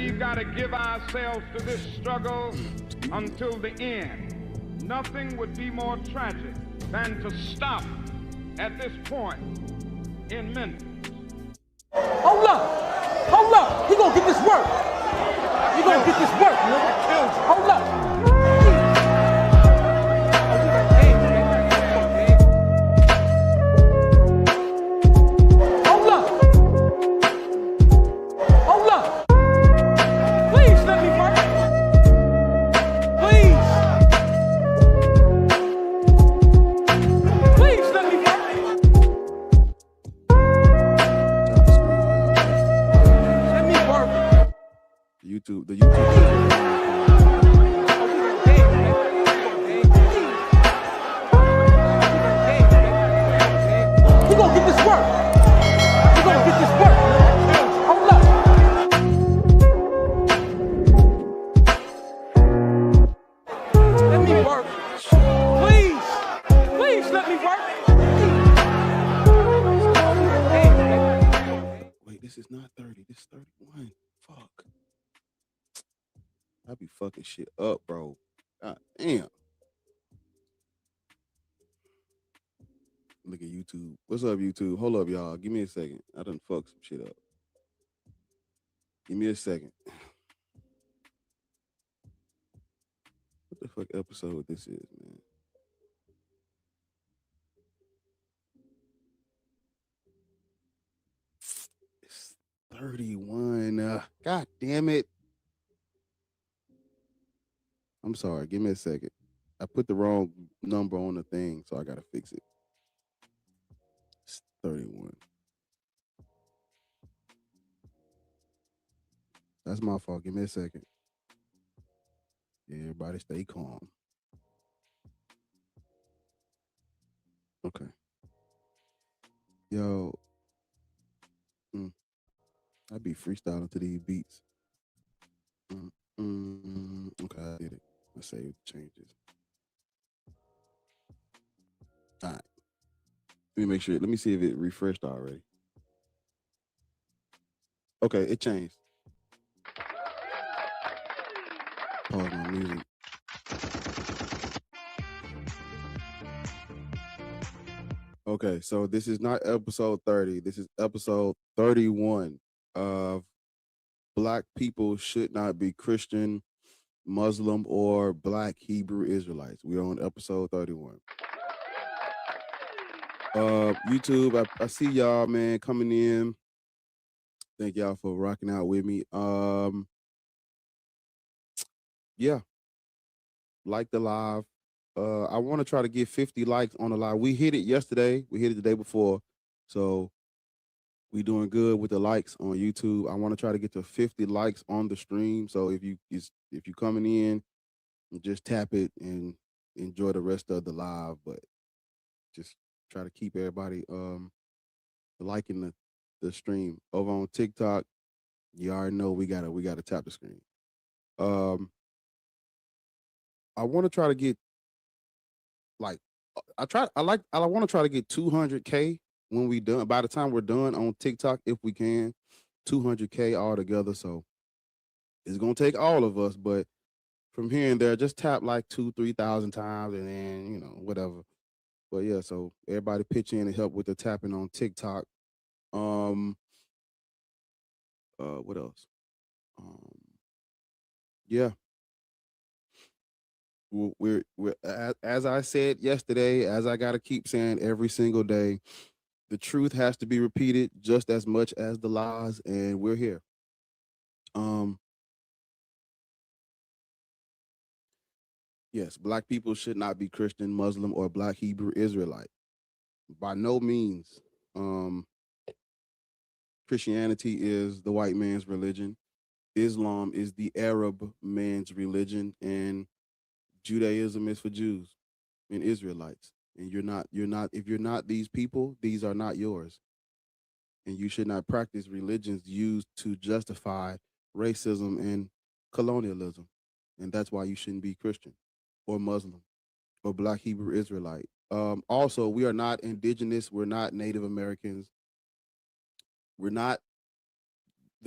we've got to give ourselves to this struggle until the end. Nothing would be more tragic than to stop at this point in Memphis. Hold up! Hold up! He gonna get this work! He gonna get this work, nigga! Hold up! The YouTube. He gonna get this work. He gonna get this work. Hold up. Let me work. Please let me work. Wait, this is not 30. This is 31. Fuck. I be fucking shit up, bro. God damn. Look at YouTube. What's up, YouTube? Hold up, y'all. Give me a second. I done fucked some shit up. Give me a second. What the fuck episode this is, man? It's 31. God damn it. I'm sorry. Give me a second. I put the wrong number on the thing, so I gotta fix it. It's 31. That's my fault. Give me a second. Yeah, everybody stay calm. Okay. Yo. I be freestyling to these beats. Okay, I did it. I saved the changes. All right. Let me make sure. Let me see if it refreshed already. Okay, it changed. Pause my music. Okay, so this is not episode 30. This is episode 31 of Black People Should Not Be Christian, Muslim, or Black Hebrew Israelites. We're on episode 31. YouTube, I see y'all, man, coming in. Thank y'all for rocking out with me. Yeah, like the live. I want to try to get 50 likes on the live. We hit it yesterday. We hit it the day before. So we doing good with the likes on YouTube. I want to try to get to 50 likes on the stream. So if you coming in, just tap it and enjoy the rest of the live. But just try to keep everybody liking the stream. Over on TikTok, you already know we gotta tap the screen. I want to try to get I want to try to get 200K when we done. By the time we're done on TikTok, if we can, 200K all together. So it's gonna take all of us, but from here and there, just tap like 2,000-3,000 times, and then whatever. But yeah, so everybody pitch in and help with the tapping on TikTok. What else? Yeah. We're as I said yesterday, as I gotta keep saying every single day, the truth has to be repeated just as much as the lies, and we're here. Yes, Black people should not be Christian, Muslim, or Black Hebrew Israelite. By no means. Christianity is the white man's religion. Islam is the Arab man's religion, and Judaism is for Jews and Israelites. And if you're not these people, these are not yours. And you should not practice religions used to justify racism and colonialism. And that's why you shouldn't be Christian or Muslim or Black Hebrew Israelite. Also, we are not indigenous. We're not Native Americans. We're not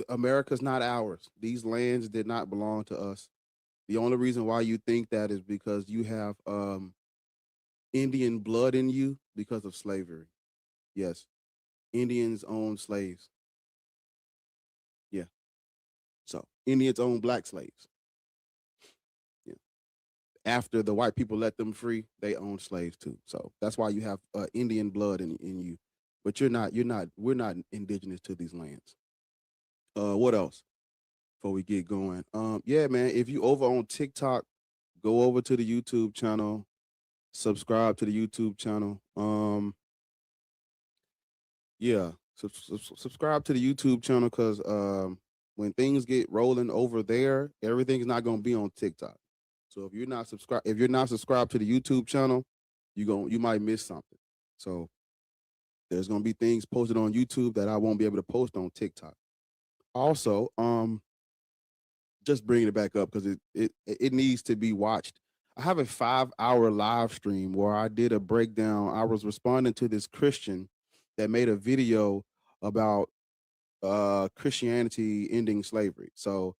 America's not ours. These lands did not belong to us. The only reason why you think that is because you have Indian blood in you because of slavery. Yes, Indians owned slaves. Yeah, so Indians owned black slaves. Yeah, after the white people let them free, they owned slaves too. So that's why you have Indian blood in you. But you're not. You're not. We're not indigenous to these lands. What else? Before we get going, yeah, man. If you over on TikTok, go over to the YouTube channel, subscribe to the YouTube channel. Yeah, subscribe to the YouTube channel because when things get rolling over there, everything's not gonna be on TikTok. So if you're not subscribed to the YouTube channel, you might miss something. So there's gonna be things posted on YouTube that I won't be able to post on TikTok. Also, just bringing it back up because it needs to be watched. I have a 5-hour live stream where I did a breakdown. I was responding to this Christian that made a video about Christianity ending slavery. So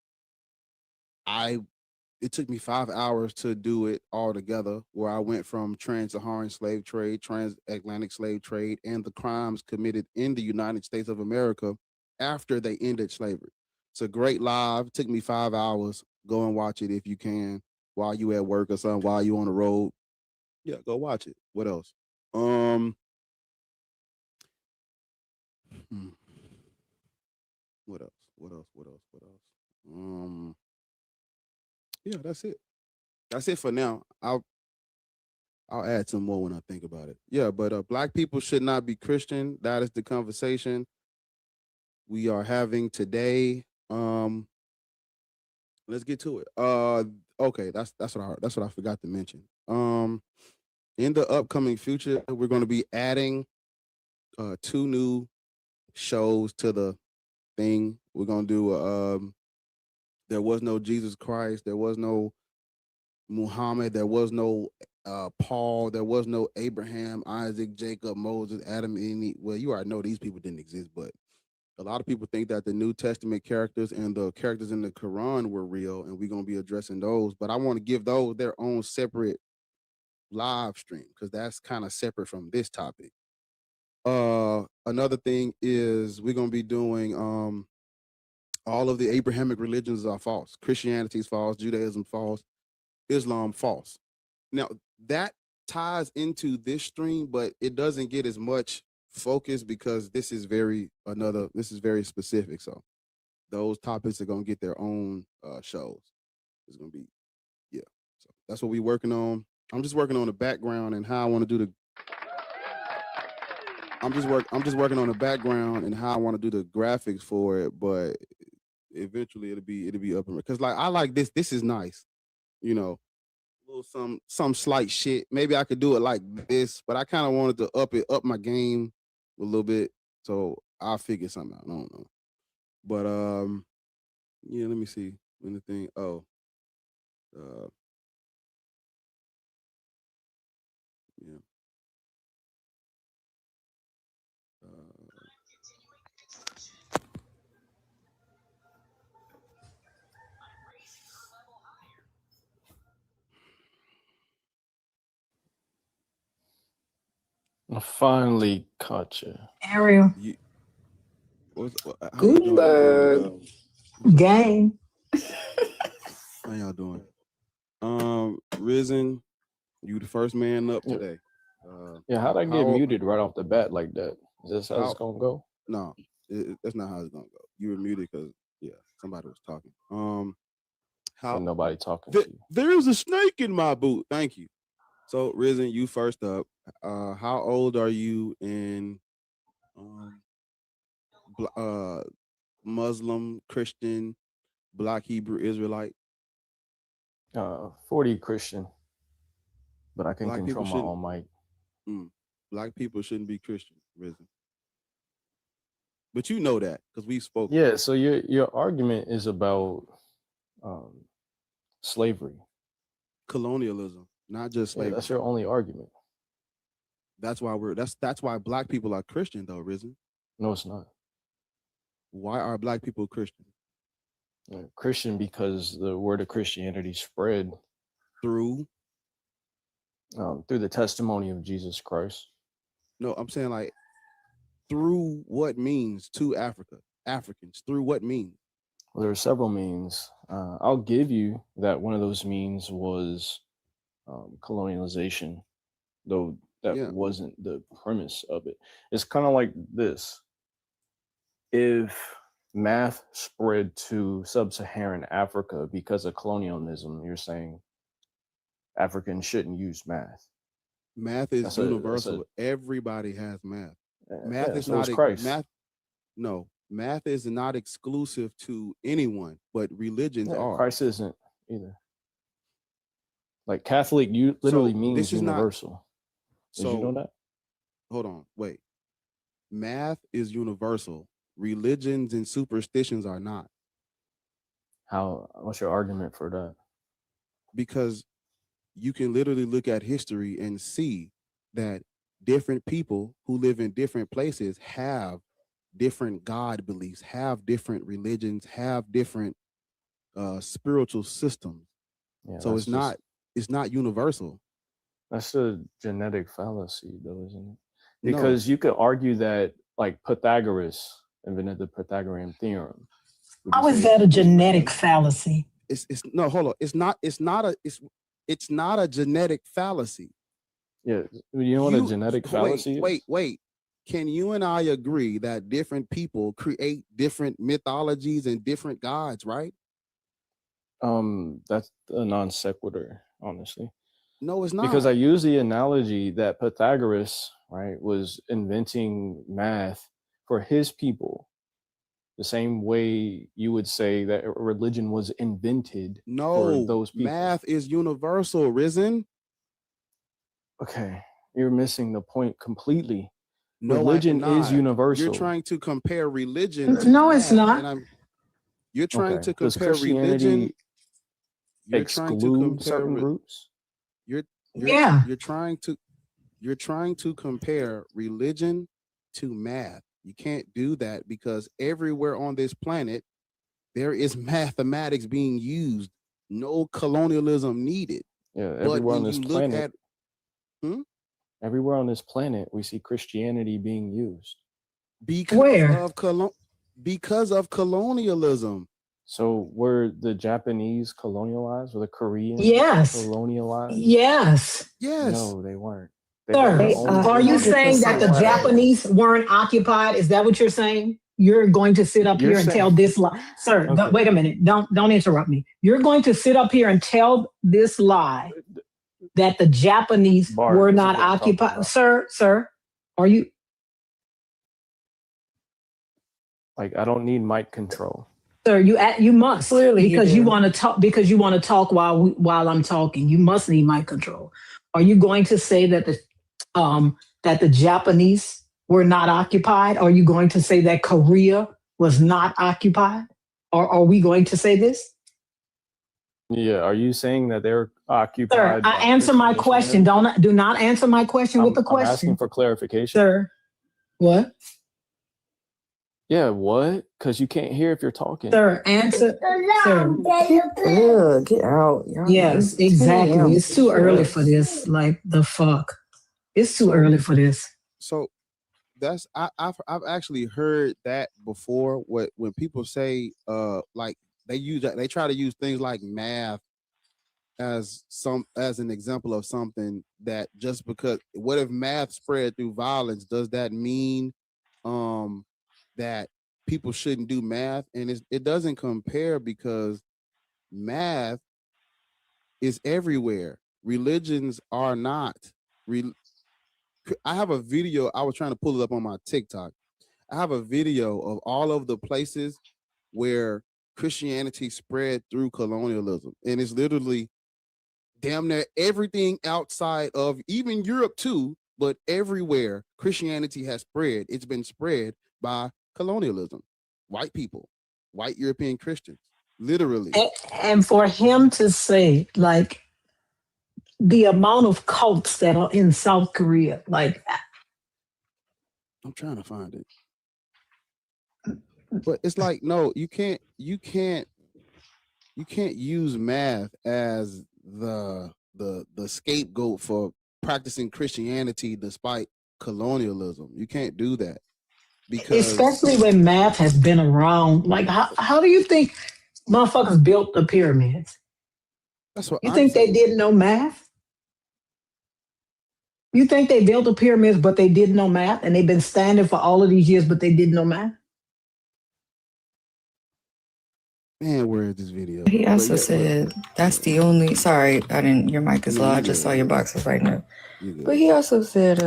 it took me 5 hours to do it all together, where I went from trans-Saharan slave trade, transatlantic slave trade, and the crimes committed in the United States of America after they ended slavery. It's a great live. It took me 5 hours. Go and watch it if you can while you at work or something, while you on the road. Yeah, go watch it. What else? Hmm. What else? What else? What else? What else? Yeah, that's it. That's it for now. I'll add some more when I think about it. Yeah, but black people should not be Christian. That is the conversation we are having today. Let's get to it. Okay, that's what I heard. That's what I forgot to mention. In the upcoming future, we're going to be adding 2 new shows to the thing. We're going to do there was no Jesus Christ, there was no Muhammad, there was no Paul, there was no Abraham, Isaac, Jacob, Moses, Adam, and Eve. Well, you already know these people didn't exist, but a lot of people think that the New Testament characters and the characters in the Quran were real, and we're going to be addressing those. But I want to give those their own separate live stream because that's kind of separate from this topic. Another thing is we're going to be doing all of the Abrahamic religions are false. Christianity is false, Judaism false, Islam false. Now that ties into this stream, but it doesn't get as much focus because this is very specific. So those topics are gonna get their own shows. It's gonna be, yeah. So that's what we're working on. I'm just working on the background and how I want to do the. I'm just working on the background and how I want to do the graphics for it, but eventually it'll be up and because like I like this. This is nice, you know. Little some slight shit. Maybe I could do it like this, but I kind of wanted to up my game a little bit. So I'll figure something out. I don't know. But yeah, let me see. Anything. Oh. Yeah. I finally caught you. Ariel. How you doing? Gang. How y'all doing? Risen, you the first man up today. Yeah, how'd I get muted right off the bat like that? Is this how it's gonna go? No, that's not how it's gonna go. You were muted because somebody was talking. But nobody talking to you. There's a snake in my boot. Thank you. So Risen, you first up. How old are you in Muslim, Christian, Black Hebrew Israelite? 40 Christian, but I can control my own mic. Black people shouldn't be Christian, Risen. But you know that because we spoke. Yeah. So your argument is about slavery, colonialism, not just slavery. Yeah, that's your only argument. That's why that's why Black people are Christian though, Risen. No, it's not. Why are black people Christian? Christian because the word of Christianity spread Through? through the testimony of Jesus Christ. No, I'm saying like through what means to Africans, through what means? Well, there are several means. I'll give you that one of those means was colonialization, though that Yeah. wasn't the premise of it. It's kind of like this. If math spread to sub-Saharan Africa because of colonialism, you're saying Africans shouldn't use math. Math is universal. Everybody has math. Math is so not is Christ. math. No, math is not exclusive to anyone, but religions are. Christ isn't either. Like Catholic, you literally means universal. Did you know that? Hold on, wait. Math is universal. Religions and superstitions are not. What's your argument for that? Because you can literally look at history and see that different people who live in different places have different God beliefs, have different religions, have different spiritual systems. Yeah, so it's not universal. That's a genetic fallacy, though, isn't it? Because you could argue that, like, Pythagoras invented the Pythagorean theorem. How is that a genetic fallacy? It's no, hold on. It's not a genetic fallacy. Yeah, you know what a genetic fallacy is? Wait. Can you and I agree that different people create different mythologies and different gods, right? That's a non sequitur, honestly. No, it's not. Because I use the analogy that Pythagoras, right, was inventing math for his people. The same way you would say that religion was invented for those people. Math is universal, Risen. Okay, you're missing the point completely. No, religion is universal. You're trying to compare religion to no, math, it's not. You're trying to compare religion. You're trying to compare certain groups. You're trying to compare religion to math. You can't do that because everywhere on this planet there is mathematics being used. No colonialism needed. Yeah, everywhere on this planet. Everywhere on this planet, we see Christianity being used. Because of colonialism. So were the Japanese colonialized? Were the Koreans colonialized? Yes. No, they weren't. Sir, are you saying that the Japanese weren't occupied? Is that what you're saying? You're going to sit up here and tell this lie. Sir, wait a minute. Don't interrupt me. You're going to sit up here and tell this lie that the Japanese were not occupied. Sir, are you? Like, I don't need mic control. Sir, you must because you want to talk while I'm talking. You must need mic control. Are you going to say that the Japanese were not occupied? Are you going to say that Korea was not occupied? Or are we going to say this? Yeah, are you saying that they're occupied? Sir, answer my question. Do not answer my question with the question. I'm asking for clarification. Sir, what? Yeah, what? Because you can't hear if you're talking. Sir, answer. Sir. Get out. Yes, exactly. It's too early for this. Like, the fuck. It's too early for this. So that's I've actually heard that before. When people say like they try to use things like math as an example of something that just because what if math spread through violence, does that mean that people shouldn't do math? And it doesn't compare because math is everywhere. Religions are not. I have a video. I was trying to pull it up on my TikTok. I have a video of all of the places where Christianity spread through colonialism. And it's literally damn near everything outside of even Europe too, but everywhere Christianity has spread, it's been spread by colonialism, white people, white European Christians, literally. And for him to say, like, the amount of cults that are in South Korea, like, I'm trying to find it. But it's like, no, you can't use math as the scapegoat for practicing Christianity despite colonialism. You can't do that because Especially when math has been around. Like, how do you think motherfuckers built the pyramids? that's what You I'm think they saying. didn't know math? You think they built the pyramids, but they didn't know math, and they've been standing for all of these years, but they didn't know math? Man, where is this video? He But also yeah, said that's the only. Sorry, I didn't. Your mic is yeah, low. I you just good, saw your boxes right now. you But good. he also said,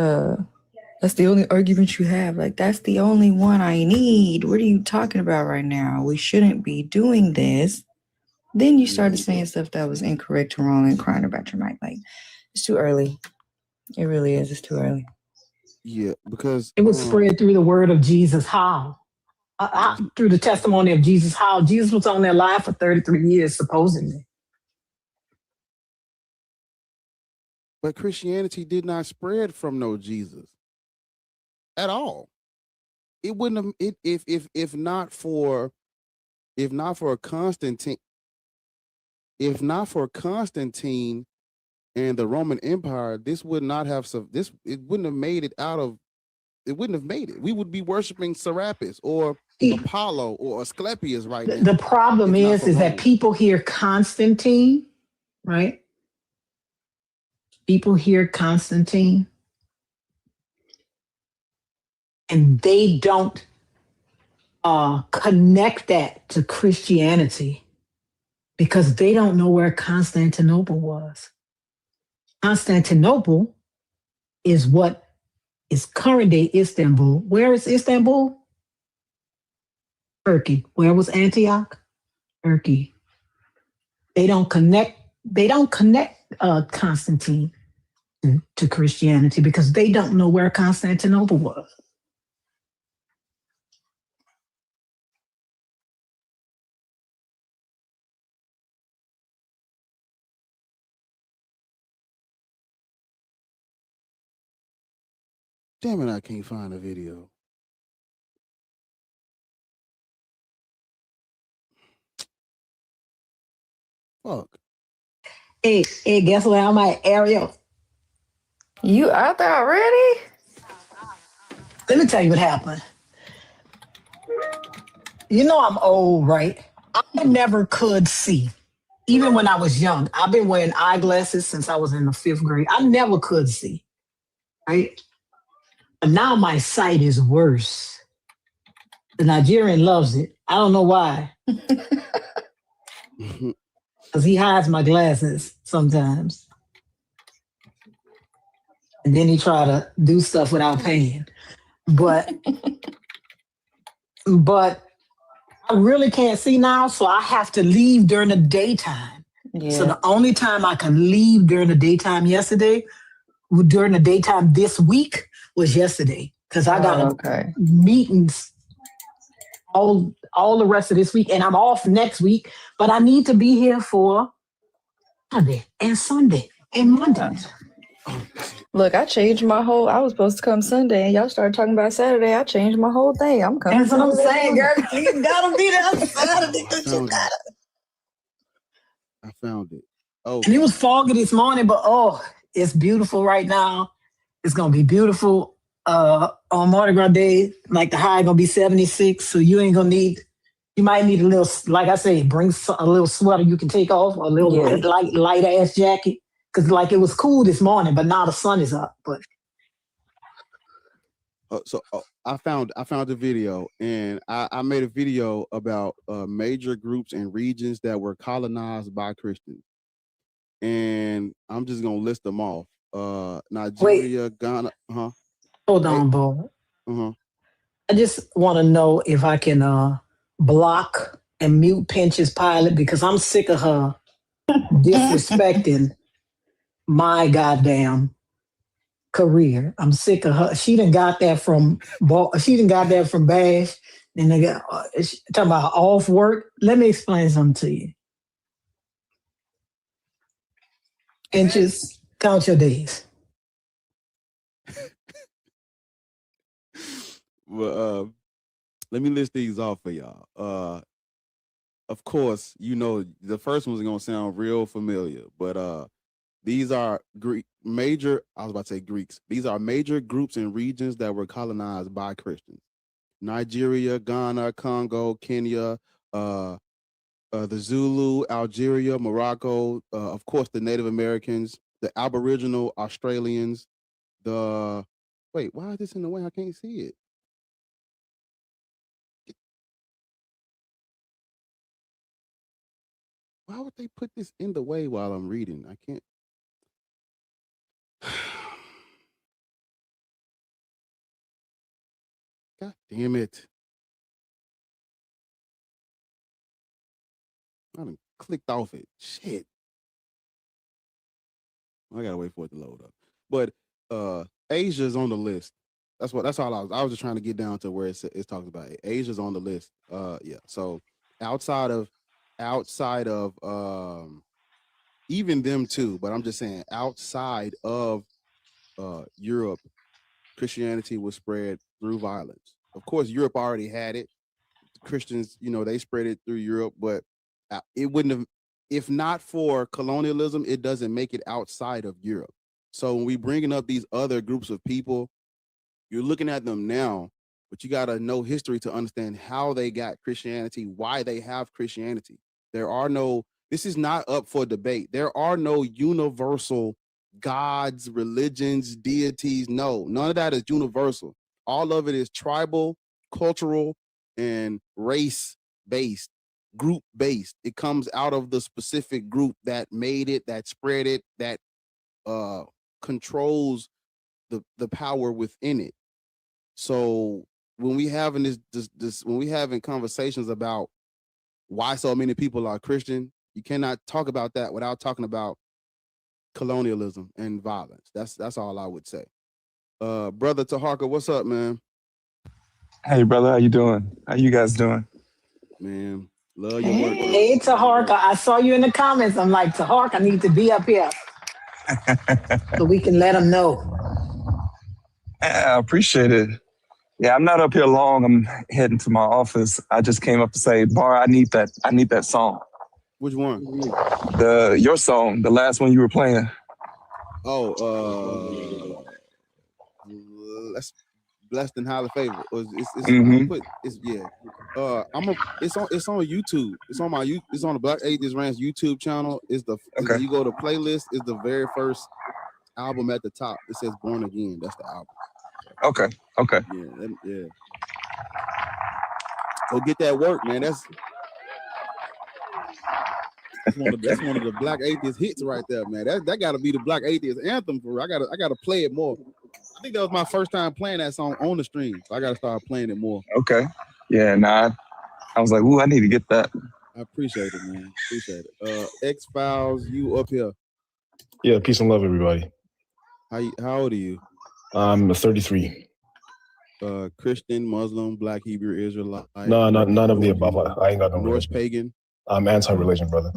that's the only argument you have. Like, that's the only one I need. What are you talking about right now? We shouldn't be doing this. Then you started saying stuff that was incorrect or wrong and crying about your mic. Like, it's too early. It really is. It's too early. Yeah, because It was spread through the word of Jesus. How? Through the testimony of Jesus. How? Jesus was on their life for 33 years, supposedly. but Christianity did not spread from no Jesus at all. It wouldn't have it if not for Constantine, if not for Constantine and the Roman Empire, this would not have this. It wouldn't have made it out of. It wouldn't have made it. We would be worshiping Serapis or Apollo or Asclepius right now. The problem if not for is that Rome. people hear Constantine, right? People hear Constantine, and they don't connect that to Christianity because they don't know where Constantinople was. Constantinople is what is current day Istanbul. Where is Istanbul? Turkey. Where was Antioch? Turkey. They don't connect. They don't connect Constantine to Christianity because they don't know where Constantinople was. Damn it, I can't find a video. Fuck. Hey, guess what? I'm at Ariel. You out there already? Let me tell you what happened. You know I'm old, right? I never could see. Even when I was young, I've been wearing eyeglasses since I was in the 5th grade. I never could see, right? But now my sight is worse. The Nigerian loves it. I don't know why. Because he hides my glasses sometimes. And then he try to do stuff without paying. But I really can't see now, so I have to leave during the daytime. Yeah. So the only time I can leave during the daytime during the daytime this week was yesterday. Because I got meetings all the rest of this week, and I'm off next week, but I need to be here for Saturday and Sunday and Monday. Look, I changed my whole. I was supposed to come Sunday, and y'all started talking about Saturday. I changed my whole thing. I'm coming. That's what I'm saying, girl. You gotta be there Saturday. I found it. Oh, and it was foggy this morning, but it's beautiful right now. It's gonna be beautiful on Mardi Gras Day. Like the high gonna be 76, so you ain't gonna need. You might need a little, like I say, bring a little sweater you can take off, or a little light ass jacket. Because like it was cool this morning, but now the sun is up. But I found the video, and I made a video about major groups and regions that were colonized by Christians, and I'm just gonna list them off. Nigeria, Ghana. Hold on, Bo. I just want to know if I can block and mute Pinch's pilot because I'm sick of her disrespecting my goddamn career. I'm sick of her. She done got that from Bash, and they got talking about off work. Let me explain something to you. Pinches, count your days. Well, Let me list these off for y'all. Of course, you know the first one's gonna sound real familiar, but these are major. I was about to say Greeks. These are major groups and regions that were colonized by Christians: Nigeria, Ghana, Congo, Kenya, the Zulu, Algeria, Morocco. Of course, the Native Americans, the Aboriginal Australians. Wait, why is this in the way? I can't see it. Why would they put this in the way while I'm reading? I can't. God damn it. I done clicked off it. Shit. I gotta wait for it to load up. But Asia's on the list. That's all I was just trying to get down to where it talks about it. Asia's on the list. Yeah. So outside of even them too, but I'm just saying outside of Europe, Christianity was spread through violence. Of course, Europe already had it. Christians, you know, they spread it through Europe, but it wouldn't have, if not for colonialism, it doesn't make it outside of Europe. So when we bringing up these other groups of people, you're looking at them now, but you got to know history to understand how they got Christianity, why they have Christianity. This is not up for debate. There are no universal gods, religions, deities. No, none of that is universal. All of it is tribal, cultural, and race-based, group-based. It comes out of the specific group that made it, that spread it, that controls the power within it. So when we having when we having conversations about why so many people are Christian, you cannot talk about that without talking about colonialism and violence. That's all I would say. Brother Taharka, what's up, man? Hey, brother, how you doing? How you guys doing? Man, love your work. Hey, Taharka, I saw you in the comments. I'm like, Taharka, I need to be up here so we can let them know. Yeah, I appreciate it. Yeah, I'm not up here long. I'm heading to my office. I just came up to say, Bar, I need that song. Which one? Your song, the last one you were playing. Oh, that's Blessed and Highly Favored. It's on YouTube. It's on the Black Atheist Ranch YouTube channel. You go to playlist, is the very first album at the top. It says Born Again. That's the album. Okay. Yeah. Go get that work, man. That's one of the Black Atheist hits right there, man. That got to be the Black Atheist anthem for real. I gotta play it more. I think that was my first time playing that song on the stream, so I gotta start playing it more. Okay. Yeah. Nah. I was like, ooh, I need to get that. I appreciate it, man. Appreciate it. X-Files, you up here? Yeah. Peace and love, everybody. How old are you? I'm 33. Christian, Muslim, Black, Hebrew, Israelite? No, none of the above. I ain't got no Norse religion. pagan. I'm anti-religion, brother.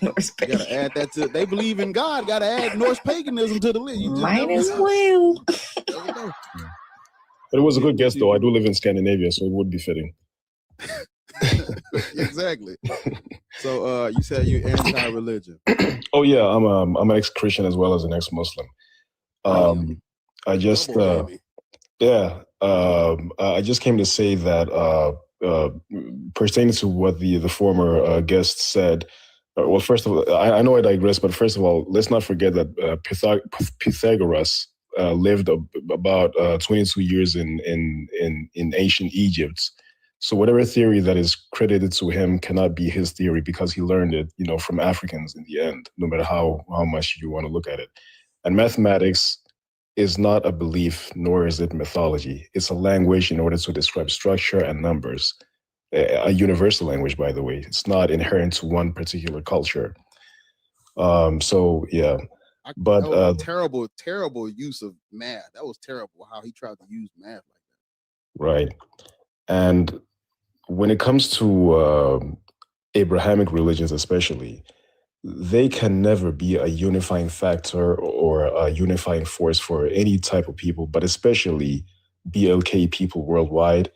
Norse pagan. Gotta add that to. They believe in God. Gotta add Norse paganism to the list. Might as well. There we go. But it was a good guess, though. I do live in Scandinavia, so it would be fitting. Exactly. So you said you're anti-religion. Oh yeah, I'm an ex-Christian as well as an ex-Muslim. I just I just came to say that pertaining to what the former guest said. Well, first of all, I know I digress, but first of all, let's not forget that Pythagoras lived about 22 years in ancient Egypt. So whatever theory that is credited to him cannot be his theory because he learned it, from Africans in the end, no matter how much you want to look at it. And mathematics is not a belief, nor is it mythology. It's a language in order to describe structure and numbers. A universal language, by the way. It's not inherent to one particular culture. So yeah. But that was a terrible use of math. That was terrible how he tried to use math like that. Right. And when it comes to Abrahamic religions especially, they can never be a unifying factor or a unifying force for any type of people, but especially BLK people worldwide,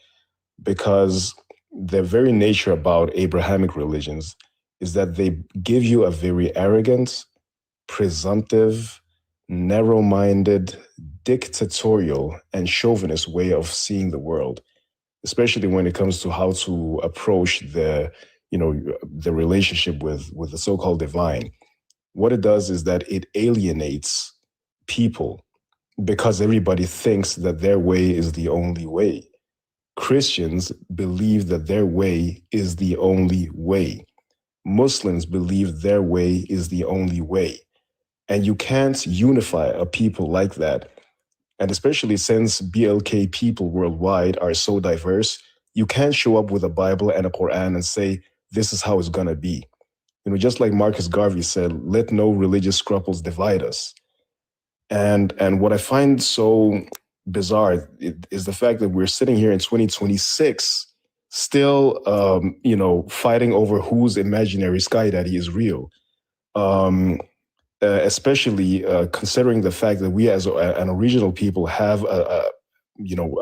because the very nature about Abrahamic religions is that they give you a very arrogant, presumptive, narrow-minded, dictatorial, and chauvinist way of seeing the world, especially when it comes to how to approach the relationship with the so-called divine. What it does is that it alienates people because everybody thinks that their way is the only way. Christians believe that their way is the only way. Muslims believe their way is the only way. And you can't unify a people like that. And especially since BLK people worldwide are so diverse, you can't show up with a Bible and a Quran and say, this is how it's going to be. Just like Marcus Garvey said, let no religious scruples divide us. And what I find so bizarre is the fact that we're sitting here in 2026 still, fighting over whose imaginary sky daddy is real. Especially considering the fact that we as an original people have a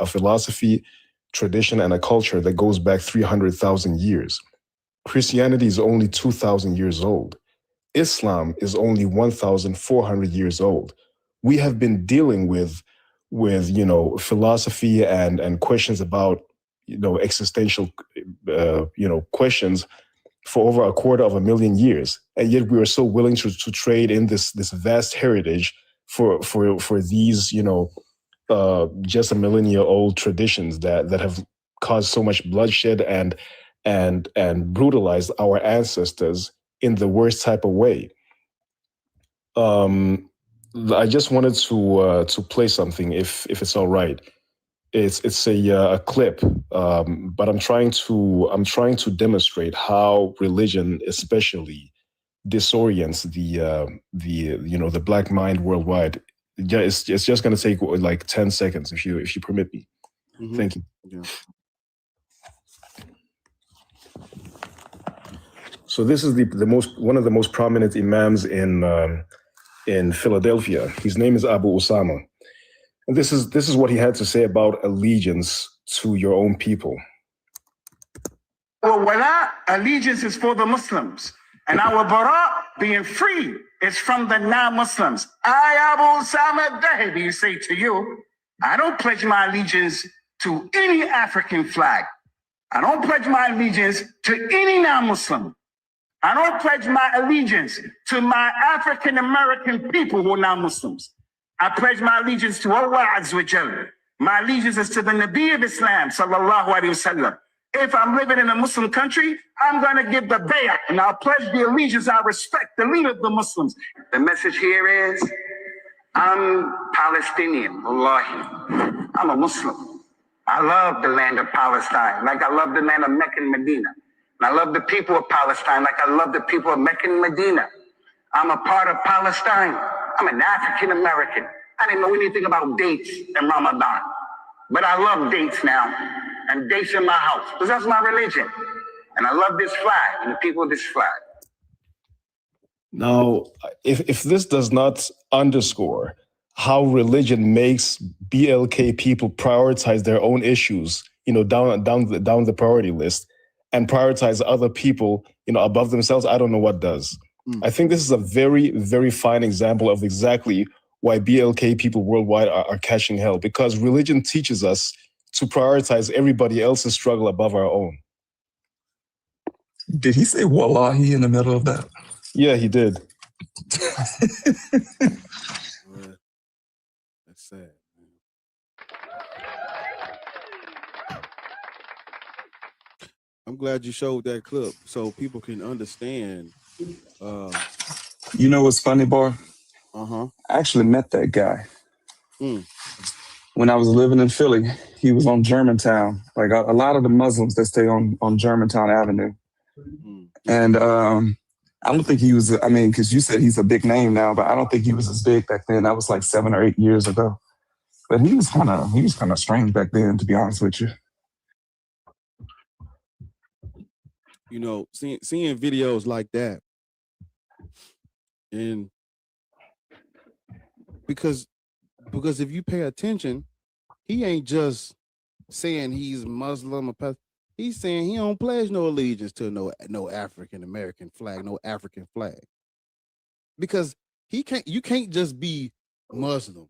philosophy, tradition, and a culture that goes back 300,000 years. Christianity is only 2,000 years old. Islam is only 1,400 years old. We have been dealing with philosophy and questions about existential questions for over 250,000 years, and yet we are so willing to trade in this vast heritage for these just a millennia old traditions that have caused so much bloodshed and brutalized our ancestors in the worst type of way. I just wanted to play something, if it's all right. It's a clip, but I'm trying to demonstrate how religion, especially, disorients the black mind worldwide. Yeah, it's just gonna take like 10 seconds if you permit me. Mm-hmm. Thank you. Yeah. So this is one of the most prominent imams in Philadelphia. His name is Abu Usama. And this is what he had to say about allegiance to your own people. Our wala, allegiance is for the Muslims. And our bara, being free, is from the non-Muslims. I, Abu Usama Dahibi, say to you, I don't pledge my allegiance to any African flag. I don't pledge my allegiance to any non-Muslim. I don't pledge my allegiance to my African-American people who are non-Muslims. I pledge my allegiance to Allah Azza wa Jalla. My allegiance is to the Nabi of Islam, sallallahu alayhi wa sallam. If I'm living in a Muslim country, I'm going to give the bay'ah, and I'll pledge the allegiance. I respect the leader of the Muslims. The message here is, I'm Palestinian, wallahi. I'm a Muslim. I love the land of Palestine, like I love the land of Mecca and Medina. And I love the people of Palestine, like I love the people of Mecca and Medina. I'm a part of Palestine. I'm an African American. I didn't know anything about dates and Ramadan, but I love dates now, and dates in my house, because that's my religion. And I love this flag and the people of this flag. Now, if this does not underscore how religion makes BLK people prioritize their own issues, down the priority list, and prioritize other people, above themselves, I don't know what does. I think this is a very, very fine example of exactly why BLK people worldwide are catching hell, because religion teaches us to prioritize everybody else's struggle above our own. Did he say wallahi in the middle of that? Yeah, he did. That's sad. I'm glad you showed that clip so people can understand. You know what's funny, boy? Uh-huh. I actually met that guy. Mm. When I was living in Philly. He was on Germantown, like a lot of the Muslims that stay on Germantown Avenue. Mm. And I don't think he was, because you said he's a big name now, but I don't think he was as big back then. That was like 7 or 8 years ago. But he was kind of strange back then, to be honest with you. Seeing videos like that, and because if you pay attention, he ain't just saying he's Muslim or he's saying he don't pledge no allegiance to no African American flag, no African flag. Because you can't just be Muslim.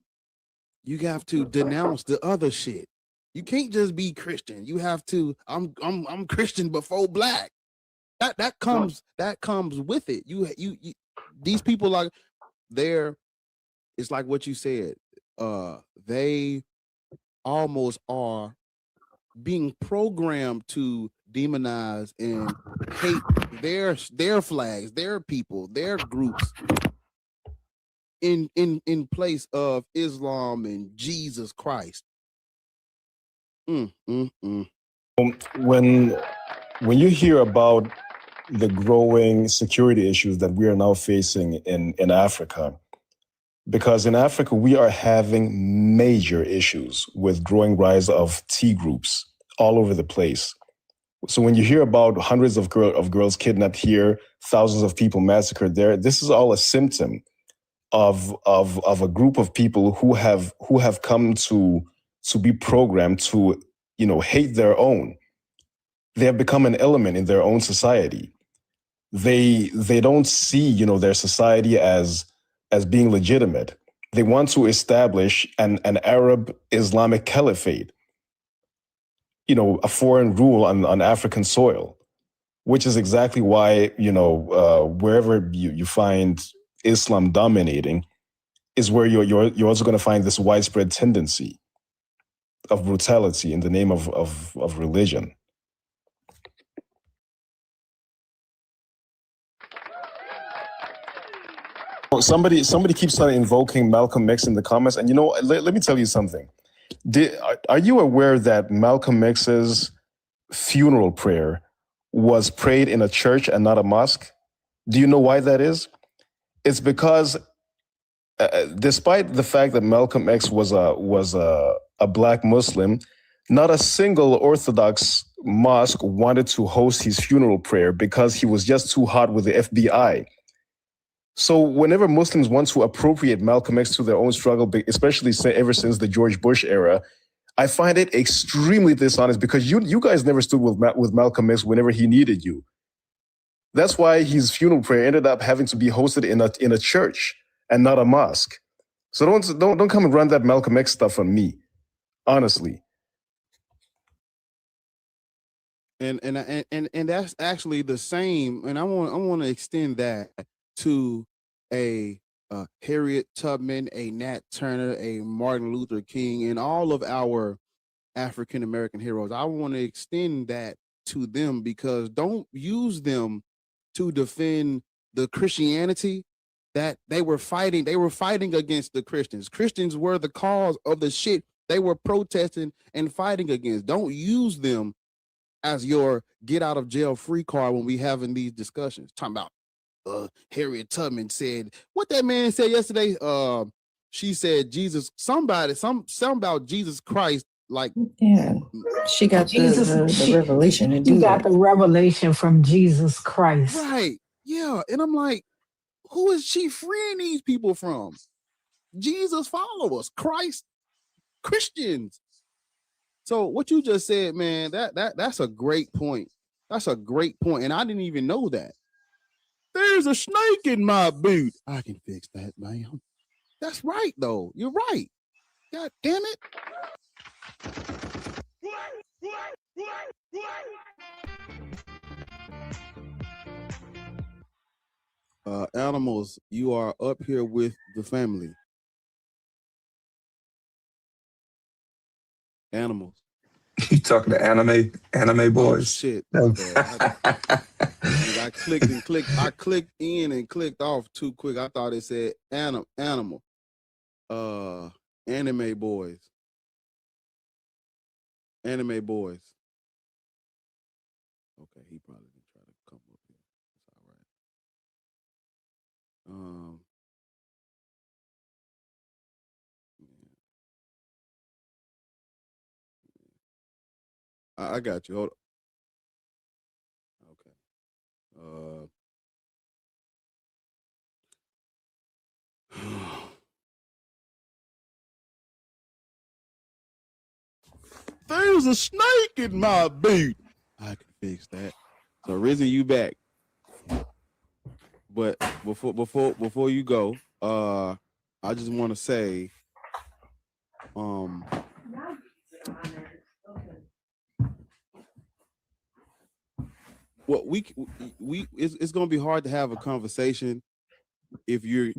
You have to denounce the other shit. You can't just be Christian. You have to I'm Christian before black. That comes with it. You these people are they're it's like what you said. They almost are being programmed to demonize and hate their flags, their people, their groups in place of Islam and Jesus Christ. When you hear about the growing security issues that we are now facing in Africa, because in Africa we are having major issues with growing rise of T groups all over the place. So when you hear about hundreds of girls kidnapped here, thousands of people massacred there, this is all a symptom of a group of people who have come to be programmed to, hate their own. They have become an element in their own society. They don't see, their society as being legitimate. They want to establish an Arab Islamic caliphate, a foreign rule on African soil, which is exactly why, wherever you find Islam dominating is where you're also going to find this widespread tendency of brutality in the name of religion. Somebody keeps on invoking Malcolm X in the comments, and let me tell you something. Are you aware that Malcolm X's funeral prayer was prayed in a church and not a mosque? Do you know why that is? It's because despite the fact that Malcolm X was a black Muslim, not a single Orthodox mosque wanted to host his funeral prayer because he was just too hot with the FBI. So whenever Muslims want to appropriate Malcolm X to their own struggle, especially ever since the George Bush era, I find it extremely dishonest because you guys never stood with Malcolm X whenever he needed you. That's why his funeral prayer ended up having to be hosted in a church and not a mosque. So don't come and run that Malcolm X stuff on me, honestly. And that's actually the same. And I want to extend that to a Harriet Tubman, a Nat Turner, a Martin Luther King, and all of our African American heroes. I want to extend that to them because don't use them to defend the Christianity that they were fighting. They were fighting against the Christians. Christians were the cause of the shit they were protesting and fighting against. Don't use them as your get out of jail free card when we having these discussions. Talking about Harriet Tubman said what that man said yesterday. She said Jesus, something about Jesus Christ. Like, yeah, she got the revelation to do You got that. the revelation from Jesus Christ. Right. Yeah. And I'm like, who is she freeing these people from? Jesus followers, Christ, Christians. So what you just said, man, that's a great point. That's a great point. And I didn't even know that. There's a snake in my boot. I can fix that, man. That's right, though. You're right. God damn it. Animals, you are up here with the family. Animals. You talking to anime boys? Oh, shit. I clicked in and clicked off too quick. I thought it said animal. Anime boys. Anime boys. Okay, he probably didn't try to come up here. It's all right. I got you. Hold on. Okay. there's a snake in my boot. I can fix that. So Rizzy, you back. But before you go, I just want to say, well, it's gonna be hard to have a conversation if you're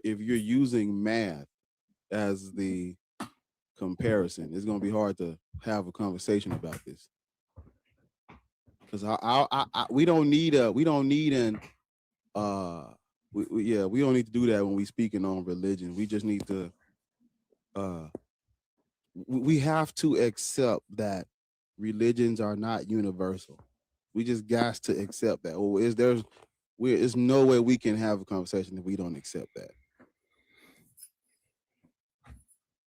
using math as the comparison. It's gonna be hard to have a conversation about this because we don't need an we don't need to do that when we speaking on religion. We just need to we have to accept that religions are not universal. We just got to accept that. Or there's no way we can have a conversation if we don't accept that.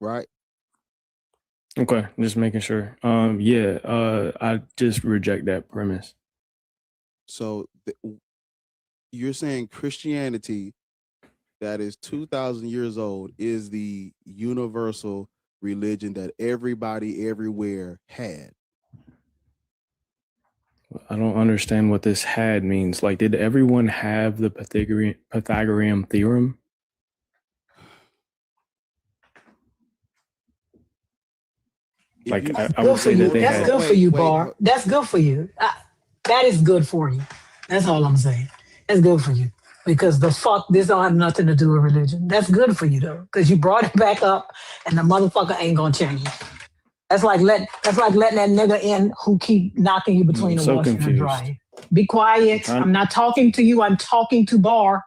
Right? Okay, just making sure. I just reject that premise. So you're saying Christianity that is 2,000 years old is the universal religion that everybody everywhere had. I don't understand what this had means. Like, did everyone have the Pythagorean theorem? Like, I would say that they That's had. good for you, Bar. That's good for you. That is good for you. That's all I'm saying. That's good for you. Because this don't have nothing to do with religion. That's good for you though, because you brought it back up, and the motherfucker ain't gonna change. That's like letting that nigga in who keep knocking you between the washer and the dryer. Be quiet. I'm not talking to you. I'm talking to Bar.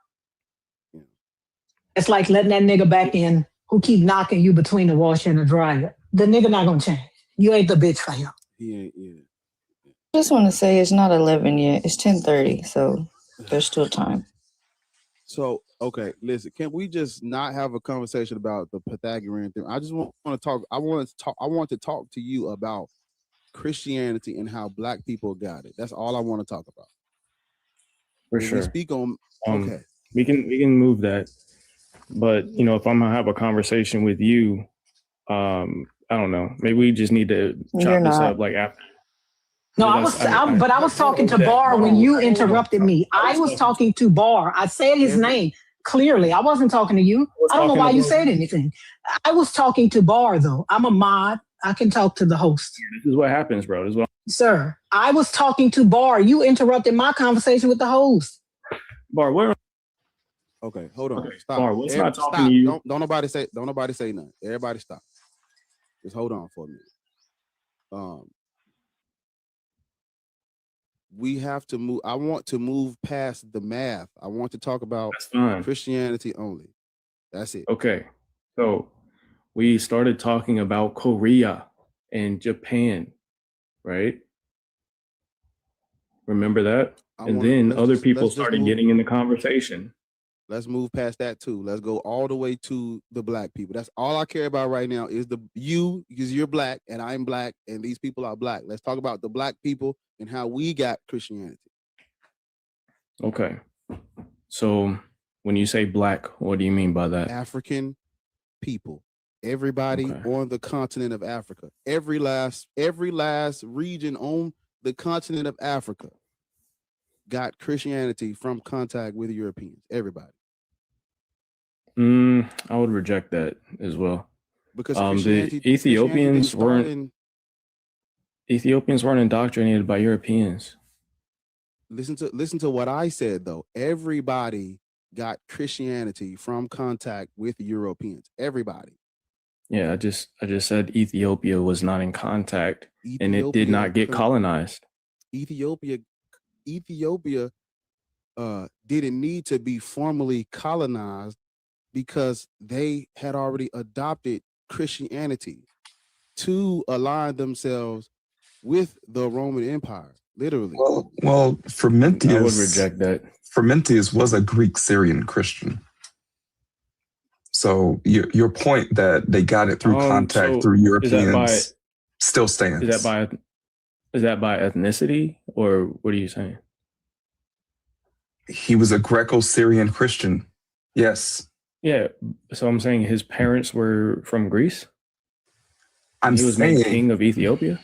It's like letting that nigga back in who keep knocking you between the washer and the dryer. The nigga not gonna change. You ain't the bitch for him. He ain't. Yeah. I just want to say it's not 11 yet. It's 10:30, so there's still time. So, okay, listen, can we just not have a conversation about the Pythagorean theorem? I just want to talk. I want to talk to you about Christianity and how Black people got it. That's all I want to talk about. For sure. We speak on. Okay, we can move that, but if I'm gonna have a conversation with you, I don't know. Maybe we just need to chop this up like after. No, I was talking to Bar when you interrupted me. I was talking to Bar. I said his name clearly. I wasn't talking to you. I don't know why you said anything. I was talking to Bar though. I'm a mod. I can talk to the host. This is what happens, bro. Sir, I was talking to Bar. You interrupted my conversation with the host. Bar, where? Okay, hold on. Okay. Stop. Bar, what's not talking to you? Don't nobody say nothing. Everybody stop. Just hold on for a minute. We have to move. I want to move past the math. I want to talk about Christianity only. That's it. Okay. So we started talking about Korea and Japan, right? Remember that? And then other people started getting in the conversation. Let's move past that too. Let's go all the way to the Black people. That's all I care about right now is you, because you're Black and I'm Black and these people are Black. Let's talk about the Black people and how we got Christianity. Okay. So when you say Black, what do you mean by that? African people. Everybody on the continent of Africa. Every last region on the continent of Africa got Christianity from contact with Europeans. Everybody. I would reject that as well. Because the Ethiopians weren't indoctrinated by Europeans. Listen to what I said though. Everybody got Christianity from contact with Europeans. Everybody. Yeah, I just said Ethiopia was not in contact and it did not get colonized. Ethiopia didn't need to be formally colonized because they had already adopted Christianity to align themselves with the Roman Empire, literally. Well, Frumentius, I would reject that. Frumentius was a Greek Syrian Christian. So your point that they got it through contact through Europeans still stands. Is that by ethnicity, or what are you saying? He was a Greco-Syrian Christian. Yes. Yeah. So I'm saying his parents were from Greece? I'm he was made saying, king of Ethiopia?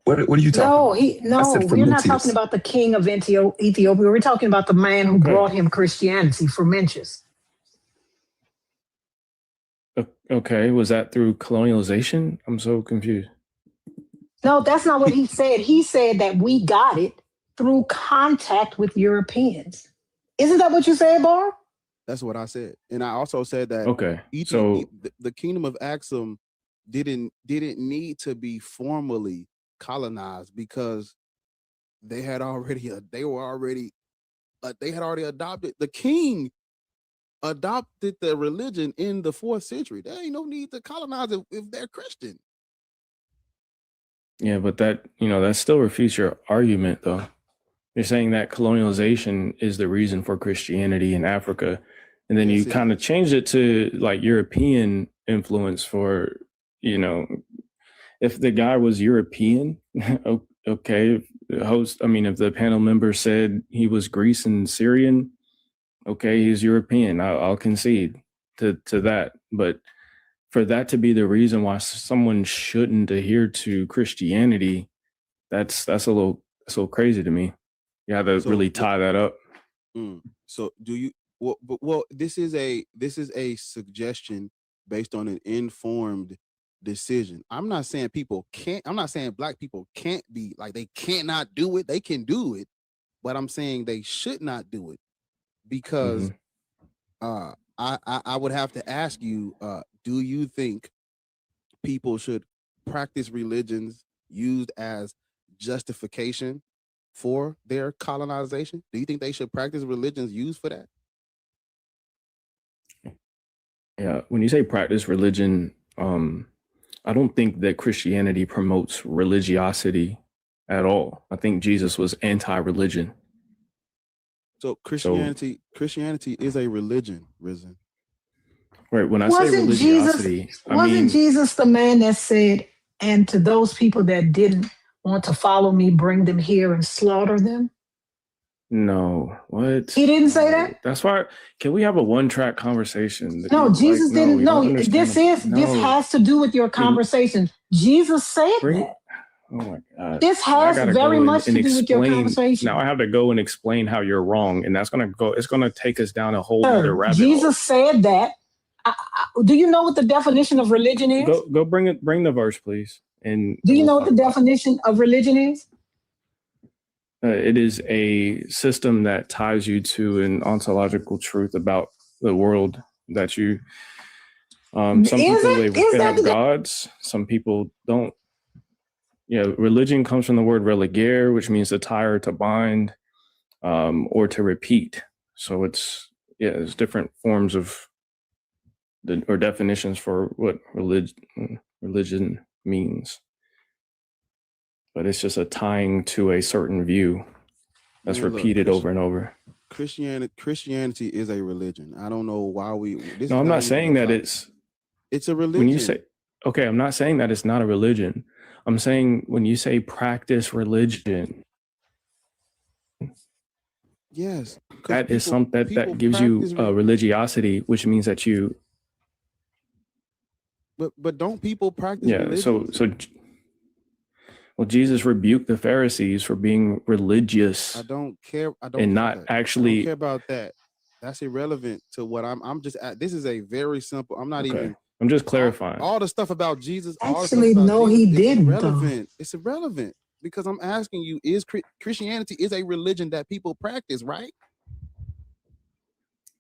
what are you talking about? I said We're not talking Frumentius. about the king of Ethiopia. We're talking about the man who Okay. brought him Christianity, Frumentius. Okay. Was that through colonialization? I'm so confused. No, that's not what he said. He said that we got it through contact with Europeans. Isn't that what you said, Bar? That's what I said. And I also said that Okay. So the kingdom of Axum didn't need to be formally colonized because they had already adopted, the king adopted the religion in the 4th century. There ain't no need to colonize it if they're Christian. yeah, but that still refutes your argument, though. You're saying that colonialization is the reason for Christianity in Africa, and then Yes, you it kind of is. changed it to like European influence for, if the guy was European, okay. If the panel member said he was Greece and Syrian, okay, he's European. I'll concede to that. But for that to be the reason why someone shouldn't adhere to Christianity, that's a little crazy to me. You have to really tie that up. So do you? Well, this is a suggestion based on an informed decision. I'm not saying people can't. I'm not saying black people can't be like they cannot do it. They can do it, but I'm saying they should not do it because I would have to ask you, do you think people should practice religions used as justification for their colonization? Do you think they should practice religions used for that? Yeah, when you say practice religion, I don't think that Christianity promotes religiosity at all. I think Jesus was anti-religion. So Christianity is a religion, Risen. Right. When I say religiosity, wasn't Jesus the man that said, and to those people that didn't want to follow me, bring them here and slaughter them? No, what? He didn't say that? That's why. Can we have a one-track conversation? No, Jesus didn't. No, this No. has to do with your conversation. Jesus said that. Oh my God. This has very much to do with your conversation. Now I have to go and explain how you're wrong, and it's gonna take us down a whole other rabbit hole. Jesus said that. Do you know what the definition of religion is? Go bring the verse, please. And do you know what the definition of religion is? It is a system that ties you to an ontological truth about the world that you. Some people they have gods. Some people don't. Yeah, religion comes from the word religare, which means to tie or to bind, or to repeat. So it's different forms of or definitions for what religion means. But it's just a tying to a certain view that's repeated over and over. Christianity is a religion. I don't know why No, I'm not saying that it's a religion. When you say, okay, I'm not saying that it's not a religion. I'm saying when you say practice religion, yes, that is something that gives you religiosity, which means that you. But don't people practice religion? Well, Jesus rebuked the Pharisees for being religious. I don't care about that. That's irrelevant to what I'm just at. This is a very simple. I'm not even. I'm just clarifying. All the stuff about Jesus. Actually, no, he didn't. Irrelevant. It's irrelevant because I'm asking you: is Christianity is a religion that people practice, right?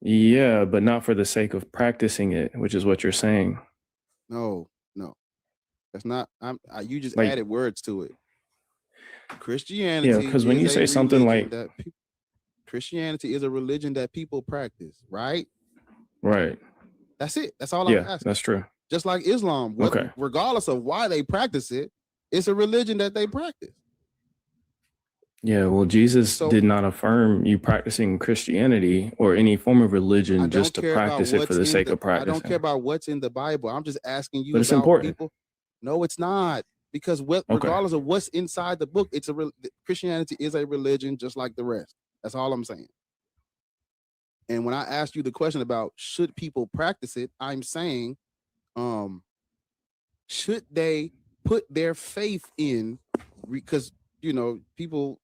Yeah, but not for the sake of practicing it, which is what you're saying. No, that's not. You just added words to it. Christianity. Yeah, because when you say something like Christianity is a religion that people practice, right? Right. That's it. That's all I'm asking. That's true. Just like Islam, regardless of why they practice it, it's a religion that they practice. Yeah, well, Jesus did not affirm you practicing Christianity or any form of religion just to practice it for the sake of practicing. I don't care about what's in the Bible. I'm just asking you but it's important. People. No, it's not. Because regardless of what's inside the book, Christianity is a religion just like the rest. That's all I'm saying. And when I asked you the question about should people practice it, I'm saying should they put their faith in? Because people,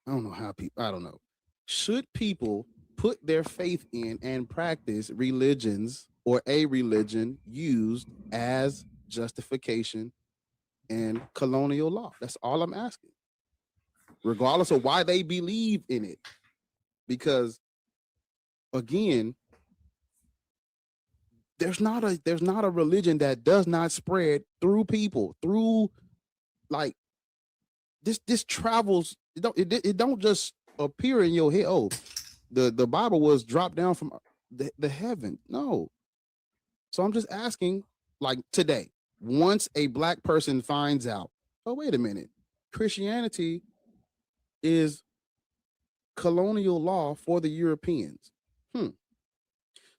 I don't know. Should people put their faith in and practice religions or a religion used as justification and colonial law? That's all I'm asking, regardless of why they believe in it. Because again, there's not a religion that does not spread through people, through like this travels. It don't just appear in your head. Oh, the Bible was dropped down from the heaven. No. So I'm just asking, like today, once a black person finds out, oh, wait a minute, Christianity is colonial law for the Europeans.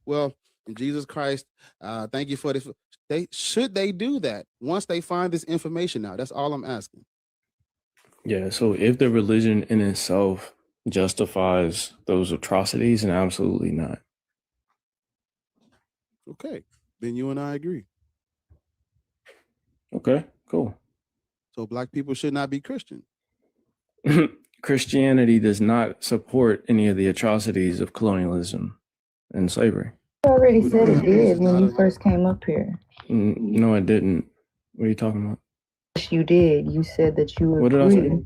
Well, in Jesus Christ, thank you for this. Should they do that once they find this information out? That's all I'm asking. Yeah, so if the religion in itself justifies those atrocities, then absolutely not. Okay, then you and I agree. Okay, cool. So black people should not be Christian. Christianity does not support any of the atrocities of colonialism and slavery. You already said it did when you first came up here. No, I didn't. What are you talking about? Yes, you did. You said that you agreed. What did I say?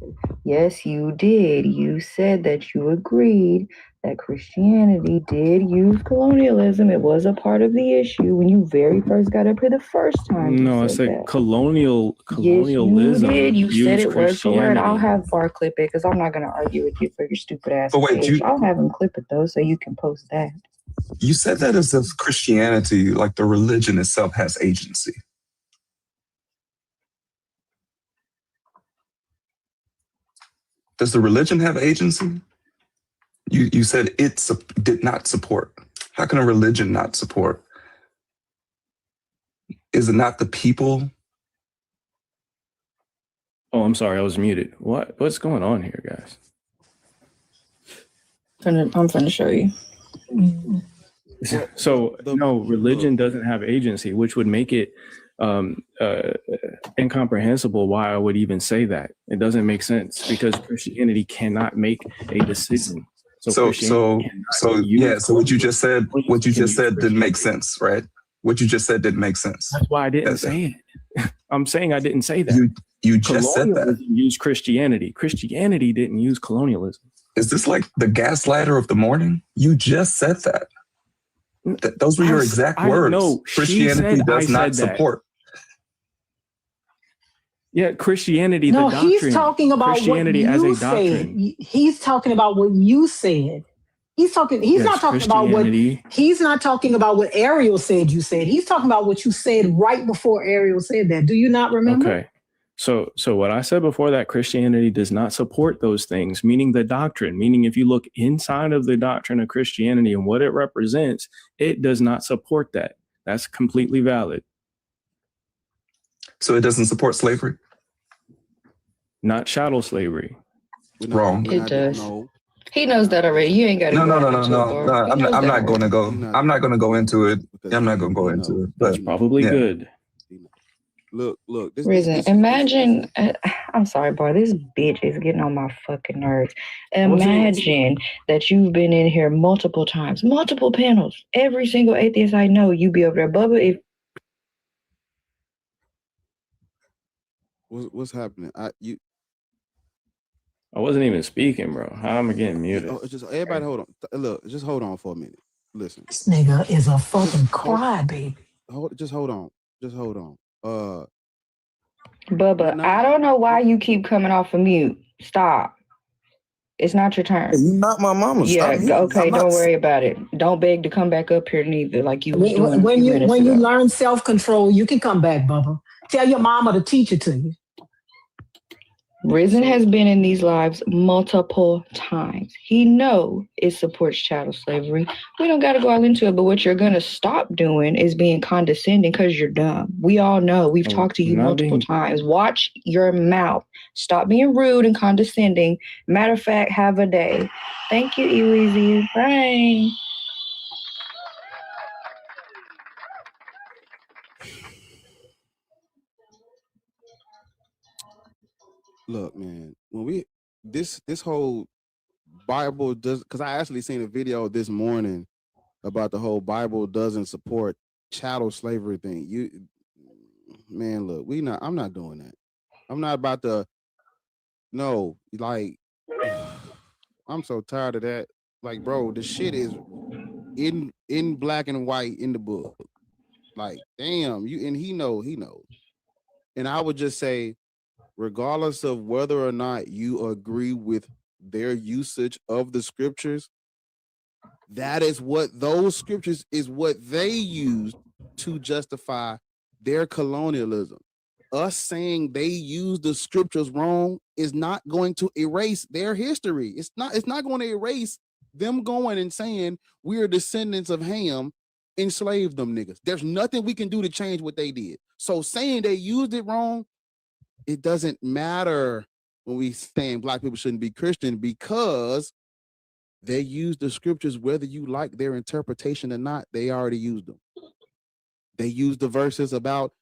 Yes, you did. You said that you agreed that Christianity did use colonialism. It was a part of the issue when you very first got up here the first time. No, I said that. colonialism. Yes, you did. You said it word for word. I'll Christianity. have Bar clip it because I'm not going to argue with you for your stupid ass. But wait, page. I'll have him clip it though so you can post that. You said that as if Christianity, like the religion itself, has agency. Does the religion have agency? You said it did not support. How can a religion not support? Is it not the people? Oh, I'm sorry, I was muted. What's going on here, guys? I'm going to show you. So no, religion doesn't have agency, which would make it incomprehensible why I would even say that. It doesn't make sense because Christianity cannot make a decision. So what you just said didn't make sense, right? What you just said didn't make sense. That's why I didn't say it. I'm saying I didn't say that. You just said that. Used Christianity. Christianity didn't use colonialism. Is this like the gaslighter of the morning? You just said that. Those were your exact words. No, Christianity does not support. Yeah, Christianity, no, the doctrine. He's talking about Christianity what as you a doctrine. said. He's talking about what you said. He's not talking about what Ariel said you said. He's talking about what you said right before Ariel said that. Do you not remember? Okay. So what I said before that, Christianity does not support those things, meaning the doctrine, meaning if you look inside of the doctrine of Christianity and what it represents, it does not support that. That's completely valid. So it doesn't support slavery? Not chattel slavery. Wrong. It does. No. He knows that already. You ain't got to. No. I'm not going to go. I'm not going to go into it. I'm not going to go into it. That's probably good. Look. Risen, imagine. I'm sorry, boy. This bitch is getting on my fucking nerves. Imagine that you've been in here multiple times, multiple panels. Every single atheist I know, you be over there, Bubba. What's happening? I wasn't even speaking, bro. How am I getting muted? Just everybody, hold on. Look, just hold on for a minute. Listen, this nigga is a fucking crybaby. Just hold on. Bubba, I don't know why you keep coming off of mute. Stop. It's not your turn. You're not my mama. Yeah, okay, don't worry about it. Don't beg to come back up here neither, like you was doing. When you learn self-control, you can come back, Bubba. Tell your mama to teach it to you. Risen has been in these lives multiple times. He know it supports chattel slavery. We don't got to go all into it, but what you're going to stop doing is being condescending because you're dumb. We all know. We've talked to you multiple times. Watch your mouth. Stop being rude and condescending. Matter of fact, have a day. Thank you, Eweezy. Bye. Look, man, when we this whole Bible does, because I actually seen a video this morning about the whole Bible doesn't support chattel slavery thing. Man, look, I'm not doing that. I'm not about to. No, like, I'm so tired of that. Like, bro, the shit is in black and white in the book. Like, damn, and he knows. And I would just say, regardless of whether or not you agree with their usage of the scriptures, that is what those scriptures is what they used to justify their colonialism. Us saying they use the scriptures wrong is not going to erase their history. It's not going to erase them going and saying we're descendants of Ham, enslaved them niggas. There's nothing we can do to change what they did. So saying they used it wrong, it doesn't matter when we saying black people shouldn't be Christian, because they use the scriptures whether you like their interpretation or not. They already used them. They used the verses about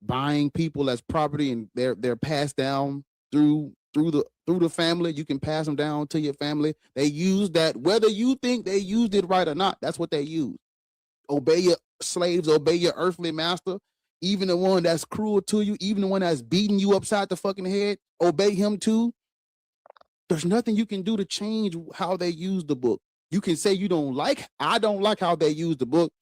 buying people as property, and they're passed down through the family. You can pass them down to your family. They use that whether you think they used it right or not. That's what they use. Obey your slaves, obey your earthly master, even the one that's cruel to you, even the one that's beating you upside the fucking head. Obey him too. There's nothing you can do to change how they use the book. You can say I don't like how they use the book.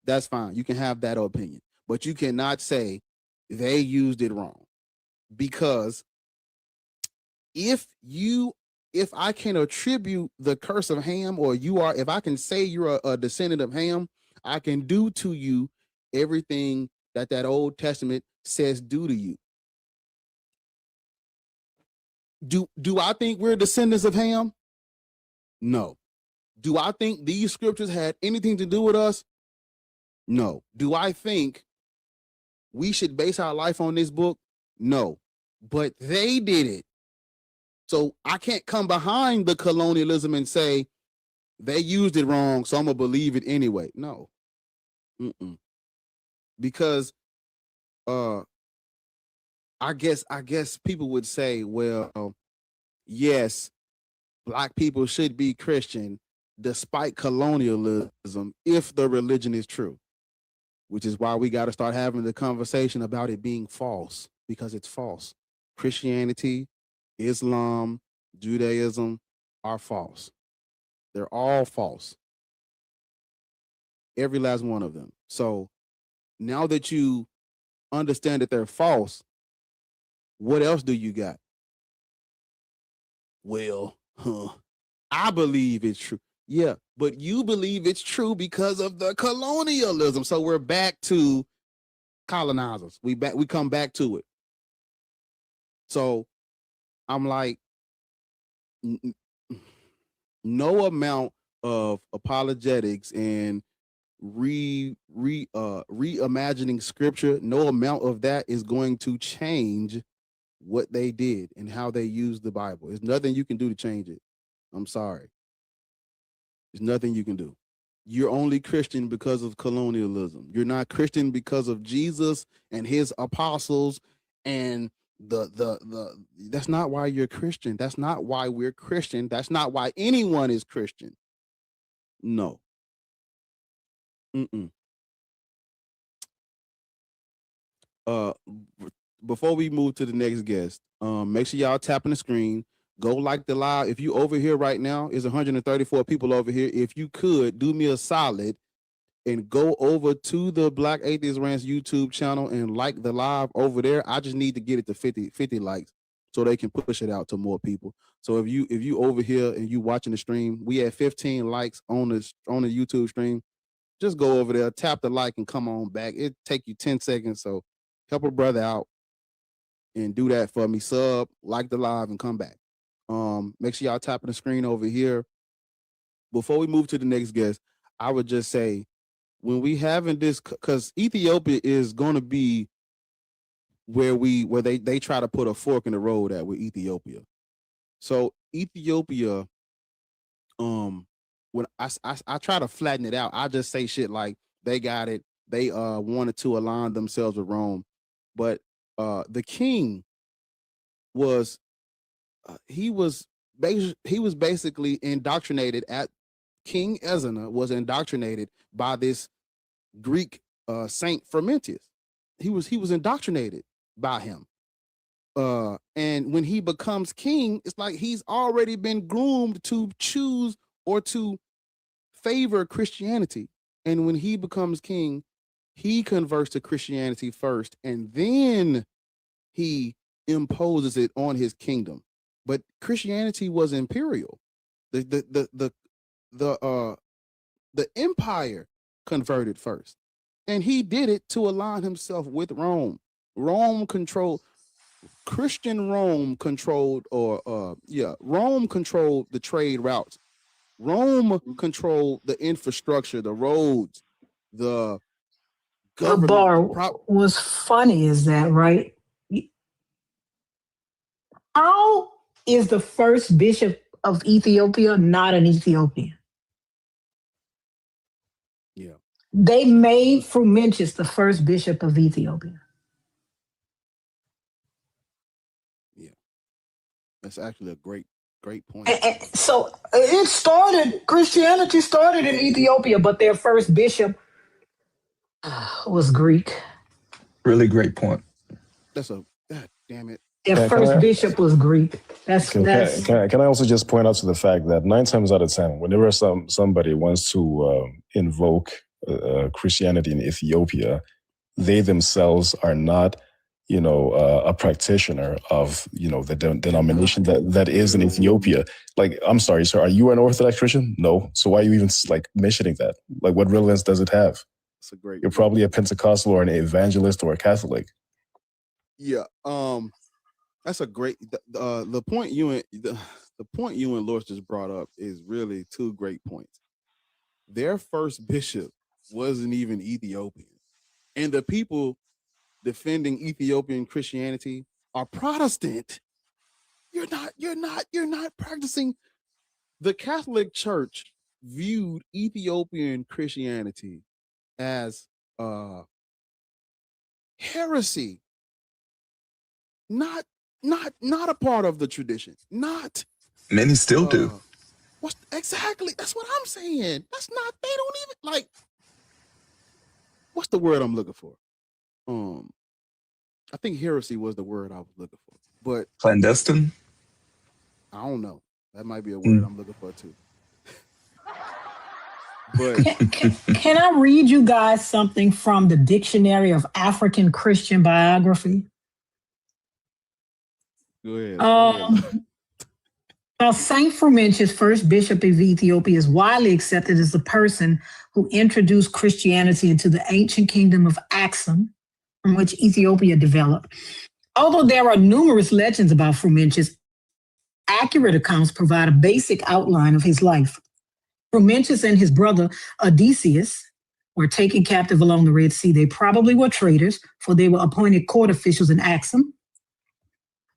That's fine. You can have that opinion. But you cannot say they used it wrong. Because if I can attribute the curse of Ham, or if I can say you're a descendant of Ham, I can do to you everything that Old Testament says do to you. Do I think we're descendants of Ham? No. Do I think these scriptures had anything to do with us? No. Do I think we should base our life on this book? No. But they did it. So I can't come behind the colonialism and say they used it wrong, so I'm going to believe it anyway. No. Because I guess people would say, well, yes, black people should be Christian despite colonialism if the religion is true, which is why we got to start having the conversation about it being false, because it's false. Christianity, Islam, Judaism are false. They're all false. Every last one of them. So now that you understand that they're false, what else do you got? Well, I believe it's true. Yeah, but you believe it's true because of the colonialism. So we're back to colonizers. We come back to it. So I'm like, no amount of apologetics and reimagining scripture, no amount of that is going to change what they did and how they used the Bible. There's nothing you can do to change it. I'm sorry. There's nothing you can do. You're only Christian because of colonialism. You're not Christian because of Jesus and his apostles and that's not why you're Christian. That's not why we're Christian. That's not why anyone is Christian. No. Before we move to the next guest, make sure y'all tapping the screen. Go like the live. If you over here right now, is 134 people over here. If you could do me a solid and go over to the Black Atheist Rants YouTube channel and like the live over there. I just need to get it to 50 likes so they can push it out to more people. So if you over here and you watching the stream, we had 15 likes on the YouTube stream. Just go over there, tap the like, and come on back. It take you 10 seconds. So help a brother out and do that for me. Sub, like the live, and come back. Make sure y'all tapping the screen over here. Before we move to the next guest, I would just say, when we having this, because Ethiopia is going to be where they try to put a fork in the road at with Ethiopia. So Ethiopia, when I try to flatten it out, I just say shit like they got it, they wanted to align themselves with Rome. But the king was he was basically indoctrinated at King Ezana was indoctrinated by this Greek Saint Frumentius. He was indoctrinated by him. And when he becomes king, it's like he's already been groomed to choose or to favor Christianity. And when he becomes king, he converts to Christianity first, and then he imposes it on his kingdom. But Christianity was imperial. The empire converted first, and he did it to align himself with Rome. Rome controlled Rome controlled the trade routes. Rome controlled the infrastructure, the roads, the government. Bar, what's funny is that, right? How is the first bishop of Ethiopia not an Ethiopian? Yeah. They made Frumentius the first bishop of Ethiopia. Yeah. That's actually a great point. And so Christianity started in Ethiopia, but their first bishop was Greek. Really great point. God damn it. Their first bishop was Greek. Can I also just point out to the fact that 9 times out of 10, whenever somebody wants to invoke Christianity in Ethiopia, they themselves are not, a practitioner of, the denomination that is in Ethiopia. Like, I'm sorry, sir, are you an Orthodox Christian? No. So why are you even mentioning that? Like, what relevance does it have? That's a great. You're probably a Pentecostal or an evangelist or a Catholic. Yeah. That's a great. The point you and Loris just brought up is really 2 great points. Their first bishop wasn't even Ethiopian, and the people defending Ethiopian Christianity are Protestant. You're not practicing. The Catholic Church viewed Ethiopian Christianity as heresy, not a part of the tradition. Not many still do. Exactly? That's what I'm saying. That's not. They don't even like. What's the word I'm looking for? I think heresy was the word I was looking for, but clandestine. I don't know. That might be a word I'm looking for too. But can I read you guys something from the Dictionary of African Christian Biography? Go ahead. Now, Saint Frumentius, first bishop of Ethiopia, is widely accepted as the person who introduced Christianity into the ancient kingdom of Axum, from which Ethiopia developed. Although there are numerous legends about Frumentius, accurate accounts provide a basic outline of his life. Frumentius and his brother Odysseus were taken captive along the Red Sea. They probably were traitors, for they were appointed court officials in Axum.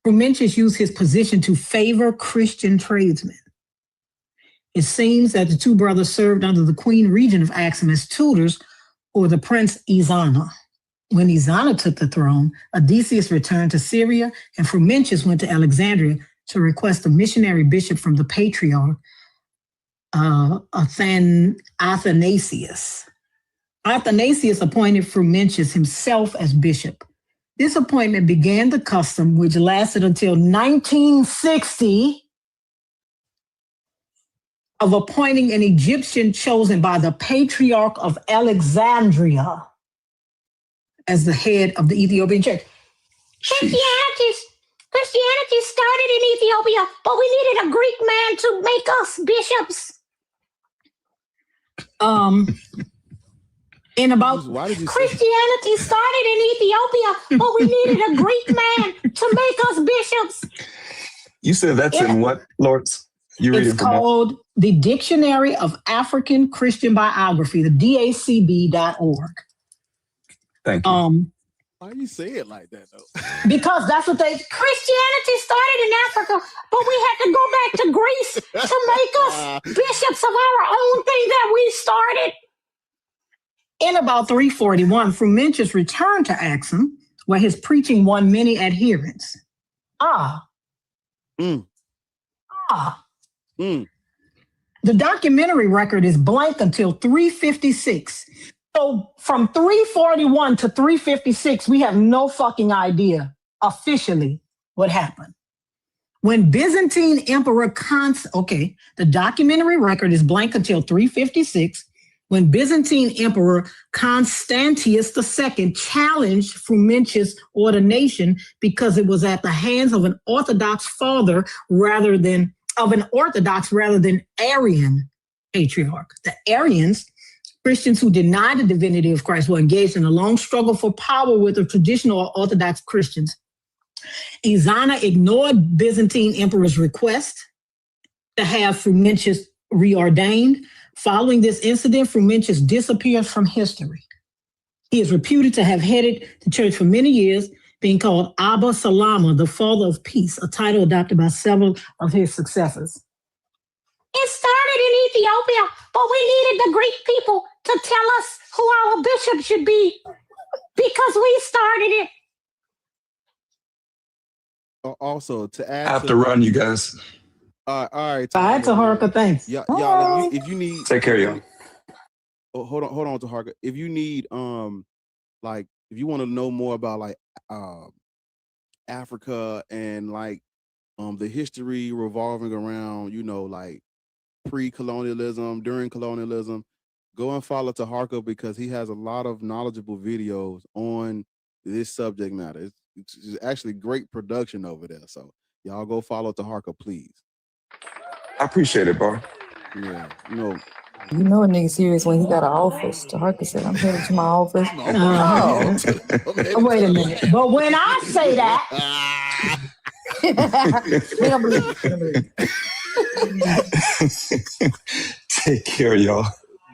Frumentius used his position to favor Christian tradesmen. It seems that the 2 brothers served under the queen regent of Axum as tutors for the prince Ezana. When Ezana took the throne, Odysseus returned to Syria, and Frumentius went to Alexandria to request a missionary bishop from the patriarch Athanasius. Athanasius appointed Frumentius himself as bishop. This appointment began the custom, which lasted until 1960, of appointing an Egyptian chosen by the Patriarch of Alexandria as the head of the Ethiopian church. Christianity started in Ethiopia, but we needed a Greek man to make us bishops. Christianity started in Ethiopia, but we needed a Greek man to make us bishops. You said that's in what, Lawrence? It's called the Dictionary of African Christian Biography, the DACB.org. Thank you. Why do you say it like that, though? Because that's what Christianity started in Africa, but we had to go back to Greece to make us bishops of our own thing that we started. In about 341, Frumentius returned to Axum, where his preaching won many adherents. Mm. The documentary record is blank until 356. So from 341 to 356, we have no fucking idea officially what happened. When Byzantine Emperor the documentary record is blank until 356, when Byzantine Emperor Constantius II challenged Frumentius' ordination because it was at the hands of an Orthodox rather than Arian patriarch. The Arians, Christians who denied the divinity of Christ, were engaged in a long struggle for power with the traditional Orthodox Christians. Izana ignored Byzantine Emperor's request to have Frumentius reordained. Following this incident, Frumentius disappears from history. He is reputed to have headed the church for many years, being called Abba Salama, the father of peace, a title adopted by several of his successors. It started in Ethiopia, but we needed the Greek people to tell us who our bishop should be because we started it. Also, to add, I have to run, you guys. All right. Bye, Taharka. Thanks. Y'all, if you need, take care, y'all. Oh, hold on, Taharka. If you need, like, if you want to know more about like, Africa and like, the history revolving around, like pre-colonialism, during colonialism, go and follow Taharka because he has a lot of knowledgeable videos on this subject matter. It's actually great production over there. So y'all go follow Taharka, please. I appreciate it, bro. Yeah, You know a nigga serious when he got an office. Taharka said, I'm headed to my office. Wait a minute. But when I say that, we don't believe it. Take care, y'all.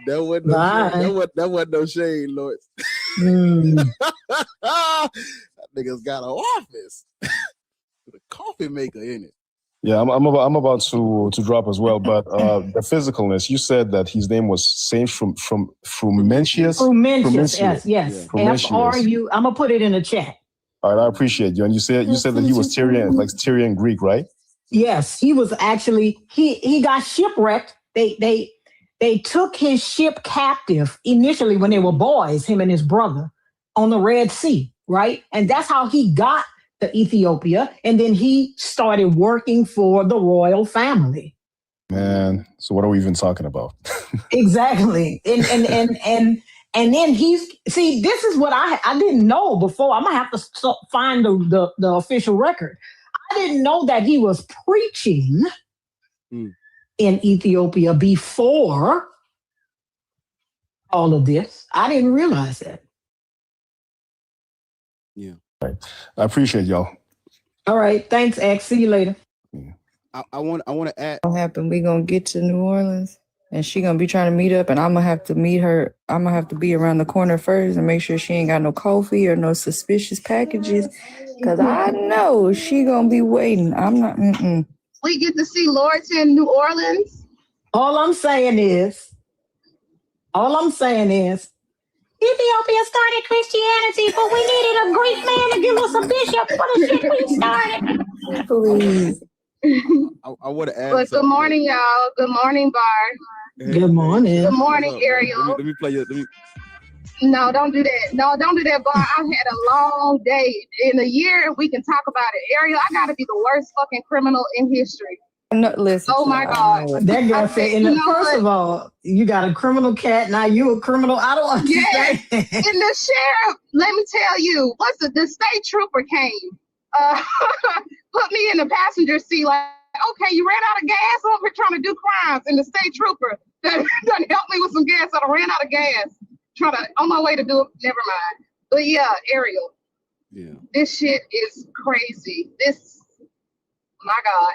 That wasn't no shade, Lord. That nigga's got an office with a coffee maker in it. Yeah, I'm about to drop as well, but the physicalness. You said that his name was Saint Frumentius. Frumentius, yes. Yeah. F-R-U. I'm gonna put it in the chat. All right, I appreciate you. And you said that he was Tyrian Greek, right? Yes, he was actually he got shipwrecked. They took his ship captive initially when they were boys, him and his brother, on the Red Sea, right? And that's how he got to Ethiopia. And then he started working for the royal family. Man, so what are we even talking about? Exactly. And then this is what I didn't know before. I'm gonna have to find the official record. I didn't know that he was preaching in Ethiopia before all of this. I didn't realize that. Yeah. Right. I appreciate y'all. All right. Thanks, X. See you later. I want to add. What happened? We gonna get to New Orleans, and she gonna be trying to meet up, and I'm gonna have to meet her. I'm gonna have to be around the corner first and make sure she ain't got no coffee or no suspicious packages, cause I know she gonna be waiting. I'm not. We get to see Lorton, New Orleans. All I'm saying is, Ethiopia started Christianity, but we needed a Greek man to give us a bishop for the shit we started. Please. I want to add. But good morning, y'all. Good morning, Bar. Good morning. Good morning, Ariel. Let me play it. No, don't do that. No, don't do that, Bar. I've had a long day. In a year, we can talk about it. Ariel, I gotta be the worst fucking criminal in history. No, listen. Oh my God. That girl said, first of all, you got a criminal cat. Now you a criminal. I don't understand. Yeah. And the sheriff, let me tell you, the state trooper came, put me in the passenger seat like, okay, you ran out of gas over here trying to do crimes. And the state trooper done helped me with some gas. I ran out of gas. On my way to do it. Never mind. But yeah, Ariel. Yeah. This shit is crazy. My God.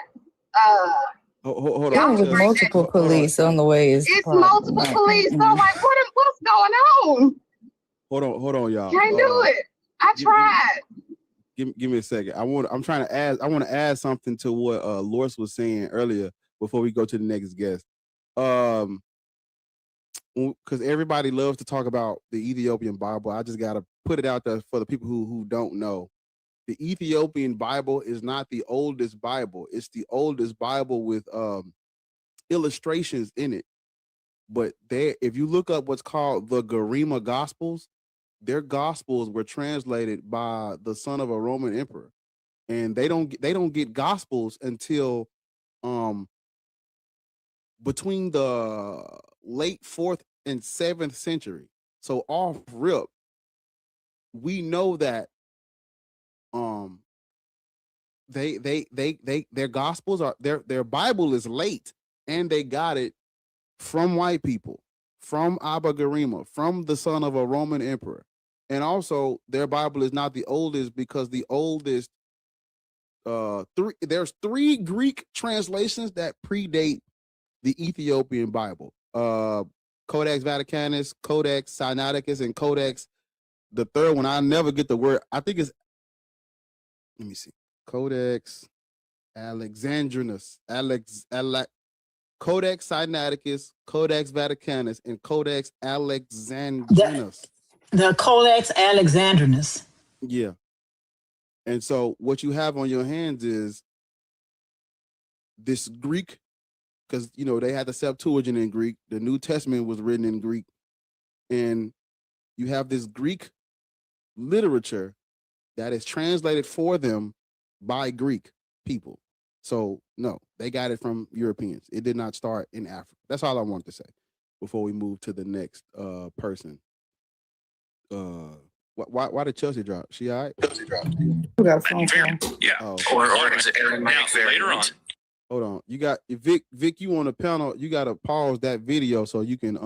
Hold on. With multiple police on the way is. It's multiple police. So like, what's going on? Hold on, y'all. Can't do it. I tried. Give me a second. I want to add something to what Loris was saying earlier before we go to the next guest. because everybody loves to talk about the Ethiopian Bible. I just gotta put it out there for the people who don't know. The Ethiopian Bible is not the oldest Bible. It's the oldest Bible with illustrations in it. But if you look up what's called the Garima Gospels, their Gospels were translated by the son of a Roman emperor, and they don't get Gospels until between the late 4th and 7th century. So off rip, we know that their Gospels are their Bible is late, and they got it from white people, from Abba Garima, from the son of a Roman emperor. And also their Bible is not the oldest, because the oldest there's 3 Greek translations that predate the Ethiopian Bible. Codex Vaticanus, Codex Sinaiticus, and Codex, the third one, I never get the word. I think it's, let me see. Codex Alexandrinus, Codex Sinaiticus, Codex Vaticanus, and Codex Alexandrinus. The Codex Alexandrinus. Yeah. And so what you have on your hands is this Greek, because they had the Septuagint in Greek. The New Testament was written in Greek. And you have this Greek literature that is translated for them by Greek people. So no, they got it from Europeans. It did not start in Africa. That's all I wanted to say before we move to the next person. Why did Chelsea drop? She all right? We got a phone call. Yeah. Oh. Or is it Aramaic later on? Hold on. You got Vic, you on the panel, you gotta pause that video so you can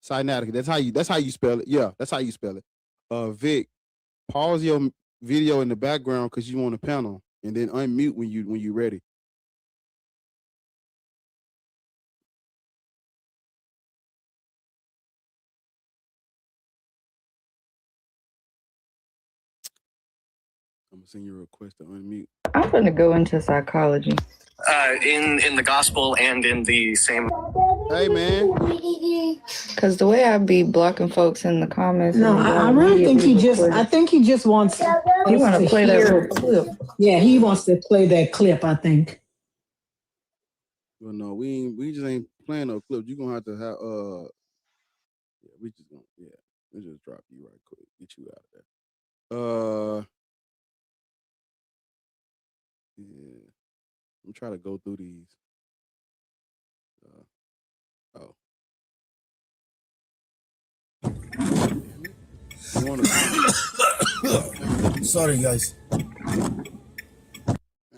Sinaitic. That's how you spell it. Yeah, that's how you spell it. Vic, pause your video in the background because you on the panel, and then unmute when you ready. I'm gonna send you a request to unmute. I'm gonna go into psychology. In the gospel and in the same. Hey man. Cause the way I be blocking folks in the comments. No, I really think he just. I think he just wants. You want to play that little clip? Yeah, he wants to play that clip. I think. Well, no, we just ain't playing no clips. You gonna have to have yeah, we just drop you right quick, get you out of there. Yeah, I'm trying to go through these. Oh. Sorry, guys.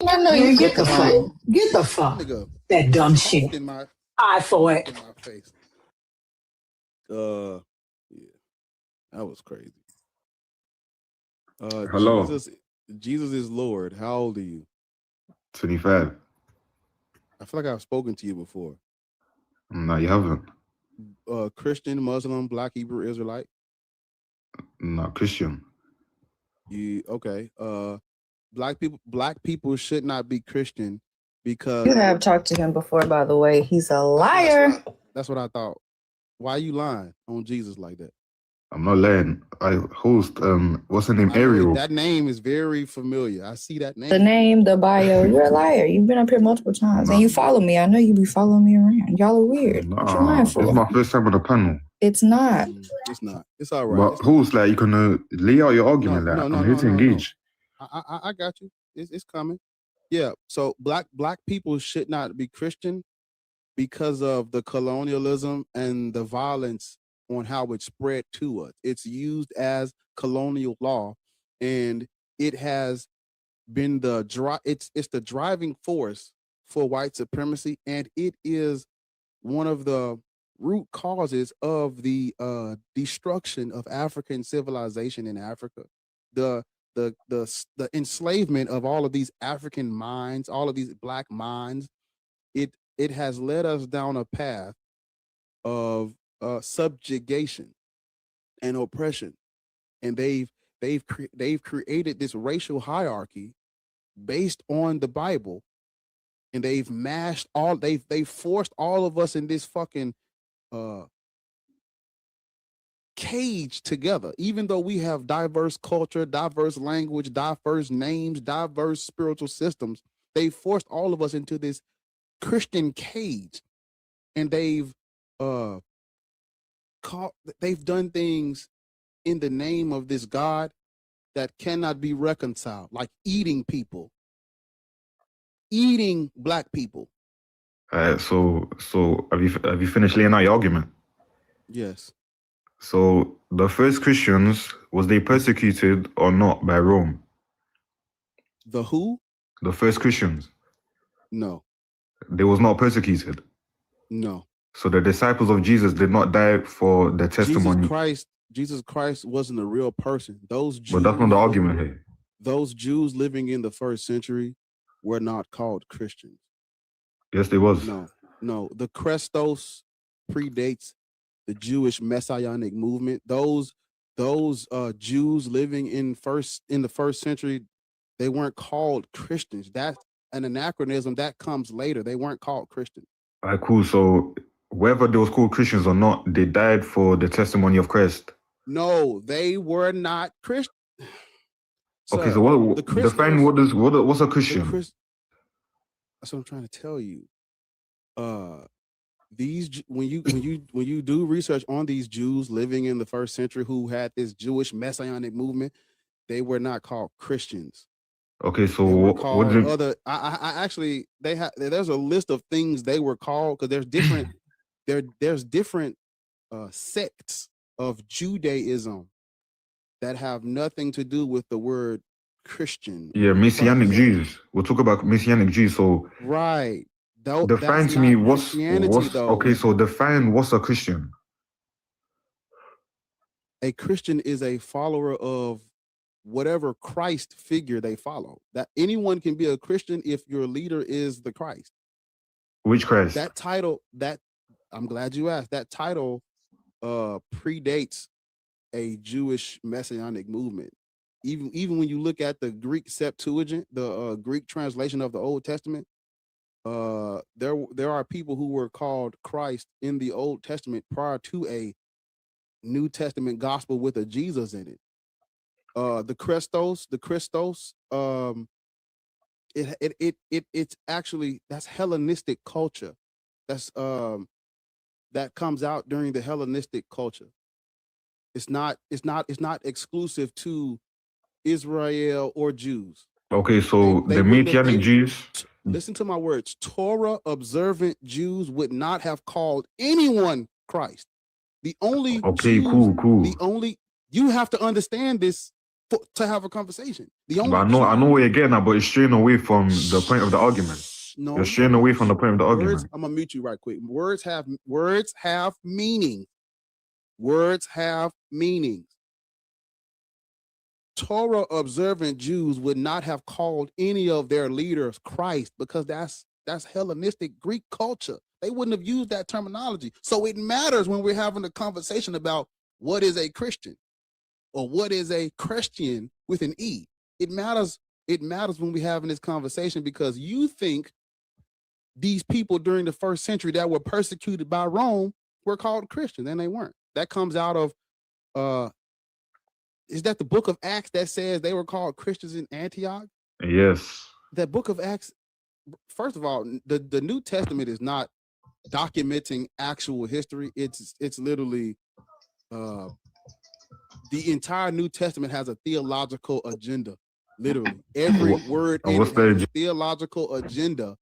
I know you get the fuck. Get the fuck. That dumb shit. I for it. In my face. Yeah, that was crazy. Hello. Jesus is Lord. How old are you? 25. I feel like I've spoken to you before. No, you haven't. Christian, Muslim, Black, Hebrew, Israelite. Not Christian. You okay? Black people should not be Christian because You have talked to him before, by the way. He's a liar. That's what I thought. Why are you lying on Jesus like that? I'm not lying. I host what's the name? Ariel. That name is very familiar. I see that name. The name, the bio. You're a liar. You've been up here multiple times, and you follow me. I know you be following me around. Y'all are weird. What you lying for? It's my first time on the panel. It's not. It's not. It's all right. But host, like, you can lay out your argument. I'm here to engage. I got you. It's coming. Yeah. So black people should not be Christian because of the colonialism and the violence on how it spread to us. It's used as colonial law, and it has been it's the driving force for white supremacy, and it is one of the root causes of the destruction of African civilization in Africa. The enslavement of all of these African minds, all of these black minds, it has led us down a path of subjugation and oppression, and they've created this racial hierarchy based on the Bible, and they've forced all of us in this fucking caged together. Even though we have diverse culture, diverse language, diverse names, diverse spiritual systems, they forced all of us into this Christian cage, and they've done things in the name of this God that cannot be reconciled, like eating people, eating black people. So have you finished laying out your argument? Yes. So the first Christians, was they persecuted or not by Rome? The who? The first Christians, No, they was not persecuted. no. So the disciples of Jesus did not die for their testimony. Jesus Christ wasn't a real person. Those Jews, But that's not the argument here. those Jews living in the first century were not called Christians. Yes, they was. No. The Christos predates the Jewish messianic movement. Those Jews living in the first century, they weren't called Christians. That's an anachronism that comes later. They weren't called Christians. All right, cool. So whether they was called Christians or not, they died for the testimony of Christ. No, they were not Christians. Okay, so what define what's a Christian? That's what I'm trying to tell you. When you do research on these Jews living in the first century who had this Jewish messianic movement, they were not called Christians. Okay, so what did other? I actually there's a list of things they were called, because there's different there's different sects of Judaism that have nothing to do with the word Christian. Yeah, Messianic Jews. We'll talk about Messianic Jews. So right. Define to me what's okay. So define what's a Christian. A Christian is a follower of whatever Christ figure they follow. That anyone can be a Christian if your leader is the Christ. Which Christ? That title, I'm glad you asked. That title predates a Jewish messianic movement. Even when you look at the Greek Septuagint, the Greek translation of the Old Testament, there are people who were called Christ in the Old Testament prior to a New Testament gospel with a Jesus in it. The Christos, it's actually, that's Hellenistic culture. That's that comes out during the Hellenistic culture. It's not exclusive to Israel or Jews. Okay, so the Messianic Jews. Listen to my words. Torah observant Jews would not have called anyone Christ. The only cool. You have to understand this to have a conversation. I know where you're getting at, but it's straying away from the point of the argument. No, you're straying away from the point of the argument. I'm gonna mute you right quick. Words have meaning. Words have meanings. Torah observant Jews would not have called any of their leaders Christ, because that's Hellenistic Greek culture. They wouldn't have used that terminology. So it matters when we're having a conversation about what is a Christian or what is a Christian with an E. It matters when we're having this conversation, because you think these people during the first century that were persecuted by Rome were called Christians, and they weren't. That comes out of is that the book of Acts that says they were called Christians in Antioch? Yes. That book of Acts, first of all, the New Testament is not documenting actual history. It's literally the entire New Testament has a theological agenda. Literally, every word in it has a theological agenda.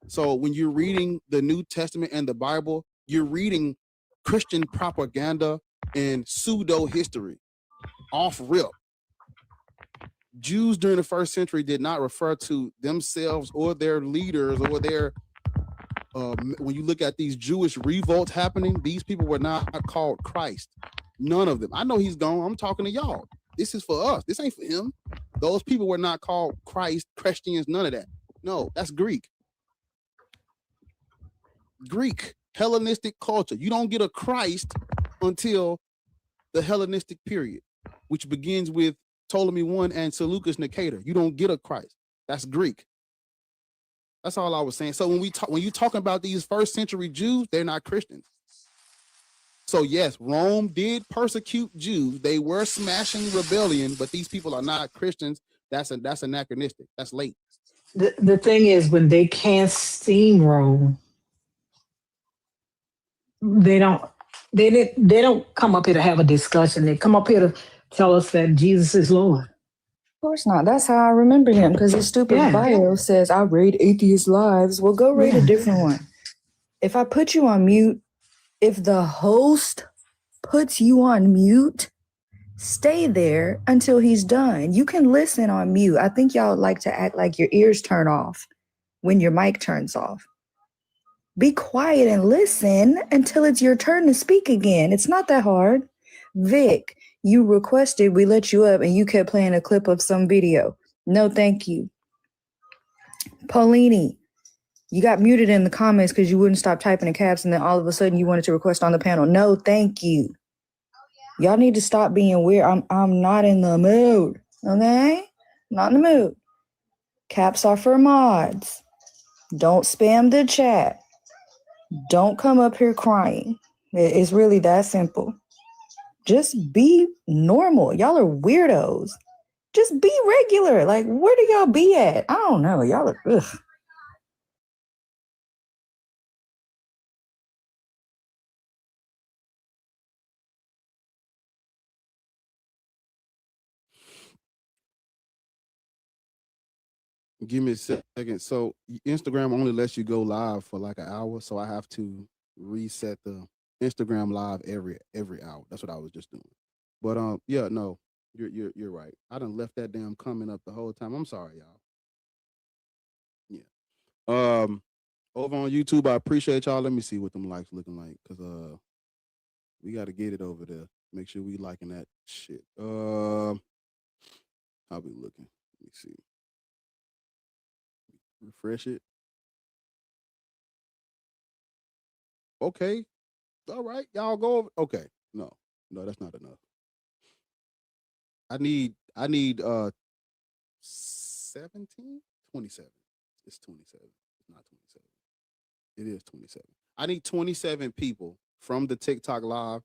So when you're reading the New Testament and the Bible, you're reading Christian propaganda and pseudo history off rip. Jews during the first century did not refer to themselves or their leaders or their when you look at these Jewish revolts happening, these people were not called Christ. None of them. I know he's gone. I'm talking to y'all. This is for us. This ain't for him. Those people were not called Christ, Christians, none of that. No, that's Greek. Greek, Hellenistic culture. You don't get a Christ until the Hellenistic period, which begins with Ptolemy I and Seleucus Nicator. You don't get a Christ. That's Greek. That's all I was saying. So when you talking about these first century Jews, they're not Christians. So yes, Rome did persecute Jews. They were smashing rebellion, but these people are not Christians. That's anachronistic. That's late. The thing is, when they can't steamroll, they don't they don't come up here to have a discussion. They come up here to tell us that Jesus is Lord. Of course not. That's how I remember him, because his stupid bio says, I read atheist lives. Well, go read a different one. If I put you on mute, if the host puts you on mute, stay there until he's done. You can listen on mute. I think y'all like to act like your ears turn off when your mic turns off. Be quiet and listen until it's your turn to speak again. It's not that hard. Vic, you requested we let you up and you kept playing a clip of some video. No, thank you. Paulini, you got muted in the comments because you wouldn't stop typing in caps, and then all of a sudden you wanted to request on the panel. No, thank you. Y'all need to stop being weird. I'm not in the mood. Okay? Not in the mood. Caps are for mods. Don't spam the chat. Don't come up here crying. It's really that simple. Just be normal. Y'all are weirdos. Just be regular. Like, where do y'all be at? I don't know. Y'all are, ugh. Give me a second. So Instagram only lets you go live for like an hour, so I have to reset the Instagram live every hour. That's what I was just doing. But yeah, no, you're right. I done left that damn comment up the whole time. I'm sorry, y'all. Yeah. Over on YouTube, I appreciate y'all. Let me see what them likes looking like, cause we got to get it over there. Make sure we liking that shit. I'll be looking. Let me see. Refresh it. Okay. All right. Y'all go over. Okay. No, that's not enough. I need 17? 27. It's 27. It's not 27. It is 27. I need 27 people from the TikTok live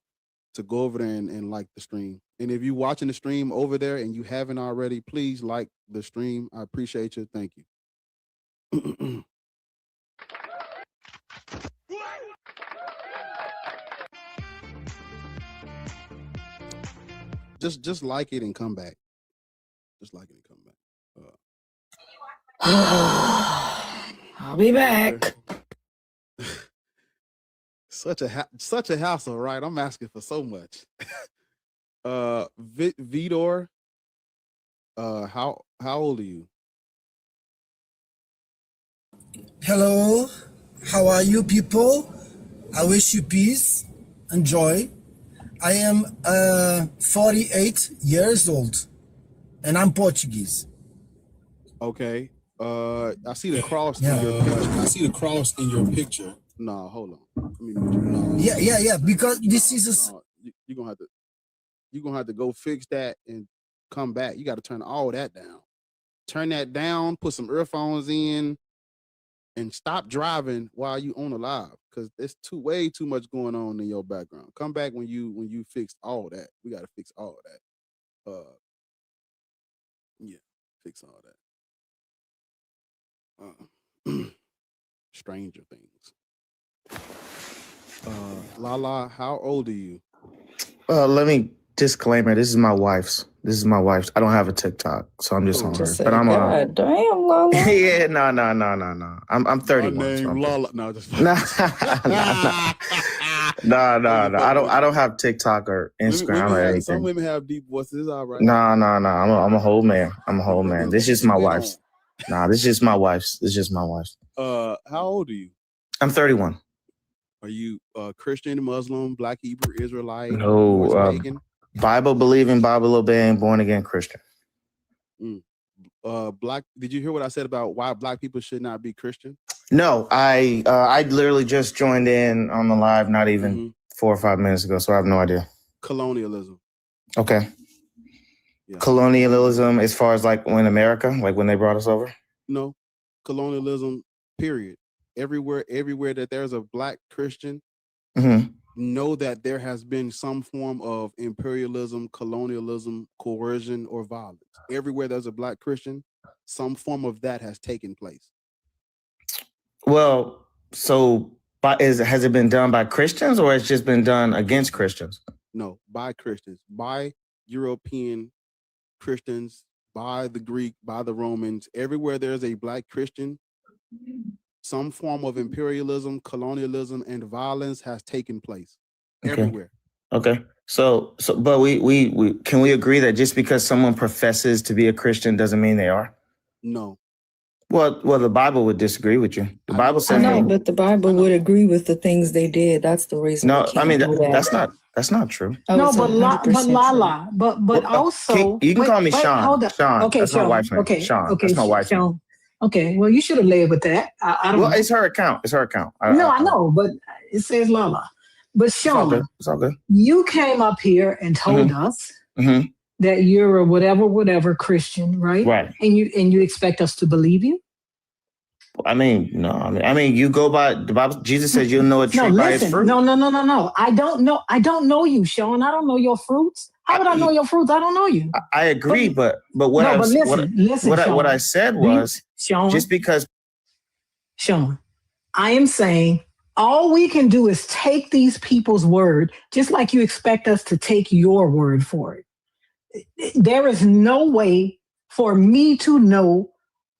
to go over there and like the stream. And if you're watching the stream over there and you haven't already, please like the stream. I appreciate you. Thank you. Just like it and come back. Just like it and come back. I'll be back. Such a hassle, right? I'm asking for so much. Vidor, how old are you? Hello, how are you people? I wish you peace and joy. I am 48 years old and I'm Portuguese. Okay. I see the cross in your picture. I see the cross in your picture. No, hold on. Let me mute you. No. Yeah, because this is you're gonna have to go fix that and come back. You got to turn all that down. Turn that down, put some earphones in, and stop driving while you on the live, because there's way too much going on in your background. Come back when you fix all that. We got to fix all that. Yeah, fix all that. Stranger Things. Lala, how old are you? Let me disclaimer. This is my wife's. I don't have a TikTok, so I'm just on her. But I'm God damn, Lala. Yeah, no. I'm 31. My name so Lala. No, just no. I don't have TikTok or Instagram or anything. Some women have deep voices. It's all right. No. I'm a whole man. This is my wife's. This is just my wife's. How old are you? I'm 31. Are you Christian, Muslim, Black Hebrew, Israelite? No, pagan? Bible believing, Bible obeying, born again Christian. Black. Did you hear what I said about why Black people should not be Christian? No, I literally just joined in on the live, not even 4 or 5 minutes ago, so I have no idea. Colonialism. Okay. Yeah. Colonialism, as far as like when America, like when they brought us over? No, colonialism. Period. Everywhere that there's a Black Christian, know that there has been some form of imperialism, colonialism, coercion, or violence. Everywhere there's a Black Christian, some form of that has taken place. Well, so has it been done by Christians or it's just been done against Christians? No, by Christians, by European Christians, by the Greek, by the Romans. Everywhere there's a Black Christian, some form of imperialism, colonialism, and violence has taken place. Okay. Everywhere. Okay. So, but we can we agree that just because someone professes to be a Christian doesn't mean they are? No. Well, the Bible would disagree with you. The Bible says I know, but the Bible would agree with the things they did. That's the reason. no. we I mean, can't do that. that's not true. Oh, No, it's but 100% Lala, but also you can call me wait, Sean. hold up. Sean. Okay, That's my Sean. wife's name. Okay, Sean. okay, That's my wife's name. Sean. Okay, well, you should have led with that. I don't Well, know. it's her account. It's her account. I know, but it says Lala. But It's all good. Sean, It's all good. you came up here and told us that you're a whatever Christian, right? Right. And you expect us to believe you? I mean, no. I mean, you go by the Bible. Jesus says you'll know a tree No, by its listen. fruit. No. I don't know you, Sean. I don't know your fruits. How would I know your fruits? I don't know you. I agree, but what No, I but was listen, Sean. what I said was Sean, just because Sean, I am saying all we can do is take these people's word, just like you expect us to take your word for it. There is no way for me to know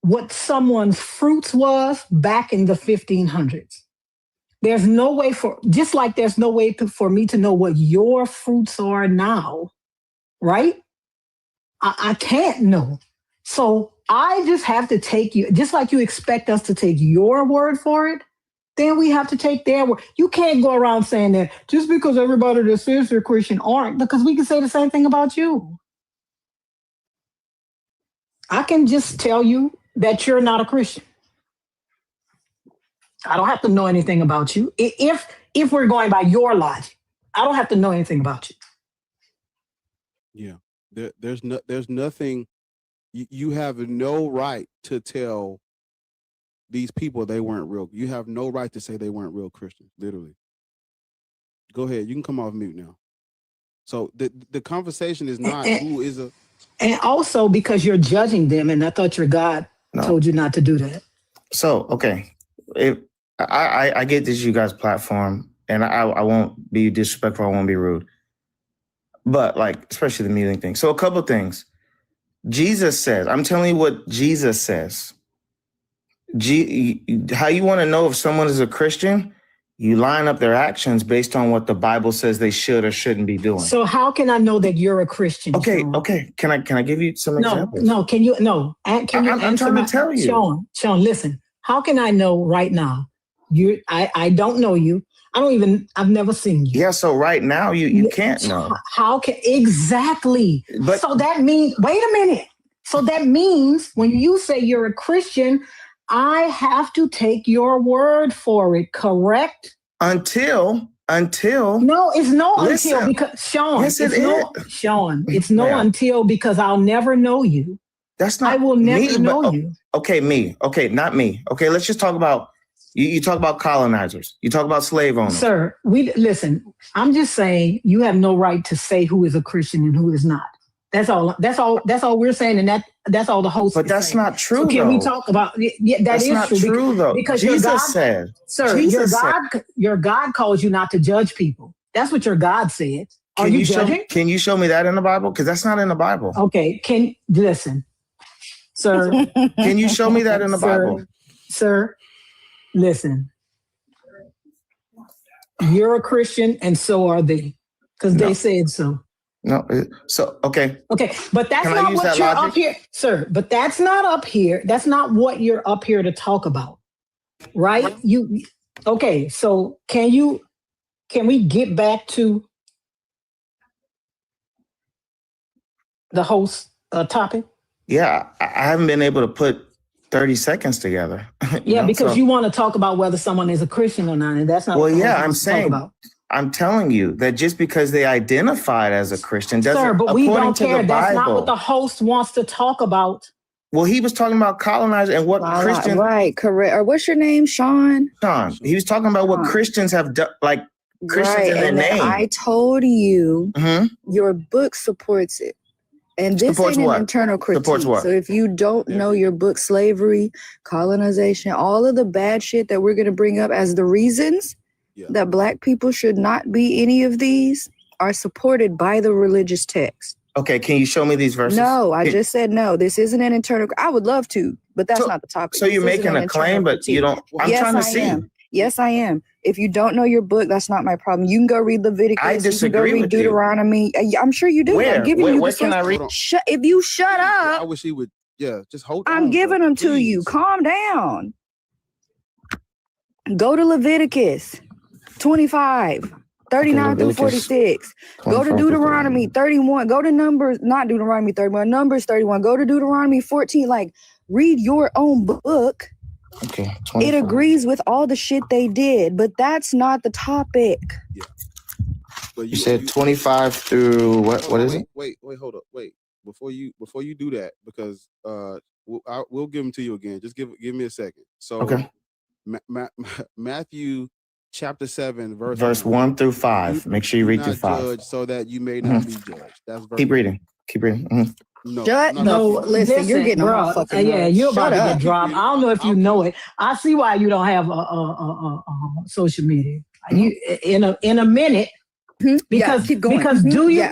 what someone's fruits was back in the 1500s. There's no way just like there's no way for me to know what your fruits are now, right? I can't know. So I just have to take you, just like you expect us to take your word for it, then we have to take their word. You can't go around saying that just because everybody that says they're Christian aren't, because we can say the same thing about you. I can just tell you that you're not a Christian. I don't have to know anything about you. If we're going by your logic, I don't have to know anything about you. Yeah, there's nothing. You have no right to tell these people they weren't real. You have no right to say they weren't real Christians. Literally. Go ahead. You can come off mute now. So the conversation is not who is a. And also because you're judging them, and I thought your God told you not to do that. So, okay. I get this you guys platform, and I won't be disrespectful, I won't be rude. But like, especially the muting thing. So a couple things. Jesus says, I'm telling you what Jesus says. How you want to know if someone is a Christian? You line up their actions based on what the Bible says they should or shouldn't be doing. So how can I know that you're a Christian? Okay, Sean? okay. Can I give you some examples? No. Can you? No. Can you? I'm trying to tell you. Sean, listen. How can I know right now? I don't know you. I've never seen you. Yeah. So right now you can't know. How can exactly? But so that means. Wait a minute. So that means when you say you're a Christian, I have to take your word for it, correct? Until no, it's no listen, until because Sean, yes, Sean, it's no until because I'll never know you. That's not I will never know you. Okay, me. Okay, not me. Okay, let's just talk about you talk about colonizers. You talk about slave owners. Sir, listen, I'm just saying you have no right to say who is a Christian and who is not. That's all we're saying, and that's all the host. But that's not true. So can we talk about? Yeah, that's is not true though. Because Jesus said, "Sir, your God calls you not to judge people." That's what your God said. Are you judging? Can you show me that in the Bible? Because that's not in the Bible. Okay, listen, sir. Can you show me that in the Bible, sir? Listen, you're a Christian, and so are they, because they said so. No, so okay. Okay, but that's not what you're up here, sir. But that's not up here. That's not what you're up here to talk about, right? Okay? So can we get back to the host topic? Yeah, I haven't been able to put 30 seconds together. Because you want to talk about whether someone is a Christian or not, and that's not. Well, yeah, I'm saying. I'm telling you that just because they identified as a Christian doesn't. Sir, but we don't care. That's not Bible, what the host wants to talk about. Well, he was talking about colonizers and what Christians. Right, correct. Or what's your name, Sean? Sean. He was talking about what Christians have done, like Christians in their and name. I told you Mm-hmm. your book supports it. And this Supports ain't what? an internal critique. Supports what? So if you don't know your book, slavery, colonization, all of the bad shit that we're going to bring up as the reasons that Black people should not be any of these are supported by the religious text. Okay, can you show me these verses? No, I just said no. This isn't an internal. I would love to, but that's not the topic. So you're This isn't making an a claim, internal but you critique. don't. I'm trying to see. Am. Yes, I am. If you don't know your book, that's not my problem. You can go read Leviticus. I You can disagree go read with you. Deuteronomy. I'm sure you do. Where? I'm giving you Where the can I source. read? If you shut up, I wish he would. Yeah, just hold on. I'm giving them to you. Calm down. Go to Leviticus 25, 39 through 46. Go to Deuteronomy 31. Go to Numbers, not Deuteronomy 31, Numbers 31. Go to Deuteronomy 14. Like, read your own book. Okay. It agrees with all the shit they did, but that's not the topic. Yeah. But You said 25 through what? What is it? Wait, hold up, wait. Before you do that, because we'll give them to you again. Just give me a second. So, Okay. Matthew chapter 7, Verse 1 through 5. Make sure you read through 5. Judge so that you may not be judged. That's verse. Keep reading. Keep reading. Mm-hmm. Listen, you're getting on my fucking yeah, nerves. you're about Shut to up. get dropped. I don't know if you know it. I see why you don't have social media. You in a minute. Because keep going.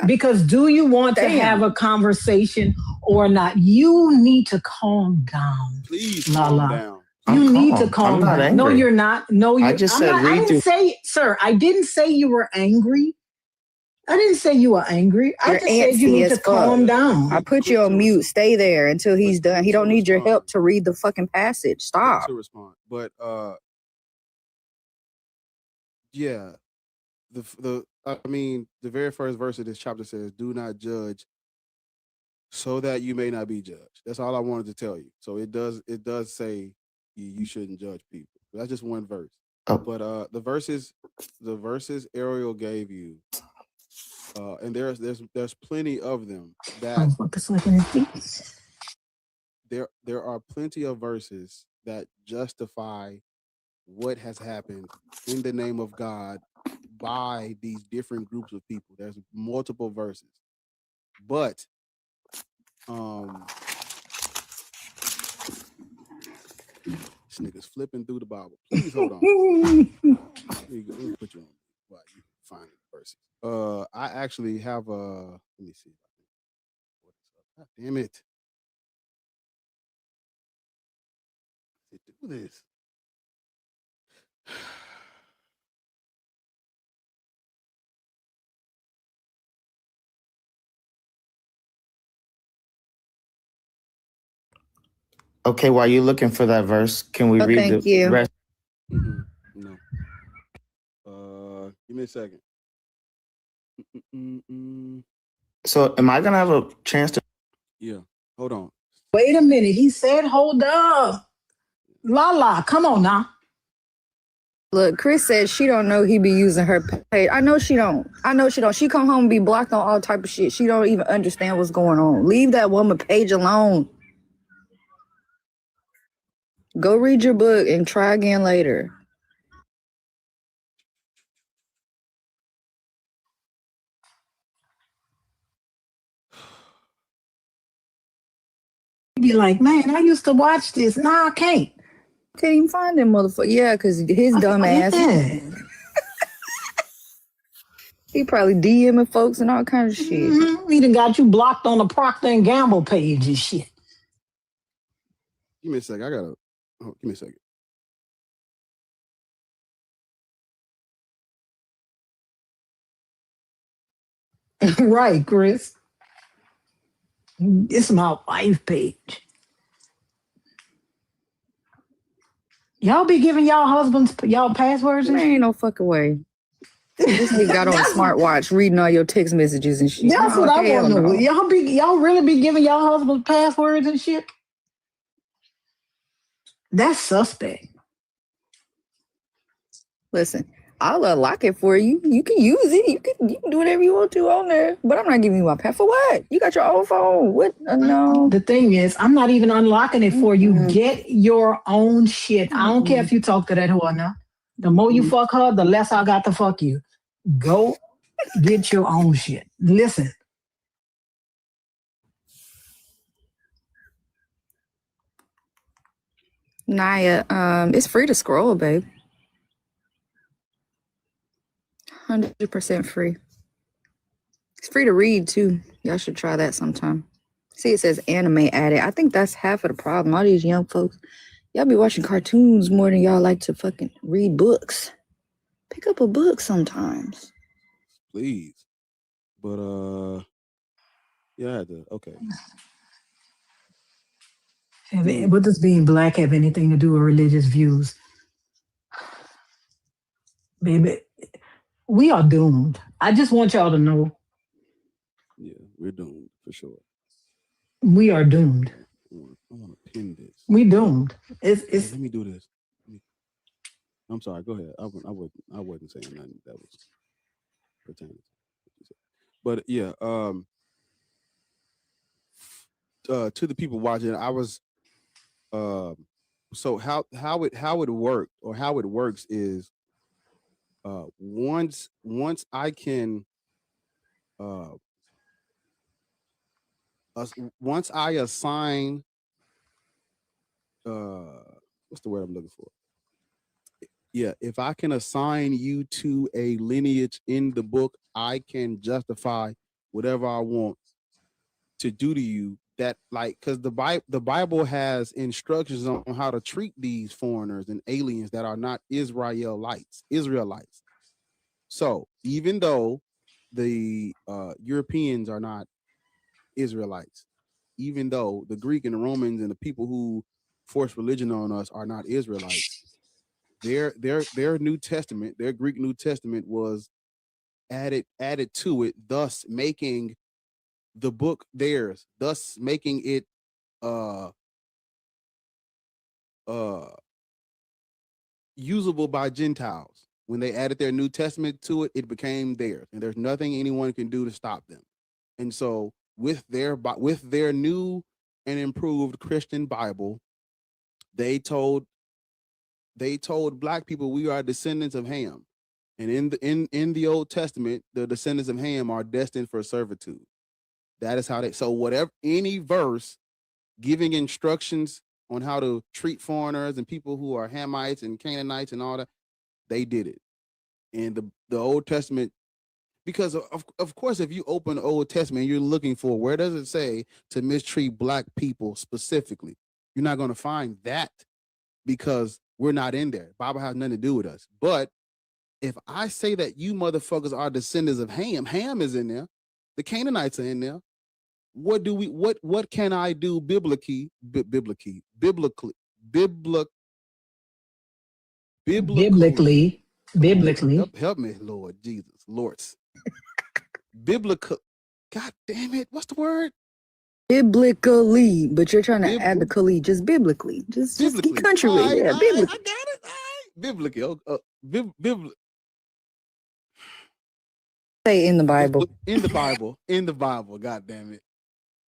because do you want to have a conversation or not? You need to calm down. Please Lala. calm down. You need to I'm calm not down. angry. No, you're not. No, I just said I read didn't through. say, sir. I didn't say you were angry. I didn't say you were angry. I You're just said you antsy need as to fuck. calm down. I put you on mute. Stay there until he's done. He don't need your help to read the fucking passage. Stop. To respond, but yeah, the very first verse of this chapter says, "Do not judge, so that you may not be judged." That's all I wanted to tell you. So it does say you shouldn't judge people. That's just one verse. Oh. But the verses Ariel gave you, and there's plenty of them that there are plenty of verses that justify what has happened in the name of God by these different groups of people. There's multiple verses, but this nigga's flipping through the Bible. Please hold on. Let me put you on while you find the verses. I actually have let me see. God damn it. Do this. Okay, while you're looking for that verse, can we read thank the you. rest? No. Give me a second. So am I gonna have a chance to? Yeah. Hold on. Wait a minute. He said, "Hold up, Lala. Come on now." Look, Chris said she don't know he be using her page. I know she don't. She come home and be blocked on all type of shit. She don't even understand what's going on. Leave that woman page alone. Go read your book and try again later. Be like, man, I used to watch this. Nah, I can't. Can't even find him, motherfucker. Yeah, because his dumb ass. He probably DMing folks and all kinds of shit. Mm-hmm. He done got you blocked on the Procter and Gamble page and shit. Give me a second. Give me a second. Right, Chris. It's my wife page. Y'all be giving y'all husbands y'all passwords? There ain't no fucking way. This nigga got on a smartwatch reading all your text messages and shit. That's what I want to know. Y'all really be giving y'all husbands passwords and shit? That's suspect. Listen, I'll unlock it for you. You can use it. You can do whatever you want to on there. But I'm not giving you my password. For what? You got your own phone. What? No. The thing is, I'm not even unlocking it for you. Get your own shit. I don't care if you talk to that whore now. The more you fuck her, the less I got to fuck you. Go get your own shit. Listen, Naya, it's free to scroll, babe. 100% free. It's free to read too. Y'all should try that sometime. See, it says anime added. I think that's half of the problem. All these young folks, y'all be watching cartoons more than y'all like to fucking read books. Pick up a book sometimes. Please. But yeah, I had to. Okay. what does being black have anything to do with religious views? Baby, we are doomed. I just want y'all to know Yeah, we're doomed for sure. we are doomed. I want to pin this. We doomed. It's Let me do this. I'm sorry. Go ahead. I wasn't saying nothing that was pertaining to what you said. But yeah, to the people watching, I was so how it worked or how it works is once I can once I assign what's the word I'm looking for? Yeah, if I can assign you to a lineage in the book, I can justify whatever I want to do to you. That like, because the Bible has instructions on how to treat these foreigners and aliens that are not Israelites. So even though the Europeans are not Israelites, even though the Greek and the Romans and the people who force religion on us are not Israelites, their New Testament, their Greek New Testament was added to it, thus making the book theirs, thus making it usable by Gentiles. When they added their New Testament to it, it became theirs, and there's nothing anyone can do to stop them. And so with their new and improved Christian Bible, they told black people we are descendants of Ham. And in the Old Testament, the descendants of Ham are destined for servitude. That is how so whatever, any verse giving instructions on how to treat foreigners and people who are Hamites and Canaanites and all that, they did it. And the Old Testament, because of course, if you open the Old Testament, you're looking for where does it say to mistreat black people specifically. You're not going to find that because we're not in there. Bible has nothing to do with us. But if I say that you motherfuckers are descendants of Ham, Ham is in there, the Canaanites are in there. What can I do biblically? Help me, Lord Jesus, Lords. Biblical. God damn it! What's the word? Biblically, but you're trying to add the kali, just biblically. Just get country with it. Yeah, biblically. I got it. Biblically. Say in the Bible. In the Bible. In the Bible. God damn it.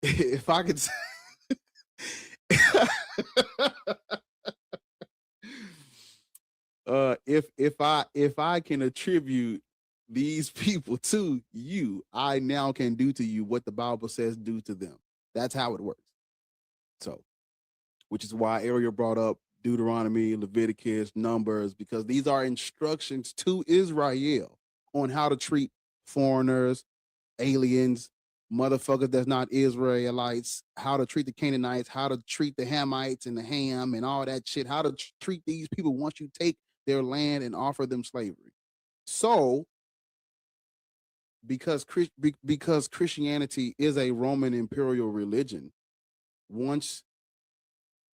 If I could. If I can attribute these people to you, I now can do to you what the Bible says do to them. That's how it works. So, which is why Ariel brought up Deuteronomy, Leviticus, Numbers, because these are instructions to Israel on how to treat foreigners, aliens, motherfuckers that's not Israelites, how to treat the Canaanites, how to treat the Hamites and the Ham and all that shit, how to treat these people once you take their land and offer them slavery. So, because Christianity is a Roman imperial religion, once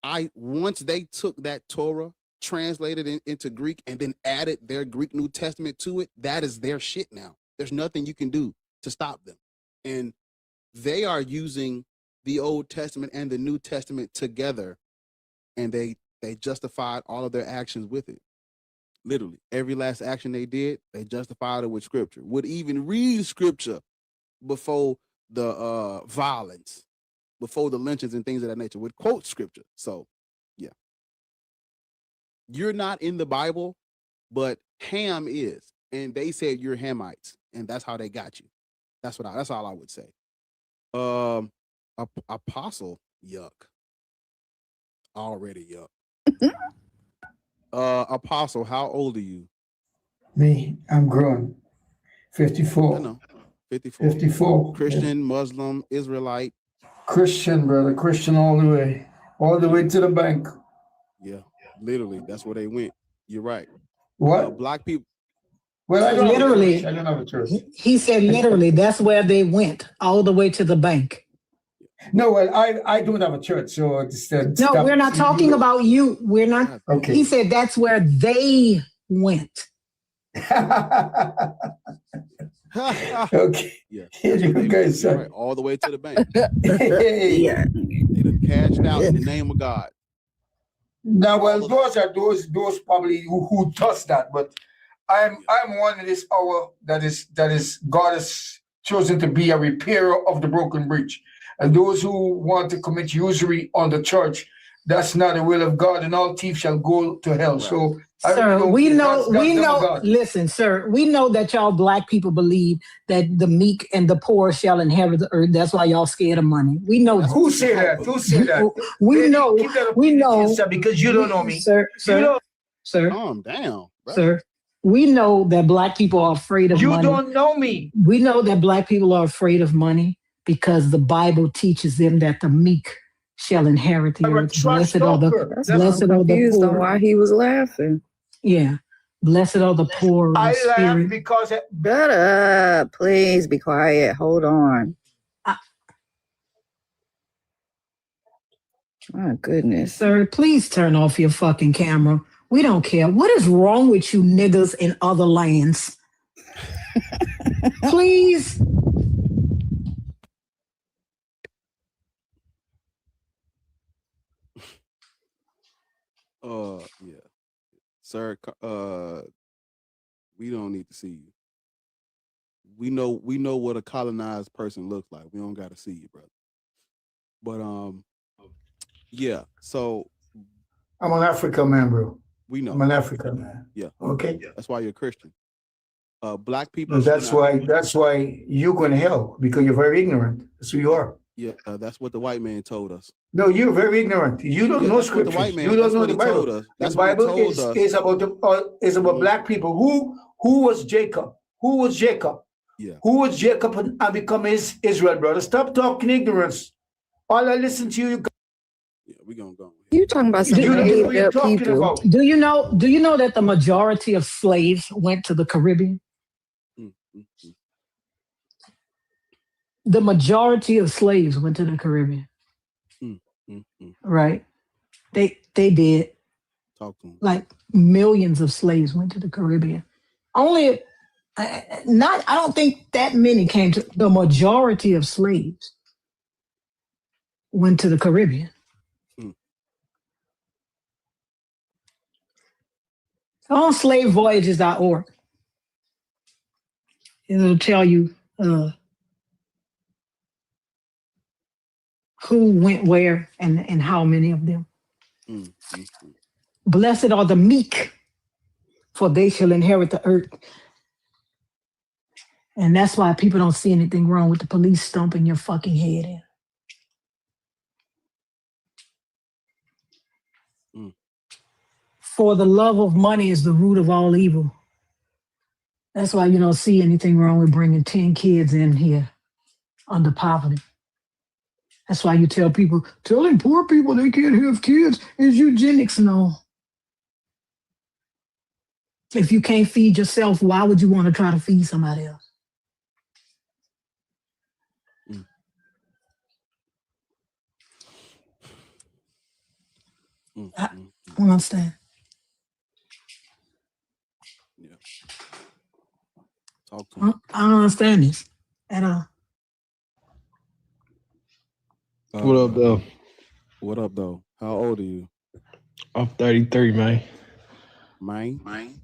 they took that Torah, translated it into Greek, and then added their Greek New Testament to it, that is their shit now. There's nothing you can do to stop them. And they are using the Old Testament and the New Testament together, and they justified all of their actions with it. Literally, every last action they did, they justified it with scripture. Would even read scripture before the violence, before the lynchings and things of that nature, would quote scripture. So, yeah. You're not in the Bible, but Ham is. and they said you're Hamites, and that's how they got you. That's all I would say. Apostle, yuck. Already yuck. Apostle, how old are you? Me, I'm grown. 54. I know. 54. 54. Christian, Muslim, Israelite. Christian, brother. Christian all the way. All the way to the bank. Yeah, literally. That's where they went. You're right. What? Black people. Well, I don't Literally. I don't have a church. He said literally, that's where they went, all the way to the bank. No, well, I don't have a church, so it's No, we're not talking about you. We're not. Okay. He said that's where they went. Okay. Yeah. You guys You're are right, all the way to the bank. yeah. They done cashed out in the name of God. Now, well, those are those probably who does that, but I'm one in this hour that is God has chosen to be a repairer of the broken breach. And those who want to commit usury on the church, that's not the will of God, and all thieves shall go to hell. Right. So, sir, we know. Listen, sir, we know that y'all black people believe that the meek and the poor shall inherit the earth. That's why y'all scared of money. We know. Who said that? Who said that? We know. We know. Because you don't know me, sir. Sir, calm down, bro. Sir. We know that black people are afraid of money. You don't know me. We know that black people are afraid of money because the Bible teaches them that the meek shall inherit the earth. Blessed are the poor. Why he was laughing? Yeah. Blessed are the poor in spirit. I laugh because Shut up. Please be quiet. Hold on. My goodness. Sir, please turn off your fucking camera. We don't care. What is wrong with you niggas in other lands? Please. Yeah. Sir, we don't need to see you. We know what a colonized person looks like. We don't got to see you, brother. But yeah. So I'm an African man, bro. We know. I'm an African man. Yeah. Okay. That's why you're a Christian. Black people. That's why you go in hell, because you're very ignorant. That's who you are. Yeah, that's what the white man told us. No, you're very ignorant. You don't know scripture. You don't know the Bible. The Bible is about black people. Who was Jacob? Who was Jacob? Yeah. Who was Jacob and become Israel, brother? Stop talking ignorance. All I listen to you. Yeah, we're gonna go. You talking about some made up people? About. Do you know that the majority of slaves went to the Caribbean? Mm-hmm. The majority of slaves went to the Caribbean. Mm-hmm. Right? They did. Talk to them. Like millions of slaves went to the Caribbean. I don't think that many came to the majority of slaves went to the Caribbean. On slavevoyages.org. It'll tell you who went where and how many of them. Mm-hmm. Blessed are the meek, for they shall inherit the earth. And that's why people don't see anything wrong with the police stomping your fucking head in. For the love of money is the root of all evil. That's why you don't see anything wrong with bringing 10 kids in here under poverty. That's why you tell people, telling poor people they can't have kids is eugenics. No. If you can't feed yourself, why would you want to try to feed somebody else? I don't understand. Yeah. Talk to him. I don't understand this at all. What up, though? What up, though? How old are you? I'm 33, man. Mine.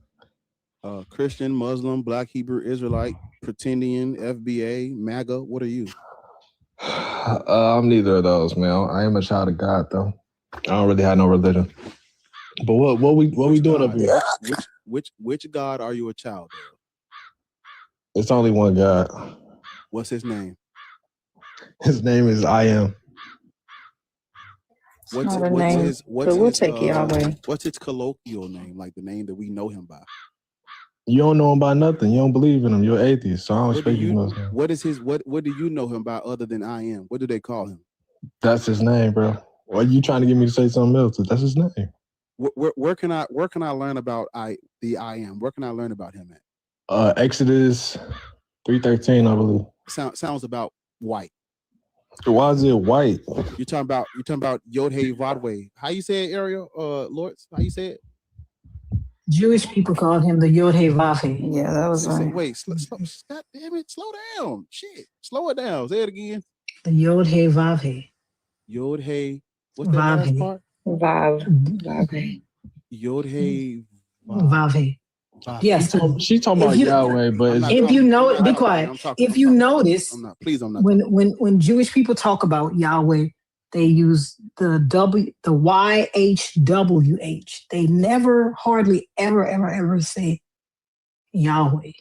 Christian, Muslim, Black, Hebrew, Israelite, Pretendian, FBA, MAGA. What are you? I'm neither of those, man. I am a child of God, though. I don't really have no religion. But what we doing up here? Which God are you a child of? It's only one God. What's his name? His name is I Am. What's Not a what's name, his what's but we'll his take Yahweh. what's his colloquial name, like the name that we know him by? You don't know him by nothing. You don't believe in him. You're atheist, so I don't What do expect you to know you his name. what is his what do you know him by other than I am? What do they call him? That's his name, bro. Or you trying to get me to say something else? That's his name. Where can I learn about I am? Where can I learn about him at? Exodus 3:13, I believe. Sounds about white. Why is it white? You're talking about Yod Hey Vadwe. How you say it, Ariel? Lords? How you say it? Jewish people call him the Yod Hey Vav Hey. Yeah, that was right. Wait, God damn it, slow down. Shit. Slow it down. Say it again. The Yod Hey Vav Hey. Yod Hey. What's that Vav last Hey. part? Vav Hey. Yod Hey Vav Hey. Yes. She talking about Yahweh, but if you know, be quiet. If you notice, I'm not. When Jewish people talk about Yahweh, they use the YHWH. They never, hardly ever say Yahweh.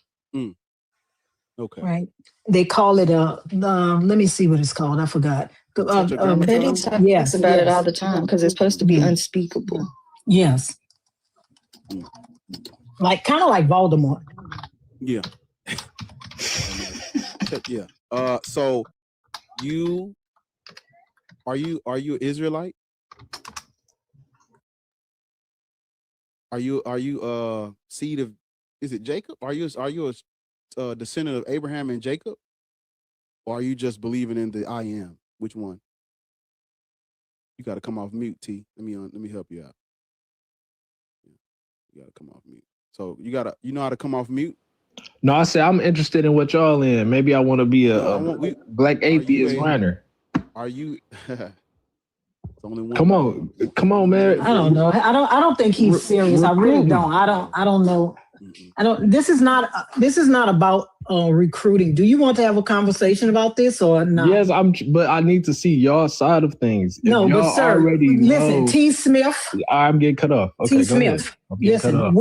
Okay. Right? They call it let me see what it's called. I forgot. Betty talks about it all the time because it's supposed to be unspeakable. Yes. Kind of like Voldemort. Yeah. Yeah. So you are you an Israelite? Are you seed of, is it Jacob? Are you a descendant of Abraham and Jacob? Or are you just believing in the I am? Which one? You got to come off mute, T. Let me help you out. You got to come off mute. So you know how to come off mute? no, I said I'm interested in what y'all in. Maybe I want to be a black atheist runner. Are you? It's only one. Come on, man. I don't know. I don't think he's serious. I really don't. I don't know. This is not about recruiting. Do you want to have a conversation about this or not? Yes, but I need to see y'all side of things. If No, but sir, already listen, know, T. Smith. I'm getting cut off. Okay, T. Smith. Listen,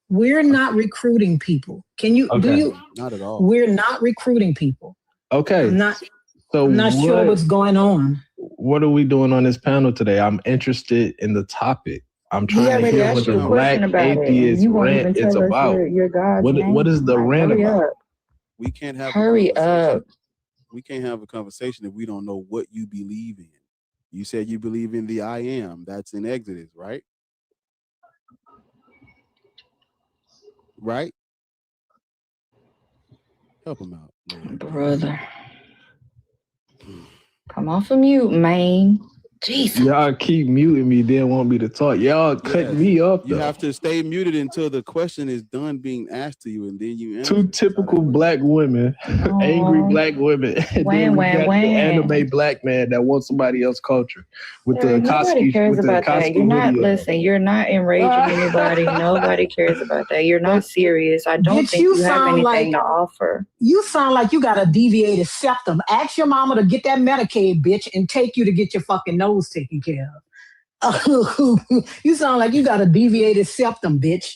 we're not recruiting people. Can you do you? Not at all. We're not recruiting people. Okay. I'm not sure what's going on. What are we doing on this panel today? I'm interested in the topic. I'm trying to hear what the black atheist rant is about. What is the rant about? We can't have we can't have a conversation if we don't know what you believe in. You said you believe in the I am. That's in Exodus, right? Right? Help him out, Lord. Brother. Come off of mute, man. Jesus. Y'all keep muting me, then want me to talk. Y'all cut me up. You have to stay muted until the question is done being asked to you, and then you answer. Two typical black women, angry black women. And then we got the anime black man that wants somebody else's culture with the Nobody cares about that. You're not you're not enraging anybody. Nobody cares about that. You're not serious. I don't think you have anything to offer. You sound like you got a deviated septum. Ask your mama to get that Medicaid, bitch, and take you to get your fucking nose taken care of. You sound like you got a deviated septum, bitch.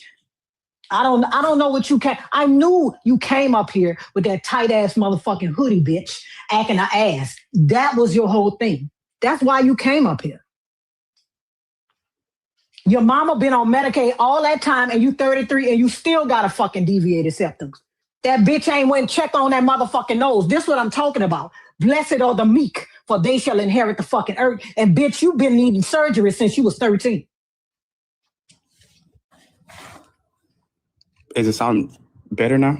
I don't know what you can. I knew you came up here with that tight ass motherfucking hoodie, bitch, acting an ass. That was your whole thing. That's why you came up here. Your mama been on Medicaid all that time, and you 33, and you still got a fucking deviated septum. That bitch ain't went and check on that motherfucking nose. This is what I'm talking about. Blessed are the meek, for they shall inherit the fucking earth. And bitch, you been needing surgery since you was 13. Does it sound better now?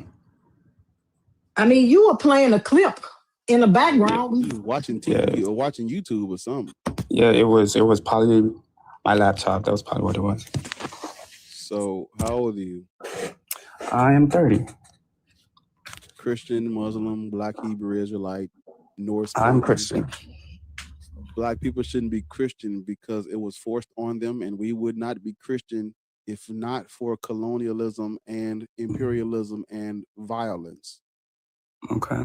I mean, you were playing a clip in the background. You was watching TV or watching YouTube or something. Yeah, it was probably my laptop. That was probably what it was. So, how old are you? I am 30. Christian, Muslim, Black, Hebrew, Israelite, Norse. I'm Christian. Black people shouldn't be Christian because it was forced on them, and we would not be Christian if not for colonialism and imperialism and violence. Okay.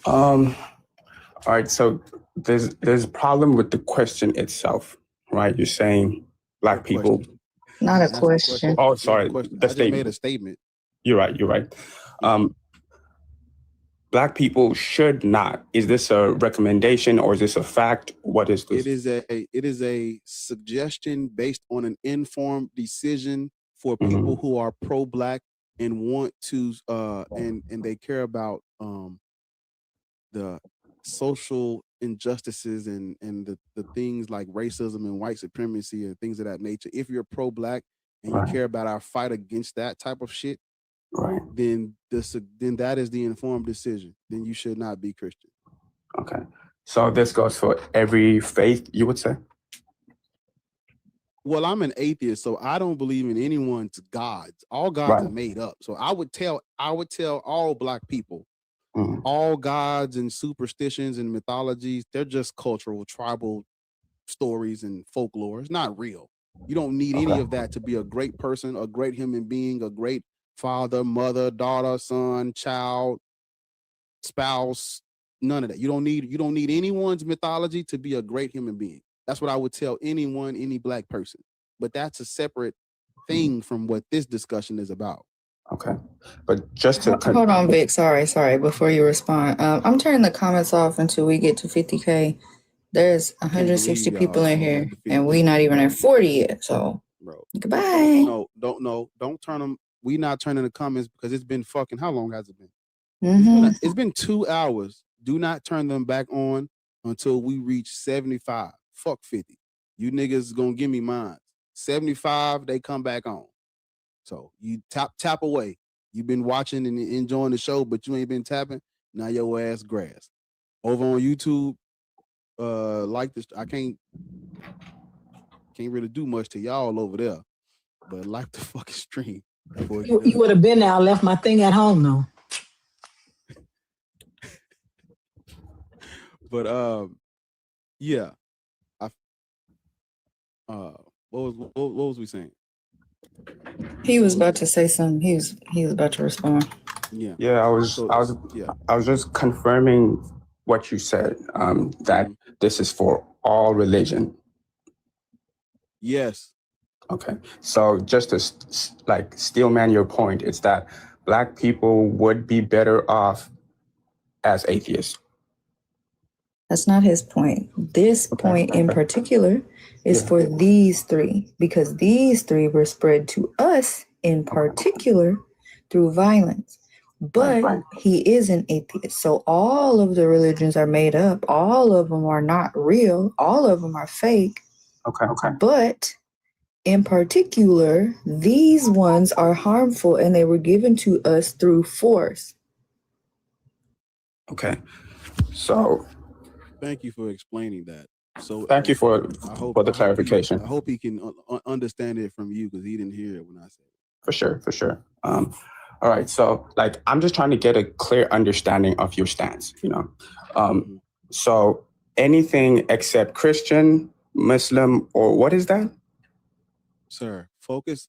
All right. So there's a problem with the question itself, right? You're saying Black people. Not a question. Oh, sorry. I just made a statement. You're right. You're right. Black people should not. Is this a recommendation or is this a fact? What is this? It is a suggestion based on an informed decision for people who are pro-black and want to and they care about the social injustices and the things like racism and white supremacy and things of that nature. If you're pro-black and you care about our fight against that type of shit, then that is the informed decision. Then you should not be Christian. Okay. So this goes for every faith, you would say? Well, I'm an atheist, so I don't believe in anyone's gods. All gods are made up. So I would tell all black people, all gods and superstitions and mythologies, they're just cultural, tribal stories and folklore. It's not real. You don't need any of that to be a great person, a great human being, a great father, mother, daughter, son, child, spouse, none of that. You don't need anyone's mythology to be a great human being. That's what I would tell any black person. But that's a separate thing from what this discussion is about. Okay. But just to hold on, Vic. Sorry. Before you respond, I'm turning the comments off until we get to 50K. There's 160 people in here, and we not even at 40 yet. So, goodbye. Don't turn them. We not turning the comments because it's been fucking. How long has it been? It's been 2 hours. Do not turn them back on until we reach 75. Fuck 50. You niggas gonna give me mine. 75, they come back on. So you tap away. You've been watching and enjoying the show, but you ain't been tapping. Now your ass grass. Over on YouTube, like this, I can't really do much to y'all over there, but like the fucking stream. You would have been there. I left my thing at home though. But yeah. What was we saying? He was about to say something. He was about to respond. Yeah, I was just confirming what you said, that this is for all religion. Yes. Okay. So just to steelman your point, it's that black people would be better off as atheists. That's not his point. This point in particular is for these three, because these three were spread to us in particular through violence. But he is an atheist. So all of the religions are made up. All of them are not real. All of them are fake. Okay. But in particular, these ones are harmful and they were given to us through force. Okay. So thank you for explaining that. So thank you for the clarification. I hope he can understand it from you because he didn't hear it when I said it. For sure. All right. So I'm just trying to get a clear understanding of your stance, So anything except Christian, Muslim, or what is that? Sir, focus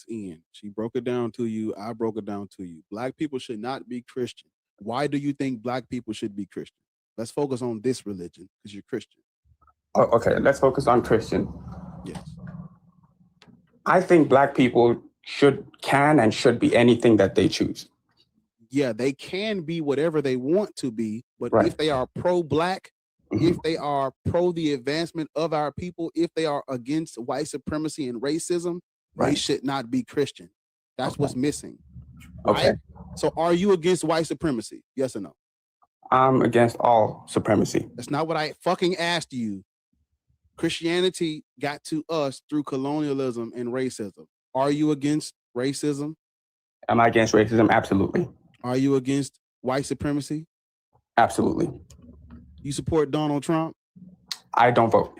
in. She broke it down to you. I broke it down to you. Black people should not be Christian. Why do you think black people should be Christian? Let's focus on this religion because you're Christian. Oh, okay, let's focus on Christian. Yes. I think black people can and should be anything that they choose. Yeah, they can be whatever they want to be, but if they are pro-black, if they are pro the advancement of our people, if they are against white supremacy and racism, they should not be Christian. That's what's missing. Right? Okay. So are you against white supremacy? Yes or no? I'm against all supremacy. That's not what I fucking asked you. Christianity got to us through colonialism and racism. Are you against racism? Am I against racism? Absolutely. Are you against white supremacy? Absolutely. You support Donald Trump? I don't vote.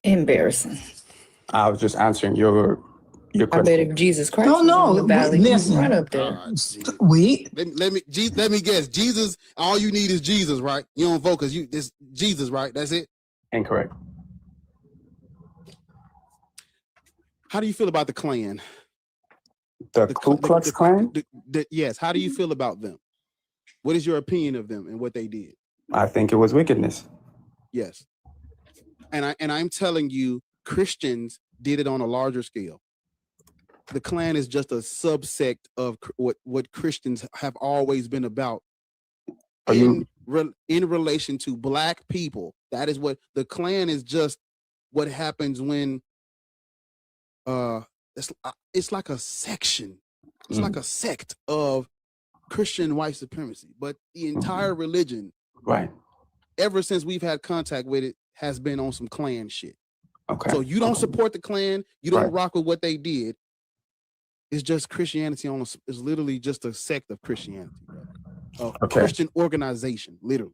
Embarrassing. I was just answering your question. I bet if Jesus Christ was in the valley, listen. Right up there. Let me guess. Jesus, all you need is Jesus, right? You don't vote because it's Jesus, right? That's it? Incorrect. How do you feel about the Klan? The Ku Klux Klan? Yes. How do you feel about them? What is your opinion of them and what they did? I think it was wickedness. Yes. I'm telling you, Christians did it on a larger scale. The Klan is just a subsect of what Christians have always been about. In relation to Black people, that is what the Klan is. Just what happens when it's like a section. It's like a sect of Christian white supremacy, but the entire religion, right, ever since we've had contact with it, has been on some Klan shit. Okay. So you don't support the Klan, you don't Right. rock with what they did. It's just Christianity it's literally just a sect of Christianity, a Christian organization, literally.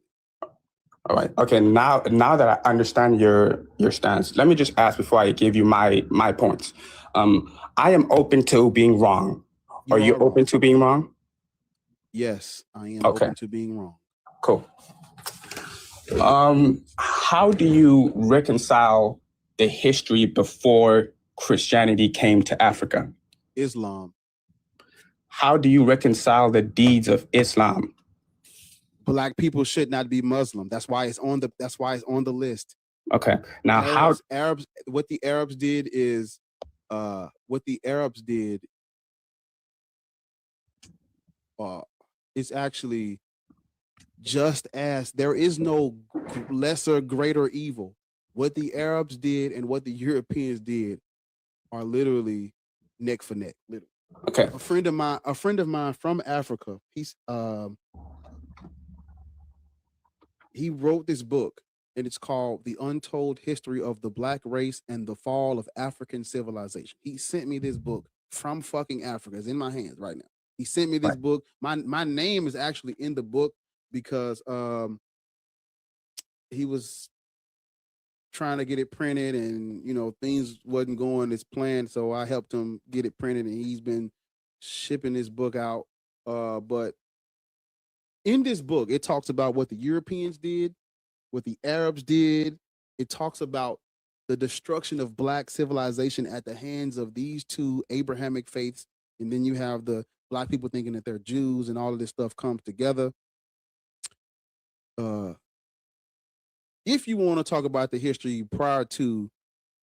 All right. Okay. Now that I understand your stance, let me just ask before I give you my points. I am open to being wrong. Are you open to being wrong? Yes, I am open to being wrong. Cool. How do you reconcile the history before Christianity came to Africa? Islam. How do you reconcile the deeds of Islam? Black people should not be Muslim. That's why it's on the list. Okay. Now Arabs what the Arabs did is it's actually just as there is no lesser, greater evil. What the Arabs did and what the Europeans did are literally neck for neck. Literally. Okay. A friend of mine from Africa, he wrote this book, and it's called The Untold History of the Black Race and the Fall of African Civilization. He sent me this book from fucking Africa. It's in my hands right now. He sent me this book. My name is actually in the book because he was trying to get it printed, and things wasn't going as planned, so I helped him get it printed, and he's been shipping this book out. But in this book, it talks about what the Europeans did, what the Arabs did. It talks about the destruction of Black civilization at the hands of these two Abrahamic faiths, and then you have the Black people thinking that they're Jews, and all of this stuff comes together. If you want to talk about the history prior to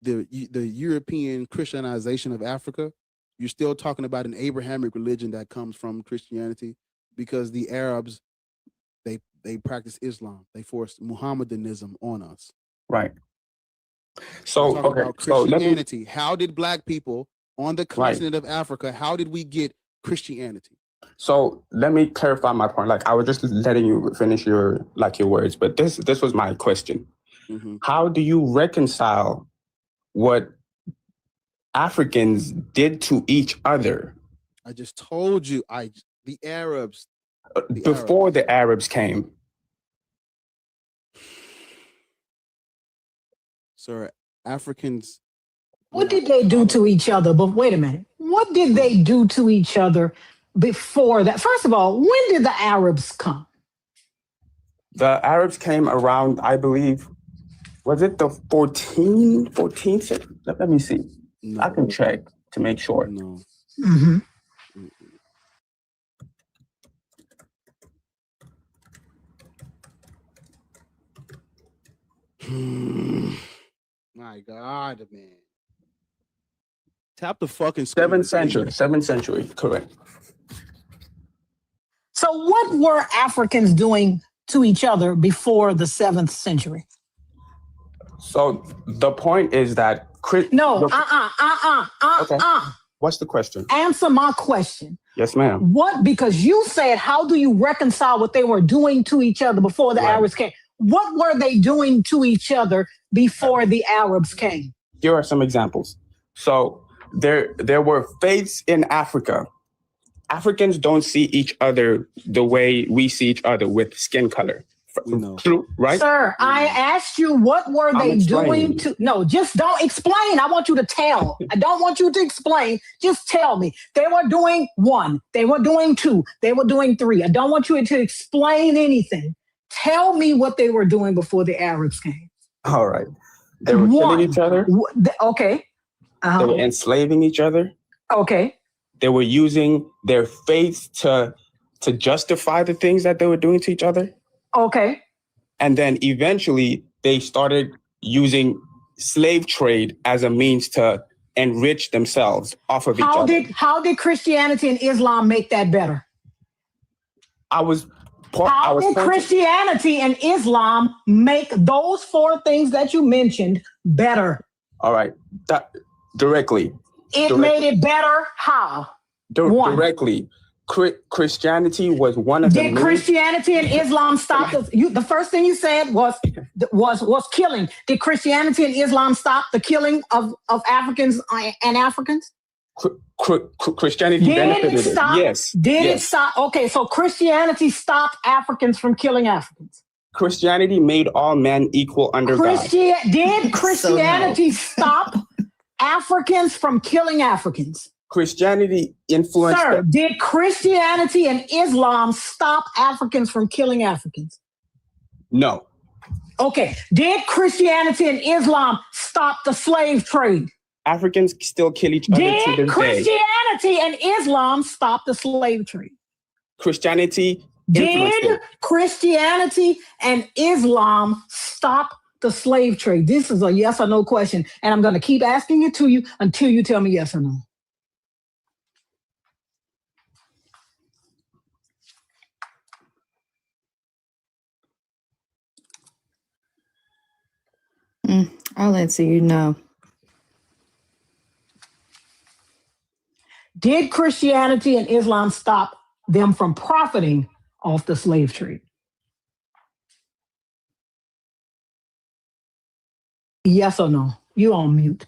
the European Christianization of Africa, you're still talking about an Abrahamic religion that comes from Christianity, because the Arabs, they practice Islam. They forced Mohammedanism on us. Right. So about Christianity. How did Black people on the continent of Africa, how did we get Christianity? So let me clarify my point. Like, I was just letting you finish your words, but this was my question. Mm-hmm. How do you reconcile what Africans did to each other? I just told you, the Arabs. Before the Arabs came. Sir, Africans. What did they do to each other? But wait a minute. What did they do to each other before that? First of all, when did the Arabs come? The Arabs came around, I believe, was it the 14th century? Let me see. No. I can check to make sure. No. Mm-hmm. My God, man. Tap the fucking screen. 7th century, correct. So what were Africans doing to each other before the 7th century? So the point is that Okay. What's the question? Answer my question. Yes, ma'am. Because you said, how do you reconcile what they were doing to each other before the Arabs came? What were they doing to each other before the Arabs came? Here are some examples. So there were faiths in Africa. Africans don't see each other the way we see each other, with skin color. True, right? Sir, I asked you, what were they doing to... No, just don't explain. I want you to tell. I don't want you to explain. Just tell me. They were doing 1. They were doing 2. They were doing 3. I don't want you to explain anything. Tell me what they were doing before the Arabs came. All right. They were killing each other. Okay. They were enslaving each other. Okay. They were using their faith to justify the things that they were doing to each other. Okay. And then eventually they started using slave trade as a means to enrich themselves off of each other. How did Christianity and Islam make that better? How did Christianity and Islam make those four things that you mentioned better? All right, directly. Made it better how? Directly. Christianity was one of the. Did Christianity and Islam stop the first thing you said was killing? Did Christianity and Islam stop the killing of Africans and Africans? Christianity benefited it. Yes. It stop? Okay, so Christianity stopped Africans from killing Africans. Christianity made all men equal under God. Did Christianity stop Africans from killing Africans? Christianity influenced. Sir, did Christianity and Islam stop Africans from killing Africans? No. Okay. Did Christianity and Islam stop the slave trade? Africans still kill each other to this day. Did Christianity and Islam stop the slave trade? Christianity. Did Christianity and Islam stop the slave trade? This is a yes or no question, and I'm going to keep asking it to you until you tell me yes or no. I'll answer you no. Did Christianity and Islam stop them from profiting off the slave trade? Yes or no? You on mute.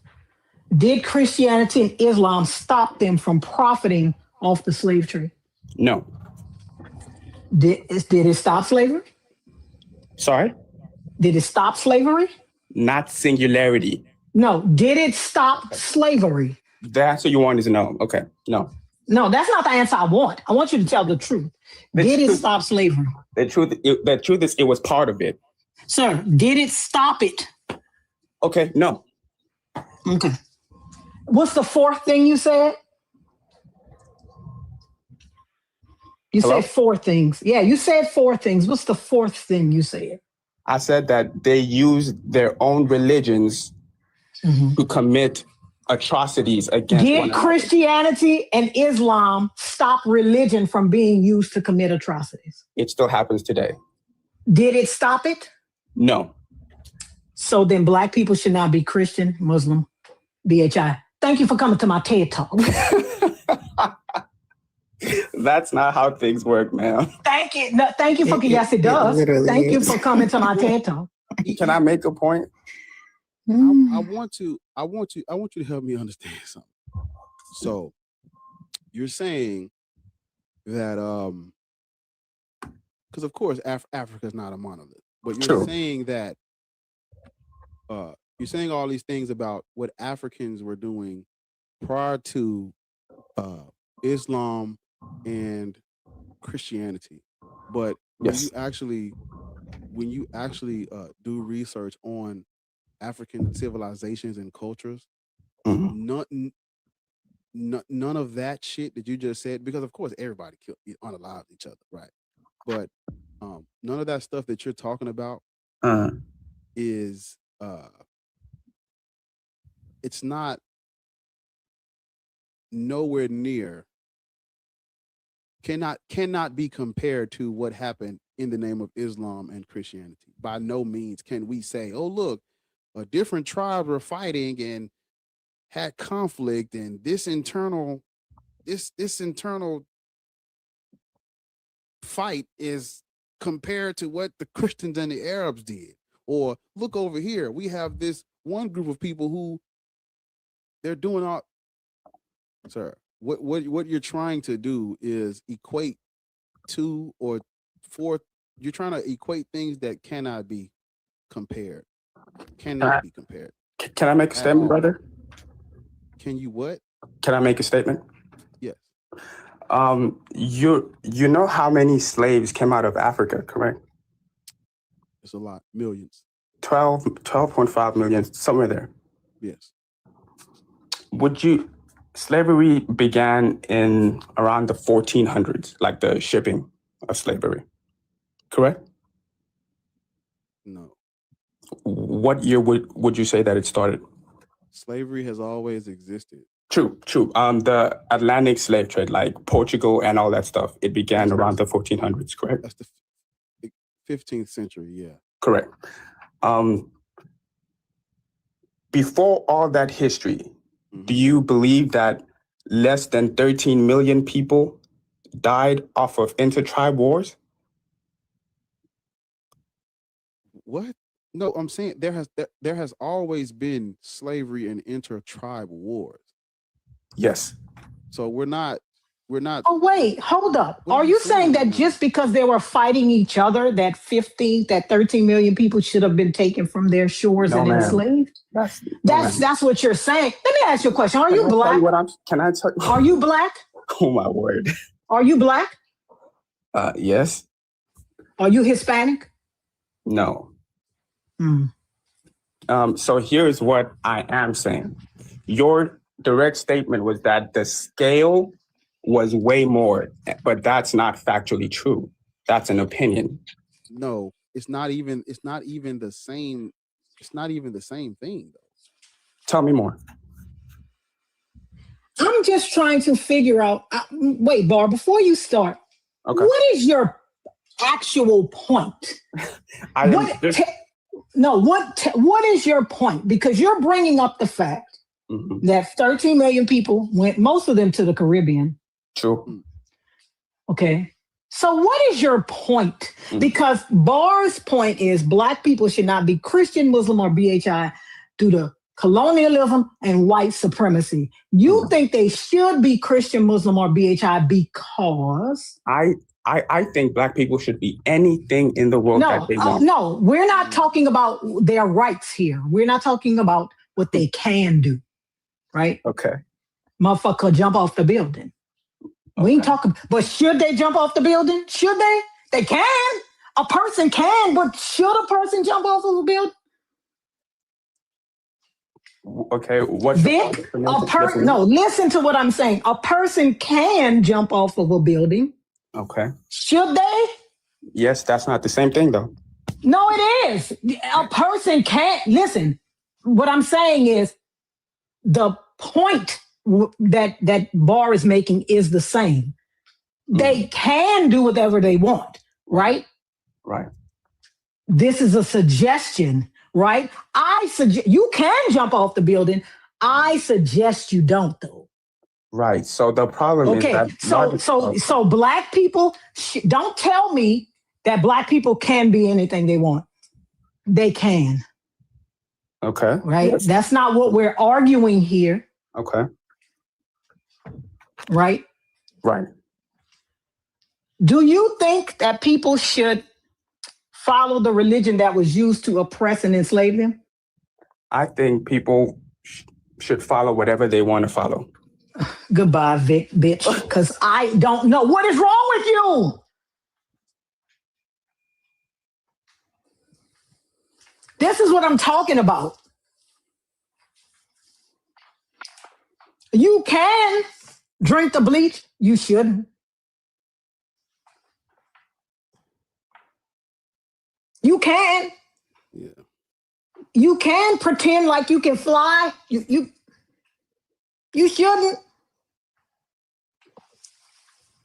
Did Christianity and Islam stop them from profiting off the slave trade? No. Did it stop slavery? Sorry? Did it stop slavery? Not singularity. No. Did it stop slavery? The answer you want is no. Okay. No. No, that's not the answer I want. I want you to tell the truth. Did it stop slavery? The truth is it was part of it. Sir, did it stop it? Okay, no. Okay. What's the fourth thing you said? You said four things. Yeah, you said four things. What's the fourth thing you said? I said that they used their own religions to commit atrocities against one another. Did Christianity and Islam stop religion from being used to commit atrocities? It still happens today. Did it stop it? No. So then Black people should not be Christian, Muslim, BHI. Thank you for coming to my TED Talk. That's not how things work, man. Thank you. No, thank you for yes, it does. Thank you for coming to my TED Talk. Can I make a point? I want you to help me understand something. So you're saying that because of course Africa is not a monolith, but you're saying that you're saying all these things about what Africans were doing prior to Islam and Christianity, but when you actually do research on African civilizations and cultures, none of that shit that you just said, because of course everybody unalived each other, right? But none of that stuff that you're talking about is it's not nowhere near cannot be compared to what happened in the name of Islam and Christianity. By no means can we say, oh look, a different tribes were fighting and had conflict, and this internal fight is compared to what the Christians and the Arabs did. Or look over here, we have this one group of people who they're doing all. Sir, what you're trying to do is equate two or four. You're trying to equate things that cannot be compared. Cannot be compared. Can I make a statement, brother? Can you what? Can I make a statement? Yes. You know how many slaves came out of Africa, correct? It's a lot. Millions. 12.5 million, somewhere there. Yes. Slavery began in around the 1400s, like the shipping of slavery, correct? No. What year would you say that it started? Slavery has always existed. True. The Atlantic slave trade, like Portugal and all that stuff, it began around the 1400s, correct? That's the 15th century, yeah. Correct. Before all that history, do you believe that less than 13 million people died off of inter-tribe wars? What? No, I'm saying there has always been slavery and inter-tribe wars. Yes. So we're not. Oh, wait, hold up. Are you saying that just because they were fighting each other, that 13 million people should have been taken from their shores and enslaved? That's what you're saying. Let me ask you a question. Are you black? Can I tell you? Are you black? Oh my word. Are you black? Yes. Are you Hispanic? No. So here's what I am saying. Your direct statement was that the scale was way more, but that's not factually true. That's an opinion. No, it's not even the same. It's not even the same thing, though. Tell me more. I'm just trying to figure out. Wait, Bar, before you start, what is your actual point? What is your point? Because you're bringing up the fact that 13 million people went, most of them to the Caribbean. True. Okay. So what is your point? Because Bar's point is black people should not be Christian, Muslim, or BHI due to colonialism and white supremacy. You think they should be Christian, Muslim, or BHI because? I think black people should be anything in the world that they want. No, we're not talking about their rights here. We're not talking about what they can do, right? Okay. Motherfucker, jump off the building. We ain't talking, but should they jump off the building? Should they? They can. A person can, but should a person jump off of a building? Okay, listen to what I'm saying. A person can jump off of a building. Okay. Should they? Yes, that's not the same thing, though. No, it is. A person can't. Listen, what I'm saying is the point that Bar is making is the same. They can do whatever they want, right? Right. This is a suggestion, right? I suggest you can jump off the building. I suggest you don't, though. Right. So the problem is that so black people don't tell me that black people can be anything they want. They can. Okay. Right. Yes. That's not what we're arguing here. Okay. Right. Right. Do you think that people should follow the religion that was used to oppress and enslave them? I think people should follow whatever they want to follow. Goodbye, Vic, bitch, because I don't know. What is wrong with you? This is what I'm talking about. You can drink the bleach. You shouldn't. You can. Yeah. You can pretend like you can fly. You shouldn't.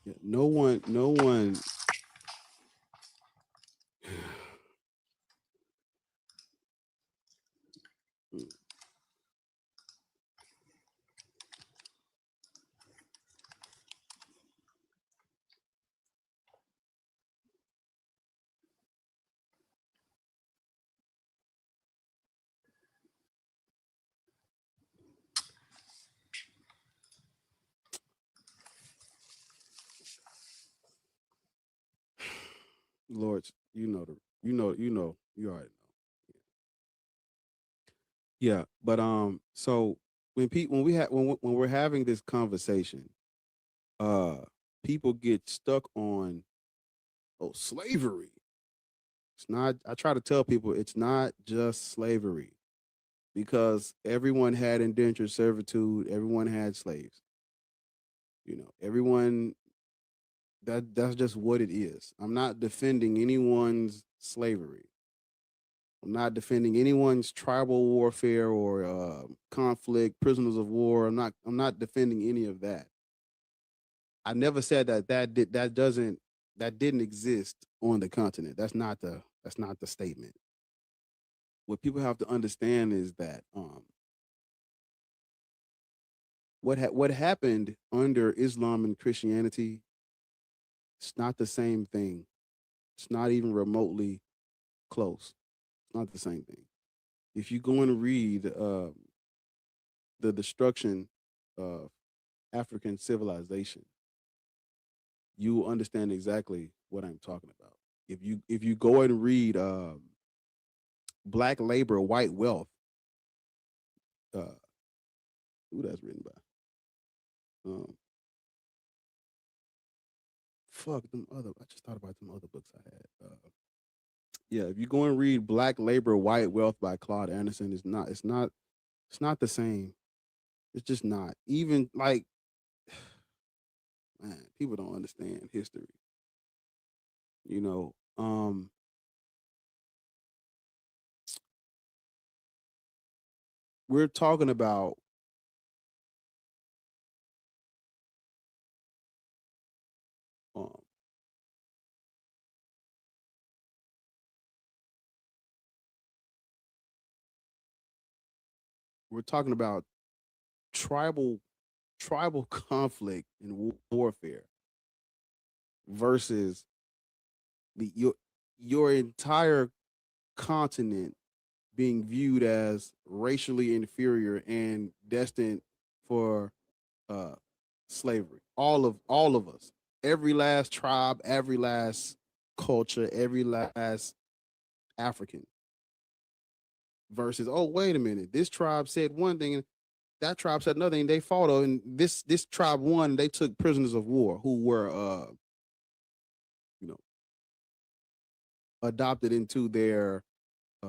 Yeah, no one. Lord, you already know. Yeah, but so when we're having this conversation, people get stuck on slavery. It's not. I try to tell people it's not just slavery, because everyone had indentured servitude. Everyone had slaves. Everyone. That's just what it is. I'm not defending anyone's slavery. I'm not defending anyone's tribal warfare or conflict, prisoners of war. I'm not defending any of that. I never said that didn't exist on the continent. That's not the statement. What people have to understand is that what happened under Islam and Christianity, it's not the same thing. It's not even remotely close. It's not the same thing. If you go and read the destruction of African civilization, you will understand exactly what I'm talking about. If you go and read Black Labor, White Wealth, who that's written by? I just thought about them other books I had. Yeah, if you go and read Black Labor, White Wealth by Claude Anderson, it's not the same. It's just not. Even like, man, people don't understand history. You know, we're talking about tribal conflict and warfare versus your entire continent being viewed as racially inferior and destined for slavery. All of us, every last tribe, every last culture, every last African. Versus, oh, wait a minute, this tribe said one thing and that tribe said another thing. They fought, and this tribe won. They took prisoners of war who were, adopted into their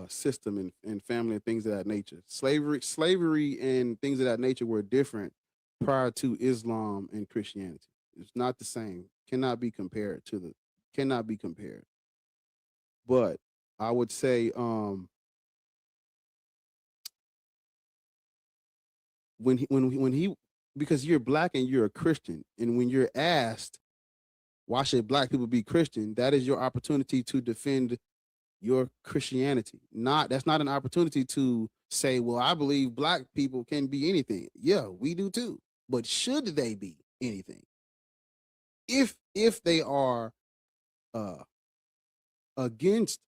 system and family and things of that nature. Slavery and things of that nature were different prior to Islam and Christianity. It's not the same. Cannot be compared. But I would say, when he because you're Black and you're a Christian, and when you're asked why should Black people be Christian, that is your opportunity to defend your Christianity. That's not an opportunity to say, well, I believe Black people can be anything. Yeah, we do too. But should they be anything? If they are against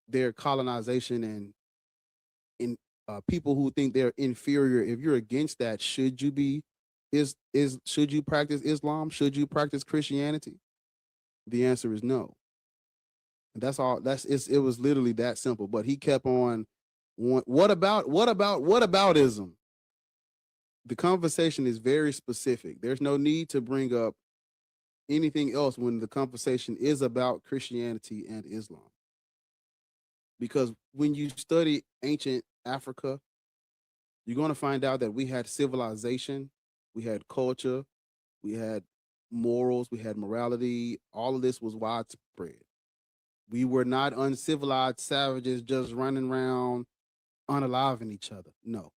their colonization and people who think they're inferior, if you're against that, should you be should you practice Islam? Should you practice Christianity? The answer is no. That's all. It was literally that simple. But he kept on. What aboutism? The conversation is very specific. There's no need to bring up anything else when the conversation is about Christianity and Islam. Because when you study ancient Africa, you're going to find out that we had civilization, we had culture, we had morals, we had morality. All of this was widespread. We were not uncivilized savages just running around unaliving each other. No,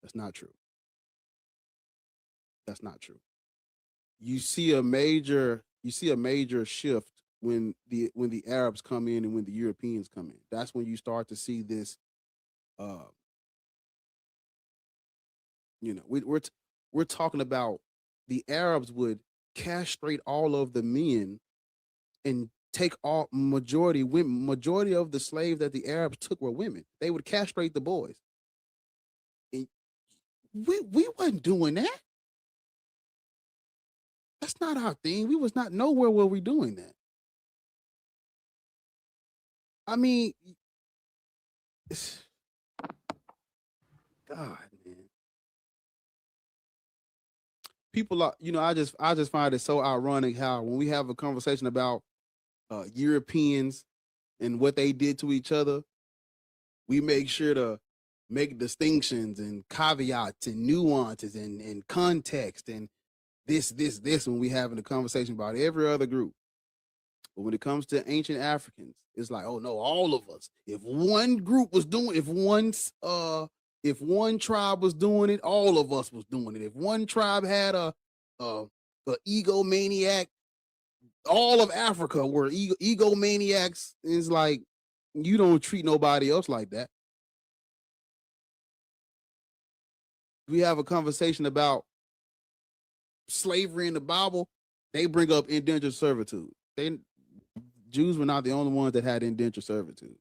that's not true. That's not true. You see a major shift when the Arabs come in and when the Europeans come in. That's when you start to see this. We're talking about the Arabs would castrate all of the men and take majority of the slaves that the Arabs took were women. They would castrate the boys. And we wasn't doing that. That's not our thing. We was not nowhere were we doing that. I mean, God, man. People are, I just find it so ironic how when we have a conversation about Europeans and what they did to each other, we make sure to make distinctions and caveats and nuances and context and this when we having a conversation about every other group. But when it comes to ancient Africans, it's like, oh no, all of us. If one group was doing, if one tribe was doing it, all of us was doing it. If one tribe had a egomaniac, all of Africa were egomaniacs. It's like, you don't treat nobody else like that. We have a conversation about slavery in the Bible. They bring up indentured servitude. Jews were not the only ones that had indentured servitude.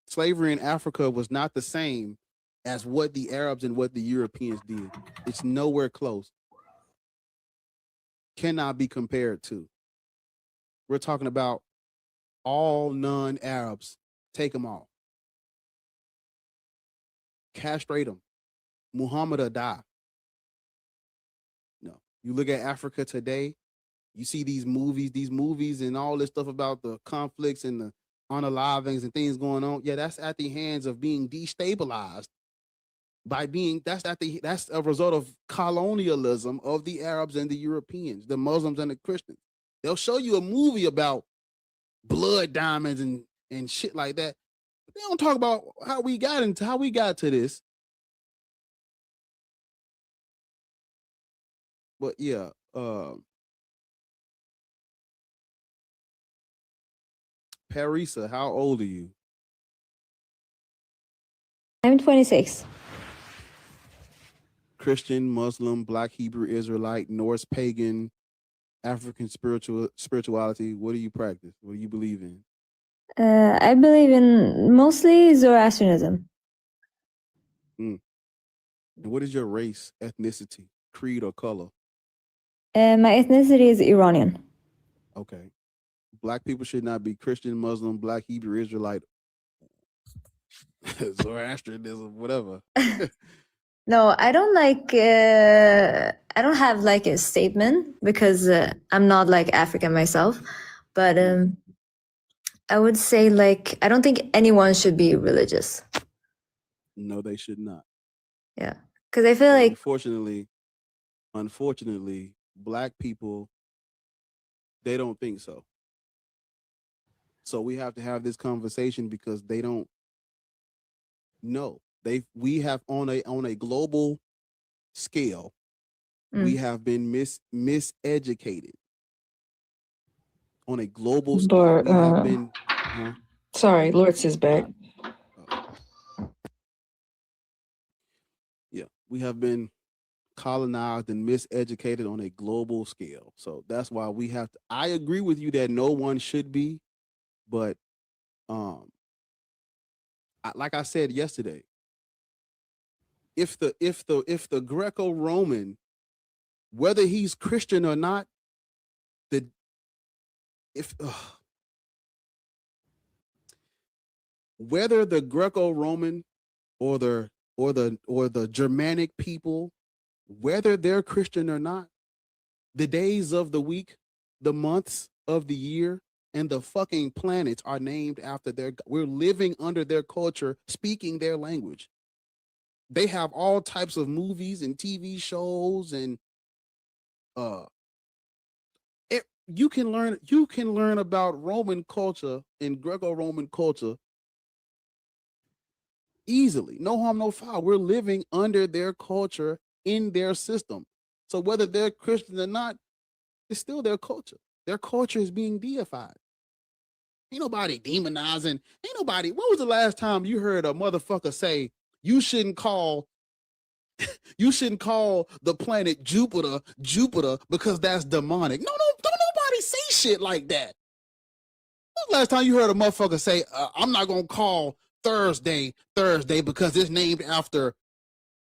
Slavery in Africa was not the same as what the Arabs and what the Europeans did. It's nowhere close. Cannot be compared to. We're talking about all non-Arabs. Take them all. Castrate them. Muhammad will die. No. You look at Africa today, you see these movies and all this stuff about the conflicts and the unalivings and things going on. Yeah, that's at the hands of being destabilized that's a result of colonialism of the Arabs and the Europeans, the Muslims and the Christians. They'll show you a movie about blood diamonds and shit like that. But they don't talk about how we got to this. But yeah, Parisa, how old are you? I'm 26. Christian, Muslim, Black, Hebrew, Israelite, Norse, pagan, African spirituality. What do you practice? What do you believe in? I believe in mostly Zoroastrianism. And what is your race, ethnicity, creed, or color? My ethnicity is Iranian. Okay. Black people should not be Christian, Muslim, Black, Hebrew, Israelite, Zoroastrianism, whatever. No, I don't like, I don't have like a statement because I'm not like African myself, but I would say like, I don't think anyone should be religious. No, they should not. Yeah. Because I feel like, unfortunately, Black people, they don't think so. So we have to have this conversation because they don't know. We have on a global scale, we have been miseducated. On a global scale, we have been. Sorry, Lord is back. Yeah, we have been colonized and miseducated on a global scale. So that's why we have to. I agree with you that no one should be, but like I said yesterday, if the Greco-Roman, whether he's Christian or not, whether the Greco-Roman or the Germanic people, whether they're Christian or not, the days of the week, the months of the year, and the fucking planets are named after we're living under their culture, speaking their language. They have all types of movies and TV shows, and you can learn about Roman culture and Greco-Roman culture easily. No harm, no foul. We're living under their culture, in their system. So whether they're Christian or not, it's still their culture. Their culture is being deified. Ain't nobody demonizing. Ain't nobody. When was the last time you heard a motherfucker say you shouldn't call the planet Jupiter because that's demonic? No, don't nobody say shit like that. When was the last time you heard a motherfucker say, I'm not gonna call Thursday because it's named after a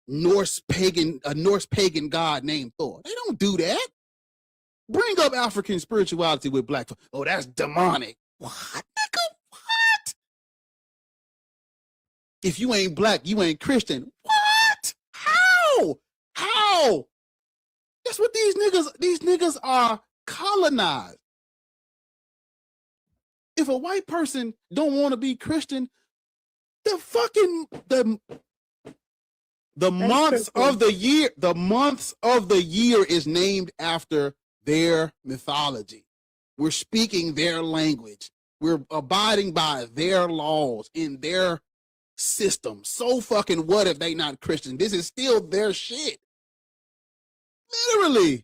Norse pagan god named Thor? They don't do that. Bring up African spirituality with Black folk. Oh, that's demonic. What, nigga? What? If you ain't Black, you ain't Christian. What? How? That's what these niggas are colonized. If a white person don't want to be Christian, the The months of the year is named after their mythology. We're speaking their language. We're abiding by their laws in their system. So fucking what if they not Christian? This is still their shit. Literally.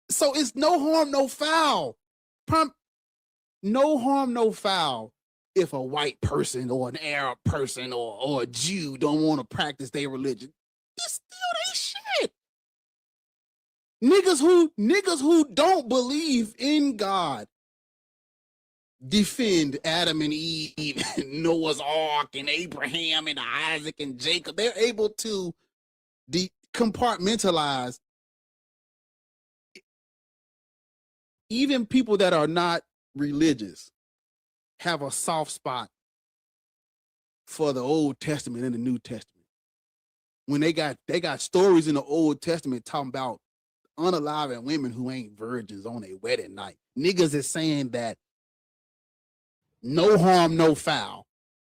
So it's no harm, no foul. No harm, no foul if a white person or an Arab person or a Jew don't want to practice their religion. It's still their shit. Niggas who don't believe in God defend Adam and Eve and Noah's Ark and Abraham and Isaac and Jacob. They're able to compartmentalize even people that are not religious have a soft spot for the Old Testament and the New Testament. When they got stories in the Old Testament talking about unaliving women who ain't virgins on their wedding night. Niggas is saying that no harm, no foul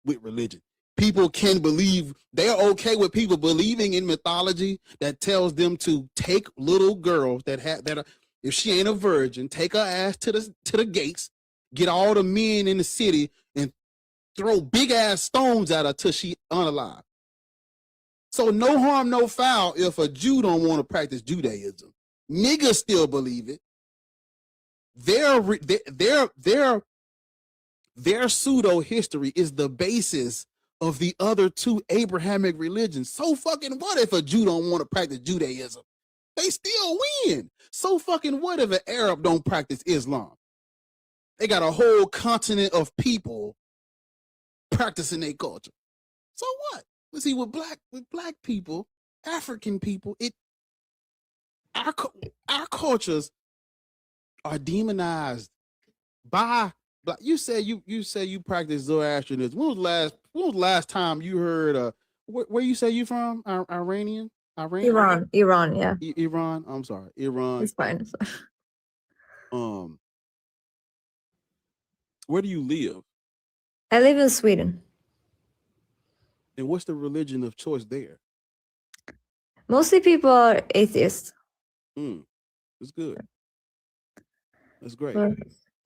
with religion. People can believe, they're okay with people believing in mythology that tells them to take little girls that are, if she ain't a virgin, take her ass to the gates, get all the men in the city and throw big ass stones at her till she unalive. So no harm, no foul if a Jew don't want to practice Judaism. Niggas still believe it. Their pseudo history is the basis of the other two Abrahamic religions. So fucking what if a Jew don't want to practice Judaism? They still win. So fucking what if an Arab don't practice Islam? They got a whole continent of people practicing their culture. So what? Let's see, with black people, African people, our cultures are demonized by black. You say you practice Zoroastrianism. When was the last time you heard where you say you from? Iran? Iran, yeah. Iran. I'm sorry, Iran. It's fine. Where do you live? I live in Sweden. And what's the religion of choice there? Mostly people are atheists. That's good. That's great. But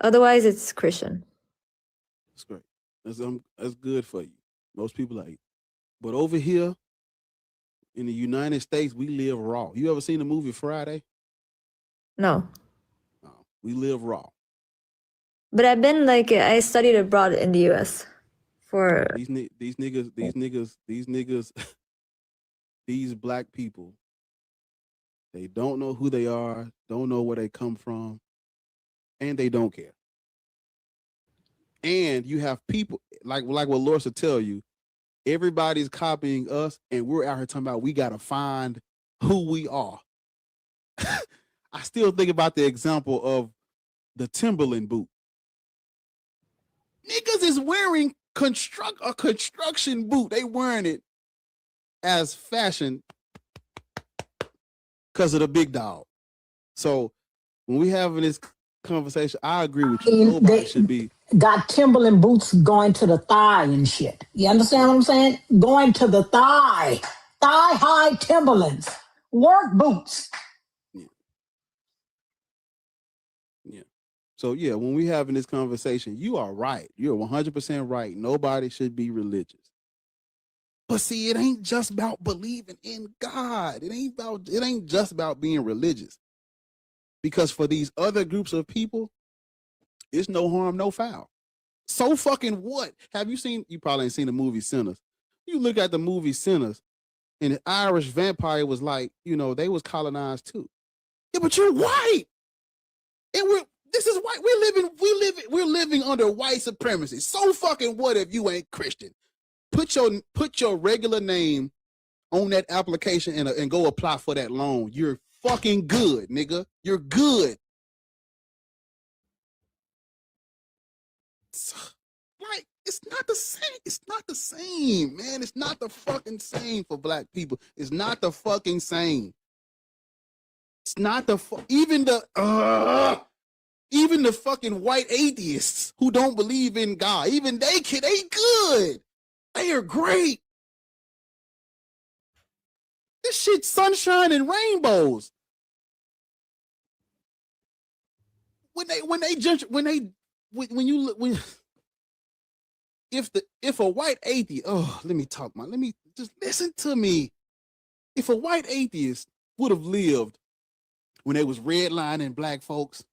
otherwise, it's Christian. That's great. That's good for you. Most people are. But over here in the United States, we live raw. You ever seen the movie Friday? No. No, we live raw. But I've been I studied abroad in the U.S. for these niggas, these black people. They don't know who they are, don't know where they come from, and they don't care. And you have people like what Lorsa tell you, everybody's copying us, and we're out here talking about we gotta find who we are. I still think about the example of the Timberland boot. Niggas is wearing a construction boot. They wearing it as fashion because of the big dog. So when we having this conversation, I agree with you. Nobody should be got Timberland boots going to the thigh and shit. You understand what I'm saying? Going to the thigh high Timberlands, work boots. Yeah. So yeah, when we having this conversation, you are right. You're 100% right. Nobody should be religious. But see, it ain't just about believing in God. It ain't just about being religious. Because for these other groups of people, it's no harm, no foul. So fucking what? You probably ain't seen the movie Sinners. You look at the movie Sinners, and the Irish vampire was like, they was colonized too. Yeah, but you're white. And this is white. We're living under white supremacy. So fucking what if you ain't Christian? Put your regular name on that application and go apply for that loan. You're fucking good, nigga. You're good. Like, it's not the same. It's not the same, man. It's not the fucking same for black people. It's not the fucking same. It's not even the fucking white atheists who don't believe in God, even they good. They are great. This shit sunshine and rainbows. When if a white atheist, let me just listen to me. If a white atheist would have lived when they was redlining black folks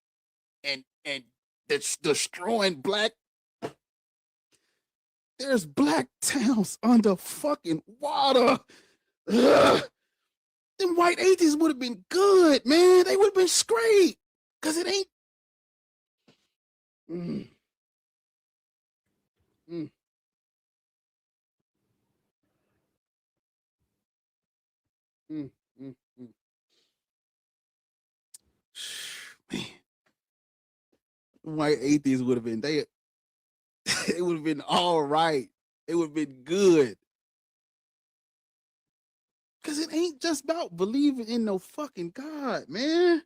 and that's destroying black, there's black towns under fucking water. Ugh. Them white atheists would have been good, man. They would have been straight. Cause it ain't. Mm. Mm. Mm. Mm. Mm. Man. White atheists would have been they it would have been all right. It would have been good. Cause it ain't just about believing in no fucking God, man.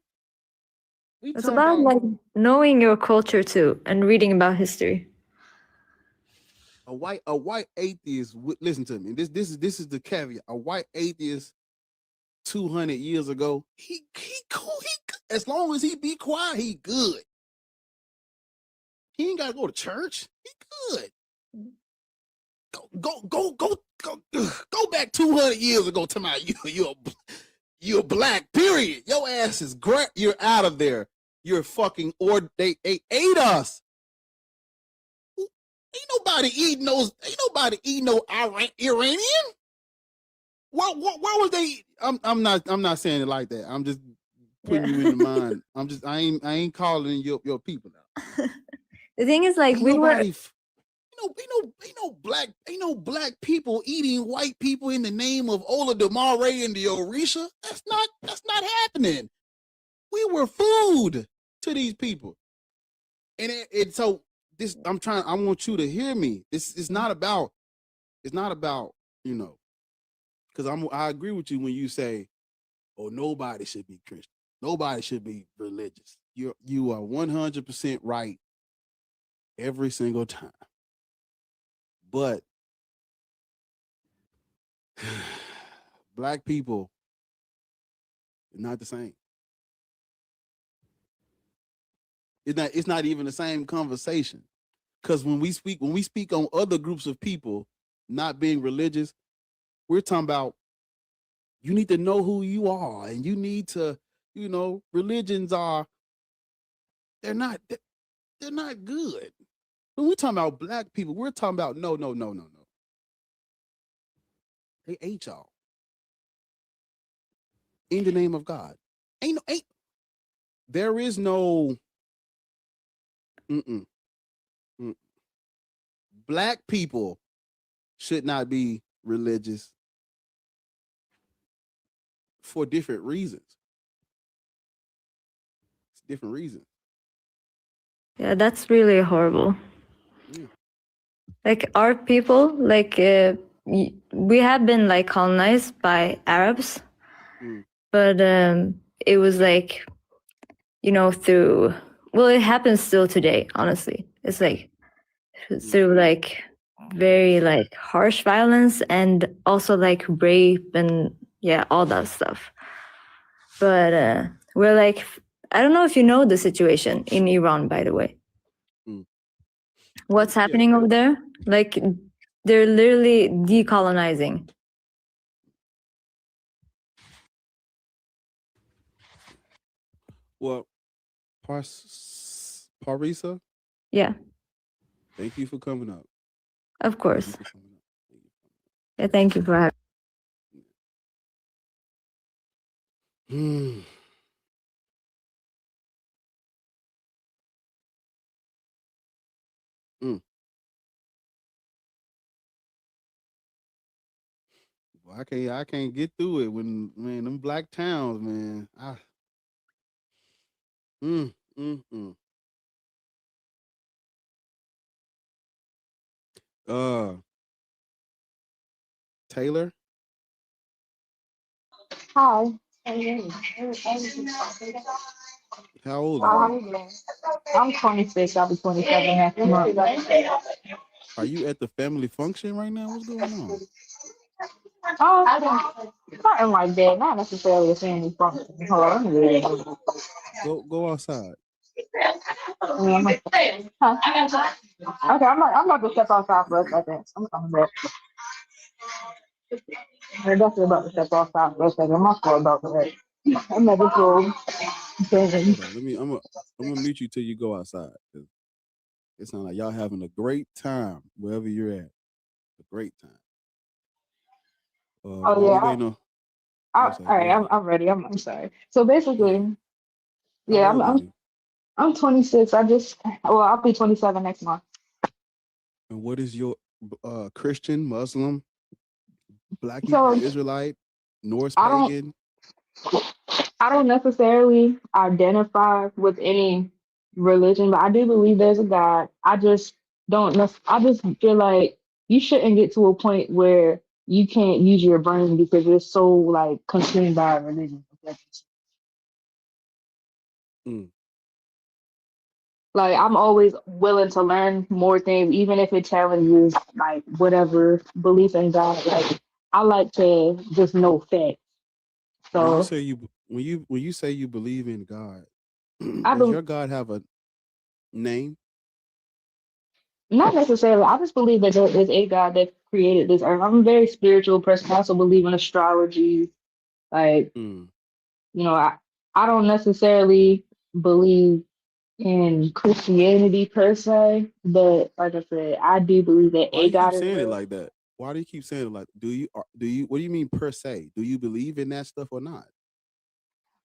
It's about like knowing your culture too and reading about history. A white atheist would listen to me. This is the caveat. A white atheist 200 years ago, he cool. As long as he be quiet, he good. He ain't gotta go to church. He good. Go back 200 years ago to my you're black. Period. Your ass is great. You're out of there. You're fucking they ate us. Ain't nobody eating no Iranian. Why was they? I'm not saying it like that. I'm just putting you in the mind. I ain't calling your people now. The thing is, like, ain't no black people eating white people in the name of Ola Demare and the Orisha. That's not happening. We were food to these people, and so this. I want you to hear me. This is not about. It's not about because I agree with you when you say, "Oh, nobody should be Christian. Nobody should be religious." You are 100% right every single time. But black people are not the same. It's not even the same conversation. Because when we speak on other groups of people not being religious, we're talking about you need to know who you are, and you need to, religions are they're not good. When we're talking about black people, we're talking about no. They ate y'all. In the name of God. There is no black people should not be religious for different reasons. It's different reasons. Yeah, that's really horrible. Yeah. Like our people, like we have been like colonized by Arabs, but it was like, through, well, it happens still today, honestly. It's like through like very like harsh violence and also like rape and all that stuff. But we're like, I don't know if you know the situation in Iran, by the way. What's happening over there? Like, they're literally decolonizing. Well, Parisa? Yeah. Thank you for coming up. Of course. Yeah, thank you for having me. Well, I can't get through it when them black towns, man. Taylor? Hi. How old are you? I'm 26. I'll be 27 next month. Are you at the family function right now? What's going on? Something like that. Not necessarily a family function. Hold on, let me read it. Go outside. Huh? Okay, I'm about to step outside for a second. I'm coming back. I'm definitely about to step outside for a second. My fault about that. I'm at this room. Hold on. I'm gonna mute you till you go outside. It sounds like y'all having a great time wherever you're at. A great time. Oh While we yeah. waiting on, All right, I'm ready. I'm sorry. So basically, how yeah, old are you? I'm 26. I'll be 27 next month. And what is your Christian, Muslim, Black So Hebrew Israelite, Norse I don't pagan? I don't necessarily identify with any religion, but I do believe there's a God. I just don't know. I just feel like you shouldn't get to a point where you can't use your brain because you're so like consumed by religion. Mm. Like I'm always willing to learn more things, even if it challenges like whatever belief in God. Like I like to just know facts. When you So say when you say you believe in God, I does believe. your God have a name? Not necessarily. I just believe that there is a God that created this earth. I'm a very spiritual person. I also believe in astrology. Like, Mm. you know, I don't necessarily believe in Christianity per se, but like I said, I do believe that Why a do you keep God is saying it real. like that? Why do you keep saying it like? Do you what do you mean per se? Do you believe in that stuff or not?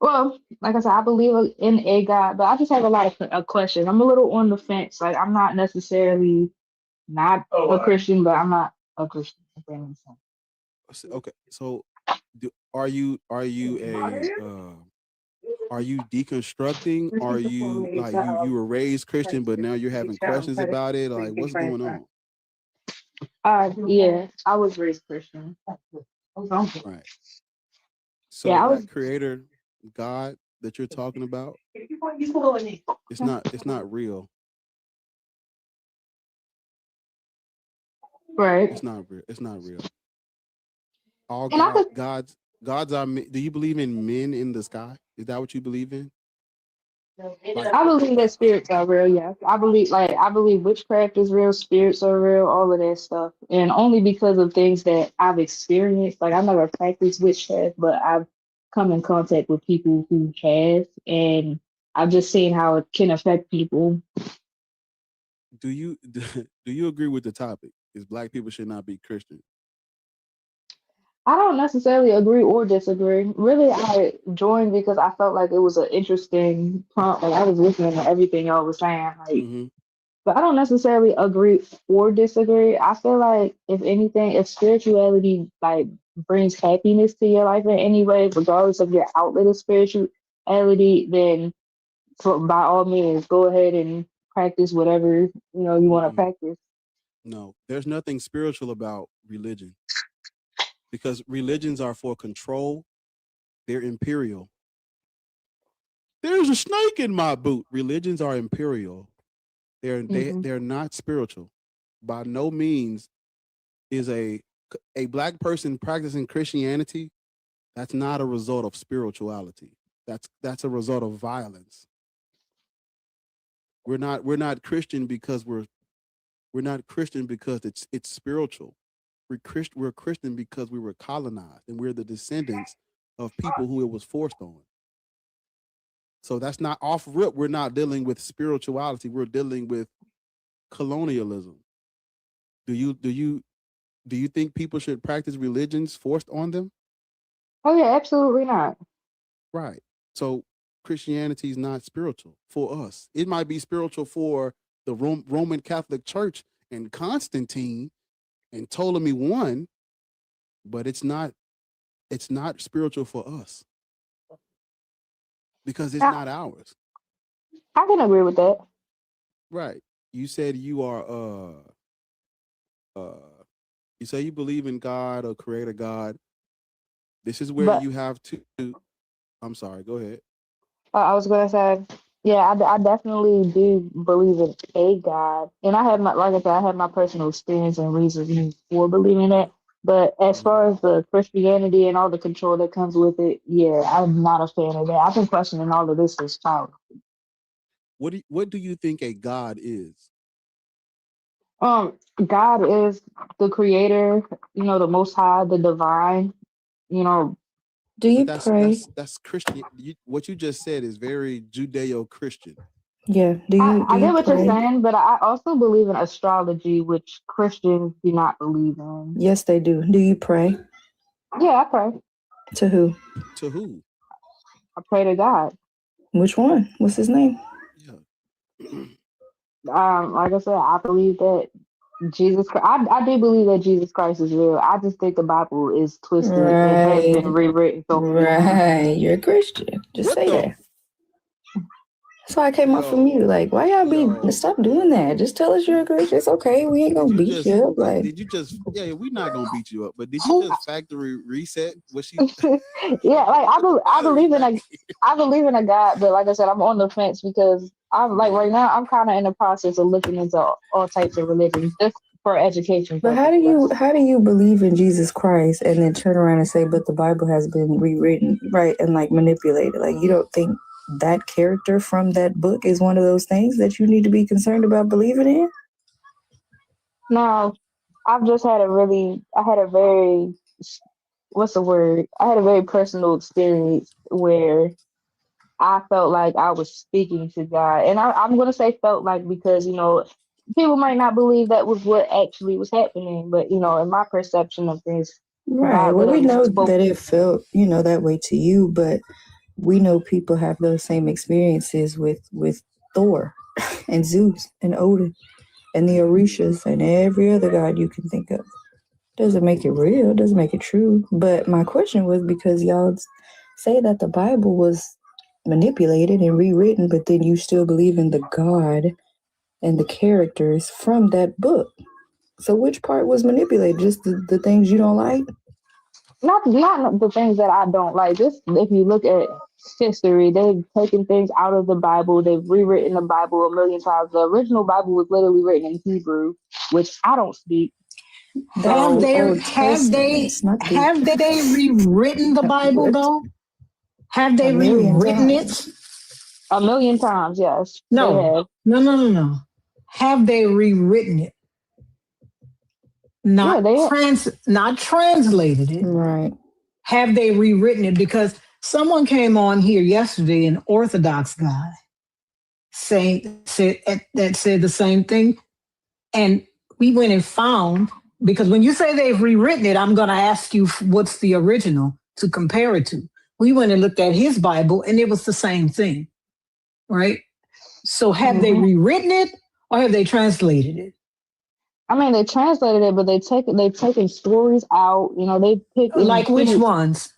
Well, like I said, I believe in a God, but I just have a lot of questions. I'm a little on the fence. Like, I'm not necessarily not a Christian, but I'm not a Christian. If that makes sense. Okay, so are you are you deconstructing? Are you like you were raised Christian, but now you're having questions about it? Like, what's going on? Yeah, I was raised Christian. Right. So Yeah, I was. that creator God that you're talking about, it's not real. Right. It's not real. It's not real. All And I could, gods are. Do you believe in men in the sky? Is that what you believe in? Like, I believe that spirits are real. Yes, I believe witchcraft is real, spirits are real, all of that stuff, and only because of things that I've experienced. Like I've never practiced witchcraft, but I've come in contact with people who have, and I've just seen how it can affect people. do you do you agree with the topic? Is Black people should not be Christian? I don't necessarily agree or disagree. Really, I joined because I felt like it was an interesting prompt. Like I was listening to everything y'all was saying. Like, Mm-hmm. but I don't necessarily agree or disagree. I feel like if anything, if spirituality like brings happiness to your life in any way, regardless of your outlet of spirituality, then by all means, go ahead and practice whatever you want to practice. No, there's nothing spiritual about religion because religions are for control. They're imperial. There's a snake in my boot. Religions are imperial. They're not spiritual. By no means is a Black person practicing Christianity. That's not a result of spirituality. That's a result of violence. We're not Christian because we're not Christian because it's spiritual. We're Christian because we were colonized and we're the descendants of people who it was forced on. So that's not off rip. We're not dealing with spirituality. We're dealing with colonialism. Do you think people should practice religions forced on them? Oh yeah, absolutely not. Right. So Christianity is not spiritual for us. It might be spiritual for the Roman Catholic Church and Constantine and Ptolemy I, but it's not spiritual for us because it's not ours. I can agree with that. Right. You said you are you say you believe in God or creator God. This is where But you have to I'm sorry, go ahead. I was gonna say, yeah, I definitely do believe in a God, and I have my like I said, I have my personal experience and reasons for believing that. But as far as the Christianity and all the control that comes with it, yeah, I'm not a fan of that. I've been questioning all of this as child. What do you think a God is? God is the creator, the most high, the divine, you know. Do you But pray? that's Christian. What you just said is very Judeo-Christian. Yeah. I get what you're saying, but I also believe in astrology, which Christians do not believe in. Yes, they do. Do you pray? Yeah, I pray. To who? To who? I pray to God. Which one? What's his name? Like I said, I believe that Jesus. I do believe that Jesus Christ is real. I just think the Bible is twisted and has been rewritten so many times. Right. You're a Christian. Just say that. That's why I came up from you. Like, why y'all be stop doing that? Just tell us you're a Christian. It's okay. We ain't gonna beat you up. Like, did you just? Yeah, we're not gonna beat you up. But did you just factory reset? Was she? Yeah, like I believe in a God, but like I said, I'm on the fence because I'm like right now I'm kind of in the process of looking into all types of religions just for education. but how do you believe in Jesus Christ and then turn around and say, but the Bible has been rewritten, right, and like manipulated? Like, you don't think that character from that book is one of those things that you need to be concerned about believing in? No, I've just had I had a very personal experience where I felt like I was speaking to God. And I'm going to say felt like because, people might not believe that was what actually was happening. But, in my perception of things, Right. God Well, we literally know spoke. that it felt, that way to you, but we know people have those same experiences with Thor and Zeus and Odin and the Orishas and every other god you can think of. Doesn't make it real, doesn't make it true. But my question was because y'all say that the Bible was manipulated and rewritten, but then you still believe in the God and the characters from that book. So which part was manipulated? Just the things you don't like? Not the things that I don't like. Just if you look at history, they've taken things out of the Bible. They've rewritten the Bible a million times. The original Bible was literally written in Hebrew, which I don't speak. Have they rewritten the Bible though? Have they rewritten it? A million times, yes. No. Have they rewritten it? Not translated it. Right. Have they rewritten it? Because someone came on here yesterday, an Orthodox guy, said the same thing. And we went and found, because when you say they've rewritten it, I'm going to ask you what's the original to compare it to. We went and looked at his Bible and it was the same thing, right? So have they rewritten it or have they translated it? I mean, they translated it, but they've taken stories out. They picked like which ones?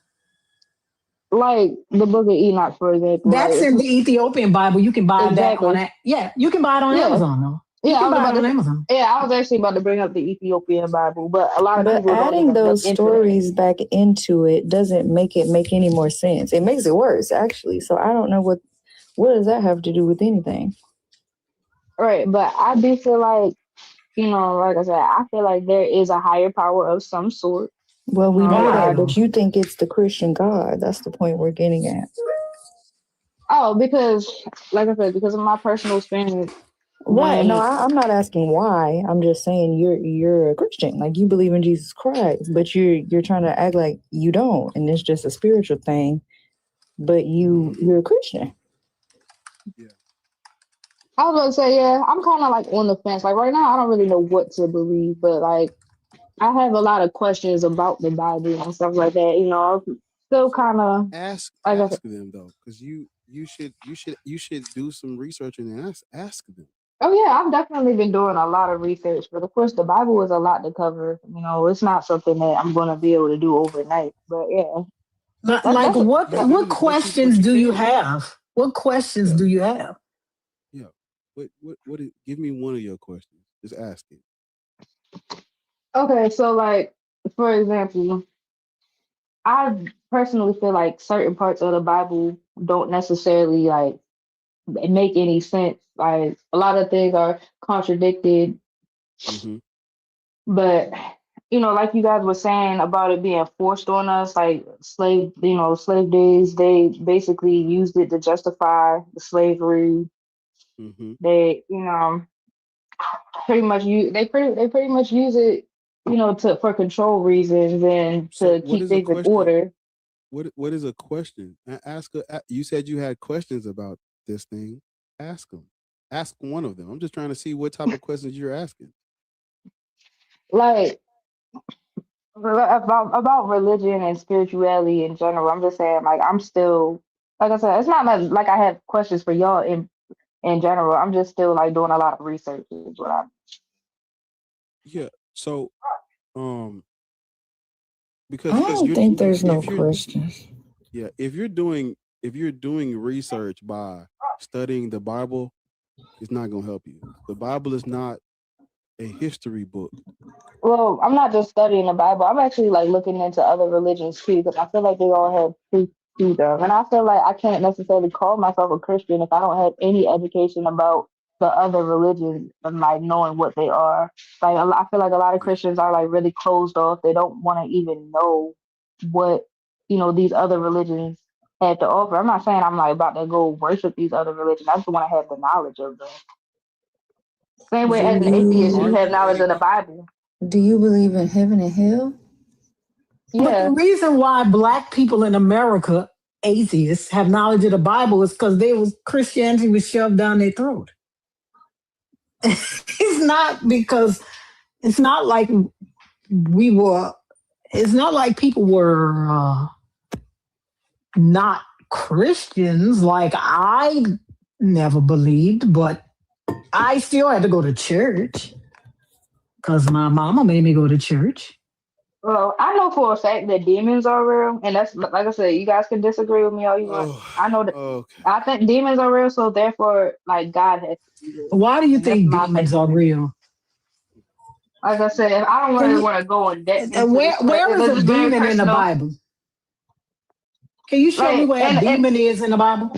Like the Book of Enoch, for example. That's in the Ethiopian Bible. You can buy that on. Yeah, you can buy it on Amazon though. Amazon. Yeah, I was actually about to bring up the Ethiopian Bible, but a lot of people adding those stories back into it doesn't make it make any more sense. It makes it worse, actually. So I don't know what does that have to do with anything. Right, but I do feel like, like I said, I feel like there is a higher power of some sort. Well, we know that, but you think it's the Christian God. That's the point we're getting at. Oh, because, like I said, because of my personal experience. Right. No, I'm not asking why. I'm just saying you're a Christian. Like, you believe in Jesus Christ, but you're trying to act like you don't, and it's just a spiritual thing. But you're a Christian. Yeah. I was about to say, yeah, I'm kind of like on the fence. Like right now, I don't really know what to believe, but like I have a lot of questions about the Bible and stuff like that. I'm still kind of ask them though, because you should do some research and ask them. Oh yeah, I've definitely been doing a lot of research, but of course the Bible is a lot to cover. It's not something that I'm going to be able to do overnight. But yeah, like what questions do you have? What questions do you have? Yeah, what? Give me one of your questions. Just ask it. Okay, so like for example, I personally feel like certain parts of the Bible don't necessarily like make any sense. Like a lot of things are contradicted. Mm-hmm. But like you guys were saying about it being forced on us, like slave days, they basically used it to justify the slavery. Mm-hmm. They, they pretty much use it, for control reasons and So to what keep is a things in question? order. What is a question? Ask. You said you had questions about this thing. Ask them. Ask one of them. I'm just trying to see what type of questions you're asking. Like about religion and spirituality in general. I'm just saying, like, I'm still, like I said, it's not like I have questions for y'all in general. I'm just still like doing a lot of research. Is what I'm. Yeah. So, I because don't think there's no questions. yeah, if you're doing research by studying the Bible, it's not gonna help you. The Bible is not a history book. Well, I'm not just studying the Bible. I'm actually like looking into other religions too, because I feel like they all have truth to them. And I feel like I can't necessarily call myself a Christian if I don't have any education about the other religions and like knowing what they are. Like I feel like a lot of Christians are like really closed off. They don't want to even know what these other religions have to offer. I'm not saying I'm like about to go worship these other religions. I just want to have the knowledge of them. Same way as an atheist, you have knowledge of the Bible. Do you believe in heaven and hell? But the reason why Black people in America, atheists, have knowledge of the Bible is because Christianity was shoved down their throat. It's not because it's not like it's not like people were not Christians. Like I never believed, but I still had to go to church because my mama made me go to church. Well, I know for a fact that demons are real, and that's like I said. You guys can disagree with me all you want. I know that I think demons are real, so therefore, like God has to be real. Why do you think demons are real? Like I said, I don't really want to go in depth. Where is a demon in the Bible? Can you show me where a demon is in the Bible?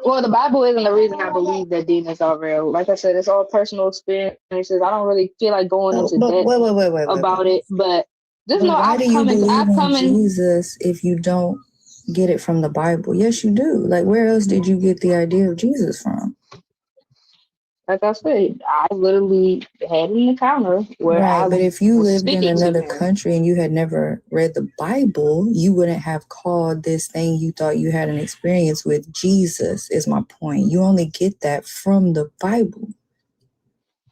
Well, the Bible isn't the reason I believe that demons are real. Like I said, it's all personal experiences. I don't really feel like going into depth about it, but just know Why do you believe in Jesus if you don't get it from the Bible? Yes, you do. Like, where else did you get the idea of Jesus from? Like I said, I literally had an encounter where right, but if you lived in another country and you had never read the Bible, you wouldn't have called this thing you thought you had an experience with Jesus, is my point. You only get that from the Bible.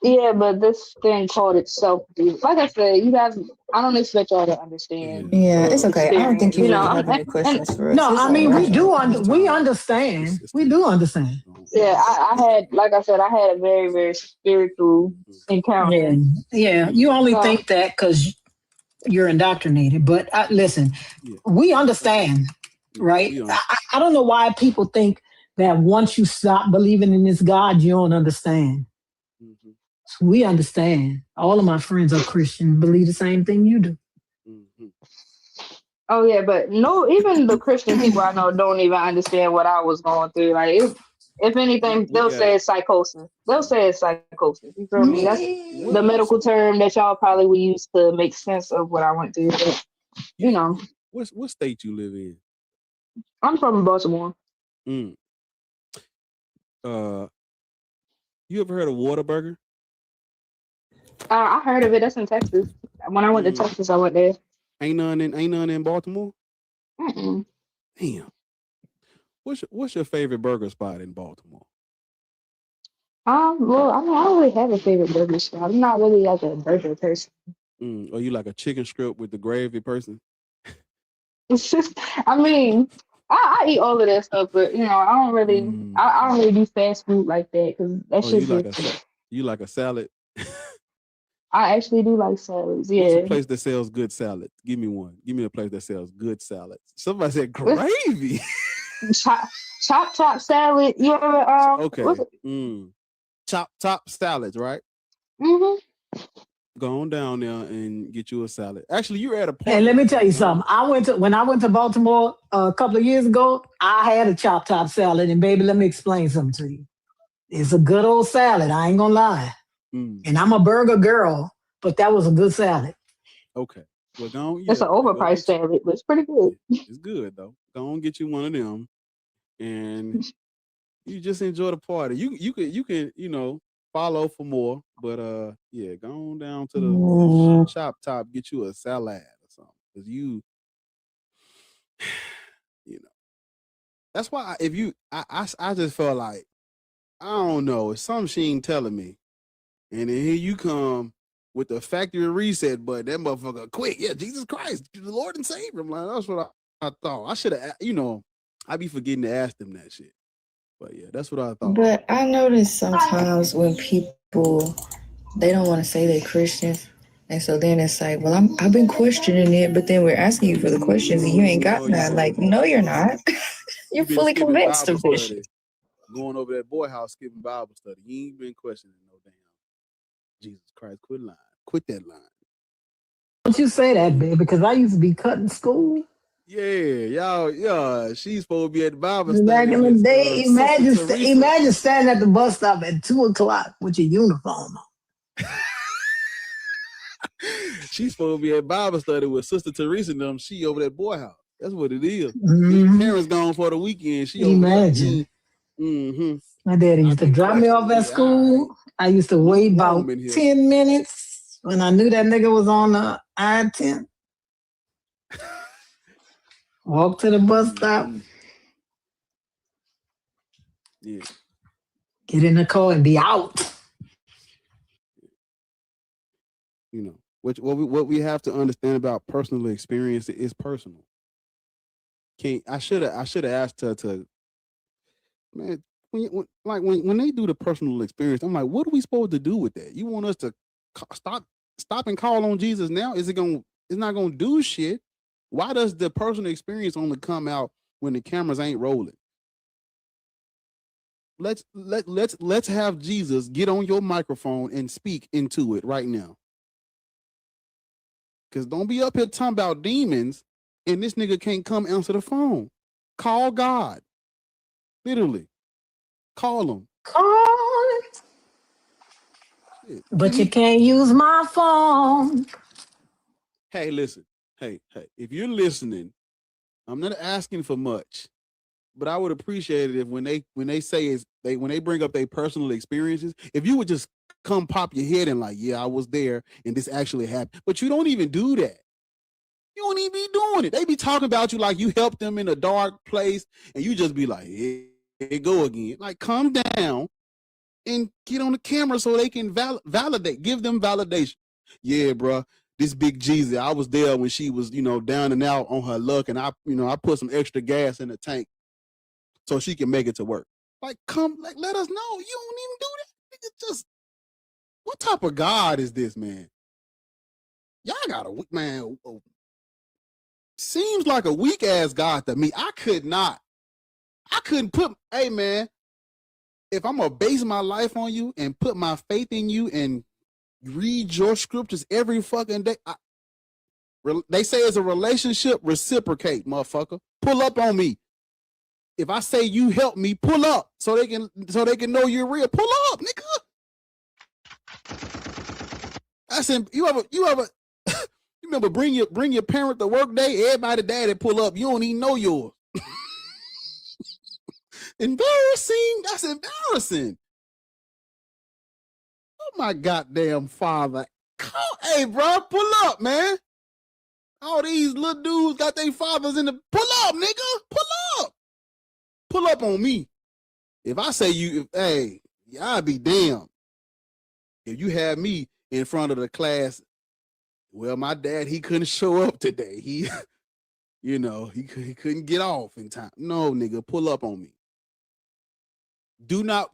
Yeah, but this thing called itself Jesus. Like I said, you guys, I don't expect y'all to understand. Yeah, it's okay. I don't think you really have any questions for us. No, I mean we understand. We do understand. Yeah, I had, like I said, I had a very, very spiritual encounter. Yeah. You only think that because you're indoctrinated. But listen, we understand, right? I don't know why people think that once you stop believing in this God, you don't understand. We understand. All of my friends are Christian, believe the same thing you do. Oh yeah, but no, even the Christian people I know don't even understand what I was going through. Like, if anything, they'll say it's psychosis. They'll say it's psychosis. You feel me? That's the medical term that y'all probably would use to make sense of what I went through. But, what state you live in? I'm from Baltimore. You ever heard of Whataburger? I heard of it. That's in Texas. When I went to Texas, I went there. Ain't none in Baltimore? Mm-mm. Damn. What's your favorite burger spot in Baltimore? Well, I don't really have a favorite burger spot. I'm not really like a burger person. Are you like a chicken strip with the gravy person? It's just, I mean, I eat all of that stuff, but I don't really, I don't really do fast food like that because that shit. You like a salad? I actually do like salads. Yeah. What's a place that sells good salad? Give me one. Give me a place that sells good salad. Somebody said gravy. Chop salad. You ever okay. Chop salads, right? Mm-hmm. Go on down there and get you a salad. Actually, you're at a party. And let me tell you something. When I went to Baltimore a couple of years ago, I had a chop salad, and baby, let me explain something to you. It's a good old salad. I ain't gonna lie. And I'm a burger girl, but that was a good salad. Okay. Well, go on. It's Yeah. an overpriced salad, but it's pretty good. It's good though. Go on, get you one of them, and you just enjoy the party. You can follow for more, but yeah, go on down to the shop top, get you a salad or something, because you know that's why I just felt like I don't know, it's something she ain't telling me, and then here you come with the factory reset button. That motherfucker quick, yeah, Jesus Christ, the Lord and Savior. I'm like, that's what I thought. I should have, I be forgetting to ask them that shit. But yeah, that's what I thought. But I notice sometimes when people, they don't want to say they're Christians. And so then it's like, well, I've been questioning it, but then we're asking you for the questions and you ain't got none. Like, no, you're not. You're fully convinced of this shit. Going over that boy house, skipping Bible study. You ain't been questioning no damn Jesus Christ. Quit lying. Quit that line. Don't you say that, baby, because I used to be cutting school. Yeah, she's supposed to be at the Bible study. Back in the day, imagine standing at the bus stop at 2:00 with your uniform on. She's supposed to be at Bible study with Sister Teresa and them. She over that boy house. That's what it is. Parents gone for the weekend. She imagine. My daddy used to drop me off at school. I used to wait about 10 minutes when I knew that nigga was on the I-10. Walk to the bus stop. Yeah. Get in the car and be out. What we have to understand about personal experience is personal. I should have asked her to, man, when they do the personal experience, I'm like, what are we supposed to do with that? You want us to stop and call on Jesus now? It's not gonna do shit. Why does the personal experience only come out when the cameras ain't rolling? Let's have Jesus get on your microphone and speak into it right now. Because don't be up here talking about demons and this nigga can't come answer the phone. Call God. Literally. Call him. Call it. But you can't use my phone. Hey, listen. Hey, if you're listening, I'm not asking for much, but I would appreciate it if when they bring up their personal experiences, if you would just come pop your head and like, yeah, I was there and this actually happened. But you don't even do that. You don't even be doing it. They be talking about you like you helped them in a dark place and you just be like, here it go again. Like, calm down and get on the camera so they can validate, give them validation. Yeah, bro. This big Jesus, I was there when she was, down and out on her luck, and I put some extra gas in the tank so she can make it to work. Like, let us know. You don't even do that. Nigga, just, what type of God is this, man? Y'all got man. Seems like a weak ass God to me. I couldn't put, hey man, if I'm gonna base my life on you and put my faith in you and read your scriptures every fucking day. They say it's a relationship, reciprocate, motherfucker. Pull up on me. If I say you help me, pull up so they can know you're real. Pull up, nigga. I said, you remember bring your parent to work day, everybody daddy pull up. You don't even know yours. Embarrassing. That's embarrassing. Oh my goddamn father. Hey, bro, pull up, man. All these little dudes got their fathers in the... Pull up, nigga. Pull up. Pull up on me. If I say hey, I'd be damned. If you had me in front of the class, well, my dad, he couldn't show up today. He couldn't get off in time. No, nigga, pull up on me. Do not,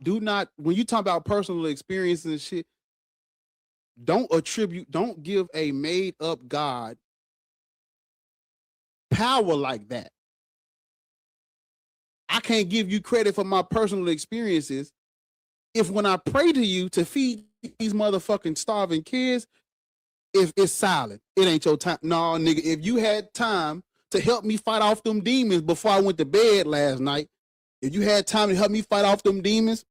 when you talk about personal experiences and shit, don't give a made up God power like that. I can't give you credit for my personal experiences if when I pray to you to feed these motherfucking starving kids, if it's silent, it ain't your time. No, nigga, if you had time to help me fight off them demons before I went to bed last night, if you had time to help me fight off them demons,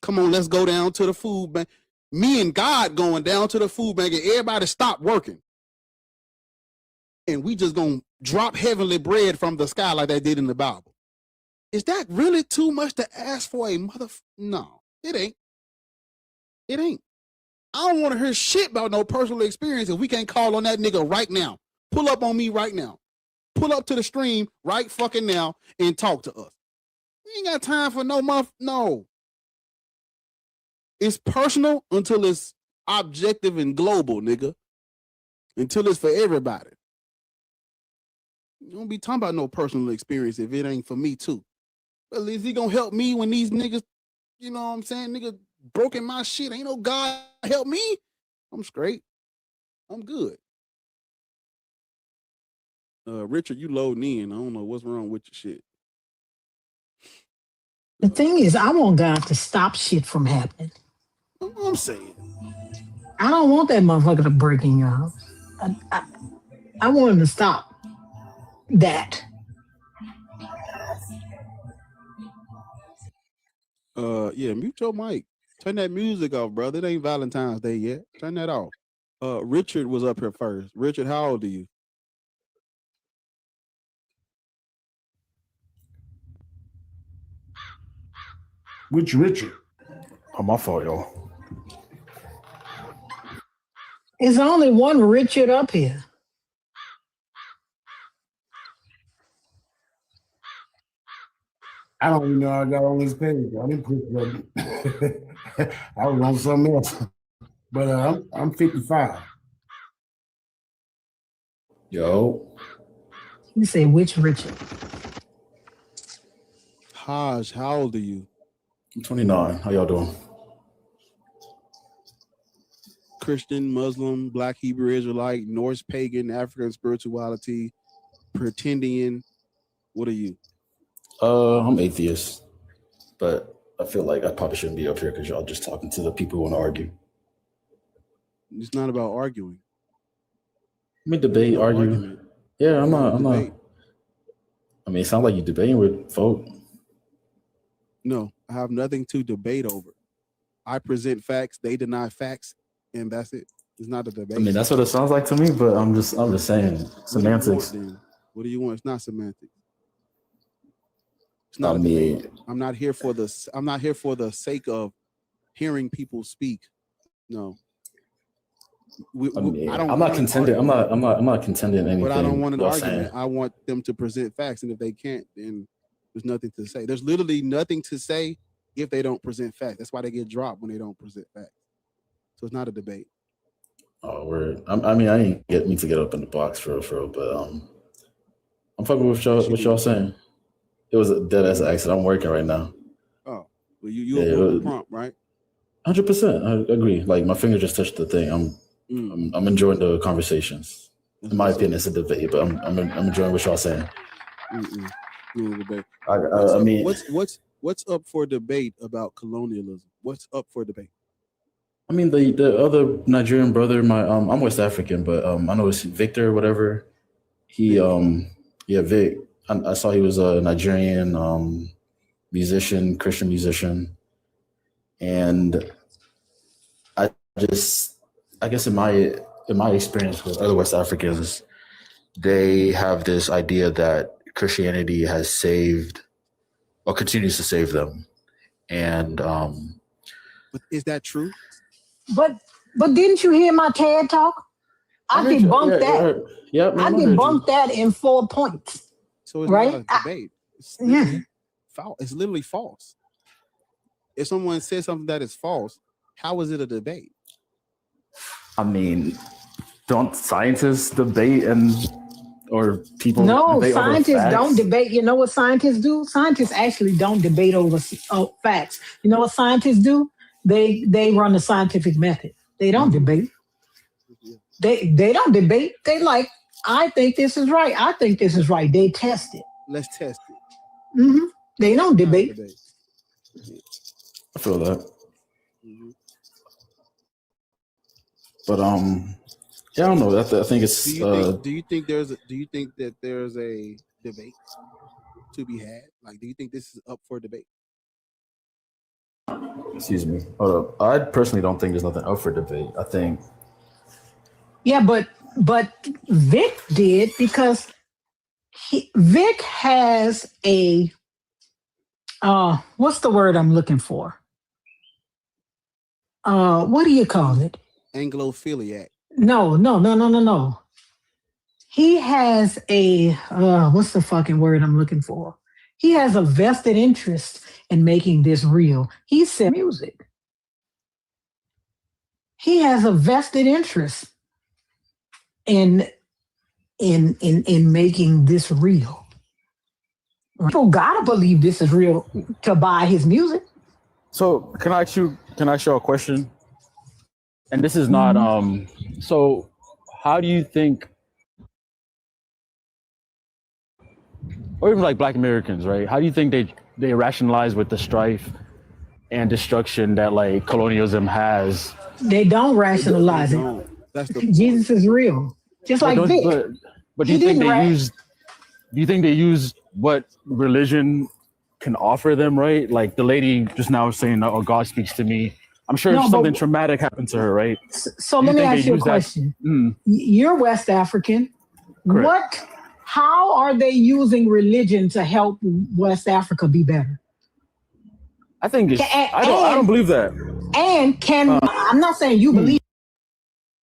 come on, let's go down to the food bank. Me and God going down to the food bank and everybody stop working. And we just gonna drop heavenly bread from the sky like they did in the Bible. Is that really too much to ask for a mother? No, it ain't. It ain't. I don't want to hear shit about no personal experience if we can't call on that nigga right now. Pull up on me right now. Pull up to the stream right fucking now and talk to us. We ain't got time for no month. No. It's personal until it's objective and global, nigga. Until it's for everybody. You don't be talking about no personal experience if it ain't for me too. But at least he gonna help me when these niggas, you know what I'm saying, nigga broken my shit. Ain't no God help me. I'm straight. I'm good. Richard, you loading in. I don't know what's wrong with your shit. The thing is, I want God to stop shit from happening. I'm saying. I don't want that motherfucker to break in your house. I want him to stop that. Yeah, mute your mic. Turn that music off, brother. It ain't Valentine's Day yet. Turn that off. Richard was up here first. Richard, how old are you? Which Richard? Oh, my fault, y'all. There's only one Richard up here. I don't even know how I got on this page. I didn't push that. I was on something else. But I'm 55. Yo. You say which Richard? Haj, how old are you? I'm 29. How y'all doing? Christian, Muslim, Black Hebrew Israelite, Norse pagan, African spirituality, pretendian. What are you? I'm atheist, but I feel like I probably shouldn't be up here because y'all just talking to the people who want to argue. It's not about arguing. I mean, debate, argue. Argument. Yeah, I'm not. I mean, it sounds like you're debating with folk. No, I have nothing to debate over. I present facts, they deny facts, and that's it. It's not a debate. I mean, that's what it sounds like to me, but I'm just saying semantics. What do you want? It's not semantics. It's not a debate. I'm not here for the sake of hearing people speak. No. I'm not contending. I'm not contending anything. But I don't want an argument. I want them to present facts, and if they can't, then there's nothing to say. There's literally nothing to say if they don't present facts. That's why they get dropped when they don't present facts. So it's not a debate. Oh, word. I mean, I didn't get me to get up in the box for real, but I'm fucking with y'all. What y'all saying? It was a dead ass accident. I'm working right now. Oh, well, you avoid the prompt, right? 100%. I agree. Like my finger just touched the thing. I'm enjoying the conversations. In my opinion, it's a debate, but I'm enjoying what y'all saying. Debate. I mean, what's up for debate about colonialism? What's up for debate? I mean, the other Nigerian brother, I'm West African, but I know it's Victor, whatever. He Vic. I saw he was a Nigerian musician, Christian musician, and I guess in my experience with other West Africans, they have this idea that Christianity has saved or continues to save them, and but is that true? But didn't you hear my TED talk? I debunked that. I debunked that in 4 points. So it's right? not a debate. It's literally false. If someone says something that is false, how is it a debate? I mean, don't scientists debate or people? No, scientists don't debate. You know what scientists do? Scientists actually don't debate over facts. You know what scientists do? They run the scientific method. They don't debate. They don't debate. They like, I think this is right. I think this is right. They test it. Let's test it. They don't debate. I feel that. But yeah, I don't know. I think it's. Do you think that there's a debate to be had? Like, do you think this is up for debate? Excuse me. Hold up. I personally don't think there's nothing up for debate. I think. Yeah, but Vic did because Vic has a what's the word I'm looking for? What do you call it? Anglophiliac. No. He has a what's the fucking word I'm looking for? He has a vested interest in making this real. He said music. He has a vested interest in making this real. People gotta believe this is real to buy his music. So can I ask you a question? And this is not so how do you think, or even like Black Americans, right? How do you think they rationalize with the strife and destruction that like colonialism has? They don't rationalize it. Jesus is real. Just like Vic. But do you think they use what religion can offer them, right? Like the lady just now was saying, oh, God speaks to me. I'm sure something traumatic happened to her, right? So let me ask you a question. You're West African. Correct. How are they using religion to help West Africa be better? I think it's, I don't believe that. And I'm not saying you believe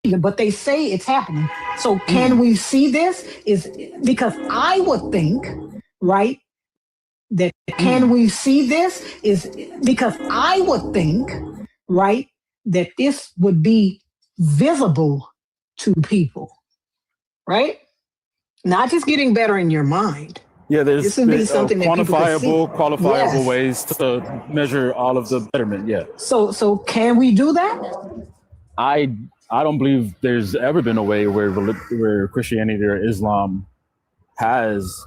it, but they say it's happening. So can we see this? Is because I would think, right, that can we see this? Is because I would think, right, that this would be visible to people, right? Not just getting better in your mind. Yeah, there's something that qualifiable ways to measure all of the betterment. Yeah. So can we do that? I don't believe there's ever been a way where Christianity or Islam has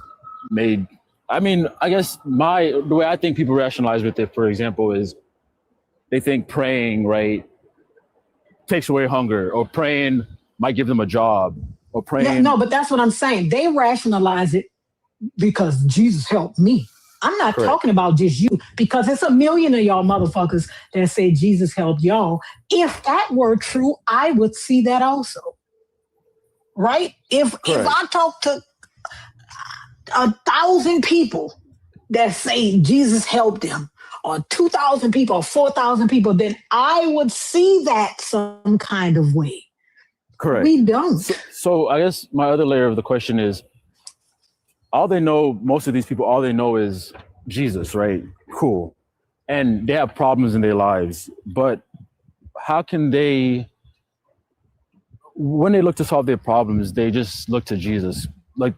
made. I mean, I guess the way I think people rationalize with it, for example, is they think praying, right, takes away hunger, or praying might give them a job, or praying. No, but that's what I'm saying. They rationalize it because Jesus helped me. I'm not talking about just you, because it's a million of y'all motherfuckers that say Jesus helped y'all. If that were true, I would see that also. Right? If I talk to 1,000 people that say Jesus helped them, or 2,000 people, or 4,000 people, then I would see that some kind of way. Correct. We don't. So I guess my other layer of the question is, most of these people, all they know is Jesus, right? Cool. And they have problems in their lives, but how can they, when they look to solve their problems, they just look to Jesus? Like,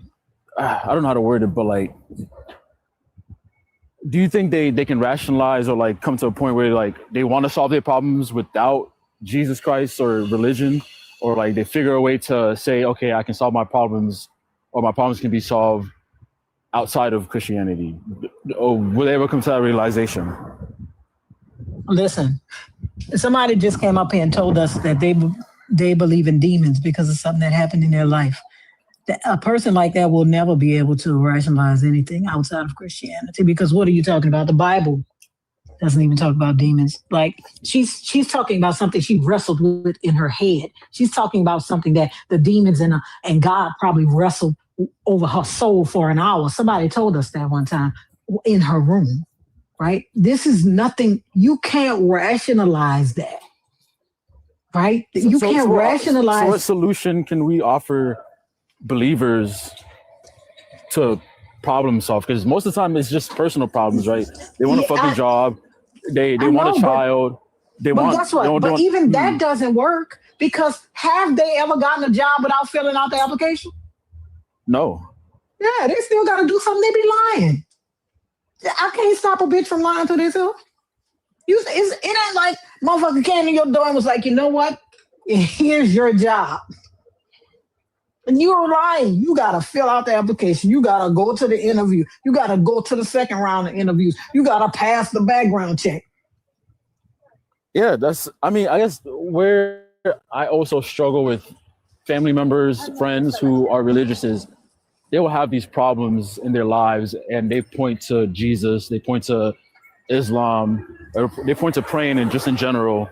I don't know how to word it, but like, do you think they can rationalize or like come to a point where like they want to solve their problems without Jesus Christ or religion, or like they figure a way to say, okay, I can solve my problems, or my problems can be solved outside of Christianity? Or will they ever come to that realization? Listen, somebody just came up here and told us that they believe in demons because of something that happened in their life. A person like that will never be able to rationalize anything outside of Christianity, because what are you talking about? The Bible doesn't even talk about demons. Like she's talking about something she wrestled with in her head. She's talking about something that the demons and God probably wrestled over her soul for an hour. Somebody told us that one time in her room, right? This is nothing. You can't rationalize that, right? You can't rationalize. So what solution can we offer believers to problem solve? Because most of the time it's just personal problems, right? They want a fucking job. They want a child. But guess what? But even that doesn't work, because have they ever gotten a job without filling out the application? No. Yeah, they still got to do something. They be lying. I can't stop a bitch from lying to themselves. It ain't like motherfucker came in your door and was like, you know what? Here's your job. And you're lying. You got to fill out the application. You got to go to the interview. You got to go to the second round of interviews. You got to pass the background check. Yeah, I guess where I also struggle with family members, friends who are religious is they will have these problems in their lives and they point to Jesus. They point to Islam, or they point to praying and just in general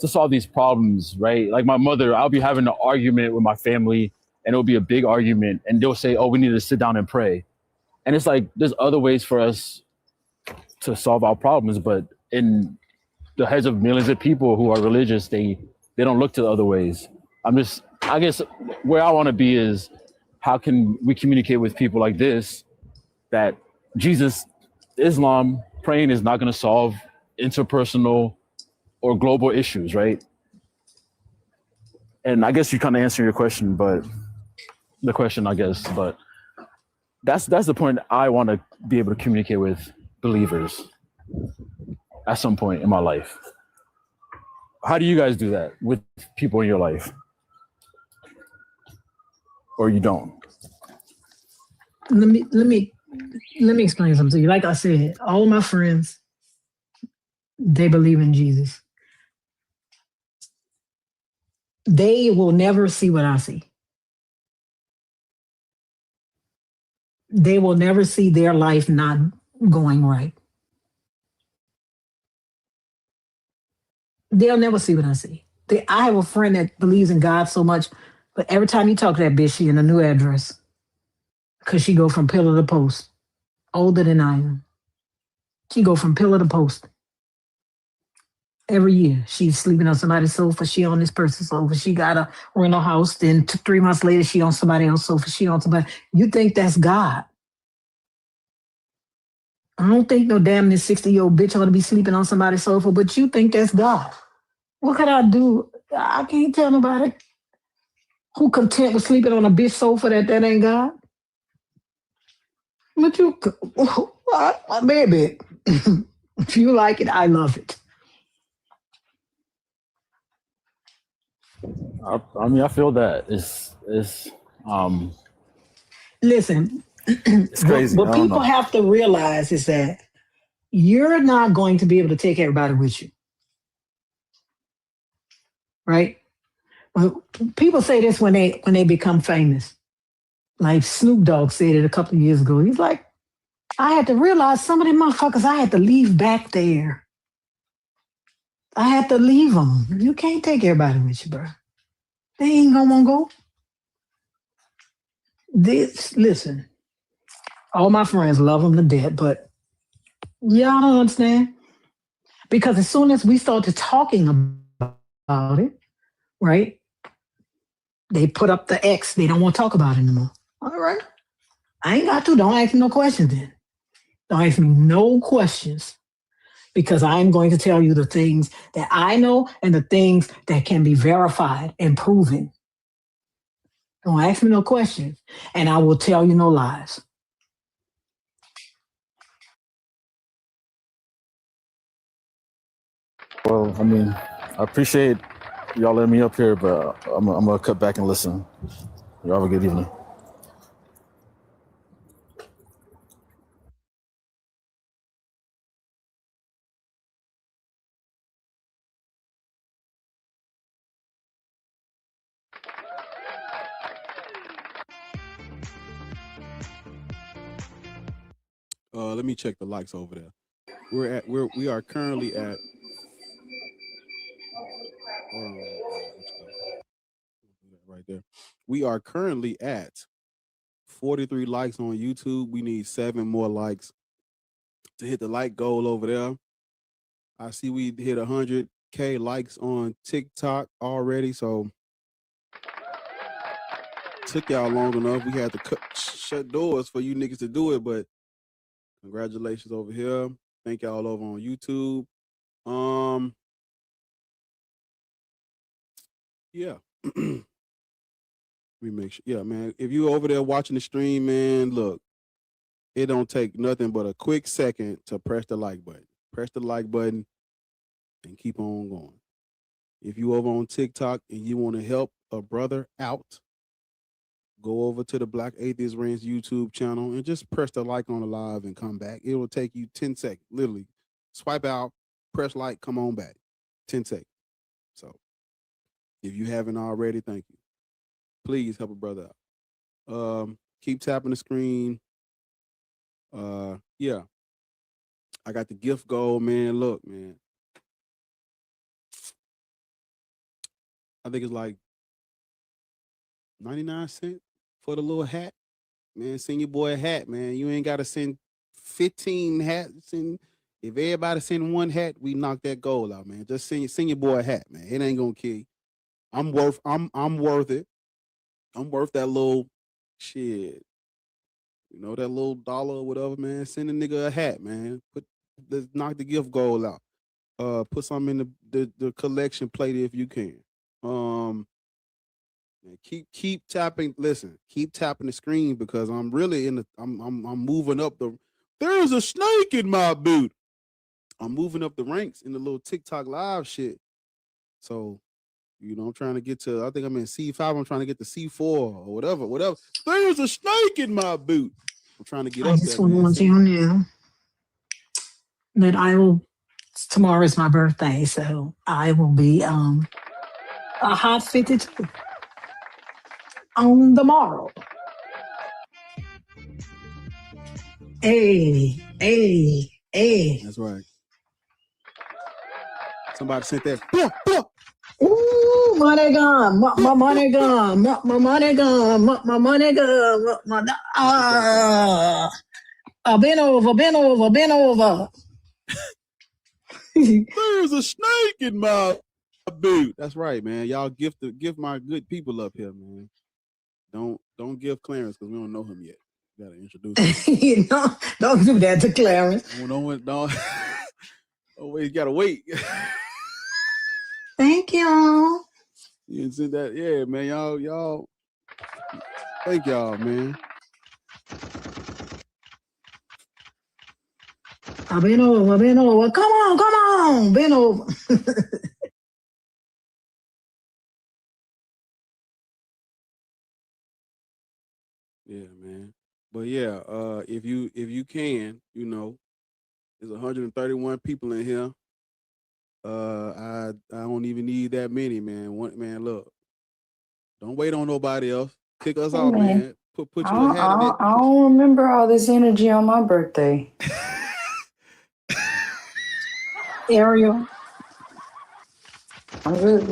to solve these problems, right? Like my mother, I'll be having an argument with my family and it'll be a big argument and they'll say, oh, we need to sit down and pray. And it's like, there's other ways for us to solve our problems, but in the heads of millions of people who are religious, they don't look to other ways. I guess where I want to be is how can we communicate with people like this, that Jesus, Islam, praying is not going to solve interpersonal or global issues, right? And I guess you kind of answer your question, but that's the point I want to be able to communicate with believers at some point in my life. How do you guys do that with people in your life? Or you don't? Let me explain something to you. Like I said, all of my friends, they believe in Jesus. They will never see what I see. They will never see their life not going right. They'll never see what I see. I have a friend that believes in God so much, but every time you talk to that bitch, she in a new address. Because she go from pillar to post. Older than I am. She go from pillar to post. Every year, she's sleeping on somebody's sofa. She on this person's sofa. She got a rental house. Then 3 months later, she on somebody else's sofa. She on somebody. You think that's God? I don't think no damn this 60-year-old bitch ought to be sleeping on somebody's sofa, but you think that's God. What could I do? I can't tell nobody who content with sleeping on a bitch sofa that ain't God. But you, baby, if you like it, I love it. I mean, I feel that Listen, it's crazy. What people have to realize is that you're not going to be able to take everybody with you. Right? Well, people say this when they become famous. Like Snoop Dogg said it a couple of years ago. He's like, I had to realize some of them motherfuckers I had to leave back there. I had to leave them. You can't take everybody with you, bro. They ain't gonna want to go. Listen, all my friends love them to death, but y'all don't understand. Because as soon as we started talking about it, right, they put up the X. They don't want to talk about it anymore. All right. I ain't got to. Don't ask me no questions then. Don't ask me no questions. Because I'm going to tell you the things that I know and the things that can be verified and proven. Don't ask me no questions, and I will tell you no lies. Well, I mean, I appreciate y'all letting me up here, but I'm gonna cut back and listen. Y'all have a good evening. Let me check the likes over there. We are currently at. Hold on, right there. We are currently at 43 likes on YouTube. We need 7 more likes to hit the like goal over there. I see we hit 100K likes on TikTok already, so took y'all long enough. We had to shut doors for you niggas to do it, but congratulations over here. Thank y'all over on YouTube. Yeah. Let me make sure. Yeah, man. If you over there watching the stream, man, look, it don't take nothing but a quick second to press the like button. Press the like button and keep on going. If you over on TikTok and you want to help a brother out, go over to the Black Atheist Ranch YouTube channel and just press the like on the live and come back. It will take you 10 seconds, literally. Swipe out, press like, come on back. 10 seconds. So if you haven't already, thank you. Please help a brother out. Keep tapping the screen. Yeah. I got the gift gold, man. Look, man. I think it's like 99 cents for the little hat. Man, send your boy a hat, man. You ain't gotta send 15 hats. And if everybody send one hat, we knock that goal out, man. Just send your boy a hat, man. It ain't gonna kill you. I'm worth it. I'm worth that little shit. You know, that little dollar or whatever, man. Send a nigga a hat, man. Let's knock the gift goal out. Put something in the collection plate if you can. Man, keep tapping. Listen, keep tapping the screen because I'm really I'm moving up the. There's a snake in my boot. I'm moving up the ranks in the little TikTok live shit. So, you know, I'm trying to get to. I think I'm in C5. I'm trying to get to C4 or whatever. There's a snake in my boot. I'm trying to get up there. I just want to let you know that I will. Tomorrow is my birthday, so I will be a hot 52 on the morrow. Hey. That's right. Somebody sent that. Ooh, money gone. My money gone. My money gone. My money gone. Been over. There's a snake in my boot. That's right, man. Y'all give my good people up here, man. Don't give Clarence because we don't know him yet. You gotta introduce him. Don't do that to Clarence. Don't. Oh, you gotta wait. Thank you. You said that, yeah, man. Y'all. Thank y'all, man. I've been over. Come on. Been over. Yeah, man. But yeah, if you can, you know, there's 131 people in here. I don't even need that many, man. Man, look, don't wait on nobody else. Kick us out, man. Put you a hat in it. I don't remember all this energy on my birthday. Ariel. I'm just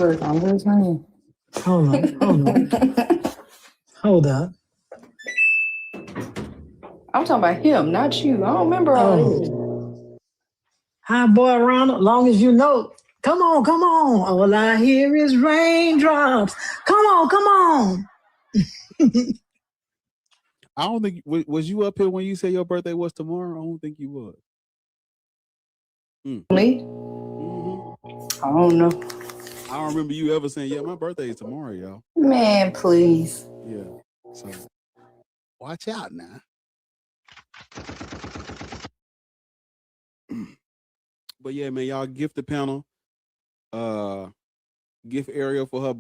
saying. Hold up. I'm talking about him, not you. I don't remember all this. Hi, boy, around as long as you know. Come on. All I hear is raindrops. Come on. I don't think was you up here when you said your birthday was tomorrow? I don't think you was. Me? I don't know. I don't remember you ever saying, "Yeah, my birthday is tomorrow, y'all." Man, please. Yeah. So watch out now. But yeah, man, y'all gift the panel. Gift Ariel for her.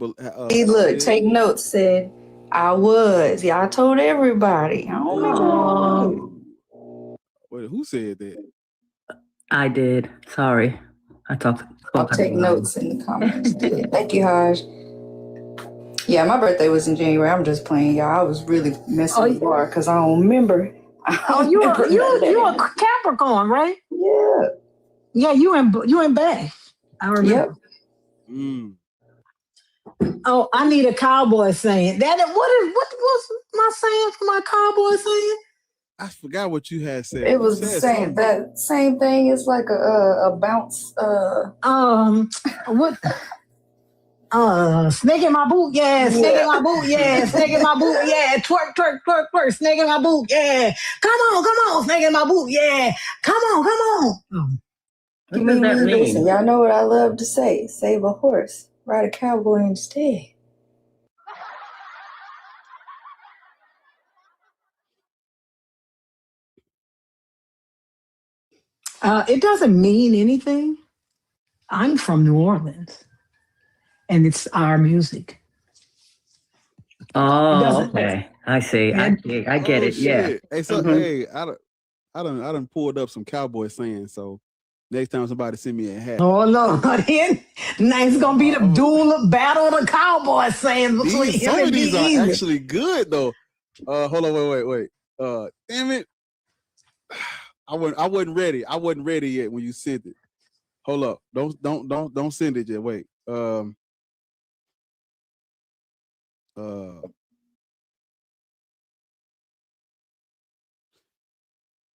Hey, look, take notes, said I was. Yeah, I told everybody. I don't remember. Wait, who said that? I did. Sorry. I'll take notes in the comments. Thank you, Haj. Yeah, my birthday was in January. I'm just playing, y'all. I was really messing with bar because I don't remember. You a Capricorn, right? Yeah. Yeah, you in Bay. I remember. Yep. Oh, I need a cowboy saying. What was my saying for my cowboy saying? I forgot what you had said. It was the same. That same thing is like a bounce. What? Snake in my boot, yeah. Snake in my boot, yeah. Snake in my boot, yeah. Twerk. Snake in my boot, yeah. Come on. Snake in my boot, yeah. Come on. What does that mean? Listen, y'all know what I love to say. Save a horse, ride a cowboy instead. It doesn't mean anything. I'm from New Orleans, and it's our music. Oh, okay. I see. I get it. Shit. Yeah. Hey, so hey, I done pulled up some cowboy sayings. So next time somebody send me a hat. Oh no! It's gonna be the duel battle of the cowboy saying between Some him of and these are Easy. actually good though. Hold on, wait. Damn it! I wasn't ready. I wasn't ready yet when you sent it. Hold up. Don't send it yet. Wait.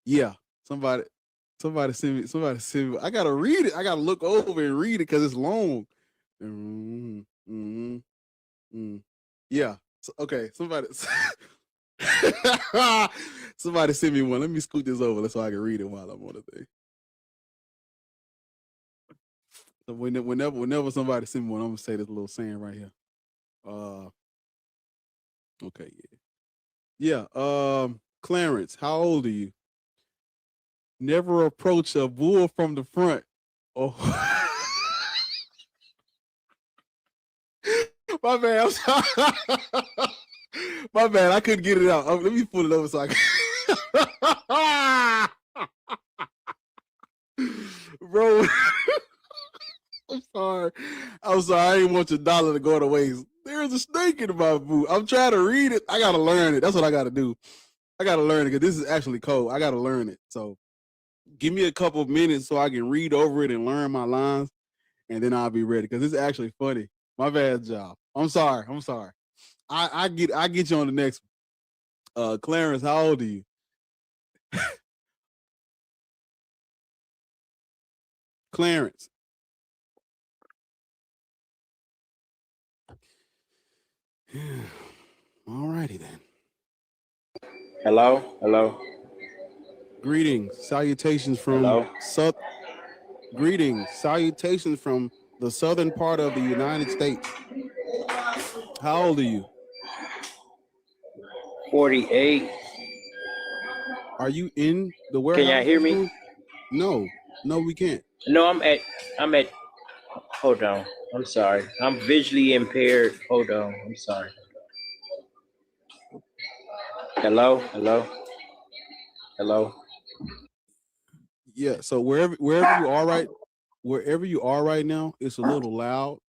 Yeah. Somebody send me. I gotta read it. I gotta look over and read it because it's long. Yeah. So, okay. Somebody somebody send me one. Let me scoot this over so I can read it while I'm on the thing. So whenever somebody send me one, I'm gonna say this little saying right here. Okay, yeah. Clarence, how old are you? Never approach a bull from the front. Oh, my bad. I'm sorry. My bad. I couldn't get it out. Let me pull it over so I can. Bro, I'm sorry. I'm sorry. I didn't want your dollar to go to waste. There's a snake in my boot. I'm trying to read it. I gotta learn it. That's what I gotta do. I gotta learn it because this is actually cold. I gotta learn it. So give me a couple of minutes so I can read over it and learn my lines, and then I'll be ready because it's actually funny. My bad, job. I'm sorry. I get you on the next one. Clarence, how old are you? Clarence. All righty then. Hello. Greetings, salutations from Greetings, salutations from the southern part of the United States. How old are you? 48. Are you in the warehouse? Can y'all hear me? No, we can't. No, I'm at. Hold on. I'm sorry. I'm visually impaired. Hold on. I'm sorry. Hello. Yeah. So wherever you are right now, it's a little loud.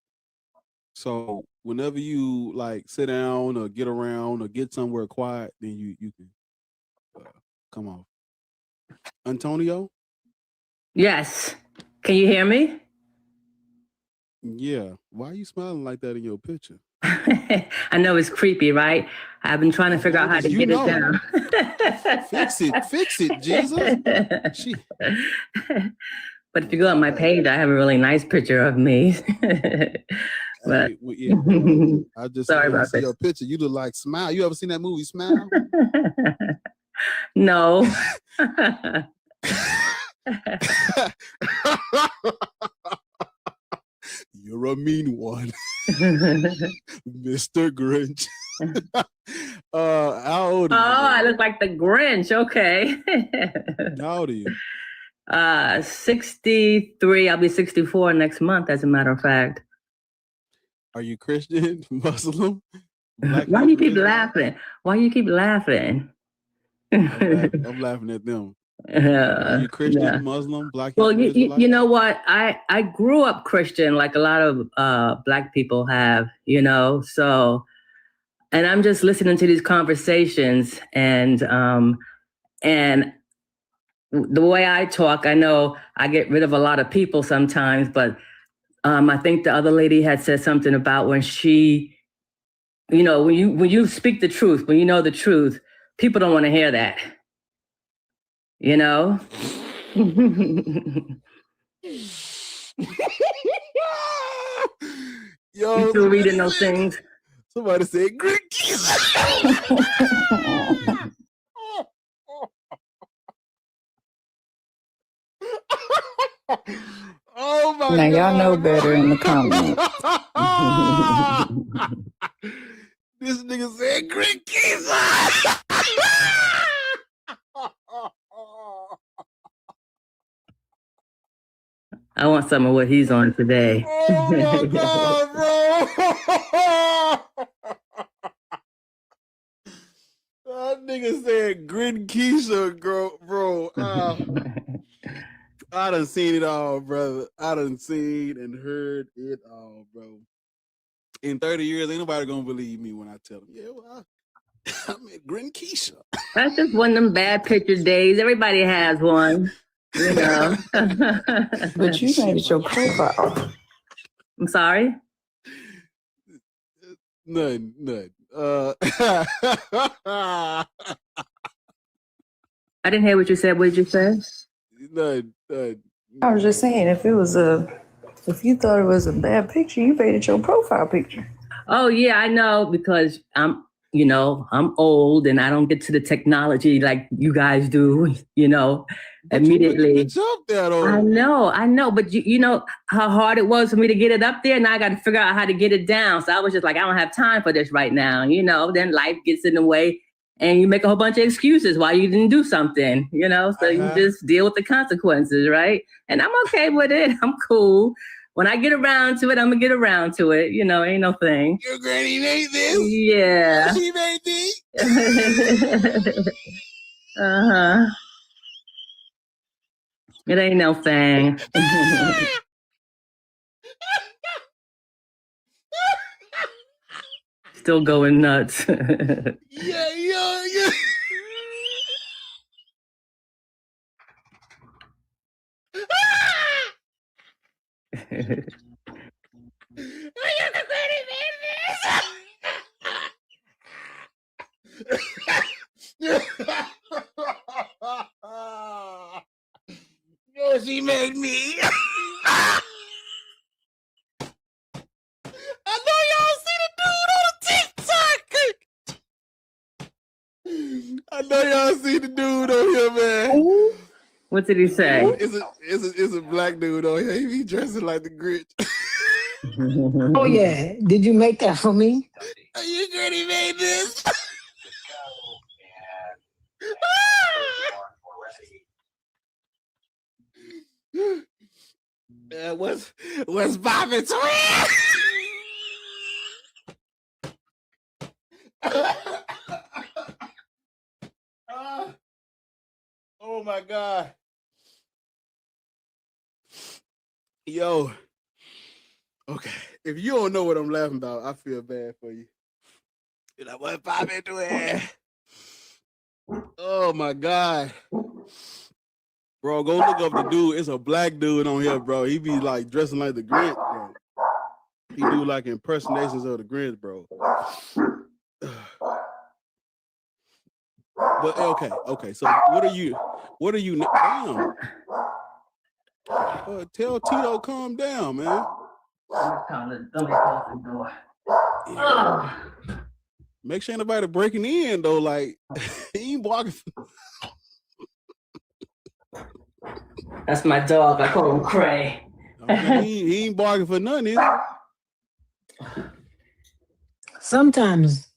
So whenever you like sit down or get around or get somewhere quiet, then you can come off. Antonio? Yes. Can you hear me? Yeah. Why are you smiling like that in your picture? I know it's creepy, right? I've been trying to figure out how to get it down. Fix it, Jesus. But if you go on my page, I have a really nice picture of me. But I just sorry about see that. your picture. You look like Smile. You ever seen that movie Smile? No. You're a mean one. Mr. Grinch. How old are you? Oh, I look like the Grinch. Okay. How old are you? 63. I'll be 64 next month, as a matter of fact. Are you Christian, Muslim? Why do you keep laughing? I'm laughing at them. Are you Christian, Yeah. Muslim, Black? Well, you know what? I grew up Christian, like a lot of Black people have, so, and I'm just listening to these conversations, and the way I talk, I know I get rid of a lot of people sometimes, but I think the other lady had said something about when she, when you speak the truth, when you know the truth, people don't want to hear that, Yo, you still reading those things? Somebody said Greek. Oh my Now God, y'all know better in the comments. This nigga said Greek keys. I want some of what he's on today. Oh my God, bro. That nigga said Grin Keisha, bro. I done seen it all, brother. I done seen and heard it all, bro. In 30 years, ain't nobody gonna believe me when I tell them. Yeah, well, I'm at Grenkeisha. That's just one of them bad picture days. Everybody has one, you know. But you made it your profile. I'm sorry? None. I didn't hear what you said. What did you say? None. I was just saying, if you thought it was a bad picture, you made it your profile picture. Oh yeah, I know, because I'm old and I don't get to the technology like you guys do, immediately. It's up there, though. I know, but you know how hard it was for me to get it up there, and I got to figure out how to get it down. So I was just like, I don't have time for this right now, then life gets in the way and you make a whole bunch of excuses why you didn't do something, so you just deal with the consequences, right? And I'm okay with it. I'm cool. When I get around to it, I'm gonna get around to it. Ain't no thing. Your granny made this? Yeah. She made this? Uh-huh. It ain't no thing. Still going nuts. Yeah. Yo, she made me. I know y'all see the dude on TikTok. I know y'all see the dude on here, man. What did he say? It's a black dude on here. He be dressing like the Grinch. Oh yeah. Did you make that for me? You granny made this. What's Bobby Twin? Oh my God. Yo. Okay. If you don't know what I'm laughing about, I feel bad for you. You're like, what's Bobby Twin? Oh my God. Bro, go look up the dude. It's a black dude on here, bro. He be like dressing like the Grinch, bro. He do like impersonations of the Grinch, bro. But okay. So what are you damn. Tell Tito calm down, man. Make sure ain't nobody breaking in though. Like he ain't barking. That's my dog. I call him Cray. He ain't barking for nothing, is he? Sometimes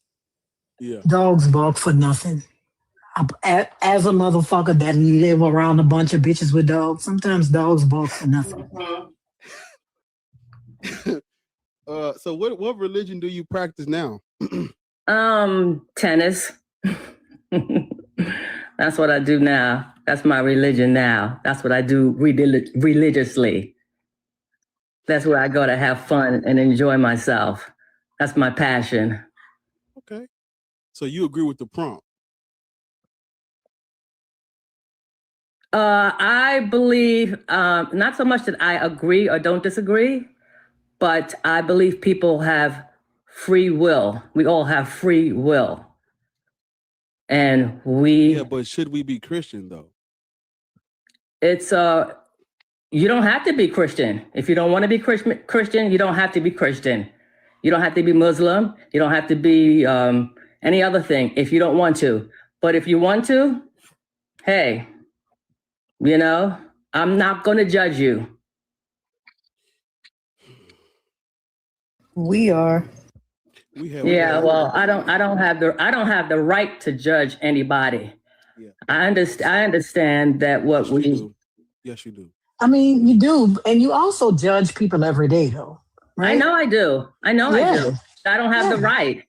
dogs bark for nothing. As a motherfucker that live around a bunch of bitches with dogs, sometimes dogs bark for nothing. So what religion do you practice now? Tennis. That's what I do now. That's my religion now. That's what I do religiously. That's where I go to have fun and enjoy myself. That's my passion. Okay. So you agree with the prompt? I believe, not so much that I agree or don't disagree, but I believe people have free will. We all have free will. And Yeah, but should we be Christian though? It's you don't have to be Christian. If you don't want to be Christian, you don't have to be Christian. You don't have to be Muslim. You don't have to be any other thing if you don't want to. But if you want to, hey, I'm not going to judge you. We are. Well, I don't have the right to judge anybody. Yeah. I understand that what yes, we do. Yes, you do. I mean, you do, and you also judge people every day, though. Right? I know I do. I do. I don't have the right.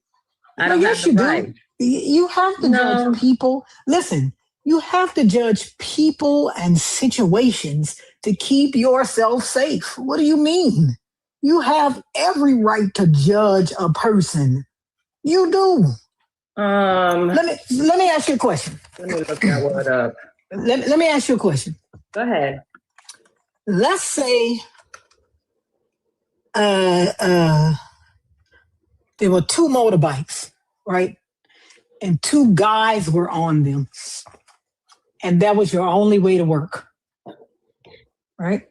I don't have the right. You have to judge people. Listen, you have to judge people and situations to keep yourself safe. What do you mean? You have every right to judge a person. You do. Let me ask you a question. Let me look that word up. Let me ask you a question. Go ahead. Let's say there were two motorbikes, right? And two guys were on them. And that was your only way to work, right?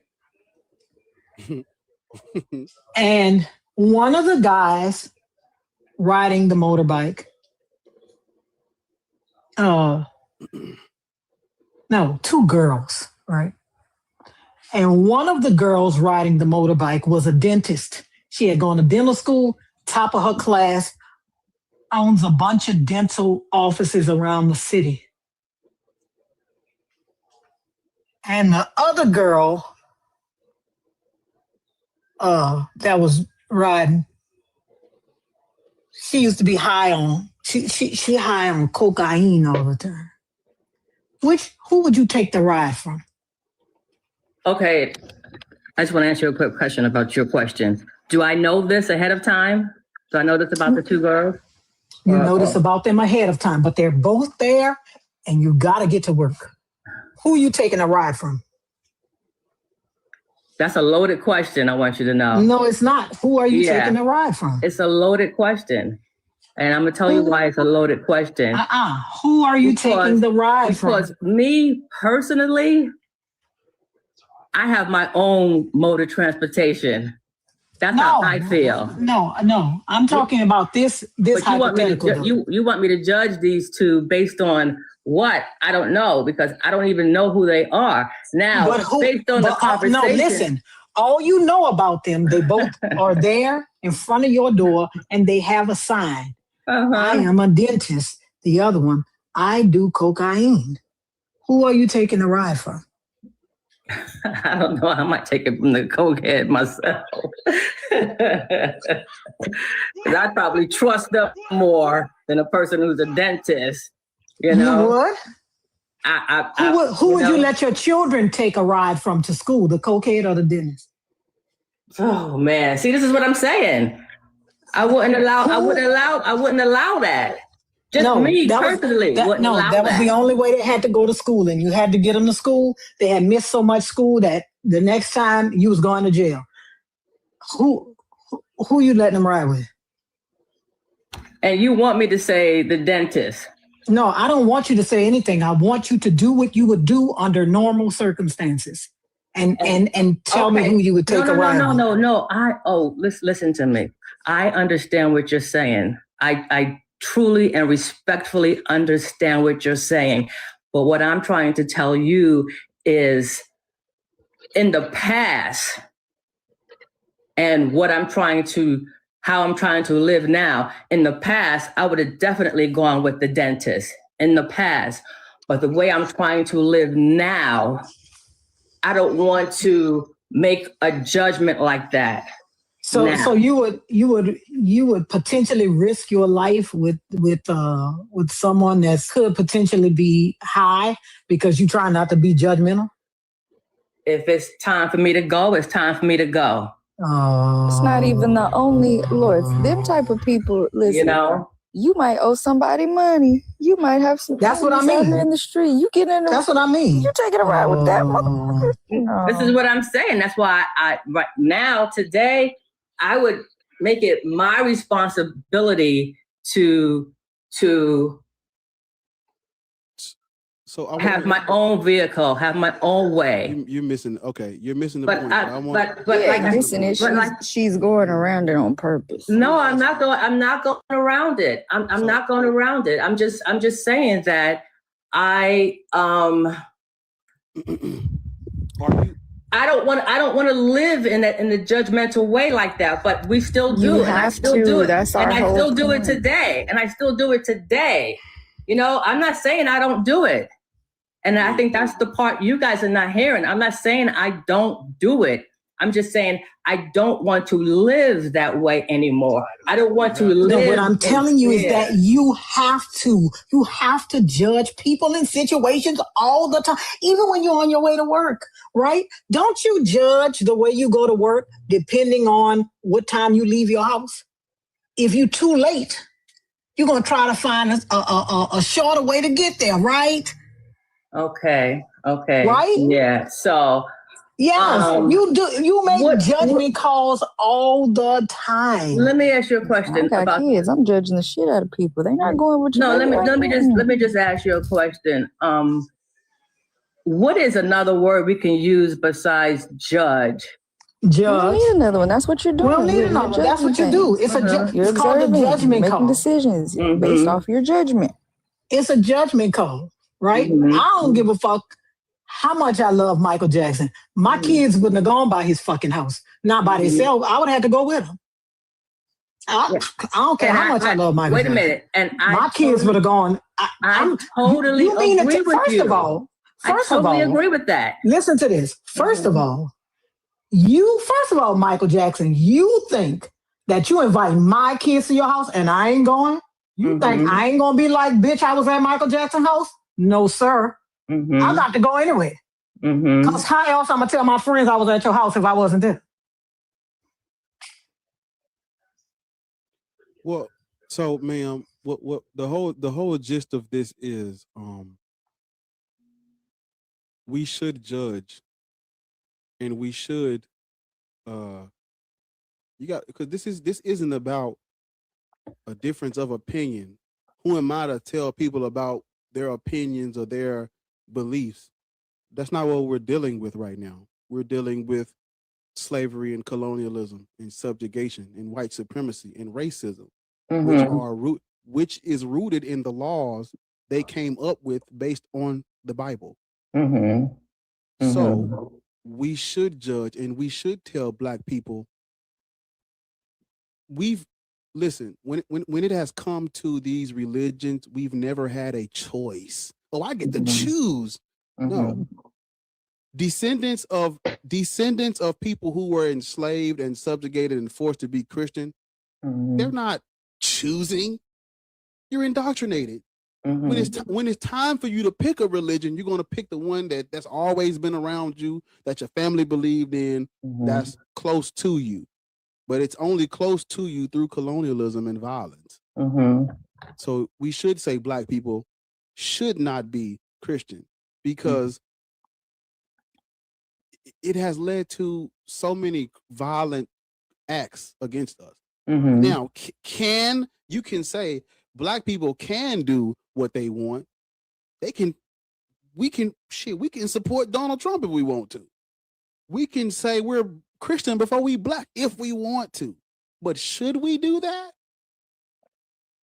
And one of the guys riding the motorbike, no, two girls, right? And one of the girls riding the motorbike was a dentist. She had gone to dental school, top of her class, owns a bunch of dental offices around the city. And the other girl that was riding, she used to be high on, she high on cocaine all the time. Who would you take the ride from? Okay, I just want to answer a quick question about your question. Do I know this ahead of time? Do I know this about the two girls? You know this about them ahead of time, but they're both there and you got to get to work. Who are you taking a ride from? That's a loaded question, I want you to know. No, it's not. Who are you taking a ride from? It's a loaded question. And I'm going to tell you why it's a loaded question. Who are you taking the ride from? Because me personally, I have my own mode of transportation. That's how I feel. No. I'm talking about this hypothetical. You want me to judge these two based on what? I don't know, because I don't even know who they are. Now, based on the conversation. No, listen. All you know about them, they both are there in front of your door and they have a sign. I am a dentist. The other one, I do cocaine. Who are you taking the ride from? I don't know. I might take it from the cokehead myself. Because I probably trust them more than a person who's a dentist. You know? You would? Who would you let your children take a ride from to school, the cokehead or the dentist? Oh man. See, this is what I'm saying. I wouldn't allow that. Just me personally. That was the only way they had to go to school, and you had to get them to school. They had missed so much school that the next time you was going to jail. Who you letting them ride with? And you want me to say the dentist? No, I don't want you to say anything. I want you to do what you would do under normal circumstances, and tell me who you would take a ride with. No. Listen to me. I understand what you're saying. I truly and respectfully understand what you're saying. But what I'm trying to tell you is in the past and how I'm trying to live now. In the past, I would have definitely gone with the dentist in the past. But the way I'm trying to live now, I don't want to make a judgment like that. So you would potentially risk your life with someone that could potentially be high because you try not to be judgmental? If it's time for me to go, it's time for me to go. It's not even the only Lord. Them type of people, listen. You know, you might owe somebody money. You might have some. That's what I mean. In the street, you get in. That's what I mean. You taking a ride with that motherfucker? This is what I'm saying. That's why right now today I would make it my responsibility to have my own vehicle, have my own way. You're missing. Okay, you're missing the point. She's going around it on purpose. No, I'm not going around it. I'm not going around it. I'm just saying that I don't want to live in the judgmental way like that, but we still do. You have to. That's our whole point. And I still do it today. You know, I'm not saying I don't do it. And I think that's the part you guys are not hearing. I'm not saying I don't do it. I'm just saying I don't want to live that way anymore. I don't want to live. No, what I'm telling you is that you have to judge people in situations all the time, even when you're on your way to work, right? Don't you judge the way you go to work depending on what time you leave your house? If you're too late, You're gonna try to find a shorter way to get there, right? Okay. Right? Yeah. So, yes, you do. You make judgment calls all the time. Let me ask you a question I got about kids. I'm judging the shit out of people. They're not going with you. No, let me just ask you a question. What is another word we can use besides judge? We don't need another one. That's what you're doing. We don't need You're another one. That's what you do. It's You're it's called a observing, judgment making call. decisions based off your judgment. It's a judgment call, right? I don't give a fuck how much I love Michael Jackson. My kids wouldn't have gone by his fucking house, not by themselves. I would have to go with him. I don't care how much I love Michael Wait a Jackson. minute, and my kids would have gone. I totally agree with you. First of all, agree with that. Listen to this. First of all, Michael Jackson, you think that you invite my kids to your house and I ain't going? You think I ain't gonna be like, bitch, I was at Michael Jackson's house? No, sir. I got to go anyway. Because how else I'm gonna tell my friends I was at your house if I wasn't there? Well, so ma'am, what the whole gist of this is, we should judge, and we should, because this isn't about a difference of opinion. Who am I to tell people about their opinions or their beliefs? That's not what we're dealing with right now. We're dealing with slavery and colonialism and subjugation and white supremacy and racism, which is rooted in the laws they came up with based on the Bible. So we should judge, and we should tell Black people, listen, when it has come to these religions, we've never had a choice. Oh, I get to choose. No. Descendants of people who were enslaved and subjugated and forced to be Christian, they're not choosing. You're indoctrinated. When it's time for you to pick a religion, you're going to pick the one that's always been around you, that your family believed in, that's close to you. But it's only close to you through colonialism and violence. So we should say Black people should not be Christian, because it has led to so many violent acts against us. Now, you can say Black people can do what they want. We can support Donald Trump if we want to. We can say we're Christian before we Black if we want to. But should we do that?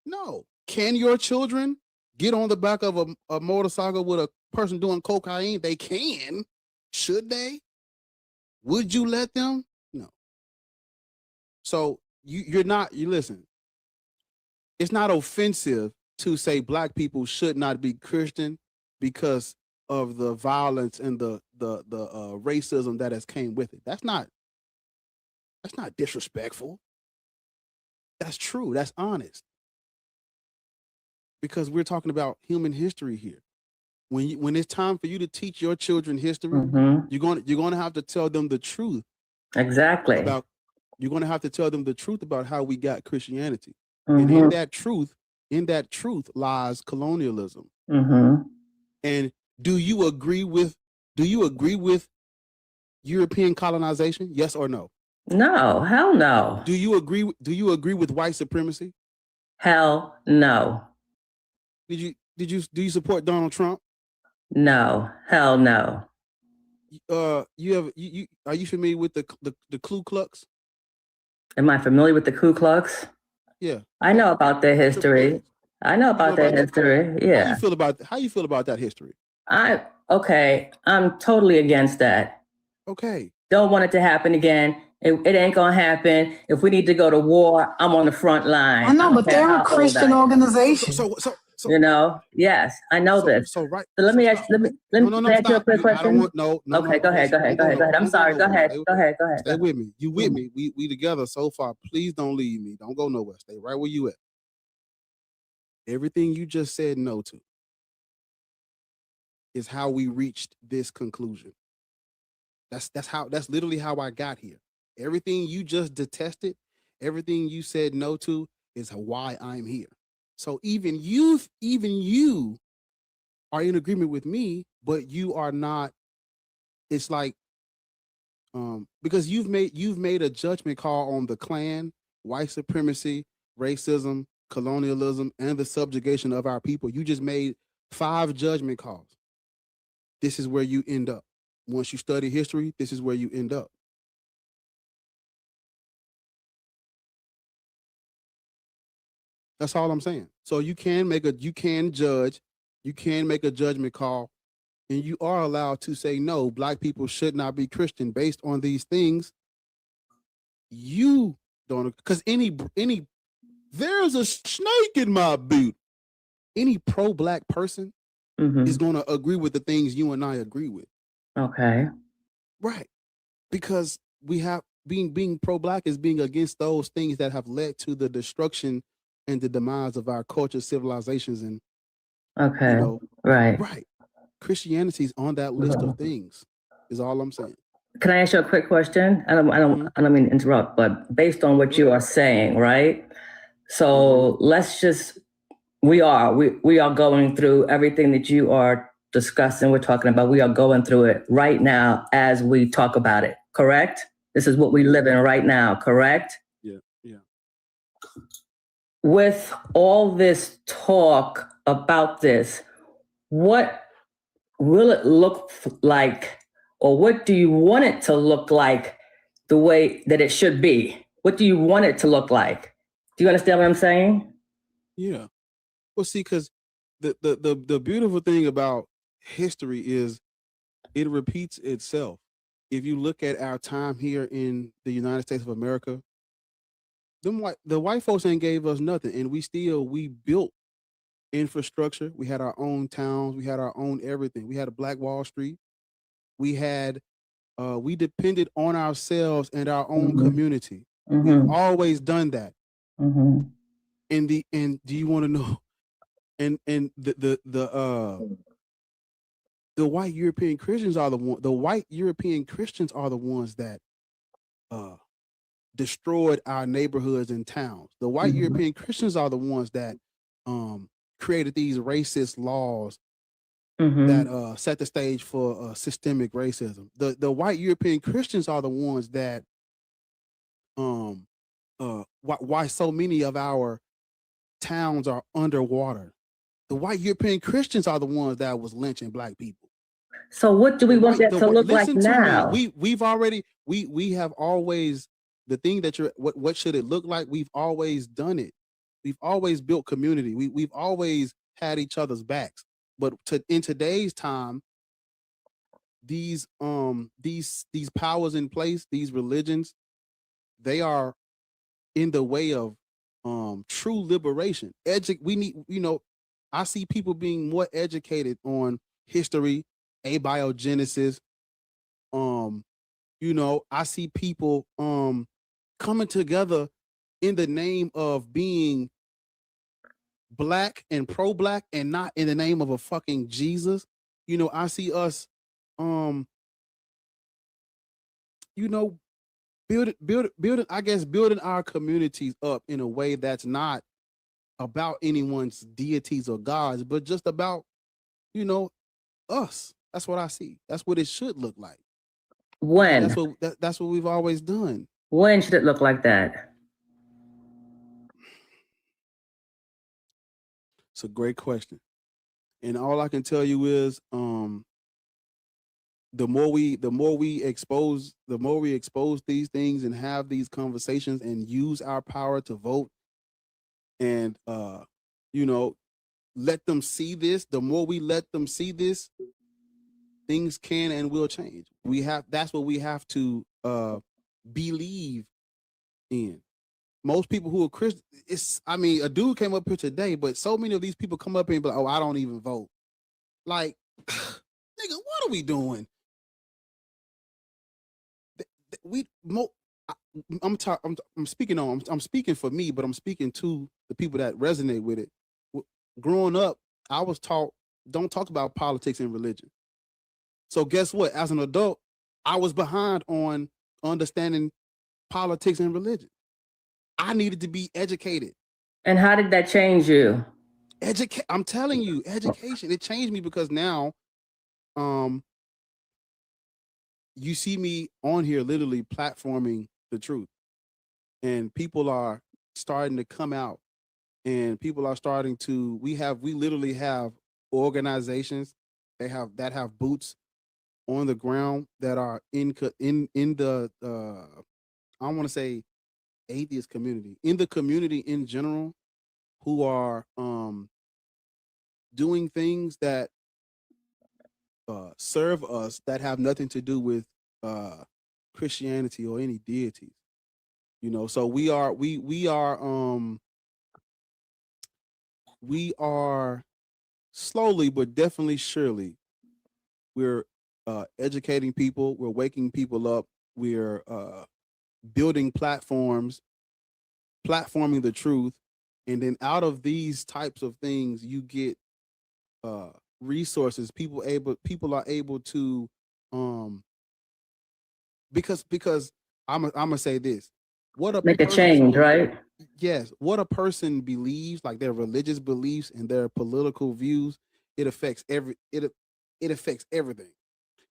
No. Can your children get on the back of a motorcycle with a person doing cocaine? They can. Should they? Would you let them? No. So you listen. It's not offensive to say Black people should not be Christian because of the violence and the racism that has came with it. That's not disrespectful. That's true. That's honest. Because we're talking about human history here. When it's time for you to teach your children history, you're going to have to tell them the truth. Exactly. You're going to have to tell them the truth about how we got Christianity. And in that truth lies colonialism. And do you agree with European colonization? Yes or no? No, hell no. Do you agree with white supremacy? Hell no. Do you support Donald Trump? No, hell no. Are you familiar with the Ku Klux? Am I familiar with the Ku Klux? Yeah. I know about their history. Yeah. How you feel about that history? I'm totally against that. Okay. Don't want it to happen again. It ain't gonna happen. If we need to go to war, I'm on the front line. I know, but they're a Christian organization. So yes, I know this. So let me ask you a quick question. Okay, go ahead. I'm sorry. Go ahead. Stay with me. You with me? We together so far. Please don't leave me. Don't go nowhere. Stay right where you at. Everything you just said no to is how we reached this conclusion. That's literally how I got here. Everything you just detested, everything you said no to is why I'm here. So even you are in agreement with me, but you are not. It's like because you've made a judgment call on the Klan, white supremacy, racism, colonialism, and the subjugation of our people. You just made 5 judgment calls. This is where you end up. Once you study history, this is where you end up. That's all I'm saying. So you can judge, you can make a judgment call, and you are allowed to say no, black people should not be Christian based on these things. You don't, because there's a snake in my boot. Any pro-black person is going to agree with the things you and I agree with. Okay. Right. Because we have being pro-black is being against those things that have led to the destruction and the demise of our culture, civilizations, and Okay. Right. Right. Christianity's on that list of things, is all I'm saying. Can I ask you a quick question? I don't mean to interrupt, but based on what you are saying, right? So let's just, we are going through everything that you are discussing, we're talking about, we are going through it right now as we talk about it, correct? This is what we live in right now, correct? Yeah. With all this talk about this, what will it look like, or what do you want it to look like the way that it should be? What do you want it to look like? Do you understand what I'm saying? Yeah. Well, see, because the beautiful thing about history is it repeats itself. If you look at our time here in the United States of America, the white folks ain't gave us nothing, and we built infrastructure. We had our own towns. We had our own everything. We had a Black Wall Street. We had we depended on ourselves and our own community. We've always done that. And do you want to know? And the white European Christians are the white European Christians are the ones that destroyed our neighborhoods and towns. The white European Christians are the ones that created these racist laws that set the stage for systemic racism. The white European Christians are the ones that why so many of our towns are underwater. The white European Christians are the ones that was lynching black people. So what do we want that to look like now? We've already we have always, the thing that what should it look like? We've always done it. We've always built community. We've always had each other's backs. But in today's time, these powers in place, these religions, they are in the way of true liberation. We need, I see people being more educated on history, abiogenesis. I see people coming together in the name of being black and pro-black, and not in the name of a fucking Jesus. I see us building, I guess, building our communities up in a way that's not about anyone's deities or gods, but just about, us. That's what I see. That's what it should look like. When? That's what we've always done. When should it look like that? It's a great question. And all I can tell you is the more we expose these things and have these conversations and use our power to vote and let them see this, the more we let them see this, things can and will change. That's what we have to believe in. Most people who are Christian, a dude came up here today, but so many of these people come up here and be like, oh, I don't even vote. Like, nigga, what are we doing? I'm speaking for me, but I'm speaking to the people that resonate with it. Growing up, I was taught, don't talk about politics and religion. So guess what? As an adult, I was behind on understanding politics and religion. I needed to be educated. And how did that change you? I'm telling you, education. It changed me because now, you see me on here literally platforming the truth, and people are starting to come out, and people are starting to. We literally have organizations that have boots on the ground that are in the I don't want to say atheist community, in the community in general, who are doing things that serve us that have nothing to do with Christianity or any deities. You know, so we are slowly but definitely surely, we're educating people, we're waking people up, we're building platforming the truth, and then out of these types of things you get resources. People are able to because I'm gonna say this. What a Make a person change, right? Yes, what a person believes, like their religious beliefs and their political views, it affects it affects everything.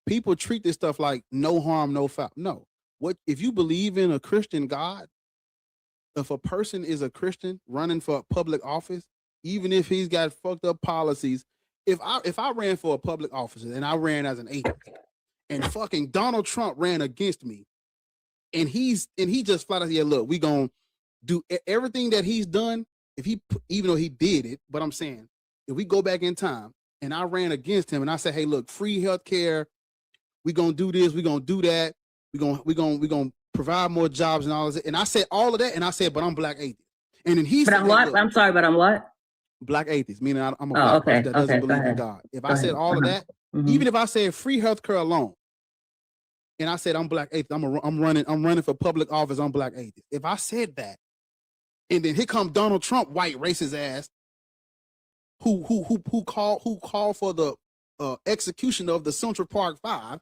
People treat this stuff like no harm, no foul. No. What if you believe in a Christian God? If a person is a Christian running for public office, even if he's got fucked up policies, if I ran for a public office and I ran as an atheist, and fucking Donald Trump ran against me, and he just flat out, yeah, look, we gonna do everything that he's done. Even though he did it, but I'm saying, if we go back in time and I ran against him and I said, hey, look, free healthcare, we gonna do this, we gonna do that, we gonna provide more jobs and all of that, and I said all of that, and I said, but I'm black atheist, and then he But said, I'm hey, what? look, I'm sorry, but I'm what? black atheist, meaning I'm a Oh, black person okay. that doesn't Okay. Go believe in ahead. God. If Go I said ahead. all of that, Mhm. even if I said free healthcare alone, and I said I'm black atheist, I'm running for public office, I'm black atheist. If I said that, and then here come Donald Trump, white racist ass, who called for the execution of the Central Park Five,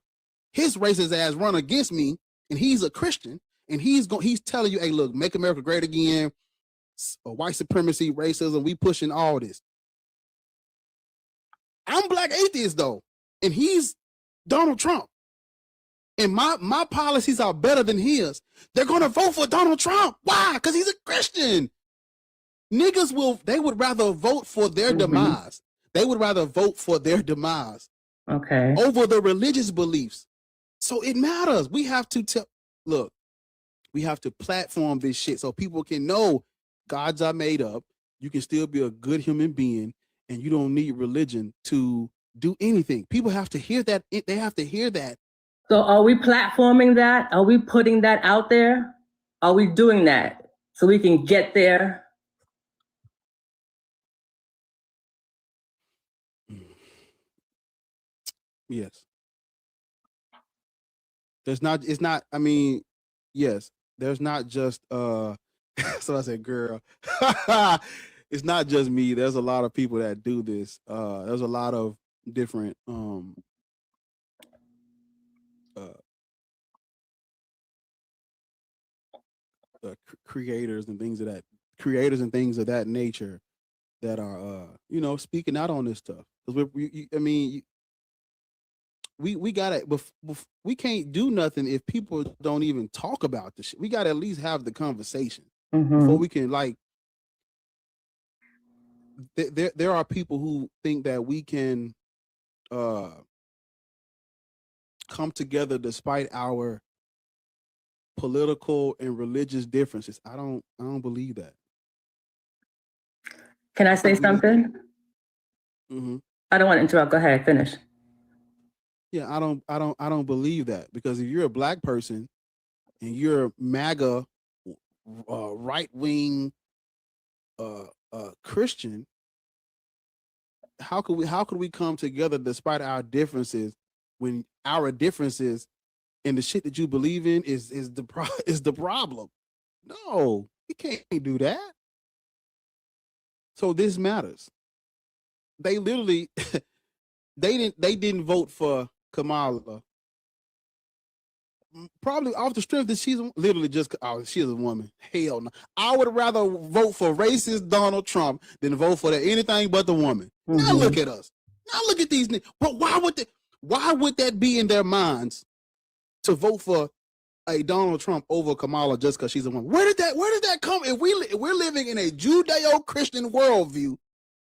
his racist ass run against me, and he's a Christian, and he's telling you, hey, look, make America great again, white supremacy, racism, we pushing all this. I'm black atheist though, and he's Donald Trump, and my policies are better than his. They're gonna vote for Donald Trump. Why? Because he's a Christian. Niggas would rather vote for their demise. They would rather vote for their demise over the religious beliefs. So it matters. We have to look, we have to platform this shit so people can know gods are made up. You can still be a good human being, and you don't need religion to do anything. People have to hear that. They have to hear that. So are we platforming that? Are we putting that out there? Are we doing that so we can get there? Yes. It's not, I mean, yes, there's not just so I said, girl, it's not just me. There's a lot of people that do this. There's a lot of different creators and things of that nature that are speaking out on this stuff, because we gotta, we can't do nothing if people don't even talk about this shit. We gotta at least have the conversation before we can, like, there are people who think that we can come together despite our political and religious differences. I don't believe that. Can I say something? I don't want to interrupt. Go ahead, finish. Yeah, I don't believe that, because if you're a black person and you're MAGA right wing Christian, how could we come together despite our differences, when our differences and the shit that you believe in is the problem? No, we can't do that. So this matters. They literally they didn't vote for Kamala. probably off the strength that she's literally just, she's a woman. Hell no. I would rather vote for racist Donald Trump than vote for anything but the woman. Now look at us. Now look at these. But why would that be in their minds to vote for a Donald Trump over Kamala just because she's a woman? Where did that come? If we're living in a Judeo-Christian worldview,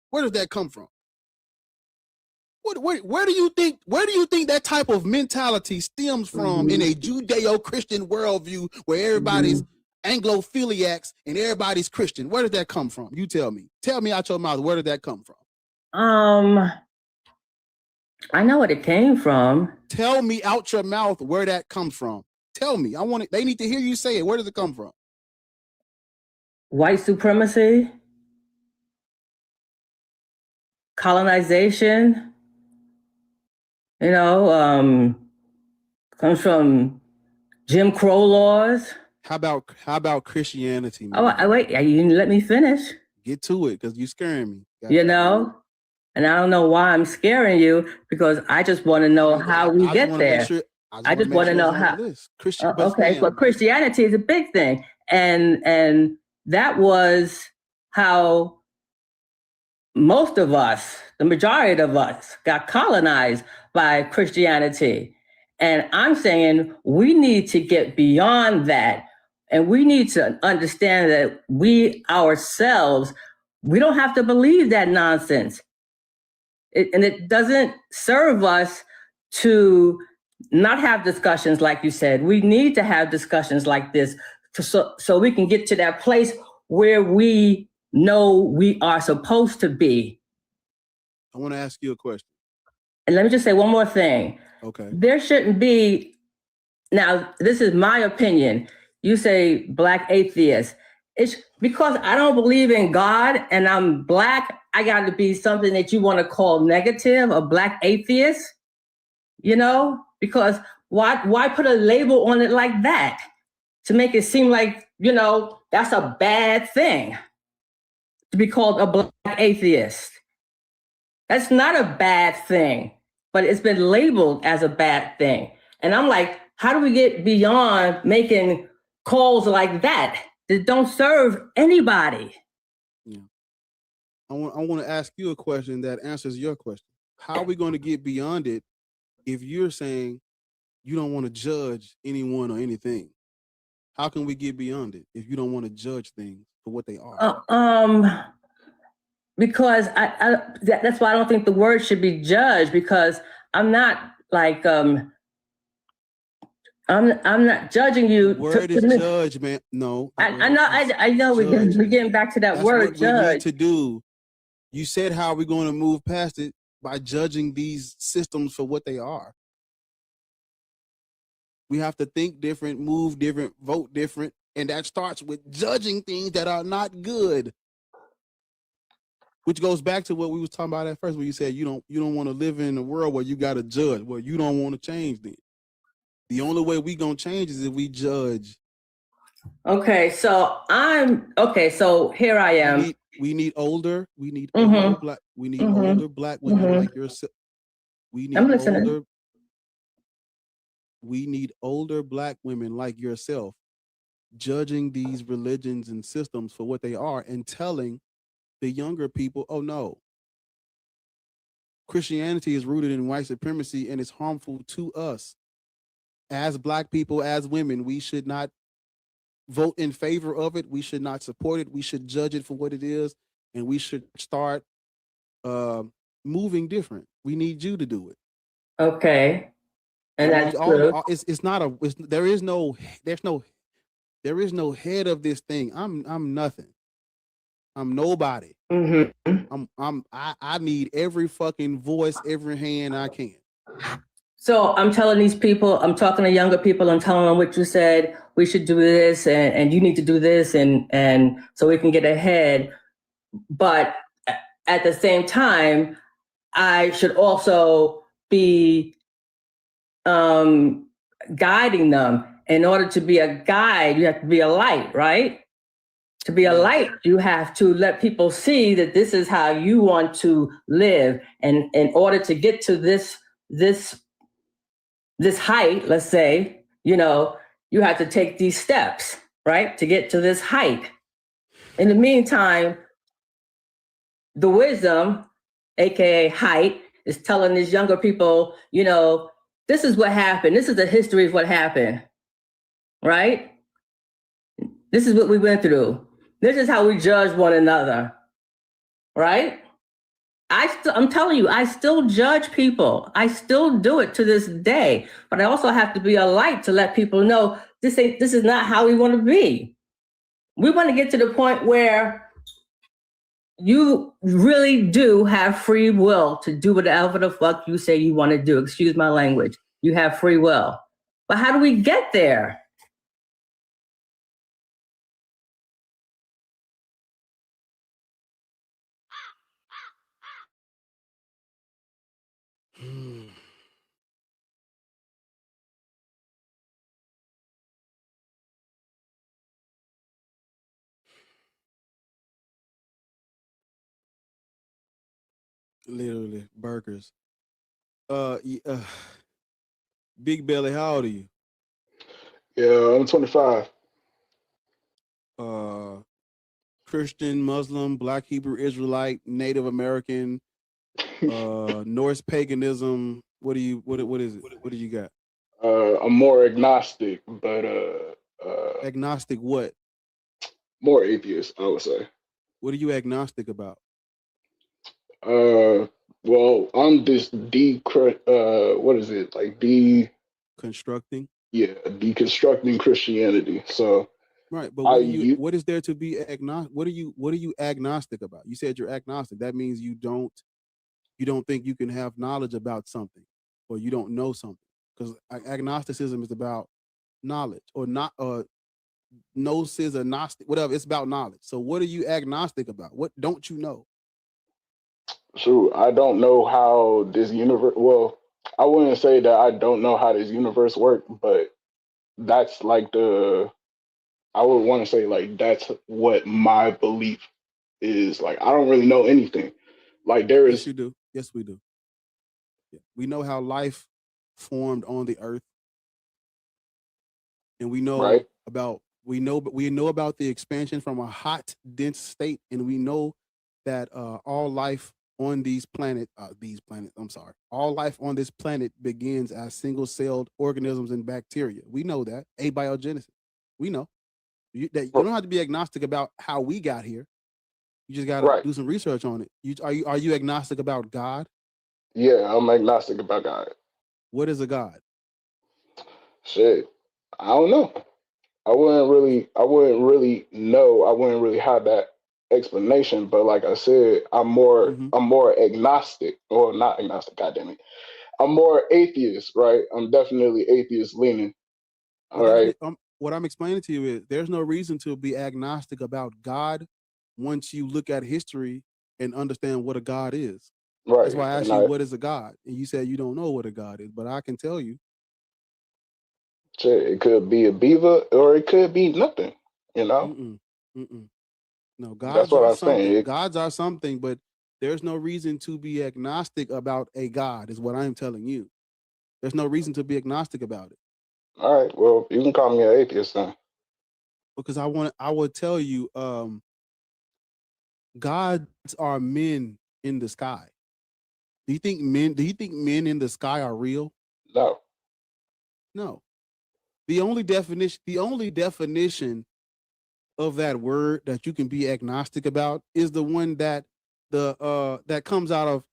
where does that come from? Where do you think that type of mentality stems from in a Judeo-Christian worldview where everybody's Anglo-philiacs and everybody's Christian? Where did that come from? You tell me. Tell me out your mouth. Where did that come from? I know what it came from. Tell me out your mouth where that comes from. Tell me. I want it. They need to hear you say it. Where does it come from? White supremacy, colonization. Comes from Jim Crow laws. How about Christianity, man? Oh, wait, you didn't let me finish. Get to it, because you're scaring me. And I don't know why I'm scaring you, because I just want to know how we get there. I just want to know how. Okay, so Christianity is a big thing, and that was how most of us, the majority of us, got colonized by Christianity. And I'm saying we need to get beyond that. And we need to understand that we ourselves, we don't have to believe that nonsense. And it doesn't serve us to not have discussions like you said. We need to have discussions like this so we can get to that place where we know we are supposed to be. I want to ask you a question. And let me just say one more thing. Okay. There shouldn't be, now this is my opinion. You say Black atheist. It's because I don't believe in God and I'm Black, I got to be something that you want to call negative, a Black atheist, because why put a label on it like that to make it seem like, that's a bad thing to be called a Black atheist. That's not a bad thing, but it's been labeled as a bad thing. And I'm like, how do we get beyond making calls like that don't serve anybody? Yeah. I want to ask you a question that answers your question. How are we going to get beyond it if you're saying you don't want to judge anyone or anything? How can we get beyond it if you don't want to judge things for what they are? Because that's why I don't think the word should be judged, because I'm not like I'm not judging you. Word is judge, man. No. I know we're getting back to that word what judge. We need to do. You said how are we going to move past it by judging these systems for what they are. We have to think different, move different, vote different, and that starts with judging things that are not good. Which goes back to what we was talking about at first, where you said you don't want to live in a world where you got to judge, where you don't want to change then. The only way we gonna change is if we judge. Okay, so here I am. We need older Black older Black women like yourself. We need older Black women like yourself judging these religions and systems for what they are and telling the younger people, oh no, Christianity is rooted in white supremacy and it's harmful to us. As Black people, as women, we should not vote in favor of it. We should not support it. We should judge it for what it is. And we should start moving different. We need you to do it. Okay. And that's true. There is no head of this thing. I'm nothing. I'm nobody. I need every fucking voice, every hand I can. So I'm telling these people, I'm talking to younger people, I'm telling them what you said, we should do this and you need to do this and so we can get ahead. But at the same time, I should also be guiding them. In order to be a guide, you have to be a light, right? To be a light, you have to let people see that this is how you want to live. And in order to get to this height, let's say, you know, you have to take these steps, right, to get to this height. In the meantime, the wisdom, aka height, is telling these younger people, you know, this is what happened. This is the history of what happened, right? This is what we went through. This is how we judge one another, right? I'm telling you, I still judge people. I still do it to this day. But I also have to be a light to let people know this is not how we want to be. We want to get to the point where you really do have free will to do whatever the fuck you say you want to do. Excuse my language. You have free will. But how do we get there? Literally burgers. Big Belly, how old are you? Yeah, I'm 25. Christian, Muslim, Black Hebrew Israelite, Native American, Norse paganism. What is it? What do you got? I'm more agnostic, but agnostic what? More atheist, I would say. What are you agnostic about? Well, I'm this what is it? Like constructing? Yeah, deconstructing Christianity. So right, but what is there to be agnostic? What are you agnostic about? You said you're agnostic. That means you don't think you can have knowledge about something, or you don't know something. Because agnosticism is about knowledge, or not gnosis or gnostic, whatever. It's about knowledge. So what are you agnostic about? What don't you know? Sure, I don't know how this universe. Well, I wouldn't say that I don't know how this universe works, but that's like I would want to say like that's what my belief is. Like I don't really know anything. Like there is. Yes, you do. Yes, we do. Yeah. We know how life formed on the earth, and we know about we know about the expansion from a hot, dense state, and we know that all life on all life on this planet begins as single-celled organisms and bacteria. We know that abiogenesis. We know you don't have to be agnostic about how we got here. You just got to do some research on it. Are you agnostic about God? Yeah, I'm agnostic about God. What is a God? Shit, I don't know. I wouldn't really know. I wouldn't really have that explanation. But like I said, I'm more agnostic, or not agnostic. God damn it, I'm more atheist, right? I'm definitely atheist leaning. All right. What I'm explaining to you is there's no reason to be agnostic about God once you look at history and understand what a God is. Right. That's why I asked you, what is a God? And you said you don't know what a God is, but I can tell you. It could be a beaver, or it could be nothing, you know? No, gods That's what are I'm something. saying. Gods are something, but there's no reason to be agnostic about a God, is what I'm telling you. There's no reason to be agnostic about it. All right, well, you can call me an atheist then. Because I would tell you, gods are men in the sky. Do you think men in the sky are real? No. No. The only definition of that word that you can be agnostic about is the one that that comes out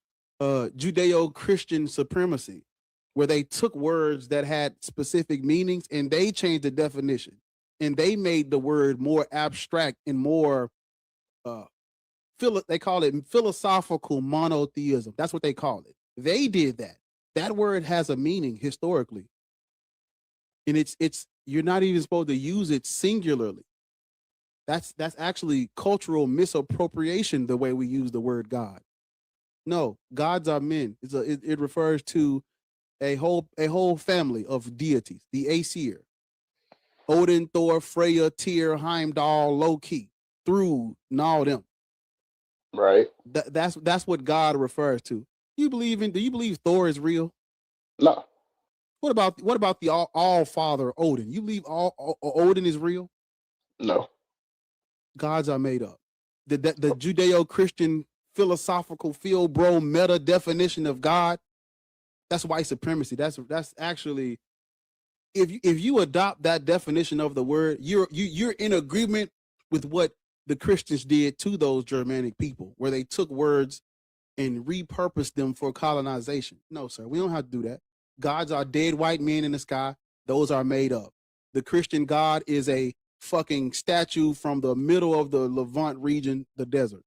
of Judeo-Christian supremacy, where they took words that had specific meanings and they changed the definition, and they made the word more abstract and more they call it philosophical monotheism. That's what they call it. They did that. That word has a meaning historically, and it's you're not even supposed to use it singularly. That's actually cultural misappropriation, the way we use the word God. No, gods are men. It refers to a whole family of deities, the Aesir. Odin, Thor, Freya, Tyr, Heimdall, Loki, Thrud, and all them. Right. That's what God refers to. Do you believe Thor is real? No. What about the all father Odin? You believe all Odin is real? No. Gods are made up. The Judeo-Christian philosophical field bro meta definition of God, that's white supremacy. That's actually, if you adopt that definition of the word, you're in agreement with what the Christians did to those Germanic people, where they took words and repurposed them for colonization. No, sir, we don't have to do that. Gods are dead white men in the sky. Those are made up. The Christian God is a fucking statue from the middle of the Levant region, the desert.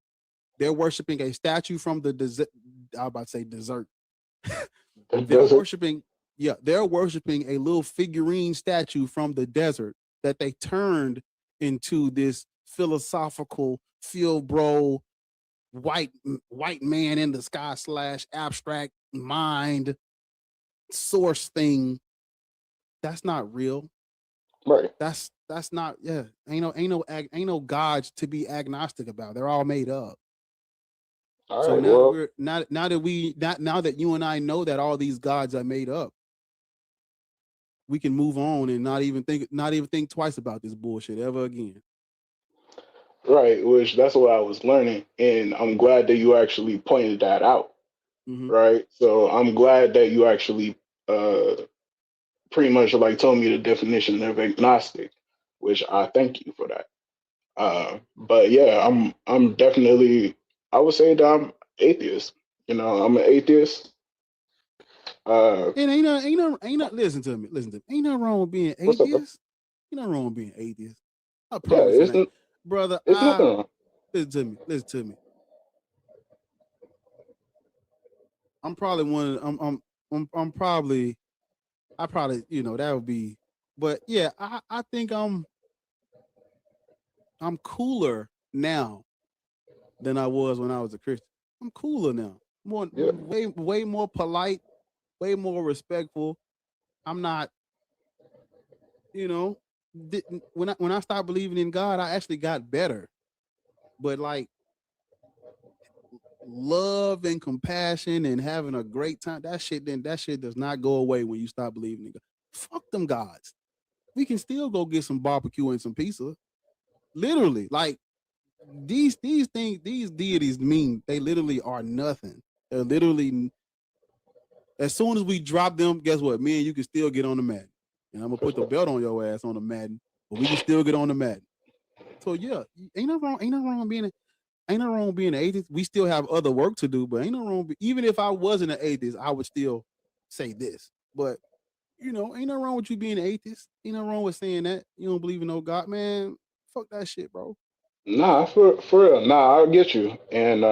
They're worshiping a statue from the desert. I was about to say desert. They're worshiping a little figurine statue from the desert that they turned into this philosophical field bro white man in the sky / abstract mind source thing. That's not real. Right. That's not, yeah. Ain't no gods to be agnostic about. They're all made up. All So right, now that you and I know that all these gods are made up, we can move on and not even think twice about this bullshit ever again. Right, which that's what I was learning, and I'm glad that you actually pointed that out. Right, so I'm glad that you actually pretty much like told me the definition of agnostic, which I thank you for that. But yeah, I'm definitely, I would say that I'm atheist. You know, I'm an atheist. And ain't no. Listen to me. Ain't nothing wrong with being What's up, bro? atheist. Ain't nothing wrong with being atheist. I Yeah, promise you, it's brother. it's nothing wrong. Listen to me. I'm probably one. I'm probably. I probably, that would be. But yeah, I think I'm cooler now than I was when I was a Christian. I'm cooler now. Way more polite, way more respectful. I'm not, when I started believing in God, I actually got better. But like love and compassion and having a great time, that shit does not go away when you stop believing in God. Fuck them gods. We can still go get some barbecue and some pizza. Literally, like these things, these deities mean they literally are nothing. They're literally, as soon as we drop them, guess what? Me and you can still get on the mat. And I'm gonna put the belt on your ass on the mat, but we can still get on the mat. So yeah, ain't no wrong being an atheist. We still have other work to do, but ain't no wrong. Even if I wasn't an atheist, I would still say this. But ain't no wrong with you being an atheist. Ain't no wrong with saying that you don't believe in no God, man. Fuck that shit, bro. Nah, for real. Nah, I get you. And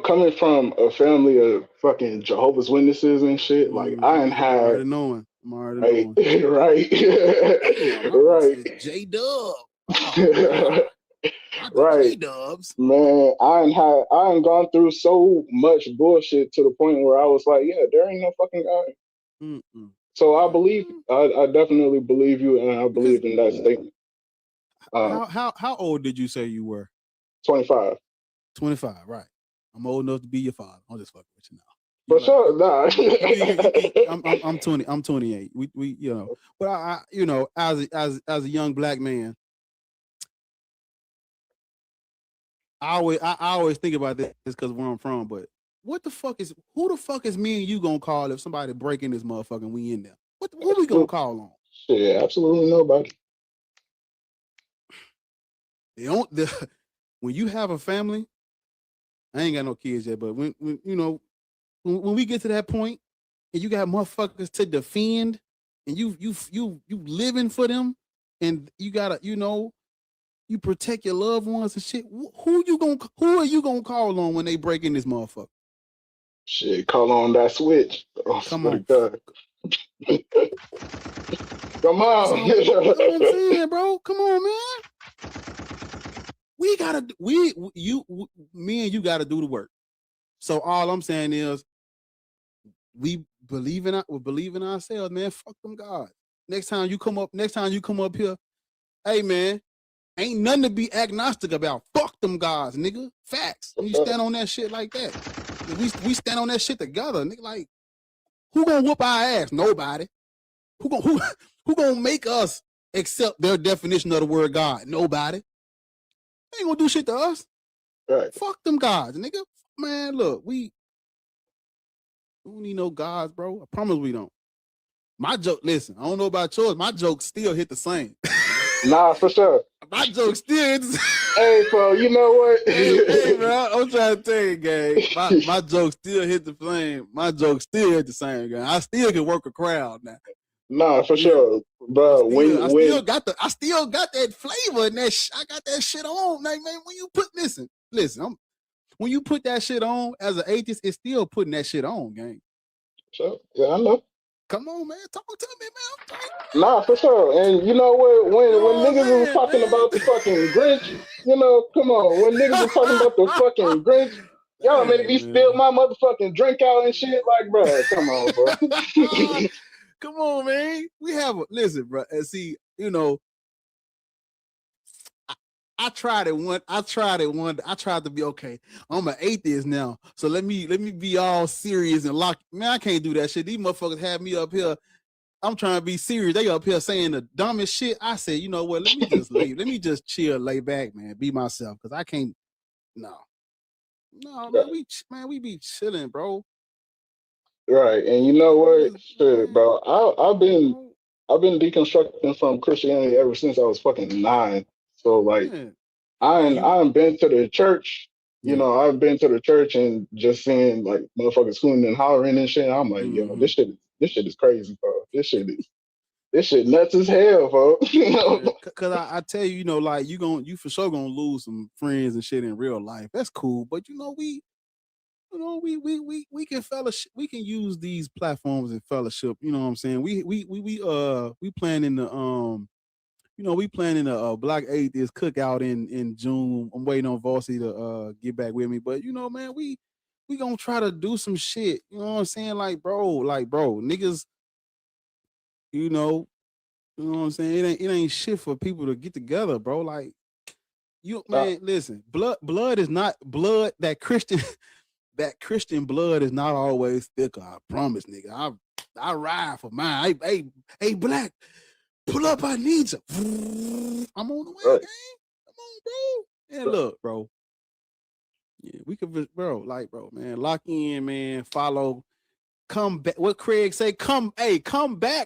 coming from a family of fucking Jehovah's Witnesses and shit, like I ain't had. I'm already knowing. Right, right, Damn, right. J-Dub. Right, J-Dubs. man. I ain't gone through so much bullshit to the point where I was like, yeah, there ain't no fucking God. So I believe, I definitely believe you, and I believe in that statement. How old did you say you were? 25. 25, right. I'm old enough to be your father. I'm just fucking with you now. For sure, nah. I'm 20. I'm 28. We but I as a young black man, I always think about this because where I'm from. But who the fuck is me and you gonna call if somebody break in this motherfucker and we in there? Who we gonna call on? Shit, absolutely nobody. When you have a family, I ain't got no kids yet, but when we get to that point and you got motherfuckers to defend and you living for them and you gotta, you protect your loved ones and shit, who are you gonna call on when they break in this motherfucker? Shit, call on that switch. Oh, come on. Come on. That's what I'm saying, bro. Come on, man. We gotta, me and you gotta do the work. So all I'm saying is, we believe in ourselves, man. Fuck them gods. Next time you come up here, hey man, ain't nothing to be agnostic about. Fuck them gods, nigga. Facts. And you stand on that shit like that. We stand on that shit together, nigga. Like, who gonna whoop our ass? Nobody. Who gonna make us accept their definition of the word God? Nobody. They ain't gonna do shit to us. Right. Fuck them gods, nigga. Man, look, we don't need no gods, bro. I promise we don't. My joke, listen, I don't know about yours. My joke still hit the same. Nah, for sure. My joke still hit the same. Hey, bro, you know what? hey, bro, I'm trying to tell you, gang. My joke still hit the flame. My joke still hit the same, gang. I still can work a crowd now. Nah, for sure, bro. I still got that flavor and that. I got that shit on, like, man. When you put listen, when you put that shit on as an atheist, it's still putting that shit on, gang. Sure, yeah, I know. Come on, man, talk to me, man. Nah, for sure. And you know what? When niggas was talking about the fucking Grinch, you know, come on. When niggas was talking about the fucking Grinch, y'all made me spill my motherfucking drink out and shit. Like, bro, come on, bro. Come on, man. We have listen, bro. And see, you know, I tried it one. I tried to be okay. I'm an atheist now, so let me be all serious and lock. Man, I can't do that shit. These motherfuckers have me up here. I'm trying to be serious. They up here saying the dumbest shit. I said, you know what? Let me just chill, lay back, man, be myself, because I can't. No, man, we be chilling, bro. Right, and you know what, shit, bro. I've been deconstructing from Christianity ever since I was fucking 9. So like, I've been to the church. You know, I've been to the church and just seeing like motherfuckers screaming and hollering and shit. I'm like, yo, this shit is crazy, bro. This shit nuts as hell, bro. You know? Cause I tell you, you know, like you for sure gonna lose some friends and shit in real life. That's cool, but you know, we can fellowship. We can use these platforms and fellowship. You know what I'm saying? We planning the we planning a Black Atheist cookout in June. I'm waiting on Vossi to get back with me. But you know, man, we gonna try to do some shit. You know what I'm saying? Like, bro, niggas. You know what I'm saying? It ain't shit for people to get together, bro. Like, man, listen, blood is not blood. That Christian blood is not always thicker. I promise, nigga. I ride for mine. Hey, Black, pull up. I need you. I'm on the way, gang. Come on, bro. Yeah, look, bro. Yeah, we could, bro. Like, bro, man, lock in, man. Follow. Come back. What Craig say? Come back,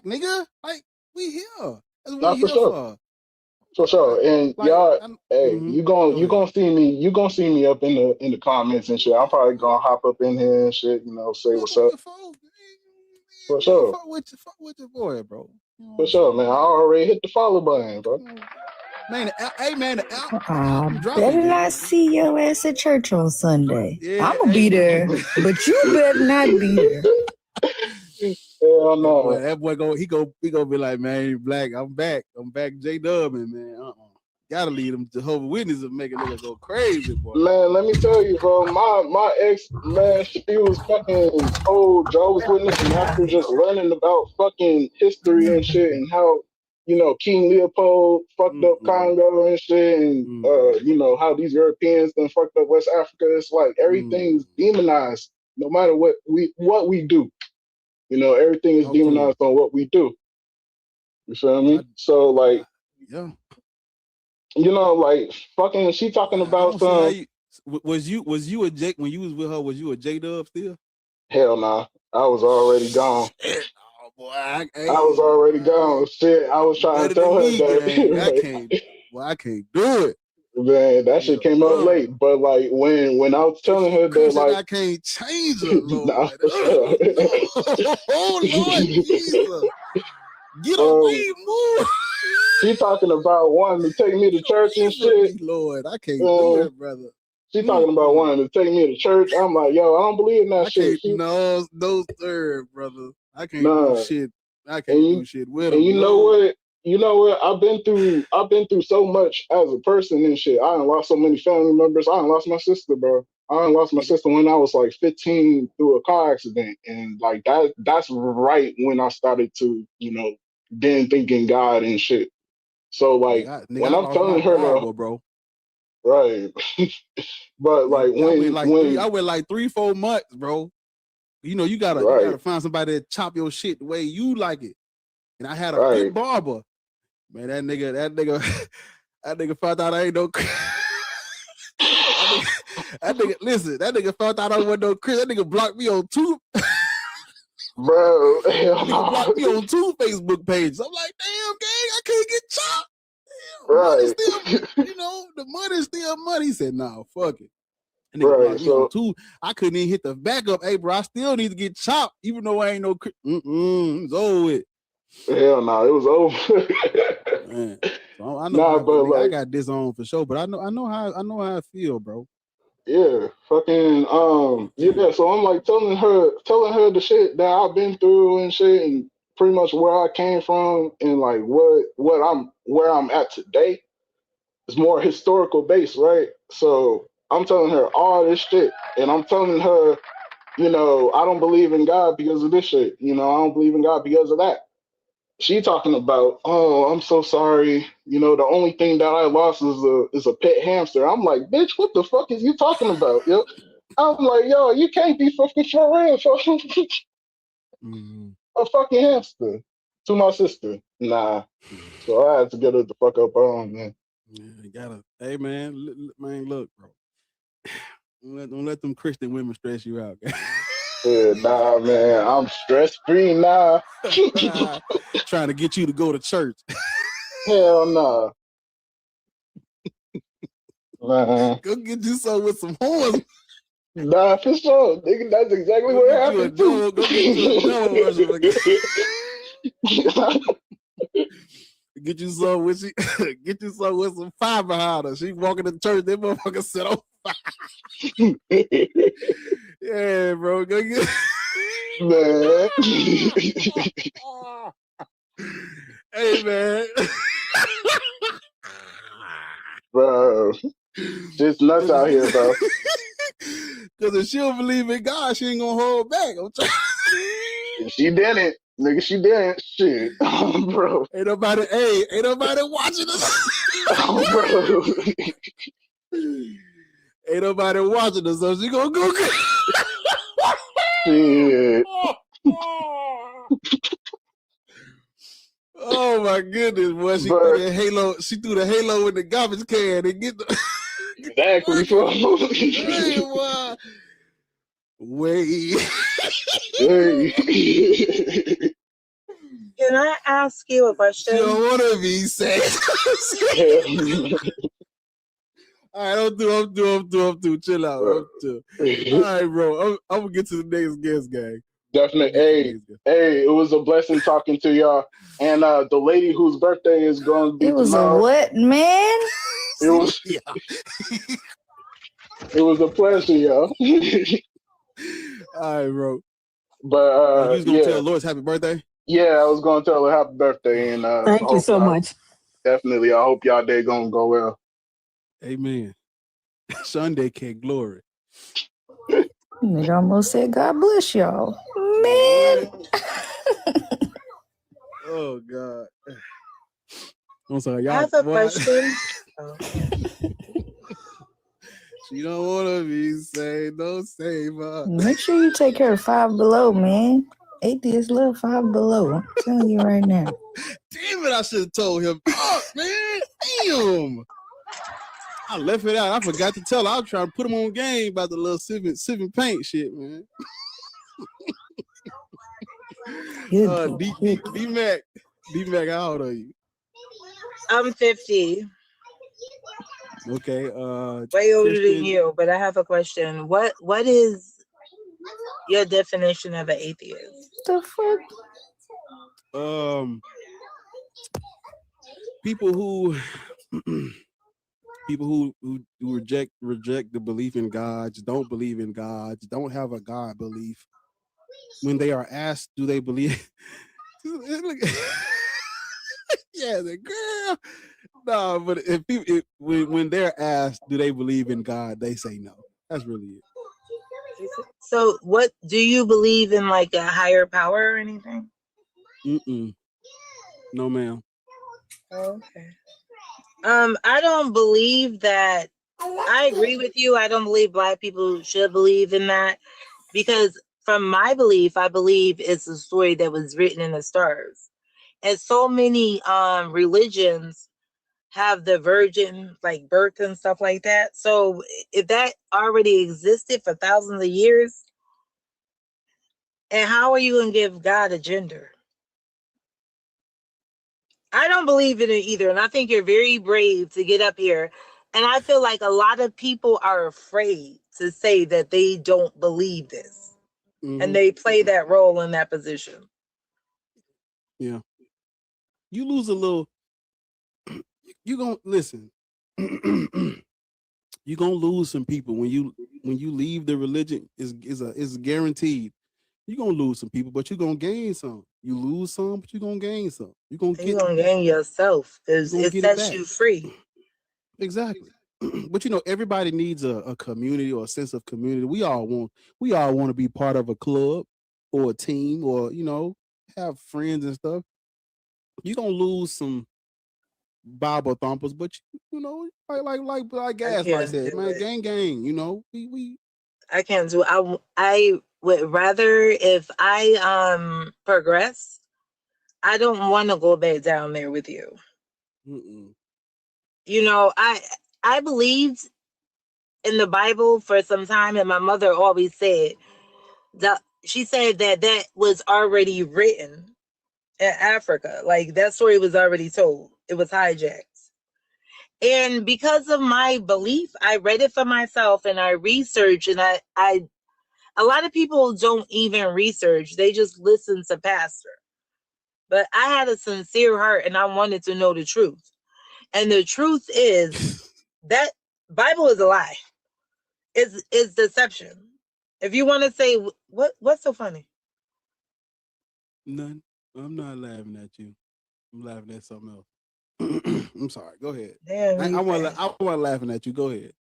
nigga. Like, we here. That's what we here for. For sure. And like, y'all, you gonna see me up in the comments and shit. I'm probably gonna hop up in here and shit, you know, say what's up. For sure. Fuck with your boy, bro. For sure, man. I already hit the follow button, bro. Man, better not see your ass at church on Sunday. Yeah, I'm gonna be there, but you better not be there. Hell no. That boy he gonna be like, man, Black, I'm back, J-Dub, and man, gotta lead them Jehovah's Witnesses and make a nigga go crazy, boy. Man, let me tell you, bro, my ex, man, she was fucking old Jehovah's Witness, and after just learning about fucking history and shit and how, you know, King Leopold fucked up Congo and shit, and you know, how these Europeans then fucked up West Africa. It's like everything's demonized, no matter what we do. You know, everything is demonized on what we do. You feel me? So like, yeah, you know, like fucking, she talking about some. Was you a J when you was with her? Was you a J-Dub still? Hell nah, I was already gone. Oh boy, I was already gone. Shit, I was trying to tell her that. I can't do it. Man, that shit came up late. But like when I was telling her that, like, I can't change her, Lord. Nah, for sure. Oh Lord Jesus, get away, move. She talking about wanting to take me to church and shit. Lord, I can't do it, brother. She talking about wanting to take me to church. I'm like, yo, I don't believe in that shit. No, sir, brother. I can't do shit. I can't do shit with her. And you know what? You know what? I've been through so much as a person and shit. I done lost so many family members. I done lost my sister, bro. I done lost my sister when I was like 15 through a car accident. And like that's right when I started to, you know, then thinking God and shit. So like when I'm telling her though, bro. Right. But like I went like 3-4 months, bro. You know, you gotta find somebody that chop your shit the way you like it. and I had a good barber. Man, that nigga, that nigga found out I ain't no. That nigga, listen, that nigga found out I wasn't no Chris. That nigga blocked me on two. Bro, that nigga blocked me on 2 Facebook pages. I'm like, damn, gang, I can't get chopped. Money still, the money's still money. He said, nah, fuck it. And nigga blocked me on 2. I couldn't even hit the backup. Hey, bro, I still need to get chopped, even though I ain't no. It's over with. Hell no, it was over. Man, so I know. But I got this on for sure. But I know how I feel, bro. Yeah, fucking yeah. So I'm like telling her the shit that I've been through and shit, and pretty much where I came from, and like where I'm at today is more historical based, right? So I'm telling her all this shit, and I'm telling her, I don't believe in God because of this shit. I don't believe in God because of that. She talking about, oh, I'm so sorry. The only thing that I lost is a pet hamster. I'm like, bitch, what the fuck is you talking about? Yo, I'm like, yo, you can't be fucking for real. A fucking hamster to my sister. Nah. So I had to get her the fuck up on, man. Yeah, you gotta. Hey, man, look, bro. Don't let them Christian women stress you out, guys. Yeah, nah, man, I'm stress free now. Trying to get you to go to church. Hell nah. Go get you some with some horns. Nah, for sure. Nigga, that's exactly what happened too. Go get you a devil Get you some with some fire behind her. She walking to church, that motherfucker set on fire. Yeah, bro. Go get man. Hey, man. Bro. Just nuts out here, bro. Because if she don't believe in God, she ain't gonna hold back. I'm trying. She didn't. Nigga, she didn't. Shit. Bro. Ain't nobody watching us. Bro. Ain't nobody watching us, so she gonna go. Shit. Oh my goodness, boy! She threw the halo in the garbage can and get the exactly. Hey, boy. Wait. Can I ask you a question? You don't want to be safe. All right, I'm through. Chill out. All right, bro. I'm gonna get to the next guest, gang. Definitely. Hey, it was a blessing talking to y'all. And the lady whose birthday is going to be It was tomorrow. a what, man? It was. It was a pleasure, y'all. All right, bro. But you was gonna tell Lois happy birthday? Yeah, I was gonna tell her happy birthday, and thank you so much. Definitely, I hope y'all day gonna go well. Amen. Sunday can glory. Nigga almost said, God bless y'all. Man. Oh, God. I'm sorry. I have a question. She don't want to be saved. Don't save her. Make sure you take care of Five Below, man. Atheists love Five Below. I'm telling you right now. Damn it, I should have told him. Oh, man. Damn. I left it out. I forgot to tell her. I was trying to put him on game about the little sipping paint shit, man. D-Mac, how old are you? I'm 50. Okay. Way older than you, but I have a question. What is your definition of an atheist? The fuck? People who reject the belief in God, don't believe in God, don't have a God belief. When they are asked, do they believe? Yeah, the girl. No, but when they're asked, do they believe in God, they say no. That's really it. So, what do you believe in, like a higher power or anything? No, ma'am. Okay. I don't believe that. I agree with you. I don't believe Black people should believe in that, because from my belief, I believe it's a story that was written in the stars. And so many religions have the virgin like birth and stuff like that. So if that already existed for thousands of years, and how are you going to give God a gender? I don't believe in it either. And I think you're very brave to get up here. And I feel like a lot of people are afraid to say that they don't believe this. And they play that role in that position. Yeah. You lose a little, you gonna listen. You're gonna lose some people when you leave the religion. Is guaranteed. You're gonna lose some people, but you're gonna gain some. You lose some, but you're gonna gain some. You're gonna gain yourself. It sets you free. Exactly. But you know, everybody needs a community or a sense of community. We all want to be part of a club or a team, or you know, have friends and stuff. You're gonna lose some Bible thumpers, but you know, like Gaslight said, man, gang. You know, we. I can't do. I would rather, if I progress, I don't want to go back down there with you. You know, I believed in the Bible for some time, and my mother always said that she said that was already written in Africa. Like that story was already told. It was hijacked. And because of my belief, I read it for myself and I researched, and a lot of people don't even research. They just listen to pastor. But I had a sincere heart and I wanted to know the truth. And the truth is that Bible is a lie. It's deception. If you want to say what's so funny? None. I'm not laughing at you. I'm laughing at something else. I'm sorry. Go ahead. Damn, I wasn't laughing at you. Go ahead.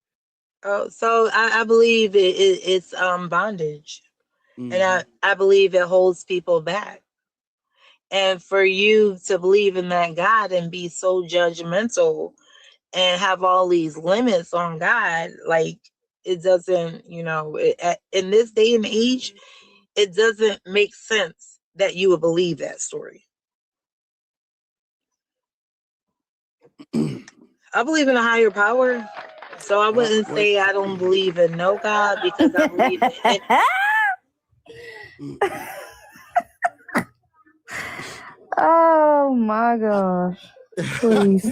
Oh, so I believe it's bondage, and I believe it holds people back. And for you to believe in that God and be so judgmental and have all these limits on God, like it doesn't, you know, in this day and age, it doesn't make sense that you would believe that story. I believe in a higher power, so I wouldn't say I don't believe in no God, because I believe in it. Oh my gosh. Please.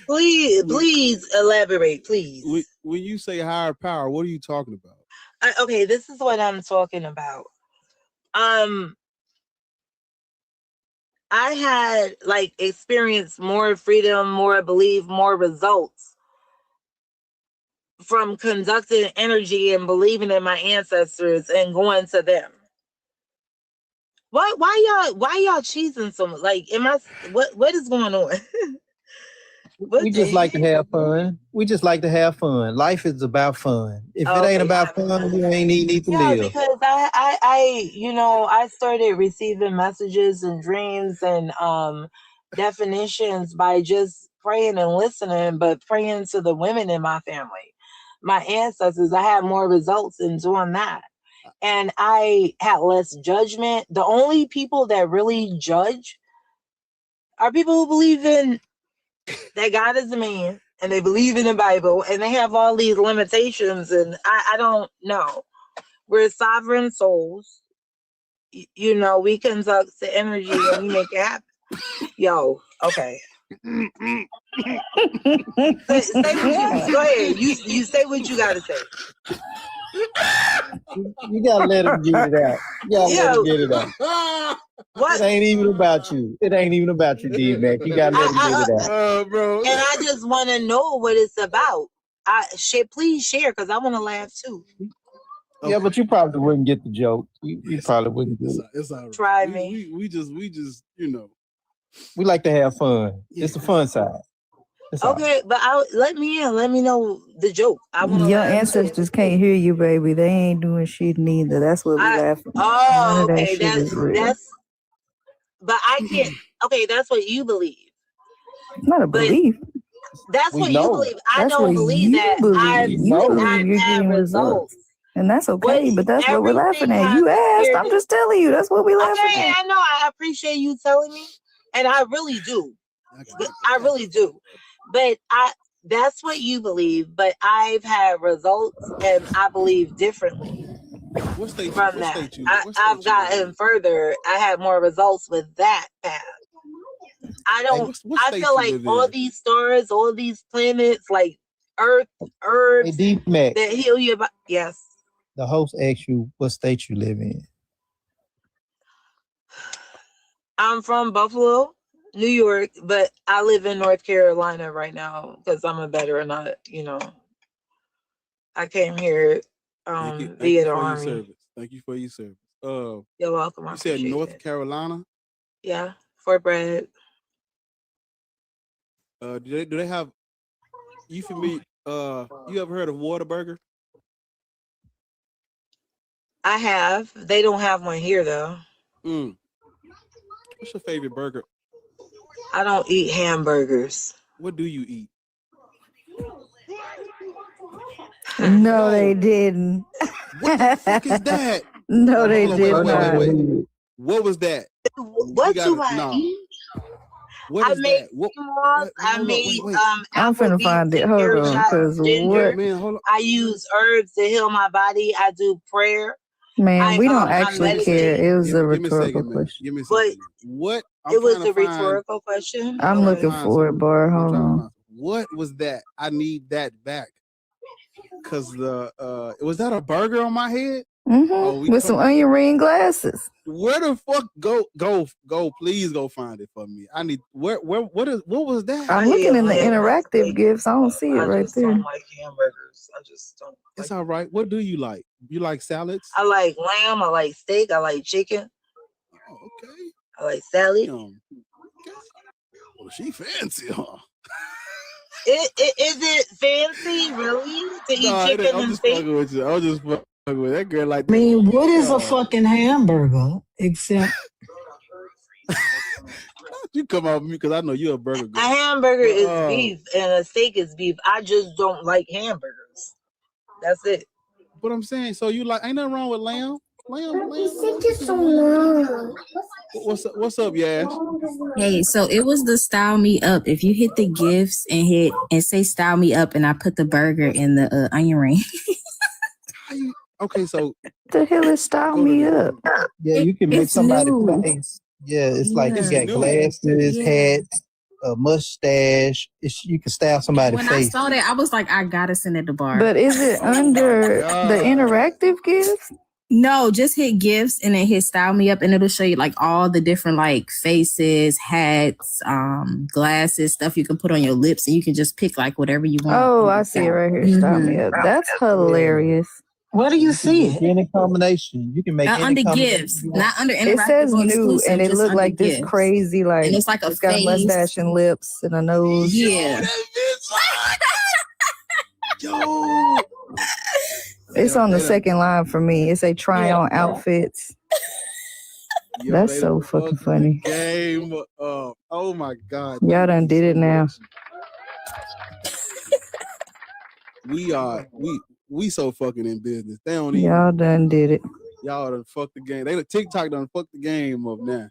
Please elaborate, please. When you say higher power, what are you talking about? Okay, this is what I'm talking about. I had like experienced more freedom, more belief, more results from conducting energy and believing in my ancestors and going to them. Why y'all cheesing so much? Like, what is going on? We just like to have fun. We just like to have fun. Life is about fun. If it ain't about fun, you ain't need to live. Because I started receiving messages and dreams and definitions by just praying and listening, but praying to the women in my family, my ancestors. I had more results in doing that. And I had less judgment. The only people that really judge are people who believe in that God is a man, and they believe in the Bible, and they have all these limitations. And I don't know. We're sovereign souls. You know, we conduct the energy and we make it happen. Yo, okay. Say what you go ahead. You say what you gotta say. You gotta let him get it out. You gotta let him get it out. What? It ain't even about you. It ain't even about you, D-Mac. You gotta let him get it out. Bro. And I just want to know what it's about. Please share, because I want to laugh too. Okay. Yeah, but you probably wouldn't get the joke. You probably wouldn't get it. It's all right. Try me. We just, you know. We like to have fun. Yeah. It's the fun side. Okay, but let me in. Let me know the joke. I want your ancestors can't hear you, baby. They ain't doing shit neither. That's what we laughing. Oh, okay. That's. But I can't. Okay, that's what you believe. Not a belief. That's what you believe. I don't believe that. I've had results. And that's okay, but that's what we're laughing everything at. has You a asked, spirit. I'm just telling you, that's what we laughing Okay, at. I know. I appreciate you telling me, and I really do. I really do. But that's what you believe, but I've had results and I believe differently from that. I've gotten further. I had more results with that path. I feel like all these stars, all these planets, like Earth, herbs that heal your body. Yes. The host asked you what state you live in. I'm from Buffalo, New York, but I live in North Carolina right now because I'm a veteran. I came here via the Army. Thank you for your service. You're welcome. You said North Carolina? Yeah, Fort Bragg. Do they have? You familiar? You ever heard of Whataburger? I have. They don't have one here though. What's your favorite burger? I don't eat hamburgers. What do you eat? No, they didn't. What the fuck is that? No, they did not. Wait. What was that? What do I eat? What is that? I made I'm finna find it. Hold on, because what? Man, hold on. I use herbs to heal my body. I do prayer. Man, we don't actually care. It was a rhetorical question. Give me a second. What? It was a rhetorical question. I'm looking for it, Bar. Hold on. What was that? I need that back. Cause was that a burger on my head? With some onion ring glasses. Where the fuck go? Please go find it for me. I need what was that? I'm looking in the interactive gifts. I don't see it right there. I don't like hamburgers. I just don't. It's all right. What do you like? You like salads? I like lamb. I like steak. I like chicken. Oh, okay. I like salad. Well, she fancy, huh? Is it fancy, really, to eat chicken and steak? I'm just fucking with that girl like that. I mean, what is a fucking hamburger except? You come out with me because I know you're a burger girl. A hamburger is beef and a steak is beef. I just don't like hamburgers. That's it. But I'm saying, so you like, ain't nothing wrong with lamb? Lamb. What's up, Yash? Hey, so it was the style me up. If you hit the gifts and say style me up, and I put the burger in the onion ring. Okay, so the hell is style me up? Yeah, you can make somebody face. Yeah, it's like you got glasses, hats, a mustache. You can style somebody's face. When I saw that, I was like, I gotta send it to Bar. But is it under the interactive gifts? No, just hit gifts and then hit style me up, and it'll show you like all the different like faces, hats, glasses, stuff you can put on your lips, and you can just pick like whatever you want. Oh, I see it right here. Style me up. That's hilarious. Where do you see it? Any combination. You can make any under gifts, not under interactive. It says new, and it looked like this crazy, like and it's like it's got a mustache and lips and a nose. Yeah. Yo. It's on the second line for me. It's a try on outfits. That's so fucking funny. Game. Oh my God. Y'all done did it now. We so fucking in business. They don't even. Y'all done did it. Y'all done fucked the game. TikTok done fucked the game up now.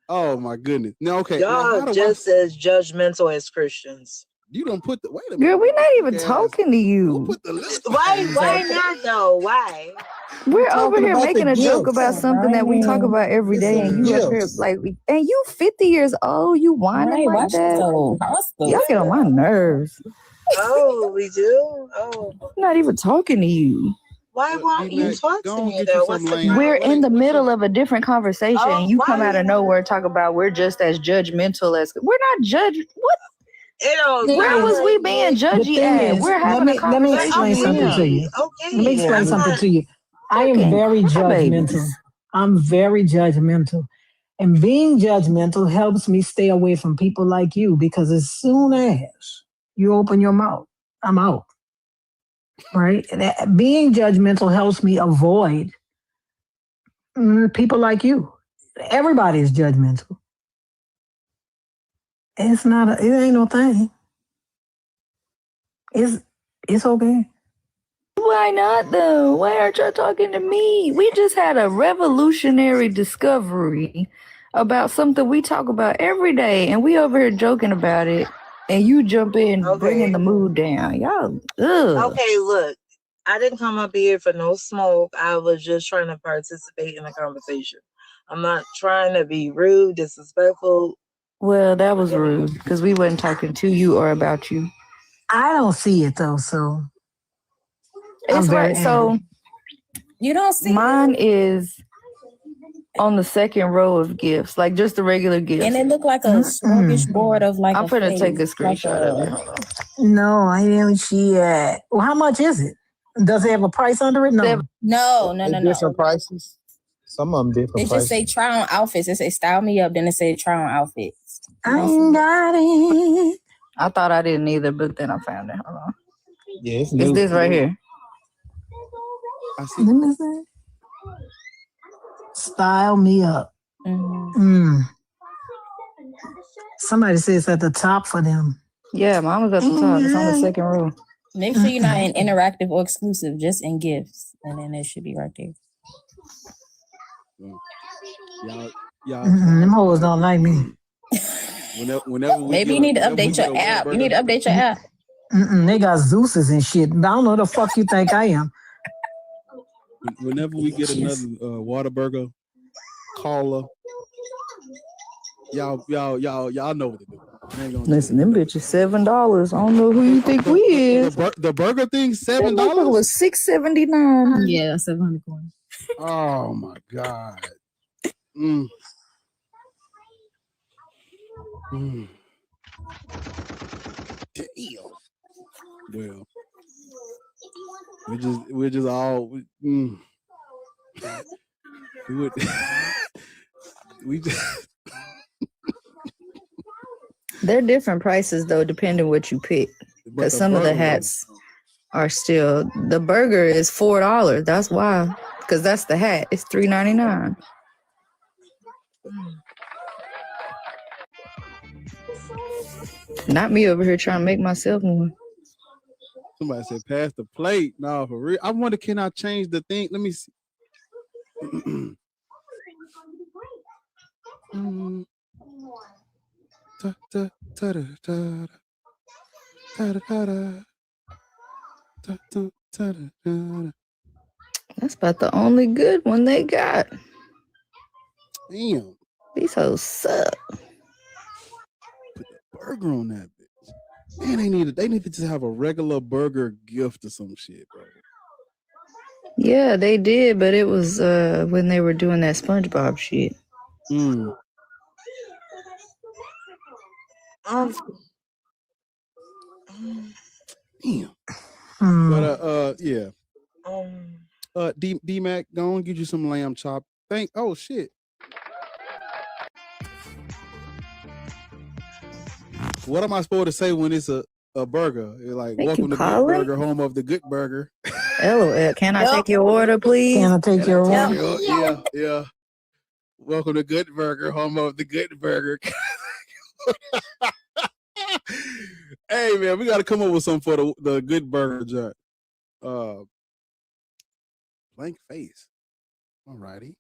Oh my goodness. No, okay. Y'all just as judgmental as Christians. You don't put the wait a minute. Girl, we're not even talking to you. Why not though? Why? We're over here making a joke about something that we talk about every day, and you up here like, and you 50 years old, you whining like that. Y'all get on my nerves. Oh, we do? Oh. I'm not even talking to you. Why won't you talk to me though? We're in the middle of a different conversation, and you come out of nowhere and talk about we're just as judgmental as we're not judge. What? Where was we being judgy at? We're having a conversation. Let me explain something to you. Okay. Let me explain something to you. I am very judgmental. I'm very judgmental. And being judgmental helps me stay away from people like you, because as soon as you open your mouth, I'm out. Right? And being judgmental helps me avoid people like you. Everybody's judgmental. It ain't no thing. It's okay. What why not though? Why aren't y'all talking to me? We just had a revolutionary discovery about something we talk about every day, and we over here joking about it, and you jump in bringing the mood down. Y'all, ugh. Okay, look, I didn't come up here for no smoke. I was just trying to participate in the conversation. I'm not trying to be rude, disrespectful. Well, that was rude because we wasn't talking to you or about you. I don't see it though, so It's right. So you don't see mine is on the second row of gifts, like just the regular gifts. And it looked like a smorgasbord of like I'm finna take a face, screenshot of it. Hold on. no, I didn't see it. Well, how much is it? Does it have a price under it? No. No. Different prices. Some of them It different just prices. say try on outfits. It say style me up, then it say try on outfits. I ain't got it. I thought I didn't either, but then I found it. Hold on. Yeah, it's It's this right here. I see. Let me see. Style me up. Somebody says at the top for them. Yeah, mine was at the top. It's on the second row. Make sure you're not in interactive or exclusive, just in gifts, and then it should be right there. Y'all. Them hoes don't like me. Whenever we Maybe you need to update your app. You need to update your app. They got Zeus's and shit. I don't know who the fuck you think I am. Whenever we get another Whataburger, caller, y'all know what to do. Listen, them bitches $7. I don't know who you think we is. The burger thing $7 was $6.79. Yeah, 700 coins. Oh my god. Damn. Well, we're just all we would we just They're different prices though, depending what you pick. Because some of the hats are still. The burger is $4. That's why. Because that's the hat. It's $3.99. Not me over here trying to make myself one. Somebody said pass the plate. No, for real. I wonder, can I change the thing? Let me see. That's about the only good one they got. Damn. These hoes suck. Put the burger on that bitch. Man, they need to just have a regular burger gift or some shit, bro. Yeah, they did, but it was when they were doing that SpongeBob shit. Damn. But yeah. D Mac, go on, get you some lamb chop. Oh shit. What am I supposed to say when it's a burger? It's like, welcome to Good Burger, home of the Good Burger. LOL. Can I take your order, please? Can I take your order? Yeah. Welcome to Good Burger, home of the Good Burger. Hey man, we got to come up with something for the Good Burger joint. Blank face. Alrighty.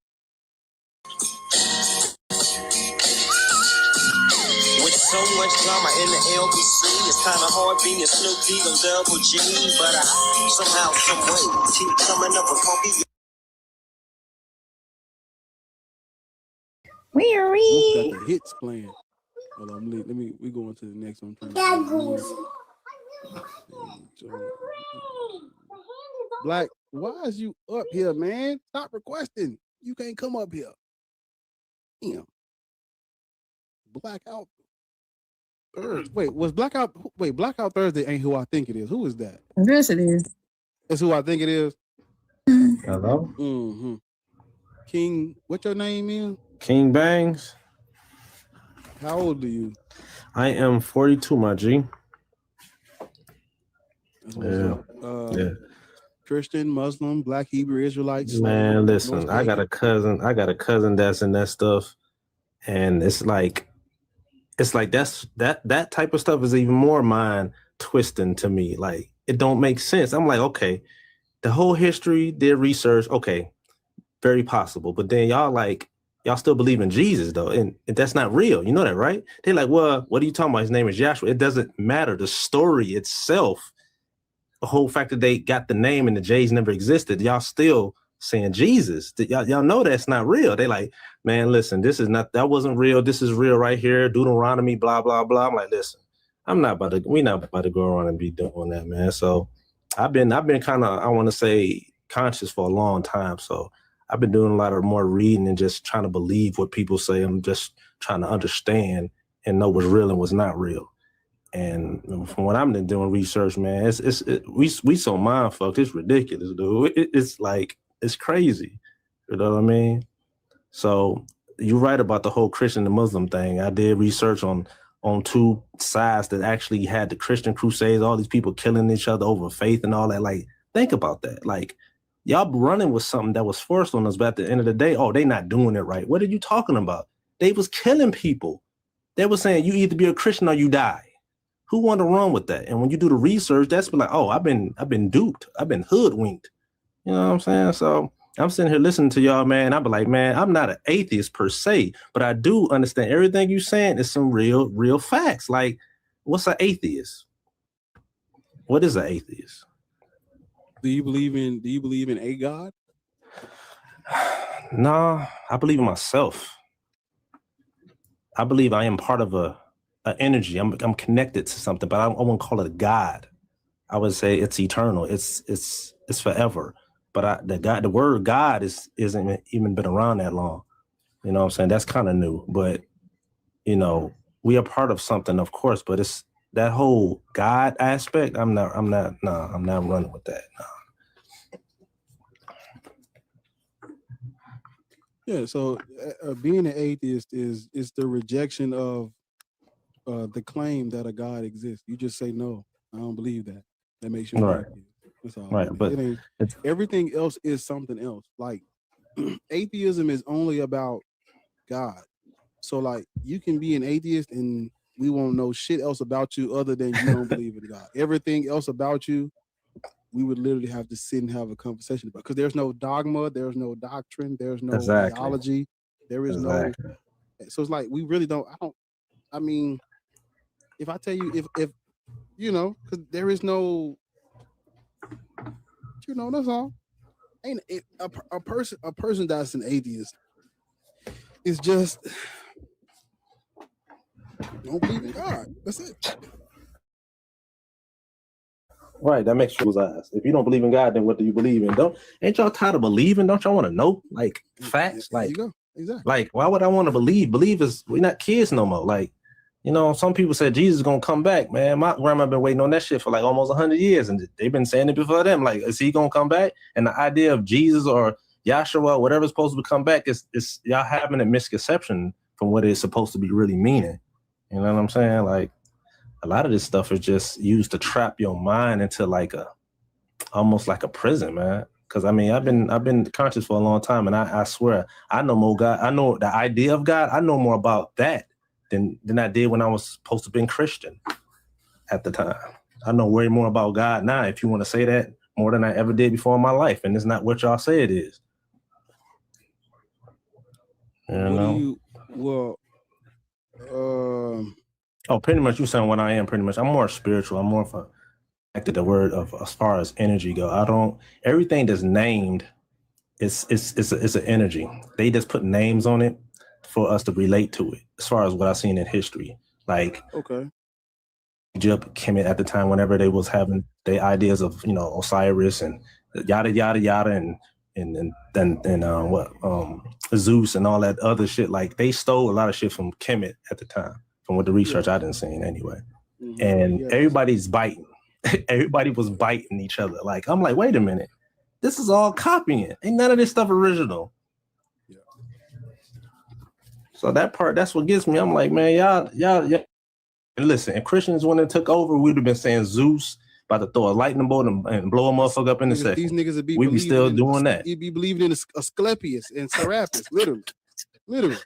With so much drama in the LBC, it's kind of hard being Snoop D and Double G, but I somehow, some way keep coming up with funky. Got the hits playing. Hold on, let me. We go on to the next one. Black, why is you up here, man? Stop requesting. You can't come up here. Damn. Blackout Thursday. Wait, Blackout Thursday ain't who I think it is. Who is that? Yes, it is. That's who I think it is. Hello? Mm-hmm. King, what your name is? King Bangs. How old are you? I am 42, my G. Yeah. Christian, Muslim, Black, Hebrew, Israelites. Man, listen, I got a cousin that's in that stuff, and it's like that type of stuff is even more mind twisting to me. Like, it don't make sense. I'm like, okay, the whole history, did research. Okay, very possible. But then y'all still believe in Jesus though, and that's not real. You know that, right? They're like, well, what are you talking about? His name is Joshua. It doesn't matter. The story itself, the whole fact that they got the name and the J's never existed, y'all still saying Jesus. Y'all know that's not real. They like, man, listen, that wasn't real. This is real right here. Deuteronomy, blah, blah, blah. I'm like, listen, we're not about to go around and be doing that, man. So I've been kind of, I want to say, conscious for a long time. So I've been doing a lot of more reading and just trying to believe what people say. I'm just trying to understand and know what's real and what's not real. And from what I've been doing research, man, we so mind fucked. It's ridiculous, dude. It's like, it's crazy. You know what I mean? So you're right about the whole Christian and Muslim thing. I did research on two sides that actually had the Christian crusades, all these people killing each other over faith and all that. Like, think about that. Like, y'all running with something that was forced on us, but at the end of the day, oh, they not doing it right. What are you talking about? They was killing people. They were saying you either be a Christian or you die. Who want to run with that? And when you do the research, that's like, oh, I've been duped. I've been hoodwinked. You know what I'm saying? So I'm sitting here listening to y'all, man. I'll be like, man, I'm not an atheist per se, but I do understand everything you're saying is some real facts. Like, what's an atheist? What is an atheist? Do you believe in a God? No, I believe in myself. I believe I am part of an energy. I'm connected to something, but I wouldn't call it a God. I would say it's eternal. It's forever. But the word God isn't even been around that long. You know what I'm saying? That's kind of new. But you know, we are part of something, of course. But it's that whole God aspect. I'm not running with that. No. Yeah, so being an atheist is the rejection of the claim that a God exists. You just say, no, I don't believe that. That makes you an Right. atheist. That's all. Right, but everything else is something else. Like atheism is only about God. So like you can be an atheist and we won't know shit else about you other than you don't believe in God. Everything else about you, we would literally have to sit and have a conversation about, because there's no dogma, there's no doctrine, there's no theology, there is no. So it's like we really don't. I mean, if I tell you, if you know, because there is no, you know, that's all. Ain't it, a person that's an atheist is just don't believe in God. That's it. Right, that makes people's eyes. If you don't believe in God, then what do you believe in? Ain't y'all tired of believing? Don't y'all want to know, like, facts? There Like, you go. Exactly. like, why would I want to believe? Believe is we're not kids no more. Like, you know, some people said Jesus is gonna come back. Man, my grandma been waiting on that shit for like almost 100 years, and they've been saying it before them. Like, is he gonna come back? And the idea of Jesus or Yahshua, whatever's supposed to come back, is y'all having a misconception from what it's supposed to be really meaning. You know what I'm saying? Like, a lot of this stuff is just used to trap your mind into like almost like a prison, man. Because I mean, I've been conscious for a long time, and I swear I know more God. I know the idea of God. I know more about that than I did when I was supposed to have been Christian at the time. I know way more about God now, if you want to say that, more than I ever did before in my life, and it's not what y'all say it is. Pretty much you saying what I am. Pretty much, I'm more spiritual. I'm more of a to the word of as far as energy go. Everything that's named it's an energy. They just put names on it for us to relate to it, as far as what I've seen in history. Like Egypt came in at the time whenever they was having the ideas of, you know, Osiris and yada yada yada and Zeus and all that other shit. Like, they stole a lot of shit from Kemet at the time, from what the research I didn't see anyway. Mm-hmm. And everybody's biting. Everybody was biting each other. Like, I'm like, wait a minute, this is all copying. Ain't none of this stuff original. Yeah. So that part, that's what gets me. I'm like, man, y'all. And listen, if Christians, when it took over, we'd have been saying Zeus about to throw a lightning bolt and blow a motherfucker up in a second. These niggas would be we'd be still doing that. You'd be believing in Asclepius and Serapis, literally.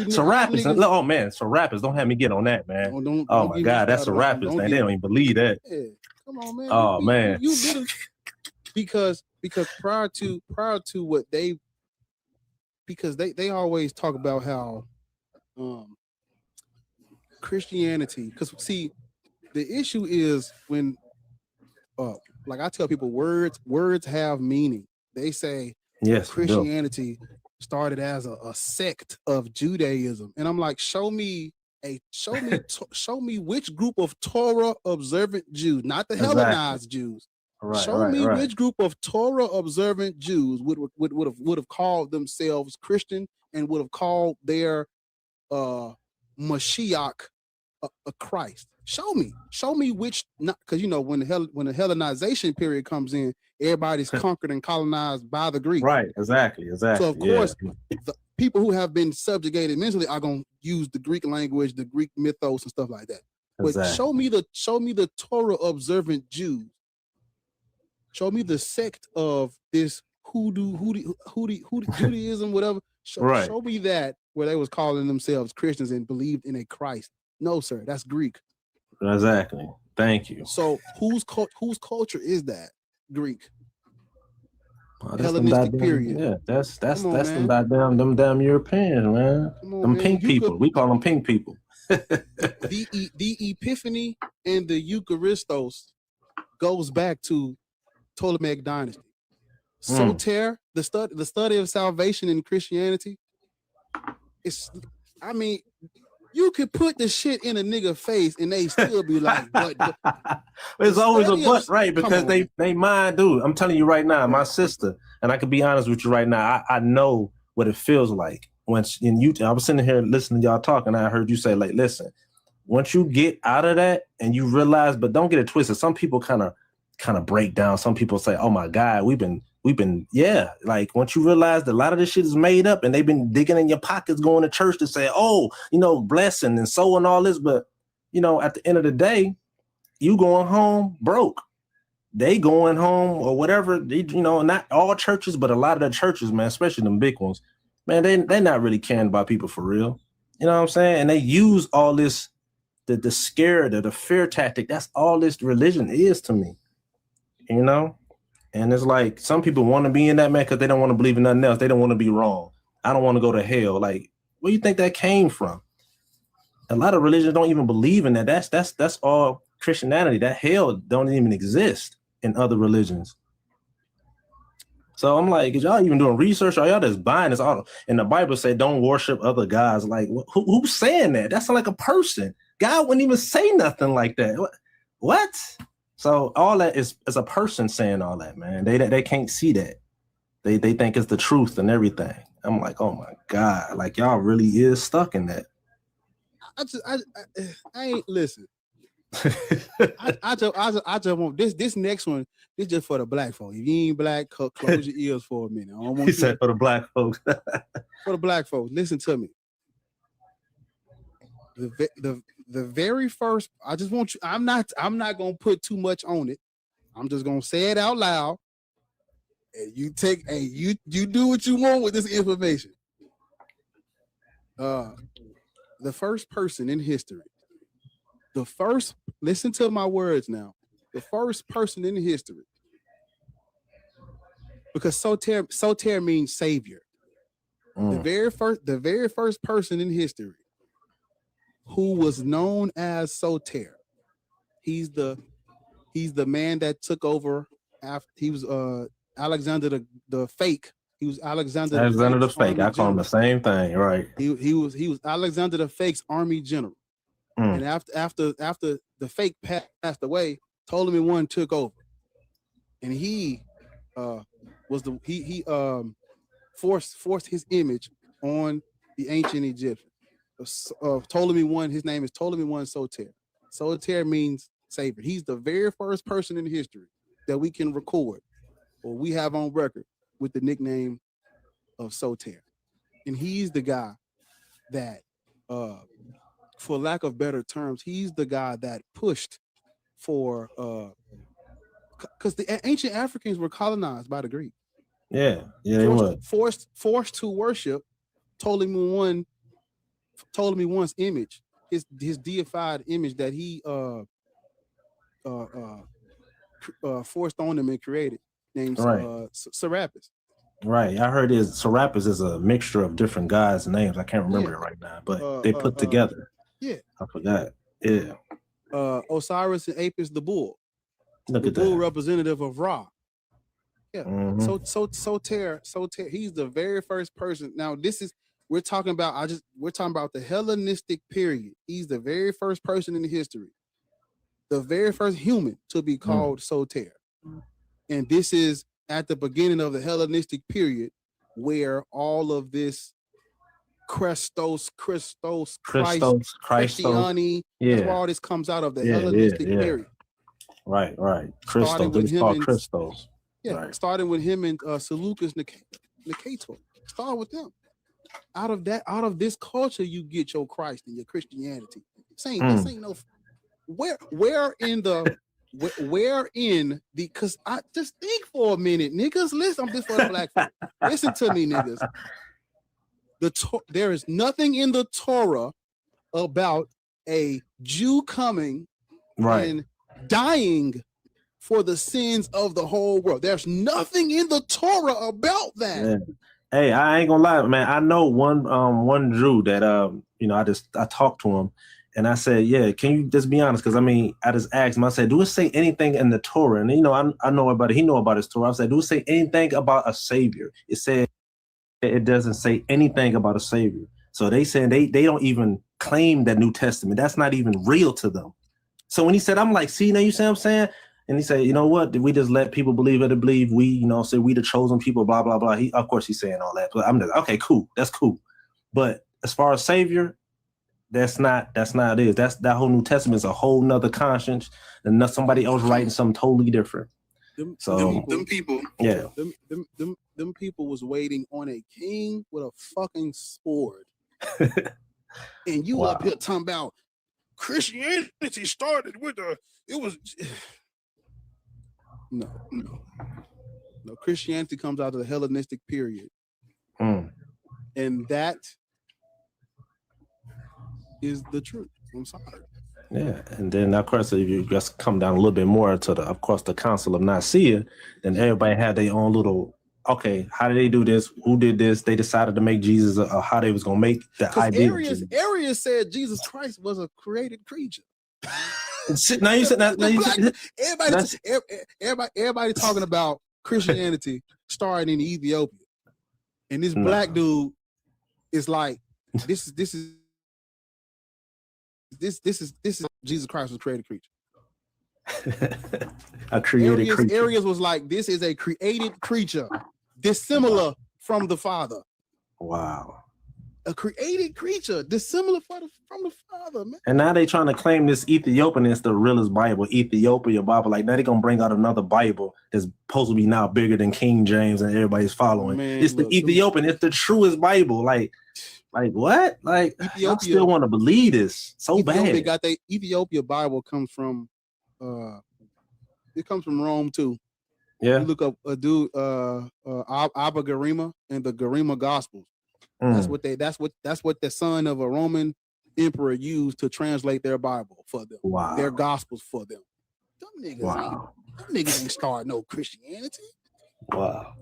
Serapis, oh man, Serapis, don't have me get on that, man. Oh my God, that's Serapis, man. They don't even believe that. Yeah. Come on, man. Oh man. You literally, because prior to what they always talk about how Christianity, because see, the issue is when like I tell people, words have meaning. They say Christianity started as a sect of Judaism, and I'm like, show me which group of Torah observant Jews, not the Hellenized Jews. Show me which group of Torah observant Jews would have called themselves Christian and would have called their Mashiach a Christ. Show me which, not because when the Hellenization period comes in, everybody's conquered and colonized by the Greeks. Right, exactly. So of course, the people who have been subjugated mentally are going to use the Greek language, the Greek mythos, and stuff like that. But show me the Torah observant Jews. Show me the sect of this hoodoo Judaism, whatever. Show me that where they was calling themselves Christians and believed in a Christ. No, sir, that's Greek. Exactly. Thank you. So whose culture is that? Greek. Hellenistic period. Yeah, that's them damn Europeans, man. Them pink people. We call them pink people. The Epiphany and the Eucharistos goes back to Ptolemaic dynasty. Soter, the study of salvation in Christianity. You could put the shit in a nigga face and they still be like, but it's always a but, right? Because they mind, dude. I'm telling you right now, my sister, and I can be honest with you right now, I know what it feels like when I was sitting here listening to y'all talk, and I heard you say, like, listen, once you get out of that and you realize, but don't get it twisted. Some people kind of break down. Some people say, oh my God, we've been, like once you realize that a lot of this shit is made up and they've been digging in your pockets, going to church to say, oh, blessing and so and all this. But, at the end of the day, you going home broke. They going home or whatever, not all churches, but a lot of the churches, man, especially them big ones, man, they're not really caring about people for real. You know what I'm saying? And they use all this, the scare, the fear tactic. That's all this religion is to me, And it's like some people want to be in that, man, because they don't want to believe in nothing else. They don't want to be wrong. I don't want to go to hell. Like, where do you think that came from? A lot of religions don't even believe in that. That's all Christianity. That hell don't even exist in other religions. So I'm like, is y'all even doing research or y'all just buying this? All and the Bible say don't worship other gods. Like, who's saying that? That's like a person. God wouldn't even say nothing like that. What? So all that is a person saying all that, man. They can't see that. They think it's the truth and everything. I'm like, oh my God, like y'all really is stuck in that. I ain't listen. I just want this next one. This just for the black folks. If you ain't black, close your ears for a minute. I don't want he said for the black folks. For the black folks, listen to me. The very first, I just want you. I'm not gonna put too much on it. I'm just gonna say it out loud. And you do what you want with this information. The first person in history. Listen to my words now. The first person in history. Because soter means savior. The very first person in history who was known as soter. He's the man that took over after he was Alexander the Fake. He was Alexander the Fake. I call him the same thing, right? He was Alexander the Fake's army general. And after the Fake passed away, Ptolemy I took over, and he forced his image on the ancient Egyptians. Ptolemy I, his name is Ptolemy I Soter. Soter means savior. He's the very first person in history that we can record or we have on record with the nickname of Soter. And he's the guy that, for lack of better terms, he's the guy that pushed for, because the ancient Africans were colonized by the Greeks. Yeah, they were. Forced to worship Ptolemy I's image, his deified image that he forced on them and created. named Right. Serapis. Right. I heard Serapis is a mixture of different guys' names. I can't remember it right now, but they put together. Yeah. I forgot. Yeah. Osiris and Apis the bull. Look the at bull that. representative of Ra. Yeah. Mhm. Soter, he's the very first person. Now we're talking about the Hellenistic period. He's the very first person in history, the very first human to be called Soter. And this is at the beginning of the Hellenistic period, where all of this Christos, Christ, Christiani, that's where all this comes out of the Hellenistic period. Right. Christos. It's called Christos. Yeah, right. Starting with him and Seleucus Nicator. Start with them. Out of this culture, you get your Christ and your Christianity. This ain't no. Where in the because I just think for a minute, niggas. Listen, I'm just for the black folk. Listen to me, niggas. There is nothing in the Torah about a Jew coming and dying for the sins of the whole world. There's nothing in the Torah about that. Yeah. Hey, I ain't gonna lie, man. I know one Jew that I talked to him and I said, yeah, can you just be honest? Because I just asked him, I said, do it say anything in the Torah? And I know about it, he know about his Torah. I said, do it say anything about a savior? It said it doesn't say anything about a savior. So they said they don't even claim that New Testament. That's not even real to them. So when he said, I'm like, see, now you see what I'm saying? And he said, you know what? Did we just let people believe it to believe we, say we the chosen people, blah, blah, blah. Of course he's saying all that. But I'm just, okay, cool. That's cool. But as far as Savior, that's not it. That whole New Testament is a whole nother conscience and not somebody else writing something totally different. Them people was waiting on a king with a fucking sword. And you up here talking about Christianity started with No. Christianity comes out of the Hellenistic period. And that is the truth. I'm sorry. Yeah. And then, of course, if you just come down a little bit more to the Council of Nicaea, then everybody had their own little, okay, how did they do this? Who did this? They decided to make Jesus how they was going to make the idea. Arius said Jesus Christ was a created creature. Everybody talking about Christianity starting in Ethiopia, and this black dude is like, this is Jesus Christ was a created creature. A created creature. Arius was like, this is a created creature, dissimilar from the Father. Wow. A created creature, dissimilar from the Father, man. And now they trying to claim this Ethiopian is the realest Bible, Ethiopia Bible. Like now they gonna bring out another Bible that's supposed to be now bigger than King James and everybody's following. Man, it's the Ethiopian, it's the truest Bible. Like what? Like Ethiopia, I still want to believe this so bad. Got the Ethiopia Bible comes from it comes from Rome too. Yeah. You look up a dude Abba Garima and the Garima Gospels. That's what the son of a Roman emperor used to translate their Bible for them. Wow. Their gospels for them. Them niggas ain't start no Christianity. Wow.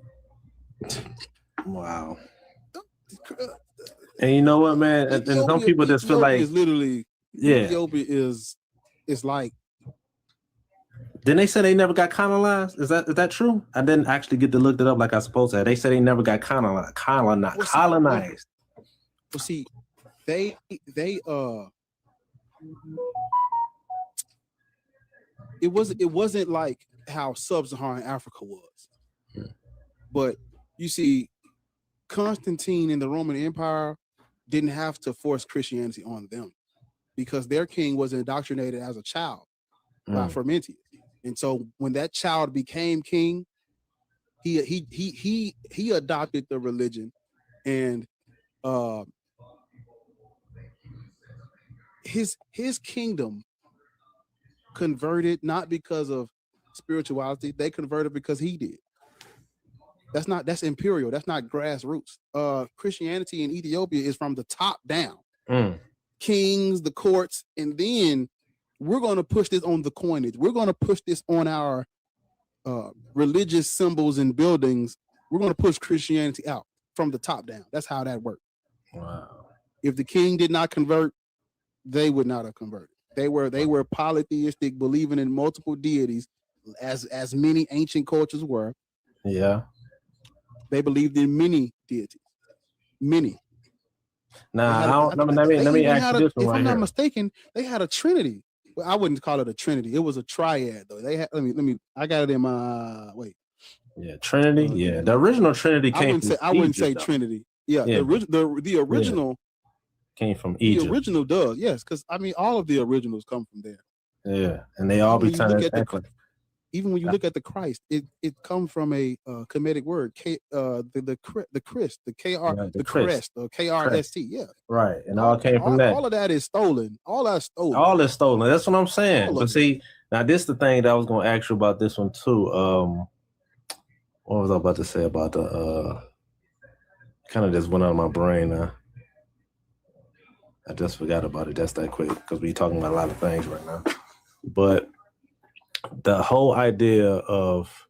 And you know what, man? And some people just feel like Ethiopia is like. Didn't they say they never got colonized? Is that true? I didn't actually get to look it up like I supposed to. They said they never got colonized. Well, see, they it wasn't like how sub-Saharan Africa was. But you see, Constantine and the Roman Empire didn't have to force Christianity on them because their king was indoctrinated as a child by Frumentius. And so when that child became king, he adopted the religion, and his kingdom converted not because of spirituality. They converted because he did. That's imperial. That's not grassroots. Christianity in Ethiopia is from the top down. Kings, the courts, and then we're going to push this on the coinage. We're going to push this on our religious symbols and buildings. We're going to push Christianity out from the top down. That's how that worked. Wow. If the king did not convert, they would not have converted. They were polytheistic, believing in multiple deities, as many ancient cultures were. Yeah. They believed in many deities. Many. Now, let me ask you this one if right I'm here. not mistaken, they had a trinity. Well, I wouldn't call it a trinity. It was a triad, though. They had. Let me. I got it in my wait. Yeah, Trinity. Yeah, the original Trinity came from I wouldn't say Egypt, though. Trinity. Yeah, Yeah, the original came from Egypt. The original does, yes, because I mean all of the originals come from there. Yeah, and they all be trying to even when you look at the Christ, it comes from a Kemetic word, the Christ, the Christ, the KRST, yeah. Right, and all came from that. All of that is stolen. All that's stolen. All is stolen. That's what I'm saying. But it. see, now this is the thing that I was going to ask you about this one too. What was I about to say about the? Kind of just went out of my brain now. I just forgot about it. That's that quick because we're talking about a lot of things right now. But the whole idea of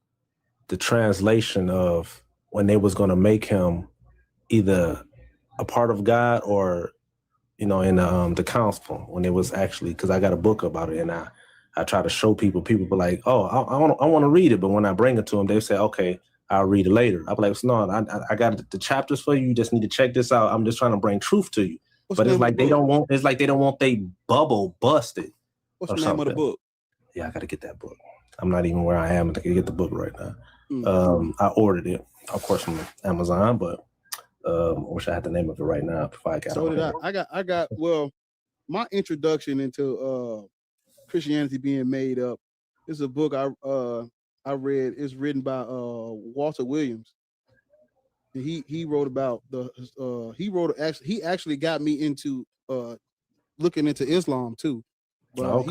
the translation of when they was going to make him either a part of God or, in the council when it was actually, because I got a book about it and I try to show people be like, oh, I want to read it. But when I bring it to them, they say, okay, I'll read it later. I'll be like, no, I got the chapters for you. You just need to check this out. I'm just trying to bring truth to you. But it's like they don't want they bubble busted. What's the name of the book? Yeah, I got to get that book. I'm not even where I am. I can get the book right now. I ordered it, of course, from Amazon, but I wish I had the name of it right now. If I got so did I got well, my introduction into Christianity being made up is a book I read. It's written by Walter Williams. He wrote about he actually got me into looking into Islam too. But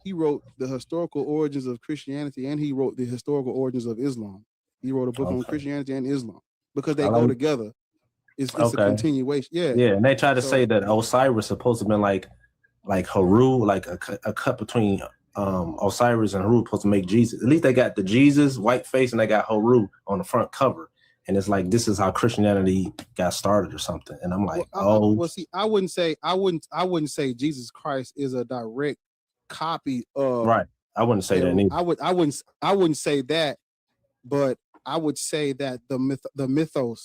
he wrote the historical origins of Christianity and he wrote the historical origins of Islam. He wrote a book on Christianity and Islam because they go together. It's a continuation. Yeah. Yeah, and they try to say that Osiris supposed to have been like Haru, like a cut between Osiris and Haru supposed to make Jesus. At least they got the Jesus white face and they got Haru on the front cover. And it's like this is how Christianity got started or something. And I'm like, see, I wouldn't say Jesus Christ is a direct copy of right. I wouldn't say that either. I wouldn't say that, but I would say that the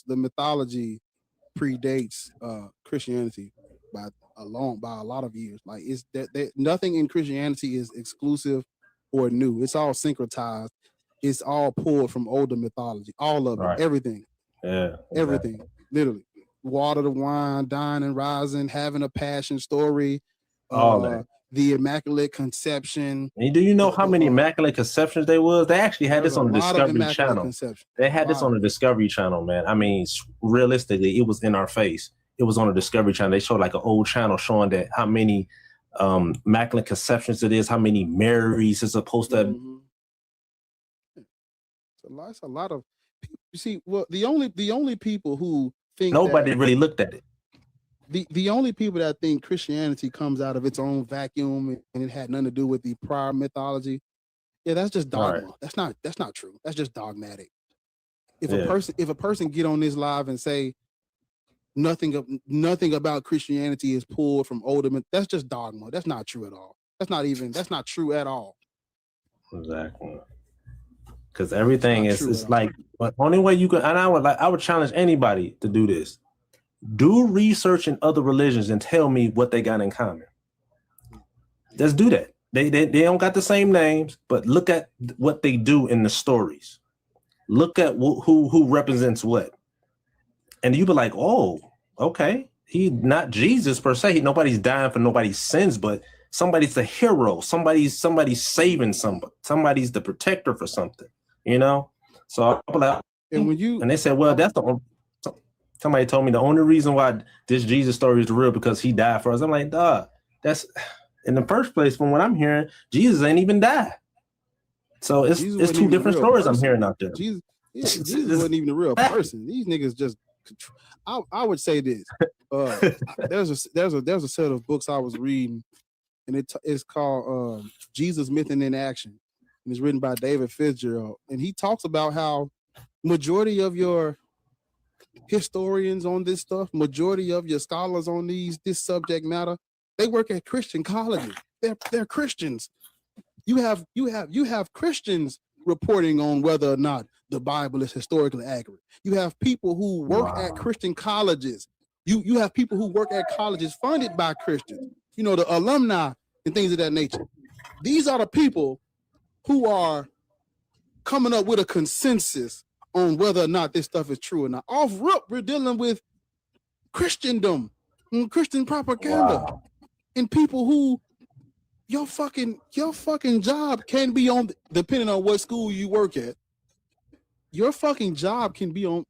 mythology predates Christianity by a lot of years. Like it's that nothing in Christianity is exclusive or new. It's all syncretized. It's all pulled from older mythology. All of it, everything. Yeah, exactly. Everything, literally. Water to wine, dying and rising, having a passion story. All that. The Immaculate Conception. And do you know how many Immaculate Conceptions there was? They actually had this on the Discovery Channel. They had this on the Discovery Channel, man. I mean, realistically, it was in our face. It was on the Discovery Channel. They showed like an old channel showing that how many Immaculate Conceptions it is, how many Marys is supposed to. Mm-hmm. It's a lot of people. You see, well, the only people who think nobody really looked at it. The only people that think Christianity comes out of its own vacuum and it had nothing to do with the prior mythology, yeah, that's just dogma. Right. That's not true. That's just dogmatic. If a person get on this live and say nothing about Christianity is pulled from older myth, that's just dogma. That's not true at all. That's not true at all. Exactly. Because everything is like, but only way you can, and I would challenge anybody to do this. Do research in other religions and tell me what they got in common. Let's do that. They don't got the same names, but look at what they do in the stories. Look at who represents what, and you be like, oh, okay, he not Jesus per se. Nobody's dying for nobody's sins, but somebody's the hero. Somebody's saving somebody. Somebody's the protector for something. So I'm like, and they said, well, that's the only. Somebody told me the only reason why this Jesus story is real because he died for us. I'm like, duh, that's in the first place. From what I'm hearing, Jesus ain't even died. So it's two different stories I'm hearing out there. Jesus wasn't even a real person. These niggas just. I would say this. There's a set of books I was reading, and it's called Jesus, Myth, and in Action. and it's written by David Fitzgerald. And he talks about how majority of your historians on this stuff, majority of your scholars on this subject matter, they work at Christian colleges. They're Christians. You have Christians reporting on whether or not the Bible is historically accurate. You have people who work at Christian colleges. You have people who work at colleges funded by Christians. You know, the alumni and things of that nature. These are the people who are coming up with a consensus on whether or not this stuff is true or not. Off rip, we're dealing with Christendom and Christian propaganda and people who your fucking job can be on, depending on what school you work at. Your fucking job can be on.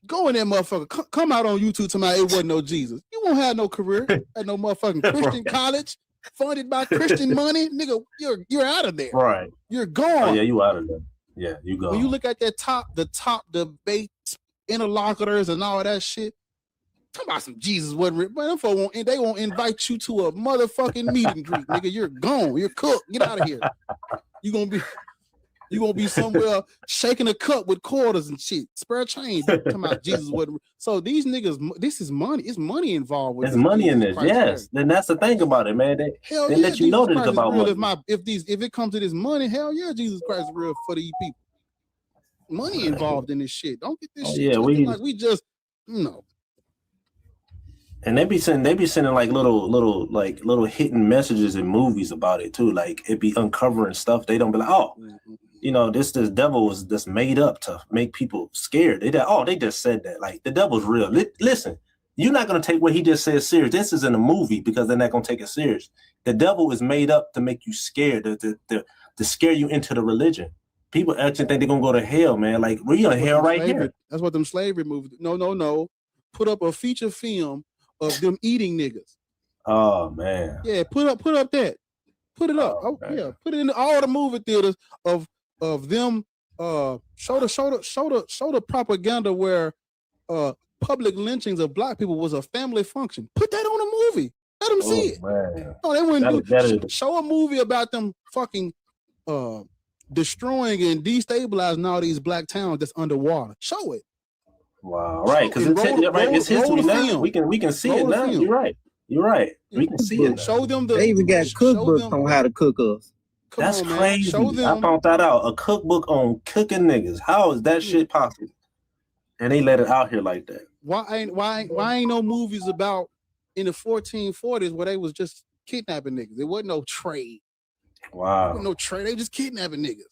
Go in there, motherfucker. Come out on YouTube tonight. It wasn't no Jesus. You won't have no career at no motherfucking Christian college funded by Christian money, nigga. You're out of there. Right. You're gone. Oh, yeah, you out of there. Yeah, you go. When you look at the top debates, interlocutors, and all that shit, talk about some Jesus wasn't written. But they won't invite you to a motherfucking meet and greet, nigga. You're gone. You're cooked. Get out of here. You gonna be somewhere shaking a cup with quarters and shit. Spare change. Come out, Jesus wasn't. So these niggas, this is money. It's money involved with. There's money in this. Yes. Then that's the thing about it, man. They let you know that it's about money. If it comes to this money, hell yeah, Jesus Christ is real for these people. Money involved in this shit. Don't get this shit. Yeah, we just, you know. And they be sending like little hidden messages in movies about it too. Like it be uncovering stuff. They don't be like, oh, you know, this devil was just made up to make people scared. They just said that. Like the devil's real. Listen, you're not gonna take what he just said serious. This is in a movie because they're not gonna take it serious. The devil is made up to make you scared, to scare you into the religion. People actually think they're gonna go to hell, man. Like we're in hell right here. That's what them slavery movies. No. Put up a feature film of them eating niggas. Oh man. Yeah, put up that. Put it up. Yeah, put it in all the movie theaters of them. Show the propaganda where public lynchings of black people was a family function. Put that on a movie. Let them see it. Man. No, they wouldn't show a movie about them fucking destroying and destabilizing all these black towns that's underwater. Show it. Wow, right? Because it's history now. We can see it now. You're right. We can see it. Show them they even got cookbooks on how to cook us. That's crazy. I found that out. A cookbook on cooking niggas. How is that shit possible? And they let it out here like that. Why ain't no movies about in the 1440s where they was just kidnapping niggas? There wasn't no trade. Wow. There wasn't no trade. They just kidnapping niggas.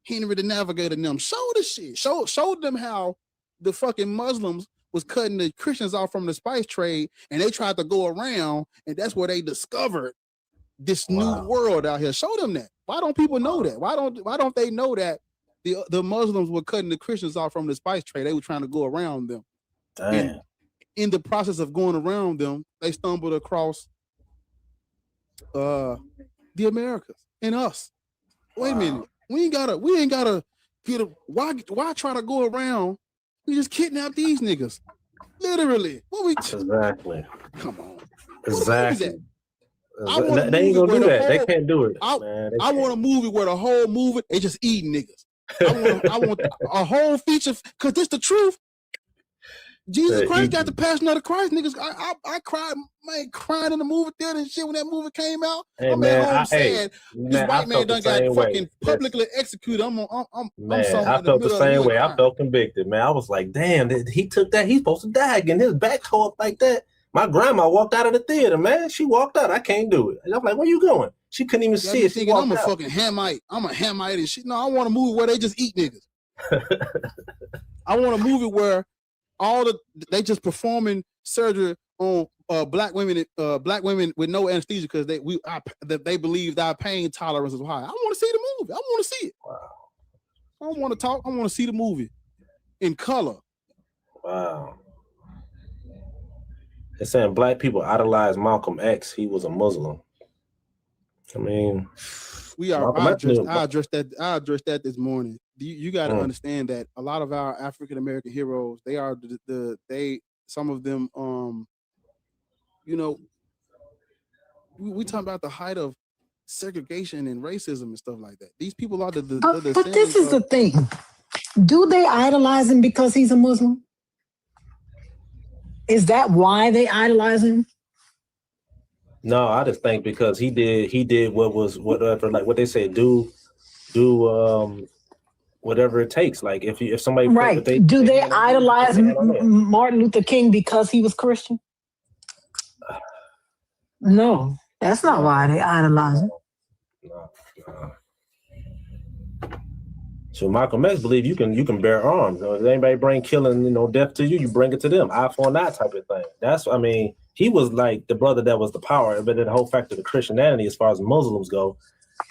Henry the Navigator and them. Show the shit. Show them how the fucking Muslims was cutting the Christians off from the spice trade, and they tried to go around, and that's where they discovered this new world out here. Show them that. Why don't people know that? Why don't they know that the Muslims were cutting the Christians off from the spice trade? They were trying to go around them. Damn. And in the process of going around them, they stumbled across the Americas and us. Wait a minute. We ain't gotta get a why try to go around? We just kidnap these niggas. Literally. Exactly. Come on. Exactly. They ain't gonna do that. They can't do it. I want a movie where the whole movie they just eating niggas. I want a whole feature because this the truth. Jesus Christ got the passion of the Christ, niggas. I cried, man, crying in the movie theater and shit when that movie came out. Hey, I'm at home sad. This white man done got fucking publicly executed. I'm I felt the same way. I felt convicted, man. I was like, damn, he took that. He's supposed to die again. His back tore up like that. My grandma walked out of the theater, man. She walked out. I can't do it. And I'm like, where you going? She couldn't even see it. I'm a fucking Hamite. I'm a Hamite and shit. No, I want a movie where they just eat niggas. I want a movie where they just performing surgery on black women with no anesthesia because they believe our pain tolerance is high. I want to see the movie. I want to see it. Wow. I don't want to talk. I want to see the movie in color. Wow. They're saying black people idolize Malcolm X. He was a Muslim. I mean, I addressed that this morning. You got to understand that a lot of our African American heroes, they are some of them, you know, we talking about the height of segregation and racism and stuff like that. These people are the But this is the thing. Do they idolize him because he's a Muslim? Is that why they idolize him? No, I just think because he did whatever, like what they say, do whatever it takes. Like if somebody right, do they idolize Martin Luther King because he was Christian? No, that's not why they idolize him. No. So Malcolm X believe you can bear arms. If anybody bring killing, death to you, you bring it to them. Eye for an eye type of thing. He was like the brother that was the power, but the whole fact of the Christianity, as far as Muslims go,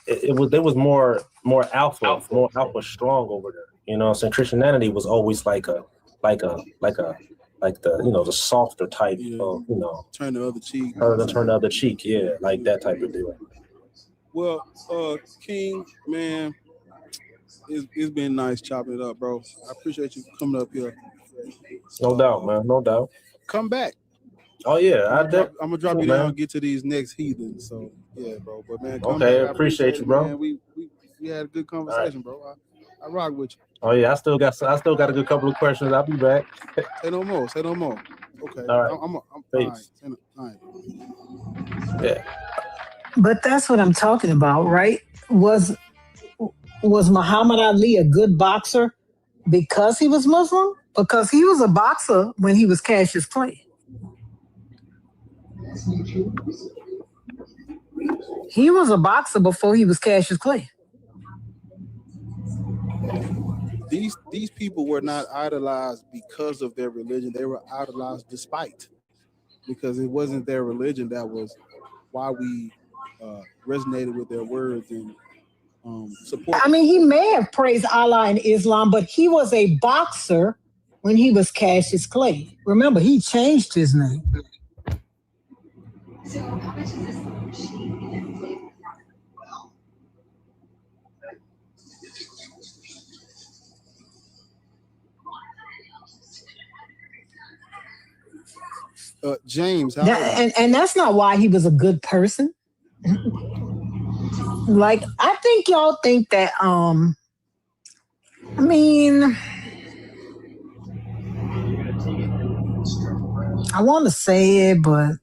there was more alpha strong over there. You know what I'm saying? Christianity was always like the the softer type of, turn the other cheek. Turn the other cheek, yeah, like that type of deal. Well, King, man, it's been nice chopping it up, bro. I appreciate you coming up here. No doubt, man. No doubt. Come back. Oh yeah, I'm gonna drop you down and get to these next heathens. So yeah, bro. But man, come okay, back. appreciate you, bro. Man. We had a good conversation, bro. I rock with you. Oh yeah, I still got a good couple of questions. I'll be back. Say no more. Okay. All right. I'm all right. Yeah. But that's what I'm talking about, right? Was Muhammad Ali a good boxer because he was Muslim? Because he was a boxer when he was Cassius Clay. He was a boxer before he was Cassius Clay. These people were not idolized because of their religion. They were idolized despite, because it wasn't their religion that was why we resonated with their words and support. I mean, he may have praised Allah in Islam, but he was a boxer when he was Cassius Clay. Remember, he changed his name. So how much is this machine? James, and that's not why he was a good person. Like, I think y'all think that I mean, I want to say it, but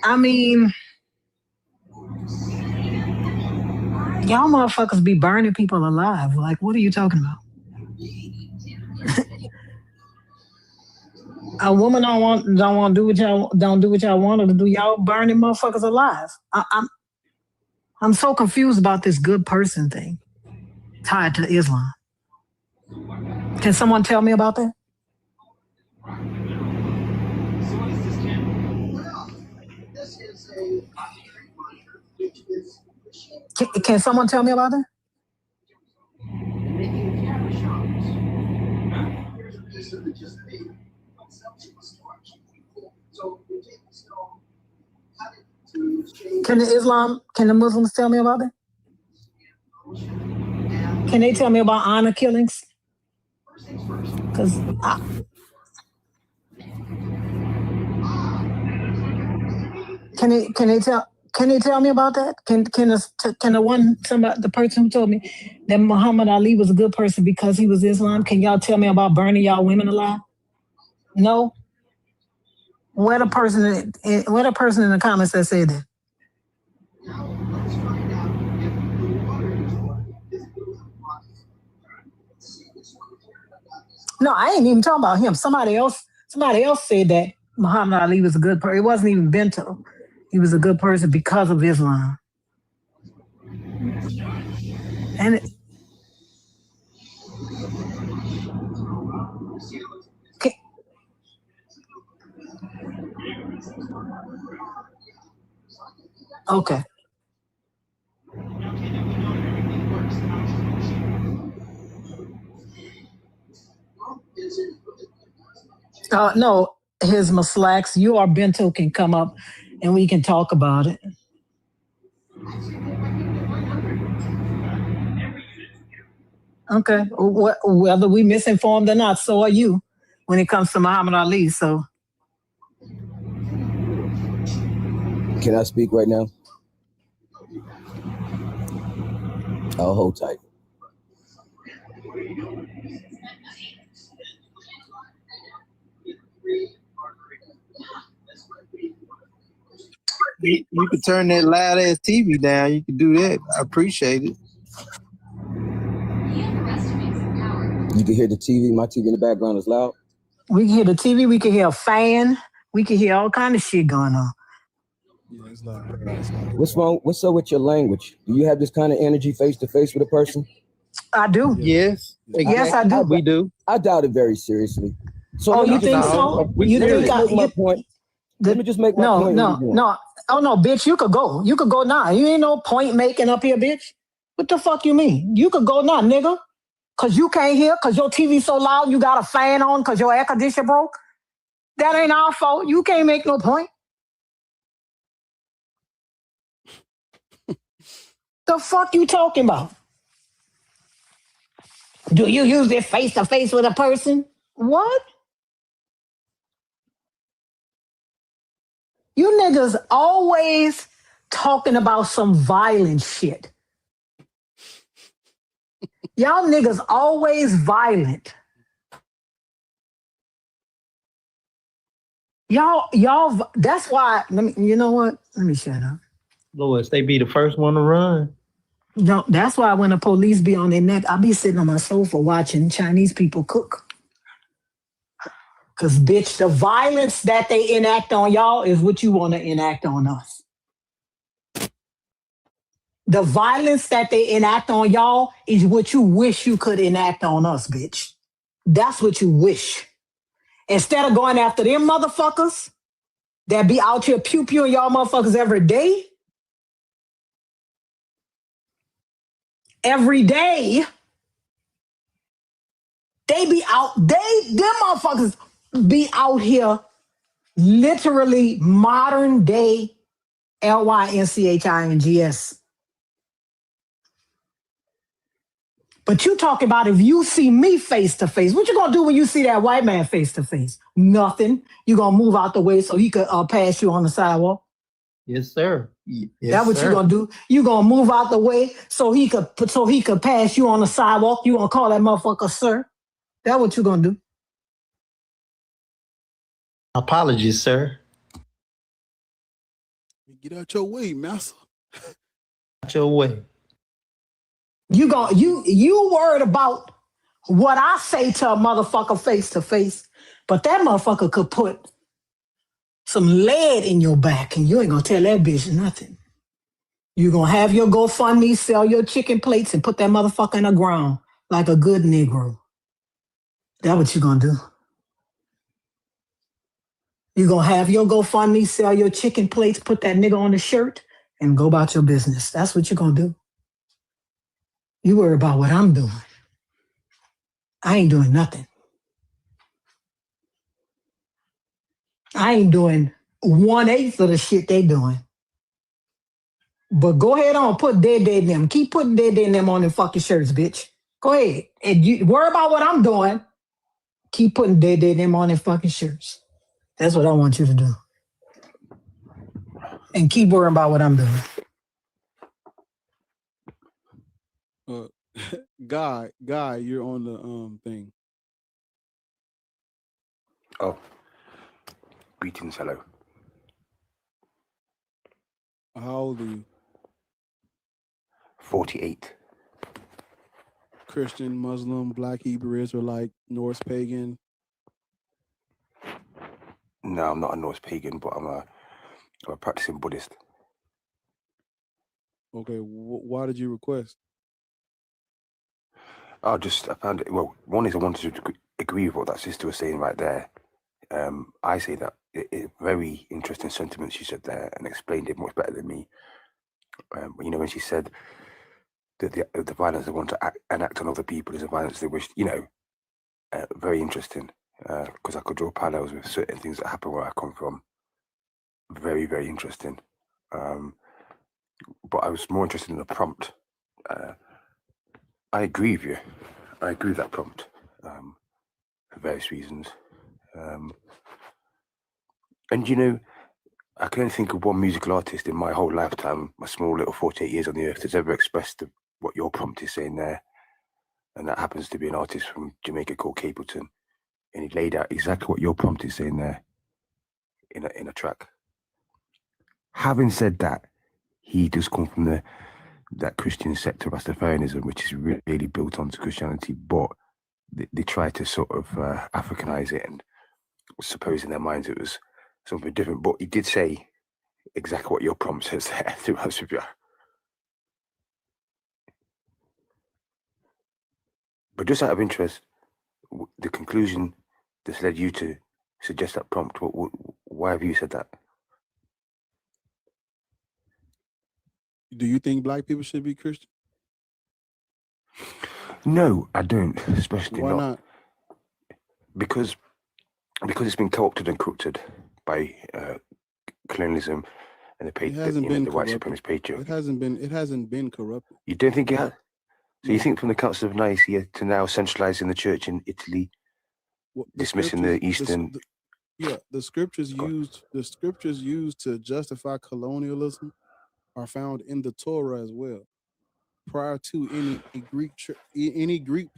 I mean, y'all motherfuckers be burning people alive. Like, what are you talking about? A woman don't want to do what y'all want her to do. Y'all burning motherfuckers alive. I'm so confused about this good person thing tied to Islam. Can someone tell me about that? Can someone tell me about that? Can the Muslims tell me about that? Can they tell me about honor killings? Because can they tell me about that? The person who told me that Muhammad Ali was a good person because he was Islam, can y'all tell me about burning y'all women alive? No. Where the person in the comments that said that? No, I ain't even talking about him. Somebody else said that Muhammad Ali was a good person. It wasn't even Bento. He was a good person because of Islam. And okay. No, his Maslaks, you or Bento can come up and we can talk about it. Okay. Whether we misinformed or not, so are you when it comes to Muhammad Ali. So Can I speak right now? I'll hold tight. You can turn that loud ass TV down. You can do that. I appreciate it. You can hear the TV. My TV in the background is loud. We can hear the TV. We can hear a fan. We can hear all kind of shit going on. Yeah, it's loud. What's wrong? What's up with your language? Do you have this kind of energy face to face with a person? I do. Yes. Exactly. Yes, I do. We do. I doubt it very seriously. So Oh, you think so? You think my point? Let me just make my point. No. Oh no, bitch, you could go. You could go now. You ain't no point making up here, bitch. What the fuck you mean? You could go now, nigga. Cause you can't hear, cause your TV so loud, you got a fan on, cause your air conditioner broke. That ain't our fault. You can't make no point. The fuck you talking about? Do you use it face to face with a person? What? You niggas always talking about some violent shit. Y'all niggas always violent. Y'all, that's why, you know what? Let me shut up. Lord, they be the first one to run. No, that's why when the police be on their neck, I be sitting on my sofa watching Chinese people cook. Because, bitch, the violence that they enact on y'all is what you want to enact on us. The violence that they enact on y'all is what you wish you could enact on us, bitch. That's what you wish. Instead of going after them motherfuckers that be out here pew-pewing y'all motherfuckers every day, they be out, them motherfuckers be out here literally modern day LYNCHINGS. But you talking about if you see me face to face, what you gonna do when you see that white man face to face? Nothing. You gonna move out the way so he could pass you on the sidewalk? Yes, sir. Yes, that's what you gonna do. You gonna move out the way so he could pass you on the sidewalk. You gonna call that motherfucker sir? That's what you gonna do. Apologies, sir. Get out your way, massa. Out your way. You worried about what I say to a motherfucker face to face, but that motherfucker could put some lead in your back and you ain't gonna tell that bitch nothing. You gonna have your GoFundMe, sell your chicken plates and put that motherfucker in the ground like a good Negro. That's what you gonna do. You gonna have your GoFundMe, sell your chicken plates, put that nigga on the shirt and go about your business. That's what you gonna do. You worry about what I'm doing. I ain't doing nothing. I ain't doing 1/8 of the shit they doing. But go ahead on, put dead in them. Keep putting dead in them on them fucking shirts, bitch. Go ahead. And you worry about what I'm doing. Keep putting dead in them on them fucking shirts. That's what I want you to do. And keep worrying about what I'm doing. Guy, you're on the thing. Oh, greetings, hello. How old are you? 48. Christian, Muslim, Black, Hebrew, Israelite, Norse pagan. No, I'm not a Norse pagan, but I'm a practicing Buddhist. Okay, why did you request? I found it. Well, one is I wanted to agree with what that sister was saying right there. I say that very interesting sentiments she said there and explained it much better than me. When she said that the violence they want to enact on other people is the violence they wish, very interesting. Because I could draw parallels with certain things that happen where I come from. Very, very interesting. But I was more interested in the prompt. I agree with you. I agree with that prompt for various reasons. And I can only think of one musical artist in my whole lifetime, my small little 48 years on the earth, that's ever expressed what your prompt is saying there. And that happens to be an artist from Jamaica called Capleton. And he laid out exactly what your prompt is saying there in a track. Having said that, he does come from that Christian sect of Rastafarianism, which is really built onto Christianity, but they try to sort of Africanize it and suppose in their minds it was something different. But he did say exactly what your prompt says there, to be honest with you. But just out of interest, the conclusion that's led you to suggest that prompt, why have you said that? Do you think black people should be Christian? No, I don't, especially Why not? Because it's been co-opted and corrupted by colonialism and the white supremacist patriarchy. It hasn't been corrupted. You don't think it has? So you think from the Council of Nicaea to now centralizing the church in Italy, dismissing the Eastern? The scriptures used to justify colonialism are found in the Torah as well. Prior to any Greek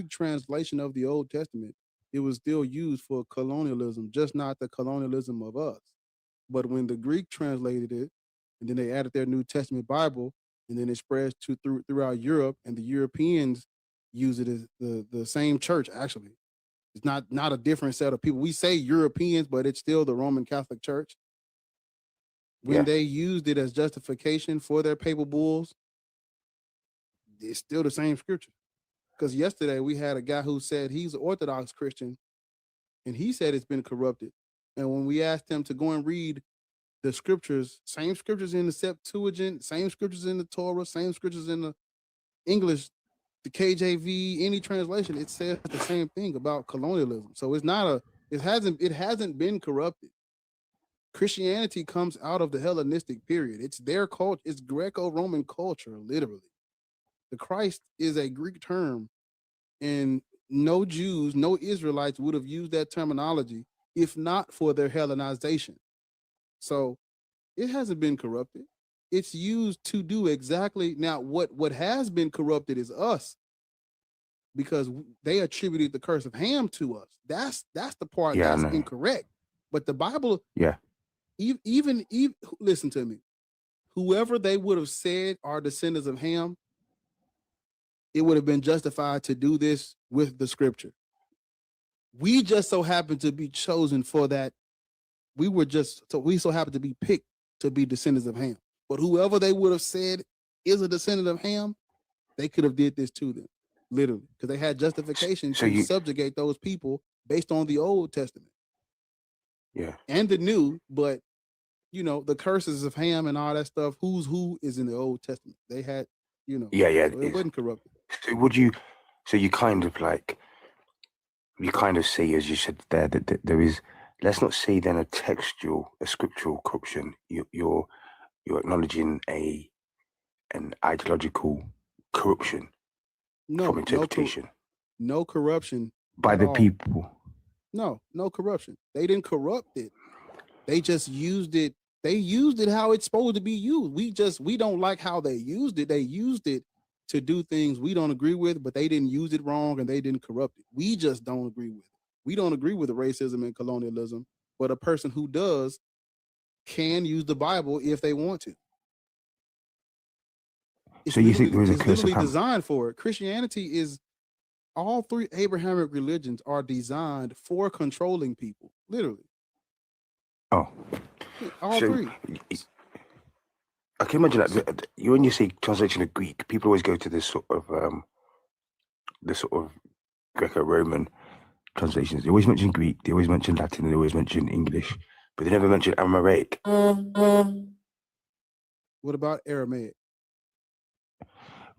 translation of the Old Testament, it was still used for colonialism, just not the colonialism of us. But when the Greek translated it, and then they added their New Testament Bible, and then it spreads throughout Europe, and the Europeans use it as the same church. Actually, it's not a different set of people. We say Europeans, but it's still the Roman Catholic Church. When they used it as justification for their papal bulls, it's still the same scripture. Because yesterday we had a guy who said he's an Orthodox Christian, and he said it's been corrupted. And when we asked him to go and read the scriptures, same scriptures in the Septuagint, same scriptures in the Torah, same scriptures in the English, the KJV, any translation, it says the same thing about colonialism. So it hasn't been corrupted. Christianity comes out of the Hellenistic period. It's their culture. It's Greco-Roman culture, literally. The Christ is a Greek term, and no Jews, no Israelites would have used that terminology if not for their Hellenization. So it hasn't been corrupted. It's used to do exactly now what has been corrupted is us, because they attributed the curse of Ham to us. That's the part that's incorrect. But the Bible, even listen to me, whoever they would have said are descendants of Ham, it would have been justified to do this with the scripture. We just so happened to be chosen for that. We so happened to be picked to be descendants of Ham. But whoever they would have said is a descendant of Ham, they could have did this to them, literally, because they had justification to subjugate those people based on the Old Testament. Yeah. And the New, but the curses of Ham and all that stuff, who's who is in the Old Testament. They had, so it wasn't corrupted. So you kind of say, as you said there, that there is, let's not say then a scriptural corruption. You're acknowledging an ideological corruption from interpretation. No corruption by the people. No corruption. They didn't corrupt it. They just used it. They used it how it's supposed to be used. We don't like how they used it. They used it to do things we don't agree with, but they didn't use it wrong and they didn't corrupt it. We just don't agree with it. We don't agree with the racism and colonialism, but a person who does can use the Bible if they want to. So you think there is a curse of Ham? Designed for it. Christianity is, all three Abrahamic religions are designed for controlling people, literally. Oh, all three. I can imagine that when you say translation of Greek, people always go to this sort of Greco-Roman translations. They always mention Greek, they always mention Latin, and they always mention English, but they never mention Aramaic. What about Aramaic?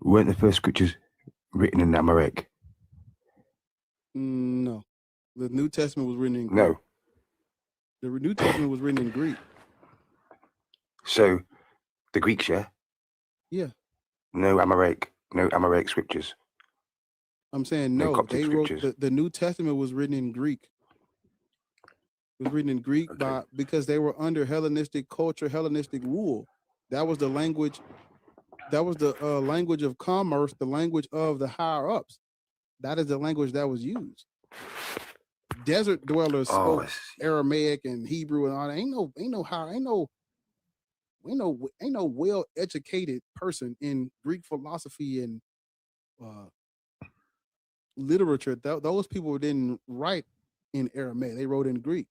Weren't the first scriptures written in Aramaic? No, the New Testament was written in Greek. No, the New Testament was written in Greek. So the Greeks, yeah? No Aramaic scriptures. I'm saying no. They wrote the New Testament was written in Greek. It was written in Greek because they were under Hellenistic culture, Hellenistic rule. That was the language. That was the language of commerce, the language of the higher ups. That is the language that was used. Desert dwellers spoke Aramaic and Hebrew and all that. Ain't no well educated person in Greek philosophy and literature. Those people didn't write in Aramaic; they wrote in Greek.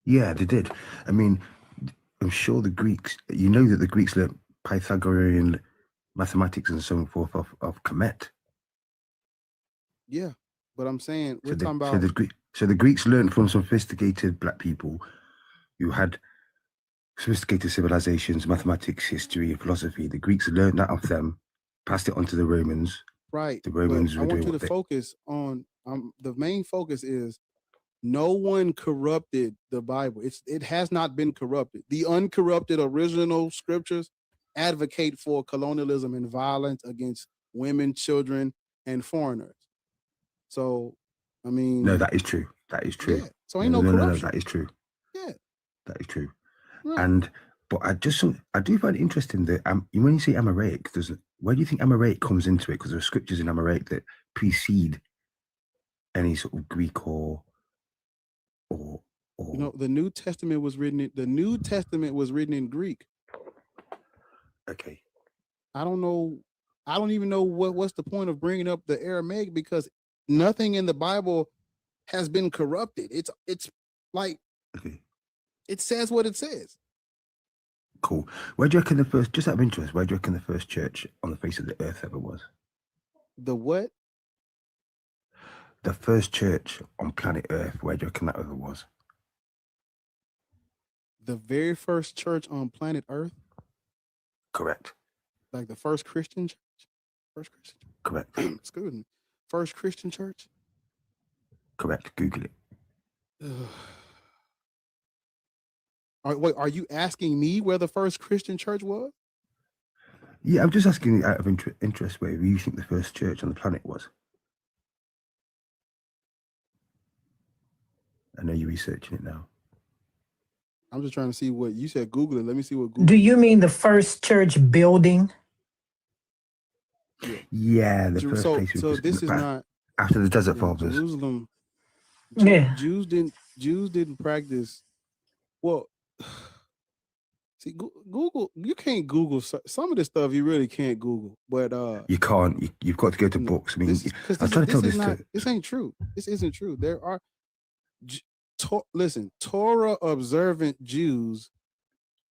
Yeah, they did. I mean, I'm sure the Greeks. You know that the Greeks learned Pythagorean mathematics and so forth of Kemet. Yeah, but I'm saying we're talking So about. the Greeks learned from sophisticated black people who had sophisticated civilizations, mathematics, history, and philosophy. The Greeks learned that of them, passed it on to the Romans. Right. The Romans I were want doing you to focus on the main focus is no one corrupted the Bible. It has not been corrupted. The uncorrupted original scriptures advocate for colonialism and violence against women, children, and foreigners. So, I mean, No, that is true. That is true. Yeah. So ain't no No, corruption. that is true. Yeah. That is true. Right. But I do find it interesting that when you say Amoraic, where do you think Amoraic comes into it? Because there are scriptures in Amoraic that precede any sort of Greek or the New Testament was written in Greek. Okay. I don't know. I don't even know what's the point of bringing up the Aramaic because nothing in the Bible has been corrupted. It's like it says what it says. Cool. Where do you reckon just out of interest, where do you reckon the first church on the face of the earth ever was? The what? The first church on planet Earth, where do you reckon that ever was? The very first church on planet Earth? Correct. Like the first Christian church? First Christian church? Correct. Excuse me. First Christian church? Correct. Google it. Are you asking me where the first Christian church was? Yeah, I'm just asking out of interest where you think the first church on the planet was. I know you're researching it now. I'm just trying to see what you said. Google it. Let me see what Google. Do you mean the first church building? Yeah, the first place. So this is not after the Desert Fathers. Jerusalem. Yeah. Jews didn't practice. Well, see, Google. You can't Google some of this stuff. You really can't Google. But you can't. You've got to go to books. I mean, I'm trying to tell this to. This ain't true. This isn't true. There are. Listen, Torah observant Jews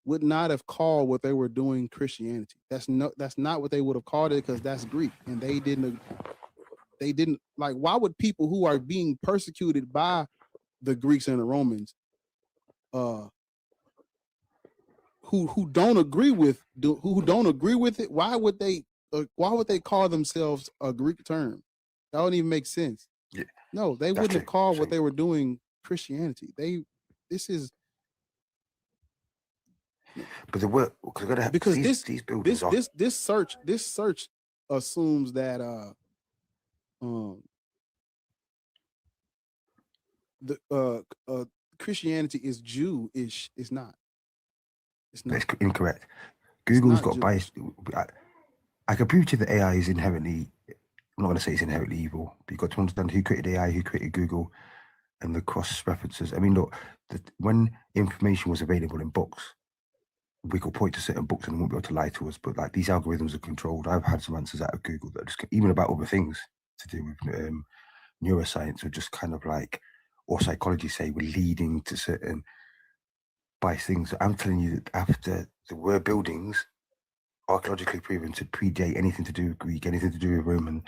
would not have called what they were doing Christianity. That's not what they would have called it because that's Greek, and they didn't like. Why would people who are being persecuted by the Greeks and the Romans, who don't agree with it, why would they call themselves a Greek term? That wouldn't even make sense. Yeah. No, they wouldn't have called what they were doing Christianity. But the work because these buildings are. This search assumes that Christianity is Jew-ish. It's not. It's not. That's incorrect. Google's got bias. I can prove to you that AI is inherently. I'm not going to say it's inherently evil, but you've got to understand who created AI, who created Google, and the cross references. I mean, look, when information was available in books, we could point to certain books and they won't be able to lie to us. But like these algorithms are controlled. I've had some answers out of Google that just even about other things to do with neuroscience or just kind of like, or psychology say we're leading to certain biased things. I'm telling you that after there were buildings archaeologically proven to predate anything to do with Greek, anything to do with Roman,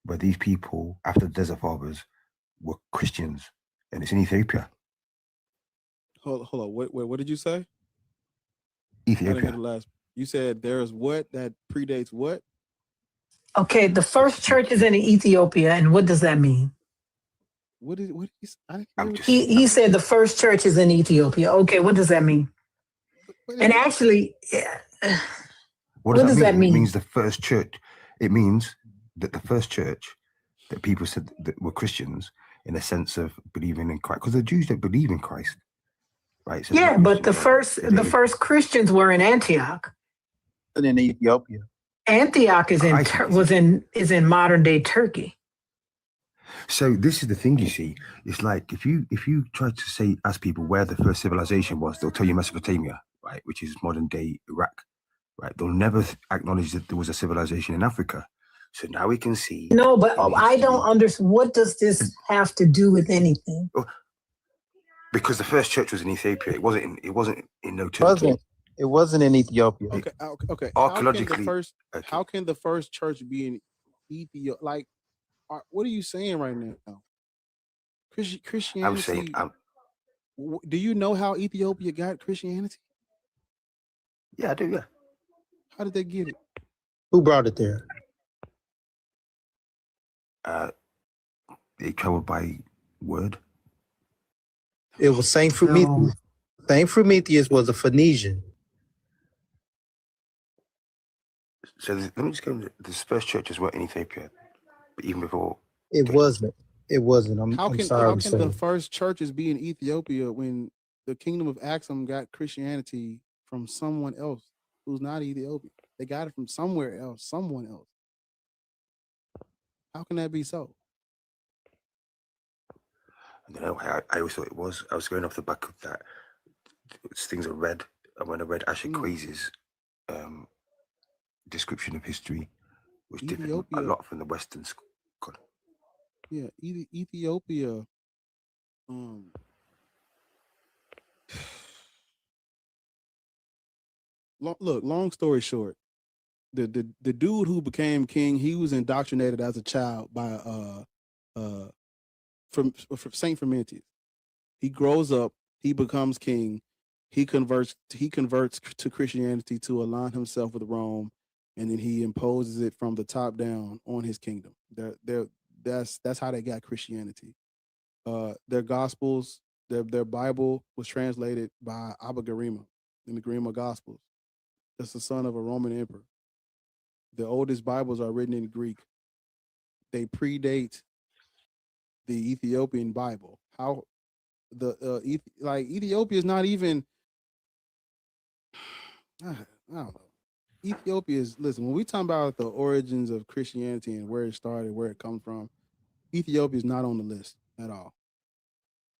where these people after the Desert Fathers were Christians, and it's in Ethiopia. Hold on. What did you say? Ethiopia. You said there's what that predates what? Okay, the first church is in Ethiopia, and what does that mean? He said the first church is in Ethiopia. Okay, what does that mean? And actually, what does that mean? It means the first church. It means that the first church that people said that were Christians in a sense of believing in Christ, because the Jews don't believe in Christ, right? So Yeah, but the first Christians were in Antioch. And in Ethiopia. Antioch is in modern day Turkey. So this is the thing, you see. It's like if you try to say, ask people where the first civilization was, they'll tell you Mesopotamia, right, which is modern day Iraq, right? They'll never acknowledge that there was a civilization in Africa. So now we can see. No, but I don't understand. What does this have to do with anything? Because the first church was in Ethiopia. It wasn't in no Turkey. It wasn't in Ethiopia. Okay. Archaeologically, how can the first church be in Ethiopia? Like, what are you saying right now? Christianity. I'm saying, do you know how Ethiopia got Christianity? Yeah, I do. Yeah. How did they get it? Who brought it there? They traveled by word. It was Saint Prometheus. Saint Prometheus was a Phoenician. So let me just go. The first churches were in Ethiopia, but even before. It wasn't. I'm sorry. How can the first churches be in Ethiopia when the kingdom of Axum got Christianity from someone else who's not Ethiopian? They got it from somewhere else, someone else. How can that be so? I don't know. I always thought it was. I was going off the back of that. Things I read, and when I read Asher Quase's description of history, which differed a lot from the Western school. Yeah, Ethiopia. Look, long story short, the dude who became king, he was indoctrinated as a child by from Saint Frumentius. He grows up, he becomes king, he converts to Christianity to align himself with Rome, and then he imposes it from the top down on his kingdom. That's how they got Christianity. Their Gospels, their Bible was translated by Abba Garima in the Garima Gospels. That's the son of a Roman emperor. The oldest Bibles are written in Greek. They predate the Ethiopian Bible. How Ethiopia is not even. I don't know. Ethiopia is, listen, when we talk about the origins of Christianity and where it started, where it comes from, Ethiopia is not on the list at all.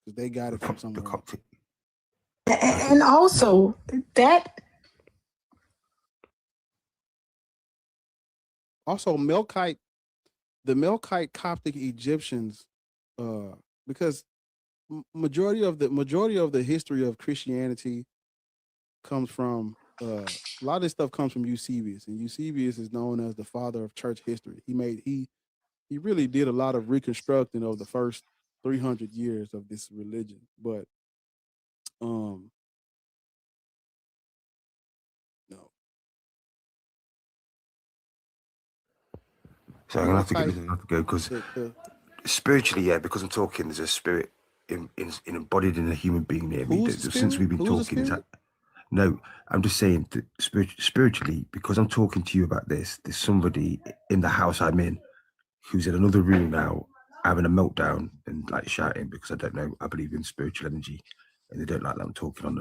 Because they got it from somewhere else. And also that. Also, the Melkite Coptic Egyptians, because majority of the history of Christianity comes from a lot of this stuff comes from Eusebius, and Eusebius is known as the father of church history. He really did a lot of reconstructing of the first 300 years of this religion, but no. So I'm gonna have to go because spiritually, yeah, because I'm talking, there's a spirit embodied in a human being near me. Since we've been talking, no, I'm just saying that spiritually, because I'm talking to you about this, there's somebody in the house I'm in who's in another room now having a meltdown and like shouting because I don't know. I believe in spiritual energy, and they don't like that I'm talking on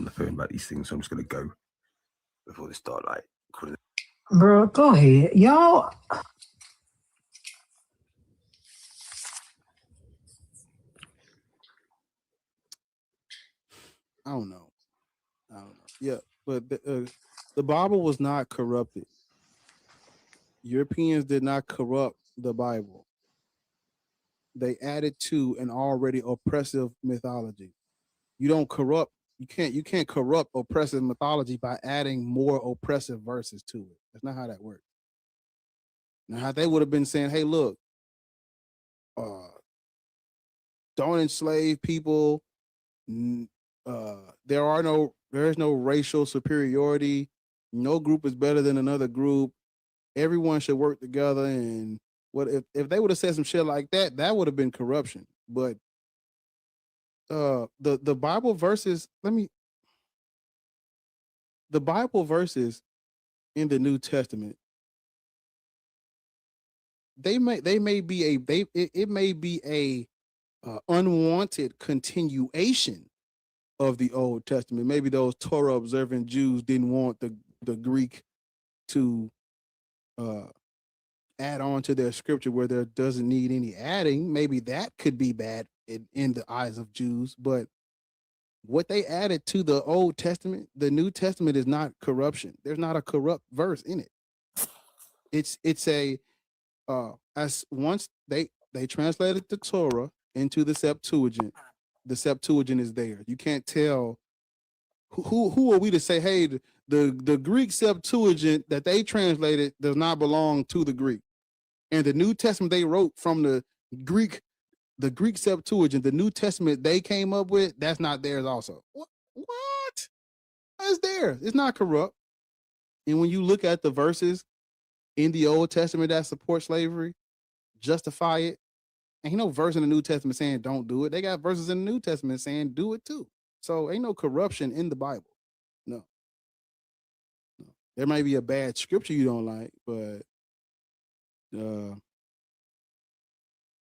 the phone about these things. So I'm just gonna go before they start like calling. Bro, go ahead, y'all. I don't know. Yeah, but the Bible was not corrupted. Europeans did not corrupt the Bible. They added to an already oppressive mythology. You don't corrupt. You can't corrupt oppressive mythology by adding more oppressive verses to it. That's not how that works. Now, how they would have been saying, "Hey, look, don't enslave people. There is no racial superiority. No group is better than another group. Everyone should work together." And what if they would have said some shit like that? That would have been corruption. But the Bible verses. The Bible verses in the New Testament. It may be a unwanted continuation of the Old Testament. Maybe those Torah observant Jews didn't want the Greek to add on to their scripture where there doesn't need any adding. Maybe that could be bad in the eyes of Jews, but what they added to the Old Testament, the New Testament is not corruption. There's not a corrupt verse in it. It's a as once they translated the Torah into the Septuagint. The Septuagint is there. You can't tell who are we to say, hey, the Greek Septuagint that they translated does not belong to the Greek. And the New Testament they wrote from the Greek Septuagint, the New Testament they came up with, that's not theirs also. What? That's theirs. It's not corrupt. And when you look at the verses in the Old Testament that support slavery, justify it, ain't no verse in the New Testament saying don't do it. They got verses in the New Testament saying do it too. So ain't no corruption in the Bible. No. There might be a bad scripture you don't like, but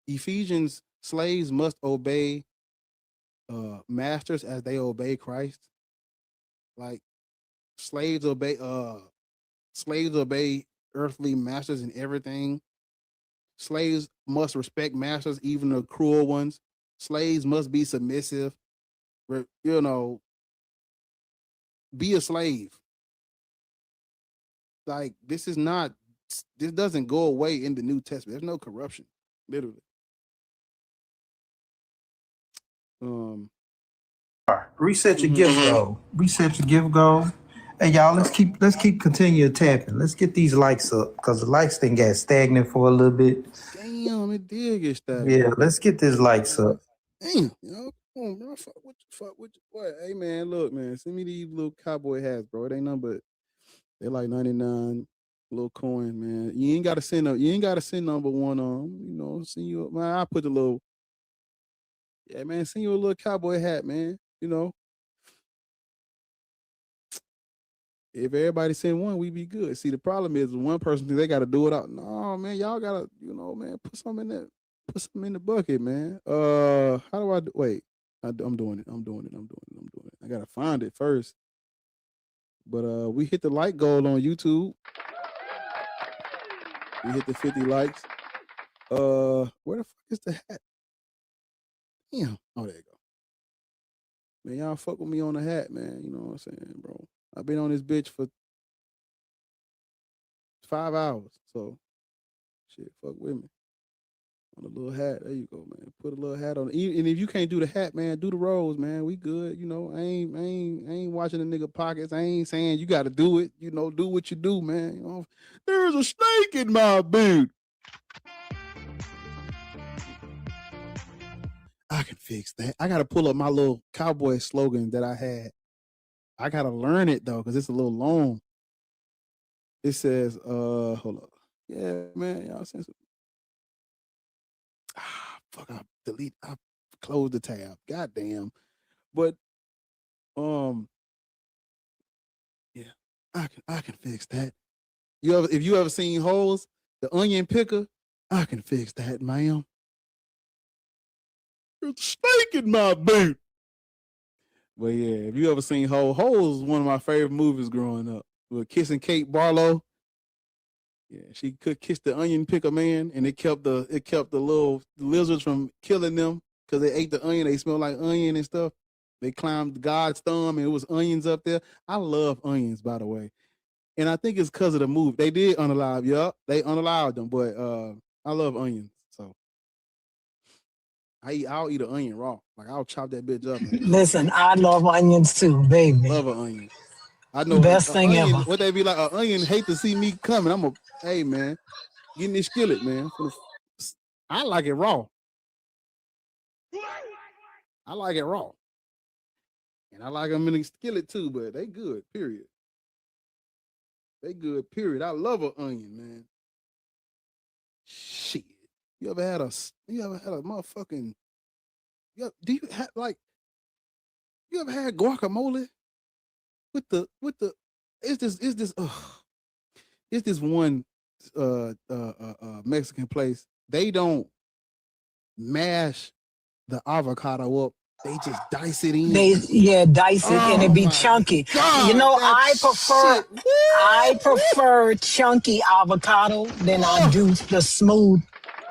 Ephesians, slaves must obey masters as they obey Christ. Like slaves obey earthly masters in everything. Slaves must respect masters, even the cruel ones. Slaves must be submissive. You know, be a slave. Like this doesn't go away in the New Testament. There's no corruption, literally. Reset your gift goal. Reset your gift goal. Hey y'all, let's keep continue tapping. Let's get these likes up because the likes thing got stagnant for a little bit. Damn, it did get stagnant. Yeah, let's get these likes up. Damn, yo, come on, bro. Fuck with you. What? Hey man, look, man, send me these little cowboy hats, bro. It ain't nothing but they're like 99 little coin, man. You ain't gotta send number one on, you know, send you man. I put the little, yeah, man, send you a little cowboy hat, man. You know. If everybody send one, we be good. See, the problem is one person thinks they got to do it out. No, man, y'all gotta, you know, man, put something in the bucket, man. How do I do? Wait, I'm doing it. I gotta find it first. But we hit the like goal on YouTube. We hit the 50 likes. Where the fuck is the hat? Damn. Oh, there you go. Man, y'all fuck with me on the hat, man. You know what I'm saying, bro? I've been on this bitch for 5 hours. So, shit, fuck with me. On a little hat. There you go, man. Put a little hat on. And if you can't do the hat, man, do the rolls, man. We good. You know, I ain't watching the nigga pockets. I ain't saying you got to do it. You know, do what you do, man. You know, there's a snake in my boot. I can fix that. I got to pull up my little cowboy slogan that I had. I got to learn it, though, because it's a little long. It says, hold up. Yeah, man, y'all seen some. Fuck, I closed the tab. Goddamn. But, yeah, I can fix that. If you ever seen Holes, the onion picker, I can fix that, ma'am. There's a snake in my boot. But yeah, if you ever seen Holes was one of my favorite movies growing up. With Kissing Kate Barlow. Yeah, she could kiss the onion picker man, and it kept the little lizards from killing them because they ate the onion. They smell like onion and stuff. They climbed God's thumb, and it was onions up there. I love onions, by the way, and I think it's because of the movie. They did unalive, yup. They unalived them, but I love onions, so I'll eat an onion raw. Like I'll chop that bitch up. Listen, I love onions too, baby. Love an onion. I know best thing onion, ever. What they be like? An onion hate to see me coming. Hey man, get in this skillet, man. I like it raw. I like it raw, and I like them in the skillet too. But they good. Period. They good. Period. I love an onion, man. Shit. You ever had a motherfucking? Do you have like? You ever had guacamole? With the it's this one Mexican place. They don't mash the avocado up. They just dice it in. Dice it and it be chunky. God, you know, that I prefer chunky avocado than I do the smooth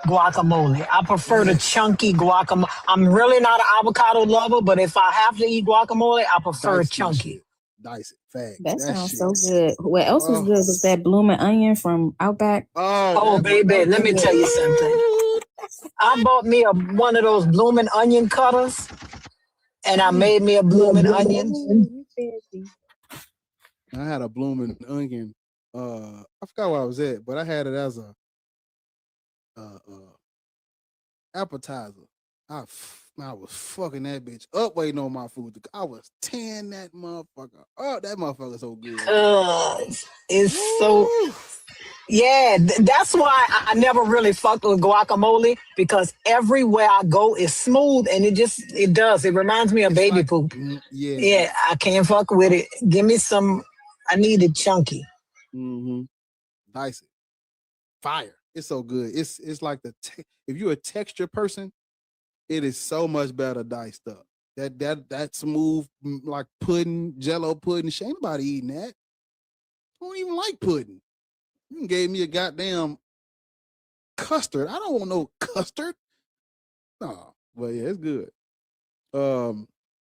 guacamole. I prefer the chunky guacamole. I'm really not an avocado lover, but if I have to eat guacamole, I prefer Dice my chunky. shit. Dice it. Facts. That sounds so good. What else was good was that blooming onion from Outback. Oh, baby, let me tell you something. I bought me one of those blooming onion cutters, and I made me a blooming onion. I had a blooming onion. I forgot where I was at, but I had it as a appetizer. I was fucking that bitch up waiting on my food. I was tearing that motherfucker up. That motherfucker so good. It's so... Yeah, that's why I never really fucked with guacamole, because everywhere I go is smooth and it does. It reminds me of baby poop. Yeah, I can't fuck with it. Give me some, I need it chunky. Mm-hmm. Dice it. Fire. It's so good. It's like if you're a texture person, it is so much better diced up. That smooth, like pudding, Jello pudding. Ain't nobody eating that. I don't even like pudding. You gave me a goddamn custard. I don't want no custard. No, but yeah, it's good.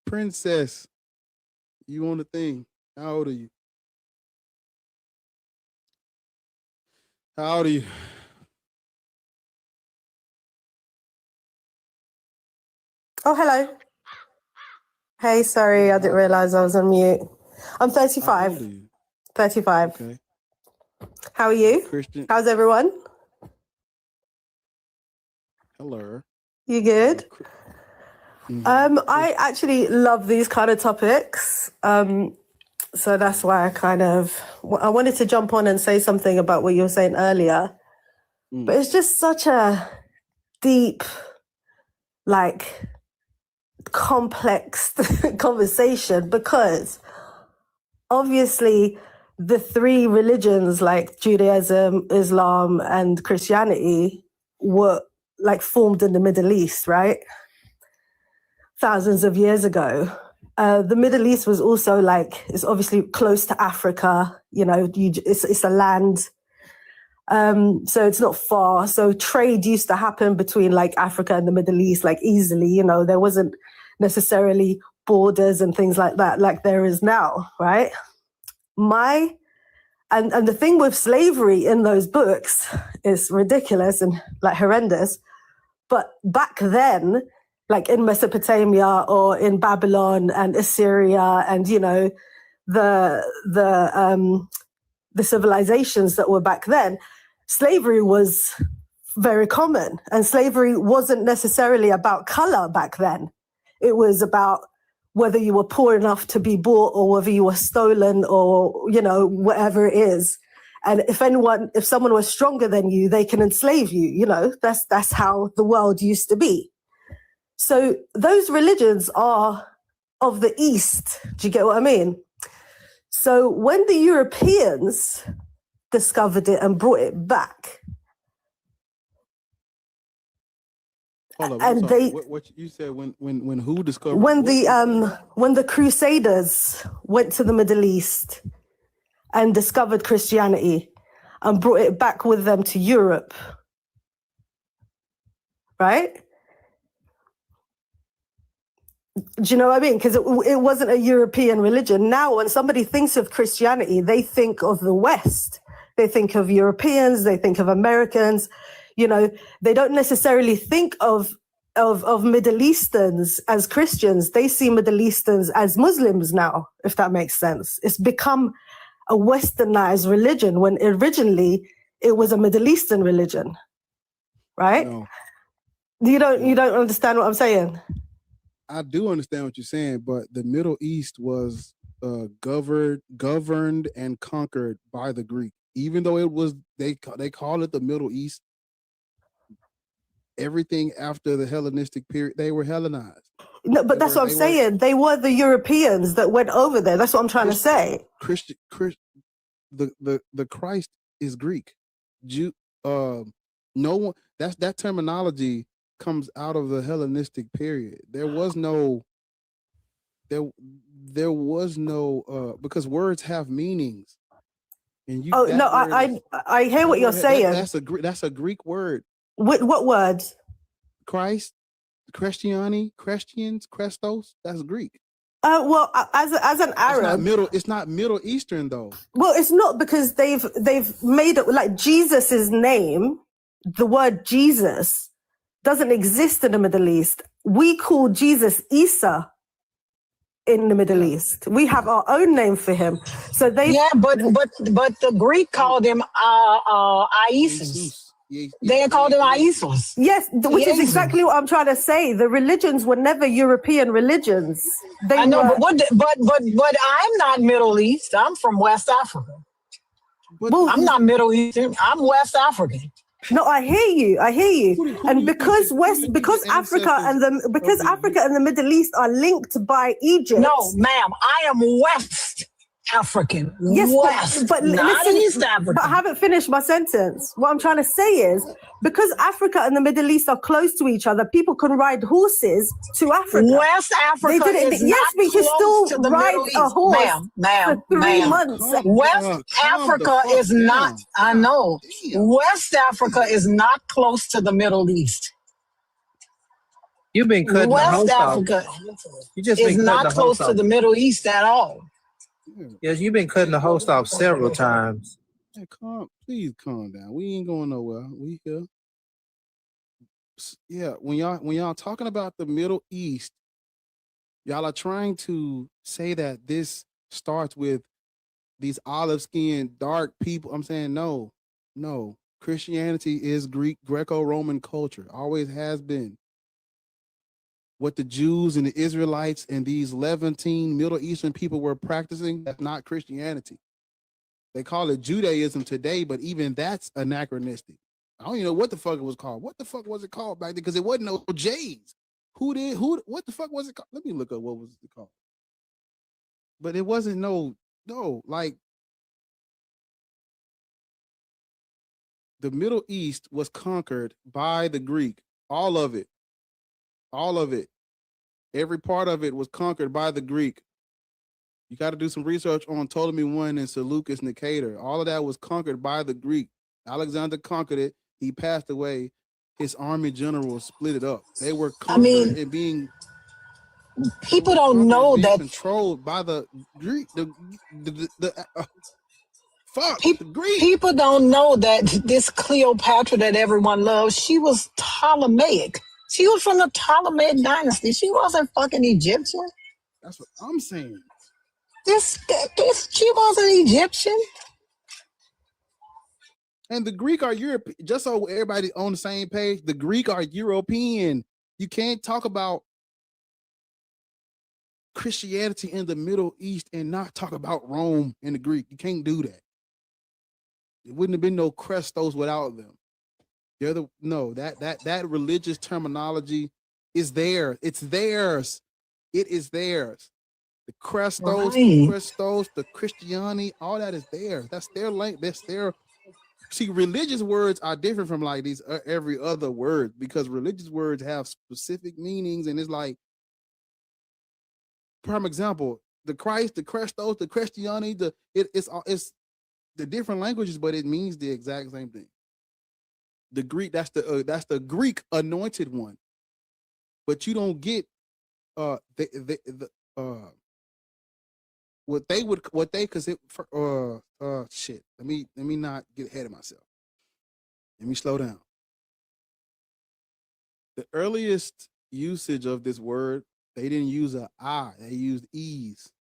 Princess, you on the thing? How old are you? How old are you? Oh, hello. Hey, sorry, I didn't realize I was on mute. I'm 35. How old are you? 35. Okay. How are you? Christian. How's everyone? Hello. You good? I actually love these kind of topics. So that's why I wanted to jump on and say something about what you were saying earlier. But it's just such a deep, like, complex conversation, because obviously the three religions like Judaism, Islam, and Christianity were like formed in the Middle East, right? Thousands of years ago. The Middle East was also like, it's obviously close to Africa, you know, it's a land. So it's not far. So trade used to happen between like Africa and the Middle East, like easily, you know, there wasn't necessarily borders and things like that, like there is now, right? And the thing with slavery in those books is ridiculous and like horrendous. But back then, like in Mesopotamia or in Babylon and Assyria and, you know, the civilizations that were back then, slavery was very common. And slavery wasn't necessarily about color back then. It was about whether you were poor enough to be bought or whether you were stolen or, you know, whatever it is. And if someone was stronger than you, they can enslave you. You know, that's how the world used to be. So those religions are of the East. Do you get what I mean? So when the Europeans discovered it and brought it back, hold and up, they, what you said when who discovered? when the Crusaders went to the Middle East and discovered Christianity and brought it back with them to Europe, right? Do you know what I mean? Because it wasn't a European religion. Now, when somebody thinks of Christianity, they think of the West. They think of Europeans. They think of Americans. You know, they don't necessarily think of Middle Easterns as Christians. They see Middle Easterns as Muslims now, if that makes sense. It's become a westernized religion when originally it was a Middle Eastern religion, right? No. You don't understand what I'm saying? I do understand what you're saying, but the Middle East was governed and conquered by the Greek. Even though it was, they call it the Middle East. Everything after the Hellenistic period, they were Hellenized. No, but that's what I'm saying. They were the Europeans that went over there. That's what I'm trying to say. The Christ is Greek. No one. That terminology comes out of the Hellenistic period. There was no because words have meanings, and you. Oh That no, word is, I hear what you're saying. that's a Greek word. What words? Christ, Christiani, Christians, Christos. That's Greek. Well, as an Arab, It's not Middle Eastern though. well, it's not because they've made it like Jesus's name. The word Jesus doesn't exist in the Middle East. We call Jesus Isa in the Middle East. We have our own name for him. So they but the Greek called him Isis. They called him Isis. Yes, which is exactly what I'm trying to say. The religions were never European religions. I know, but I'm not Middle East. I'm from West Africa. I'm not Middle Eastern. I'm West African. No, I hear you. And because Africa and the Middle East are linked by Egypt. No, ma'am, I am West African. Yes, West, but not listen, East African. But I haven't finished my sentence. What I'm trying to say is, because Africa and the Middle East are close to each other, people can ride horses to Africa. West Africa is yes, not but you can close still to the ride Middle a East. horse Ma'am, for 3 months. West Africa is not. I know. West Africa is not close to the Middle East. You've been cutting West the host Africa off. You just is been not cutting the close host to off. the Middle East at all. Yes, you've been cutting the host off several times. Hey, please calm down. We ain't going nowhere. We here. Yeah, when y'all talking about the Middle East, y'all are trying to say that this starts with these olive-skinned dark people. I'm saying no. Christianity is Greco-Roman culture. Always has been. What the Jews and the Israelites and these Levantine Middle Eastern people were practicing, that's not Christianity. They call it Judaism today, but even that's anachronistic. I don't even know what the fuck it was called. What the fuck was it called back then? Because it wasn't no J's. What the fuck was it called? Let me look up what was it called. But it wasn't like the Middle East was conquered by the Greek. All of it. Every part of it was conquered by the Greek. You got to do some research on Ptolemy I and Seleucus Nicator. All of that was conquered by the Greek. Alexander conquered it. He passed away. His army generals split it up. They were conquered and being people don't know that controlled by the Greek. People don't know that this Cleopatra that everyone loves, she was Ptolemaic. She was from the Ptolemaic dynasty. She wasn't fucking Egyptian. That's what I'm saying. She wasn't Egyptian. And the Greek are European. Just so everybody on the same page, the Greek are European. You can't talk about Christianity in the Middle East and not talk about Rome and the Greek. You can't do that. It wouldn't have been no Christos without them. That religious terminology is there. It's theirs. It is theirs. The Christos, the Christiani, all that is theirs. That's their language. That's their. See, religious words are different from like these every other word because religious words have specific meanings, and it's like, prime example, the Christ, the Christos, the Christiani, it's the different languages, but it means the exact same thing. The Greek, that's the Greek anointed one, but you don't get shit. Let me not get ahead of myself. Let me slow down. The earliest usage of this word, they didn't use a I, they used e's.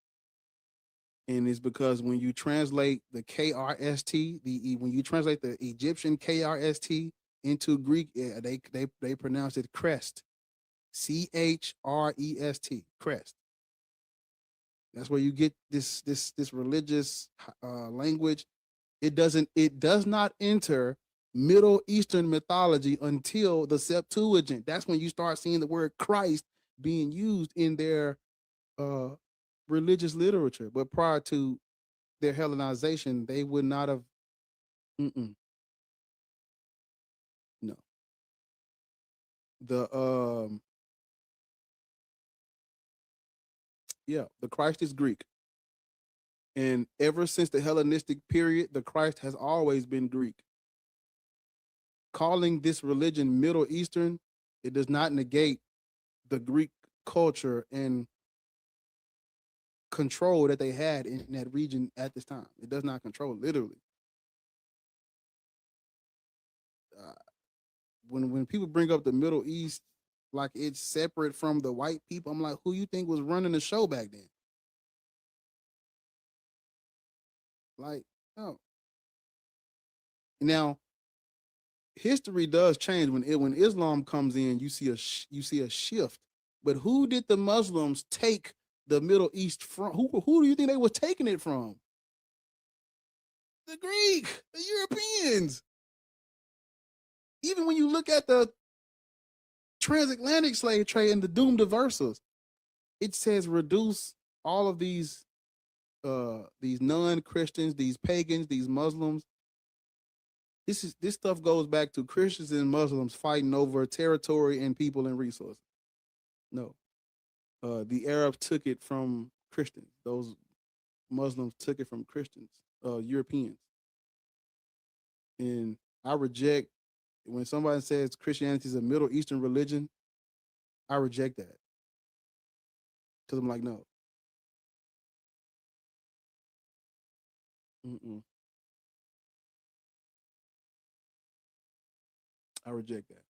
And it's because when you translate the KRST, when you translate the Egyptian KRST into Greek, they pronounce it crest. CHREST, crest. That's where you get this religious language. It does not enter Middle Eastern mythology until the Septuagint. That's when you start seeing the word Christ being used in their religious literature. But prior to their Hellenization, they would not have. No. The the Christ is Greek. And ever since the Hellenistic period, the Christ has always been Greek. Calling this religion Middle Eastern, it does not negate the Greek culture and control that they had in that region at this time. It does not control, literally. When people bring up the Middle East like it's separate from the white people, I'm like, who you think was running the show back then? Like, no. Now, history does change when Islam comes in. You see a shift. But who did the Muslims take the Middle East from? Who do you think they were taking it from? The Greek, the Europeans. Even when you look at the transatlantic slave trade and the doomed verses, it says reduce all of these non-Christians, these pagans, these Muslims. This stuff goes back to Christians and Muslims fighting over territory and people and resources. No. The Arabs took it from Christians. Those Muslims took it from Christians, Europeans. And I reject when somebody says Christianity is a Middle Eastern religion, I reject that. Because I'm like, no. Mm-mm. I reject that.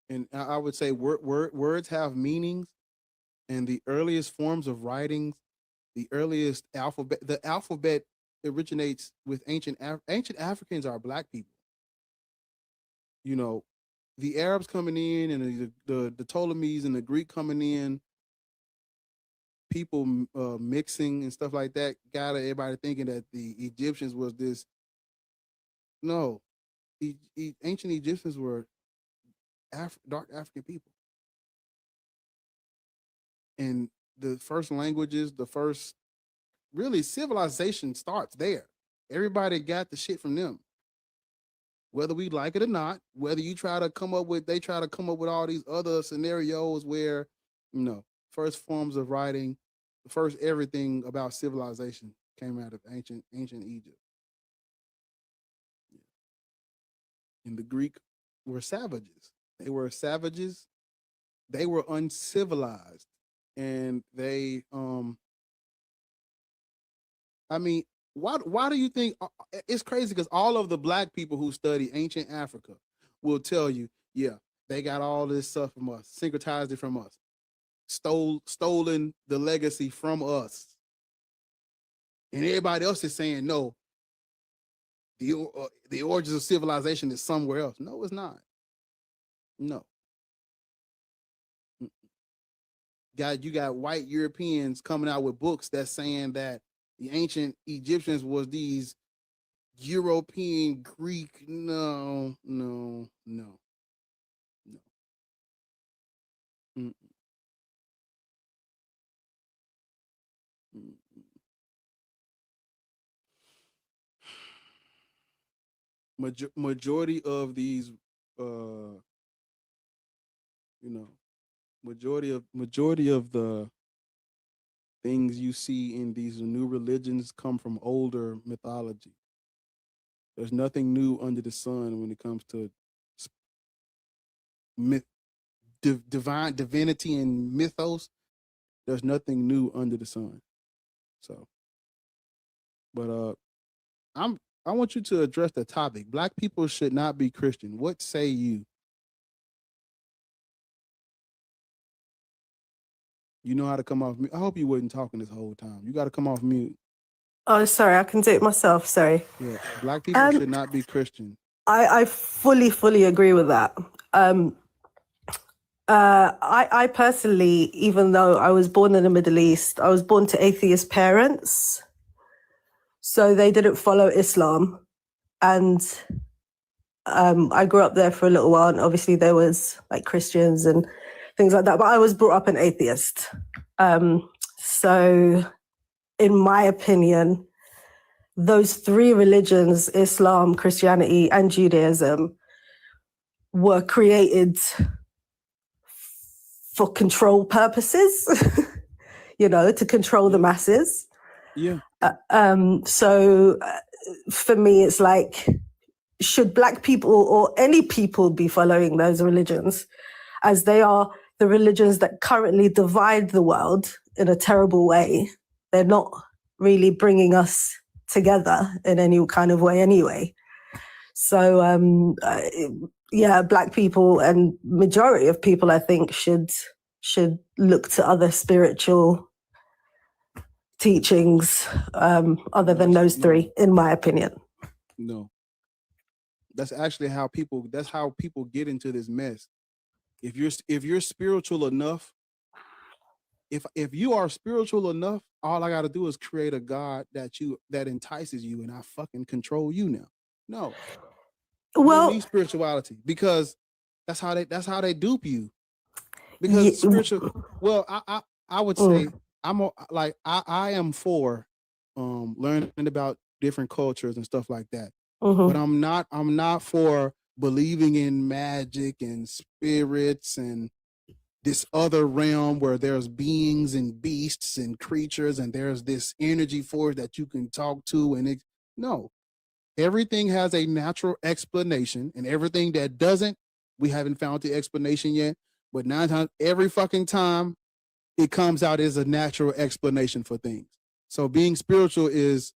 And I would say words have meanings, and the earliest forms of writings, the earliest alphabet, the alphabet originates with ancient Africans are black people. You know, the Arabs coming in and the Ptolemies and the Greek coming in, people mixing and stuff like that, got everybody thinking that the Egyptians was this. No, ancient Egyptians were dark African people. And the first languages, the first really civilization starts there. Everybody got the shit from them. Whether we like it or not, whether you try to come up with, they try to come up with all these other scenarios where, first forms of writing, the first everything about civilization came out of ancient Egypt. And the Greek were savages. They were savages. They were uncivilized. And they, why do you think it's crazy? Because all of the black people who study ancient Africa will tell you, yeah, they got all this stuff from us, syncretized it from us, stolen the legacy from us. And everybody else is saying, no, the origins of civilization is somewhere else. No, it's not. No. You got white Europeans coming out with books that's saying that the ancient Egyptians was these European Greek. No. Mm-mm. Majority of these, majority of the things you see in these new religions come from older mythology. There's nothing new under the sun when it comes to myth, divinity and mythos. There's nothing new under the sun. So, but I want you to address the topic. Black people should not be Christian. What say you? You know how to come off mute. I hope you wasn't talking this whole time. You got to come off mute. Oh, sorry, I can do it myself. Sorry. Yeah, black people should not be Christian. I fully agree with that. I personally, even though I was born in the Middle East, I was born to atheist parents. So they didn't follow Islam. And I grew up there for a little while. And obviously there was like Christians and things like that. But I was brought up an atheist. So in my opinion, those three religions, Islam, Christianity, and Judaism, were created for control purposes, to control the masses. Yeah. So for me, it's like, should Black people or any people be following those religions, as they are the religions that currently divide the world in a terrible way? They're not really bringing us together in any kind of way anyway. So, Black people and majority of people, I think, should look to other spiritual teachings other than those three, in my opinion. No. That's actually how people get into this mess. If you're spiritual enough, if you are spiritual enough, all I gotta do is create a God that entices you, and I fucking control you now. No. Well, you don't need spirituality, because that's how they dupe you. Because spiritual, well, I would say I am for learning about different cultures and stuff like that. But I'm not for believing in magic and spirits and this other realm where there's beings and beasts and creatures and there's this energy force that you can talk to, and no. Everything has a natural explanation, and everything that doesn't, we haven't found the explanation yet. But 9 times, every fucking time, it comes out as a natural explanation for things. So being spiritual is,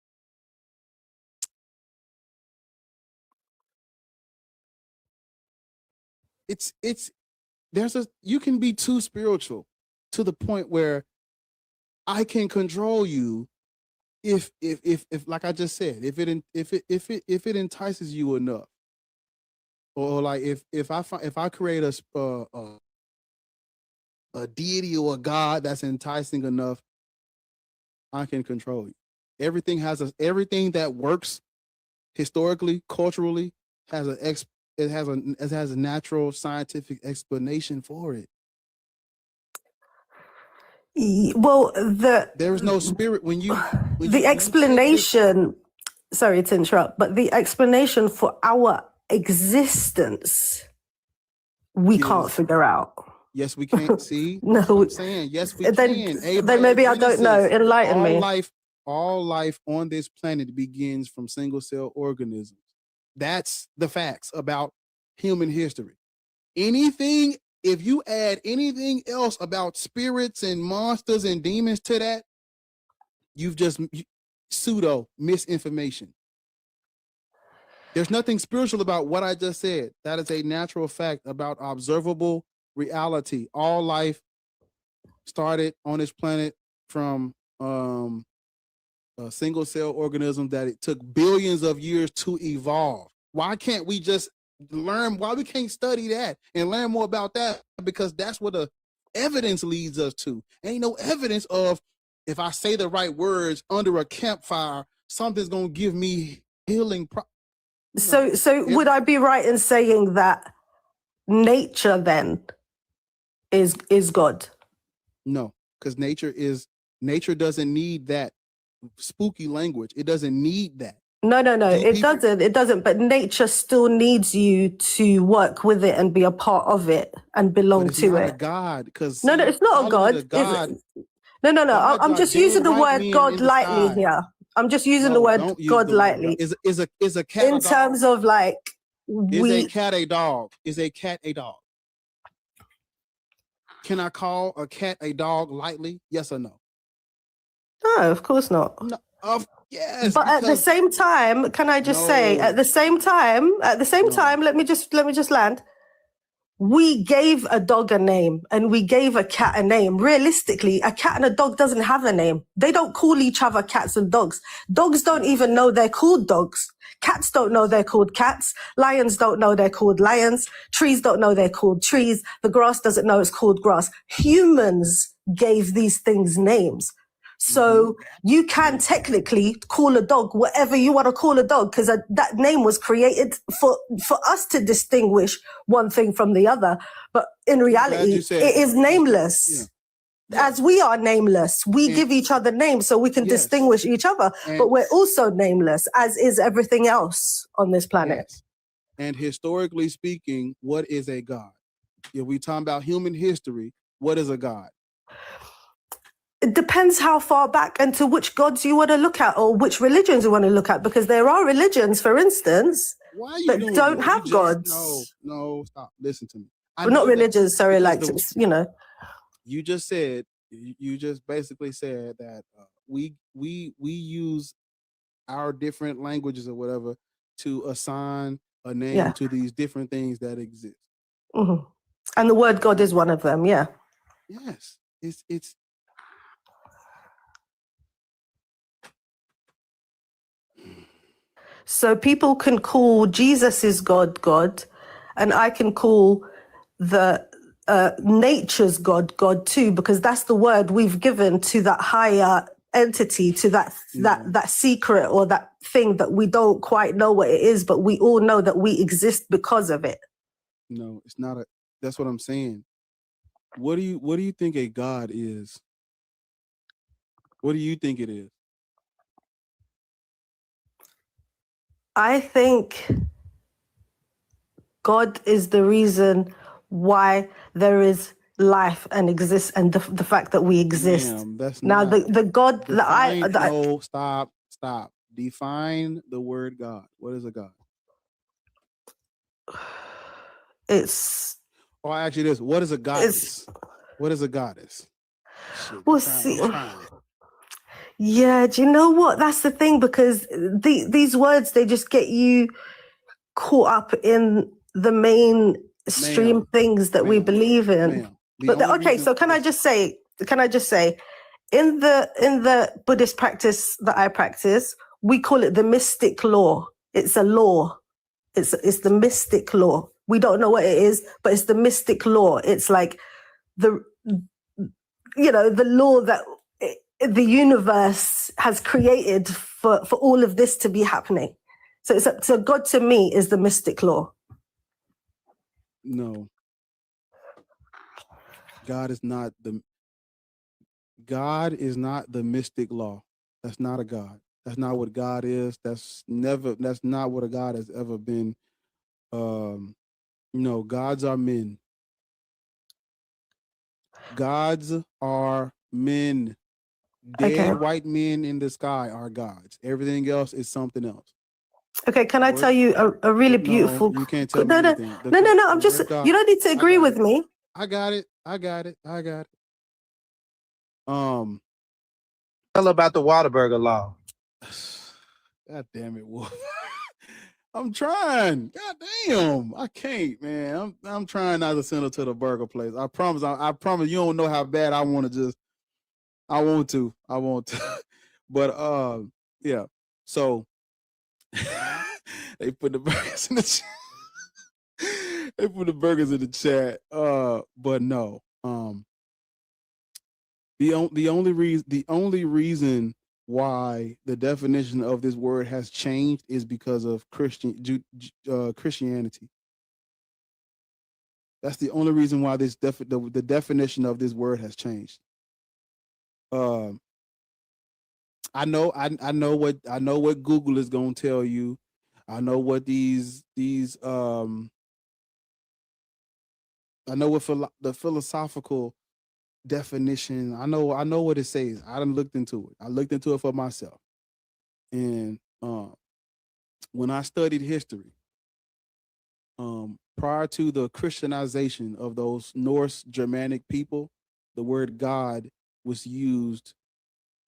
you can be too spiritual to the point where I can control you if like I just said, if it entices you enough, or like if I create a deity or a God that's enticing enough, I can control you. Everything that works historically, culturally, has a natural scientific explanation for it. Well, there is no spirit the explanation. Sorry to interrupt, but the explanation for our existence, we can't figure out. Yes, we can't see. No, I'm saying yes, we can. Then maybe I don't know. Enlighten me. All life on this planet begins from single cell organisms. That's the facts about human history. If you add anything else about spirits and monsters and demons to that, you've just pseudo misinformation. There's nothing spiritual about what I just said. That is a natural fact about observable reality. All life started on this planet from a single cell organism that it took billions of years to evolve. Why can't we just learn? Why we can't study that and learn more about that? Because that's what the evidence leads us to. Ain't no evidence of, if I say the right words under a campfire, something's gonna give me healing. So would I be right in saying that nature then is God? No, because nature doesn't need that spooky language. It doesn't need that. No, it doesn't. But nature still needs you to work with it and be a part of it and belong to not it. A God, because no, it's not a God. No. I'm just using the word God lightly here. I'm just using the word God lightly. Is a cat in terms of like is a cat a dog? Is a cat a dog? Can I call a cat a dog lightly? Yes or no? No, of course not. No, yes. But at the same time, can I just say, at the same time, let me just land. We gave a dog a name and we gave a cat a name. Realistically, a cat and a dog doesn't have a name. They don't call each other cats and dogs. Dogs don't even know they're called dogs. Cats don't know they're called cats. Lions don't know they're called lions. Trees don't know they're called trees. The grass doesn't know it's called grass. Humans gave these things names. So you can technically call a dog whatever you want to call a dog, because that name was created for us to distinguish one thing from the other. But in reality, it is nameless. As we are nameless, we give each other names so we can distinguish each other, but we're also nameless, as is everything else on this planet. Yes. And historically speaking, what is a God? If we talking about human history, what is a God? It depends how far back and to which gods you want to look at, or which religions you want to look at, because there are religions, for instance, that don't have gods. No, stop. Listen to me. Well, not religions, sorry, like, you know. You just said, you just basically said that we use our different languages or whatever to assign a name to these different things that exist. Mm-hmm. And the word God is one of them, yeah. Yes, it's. So people can call Jesus is God, God, and I can call the nature's God, God too, because that's the word we've given to that higher entity, to that secret or that thing that we don't quite know what it is, but we all know that we exist because of it. No, it's not that's what I'm saying. What do you think a God is? What do you think it is? I think God is the reason why there is life and exists, and the fact that we exist. Ma'am, that's now not the God no, stop. Define the word God. What is a God? It's. Oh, actually, this. What is a goddess? What is a goddess? Shit, We'll see. Yeah, do you know what? That's the thing, because these words, they just get you caught up in the mainstream things that we believe in. But okay, so can I just say, in the Buddhist practice that I practice, we call it the mystic law. It's a law. It's the mystic law. We don't know what it is, but it's the mystic law. It's like the law that the universe has created for all of this to be happening. So God to me is the mystic law. No. God is not the mystic law. That's not a God. That's not what God is. That's not what a God has ever been. No, gods are men. Gods are men. Dead white men in the sky are gods. Everything else is something else. Okay, can I tell you a really beautiful? No, you can't tell me anything. No. I'm just. You don't need to agree with me. I got it. Tell about the Whataburger law. God damn it, Wolf. I'm trying. God damn. I can't, man. I'm trying not to send her to the burger place. I promise you don't know how bad I want to. But yeah. So they put the burgers in the chat. They put the burgers in the chat. But no. The only reason why the definition of this word has changed is because of Christianity. That's the only reason why the definition of this word has changed. I know what Google is going to tell you. I know what I know what the philosophical definition. I know what it says. I done looked into it. I looked into it for myself. And when I studied history, prior to the Christianization of those Norse Germanic people, the word God was used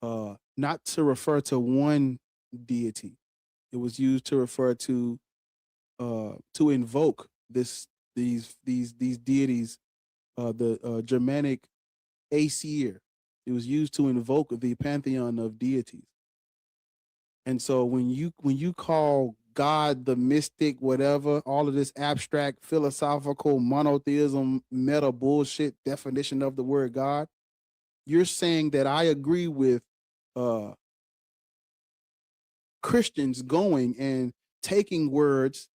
not to refer to one deity. It was used to refer to invoke these deities, the Germanic Aesir. It was used to invoke the pantheon of deities. And so when you call God the mystic, whatever, all of this abstract philosophical monotheism meta bullshit definition of the word God, you're saying that I agree with Christians going and taking words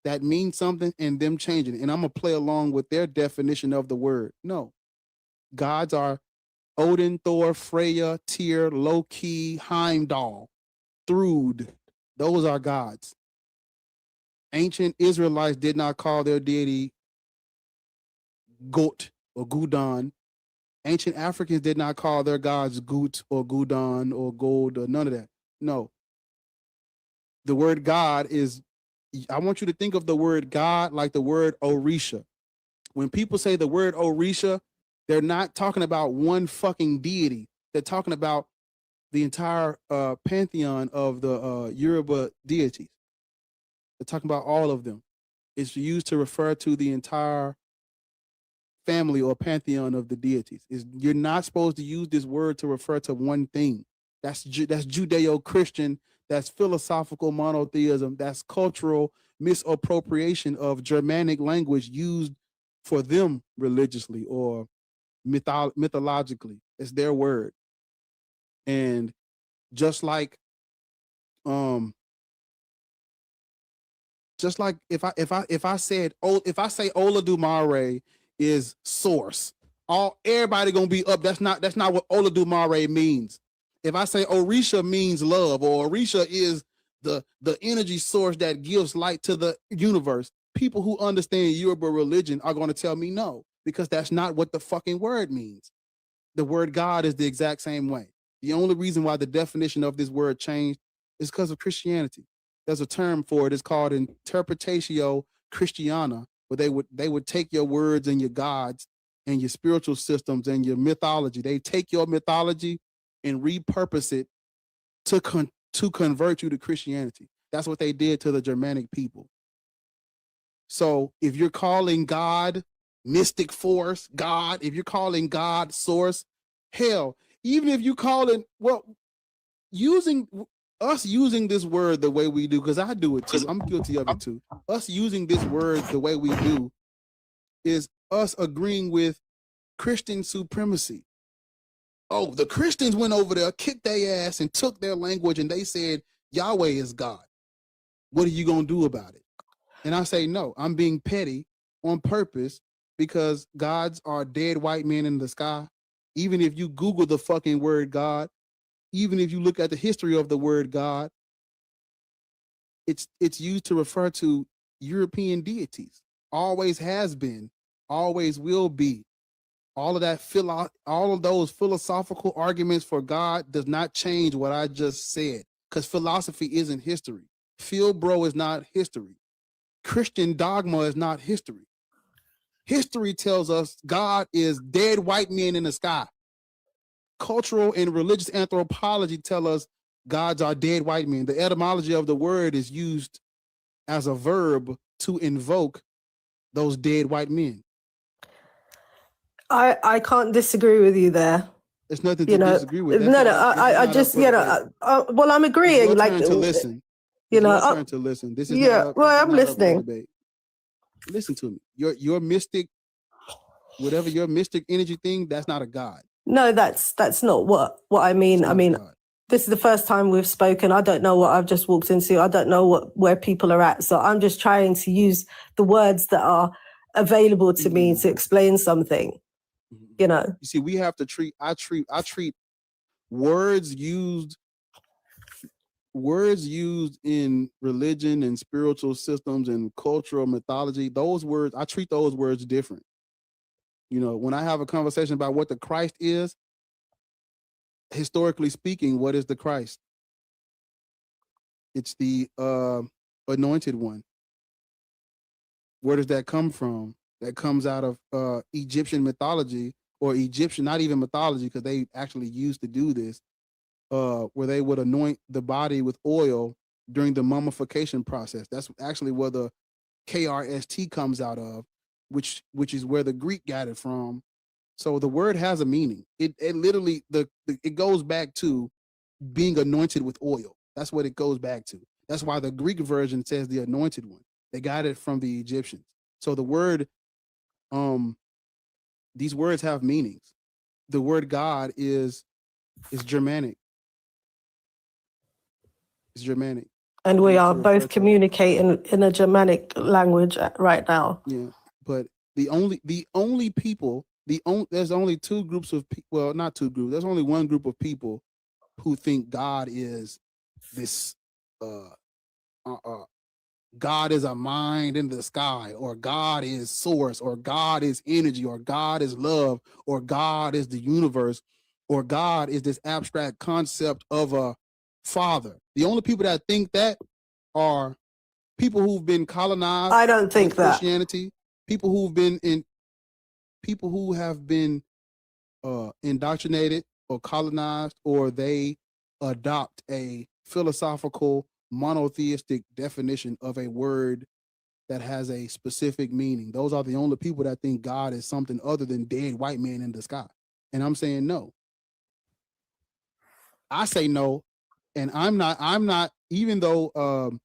that mean something and them changing it. And I'm going to play along with their definition of the word. No. Gods are Odin, Thor, Freya, Tyr, Loki, Heimdall, Thrud. Those are gods. Ancient Israelites did not call their deity Gut or Gudon. Ancient Africans did not call their gods Gut or Gudon or Gold or none of that. No. The word God is, I want you to think of the word God like the word Orisha. When people say the word Orisha, they're not talking about one fucking deity. They're talking about the entire pantheon of the Yoruba deities. They're talking about all of them. It's used to refer to the entire family or pantheon of the deities. You're not supposed to use this word to refer to one thing. That's Judeo-Christian. That's philosophical monotheism. That's cultural misappropriation of Germanic language used for them religiously or mythologically. It's their word. And just like if I say Olodumare is source, everybody gonna be up. That's not what Olodumare means. If I say Orisha means love, or Orisha is the energy source that gives light to the universe, people who understand Yoruba religion are going to tell me no, because that's not what the fucking word means. The word God is the exact same way. The only reason why the definition of this word changed is because of Christianity. There's a term for it. It's called interpretatio Christiana, where they would take your words and your gods and your spiritual systems and your mythology. They take your mythology and repurpose it to convert you to Christianity. That's what they did to the Germanic people. So if you're calling God mystic force, God, if you're calling God source, hell, even if you call it, well, using this word the way we do, because I do it too, I'm guilty of it too. Us using this word the way we do is us agreeing with Christian supremacy. Oh, the Christians went over there, kicked their ass, and took their language, and they said Yahweh is God. What are you gonna do about it? And I say, no, I'm being petty on purpose, because gods are dead white men in the sky. Even if you Google the fucking word God, even if you look at the history of the word God, it's used to refer to European deities. Always has been, always will be. All of those philosophical arguments for God does not change what I just said, because philosophy isn't history. Phil Bro is not history. Christian dogma is not history. History tells us God is dead white men in the sky. Cultural and religious anthropology tell us gods are dead white men. The etymology of the word is used as a verb to invoke those dead white men. I can't disagree with you there. There's nothing to disagree with. I just, well, I'm agreeing. It's your like, turn to listen. It's your turn to listen. This is I'm listening. Debate. Listen to me. Your mystic, whatever your mystic energy thing, that's not a god. No, that's not what I mean. I mean, this is the first time we've spoken. I don't know what I've just walked into. I don't know where people are at. So I'm just trying to use the words that are available to me to explain something. You see, we have to treat words used in religion and spiritual systems and cultural mythology. Those words, I treat those words different. When I have a conversation about what the Christ is, historically speaking, what is the Christ? It's the anointed one. Where does that come from? That comes out of Egyptian mythology, or Egyptian, not even mythology, because they actually used to do this, where they would anoint the body with oil during the mummification process. That's actually where the KRST comes out of, which is where the Greek got it from. So the word has a meaning. It literally, it goes back to being anointed with oil. That's what it goes back to. That's why the Greek version says the anointed one. They got it from the Egyptians. So the word, these words have meanings. The word God is Germanic. It's Germanic. And we are both communicating in a Germanic language right now. Yeah, but the only people there's only two groups of people. Well, not two groups. There's only one group of people who think God is this. God is a mind in the sky, or God is source, or God is energy, or God is love, or God is the universe, or God is this abstract concept of a father. The only people that think that are people who've been colonized. I don't think with that. Christianity, people who have been indoctrinated or colonized, or they adopt a philosophical monotheistic definition of a word that has a specific meaning. Those are the only people that think God is something other than dead white man in the sky. And I'm saying no. I say no, and I'm not, even though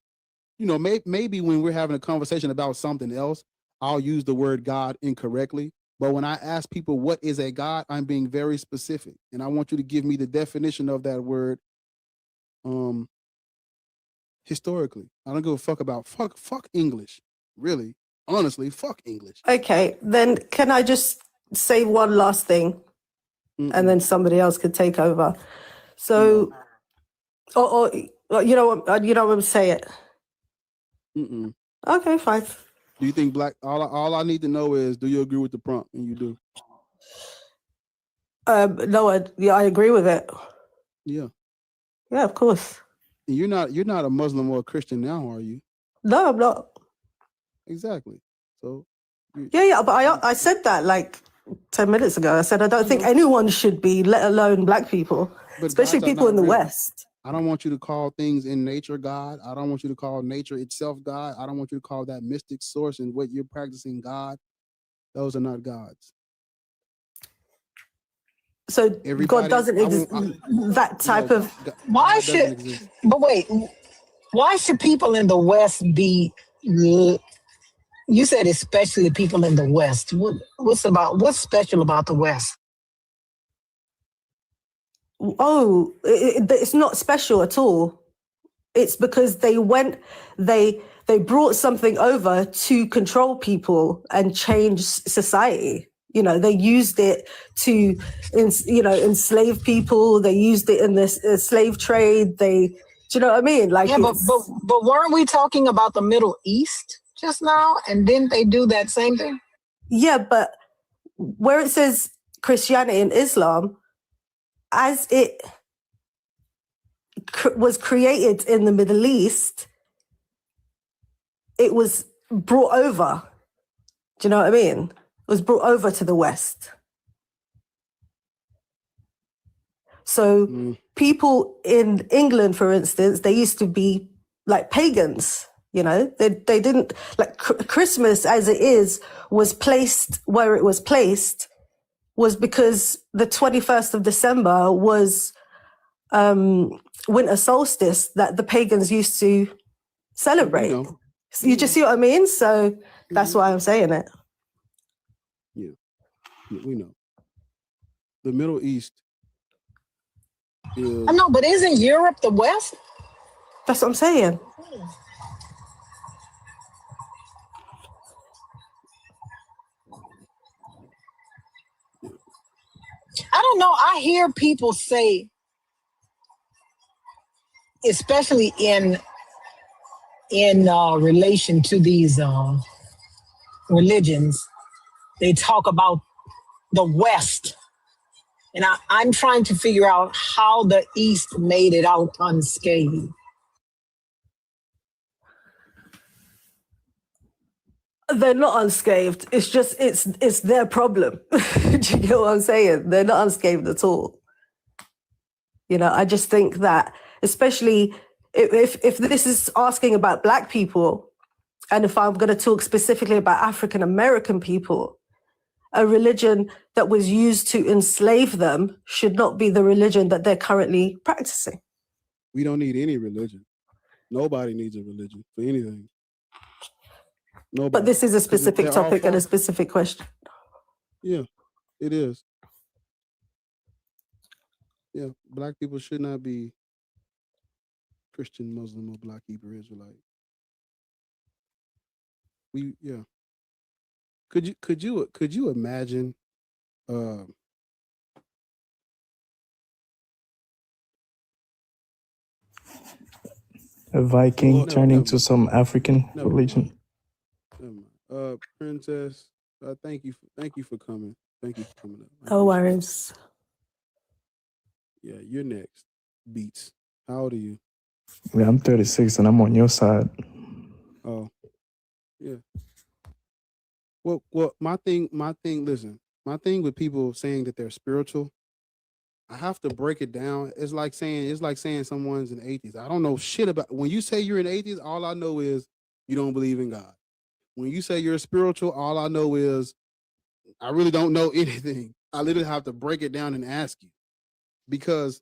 maybe when we're having a conversation about something else, I'll use the word God incorrectly. But when I ask people what is a God, I'm being very specific, and I want you to give me the definition of that word. Historically, I don't give a fuck about fuck English. Really, honestly, fuck English. Okay, then can I just say one last thing, and then somebody else could take over? So, or you know what I'm saying? Okay, fine. Do you think black? All I need to know is, do you agree with the prompt? And you do. No, I agree with it. Yeah. Yeah, of course. And you're not a Muslim or a Christian now, are you? No, I'm not. Exactly. So. Yeah, but I said that like 10 minutes ago. I said I don't think anyone should be, let alone black people, But especially gods are people not in the real. West. I don't want you to call things in nature God. I don't want you to call nature itself God. I don't want you to call that mystic source and what you're practicing God. Those are not gods. So God doesn't exist. That type of. Why should? But wait, why should people in the West be? You said especially people in the West. What's special about the West? Oh, it's not special at all. It's because they brought something over to control people and change society. You know, they used it to, enslave people. They used it in the slave trade. Do you know what I mean? Like, yeah, but weren't we talking about the Middle East just now? And didn't they do that same thing? Yeah, but where it says Christianity and Islam, as it was created in the Middle East, it was brought over. Do you know what I mean? It was brought over to the West. So people in England, for instance, they used to be like pagans. You know, they didn't like Christmas as it is was placed where it was placed was because the 21st of December was winter solstice that the pagans used to celebrate. So you just see what I mean? So that's why I'm saying it. Yeah, we know. The Middle East is. I know, but isn't Europe the West? That's what I'm saying. I don't know. I hear people say, especially in relation to these religions, they talk about the West. And I'm trying to figure out how the East made it out unscathed. They're not unscathed. It's just it's their problem. Do you get what I'm saying? They're not unscathed at all. You know, I just think that, especially if this is asking about black people, and if I'm going to talk specifically about African American people, a religion that was used to enslave them should not be the religion that they're currently practicing. We don't need any religion. Nobody needs a religion for anything. Nobody. But this is a specific topic and a specific question. Yeah, it is. Yeah, black people should not be Christian, Muslim, or Black Hebrew Israelite. Could you imagine Uh, A Viking never turning mind. to some African Never religion. mind. Never mind. Princess, thank you for coming. Thank you for coming up. I No appreciate it. worries. Yeah, you're next. Beats. How old are you? Yeah, I'm 36 and I'm on your side. Oh, yeah. Well, my thing. Listen, my thing with people saying that they're spiritual, I have to break it down. It's like saying someone's an atheist. I don't know shit about. When you say you're an atheist, all I know is you don't believe in God. When you say you're spiritual, all I know is I really don't know anything. I literally have to break it down and ask you, because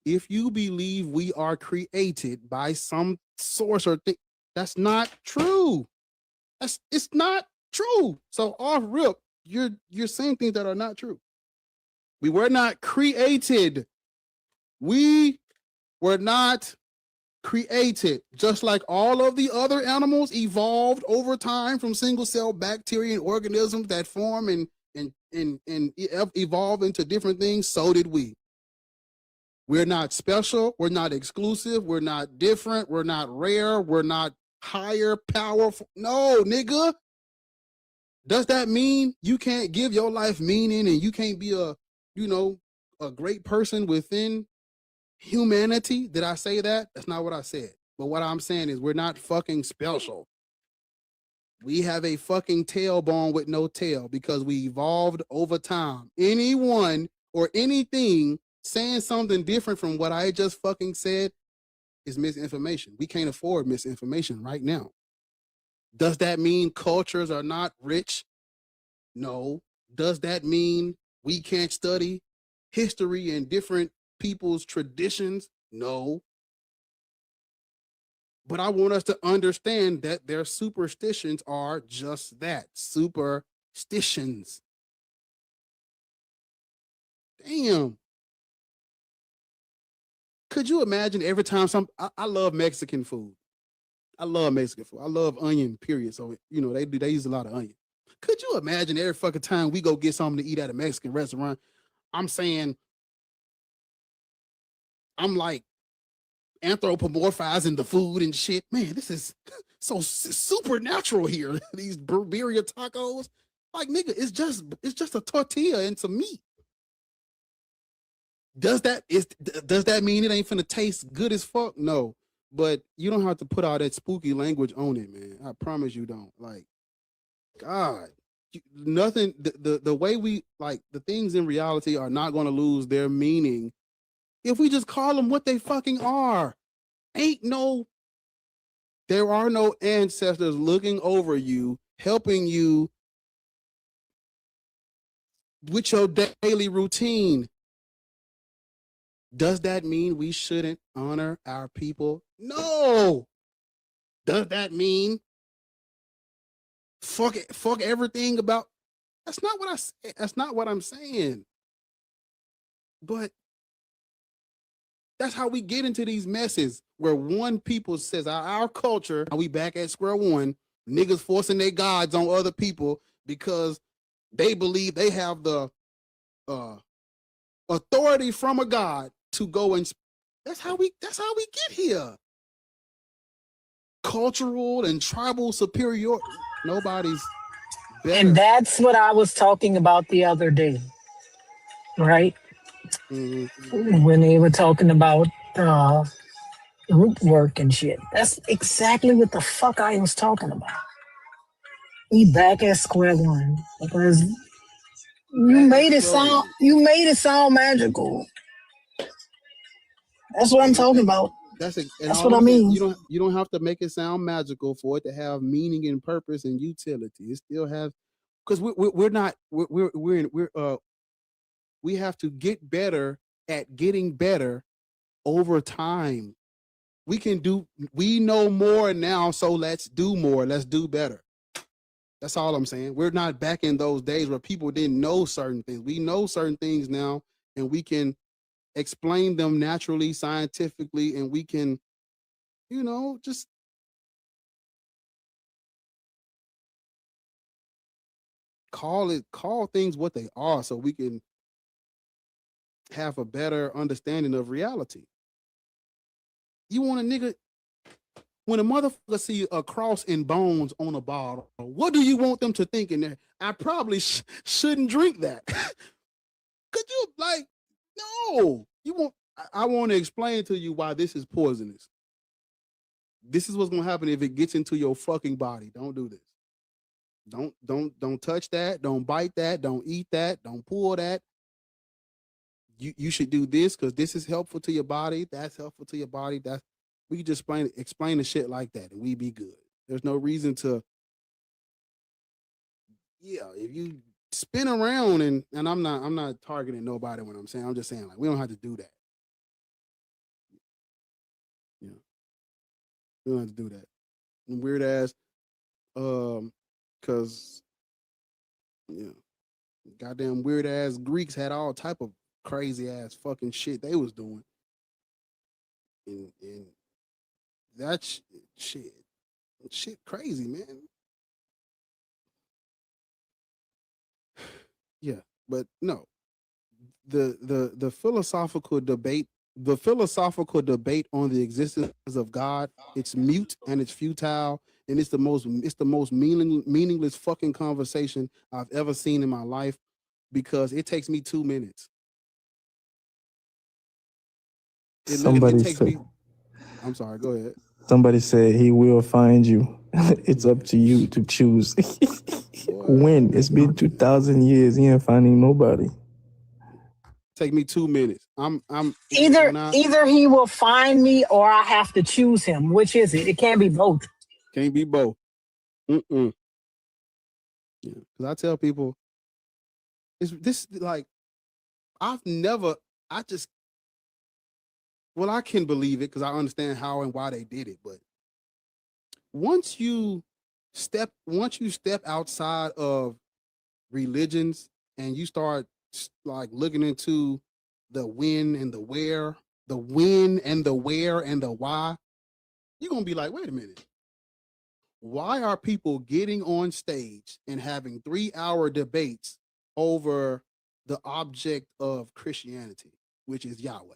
if you believe we are created by some source or thing, that's not true. It's not true. So off rip, you're saying things that are not true. We were not created. We were not created. Just like all of the other animals evolved over time from single cell bacteria and organisms that form and evolve into different things, so did we. We're not special. We're not exclusive. We're not different. We're not rare. We're not higher, powerful. No, nigga. Does that mean you can't give your life meaning and you can't be a great person within humanity? Did I say that? That's not what I said. But what I'm saying is we're not fucking special. We have a fucking tailbone with no tail because we evolved over time. Anyone or anything saying something different from what I just fucking said is misinformation. We can't afford misinformation right now. Does that mean cultures are not rich? No. Does that mean we can't study history and different people's traditions? No. But I want us to understand that their superstitions are just that, superstitions. Damn. Could you imagine every time I love Mexican food. I love Mexican food. I love onion, period. So, they use a lot of onion. Could you imagine every fucking time we go get something to eat at a Mexican restaurant, I'm saying, I'm like anthropomorphizing the food and shit. Man, this is so supernatural here. These birria tacos. Like, nigga, it's just a tortilla and some meat. Does that mean it ain't finna taste good as fuck? No. But you don't have to put all that spooky language on it, man. I promise you don't. Like, God, nothing. The way we like the things in reality are not going to lose their meaning if we just call them what they fucking are. There are no ancestors looking over you, helping you with your daily routine. Does that mean we shouldn't honor our people? No. Does that mean fuck everything about? That's not what I say. That's not what I'm saying. But that's how we get into these messes where one people says our culture, are we back at square one, niggas forcing their gods on other people because they believe they have the authority from a god to go and that's how we get here. Cultural and tribal superiority. Nobody's better. And that's what I was talking about the other day, right? Mm-hmm. When they were talking about root work and shit. That's exactly what the fuck I was talking about. We back at square one because you made it sound magical. That's what I'm talking about. That's all what I I'm saying, mean. you don't have to make it sound magical for it to have meaning and purpose and utility. It still has, because we have to get better at getting better over time. We know more now, so let's do more. Let's do better. That's all I'm saying. We're not back in those days where people didn't know certain things. We know certain things now, and we can explain them naturally, scientifically, and we can, just call things what they are so we can have a better understanding of reality. You want a nigga, when a motherfucker see a cross and bones on a bottle, what do you want them to think in there? I probably shouldn't drink that. Could you, like, no, you want, I want to explain to you why this is poisonous. This is what's going to happen if it gets into your fucking body. Don't do this. Don't touch that. Don't bite that. Don't eat that. Don't pull that. You should do this because this is helpful to your body. That's helpful to your body. We can just explain the shit like that and we be good. There's no reason to, if you spin around and I'm not targeting nobody when I'm saying, I'm just saying, like, we don't have to do that. Yeah. We don't have to do that. And weird ass, cause goddamn weird ass Greeks had all type of crazy ass fucking shit they was doing. And that shit crazy, man. Yeah, but no. The philosophical debate on the existence of God, it's mute and it's futile, and it's the most meaningless fucking conversation I've ever seen in my life, because it takes me 2 minutes. Somebody said, I'm sorry, go ahead. somebody said he will find you. It's up to you to choose. When? It's been 2,000 years. He ain't finding nobody. Take me 2 minutes. Either he will find me or I have to choose him. Which is it? It can't be both. Can't be both. Yeah, because I tell people, like, I can believe it because I understand how and why they did it. But once you step outside of religions and you start like looking into the when and the where, the where and the why, you're gonna be like, wait a minute. Why are people getting on stage and having 3-hour debates over the object of Christianity, which is Yahweh,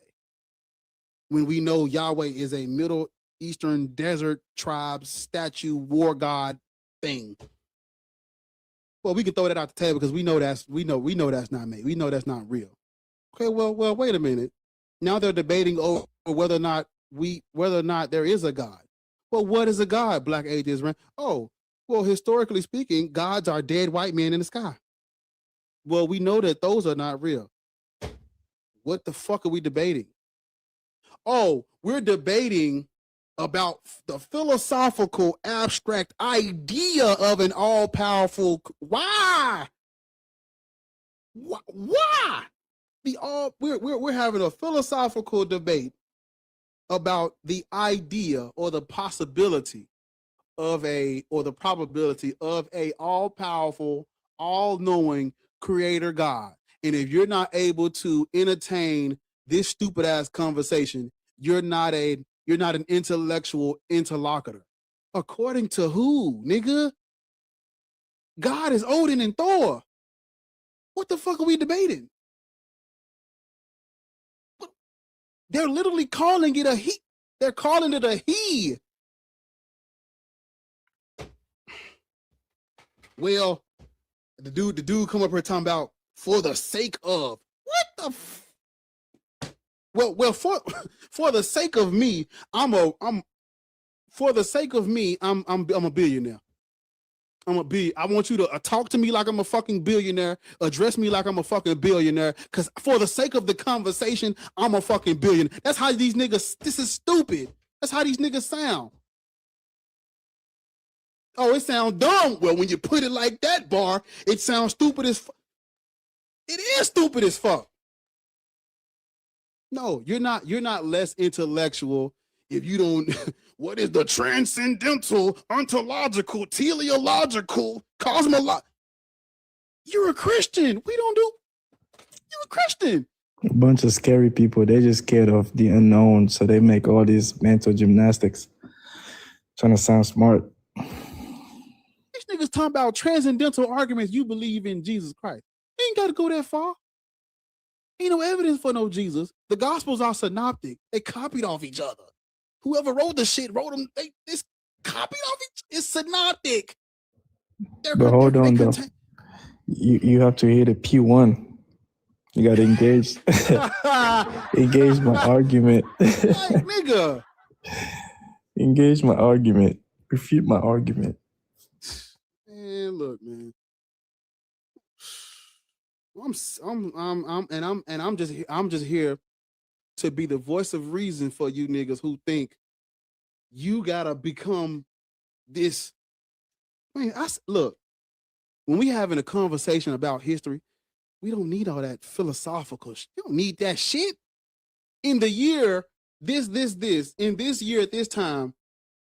when we know Yahweh is a Middle Eastern desert tribe statue war god thing? Well, we can throw that out the table because we know that's not made. We know that's not real. Okay, well, wait a minute. Now they're debating over whether or not there is a God. Well, what is a God, Black atheist? Oh, well, historically speaking, gods are dead white men in the sky. Well, we know that those are not real. What the fuck are we debating? Oh, we're debating about the philosophical abstract idea of an all-powerful. Why? Why? We're having a philosophical debate about the idea or the possibility of or the probability of a all-powerful, all-knowing creator God. And if you're not able to entertain this stupid ass conversation, you're not an intellectual interlocutor. According to who, nigga? God is Odin and Thor. What the fuck are we debating? They're literally calling it a he. They're calling it a he. Well, the dude come up here talking about for the sake of what the well for the sake of me, I'm a billionaire. I want you to talk to me like I'm a fucking billionaire, address me like I'm a fucking billionaire, because for the sake of the conversation, I'm a fucking billionaire. That's how these niggas, this is stupid. That's how these niggas sound. Oh, it sounds dumb. Well, when you put it like that, Bar, it sounds stupid as fuck. It is stupid as fuck. No, you're not less intellectual if you don't. What is the transcendental, ontological, teleological, cosmological? You're a Christian. You're a Christian. A bunch of scary people. They're just scared of the unknown, so they make all these mental gymnastics, trying to sound smart. These niggas talking about transcendental arguments. You believe in Jesus Christ. You ain't got to go that far. Ain't no evidence for no Jesus. The Gospels are synoptic. They copied off each other. Whoever wrote the shit wrote them. It's copied off each. It's synoptic. But hold on though. You have to hit a P1. You got to engage. Engage my argument. Like, nigga. Engage my argument. Refute my argument. Man, look, man. I'm just here to be the voice of reason for you niggas who think you gotta become this. Man, look, when we having a conversation about history, we don't need all that philosophical shit. You don't need that shit. In the year, in this year at this time,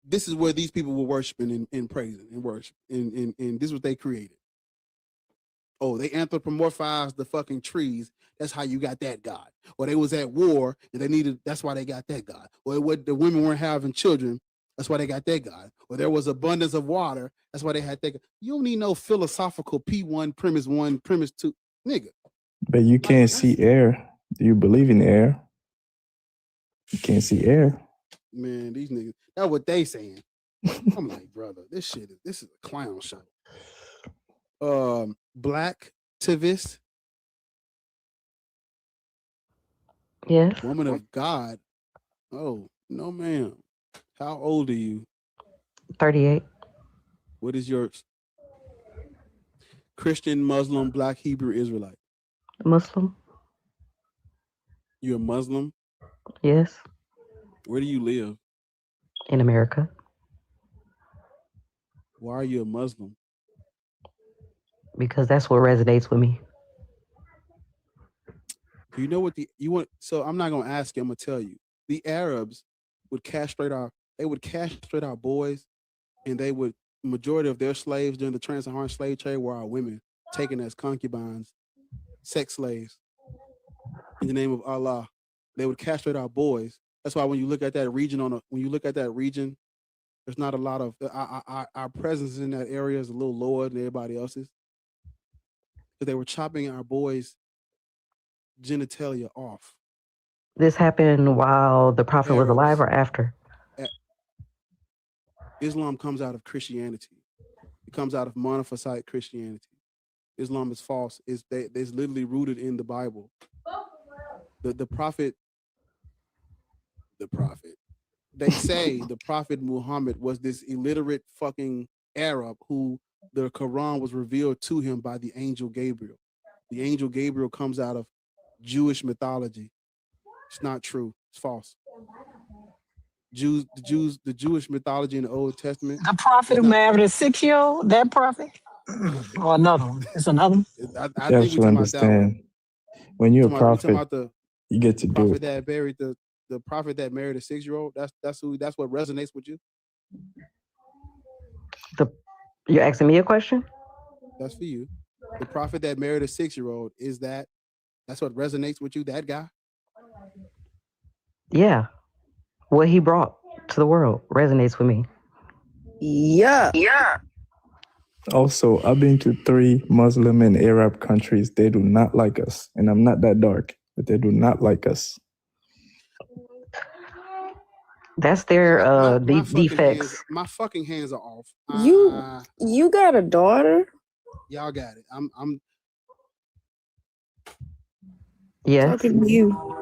this is where these people were worshiping and praising and worship. And this is what they created. Oh, they anthropomorphized the fucking trees. That's how you got that God. Or they was at war and that's why they got that God. Or the women weren't having children. That's why they got that God. Or there was abundance of water. That's why they had that God. You don't need no philosophical P1, premise 1, premise 2. Nigga. But you can't see air. Do you believe in air? You can't see air. Man, these niggas, that's what they saying. I'm like, brother, this is a clown show. Black activist. Yes. Woman of God. Oh, no, ma'am. How old are you? 38. What is yours? Christian, Muslim, Black, Hebrew, Israelite. Muslim. You're a Muslim? Yes. Where do you live? In America. Why are you a Muslim? Because that's what resonates with me. You know what so I'm not gonna ask you, I'm gonna tell you. The Arabs would castrate our boys, and majority of their slaves during the trans-Saharan slave trade were our women, taken as concubines, sex slaves. In the name of Allah, they would castrate our boys. That's why when you look at that region, there's not a lot of our presence in that area is a little lower than everybody else's. Because they were chopping our boys' genitalia off. This happened while the Prophet was alive or after? Islam comes out of Christianity. It comes out of Monophysite Christianity. Islam is false. It's literally rooted in the Bible. The prophet. They say the Prophet Muhammad was this illiterate fucking Arab who the Quran was revealed to him by the angel Gabriel. The angel Gabriel comes out of Jewish mythology. It's not true. It's false. The Jewish mythology in the Old Testament. The prophet who married a 6-year-old, that prophet? Or another one? It's another one? I You think have to understand. When you're a prophet, you get to do it. That buried the prophet that married a 6-year-old. That's what resonates with you. You're asking me a question? That's for you. The prophet that married a 6-year-old, that's what resonates with you, that guy? Yeah. What he brought to the world resonates with me. Yeah. Also, I've been to 3 Muslim and Arab countries. They do not like us. And I'm not that dark, but they do not like us. That's their defects. My fucking hands are off. You got a daughter? Y'all got it. I'm Yes. Talking to you.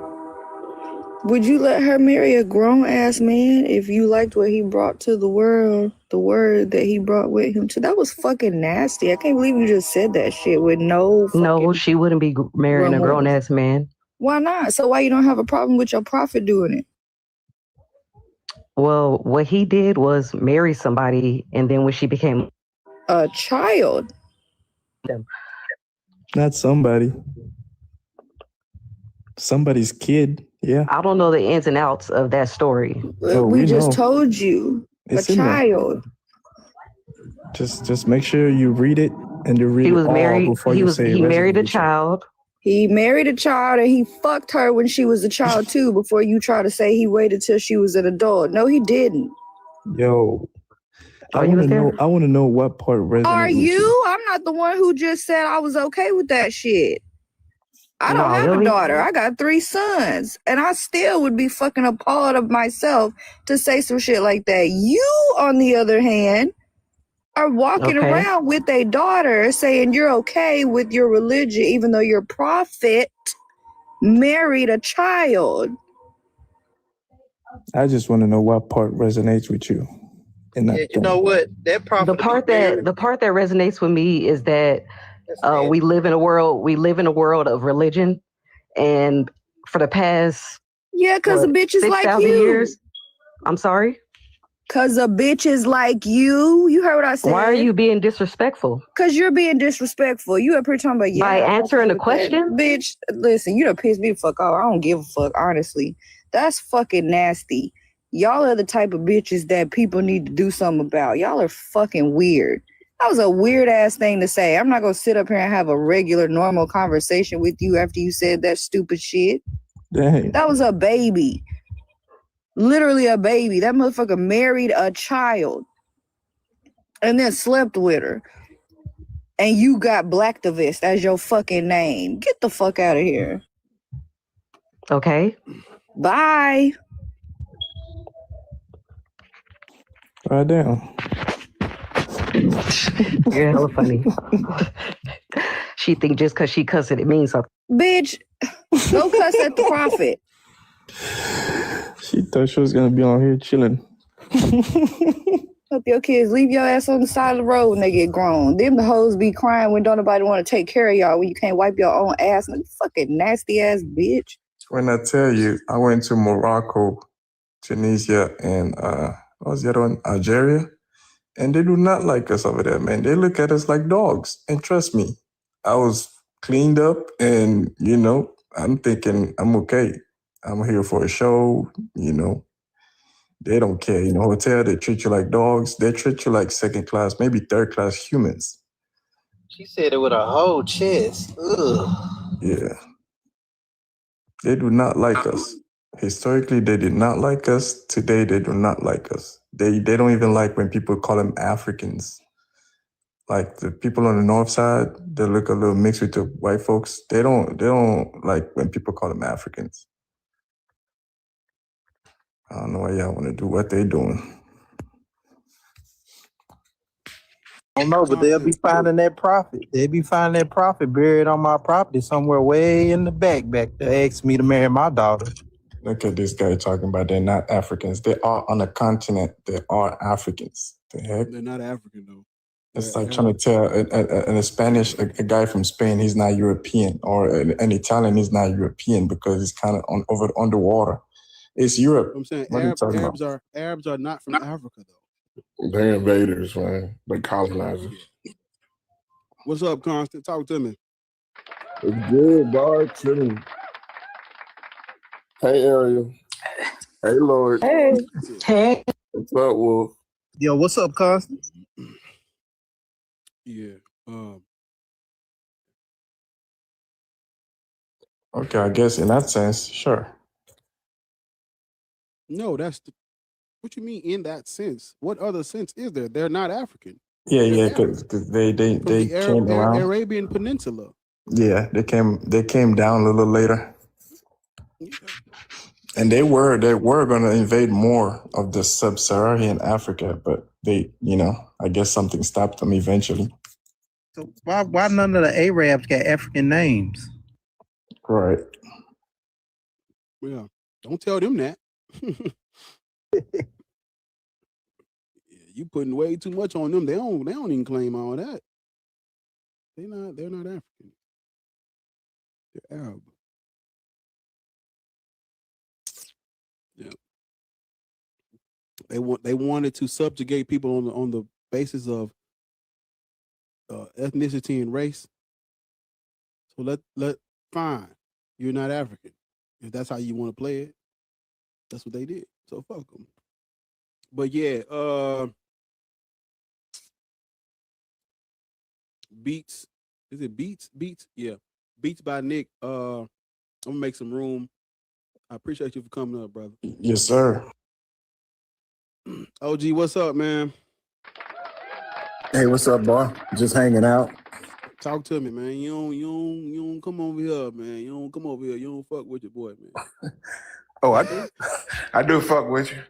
Would you let her marry a grown-ass man if you liked what he brought to the world, the word that he brought with him? That was fucking nasty. I can't believe you just said that shit with no fucking... No, she wouldn't be marrying a grown-ass man. Why not? So why you don't have a problem with your prophet doing it? Well, what he did was marry somebody, and then when she became a child... Not somebody. Somebody's kid. Yeah. I don't know the ins and outs of that story. We just told you. It's a child. Just make sure you read it and you read He was it all married. before you say He married a child. He married a child and he fucked her when she was a child too. Before you try to say he waited till she was an adult. No, he didn't. Yo, Oh, you was there? I want to know what part resonates Are with you? I'm not the one who just said I was okay with that shit. I don't No, have a really? daughter. I got 3 sons. And I still would be fucking appalled of myself to say some shit like that. You, on the other hand, are walking Okay. around with a daughter saying you're okay with your religion, even though your prophet married a child. I just want to know what part resonates with you. In that Yeah, you know what? That The prophet part that resonates with me is that we live in a world of religion, and for the past Yeah, because of bitches like 6,000 you. years. I'm sorry. Because of bitches like you. You heard what I said. Why are you being disrespectful? Because you're being disrespectful. You up here talking about, yeah. By answering the question? Bitch, listen, you done pissed me the fuck off. I don't give a fuck, honestly. That's fucking nasty. Y'all are the type of bitches that people need to do something about. Y'all are fucking weird. That was a weird ass thing to say. I'm not gonna sit up here and have a regular, normal conversation with you after you said that stupid shit. Dang. That was a baby. Literally a baby. That motherfucker married a child and then slept with her. And you got Blacktivist as your fucking name. Get the fuck out of here. Okay. Bye. Down. You're hella funny. She think just because she cussed it means something. Bitch, go cuss at the prophet. She thought she was gonna be on here chilling. Hope your kids leave your ass on the side of the road when they get grown. Them the hoes be crying when don't nobody want to take care of y'all, when you can't wipe your own ass. Like, fucking nasty ass bitch. When I tell you, I went to Morocco, Tunisia, and what was the other one? Algeria. And they do not like us over there, man. They look at us like dogs. And trust me, I was cleaned up and, I'm thinking I'm okay. I'm here for a show, They don't care. Hotel, they treat you like dogs. They treat you like second class, maybe third class humans. She said it with a whole chest. Ugh. Yeah. They do not like us. Historically, they did not like us. Today, they do not like us. They don't even like when people call them Africans. Like the people on the north side, they look a little mixed with the white folks. They don't like when people call them Africans. I don't know why y'all want to do what they doing. I don't know, but they'll be finding that prophet. They'll be finding that prophet buried on my property somewhere way in the back there. Asked me to marry my daughter. Look at this guy talking about they're not Africans. They are on a continent. They are Africans. The heck? They're not African though. It's like trying to tell a Spanish, a guy from Spain, he's not European, or an Italian, he's not European because he's kind of underwater. It's Europe. I'm saying What are you talking about? Arabs are not from Africa though. They're invaders, man. They colonizers. What's up, Constant? Talk to me. It's good, dog. Chilling. Hey, Ariel. Hey, Lord. Hey. Hey. What's up, Wolf? Yo, what's up, Constant? Yeah. Okay, I guess in that sense, sure. No, what you mean in that sense? What other sense is there? They're not African. Yeah, because they came around. Arabian Peninsula. Yeah, they came down a little later. Yeah. And they were going to invade more of the sub-Saharan Africa, but they, I guess something stopped them eventually. So why none of the Arabs got African names? Right. Yeah. Don't tell them that. You putting way too much on them. They don't even claim all that. They're not African. They're Arab. Yeah. They wanted to subjugate people on the basis of ethnicity and race. So fine. You're not African. If that's how you want to play it, that's what they did. So fuck them. But yeah, Beats. Is it Beats? Beats? Yeah. Beats by Nick. I'm gonna make some room. I appreciate you for coming up, brother. Yes, sir. OG, what's up, man? Hey, what's up, boy? Just hanging out. Talk to me, man. You don't come over here, man. You don't come over here. You don't fuck with your boy, man. Oh, I do fuck with you.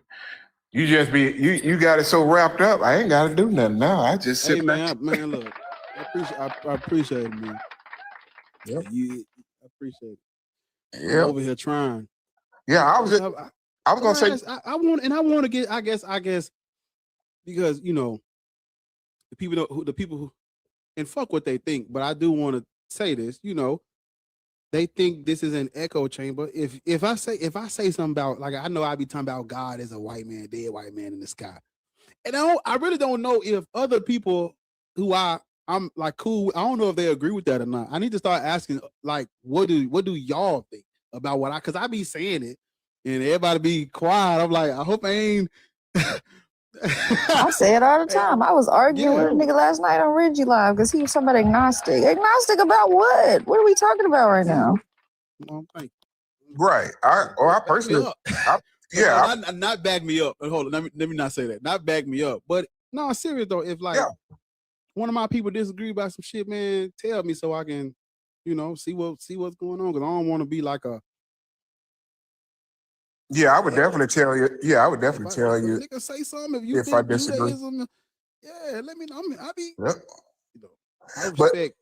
You just be you got it so wrapped up. I ain't got to do nothing now. I just sit Hey, back. man, look, I appreciate it, man. Yep. I appreciate it. I'm Yep. over here trying. Yeah, I was gonna say. I want to get. I guess because the people who and fuck what they think, but I do want to say this. They think this is an echo chamber. If I say something about, like, I know I be talking about God as a white man, dead white man in the sky, and I really don't know if other people who I'm like cool, I don't know if they agree with that or not. I need to start asking, like, what do y'all think about what because I be saying it and everybody be quiet. I'm like, I hope I ain't. I say it all the time. I was arguing with a nigga last night on Reggie Live because he was talking about agnostic. Agnostic about what? What are we talking about right now? Right. I personally, not back me up. Hold on, let me not say that. Not back me up, but no, serious though. If like one of my people disagree about some shit, man, tell me so I can, see what's going on. Because I don't want to be like a. Yeah, I would definitely tell you. Yeah, I would definitely tell you. Nigga, say something if you if I think disagree. Judaism. Yeah, let me know. I be. Yep.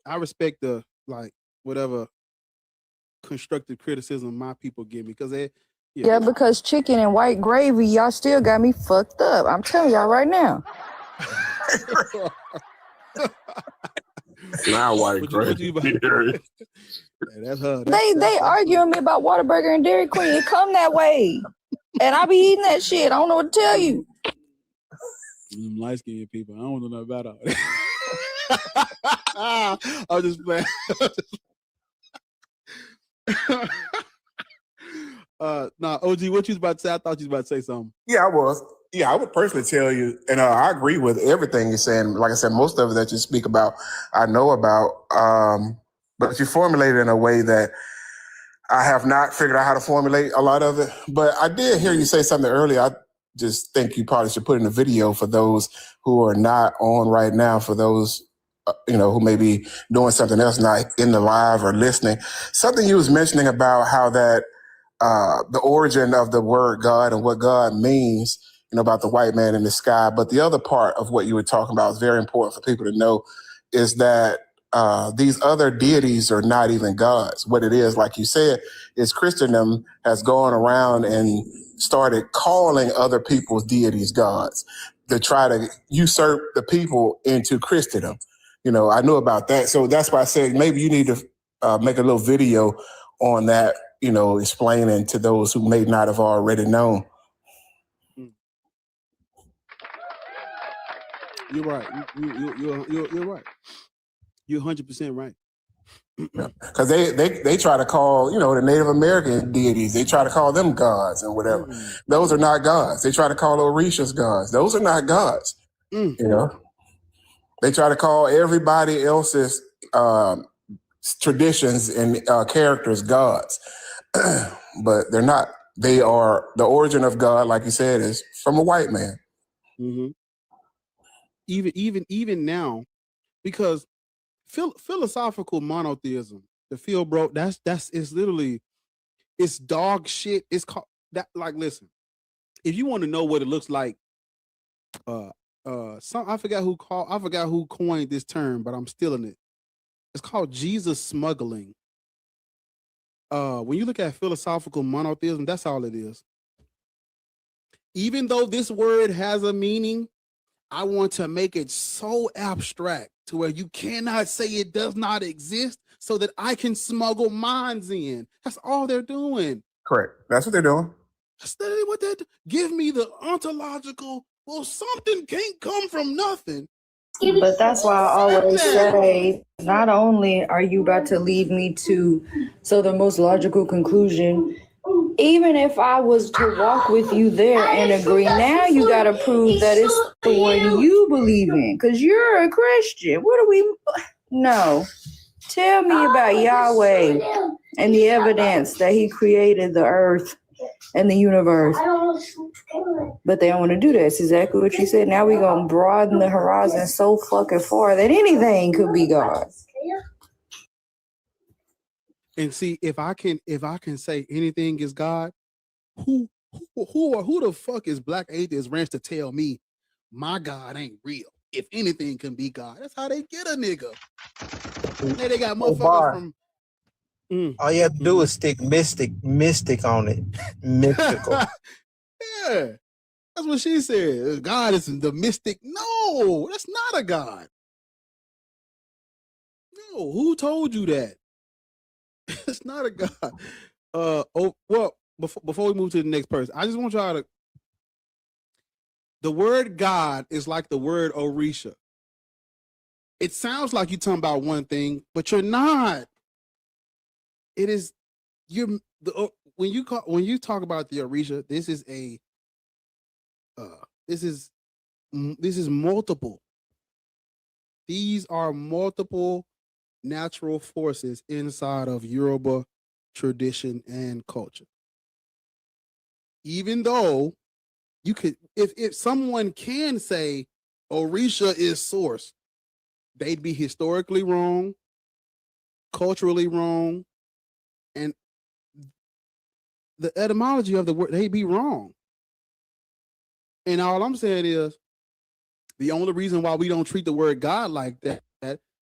I respect the like whatever constructive criticism my people give me because they. Yeah, because chicken and white gravy, y'all still got me fucked up. I'm telling y'all right now. Now white gravy. That's her. They arguing me about Whataburger and Dairy Queen. It come that way. And I be eating that shit. I don't know what to tell you. Light skinned people. I don't know nothing about all that. I'm just playing. Nah, OG, what you was about to say? I thought you was about to say something. Yeah, I was. Yeah, I would personally tell you, and I agree with everything you're saying. Like I said, most of it that you speak about, I know about. But you formulate it in a way that I have not figured out how to formulate a lot of it. But I did hear you say something earlier. I just think you probably should put in a video for those who are not on right now, for those who may be doing something else, not in the live or listening. Something you was mentioning about how that the origin of the word God and what God means, about the white man in the sky. But the other part of what you were talking about is very important for people to know is that these other deities are not even gods. What it is, like you said, is Christendom has gone around and started calling other people's deities gods to try to usurp the people into Christendom. I knew about that. So that's why I said maybe you need to make a little video on that, explaining to those who may not have already known. You're right. You're right. You're 100% right. Because they try to call, the Native American deities, they try to call them gods and whatever. Mm-hmm. Those are not gods. They try to call Orishas gods. Those are not gods. They try to call everybody else's traditions and characters gods. But they're not. They are, the origin of God, like you said, is from a white man. Mm-hmm. Even now, because philosophical monotheism, the field bro, that's it's literally, it's dog shit. It's called that. Like, listen, if you want to know what it looks like, I forgot who coined this term, but I'm stealing it. It's called Jesus smuggling. When you look at philosophical monotheism, that's all it is. Even though this word has a meaning, I want to make it so abstract to where you cannot say it does not exist so that I can smuggle minds in. That's all they're doing. Correct. That's what they're doing. That's what they're doing. Give me the ontological, well, something can't come from nothing. But that's why I always say, not only are you about to lead me to the most logical conclusion, even if I was to walk with you there and agree, now you got to prove that it's the one you believe in, because you're a Christian. No. Tell me about Yahweh and the evidence that he created the earth and the universe. But they don't want to do that. That's exactly what you said. Now we're going to broaden the horizon so fucking far that anything could be God. And see, if I can say anything is God, who the fuck is Black Atheist Ranch to tell me my God ain't real? If anything can be God, that's how they get a nigga. Hey, they got motherfuckers from. All you have to do is stick mystic on it. Mystical. Yeah, that's what she said. God is the mystic. No, that's not a God. No, who told you that? It's not a God. Well, before we move to the next person, I just want y'all to. The word God is like the word Orisha. It sounds like you're talking about one thing, but you're not. It is when you talk about the Orisha, this is multiple. These are multiple natural forces inside of Yoruba tradition and culture. Even though you could, if someone can say Orisha is source, they'd be historically wrong, culturally wrong, and the etymology of the word, they'd be wrong. And all I'm saying is, the only reason why we don't treat the word God like that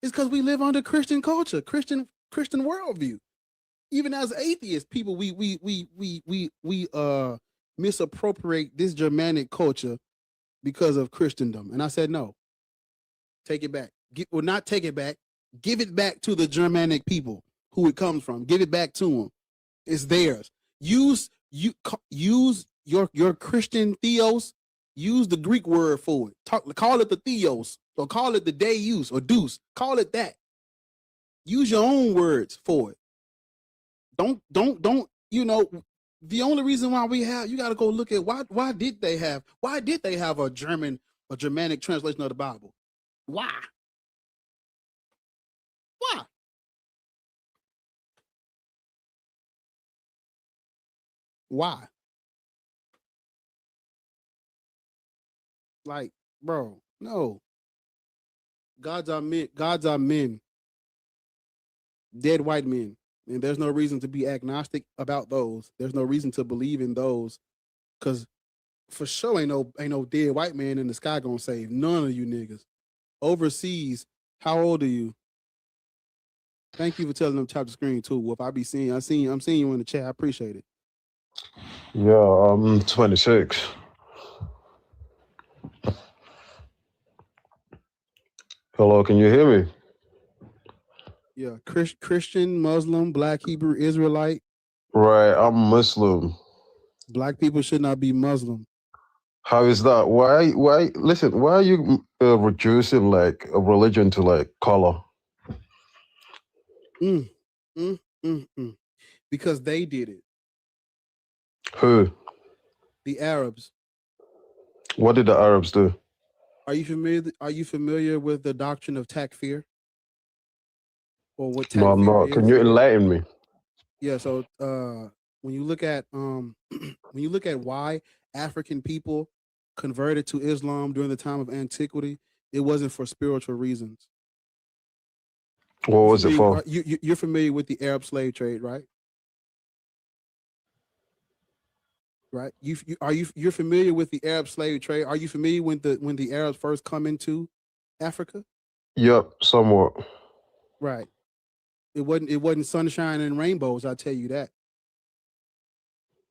is because we live under Christian culture, Christian worldview. Even as atheists, people we misappropriate this Germanic culture because of Christendom. And I said no. Take it back. Not take it back. Give it back to the Germanic people who it comes from. Give it back to them. It's theirs. Use your Christian theos. Use the Greek word for it. Call it the theos, or call it the deus or deus. Call it that. Use your own words for it. Don't. The only reason why you got to go look at why did they have a Germanic translation of the Bible? Why? Why? Like, bro, no. Gods are men. Dead white men. And there's no reason to be agnostic about those. There's no reason to believe in those. Cause for sure ain't no dead white man in the sky gonna save none of you niggas. Overseas, how old are you? Thank you for telling them tap the screen too. Wolf, I'm seeing you in the chat. I appreciate it. Yeah, I'm 26. Hello, can you hear me? Yeah, Christian, Muslim, Black, Hebrew, Israelite. Right, I'm Muslim. Black people should not be Muslim. How is that? Why, listen, why are you reducing like a religion to like color? Because they did it. Who? The Arabs. What did the Arabs do? Are you familiar with the doctrine of takfir? Or what takfir No, I'm not. is? Can you enlighten me? Yeah, so when you look at why African people converted to Islam during the time of antiquity, it wasn't for spiritual reasons. What was it for? You're familiar with the Arab slave trade, right? Right. You're familiar with the Arab slave trade? Are you familiar when the Arabs first come into Africa? Yep, somewhat. Right. It wasn't sunshine and rainbows, I'll tell you that.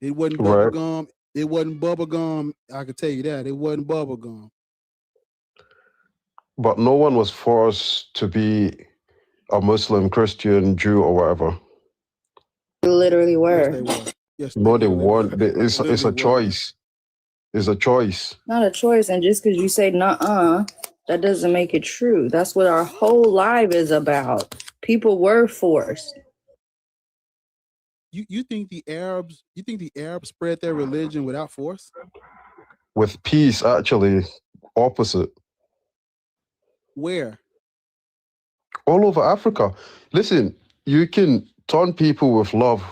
It wasn't bubble gum. It wasn't bubble gum. I can tell you that. It wasn't bubble gum. But no one was forced to be a Muslim, Christian, Jew, or whatever. They literally were. Yes, they were. Yes, no, they weren't. It's a choice. It's a choice. Not a choice. And just because you say nuh-uh, that doesn't make it true. That's what our whole life is about. People were forced. You think the Arabs spread their religion without force? With peace, actually, opposite. Where? All over Africa. Listen, you can turn people with love,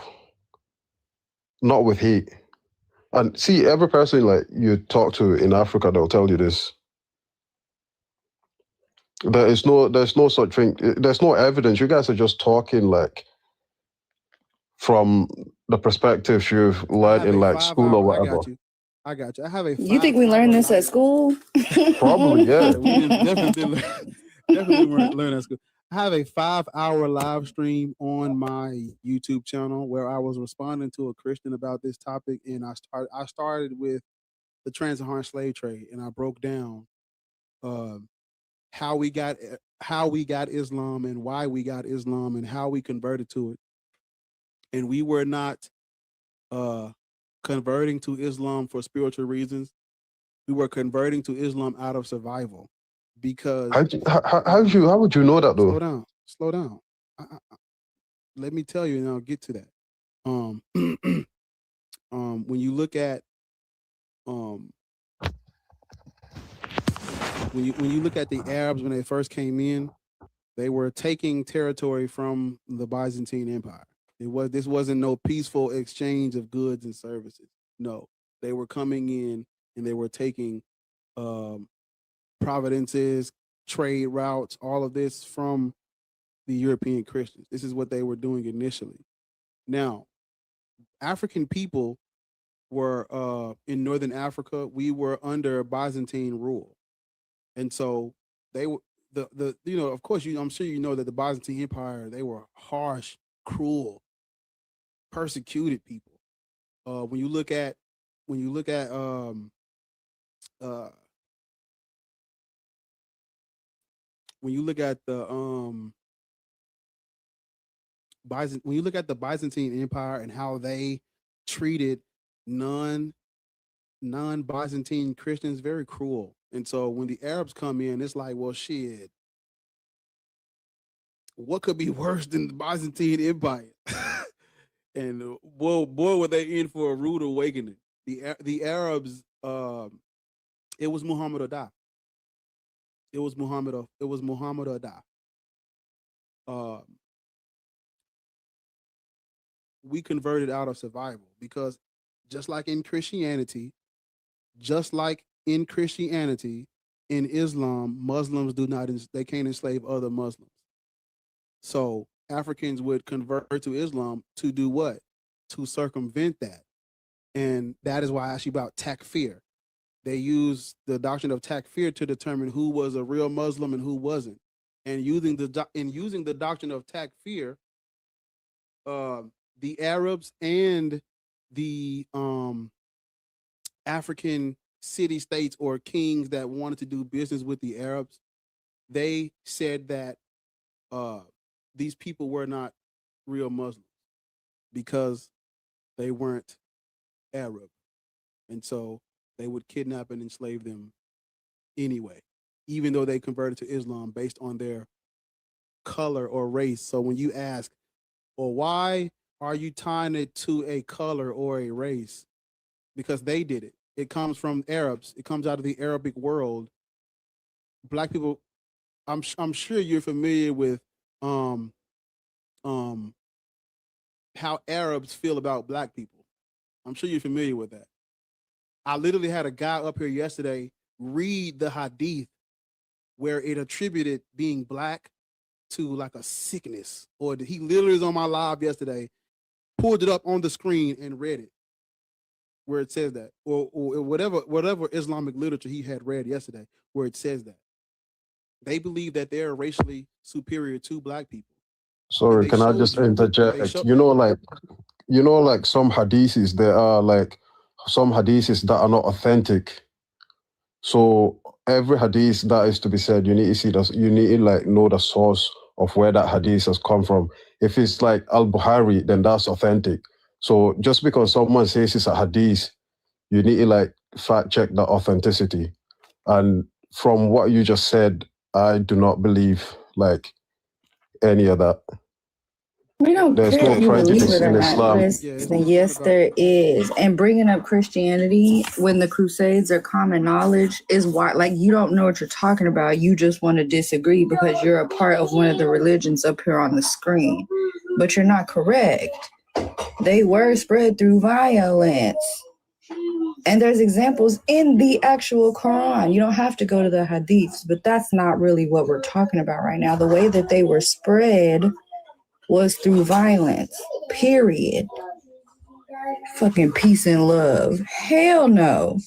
not with hate. And see, every person like you talk to in Africa, they'll tell you this. There's no such thing. There's no evidence. You guys are just talking like from the perspective you've learned in like school or whatever. I got you. I have a You think we learned this at school? Probably, yeah. We definitely learn at school. I have a 5-hour live stream on my YouTube channel where I was responding to a Christian about this topic, and I started with the trans-Saharan slave trade, and I broke down how we got Islam and why we got Islam and how we converted to it. And we were not converting to Islam for spiritual reasons. We were converting to Islam out of survival. Because how would you know that though? Slow down. Let me tell you, and I'll get to that. When you look at when you look at the Arabs when they first came in, they were taking territory from the Byzantine Empire. This wasn't no peaceful exchange of goods and services. No, they were coming in and they were taking providences, trade routes, all of this from the European Christians. This is what they were doing initially. Now, African people were in Northern Africa. We were under Byzantine rule, and so they were the of course I'm sure you know that the Byzantine Empire, they were harsh, cruel, persecuted people. When you look at the Byzantine Empire and how they treated non-Byzantine Christians, very cruel. And so when the Arabs come in, it's like, well, shit, what could be worse than the Byzantine Empire? And boy, were they in for a rude awakening. The Arabs, it was Muhammad or die. It was Muhammad or die. We converted out of survival because just like in Christianity, in Islam, Muslims they can't enslave other Muslims. So Africans would convert to Islam to do what? To circumvent that. And that is why I asked you about takfir. They use the doctrine of takfir to determine who was a real Muslim and who wasn't. And using the doctrine of takfir, the Arabs and the African city-states or kings that wanted to do business with the Arabs, they said that these people were not real Muslims because they weren't Arab. And so they would kidnap and enslave them anyway, even though they converted to Islam based on their color or race. So when you ask, well, why are you tying it to a color or a race? Because they did it. It comes from Arabs. It comes out of the Arabic world. Black people, I'm sure you're familiar with how Arabs feel about black people. I'm sure you're familiar with that. I literally had a guy up here yesterday read the hadith where it attributed being black to like a sickness, or he literally was on my live yesterday, pulled it up on the screen and read it where it says that, or whatever Islamic literature he had read yesterday where it says that. They believe that they're racially superior to black people. Sorry, can I just interject? Like some hadiths, there are like some hadiths that are not authentic. So every hadith that is to be said, you need to see that, you need to like know the source of where that hadith has come from. If it's like Al-Bukhari, then that's authentic. So just because someone says it's a hadith, you need to like fact check the authenticity. And from what you just said, I do not believe like any of that. We don't There's care no if you believe prejudice it or in not, Islam. Kristen. Yes, there is. And bringing up Christianity when the Crusades are common knowledge is why, like, you don't know what you're talking about. You just want to disagree because you're a part of one of the religions up here on the screen. But you're not correct. They were spread through violence. And there's examples in the actual Quran. You don't have to go to the hadiths, but that's not really what we're talking about right now. The way that they were spread was through violence, period. Fucking peace and love. Hell no.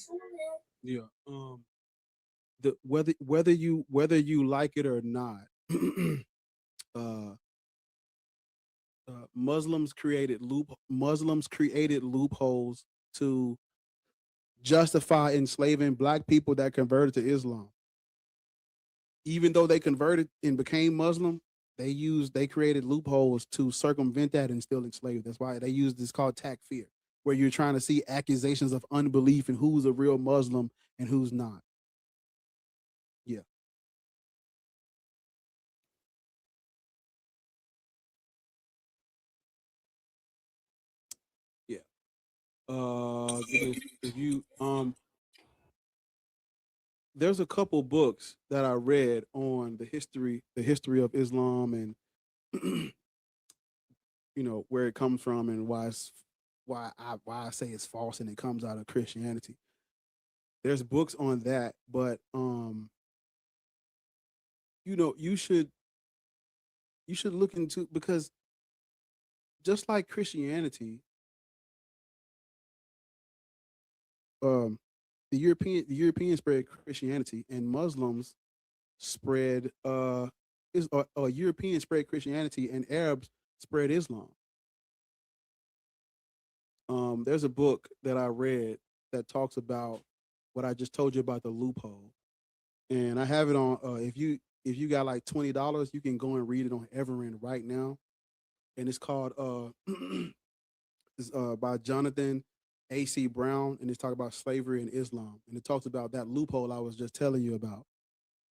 Yeah. Whether you like it or not, Muslims created loopholes to justify enslaving black people that converted to Islam. Even though they converted and became Muslim, they created loopholes to circumvent that and still enslave. That's why they use this called takfir, where you're trying to see accusations of unbelief and who's a real Muslim and who's not. Yeah. Yeah. If you there's a couple books that I read on the history of Islam and where it comes from and why I say it's false and it comes out of Christianity. There's books on that, but you should look into, because just like Christianity, the Europeans spread Christianity and Muslims spread Europeans spread Christianity and Arabs spread Islam. There's a book that I read that talks about what I just told you about the loophole, and I have it on. If you got like $20, you can go and read it on Everend right now, and it's called it's by Jonathan A.C. Brown, and it's talking about slavery and Islam, and it talks about that loophole I was just telling you about.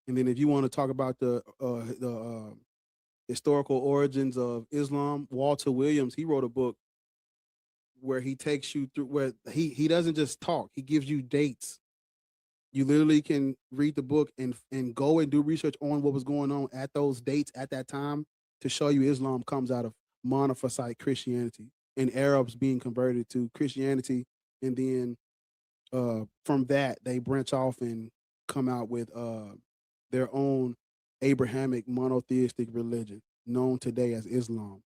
And then if you want to talk about the historical origins of Islam, Walter Williams, he wrote a book where he takes you through, where he doesn't just talk, he gives you dates. You literally can read the book and go and do research on what was going on at those dates at that time to show you Islam comes out of monophysite Christianity and Arabs being converted to Christianity, and then from that they branch off and come out with their own Abrahamic monotheistic religion known today as Islam.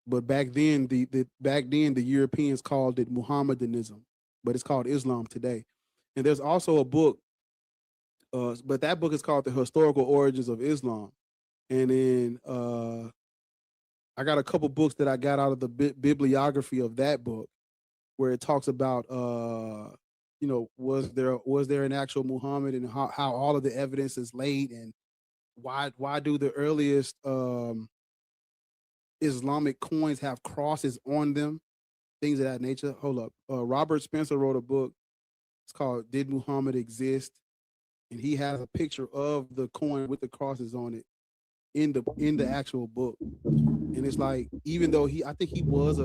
But back then, the Europeans called it Muhammadanism, but it's called Islam today. And there's also a book, but that book is called The Historical Origins of Islam. And then I got a couple books that I got out of the bibliography of that book, where it talks about was there an actual Muhammad, and how all of the evidence is laid, and why do the earliest Islamic coins have crosses on them, things of that nature. Hold up. Robert Spencer wrote a book. It's called Did Muhammad Exist? And he has a picture of the coin with the crosses on it in the actual book. And it's like, even though I think he was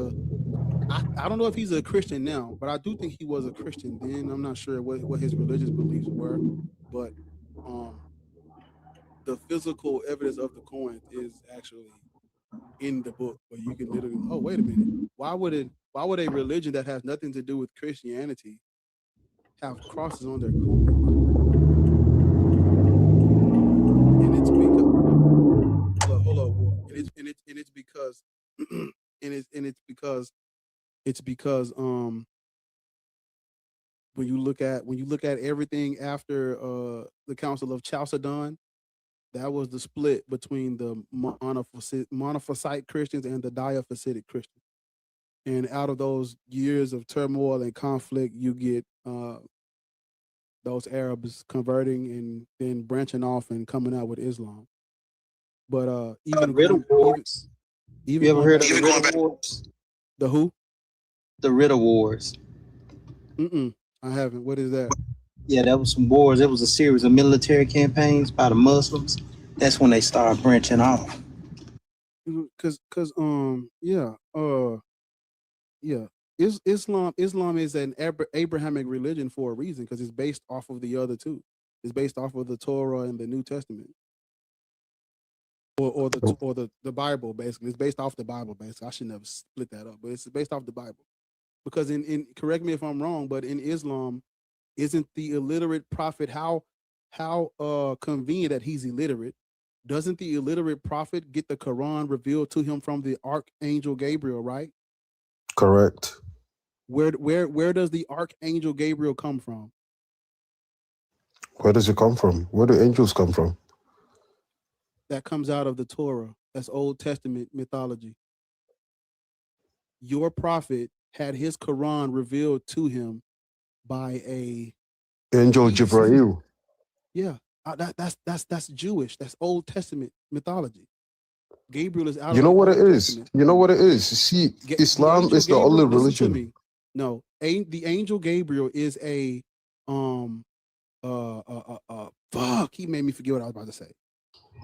I don't know if he's a Christian now, but I do think he was a Christian then. I'm not sure what his religious beliefs were, but the physical evidence of the coin is actually in the book, where you can literally, oh, wait a minute, why would a religion that has nothing to do with Christianity have crosses on their coin? And it's because hold up, and it's because it's because when you look at everything after the Council of Chalcedon, that was the split between the monophysite Christians and the diaphysitic Christians. And out of those years of turmoil and conflict, you get those Arabs converting and then branching off and coming out with Islam. But even Riddle Wars. Even you ever heard of the Riddle Wars? The who? The Riddle Wars. I haven't. What is that? Yeah, that was some wars. It was a series of military campaigns by the Muslims. That's when they started branching off. Islam is an Abrahamic religion for a reason, because it's based off of the other two. It's based off of the Torah and the New Testament, or the Bible. Basically, it's based off the Bible. Basically, I should never split that up, but it's based off the Bible. Because in correct me if I'm wrong, but in Islam, isn't the illiterate prophet how convenient that he's illiterate? Doesn't the illiterate prophet get the Quran revealed to him from the Archangel Gabriel, right? Correct. Where does the Archangel Gabriel come from? Where does it come from? Where do angels come from? That comes out of the Torah. That's Old Testament mythology. Your prophet had his Quran revealed to him by a Angel Jibreel. Yeah, that's Jewish. That's Old Testament mythology. Gabriel is out You of know the what Old it is? Testament. You know what it is? See, Islam Angel is the Gabriel, only listen to religion. me. No, the angel Gabriel is a fuck. He made me forget what I was about to say.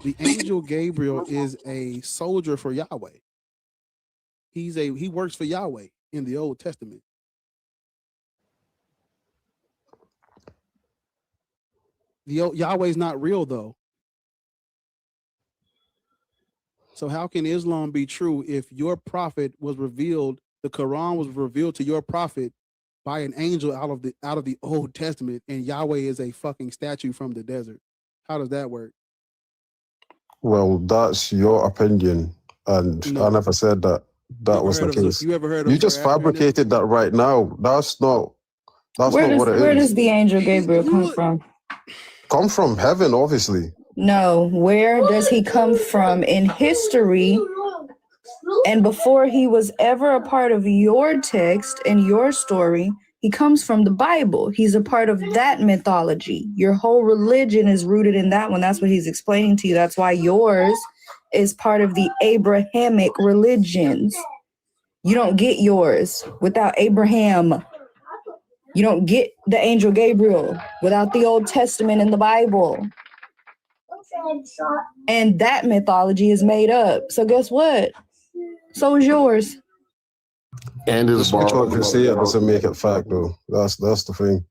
The angel Gabriel is a soldier for Yahweh. He works for Yahweh in the Old Testament. Yahweh's not real though. So how can Islam be true if your prophet was revealed, the Quran was revealed to your prophet by an angel out of the Old Testament, and Yahweh is a fucking statue from the desert? How does that work? Well, that's your opinion, and I never said that was the case. You ever heard of You just fabricated that right now. That's not what it Where is. does the angel Gabriel come from? Come from heaven, obviously. No, where does he come from in history? And before he was ever a part of your text and your story, he comes from the Bible. He's a part of that mythology. Your whole religion is rooted in that one. That's what he's explaining to you. That's why yours is part of the Abrahamic religions. You don't get yours without Abraham. You don't get the angel Gabriel without the Old Testament and the Bible. And that mythology is made up. So guess what? So is yours. And Just which one can say it doesn't make it fact, though. That's the thing.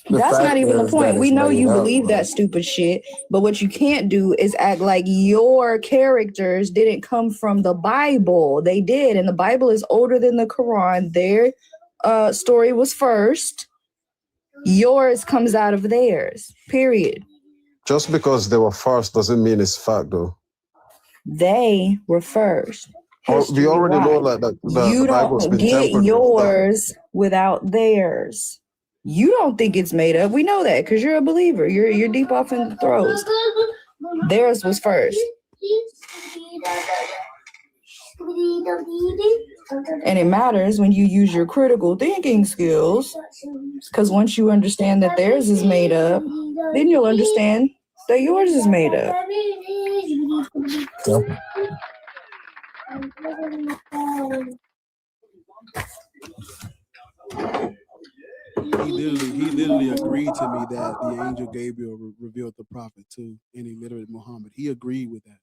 That's not even the point. We know you believe that stupid shit, but what you can't do is act like your characters didn't come from the Bible. They did, and the Bible is older than the Quran. Their story was first. Yours comes out of theirs, period. Just because they were first doesn't mean it's fact, though. They were first. We already know that You the Bible's don't been get tempered with yours without theirs. You don't think it's made up. We know that because you're a believer. You're deep off in the throes. Theirs was first. And it matters when you use your critical thinking skills, because once you understand that theirs is made up, then you'll understand that yours is made up. He literally agreed to me that the angel Gabriel revealed the prophet to any illiterate Muhammad. He agreed with that.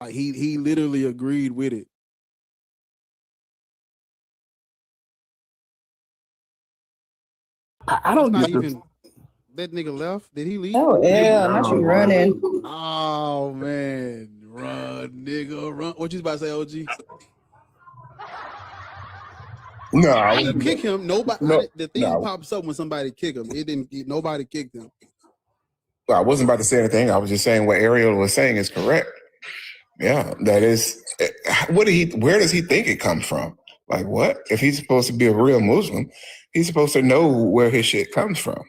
Like he literally agreed with it. I don't Not get even that nigga left. Did he leave? Oh yeah, not you running. Oh man, run, nigga, run. What you about to say, OG? No, I didn't kick him. Nobody. No, The thing no. pops up when somebody kick him. It didn't. Nobody kicked him. Well, I wasn't about to say anything. I was just saying what Ariel was saying is correct. Yeah, that is. Where does he think it comes from? Like what? If he's supposed to be a real Muslim, he's supposed to know where his shit comes from.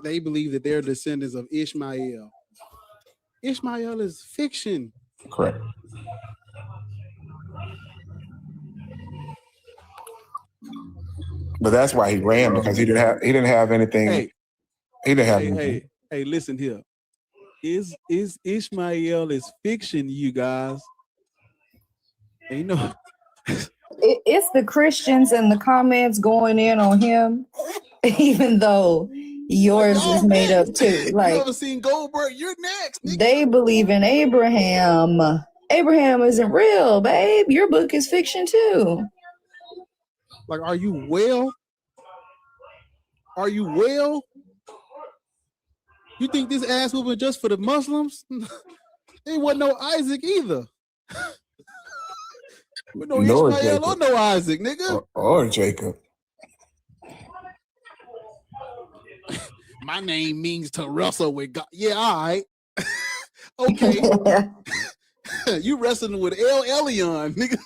They believe that they're descendants of Ishmael. Ishmael is fiction. Correct. But that's why he ran, because he didn't have anything. Hey, he didn't have anything. Hey, listen here. Is Ishmael is fiction, you guys? And you know, It's the Christians in the comments going in on him, even though yours is made up too. Like, you ever seen Goldberg? You're next. Nigga. They believe in Abraham. Abraham isn't real, babe. Your book is fiction too. Like, are you well? Are you well? You think this ass whooping just for the Muslims? There wasn't no Isaac either. With no Nor Ishmael Jacob. or no Isaac, nigga. Or Jacob. My name means to wrestle with God. Yeah, all right. Okay. You wrestling with El Elyon, nigga.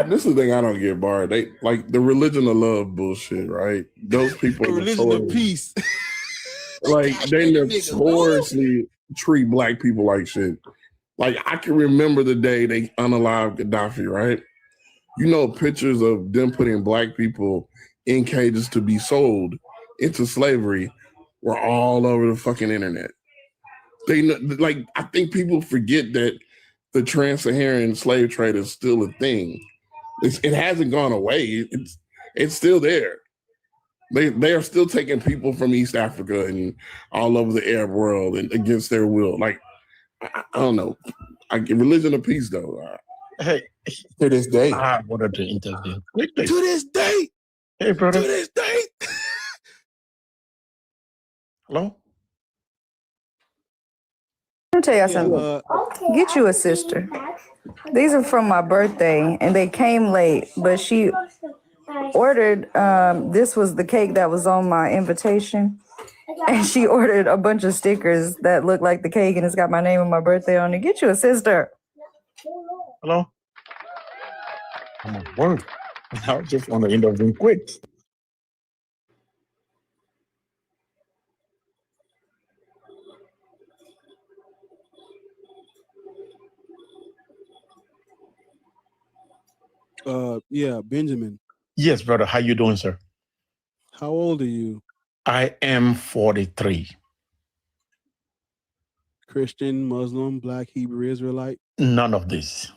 This is the thing I don't get, Bar. They like the religion of love bullshit, right? Those people The religion of peace. Like they notoriously treat black people like shit. Like I can remember the day they unalived Gaddafi, right? You know, pictures of them putting black people in cages to be sold into slavery were all over the fucking internet. They like I think people forget that the trans-Saharan slave trade is still a thing. It hasn't gone away. It's still there. They are still taking people from East Africa and all over the Arab world and against their will. Like I don't know. Religion of peace though. Hey, to this day, I wanted to interview. To this day. Hey, brother. To this day. Hello? Let me tell you something. Get you a sister. These are from my birthday, and they came late, but she ordered, this was the cake that was on my invitation, and she ordered a bunch of stickers that look like the cake, and it's got my name and my birthday on it. Get you a sister. Hello? I'm at work. I just want to intervene quick. Yeah, Benjamin. Yes, brother. How you doing, sir? How old are you? I am 43. Christian, Muslim, Black, Hebrew, Israelite? None of this.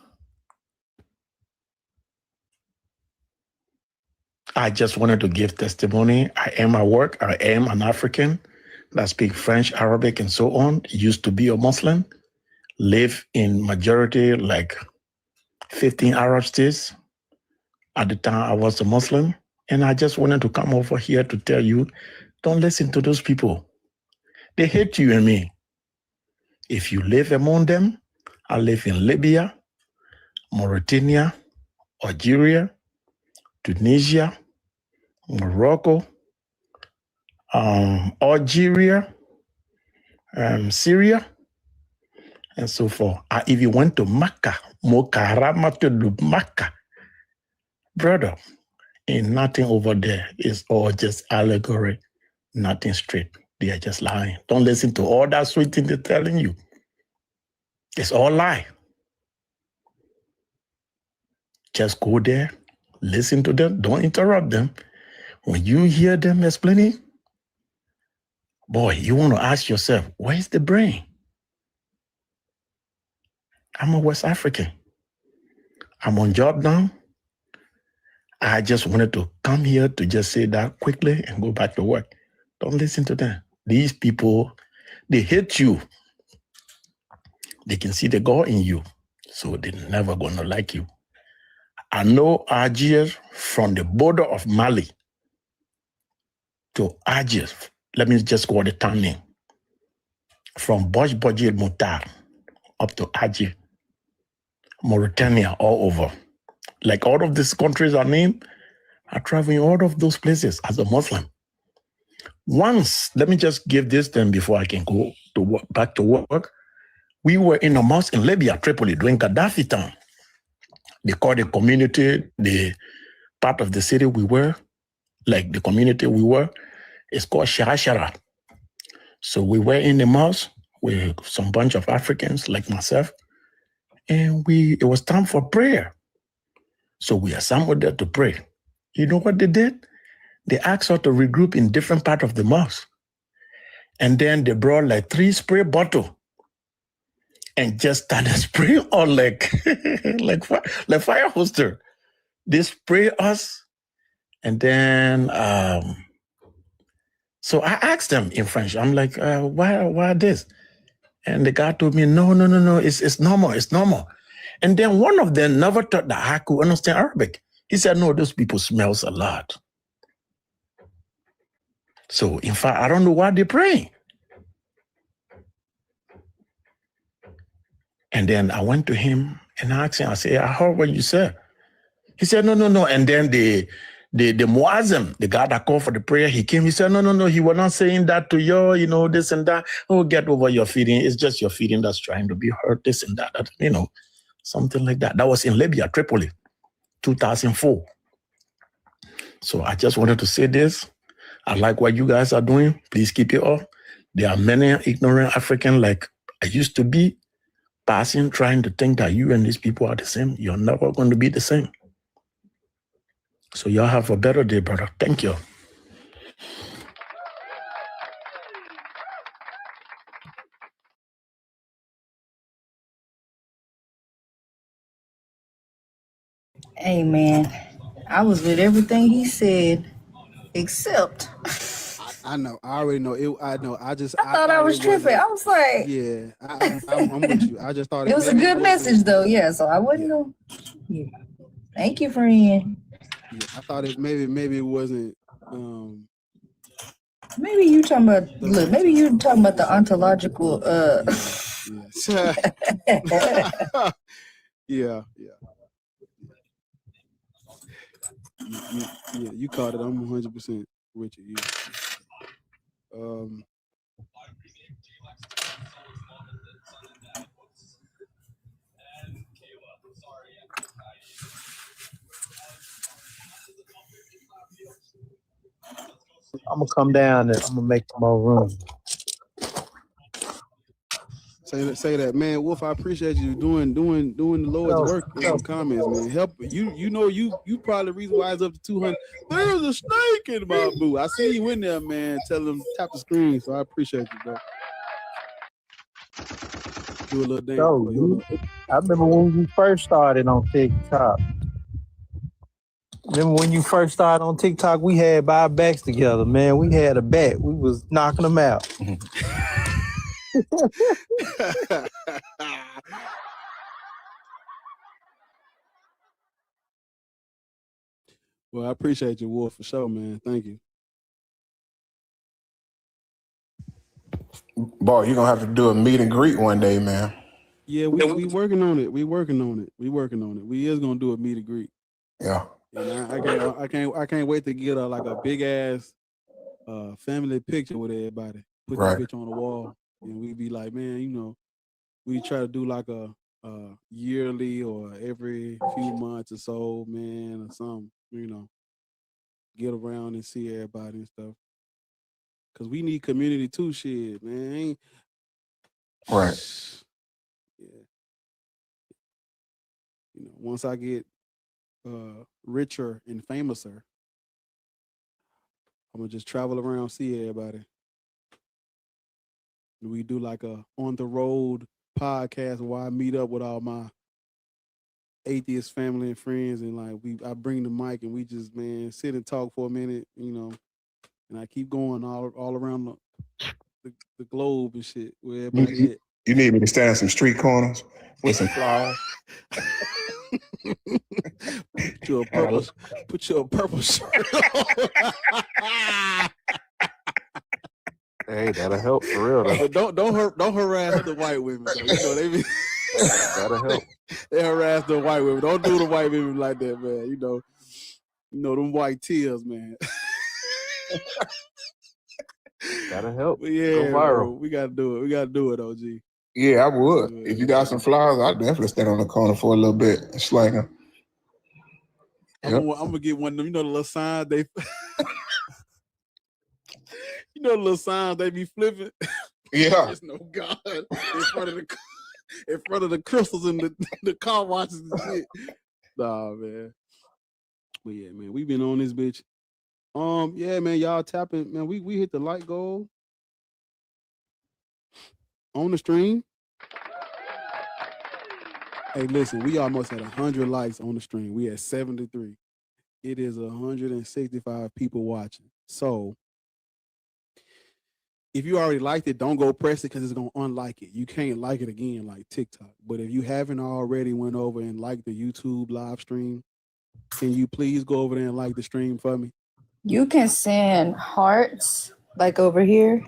I just wanted to give testimony. I am at work. I am an African that speak French, Arabic, and so on. Used to be a Muslim. Live in majority like 15 Arab states. At the time, I was a Muslim. And I just wanted to come over here to tell you, don't listen to those people. They hate you and me. If you live among them, I live in Libya, Mauritania, Algeria, Tunisia, Morocco, Algeria, Syria, and so forth. I even went to Mecca, Mokaramatul Mecca. Brother, ain't nothing over there. It's all just allegory, nothing straight. They are just lying. Don't listen to all that sweet thing they're telling you. It's all lie. Just go there, listen to them, don't interrupt them. When you hear them explaining, boy, you want to ask yourself, where's the brain? I'm a West African. I'm on job now. I just wanted to come here to just say that quickly and go back to work. Don't listen to them. These people, they hate you. They can see the God in you, so they're never going to like you. I know Algiers from the border of Mali to Algiers. Let me just call the town name. From Bojbojil Mutar up to Algiers, Mauritania, all over. Like all of these countries are named, I travel in all of those places as a Muslim. Once, let me just give this then before I can go to work, back to work. We were in a mosque in Libya, Tripoli, during Gaddafi time. They called the community, the part of the city we were, like the community we were, it's called CASHAPP. So we were in the mosque with some bunch of Africans like myself, and it was time for prayer. So we assembled there to pray. You know what they did? They asked us to regroup in different parts of the mosque. And then they brought like 3 spray bottles and just started spraying on like fire hose. They spray us. And then, so I asked them in French, I'm like, why this? And the guy told me, no, it's normal, it's normal. And then one of them never thought that I could understand Arabic. He said, no, those people smells a lot. So, in fact, I don't know why they're praying. And then I went to him and asked him, I said, I heard what you said. He said, no. And then the Muazzam, the guy that called for the prayer, he came, he said, no, he was not saying that to you, this and that. Oh, get over your feeling. It's just your feeling that's trying to be hurt, this and that, something like that. That was in Libya, Tripoli, 2004. So I just wanted to say this. I like what you guys are doing. Please keep it up. There are many ignorant Africans like I used to be, passing, trying to think that you and these people are the same. You're never going to be the same. So y'all have a better day, brother. Thank you. Hey, man, I was with everything he said, except I know. I already know. I know. I thought I was tripping. I was like, yeah, I'm with you. I just thought it was a good message, though. Yeah, so I wasn't going to. Yeah. Thank you, friend. Yeah, I thought maybe it wasn't. Maybe you talking about, look, maybe you talking about the ontological, Yeah. You caught it. I'm 100% with you. I'm gonna come down and I'm gonna make more room. Say that, man. Wolf, I appreciate you doing the Lord's work in the comments, man. Help you probably the reason why it's up to 200. There's a snake in my boo. I see you in there, man. Tell them tap the screen. So I appreciate you, bro. Do a little dance. I remember when you first started on TikTok. Remember when you first started on TikTok, we had our backs together, man. We had a bet. We was knocking them out. Well, I appreciate you, Wolf, for sure, man. Thank you. Boy, you're gonna have to do a meet and greet one day, man. Yeah, we working on it. We is gonna do a meet and greet. Yeah. And I can't wait to get a big ass family picture with everybody. Put that bitch on the wall, and we be like, man, we try to do like a yearly or every few months or so, man, or something. Get around and see everybody and stuff. Cause we need community too, shit, man. Right. Yeah. Once I get richer and famouser, I'm gonna just travel around, see everybody. We do like a on the road podcast where I meet up with all my atheist family and friends, and I bring the mic and we just, man, sit and talk for a minute, and I keep going all around the globe and shit. Where everybody at. You need me to stand in some street corners with some flowers. Put your purple shirt on. Hey, that'll help for real. Don't harass the white women. Though. They be that'll help. They harass the white women. Don't do the white women like that, man. Them white tears, man. That'll help. But yeah, go viral. Bro, we gotta do it. We gotta do it, OG. Yeah, I would. If you got some flowers, I'd definitely stand on the corner for a little bit and slang them. I'm gonna get one of them. The little signs they. The little signs they be flipping. Yeah. There's no God in front of the crystals and the car washes and shit. Nah, man. But yeah, man, we been on this bitch. Yeah, man, y'all tapping, man. We hit the like goal on the stream. Hey, listen, we almost had 100 likes on the stream. We had 73. It is 165 people watching. So if you already liked it, don't go press it because it's gonna unlike it. You can't like it again like TikTok. But if you haven't already went over and liked the YouTube live stream, Can you please go over there and like the stream for me? You can send hearts like over here.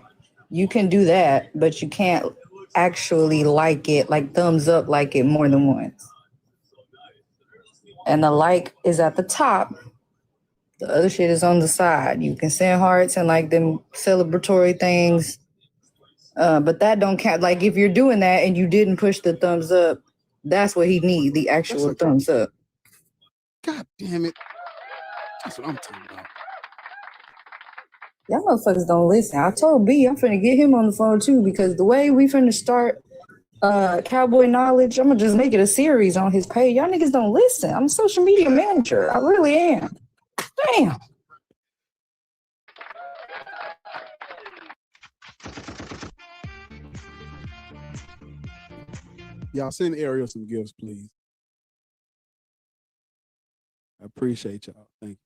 You can do that, but you can't actually like it, like thumbs up, like it more than once. And the like is at the top. The other shit is on the side. You can send hearts and like them celebratory things. But that don't count. Like if you're doing that and you didn't push the thumbs up, that's what he needs, the actual thumbs up. God damn it. That's what I'm talking about. Y'all motherfuckers don't listen. I told B I'm finna get him on the phone too, because the way we finna start Cowboy Knowledge, I'm gonna just make it a series on his page. Y'all niggas don't listen. I'm a social media manager. I really am. Damn. Y'all send Ariel some gifts, please. I appreciate y'all. Thank you.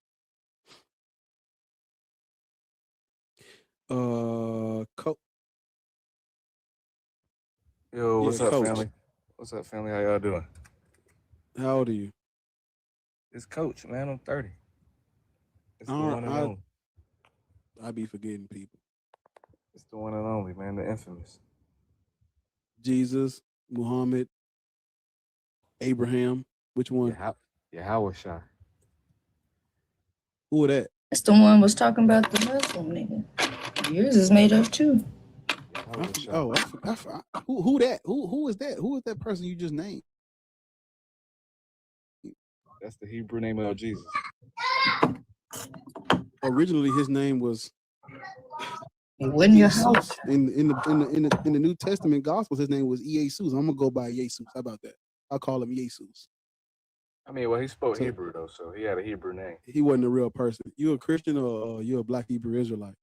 Yo, what's Yeah, up, Coach. family? What's up, family? How y'all doing? How old are you? It's Coach, man. I'm 30. It's the All right, one and only. I be forgetting people. It's the one and only, man. The infamous. Jesus, Muhammad, Abraham. Which one? Howard Shah. Who are that? That's the one was talking about the Muslim nigga. Yours is made up too. Who that? Who is that? Who is that person you just named? That's the Hebrew name of Jesus. Originally, his name was When your Jesus. house. In the New Testament Gospels, his name was Jesus. I'm gonna go by Jesus. How about that? I'll call him Jesus. I mean, well, he spoke So- Hebrew though, so he had a Hebrew name. He wasn't a real person. You a Christian or you a Black Hebrew Israelite?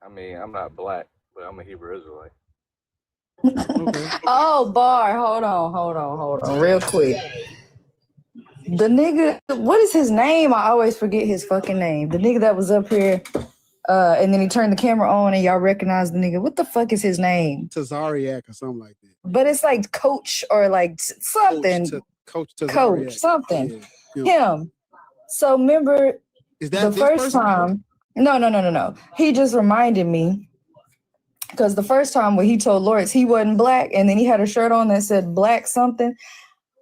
I mean, I'm not black, but I'm a Hebrew Israelite. Oh, Bar, hold on, real quick. The nigga, what is his name? I always forget his fucking name. The nigga that was up here, and then he turned the camera on and y'all recognize the nigga. What the fuck is his name? Tazariak or something like that. But it's like Coach or like something. Coach Tazariak. Coach, something. Yeah. Him. So remember Is that the this first person? time? No. He just reminded me. Because the first time when he told Lawrence he wasn't black, and then he had a shirt on that said black something,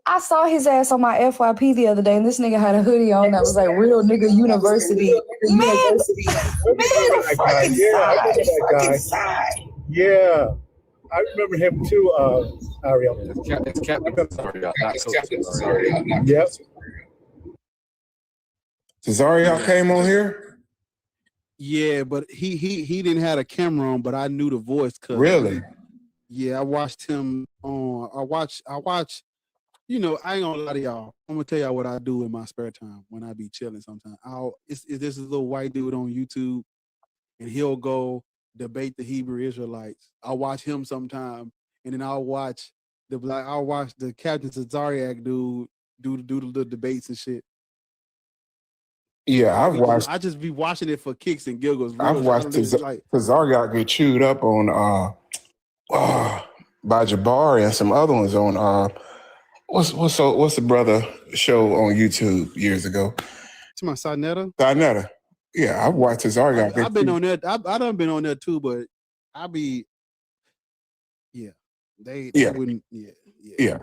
I saw his ass on my FYP the other day, and this nigga had a hoodie on that was like Real Nigga University. Man, the fucking side. Yeah, I remember him too, Ariel. It's Captain Tazariak, not Coach Tazariak. Yep. Tazariak came on here? Yeah, but he didn't have a camera on, but I knew the voice. Really? Yeah, I watched him on. I watch. You know, I ain't gonna lie to y'all. I'm gonna tell y'all what I do in my spare time when I be chilling. Sometimes it's this little white dude on YouTube, and he'll go debate the Hebrew Israelites. I'll watch him sometime, and then I'll watch the Captain Tazariak dude do the little debates and shit. Yeah, I just be watching it for kicks and giggles. I've watched Tazariak get chewed up on by Jabari and some other ones on what's the brother show on YouTube years ago? To my Sinetta? Sinetta. Yeah, I've watched Tazariak. I've been on that. I done been on there too, but I be they wouldn't Yeah.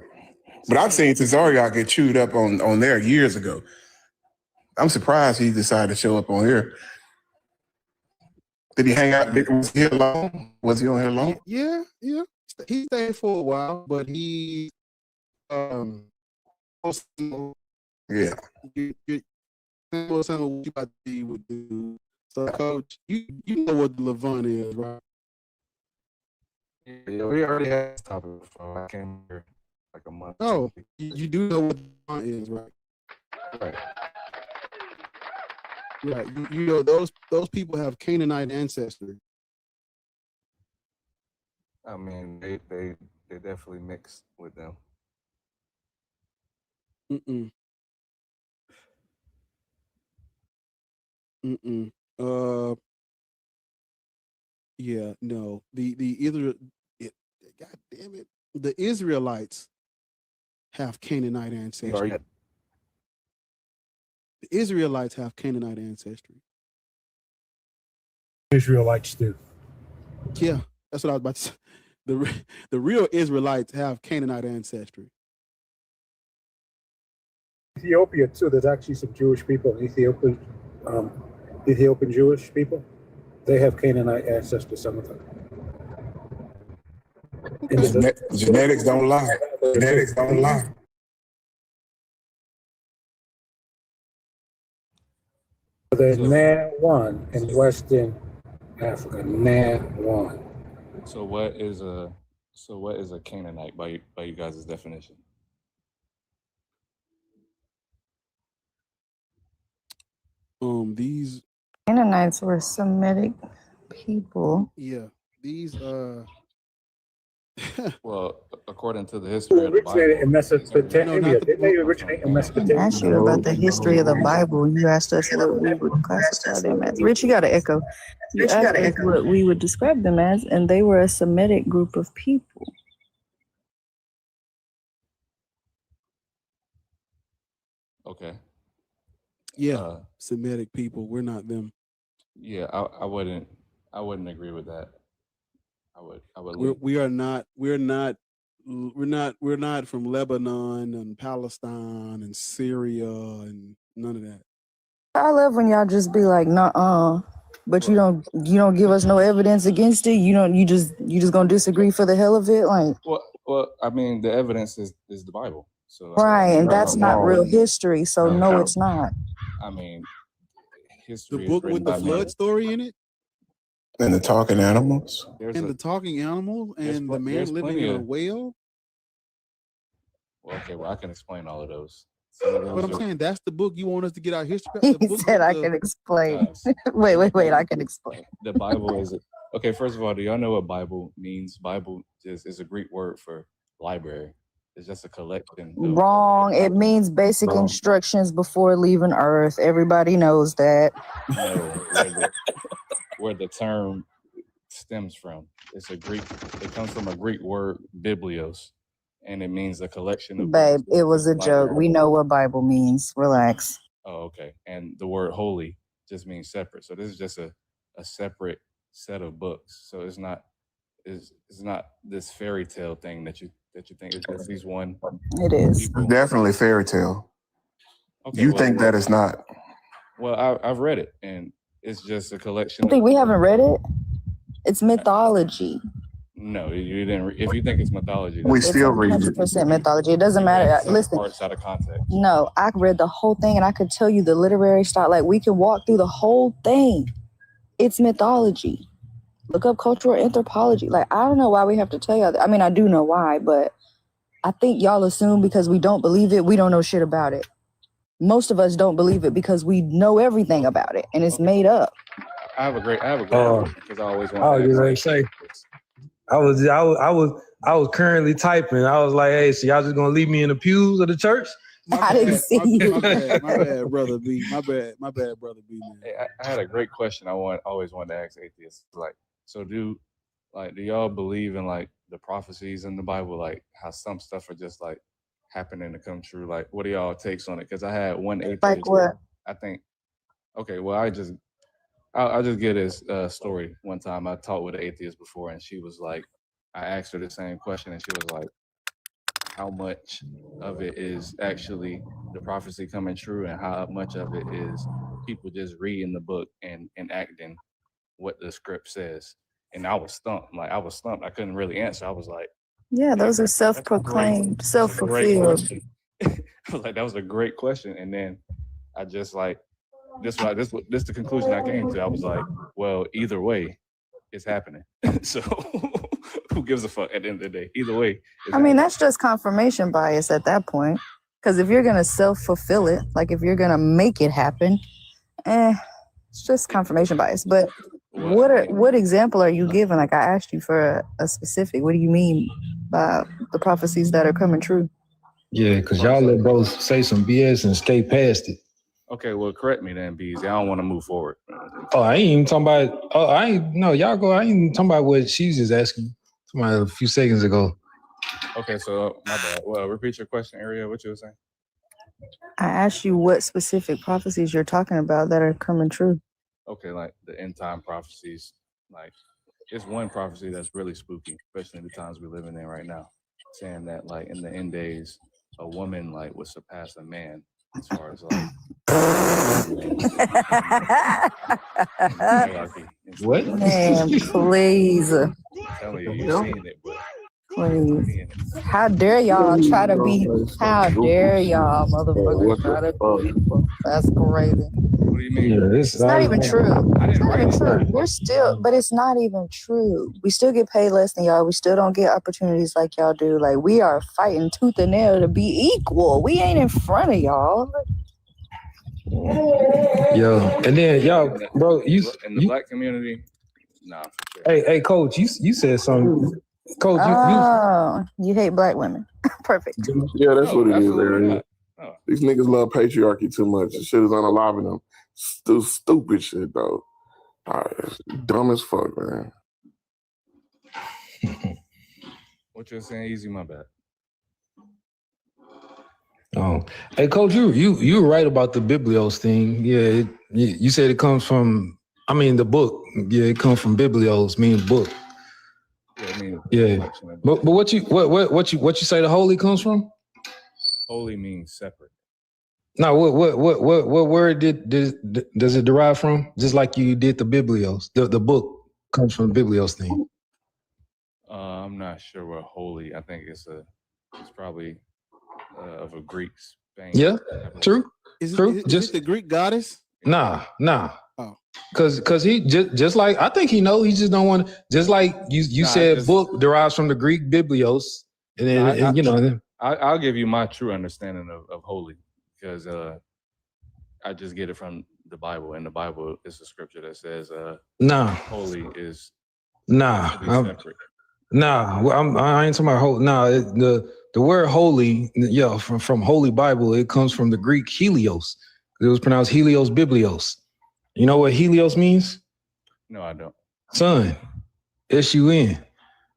But I've seen Tazariak get chewed up on there years ago. I'm surprised he decided to show up on here. Did he hang out? Was he alone? Was he on here alone? Yeah. He stayed for a while, but he Yeah. you what you about to would do. So, Coach, you know what the Levant is, right? Yeah, we already had this topic before. I came here like a month. No, you do know what the Levant is, right? Right. Right. You know those people have Canaanite ancestry. I mean, they definitely mix with them. Yeah, no. God damn it. The Israelites have Canaanite ancestry. The Israelites have Canaanite ancestry. Israelites do. Yeah, that's what I was about to say. The real Israelites have Canaanite ancestry. Ethiopia too. There's actually some Jewish people in Ethiopia, Ethiopian Jewish people. They have Canaanite ancestors. Some of them. Genetics don't lie. Genetics don't lie. There's one in Western Africa. One. So what is a Canaanite by you guys' definition? These Canaanites were Semitic people. Yeah, these Well, according to the history of the Originated in Bible, Mesopotamia. Didn't they originate in I Mesopotamia? asked you about the history of the Bible. You asked us what we would classify them as. Rich, you got an echo. You asked us what we would describe them as, and they were a Semitic group of people. okay. Yeah, Semitic people. We're not them. Yeah, I wouldn't agree with that. I would We're not from Lebanon and Palestine and Syria and none of that. I love when y'all just be like, "Nuh-uh," but you don't give us no evidence against it. You just gonna disagree for the hell of it, like. Well, I mean, the evidence is the Bible. So Right, and that's not real history. So no, it's not. I mean, The history book is written with the by flood men. story in it, And the talking animals. and the talking animals, and the man there's living plenty in a of- whale. Well, okay, well, I can explain all of those. Some of But those I'm are- saying that's the book you want us to get our history. He The book said, with "I the- can explain." Guys, Wait, I can explain. the Bible is okay. First of all, do y'all know what Bible means? Bible is a Greek word for library. It's just a collection. Wrong. It means basic instructions before leaving Earth. Everybody knows that. Where the term stems from. It's a Greek. It comes from a Greek word, biblios, and it means a collection of Babe, books. it was a joke. Library. We know what Bible means. Relax. Oh, okay. And the word holy just means separate. So this is just a separate set of books. So it's not this fairy tale thing that you think it's just these one. It is definitely fairy tale. Okay, You think that it's not? Well, I've read it, and it's just a collection. You think we haven't read it? It's mythology. No, you didn't. If you think it's mythology, We still read it. 100% mythology. It doesn't matter. Some Listen. parts out of context. No, I read the whole thing, and I could tell you the literary style. Like, we can walk through the whole thing. It's mythology. Look up cultural anthropology. Like, I don't know why we have to tell y'all that. I mean, I do know why, but I think y'all assume because we don't believe it, we don't know shit about it. Most of us don't believe it because we know everything about it, and it's made up. I have a great question because I always want. I was just gonna say, I was currently typing. I was like, hey, so y'all just gonna leave me in the pews of the church? I didn't see you. My bad, brother B. My bad, brother B. Man. Hey, I had a great question. Always wanted to ask atheists. Like, so do y'all believe in like the prophecies in the Bible? Like how some stuff are just like happening to come true. Like, what are y'all takes on it? Because I had one atheist. Like what? I think. Okay, well, I'll just get this story. One time I talked with an atheist before, and she was like, I asked her the same question, and she was like, how much of it is actually the prophecy coming true, and how much of it is people just reading the book and acting what the script says? And I was stumped. I couldn't really answer. I was like, Yeah, those are self-proclaimed, self-fulfilled. I was like, that was a great question. And then I just like, this the conclusion I came to. I was like, well, either way, it's happening. So who gives a fuck at the end of the day? Either way. I mean, that's just confirmation bias at that point. Because if you're going to self-fulfill it, like if you're going to make it happen, it's just confirmation bias. But what example are you giving? Like I asked you for a specific, what do you mean by the prophecies that are coming true? Yeah, because y'all let both say some BS and skate past it. Okay, well, correct me then, Bees. I don't want to move forward. Oh, I ain't even talking about. Oh, I ain't even talking about what she's just asking. Talking about a few seconds ago. Okay, so my bad. Well, repeat your question, Ariel. What you were saying? I asked you what specific prophecies you're talking about that are coming true. Okay, like the end time prophecies, like it's one prophecy that's really spooky, especially in the times we're living in right now, saying that like in the end days, a woman like would surpass a man as far as like hierarchy and stuff. What? Man, please. I'm telling you, you've seen it, but Please. How dare y'all try to be, how dare y'all motherfuckers try to be equal? That's crazy. What do you mean? Yeah, It's not even true. I It's didn't not write even it. true. We're still, but it's not even true. We still get paid less than y'all. We still don't get opportunities like y'all do. Like, we are fighting tooth and nail to be equal. We ain't in front of y'all. Yo, and then y'all, bro, in the black community, nah, for sure. hey, coach, you said something. Coach, You hate black women. Perfect. Yeah, that's what it is, absolutely Aaron. not. These niggas love patriarchy too much. This shit is unaliving them. Stupid shit, though. Dumb as fuck, man. What you're saying, easy, my bad. Oh, hey, coach, you were right about the Biblios thing. Yeah, you said it comes from. I mean, the book. Yeah, it comes from Biblios, meaning book. Yeah, I mean, Yeah, but what you say the holy comes from? Holy means separate. No, what word does it derive from? Just like you did the Biblios, the book comes from the Biblios thing. I'm not sure what holy. I think it's probably of a Greek Spain. Yeah, true. Is true. it the Greek goddess? Nah. Oh. Cause he just like I think he know he just don't want to just like you said book derives from the Greek Biblios and then I'll give you my true understanding of holy because I just get it from the Bible, and the Bible is a scripture that says holy is separate. I ain't talking about holy. The word holy, yeah, from Holy Bible, it comes from the Greek helios. It was pronounced helios biblios. You know what helios means? No, I don't. Sun, S-U-N,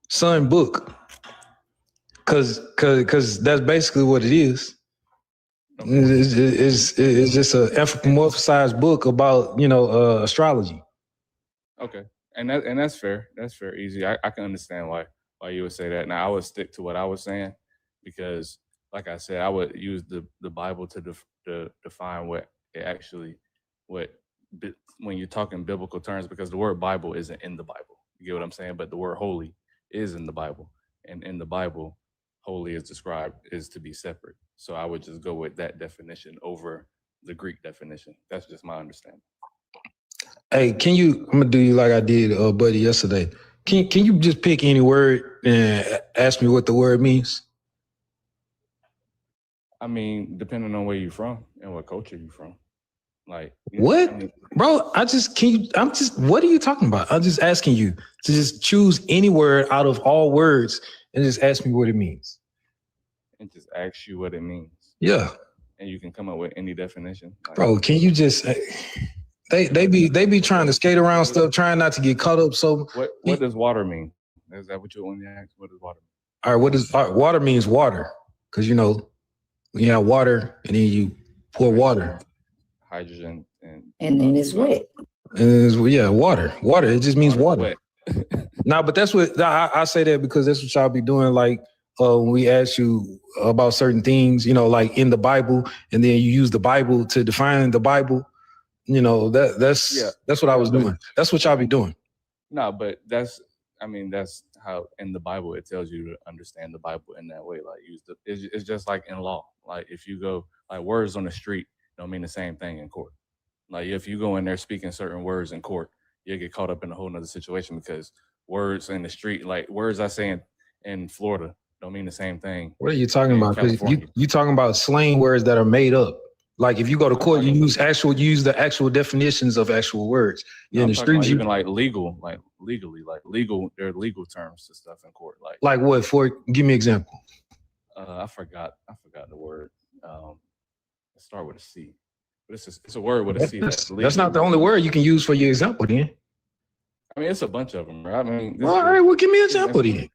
sun book. Cause that's basically what it is. Okay. It's just an anthropomorphized book about astrology. Okay, and that's fair. That's fair, easy. I can understand why you would say that. Now I would stick to what I was saying because, like I said, I would use the Bible to define what it actually when you're talking biblical terms, because the word Bible isn't in the Bible. You get what I'm saying? But the word holy is in the Bible, and in the Bible, holy is described is to be separate. So I would just go with that definition over the Greek definition. That's just my understanding. Hey, I'm gonna do you like I did, buddy, yesterday. Can you just pick any word and ask me what the word means? I mean, depending on where you're from and what culture you're from. Like what? I mean, bro, what are you talking about? I'm just asking you to just choose any word out of all words and just ask me what it means. And just ask you what it means. Yeah. And you can come up with any definition. Bro, can you just they be trying to skate around stuff, trying not to get caught up. So what does water mean? Is that what you want to ask? What does water mean? All right, water means water. Because when you have water and then you pour water. Hydrogen and then it's wet. And water. Water. It just means water. No, but that's what I say that because that's what y'all be doing. Like when we ask you about certain things, like in the Bible, and then you use the Bible to define the Bible. That's what I was doing. That's what y'all be doing. No, but that's how in the Bible it tells you to understand the Bible in that way. Like it's just like in law. Like if you go like words on the street don't mean the same thing in court. Like if you go in there speaking certain words in court, you'll get caught up in a whole nother situation because words in the street, like words I say in Florida, don't mean the same thing. What are you talking about? Because you talking about slang words that are made up. Like if you go to court, you use the actual definitions of actual words. No, in the street, even like legally, there are legal terms to stuff in court. Like what? Give me an example. I forgot the word. Let's start with a C. But it's a word with a C. That's not the only word you can use for your example, then. I mean, it's a bunch of them, right? I mean, all right. Well, give me an example, then.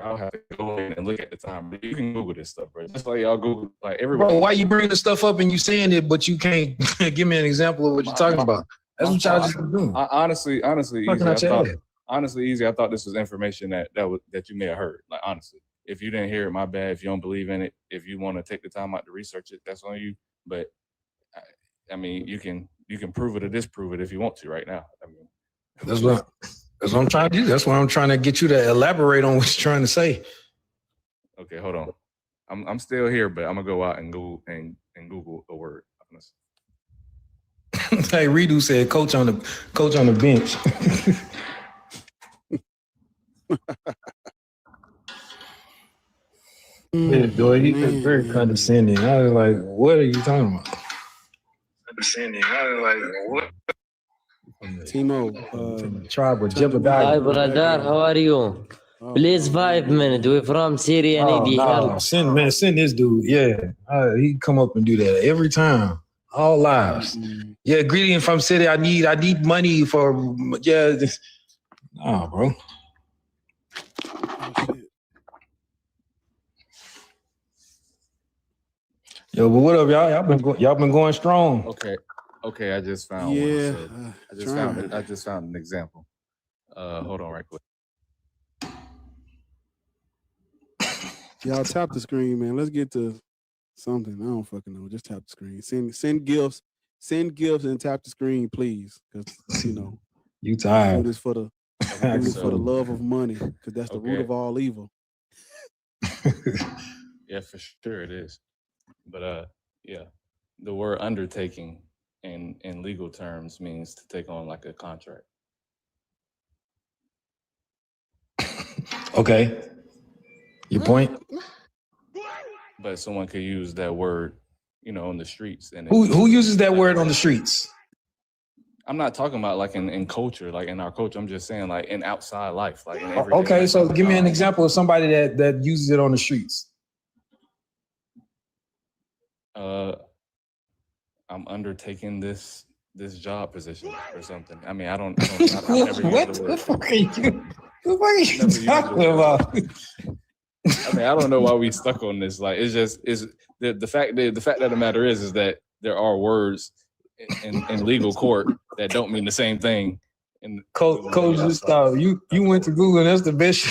I'll have to go in and look at the time. But you can Google this stuff, bro. Just like y'all Google, like everybody. Bro, why you bringing the stuff up and you saying it, but you can't give me an example of what you're talking about? That's what y'all just doing. Honestly, Fucking out your head. Easy. I thought this was information that you may have heard. Like honestly, if you didn't hear it, my bad. If you don't believe in it, if you want to take the time out to research it, that's on you. But I mean, you can prove it or disprove it if you want to right now. I mean, that's what I'm trying to do. That's why I'm trying to get you to elaborate on what you're trying to say. Okay, hold on. I'm still here, but I'm gonna go out and Google a word. Hey, Redo said, "Coach on the bench." Yeah, boy, he was very condescending. I was like, "What are you talking about?" Condescending. I was like, "What?" Timo, tribe with Jebediah. Hi, brother. How are you? Please 5 minutes. We're from Syria. I need the help. Send this dude. Yeah, he come up and do that every time. All lives. Yeah, greeting from city. I need money for Nah, bro. Yo, but what up, y'all? Y'all been going strong. Okay. I just found one. I just found an example. Hold on, right quick. Y'all tap the screen, man. Let's get to something. I don't fucking know. Just tap the screen. Send gifts. Send gifts and tap the screen, please. Because you tired. Do this for the love of money, because that's the root of all evil. Yeah, for sure it is. But yeah, the word undertaking in legal terms means to take on like a contract. Okay. Your point? But someone could use that word, on the streets. And who uses that word on the streets? I'm not talking about like in culture, like in our culture. I'm just saying like in outside life, like in everyday Okay, life. so give me an example of somebody that uses it on the streets. I'm undertaking this job position or something. I mean, I don't What the fuck are you? What are you talking about? I mean, I don't know why we stuck on this. Like, it's just the fact of the matter is that there are words in legal court that don't mean the same thing. And Coach, just stop. You went to Google. And that's the best.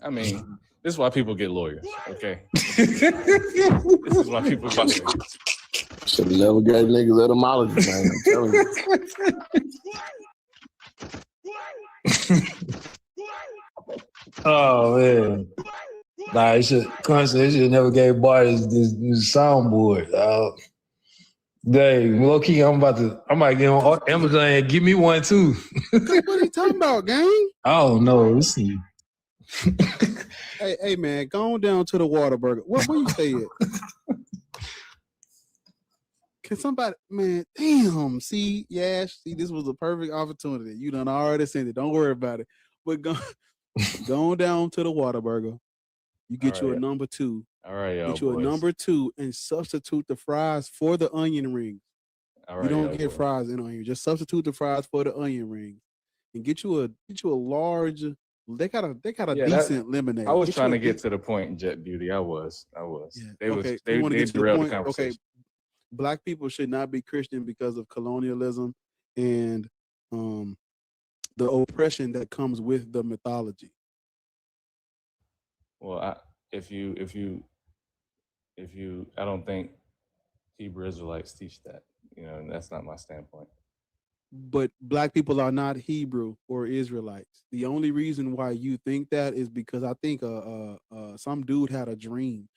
I mean, this is why people get lawyers. Okay, this is why people get lawyers. Should have never gave niggas etymology, man. I'm telling you. Oh man. Nah, it should never gave Bart this soundboard. Dang, low key, I might get on Amazon and give me one too. What are you talking about, gang? I don't know. Let's see. Hey man, go on down to the Whataburger. Where you stay at? Can somebody, man, damn, see, this was a perfect opportunity. You done already sent it. Don't worry about it. But go on down to the Whataburger. You get you a number 2. All right, y'all. Get you a number 2 and substitute the fries for the onion rings. All right, you don't get fries in onion. Just substitute the fries for the onion rings, and get you a large. They got a decent lemonade. I was trying to get to the point, Jet Beauty. I was. Yeah. They The derailed the conversation. Okay, Black people should not be Christian because of colonialism and the oppression that comes with the mythology. Well, if you, I don't think Hebrew Israelites teach that. And that's not my standpoint. But Black people are not Hebrew or Israelites. The only reason why you think that is because I think some dude had a dream.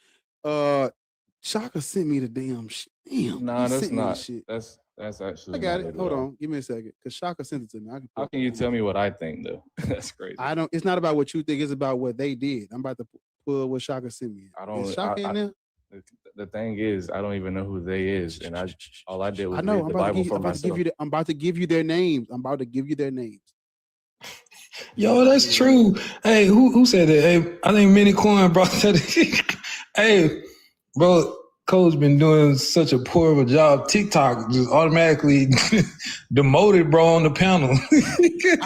Shaka sent me the damn shit. Damn, nah, that's not. Shit. That's actually. I got it. Hold on, give me a second, because Shaka sent it to me. How can you tell me what I think though? That's crazy. I don't. It's not about what you think. It's about what they did. I'm about to pull what Shaka sent me. Is Shaka in there? The thing is, I don't even know who they is, and all I did was read the Bible for myself. I'm about to give you their names. Yo, that's true. Hey, who said that? Hey, I think Mini Coin brought that. Hey, bro, Coach been doing such a poor of a job. TikTok just automatically demoted, bro, on the panel. I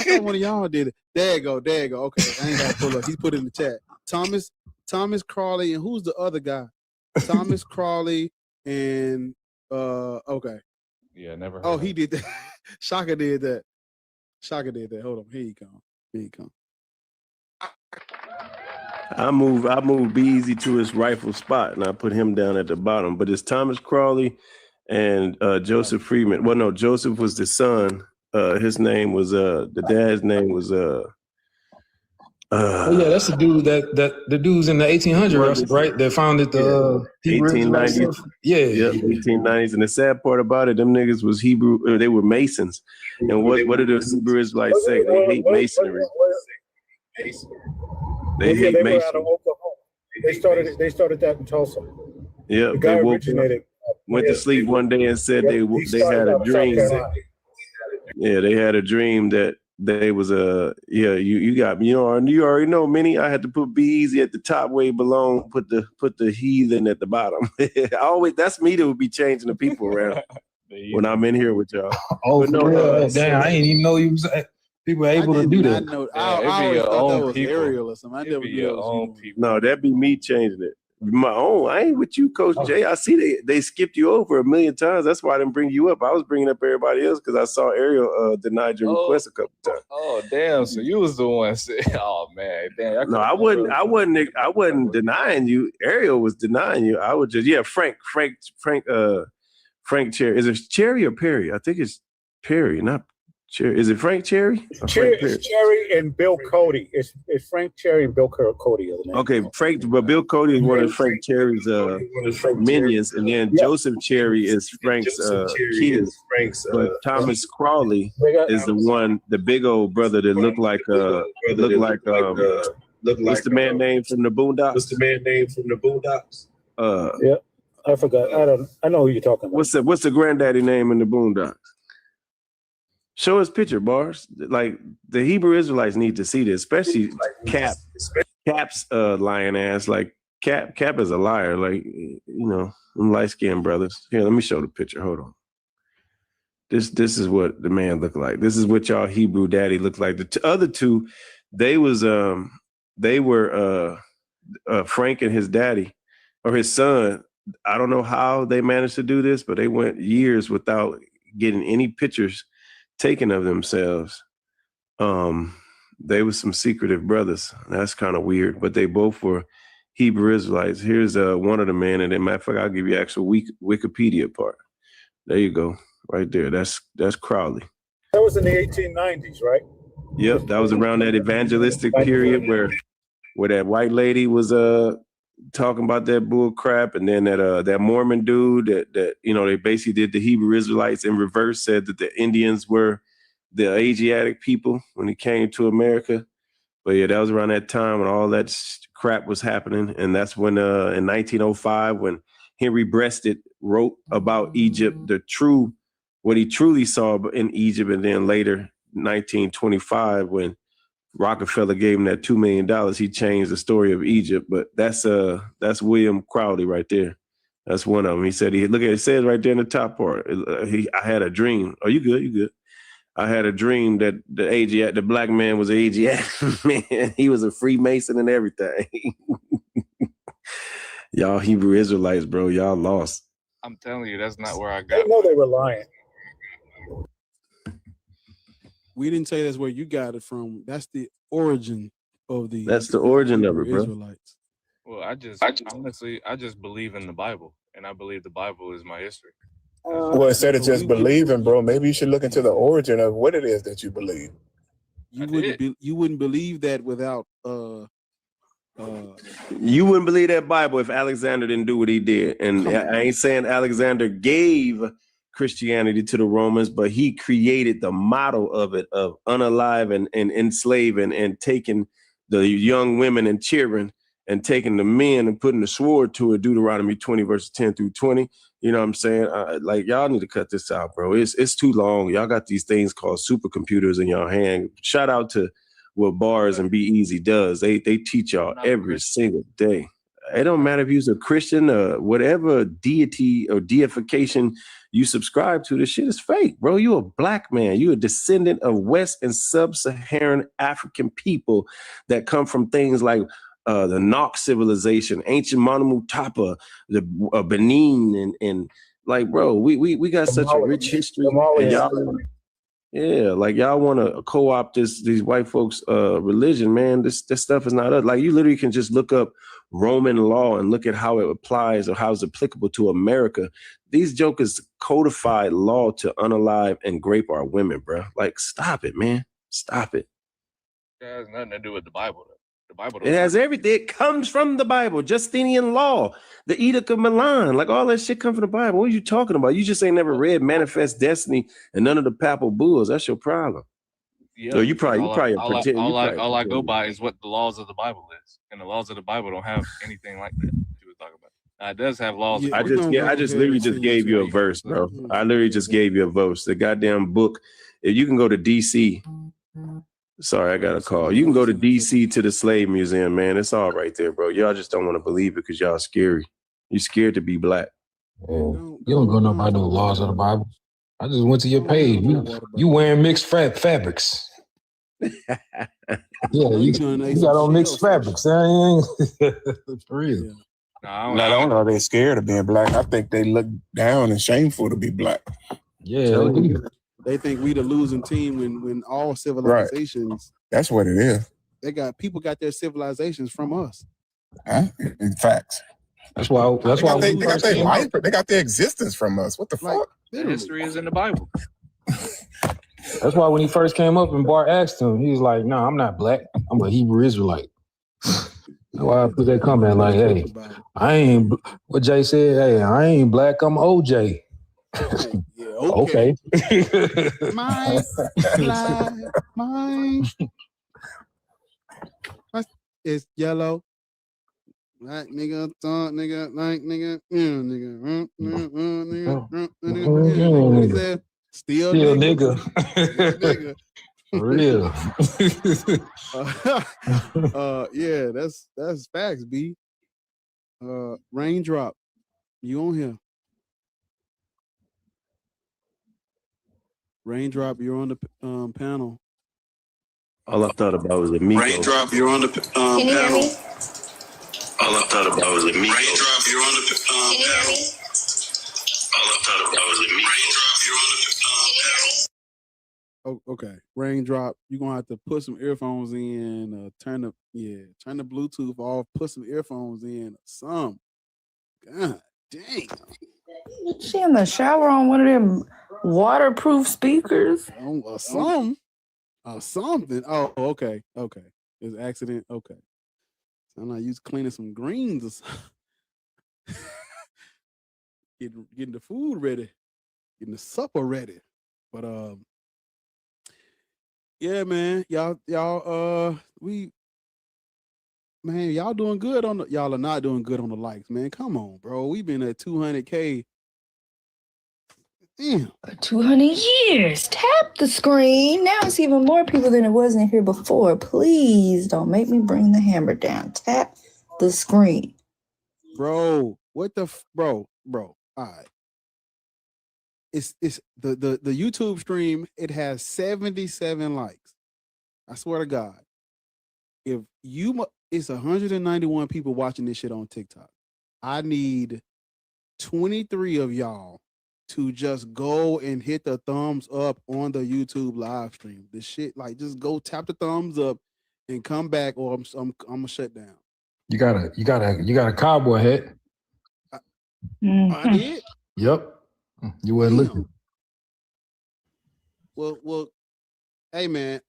thought one of y'all did it. There you go. Okay, I ain't got to pull up. He put it in the chat. Thomas Crawley, and who's the other guy? Thomas Crawley and okay. Yeah, never heard. Oh, he did that. Shaka did that. Hold on. Here he come. I moved Be Easy to his rightful spot, and I put him down at the bottom. But it's Thomas Crawley and Joseph Freeman. Well, no, Joseph was the son. His name was the dad's name was oh yeah, that's the dude the dudes in the 1800s, right? That founded the 1890s. Yeah, 1890s. And the sad part about it, them niggas was Hebrew. They were Masons. And what did the Hebrew Israelites say? They hate masonry. They hate were masonry. out of Oklahoma. They started that in Tulsa. Yeah, The guy they originated. went to sleep one day and said they had a dream. Yeah, they had a dream that they was you got me. You already know, Minnie. I had to put Be Easy at the top where it belong. Put the heathen at the bottom. That's me that would be changing the people around when I'm in here with y'all. Oh, no, damn! I didn't even know you was. People are able to do that. I always thought that was Ariel or something. I never knew that was you. No, that'd be me changing it. My own. I ain't with you, Coach Jay. I see they skipped you over a million times. That's why I didn't bring you up. I was bringing up everybody else because I saw Ariel denied your request a couple times. Oh damn! So you was the one saying, "Oh man, damn." No, I wasn't denying you. Ariel was denying you. I would just Frank Cherry. Is it Cherry or Perry? I think it's Perry, not Cherry. Is it Frank Cherry? It's Cherry and Bill Cody. It's Frank Cherry and Bill Cody. Okay, but Bill Cody is one of Frank Cherry's minions, and then Joseph Cherry is Frank's kid. But Thomas Crawley is the big old brother that looked like what's the man name from the Boondocks? Yeah, I forgot. I know who you're talking about. What's the granddaddy name in the Boondocks? Show us picture, Bars. Like the Hebrew Israelites need to see this, especially Cap's lying ass. Like Cap is a liar. Like them light skinned brothers. Here, let me show the picture. Hold on. This is what the man looked like. This is what y'all Hebrew daddy looked like. The other two, they were Frank and his daddy or his son. I don't know how they managed to do this, but they went years without getting any pictures taken of themselves. They were some secretive brothers. That's kind of weird, but they both were Hebrew Israelites. Here's one of the men, and matter of fact, I'll give you actual Wikipedia part. There you go, right there. That's Crowley. That was in the 1890s, right? Yep, that was around that evangelistic period where that white lady was talking about that bull crap, and then that Mormon dude that they basically did the Hebrew Israelites in reverse, said that the Indians were the Asiatic people when he came to America. But yeah, that was around that time when all that crap was happening, and that's when in 1905 when Henry Breasted wrote about Egypt, what he truly saw in Egypt, and then later 1925 when Rockefeller gave him that $2 million, he changed the story of Egypt. But that's William Crowley right there. That's one of them. He said, it says right there in the top part. I had a dream. Oh, you good? You good? I had a dream that the black man was an Asiatic man. He was a Freemason and everything. Y'all Hebrew Israelites, bro, y'all lost. I'm telling you, that's not where I got. I know they were lying. We didn't say that's where you got it from. That's the origin of the. That's the origin of it, bro. Israelites. Well, I just believe in the Bible, and I believe the Bible is my history. Well, instead of just believing, bro, maybe you should look into the origin of what it is that you believe. You wouldn't believe that without You wouldn't believe that Bible if Alexander didn't do what he did. And I ain't saying Alexander gave Christianity to the Romans, but he created the model of it, of unalive and enslave and taking the young women and cheering and taking the men and putting the sword to it, Deuteronomy 20, verses 10 through 20. You know what I'm saying? Like, y'all need to cut this out, bro. It's too long. Y'all got these things called supercomputers in your hand. Shout out to what Bars and Be Easy does. They teach y'all every single day. It don't matter if you're a Christian or whatever deity or deification you subscribe to. This shit is fake, bro. You a black man. You a descendant of West and Sub-Saharan African people that come from things like the Nok civilization, ancient Monomotapa, the Benin, and like, bro, we got such a rich history. And y'all, yeah, like y'all want to co-opt these white folks' religion, man. This stuff is not us. Like, you literally can just look up Roman law and look at how it applies or how it's applicable to America. These jokers codified law to unalive and grape our women, bro. Like, stop it, man. Stop it. It has nothing to do with the Bible, though. The Bible. It has everything. It comes from the Bible. Justinian law, the Edict of Milan, like all that shit come from the Bible. What are you talking about? You just ain't never read Manifest Destiny and none of the papal bulls. That's your problem. Yeah, So you probably all I pretend. go by is what the laws of the Bible is, and the laws of the Bible don't have anything like that you were talking about. It does have laws. I just literally just gave you a verse, bro. I literally just gave you a verse. The goddamn book. If you can go to DC. Sorry, I got a call. You can go to DC to the Slave Museum, man. It's all right there, bro. Y'all just don't want to believe it because y'all scary. You scared to be black. You don't go know about no laws of the Bible. I just went to your page. You wearing mixed fabrics. Yeah, you got on mixed fabrics. For real. Not only are they scared of being black, I think they look down and shameful to be black. Yeah. They think we the losing team when all civilizations. That's what it is. People got their civilizations from us. Huh? In facts. That's why they got their life, they got their existence from us. What the fuck? History is in the Bible. That's why when he first came up and Bart asked him, he was like, "No, I'm not black. I'm a Hebrew Israelite." That's why I put that comment like, "Hey, I ain't." What Jay said, "Hey, I ain't black. I'm OJ." Okay. Mine, mine. It's yellow. Black nigga, thought nigga, like nigga, nigga, nigga. What he said? Still nigga. Nigga. For real. Yeah, that's facts, B. Raindrop, you on here? Raindrop, you're on the panel. All I thought about was Amigo. Raindrop, you're on the panel. Can you hear me? All I thought about was Amigo. Raindrop, you're on the panel. All I thought about was Amigo. Raindrop, you're on the panel. Oh, okay. Raindrop, you're gonna have to put some earphones in, turn the Bluetooth off, put some earphones in, some. God dang. She in the shower on one of them waterproof speakers. Something. Oh, okay. It's an accident. Okay. I'm not used to cleaning some greens or something. getting the food ready, getting the supper ready. But yeah, man, y'all doing good on y'all are not doing good on the likes, man. Come on, bro. We've been at 200K. Damn. 200 years. Tap the screen. Now it's even more people than it was in here before. Please don't make me bring the hammer down. Tap the screen. Bro, what the bro? All right. It's the YouTube stream, it has 77 likes. I swear to God. If it's 191 people watching this shit on TikTok. I need 23 of y'all to just go and hit the thumbs up on the YouTube live stream. The shit, like, just go tap the thumbs up and come back, or I'm gonna shut down. You got a cowboy hat. I did. Yep. You wasn't looking. Well, hey man,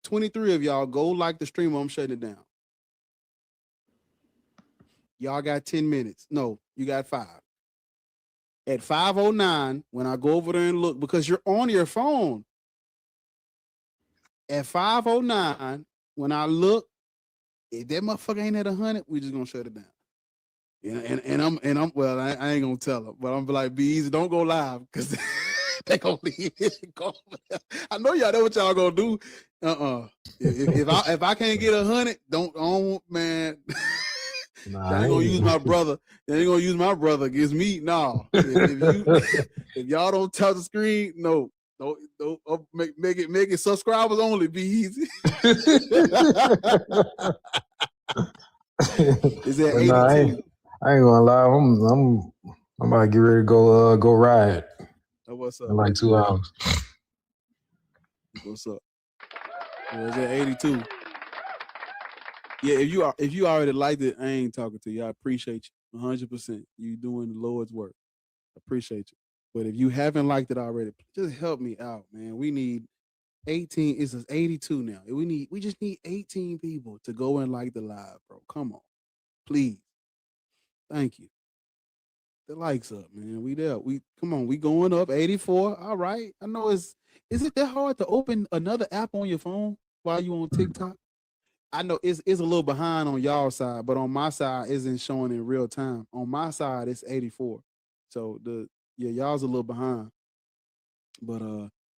23 of y'all go like the stream. I'm shutting it down. Y'all got 10 minutes. No, you got 5. At 5:09, when I go over there and look, because you're on your phone. At 5:09, when I look, if that motherfucker ain't at 100, we just gonna shut it down. And I'm well, I ain't gonna tell them, but I'm like, be easy, don't go live, because they gonna leave it. I know y'all know what y'all gonna do. If I can't get 100, don't man. Nah, They ain't gonna use my brother. They ain't gonna use my brother against me. No. If y'all don't touch the screen, no. Don't make it subscribers only. Be easy. Is that 82? Nah, I ain't gonna lie. I'm about to get ready to go ride Oh, what's up? in like 2 hours. What's up? Yeah, it's at 82. Yeah, if you already liked it, I ain't talking to you. I appreciate you 100%. You doing the Lord's work. I appreciate you. But if you haven't liked it already, just help me out, man. We need 18. It's 82 now. We just need 18 people to go and like the live, bro. Come on, please. Thank you. The likes up, man. We there. Come on. We going up 84. All right. I know is it that hard to open another app on your phone while you on TikTok? I know it's a little behind on y'all side, but on my side, it isn't showing in real time. On my side, it's 84. So y'all's a little behind. But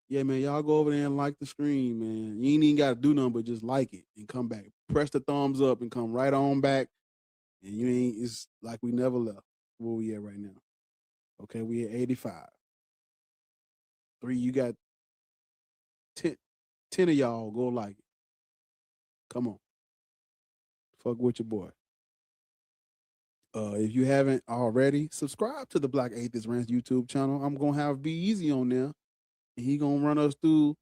yeah, man, y'all go over there and like the stream, man. You ain't even gotta do nothing but just like it and come back. Press the thumbs up and come right on back. And it's like we never left. Where we at right now? Okay, we at 85. 3, you got 10 of y'all go like it. Come on. Fuck with your boy. If you haven't already, subscribe to the Black Atheist Rants YouTube channel. I'm gonna have Be Easy on there, and he gonna run us through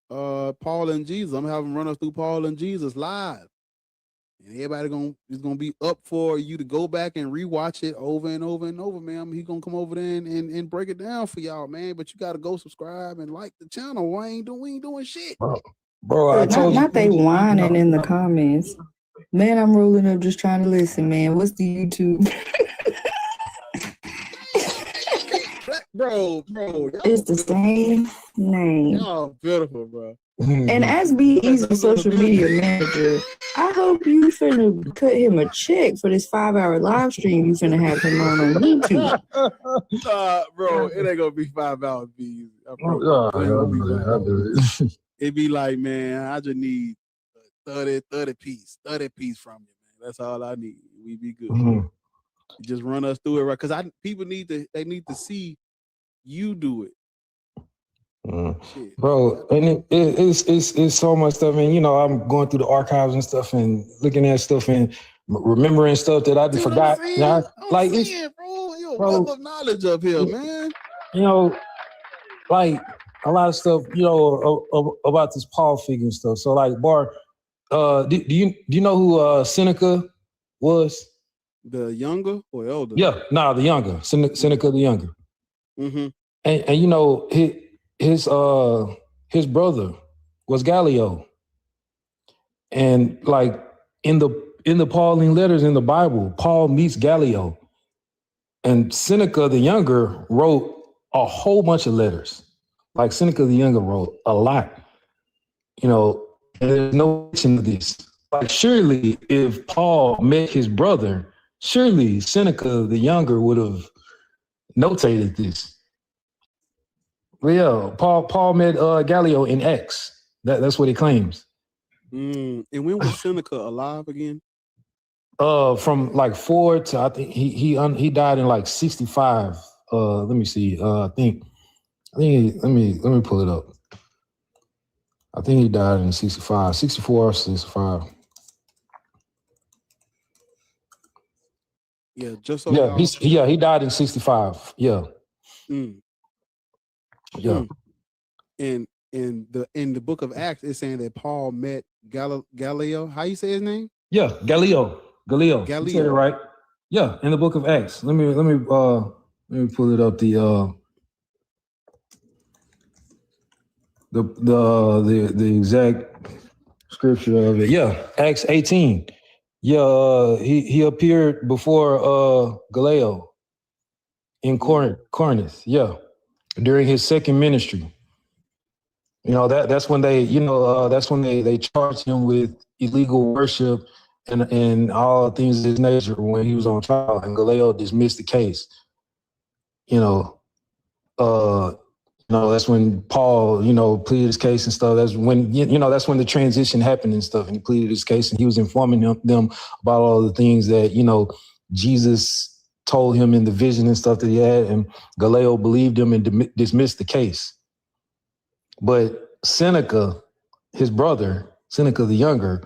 Paul and Jesus. I'm gonna have him run us through Paul and Jesus live, and everybody is gonna be up for you to go back and rewatch it over and over and over, man. He gonna come over there and break it down for y'all, man. But you gotta go subscribe and like the channel. We ain't doing shit, Bro, I told you. Not they whining in the comments. Man, I'm rolling up just trying to listen, man. What's the YouTube? bro. It's the same name. Y'all beautiful, bro. And as Be Easy social media manager, I hope you finna cut him a check for this 5-hour live stream you finna have him on YouTube. Bro, it ain't gonna be 5 hours. Be It'd be like, man, I just need 30 piece from you, man. That's all I need. We be good. Mhm. Just run us through it, right? Because people need to see you do it. Bro, and it's so much stuff. And I'm going through the archives and stuff and looking at stuff and remembering stuff that I forgot. Bro, you a wealth of knowledge up here, man. Like a lot of stuff, about this Paul figure and stuff. So like, Bar, do you know who Seneca was? The younger or elder? Yeah, the younger. Seneca the younger. Mm-hmm. And his brother was Gallio. And like in the Pauline letters in the Bible, Paul meets Gallio. And Seneca the younger wrote a whole bunch of letters. Like Seneca the younger wrote a lot. And there's no mention of this. Like surely if Paul met his brother, surely Seneca the younger would have notated this. Well, yeah, Paul met Gallio in Acts. That's what he claims. And when was Seneca alive again? From like 4 to I think he died in like 65. Let me see. I think let me pull it up. I think he died in 64 or 65. Yeah, just so he died in 65. Yeah. Yeah. And in the book of Acts, it's saying that Paul met Gallio. How you say his name? Yeah, Gallio. You said it right. Yeah, in the book of Acts. Let me pull it up. The exact scripture of it. Yeah, Acts 18. Yeah, he appeared before Gallio in Corinth. Yeah, during his second ministry. That's when they charged him with illegal worship and all things of this nature when he was on trial, and Gallio dismissed the case. That's when Paul, pleaded his case and stuff. That's when, that's when the transition happened and stuff. And he pleaded his case and he was informing them about all the things that, Jesus told him in the vision and stuff that he had. And Galileo believed him and dismissed the case. But Seneca, his brother, Seneca the Younger,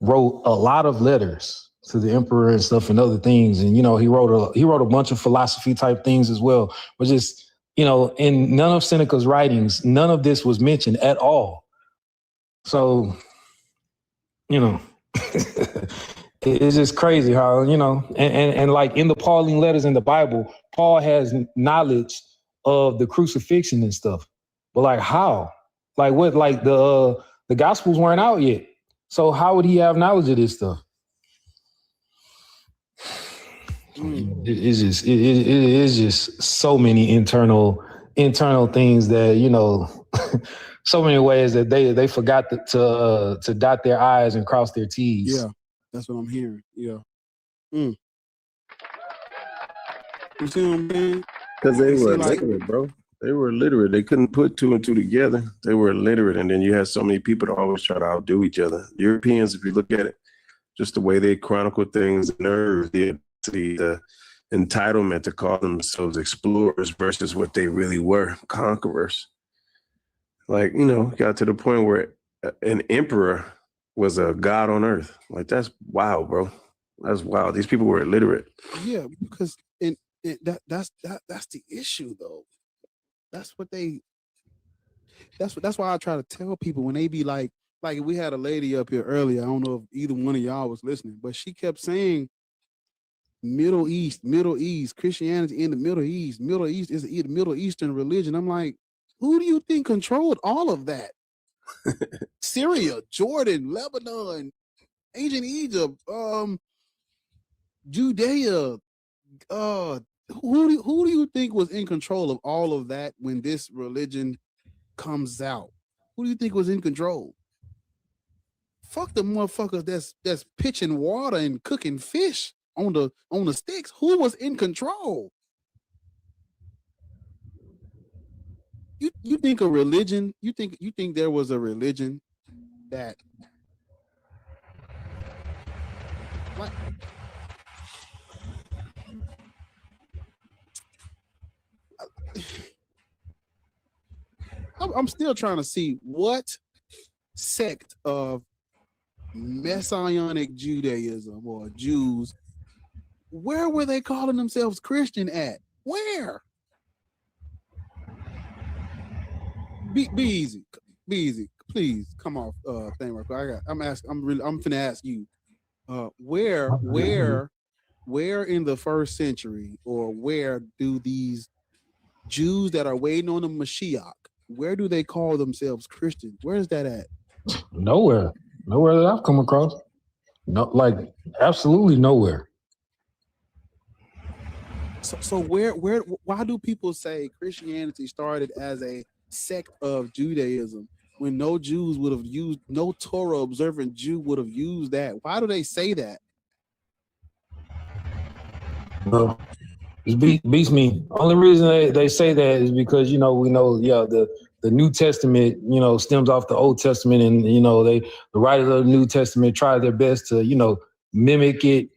wrote a lot of letters to the emperor and stuff and other things. And, he wrote a bunch of philosophy type things as well, but just, in none of Seneca's writings, none of this was mentioned at all. So, it's just crazy how, and like in the Pauline letters in the Bible, Paul has knowledge of the crucifixion and stuff. But like how? Like what? Like the Gospels weren't out yet. So how would he have knowledge of this stuff? It's just so many internal things that, so many ways that they forgot to dot their I's and cross their T's. Yeah, that's what I'm hearing. Yeah. You see what I'm saying? Because they were illiterate, bro. They were illiterate. They couldn't put two and two together. They were illiterate. And then you had so many people that always try to outdo each other. Europeans, if you look at it, just the way they chronicle things, the entitlement to call themselves explorers versus what they really were, conquerors. Like, got to the point where an emperor was a god on earth. Like, that's wild, bro. That's wild. These people were illiterate. Yeah, because that's the issue, though. That's why I try to tell people when they be like we had a lady up here earlier. I don't know if either one of y'all was listening, but she kept saying Middle East, Christianity in the Middle East. Middle East is the Middle Eastern religion. I'm like, who do you think controlled all of that? Syria, Jordan, Lebanon, ancient Egypt, Judea. Who do you think was in control of all of that when this religion comes out? Who do you think was in control? Fuck the motherfuckers that's pitching water and cooking fish on the sticks. Who was in control? You think a religion? You think there was a religion that what? I'm still trying to see what sect of Messianic Judaism or Jews, where were they calling themselves Christian at? Where? Be easy, please. Come off thing right quick. I'm finna ask you, where in the first century, or where do these Jews that are waiting on the Mashiach, where do they call themselves Christians? Where is that at? Nowhere that I've come across. No, like absolutely nowhere. So why do people say Christianity started as a sect of Judaism when no Jews would have used, no Torah observant Jew would have used that? Why do they say that? Well, it beats me. Only reason they say that is because, we know, the New Testament, stems off the Old Testament, and, the writers of the New Testament try their best to, mimic it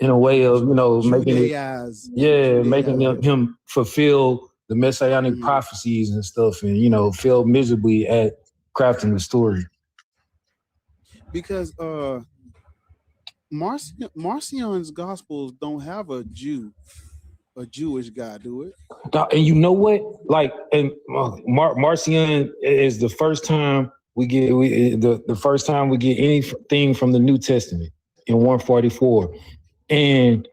in a way of, making it, making him fulfill the messianic prophecies and stuff, and, fail miserably at crafting the story. Because Marcion's Gospels don't have a Jewish guy, do it? And you know what? Like, and Marcion is the first time we get the first time we get anything from the New Testament in 144, and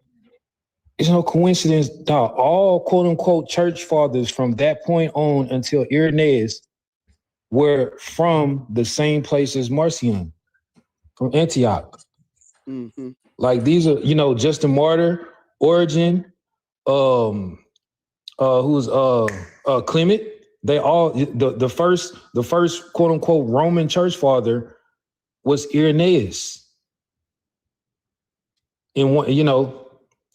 it's no coincidence that all quote unquote church fathers from that point on until Irenaeus were from the same place as Marcion, from Antioch. Mm-hmm. Like these are, Justin Martyr, Origen, who's Clement. They all the first quote unquote Roman church father was Irenaeus. In one,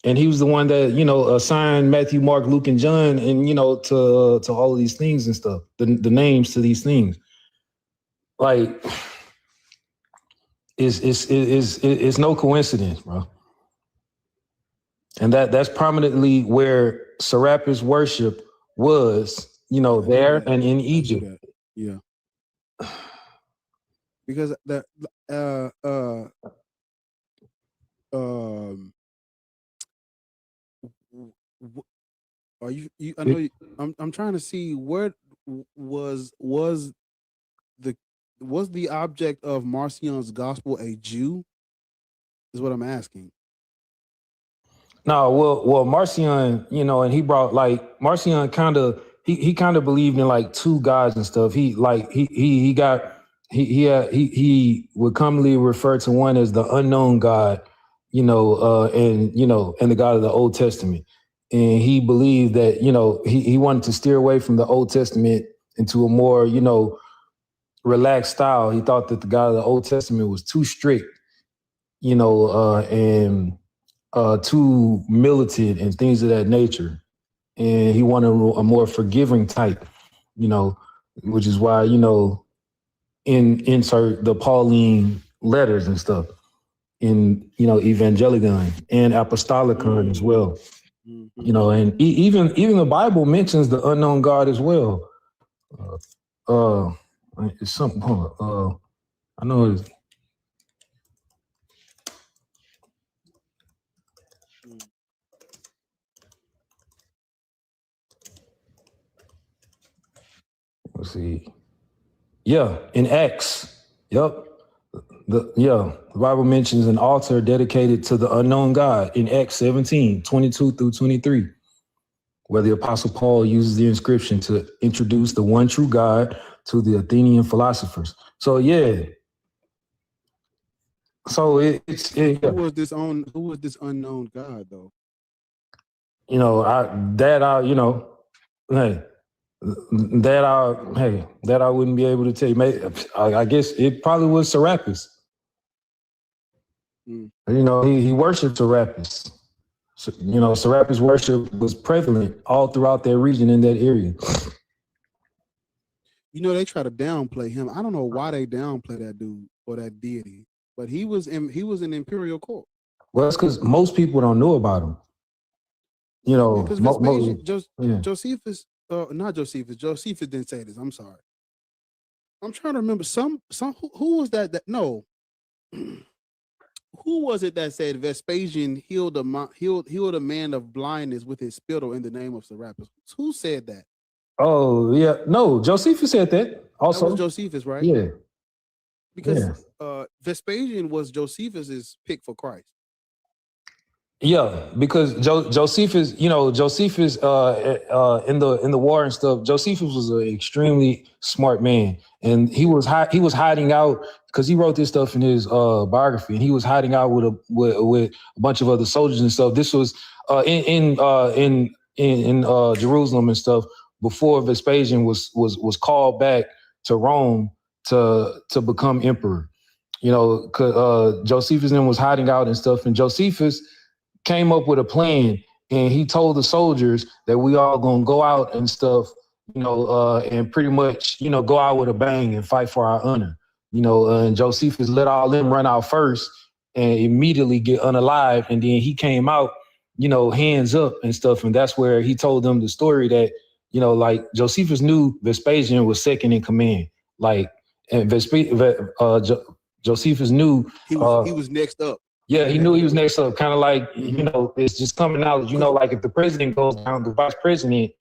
And he was the one that, assigned Matthew, Mark, Luke, and John, and, to all of these things and stuff, the names to these things. Like, it's no coincidence, bro. And that's prominently where Serapis worship was, there and in Egypt. Yeah. Because that are you I know I'm trying to see where was the object of Marcion's gospel a Jew? Is what I'm asking. No, well, Marcion, and he brought Marcion he kind of believed in like two gods and stuff. He would commonly refer to one as the unknown God, and the God of the Old Testament. And he believed that, he wanted to steer away from the Old Testament into a more, relaxed style. He thought that the God of the Old Testament was too strict, and too militant and things of that nature. And he wanted a more forgiving type, which is why, insert the Pauline letters and stuff in, Evangelion and Apostolicon as well. And even the Bible mentions the unknown God as well. It's something, I know it's, let's see. Yeah, in Acts. Yep. The Bible mentions an altar dedicated to the unknown God in Acts 17, 22 through 23, where the Apostle Paul uses the inscription to introduce the one true God to the Athenian philosophers. So yeah. So Who was this unknown God though? That I wouldn't be able to tell you. I guess it probably was Serapis. He worshipped Serapis. So, Serapis worship was prevalent all throughout that region in that area. They try to downplay him. I don't know why they downplay that dude or that deity, but he was in imperial court. Well, it's because most people don't know about him. Because Josephus, not Josephus. Josephus didn't say this. I'm sorry. I'm trying to remember who was that? No, who was it that said Vespasian healed a man of blindness with his spittle in the name of Serapis? Who said that? Oh yeah, no, Josephus said that. Also, that was Josephus, right? Yeah, because Vespasian was Josephus's pick for Christ. Yeah, because Josephus, in the war and stuff, Josephus was an extremely smart man, and he was hiding out because he wrote this stuff in his biography, and he was hiding out with a bunch of other soldiers and stuff. This was in Jerusalem and stuff before Vespasian was called back to Rome to become emperor. Josephus then was hiding out and stuff, and Josephus came up with a plan, and he told the soldiers that we all gonna go out and stuff, and pretty much, go out with a bang and fight for our honor. And Josephus let all them run out first and immediately get unalived. And then he came out, hands up and stuff. And that's where he told them the story that, Josephus knew Vespasian was second in command. Josephus knew he was next up. Yeah, he knew he was next up. Kind of like, it's just common knowledge. Like if the president goes down, the vice president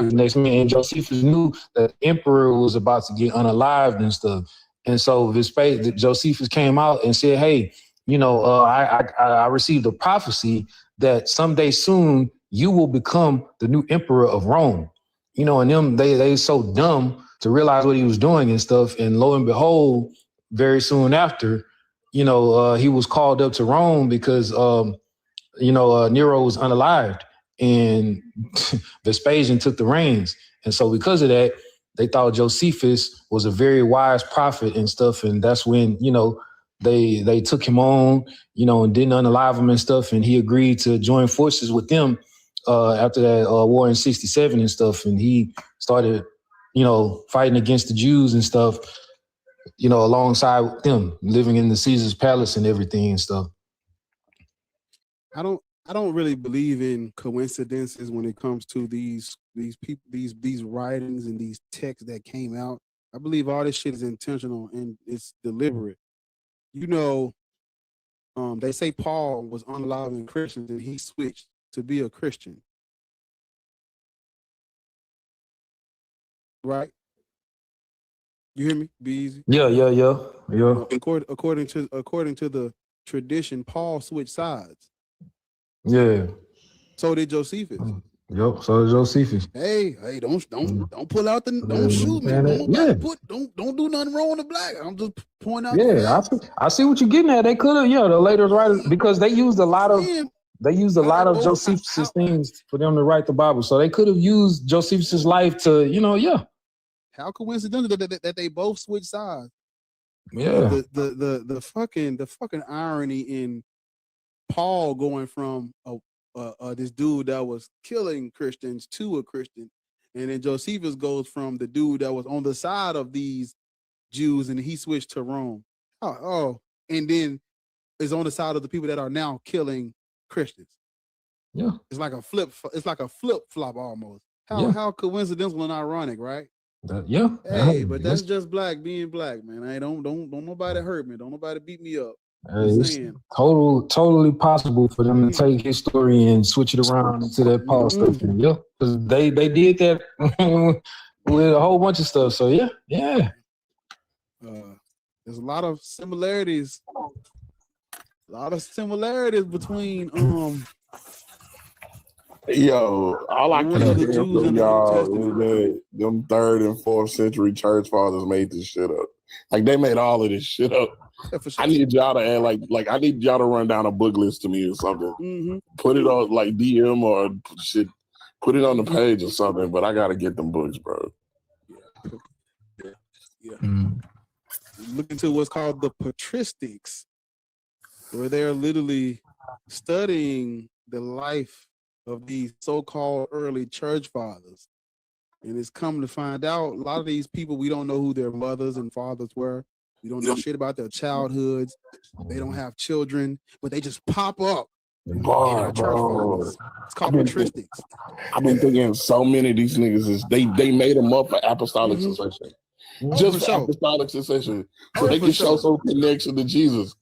is next man. And Josephus knew that the emperor was about to get unalived and stuff. And so Josephus came out and said, hey, I received a prophecy that someday soon you will become the new emperor of Rome. And them, they so dumb to realize what he was doing and stuff. And lo and behold, very soon after, he was called up to Rome because, Nero was unalived and Vespasian took the reins. And so because of that, they thought Josephus was a very wise prophet and stuff. And that's when, they took him on, you know, and didn't unalive him and stuff, and he agreed to join forces with them after that war in '67 and stuff, and he started, you know, fighting against the Jews and stuff, you know, alongside with them, living in the Caesar's palace and everything and stuff. I don't really believe in coincidences when it comes to these people, these writings and these texts that came out. I believe all this shit is intentional and it's deliberate. You know, they say Paul was unloving Christians and he switched to be a Christian. Right? You hear me? Be easy. Yeah. According to the tradition, Paul switched sides. Yeah. So did Josephus. Yep. So did Josephus. Hey, don't pull out the, don't shoot me. Don't do nothing wrong with the black. I'm just pointing out. Yeah, I see what you're getting at. They could have, the later writers, because they used a lot of Josephus' things for them to write the Bible. So they could have used Josephus' life to, How coincidental that they both switched sides. Yeah. The fucking irony in Paul going from this dude that was killing Christians to a Christian, and then Josephus goes from the dude that was on the side of these Jews and he switched to Rome. And then is on the side of the people that are now killing Christians. Yeah, it's like a flip flop almost. How coincidental and ironic, right? Hey, but that's just black being black, man. I don't nobody hurt me. Don't nobody beat me up. It's totally possible for them to take his story and switch it around into that Paul stuff. Yeah, because they did that with a whole bunch of stuff. So yeah. There's a lot of similarities. Between Yo, all I can hear from y'all is that them 3rd and 4th century church fathers made this shit up. Like they made all of this shit up. Yeah, for sure. I need y'all to add like I need y'all to run down a book list to me or something. Mm-hmm. Put it on like DM or shit. Put it on the page or something. But I gotta get them books, bro. Yeah. Look into what's called the patristics, where they're literally studying the life of these so-called early church fathers. And it's come to find out a lot of these people, we don't know who their mothers and fathers were. We don't know shit about their childhoods. They don't have children, but they just pop up. It's called patristics. I've been thinking so many of these niggas is they made them up for apostolic succession. Just for apostolic succession. So they can show some connection to Jesus.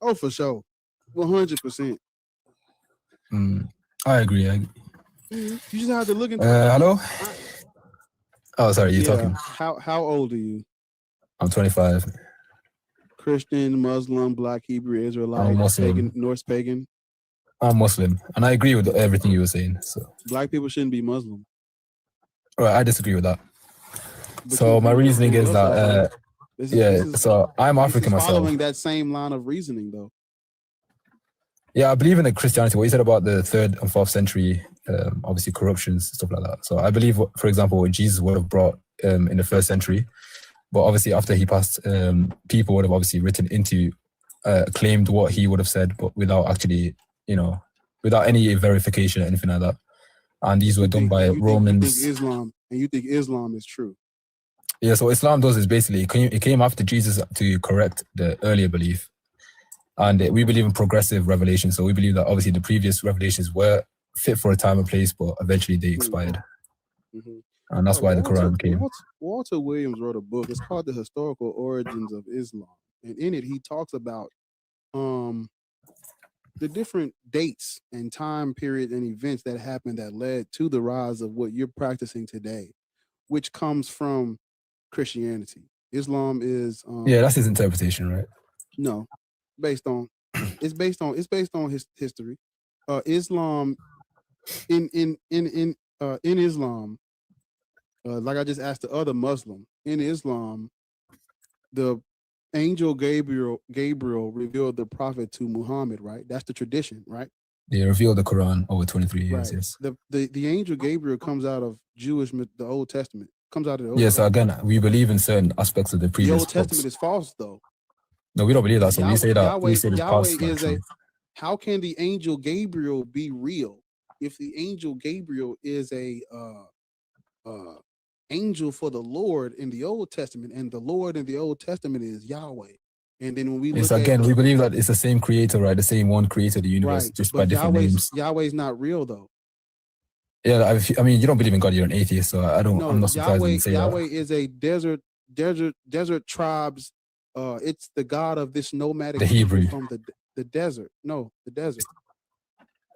Oh, for sure. 100%. I agree. You just have to look into hello? Oh, sorry, you're talking. How old are you? I'm 25. Christian, Muslim, Black, Hebrew, Israelite, I'm Muslim. pagan, Norse pagan. I'm Muslim, and I agree with everything you were saying. So Black people shouldn't be Muslim. All right, I disagree with that. So my reasoning is that so I'm African myself. Following that same line of reasoning, though. Yeah, I believe in the Christianity. What you said about the 3rd and 4th century, obviously corruptions, stuff like that. So I believe, for example, what Jesus would have brought in the 1st century, but obviously after he passed, people would have obviously written into, claimed what he would have said, but without actually, without any verification or anything like that. And these were done by Romans. You think Islam is true? Yeah, so what Islam does is basically, it came after Jesus to correct the earlier belief. And we believe in progressive revelation. So we believe that obviously the previous revelations were fit for a time and place, but eventually they expired. Mm-hmm. And that's why the Quran came. Walter Williams wrote a book. It's called The Historical Origins of Islam. And in it, he talks about the different dates and time periods and events that happened that led to the rise of what you're practicing today, which comes from Christianity. Islam is yeah, that's his interpretation, right? No, it's based on his history. Islam in Islam, like I just asked the other Muslim, in Islam, the angel Gabriel revealed the prophet to Muhammad, right? That's the tradition, right? They revealed the Quran over 23 years, right. yes. The angel Gabriel comes out of the Old Testament. Comes out of the Old Yes, so again, we believe in certain aspects of the previous The Old Testament books. is false, though. No, we don't believe that. So we say that Yahweh, we say this Yahweh past is a. truth. How can the angel Gabriel be real if the angel Gabriel is a angel for the Lord in the Old Testament, and the Lord in the Old Testament is Yahweh? And then when we It's look again, at we believe that it's the same creator, right? The same one created the universe, right, just by but different names. Yahweh's not real though. Yeah, I mean, you don't believe in God, you're an atheist, so I'm No, not surprised when you say Yahweh that. is a desert tribes. It's the God of this nomadic The people Hebrew. from the desert. No, the desert.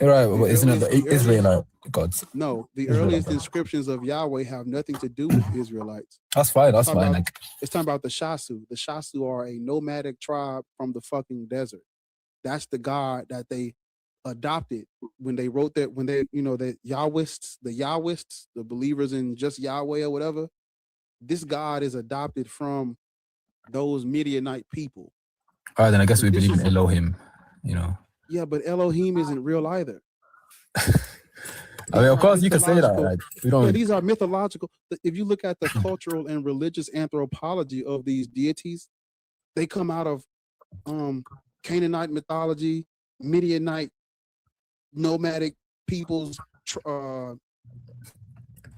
Right, The but isn't it earliest- the Israelite gods? No, the Israelite earliest gods. inscriptions of Yahweh have nothing to do with Israelites. That's fine, that's Talk fine. about- Like, It's talking about the Shasu. The Shasu are a nomadic tribe from the fucking desert. That's the God that they adopted when they wrote that, when they, the Yahwists, the believers in just Yahweh or whatever. This God is adopted from those Midianite people. all right, then I guess So we this believe in is- Elohim, Yeah, but Elohim isn't real either. I mean, of course, you can say that. Mythological- Like, we don't. Yeah, these are mythological. If you look at the cultural and religious anthropology of these deities, they come out of Canaanite mythology, Midianite nomadic peoples,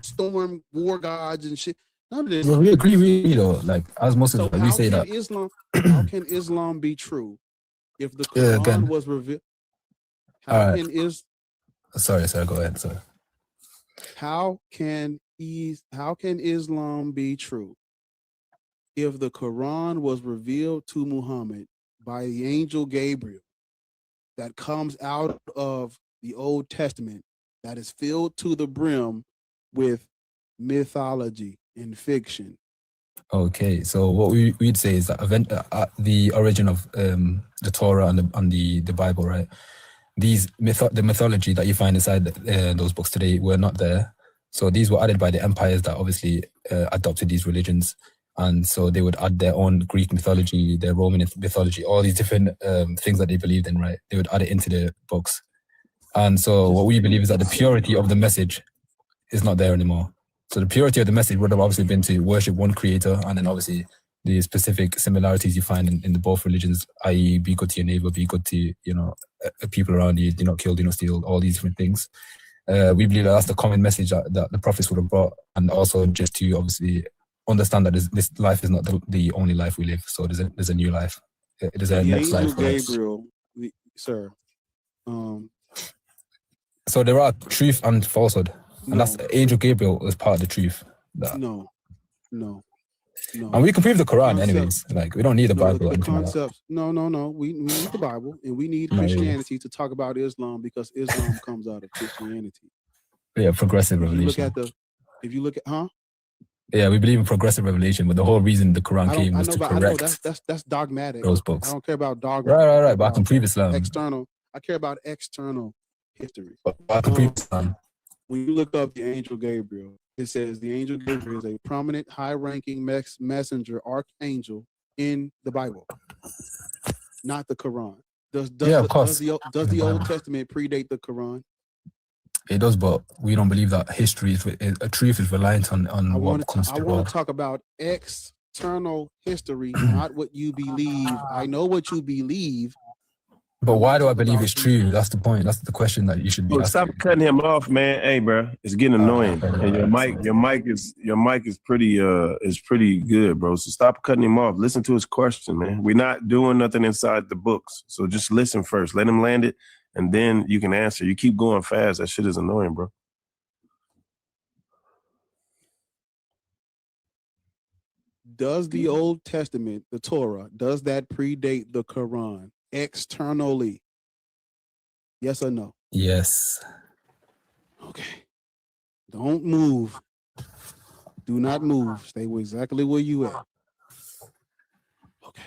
storm war gods and shit. None of this. Well, we agree, though. Like, as Muslims, So we say that. how can Islam be true if the Yeah, Quran again. was revealed? All How right. can Sorry, go ahead. Sorry. How can Islam be true if the Quran was revealed to Muhammad by the angel Gabriel that comes out of the Old Testament, that is filled to the brim with mythology and fiction? Okay, so what we'd say is that the origin of the Torah and the Bible, right? The mythology that you find inside those books today were not there. So these were added by the empires that obviously adopted these religions, and so they would add their own Greek mythology, their Roman mythology, all these different things that they believed in, right? They would add it into the books, and so what we believe is that the purity of the message is not there anymore. So the purity of the message would have obviously been to worship one creator, and then obviously the specific similarities you find in the both religions, i.e. be good to your neighbor, be good to, people around you, do not kill, do not steal, all these different things. We believe that that's the common message that the prophets would have brought, and also just to obviously understand that this life is not the only life we live. So there's a new life. There's a The next angel life. for us. Gabriel, sir. So there are truth and falsehood, and that's Angel Gabriel is part of the truth. No. And we can prove the Quran anyways. Like, we don't need the Bible. The concepts. No. We need the Bible, and we need Christianity to talk about Islam, because Islam comes out of Christianity. Yeah, progressive revelation. If you look at, Yeah, we believe in progressive revelation, but the whole reason the Quran came was to correct that's dogmatic. those books. I don't care about dogma. Right. But I can prove Islam. I care about external history. But I can prove Islam. When you look up the angel Gabriel, it says the angel Gabriel is a prominent, high-ranking messenger, archangel in the Bible, not the Quran. Of course. Does the Old Testament predate the Quran? It does, but we don't believe that history truth is reliant on what comes to I want to talk about external history, not what you believe. I know what you believe. But why do I believe it's true? That's the point. That's the question that you should be asking. Stop cutting him off, man. Hey, bro, it's getting annoying. And your mic is pretty good, bro. So stop cutting him off. Listen to his question, man. We're not doing nothing inside the books, so just listen first. Let him land it, and then you can answer. You keep going fast. That shit is annoying, bro. Does the Old Testament, the Torah, does that predate the Quran externally? Yes or no? Yes. Okay. Don't move. Do not move. Stay exactly where you at. Okay.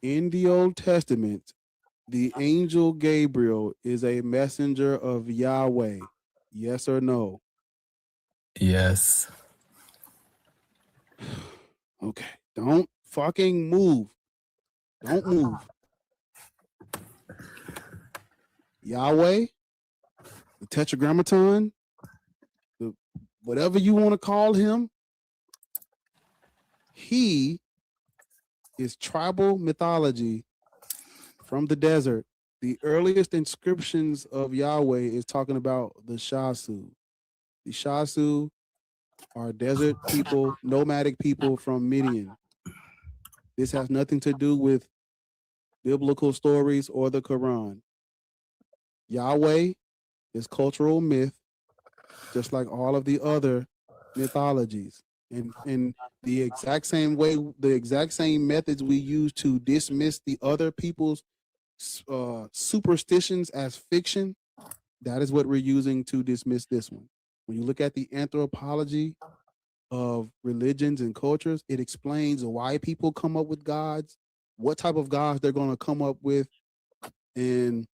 In the Old Testament, the angel Gabriel is a messenger of Yahweh. Yes or no? Yes. Okay. Don't fucking move. Don't move. Yahweh, the Tetragrammaton, whatever you want to call him, he is tribal mythology from the desert. The earliest inscriptions of Yahweh is talking about the Shasu. The Shasu are desert people, nomadic people from Midian. This has nothing to do with biblical stories or the Quran. Yahweh is cultural myth, just like all of the other mythologies. And in the exact same way, the exact same methods we use to dismiss the other people's superstitions as fiction, that is what we're using to dismiss this one. When you look at the anthropology of religions and cultures, it explains why people come up with gods, what type of gods they're going to come up with, and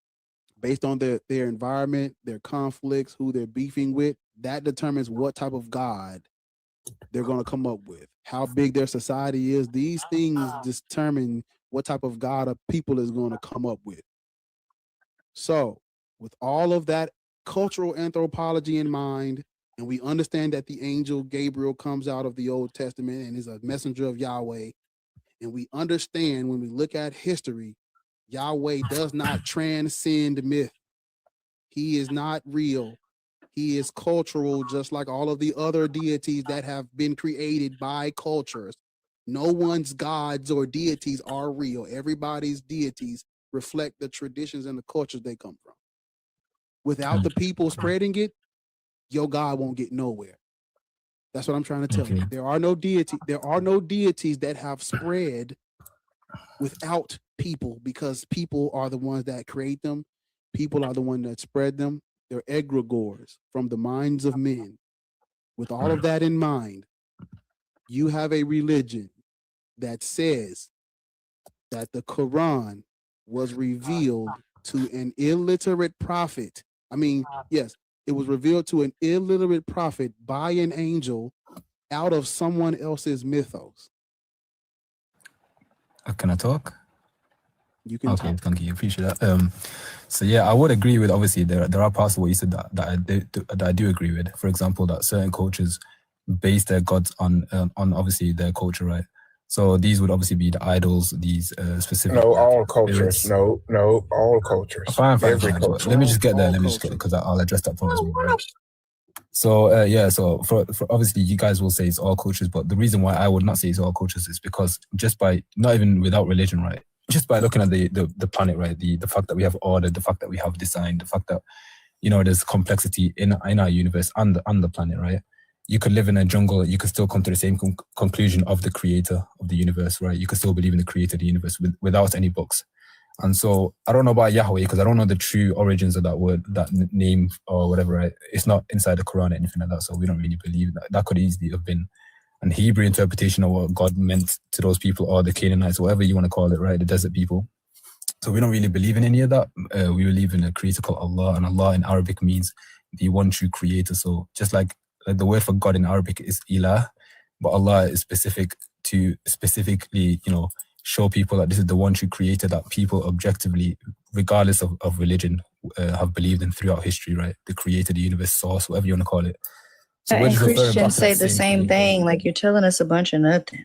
based on their environment, their conflicts, who they're beefing with, that determines what type of god they're going to come up with, how big their society is. These things determine what type of god a people is going to come up with. So with all of that cultural anthropology in mind, and we understand that the angel Gabriel comes out of the Old Testament and is a messenger of Yahweh, and we understand when we look at history, Yahweh does not transcend myth. He is not real. He is cultural, just like all of the other deities that have been created by cultures. No one's gods or deities are real. Everybody's deities reflect the traditions and the cultures they come from. Without the people spreading it, your God won't get nowhere. That's what I'm trying to tell you. There are no deities that have spread without people, because people are the ones that create them. People are the ones that spread them. They're egregores from the minds of men. With all of that in mind, you have a religion that says that the Quran was revealed to an illiterate prophet. I mean, yes, it was revealed to an illiterate prophet by an angel out of someone else's mythos. Can I talk? You can okay, talk. thank you. Appreciate that. So yeah, I would agree with, obviously there are parts of what you said that I do agree with. For example, that certain cultures base their gods on obviously their culture, right? So these would obviously be the idols, these specific. No, all cultures. No, all cultures. Fine. Every culture. Let me just get there. Because I'll address that point as well. Right? So yeah, so for obviously you guys will say it's all cultures, but the reason why I would not say it's all cultures is because just by, not even without religion, right? Just by looking at the planet, right? The fact that we have order, the fact that we have design, the fact that, there's complexity in our universe and the planet, right? You could live in a jungle, you could still come to the same conclusion of the creator of the universe, right? You could still believe in the creator of the universe without any books. And so I don't know about Yahweh, because I don't know the true origins of that word, that name or whatever, right? It's not inside the Quran or anything like that, so we don't really believe that. That could easily have been an Hebrew interpretation of what God meant to those people, or the Canaanites, whatever you want to call it, right? The desert people. So we don't really believe in any of that. We believe in a creator called Allah, and Allah in Arabic means the one true creator. So just like the word for God in Arabic is ilah, but Allah is specifically, show people that this is the one true creator that people objectively, regardless of religion, have believed in throughout history, right? The creator, the universe, source, whatever you want to call it. So And Christians say the same thing, like you're telling us a bunch of nothing.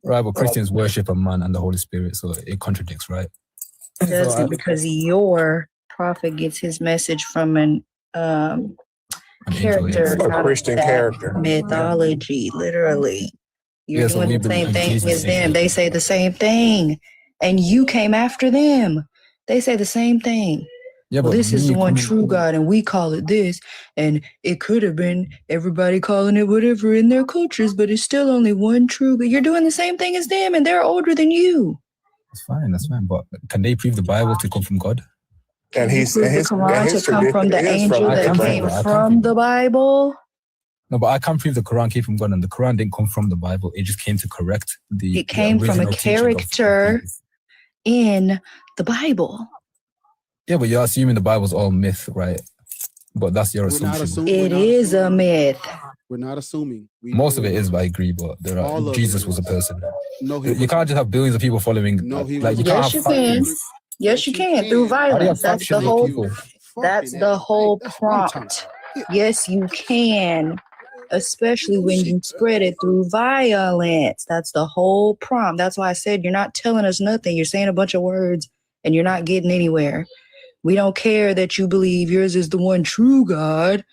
Right, but Christians worship a man and the Holy Spirit, so it contradicts, right? It doesn't, because your prophet gets his message from an character, a Christian character. Mythology, literally. You're doing the same thing as them. They say the same thing, and you came after them. They say the same thing. Yeah, well, this is the one true God, and we call it this, and it could have been everybody calling it whatever in their cultures, but it's still only one true God. You're doing the same thing as them, and they're older than you. That's fine, but can they prove the Bible to come from God? And the Quran to come from the angel that came from the Bible? No, but I can't prove the Quran came from God, and the Quran didn't come from the Bible. It just came to correct It came from a character in the Bible. Yeah, but you're assuming the Bible's all myth, right? But that's your assumption. It is a myth. We're not assuming. Most of it is, I agree, but Jesus was a person. No, you can't just have billions of people following. No, yes, you can. Yes, you can, through violence. That's the whole. That's the whole prompt. Yes, you can. especially when you spread it through violence. That's the whole problem. That's why I said you're not telling us nothing. You're saying a bunch of words and you're not getting anywhere. We don't care that you believe yours is the one true God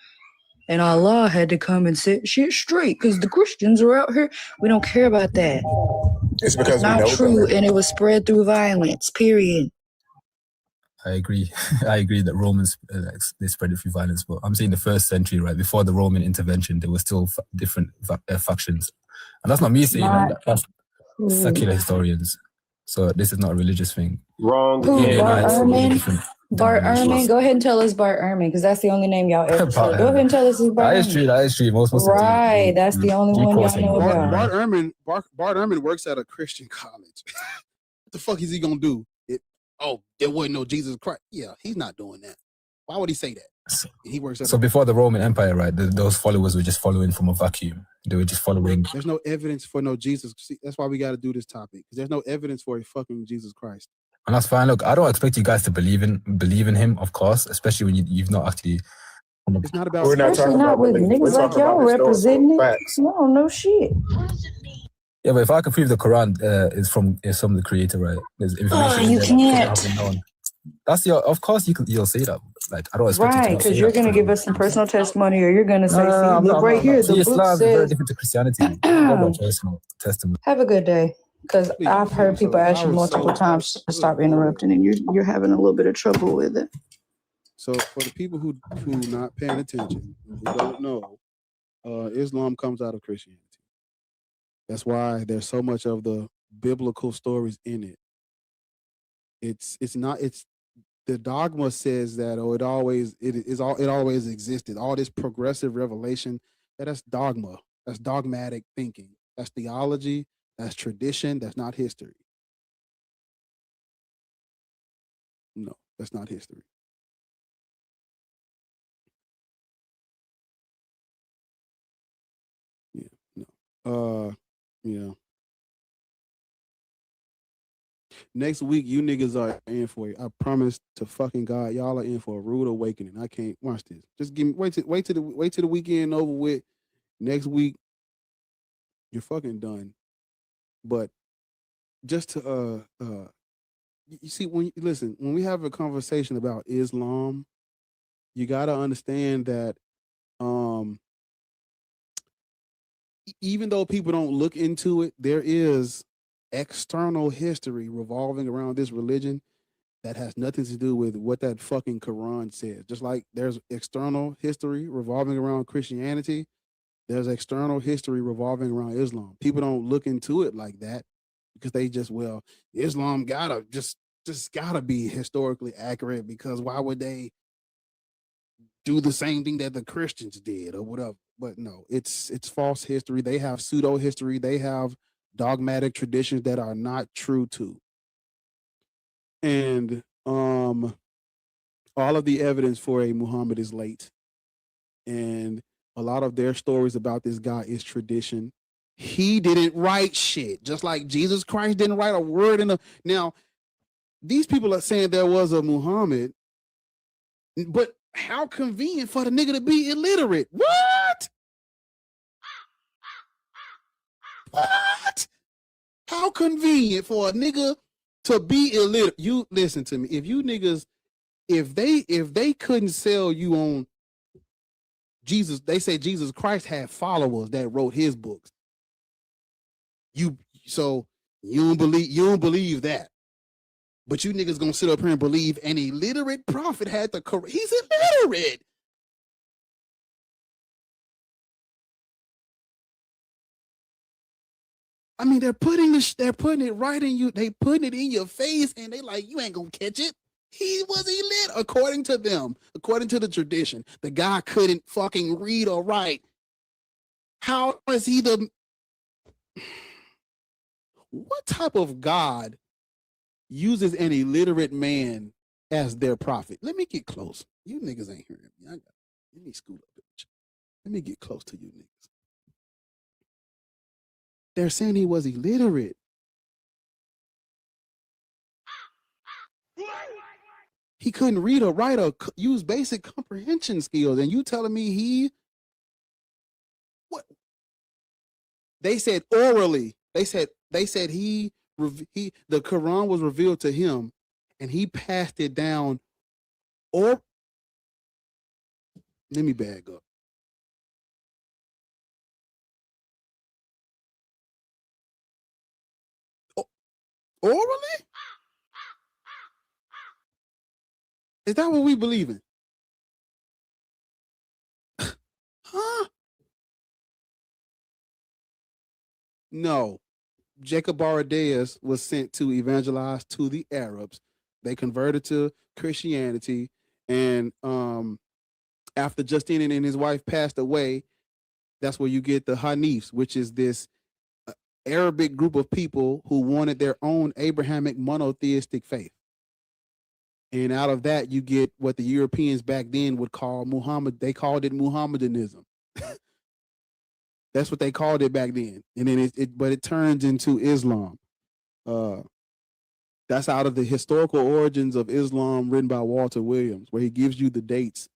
and Allah had to come and set shit straight because the Christians are out here. We don't care about that. It's because we Not know true, better. and it was spread through violence, period. I agree. I agree that Romans, they spread it through violence, but I'm saying the first century, right, before the Roman intervention, there were still different factions. And that's not me saying that, that's secular historians. So this is not a religious thing. Wrong Who, again. Bart Ehrman? Bart denominations. Ehrman? Go ahead and tell us Bart Ehrman, because that's the only name y'all ever said. Bart Go ahead and tell us who's Bart That is true. Ehrman. That is true. Most Muslims Right, that's the only one y'all know about. Bart Ehrman works at a Christian college. What the fuck is he gonna do? There wasn't no Jesus Christ. Yeah, he's not doing that. Why would he say that? He works at So before the Roman Empire, right, those followers were just following from a vacuum. They were just following. There's no evidence for no Jesus. See, that's why we got to do this topic, because there's no evidence for a fucking Jesus Christ. And that's fine. Look, I don't expect you guys to believe in him, of course, especially when you've not actually. It's not about. We're not Especially talking not about with belief. niggas We're like talking y'all about historical representing it. facts. No, no shit. Yeah, but if I can prove the Quran is from the Creator, right? There's information you there can't. that couldn't have been known. That's of course you'll say that. Like I don't expect you to Right, not say because you're that. going to give us some personal testimony, or you're going to say, No, see, I'm look not- right I'm here, not. See, the book Islam is very says, different to Christianity. It's not about personal testimony. have a good day. Because I've heard people ask you multiple times to stop interrupting, and you're having a little bit of trouble with it. So for the people who not paying attention, who don't know, Islam comes out of Christianity. That's why there's so much of the biblical stories in it. It's the dogma says that it always existed. All this progressive revelation, that's dogma. That's dogmatic thinking. That's theology. That's tradition. That's not history. No, that's not history. Yeah, no. Yeah. Next week, you niggas are in for it. I promise to fucking God, y'all are in for a rude awakening. I can't watch this. Just give me wait till the weekend over with. Next week, you're fucking done. But just to you see, when we have a conversation about Islam, you gotta understand that even though people don't look into it, there is external history revolving around this religion that has nothing to do with what that fucking Quran says. Just like there's external history revolving around Christianity, there's external history revolving around Islam. People don't look into it like that because they just, Islam gotta just gotta be historically accurate, because why would they do the same thing that the Christians did or whatever? But no, it's false history. They have pseudo history. They have dogmatic traditions that are not true to. And all of the evidence for a Muhammad is late. And a lot of their stories about this guy is tradition. He didn't write shit, just like Jesus Christ didn't write a word in a. Now, these people are saying there was a Muhammad, but how convenient for the nigga to be illiterate. What? What? How convenient for a nigga to be illiterate. You listen to me. If you niggas, if they couldn't sell you on Jesus, they say Jesus Christ had followers that wrote his books. You don't believe that. But you niggas gonna sit up here and believe an illiterate prophet had the correct. He's illiterate. I mean, they're putting it right in you. They putting it in your face, and they like, you ain't gonna catch it. He was illiterate, according to them, according to the tradition. The guy couldn't fucking read or write. How is he the? What type of God uses an illiterate man as their prophet? Let me get close. You niggas ain't hearing me. Let me scoot up. Let me get close to you niggas. They're saying he was illiterate. He couldn't read or write or use basic comprehension skills. And you telling me They said orally. They said the Quran was revealed to him, and he passed it down. Or let me bag up. Orally? Is that what we believe in? Huh? No. Jacob Baradaeus was sent to evangelize to the Arabs. They converted to Christianity, and after Justinian and his wife passed away, that's where you get the Hanifs, which is this Arabic group of people who wanted their own Abrahamic monotheistic faith. And out of that, you get what the Europeans back then would call Muhammad. They called it Muhammadanism. That's what they called it back then. And then but it turns into Islam. That's out of the historical origins of Islam, written by Walter Williams, where he gives you the dates.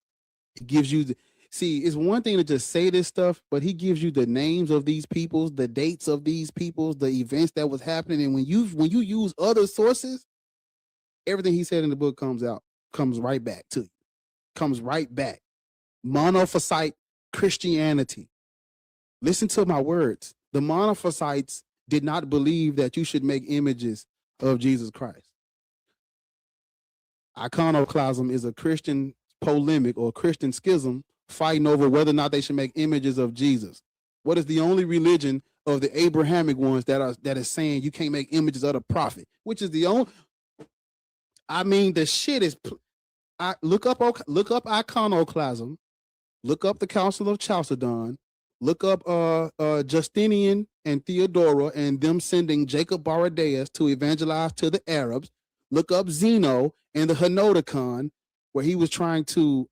He gives you see, it's one thing to just say this stuff, but he gives you the names of these peoples, the dates of these peoples, the events that was happening. And when you use other sources, everything he said in the book comes right back to you. Comes right back. Monophysite Christianity. Listen to my words. The Monophysites did not believe that you should make images of Jesus Christ. Iconoclasm is a Christian polemic or Christian schism fighting over whether or not they should make images of Jesus. What is the only religion of the Abrahamic ones that is saying you can't make images of the prophet? Which is the only. I mean, the shit is. Look up iconoclasm. Look up the Council of Chalcedon. Look up Justinian and Theodora and them sending Jacob Baradaeus to evangelize to the Arabs. Look up Zeno and the Henoticon, where he was trying to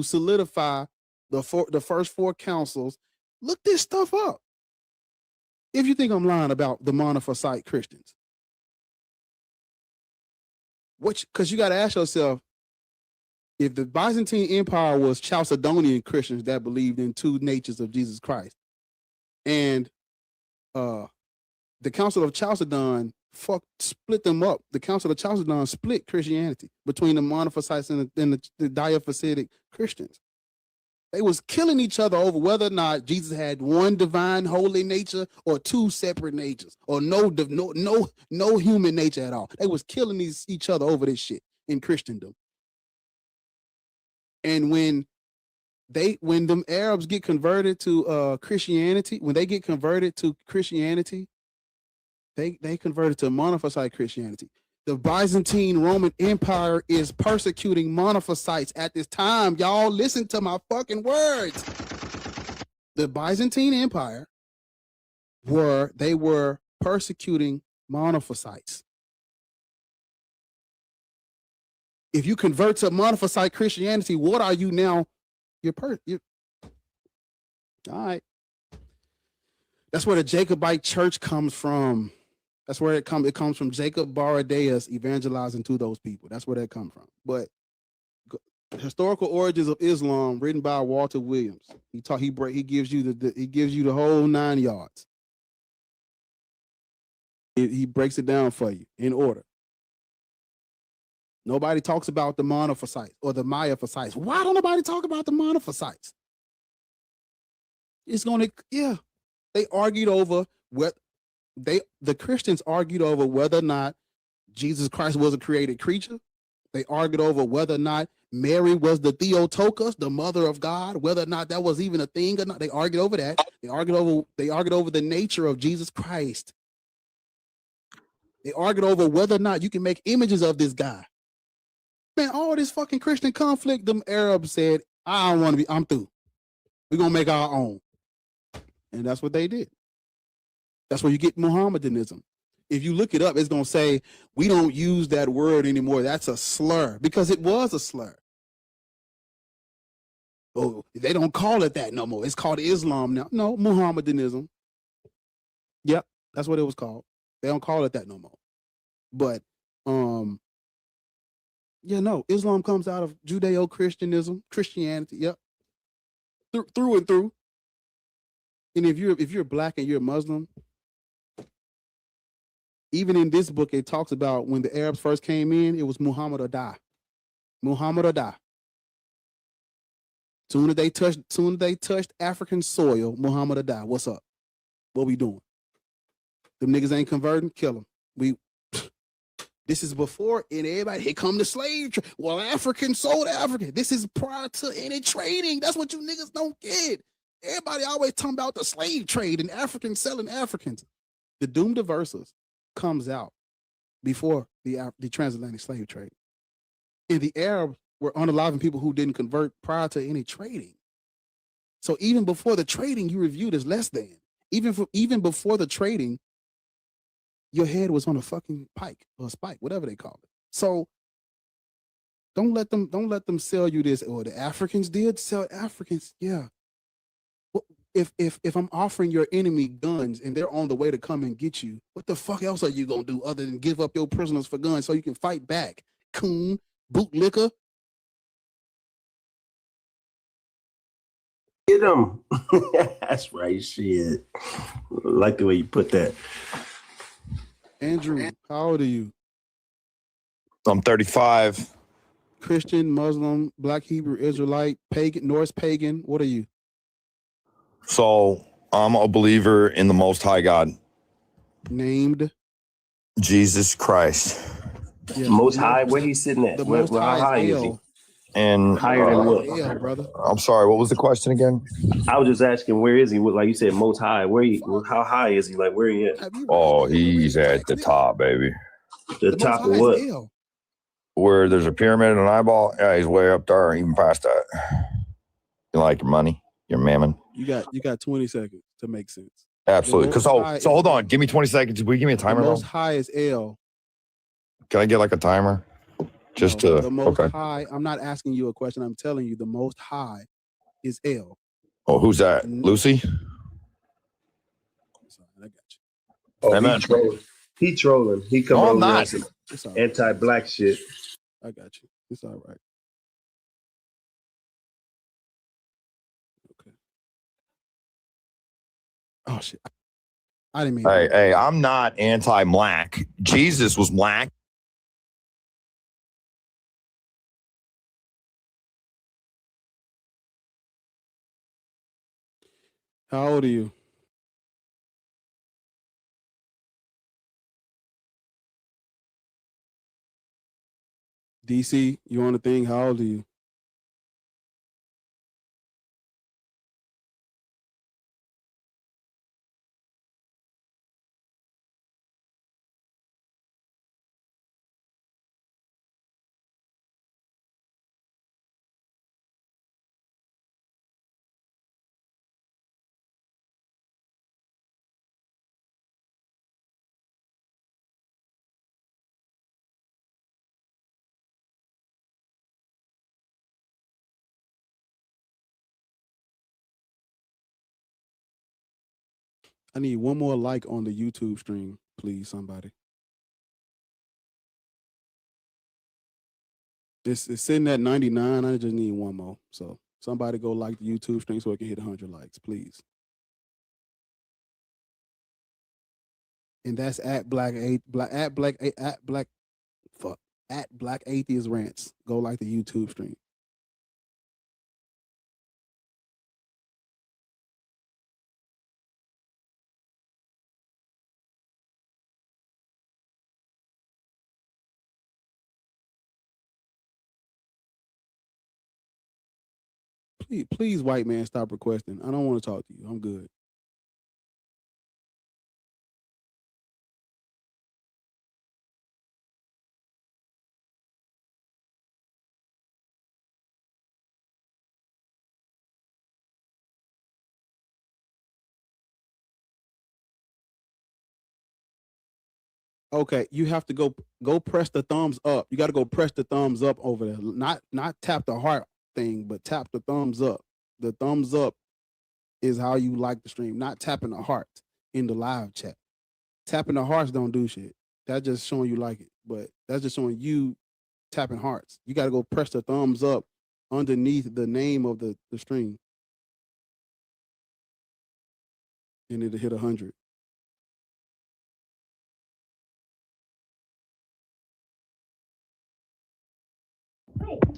solidify the first four councils. Look this stuff up. If you think I'm lying about the Monophysite Christians, because you got to ask yourself, if the Byzantine Empire was Chalcedonian Christians that believed in two natures of Jesus Christ, and the Council of Chalcedon split them up. The Council of Chalcedon split Christianity between the Monophysites and the Diophysitic Christians. They was killing each other over whether or not Jesus had one divine holy nature or two separate natures, or no human nature at all. They was killing each other over this shit in Christendom. And when them Arabs get converted to Christianity, when they get converted to Christianity, they converted to Monophysite Christianity. The Byzantine Roman Empire is persecuting Monophysites at this time. Y'all listen to my fucking words. The Byzantine Empire were persecuting Monophysites. If you convert to Monophysite Christianity, what are you now? You're all right. That's where the Jacobite church comes from. That's where it comes. It comes from Jacob Baradaeus evangelizing to those people. That's where that comes from. But historical origins of Islam, written by Walter Williams. He gives you the whole 9 yards. He breaks it down for you in order. Nobody talks about the Monophysites or the Miaphysites. Why don't nobody talk about the Monophysites? They argued over the Christians argued over whether or not Jesus Christ was a created creature. They argued over whether or not Mary was the Theotokos, the mother of God, whether or not that was even a thing or not. They argued over that. They argued over the nature of Jesus Christ. They argued over whether or not you can make images of this guy. Man, all this fucking Christian conflict, them Arabs said, I'm through. We're going to make our own. And that's what they did. That's where you get Mohammedanism. If you look it up, it's going to say, we don't use that word anymore. That's a slur, because it was a slur. Oh, they don't call it that no more. It's called Islam now. No, Mohammedanism. Yep, that's what it was called. They don't call it that no more. But, Islam comes out of Judeo-Christianism, Christianity, yep. Through and through. And if you're black and you're Muslim, even in this book, it talks about when the Arabs first came in, it was Muhammad or die. Muhammad or die. Soon as they touched African soil, Muhammad or die. What's up? What we doing? Them niggas ain't converting, kill them. This is before, and everybody, here come the slave trade. Well, African sold African. This is prior to any trading. That's what you niggas don't get. Everybody always talking about the slave trade and Africans selling Africans. The Doom Diversus comes out before the transatlantic slave trade. And the Arabs were unaliving people who didn't convert prior to any trading. So even before the trading, you reviewed as less than. Even before the trading, your head was on a fucking pike or a spike, whatever they call it. So don't let them sell you this. Or the Africans did sell Africans. Yeah. Well, if I'm offering your enemy guns and they're on the way to come and get you, what the fuck else are you gonna do other than give up your prisoners for guns so you can fight back? Coon, bootlicker. Get them. That's right, shit. Like the way you put that. Andrew, how old are you? I'm 35. Christian, Muslim, Black Hebrew, Israelite, pagan, Norse pagan. What are you? So I'm a believer in the Most High God. Named? Jesus Christ. Yeah, Most High, where he's sitting at? The Where, Most how high is he? And higher than what? Yeah, brother. I'm sorry, what was the question again? I was just asking, where is he? Like you said, Most High. How high is he? Like, where he at? Oh, he's at the top, baby. The top of what? Where there's a pyramid and an eyeball? Yeah, he's way up there, even past that. You like your money, your mammon? You got 20 seconds to make sense. Absolutely. Because so hold on, give me 20 seconds. Will you give me a timer? The Most High is L. Can I get like a timer? Just no, the Most High. I'm not asking you a question. I'm telling you the Most High is L. Oh, who's that? Lucy? Sorry, I got you. Oh, Amen. He trolling. He come No, I'm over not. on some anti-black shit. I got you. It's all right. Okay. Oh shit. I didn't mean. Hey, I'm not anti-black. Jesus was black. How old are you? DC, you on the thing? How old are you? I need one more like on the YouTube stream, please, somebody. It's sitting at 99. I just need one more. So somebody go like the YouTube stream so it can hit 100 likes, please. And that's at Black Atheist Rants. Go like the YouTube stream. Please, white man, stop requesting. I don't want to talk to you. I'm good. Okay, you have to go press the thumbs up. You got to go press the thumbs up over there. Not tap the heart thing, but tap the thumbs up. The thumbs up is how you like the stream, not tapping the heart in the live chat. Tapping the hearts don't do shit. That's just showing you like it, but that's just showing you tapping hearts. You got to go press the thumbs up underneath the name of the stream. and it'll hit 100.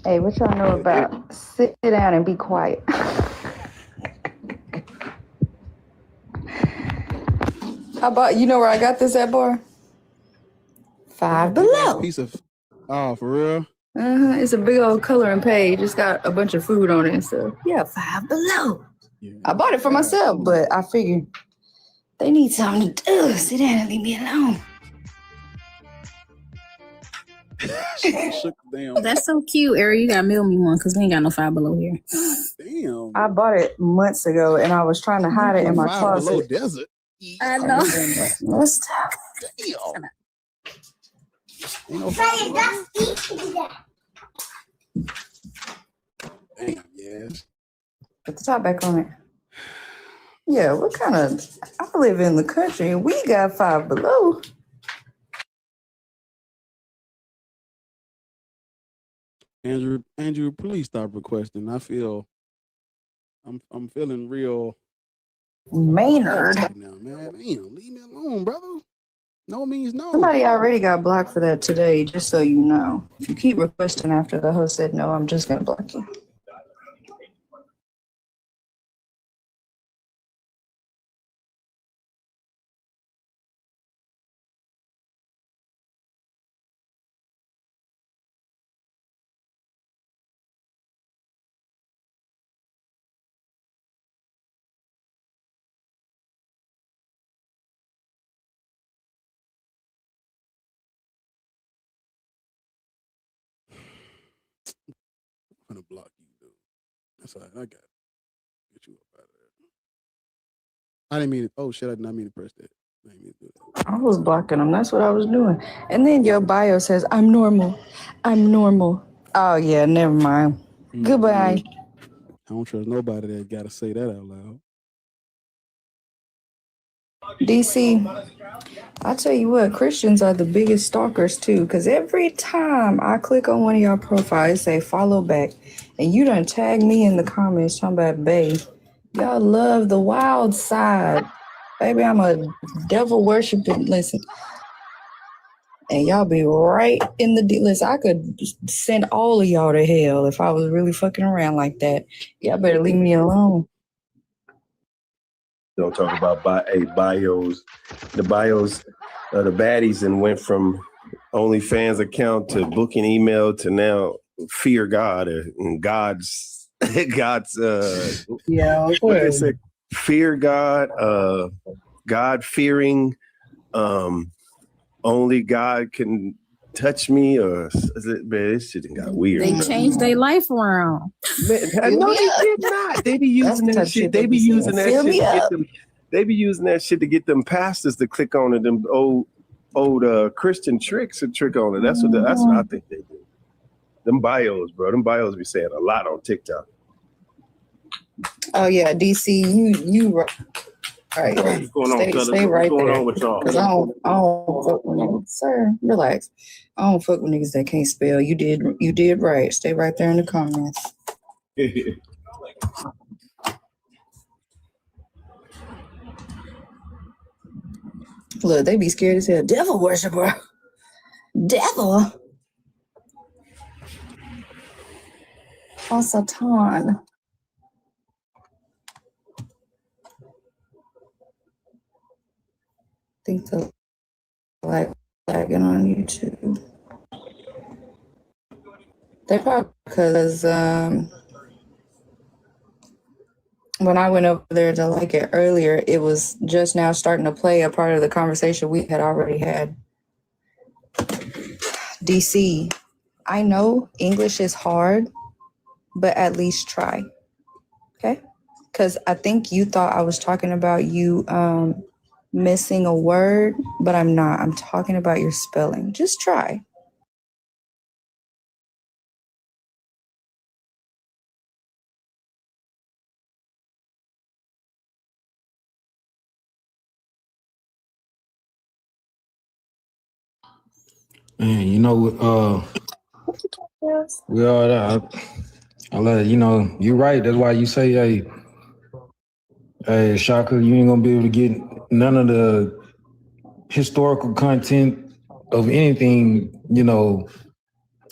Hey, what y'all know about sit down and be quiet? How about, you know where I got this at, bar? Five Below. Piece of, oh, for real? It's a big old coloring page. It's got a bunch of food on it and stuff. Yeah, Five Below. Yeah. I bought it for myself, but I figured they need something to do. Sit down and leave me alone. Damn. That's so cute, Ariel. You gotta mail me one because we ain't got no Five Below here. Damn. I bought it months ago and I was trying to hide it in my Five Below closet. desert. I know. Let's talk. Damn. Ain't no Five Below. Damn, yes. Put the top back on it. Yeah, what kind of, I live in the country and we got Five Below. Andrew, please stop requesting. I feel I'm feeling real Maynard. now, man. Damn, leave me alone, brother. No means no. Somebody already got blocked for that today, just so you know. If you keep requesting after the host said no, I'm just gonna block you. I'm gonna block you, dude. That's all right. I got it. Get you up out of there. I didn't mean it. Oh shit, I did not mean to press that. I didn't mean to do that. I was blocking them. That's what I was doing. And then your bio says, I'm normal. I'm normal. Oh, yeah, never mind. Goodbye. I don't trust nobody that gotta say that out loud. DC, I tell you what, Christians are the biggest stalkers too, because every time I click on one of your profiles, it say follow back, and you done tag me in the comments talking about, babe, y'all love the wild side. Baby, I'm a devil worshiping, listen. And y'all be right in the listen. I could send all of y'all to hell if I was really fucking around like that. Y'all better leave me alone. Don't talk about bios. The bios, the baddies, and went from OnlyFans account to booking email to now fear God and God's yeah, what they say, fear God, God fearing, only God can touch me, or is it, man, this shit got weird. They changed their life around. No, they did not. They be using that shit. They be using that shit to get them. They be using that shit to get them pastors to click on it. Them old Christian tricks and trick on it. That's what I think they do. Them bios, bro. Them bios be saying a lot on TikTok. Oh yeah, DC, you right. What's going on, stay right What's going there. on with y'all? Cause I don't fuck with niggas. Sir, relax. I don't fuck with niggas that can't spell. You did right. Stay right there in the comments. Look, they be scared as hell. Devil worshiper. Devil. Oh, Satan. Think the lagging on YouTube. They probably because when I went over there to like it earlier, it was just now starting to play a part of the conversation we had already had. DC, I know English is hard, but at least try. Okay? Because I think you thought I was talking about you missing a word, but I'm not. I'm talking about your spelling. Just try. Man, you know, we all I let you know, you're right. That's why you say, hey, Hey, Shaka, you ain't gonna be able to get none of the historical content of anything,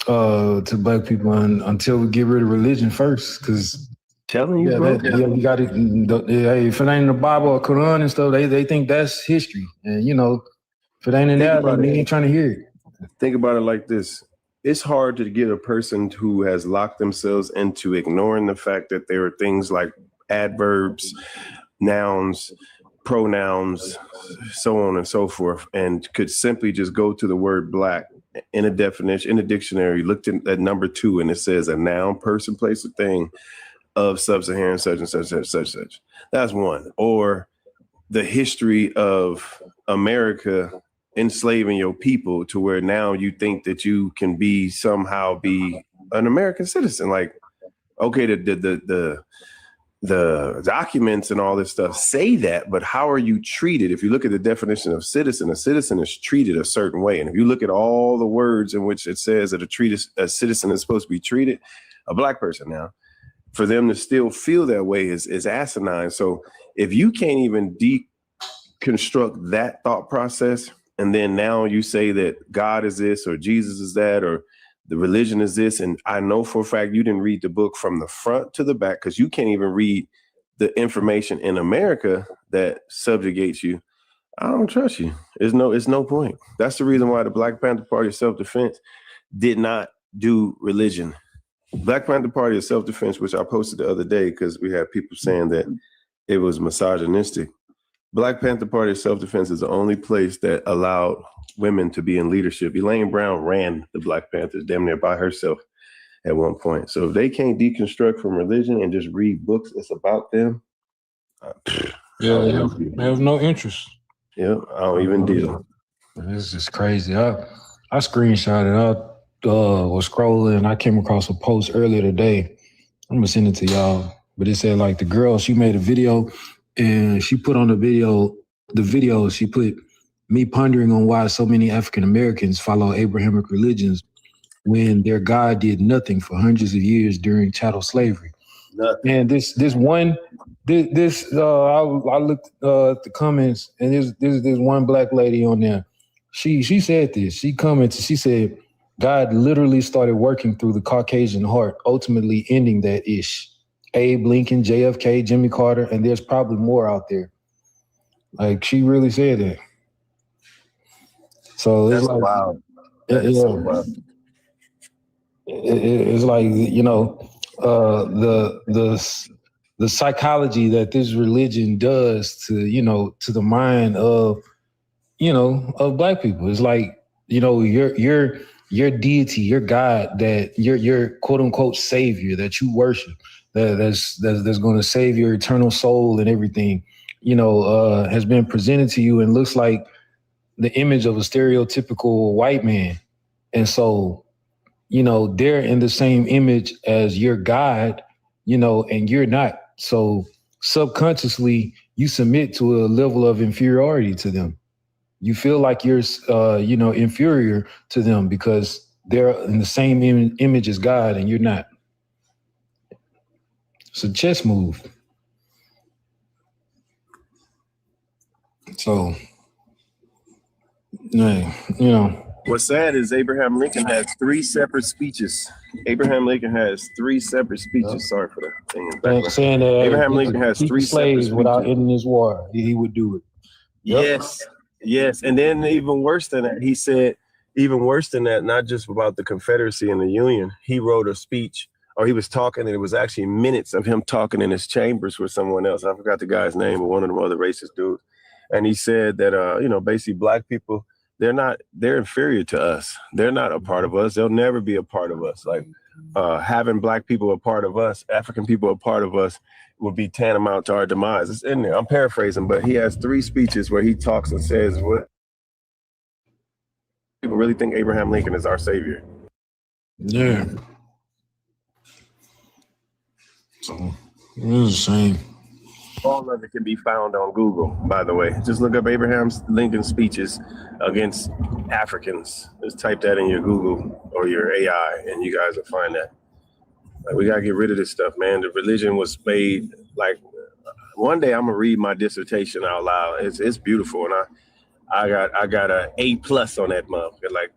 to black people until we get rid of religion first. Because telling you, bro. You got it. Hey, if it ain't in the Bible or Quran and stuff, they think that's history. And if it ain't in there, they ain't trying to hear it. Think about it like this. It's hard to get a person who has locked themselves into ignoring the fact that there are things like adverbs, nouns, pronouns, so on and so forth, and could simply just go to the word black in a definition, in a dictionary, looked at number 2, and it says a noun, person, place, or thing of sub-Saharan such and such, such, such, such. That's one. Or the history of America enslaving your people to where now you think that you can somehow be an American citizen. Like, okay, the documents and all this stuff say that, but how are you treated? If you look at the definition of citizen, a citizen is treated a certain way. And if you look at all the words in which it says that a citizen is supposed to be treated, a black person now, for them to still feel that way is asinine. So if you can't even deconstruct that thought process, and then now you say that God is this or Jesus is that or the religion is this, and I know for a fact you didn't read the book from the front to the back because you can't even read the information in America that subjugates you, I don't trust you. It's no point. That's the reason why the Black Panther Party of Self-Defense did not do religion. Black Panther Party of Self-Defense, which I posted the other day because we had people saying that it was misogynistic. Black Panther Party of Self-Defense is the only place that allowed women to be in leadership. Elaine Brown ran the Black Panthers damn near by herself at one point. So if they can't deconstruct from religion and just read books that's about them, they have no interest. Yeah, I don't even deal. This is crazy. I screenshot it. I was scrolling. I came across a post earlier today. I'm gonna send it to y'all. But it said like the girl, she made a video and she put on the video, she put me pondering on why so many African Americans follow Abrahamic religions when their God did nothing for hundreds of years during chattel slavery. And I looked at the comments, and there's one black lady on there. She said this. She commented. She said, God literally started working through the Caucasian heart, ultimately ending that ish. Abe Lincoln, JFK, Jimmy Carter, and there's probably more out there. Like, she really said that. So it's like, wild. So wild. It's like, the psychology that this religion does to the mind of black people. It's like, your deity, your God, that your quote unquote savior that you worship, that's going to save your eternal soul and everything, has been presented to you and looks like the image of a stereotypical white man. And so, they're in the same image as your God, and you're not. So subconsciously, you submit to a level of inferiority to them. You feel like you're, inferior to them because they're in the same image as God and you're not. It's a chess move. So, What's sad is Abraham Lincoln has 3 separate speeches. Abraham Lincoln has 3 separate speeches. Sorry for that. Saying that Abraham Lincoln has 3 separate slaves speeches. without ending this war, he would do it. Yes. And then even worse than that, he said, not just about the Confederacy and the Union. He wrote a speech, or he was talking, and it was actually minutes of him talking in his chambers with someone else. I forgot the guy's name, but one of them other racist dudes. And he said that, basically black people, they're inferior to us. They're not a part of us. They'll never be a part of us. Like having black people a part of us, African people a part of us would be tantamount to our demise. It's in there. I'm paraphrasing, but he has 3 speeches where he talks and says, what people really think Abraham Lincoln is our savior. Yeah. So it was the same. All of it can be found on Google, by the way. Just look up Abraham Lincoln speeches against Africans. Just type that in your Google or your AI, and you guys will find that. Like, we got to get rid of this stuff, man. The religion was made, like, one day I'm gonna read my dissertation out loud. It's beautiful, and I got a A+ on that motherfucker. Like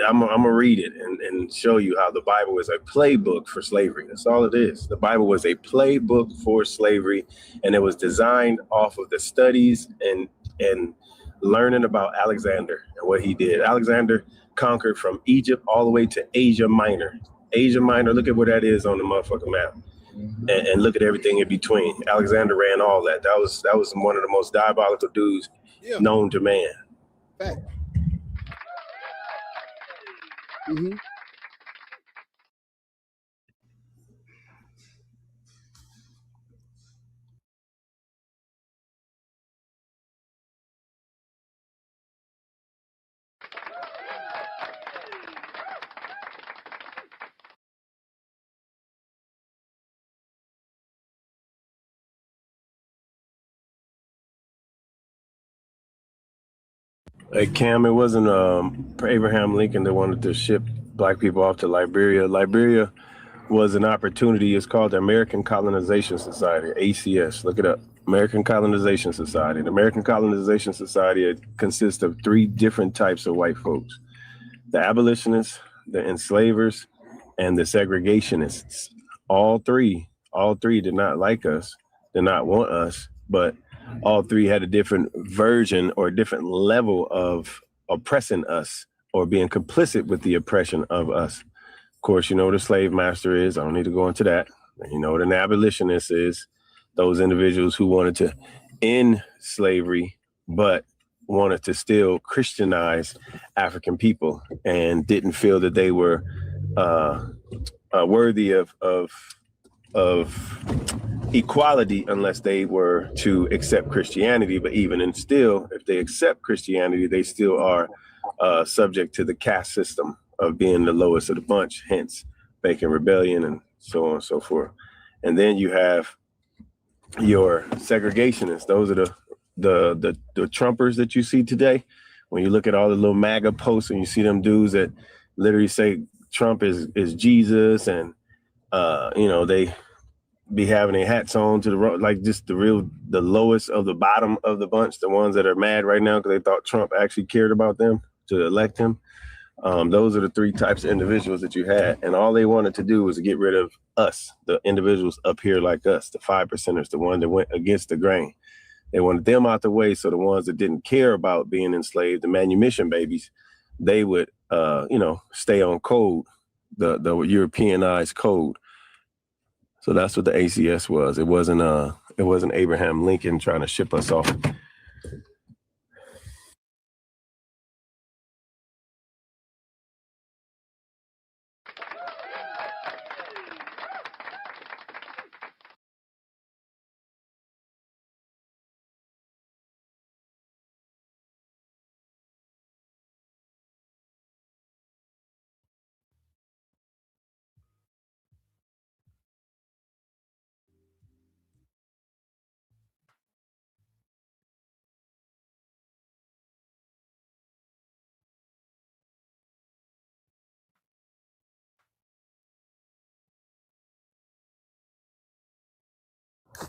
I'm gonna read it and show you how the Bible is a playbook for slavery. That's all it is. The Bible was a playbook for slavery, and it was designed off of the studies and learning about Alexander and what he did. Alexander conquered from Egypt all the way to Asia Minor. Asia Minor, look at where that is on the motherfucking map. And look at everything in between. Alexander ran all that. That was one of the most diabolical dudes known to man. Fact. Mm-hmm. Hey Cam, it wasn't Abraham Lincoln that wanted to ship black people off to Liberia. Liberia was an opportunity. It's called the American Colonization Society, ACS. Look it up. American Colonization Society. The American Colonization Society consists of 3 different types of white folks: the abolitionists, the enslavers, and the segregationists. All three did not like us, did not want us, but all 3 had a different version or a different level of oppressing us or being complicit with the oppression of us. Of course, you know what a slave master is. I don't need to go into that. You know what an abolitionist is. Those individuals who wanted to end slavery, but wanted to still Christianize African people and didn't feel that they were worthy of equality unless they were to accept Christianity. But even and still, if they accept Christianity, they still are subject to the caste system of being the lowest of the bunch, hence Bacon Rebellion and so on and so forth. And then you have your segregationists. Those are the Trumpers that you see today. When you look at all the little MAGA posts and you see them dudes that literally say Trump is Jesus, and they be having their hats on to the like just the lowest of the bottom of the bunch, the ones that are mad right now because they thought Trump actually cared about them to elect him. Those are the 3 types of individuals that you had, and all they wanted to do was get rid of us, the individuals up here like us, the 5%ers, the one that went against the grain. They wanted them out the way, so the ones that didn't care about being enslaved, the manumission babies, they would stay on code, the Europeanized code. So that's what the ACS was. It wasn't Abraham Lincoln trying to ship us off.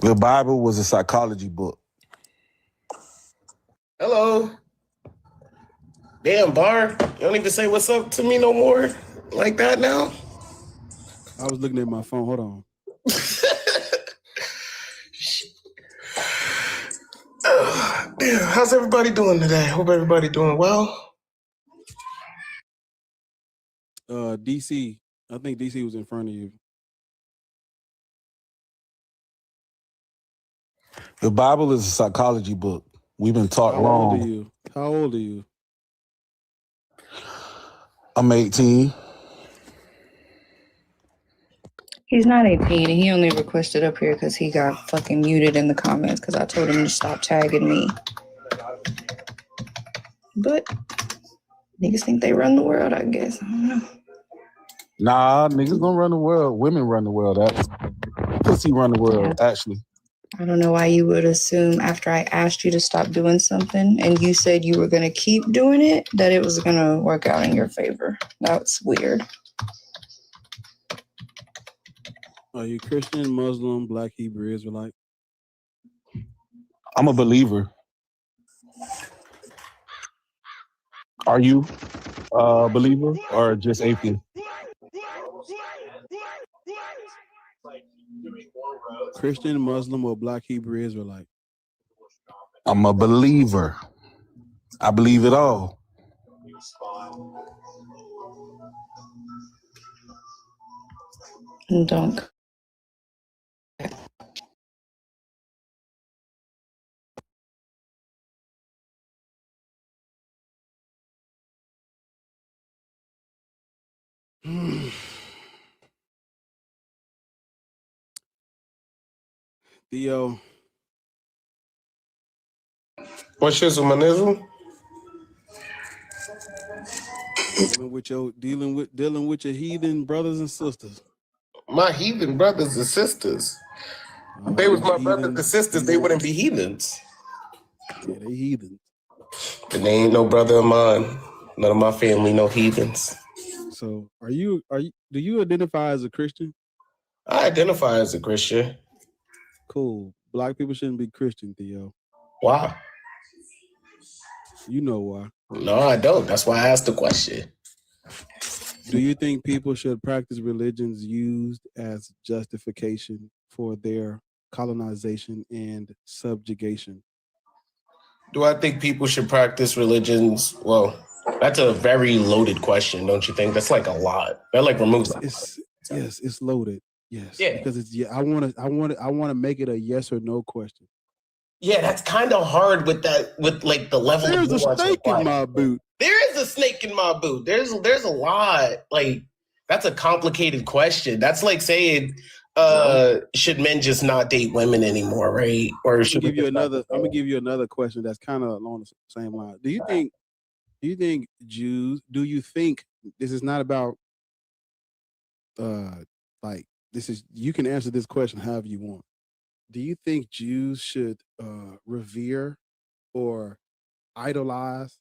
The Bible was a psychology book. Hello. Damn, Bar. You don't even say what's up to me no more like that now? I was looking at my phone. Hold on. Damn, how's everybody doing today? Hope everybody doing well. DC. I think DC was in front of you. The Bible is a psychology book. We've been taught How wrong. old are you? How old are you? I'm 18. He's not 18, and he only requested up here because he got fucking muted in the comments because I told him to stop tagging me. But niggas think they run the world, I guess. I don't know. Nah, niggas don't run the world. Women run the world. Pussy run the world, actually. I don't know why you would assume after I asked you to stop doing something and you said you were going to keep doing it, that it was going to work out in your favor. That's weird. Are you Christian, Muslim, Black, Hebrew, Israelite? I'm a believer. Are you a believer or just atheist? Christian, Muslim, or Black Hebrew Israelite? I'm a believer. I believe it all. Don't. Theo. What shizzle, my nizzle? Dealing with your heathen brothers and sisters. My heathen brothers and sisters. If they was my brothers and sisters, they wouldn't be heathens. Yeah, they heathens. And they ain't no brother of mine. None of my family, no heathens. So do you identify as a Christian? I identify as a Christian. Cool. Black people shouldn't be Christian, Theo. Why? You know why. No, I don't. That's why I asked the question. Do you think people should practice religions used as justification for their colonization and subjugation? Do I think people should practice religions? Well, that's a very loaded question, don't you think? That's like a lot. That like removes. Yes, it's loaded. Yes. Yeah. Because it's I want to make it a yes or no question. Yeah, that's kind of hard with that, with like the level of There's a snake in my boot. There is a snake in my boot. There's a lot. Like, that's a complicated question. That's like saying, should men just not date women anymore, right? Or should I'm gonna give you another question that's kind of along the same line. Do you think Jews? Do you think this is not about like this is? You can answer this question however you want. Do you think Jews should revere or idolize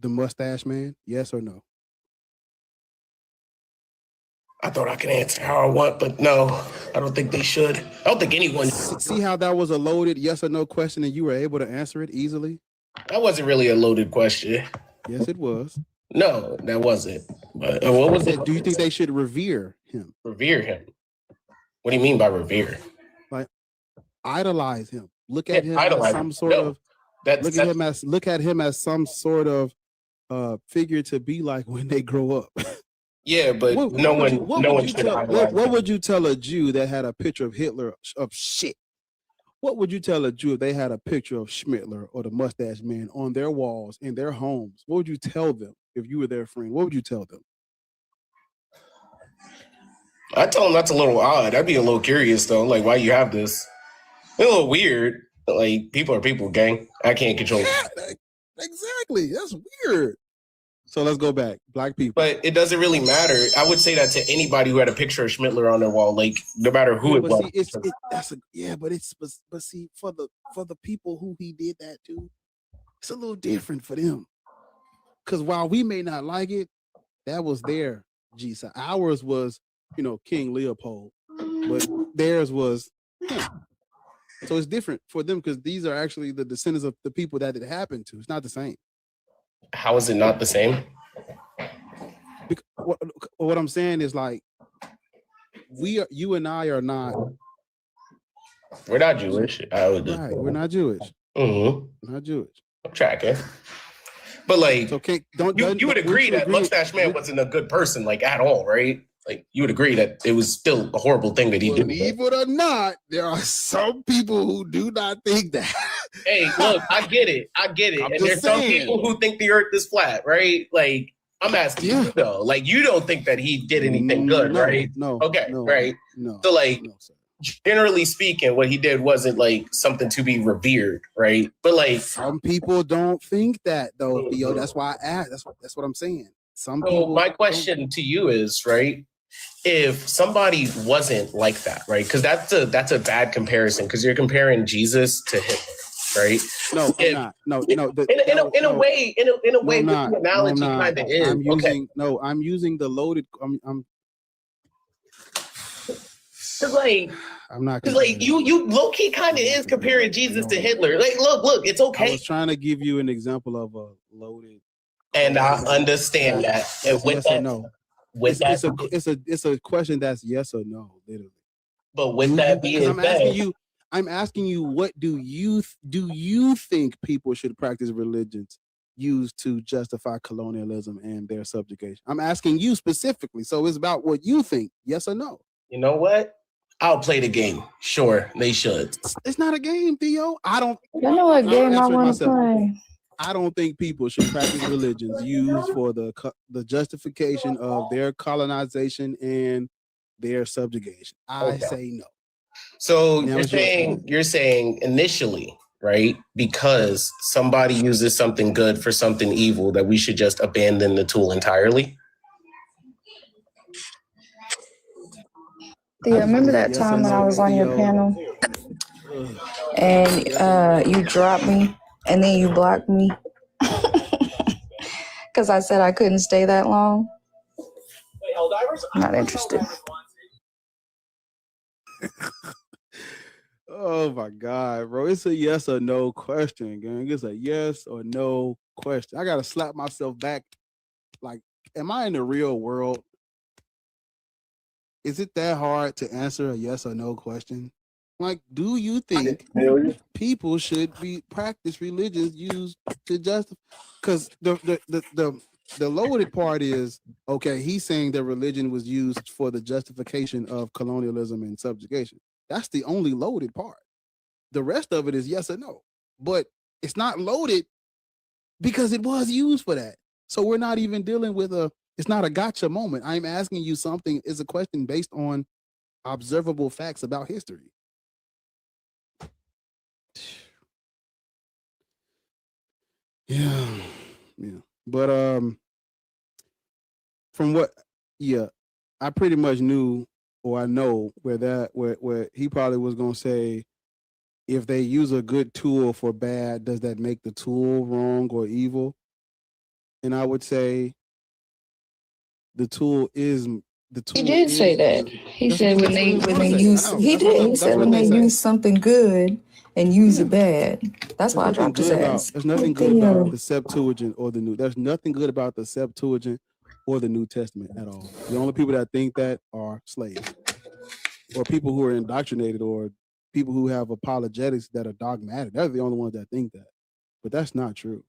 the mustache man? Yes or no? I thought I could answer how I want, but no, I don't think they should. I don't think anyone. See how that was a loaded yes or no question and you were able to answer it easily? That wasn't really a loaded question. Yes, it was. No, that wasn't. But what was it? Do you think they should revere him? Revere him? What do you mean by revere? Like idolize him. Look at him idolize as some him. sort No, of look at him as some sort of figure to be like when they grow up. Yeah, but What would you tell a Jew that had a picture of Hitler of shit? What would you tell a Jew if they had a picture of Schmittler or the mustache man on their walls in their homes? What would you tell them if you were their friend? What would you tell them? I tell them that's a little odd. I'd be a little curious though. Like, why you have this? It's a little weird. Like, people are people, gang. I can't control. Yeah, exactly. That's weird. So let's go back. Black people. But it doesn't really matter. I would say that to anybody who had a picture of Schmittler on their wall, like no matter who it was. But see, for the people who he did that to, it's a little different for them. Because while we may not like it, that was their Jesus. Ours was, King Leopold, but theirs was him. So it's different for them because these are actually the descendants of the people that it happened to. It's not the same. How is it not the same? What I'm saying is like, you and I are not. We're not Jewish. Right, we're not Jewish. Mm-hmm. We're not Jewish. I'm tracking. But like, so you would agree that Mustache Man wasn't a good person, like at all, right? Like, you would agree that it was still a horrible thing that he did. Believe it or not, there are some people who do not think that. Hey, look, I get it. And there's some people who think the earth is flat, right? Like, I'm asking you though. Like, you don't think that he did anything good, right? No. Okay, no, right. No. So like, generally speaking, what he did wasn't like something to be revered, right? But like, some people don't think that though, Theo. That's why I asked. That's what I'm saying. Some people. My question to you is, right? If somebody wasn't like that, right? Because that's a bad comparison. Because you're comparing Jesus to Hitler, right? No, I'm not. No. In a way, the analogy kind of is. I'm using the loaded. Cause like, I'm not. Cause like you low key kind of is comparing Jesus to Hitler. Like, look, it's I okay. was trying to give you an example of a loaded. And I understand that. And with yes that, or no. with It's a question that's yes or no, literally. But with that being said, I'm asking you, what do you think people should practice religions used to justify colonialism and their subjugation? I'm asking you specifically, so it's about what you think, yes or no. You know what? I'll play the game. Sure, they should. It's not a game, Theo. I know what game I want to play. I don't think people should practice religions used for the justification of their colonization and their subjugation. I say no. So you're saying initially, right? Because somebody uses something good for something evil, that we should just abandon the tool entirely? Yeah, remember that time when I was on your panel and you dropped me and then you blocked me because I said I couldn't stay that long? Not interested. Oh my God, bro. It's a yes or no question, gang. It's a yes or no question. I gotta slap myself back. Like, am I in the real world? Is it that hard to answer a yes or no question? Like, do you think people should be practice religions used to justify? Because the loaded part is, okay, he's saying that religion was used for the justification of colonialism and subjugation. That's the only loaded part. The rest of it is yes or no. But it's not loaded because it was used for that. So we're not even dealing with it's not a gotcha moment. I'm asking you something, is a question based on observable facts about history. Yeah. But from what, I pretty much knew, or I know where he probably was gonna say, if they use a good tool for bad, does that make the tool wrong or evil? And I would say the tool is the tool. He did say that. He said when they use He said when they use something good and use it bad. That's why I dropped his ass. There's nothing good about the Septuagint or the New. There's nothing good about the Septuagint or the New Testament at all. The only people that think that are slaves, or people who are indoctrinated, or people who have apologetics that are dogmatic. They're the only ones that think that. But that's not true.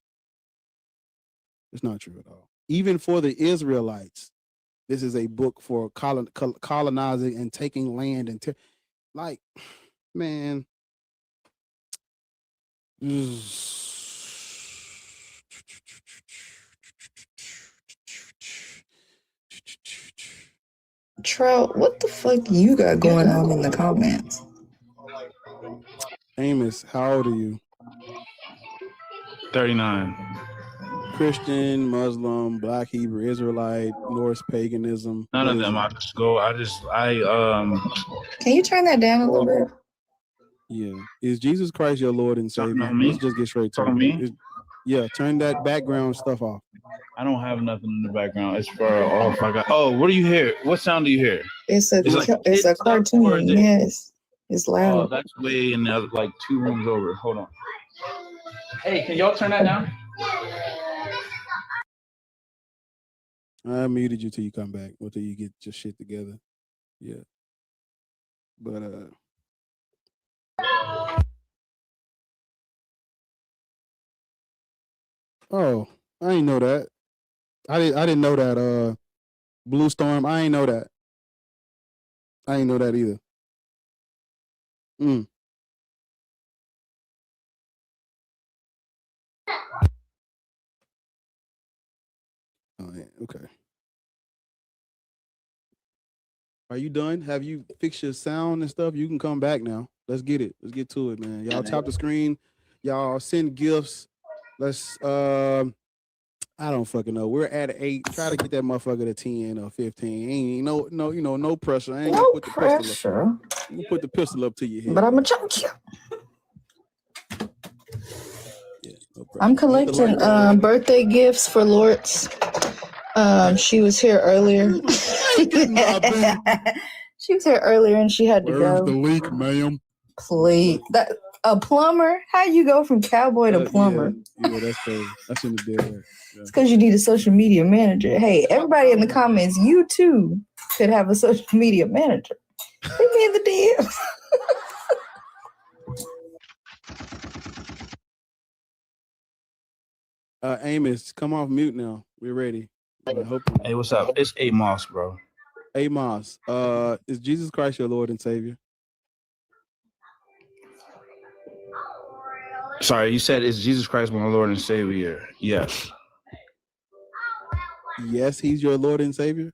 It's not true at all. Even for the Israelites, this is a book for colonizing and taking land and like, man. Trout, what the fuck you got going on in the comments? Amos, how old are you? 39. Christian, Muslim, Black, Hebrew, Israelite, Norse paganism. None of them. I just go. Can you turn that down a little bit? Yeah. Is Jesus Christ your Lord and Savior? Let's just get straight to it. Yeah, turn that background stuff off. I don't have nothing in the background. It's for off. I got. Oh, what do you hear? What sound do you hear? It's a cartoon. Yes, it's loud. Oh, that's way in the other, like 2 rooms over. Hold on. Hey, can y'all turn that down? I muted you till you come back, or till you get your shit together. Yeah. But oh, I didn't know that. I didn't know that. Blue Storm. I ain't know that. I ain't know that either. Oh yeah. Okay. Are you done? Have you fixed your sound and stuff? You can come back now. Let's get it. Let's get to it, man. Y'all tap the screen. Y'all send gifts. Let's I don't fucking know. We're at 8. Try to get that motherfucker to 10 or 15. Ain't no pressure. I ain't gonna put the pistol up. I'm gonna put the pistol up to your head. But I'm gonna choke you. I'm collecting birthday gifts for Lords. She was here earlier. She was here earlier and she had to Where's go. the leak, ma'am? Please. A plumber? How you go from cowboy to plumber? Yeah, that's crazy. I shouldn't have did that. Yeah. It's because you need a social media manager. Hey, everybody in the comments, you too could have a social media manager. Hit me in the DMs. Amos, come off mute now. We're ready. Hey, what's up? It's Amos, bro. Amos, is Jesus Christ your Lord and Savior? Sorry, you said is Jesus Christ my Lord and Savior? Yes. Yes, he's your Lord and Savior?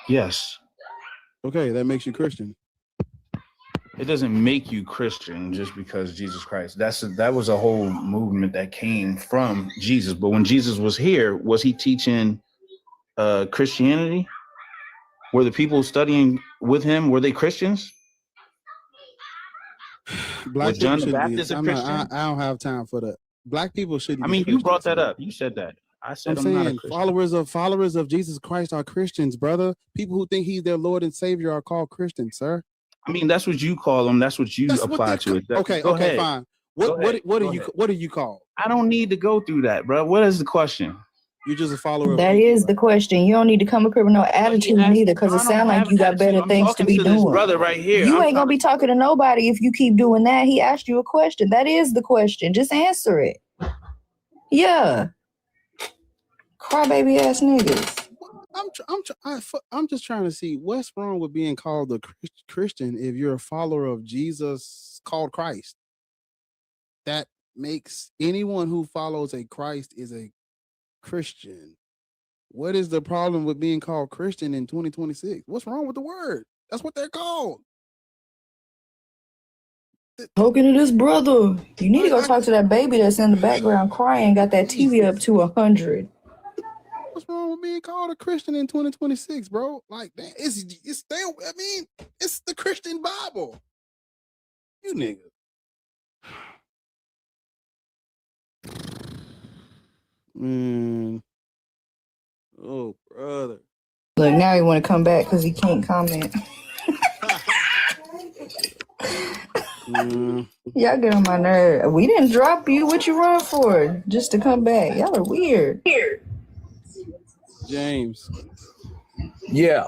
Yes. Okay, that makes you Christian. It doesn't make you Christian just because Jesus Christ. That was a whole movement that came from Jesus. But when Jesus was here, was he teaching Christianity? Were the people studying with him, were they Christians? Black Was people John the shouldn't be. Baptist a I Christian? don't have time for that. Black people shouldn't I be mean, you Christians. brought that up. You said that. I said I'm not a saying Christian. followers of Jesus Christ are Christians, brother. People who think he's their Lord and Savior are called Christians, sir. I mean, that's what you call them. That's what you apply to it. Okay, Go okay, ahead. fine. Go ahead. What Go are you ahead. what are you called? I don't need to go through that, bro. What is the question? You're just a follower of That is the question. You don't need to come up here with no attitude neither, because it sounds like you got better things to be to this doing. brother right here. You ain't gonna be talking to nobody if you keep doing that. He asked you a question. That is the question. Just answer it. Yeah. Crybaby ass niggas. I'm just trying to see what's wrong with being called a Christian if you're a follower of Jesus called Christ. That makes anyone who follows a Christ is a Christian. What is the problem with being called Christian in 2026? What's wrong with the word? That's what they're called. Talking to this brother. You need to go talk to that baby that's in the background crying, got that TV up to 100. What's wrong with being called a Christian in 2026, bro? Like, it's the Christian Bible. You niggas. Oh, brother. Look, now he want to come back because he can't comment. Y'all get on my nerve. We didn't drop you. What you run for? Just to come back. Y'all are weird. James. Yeah.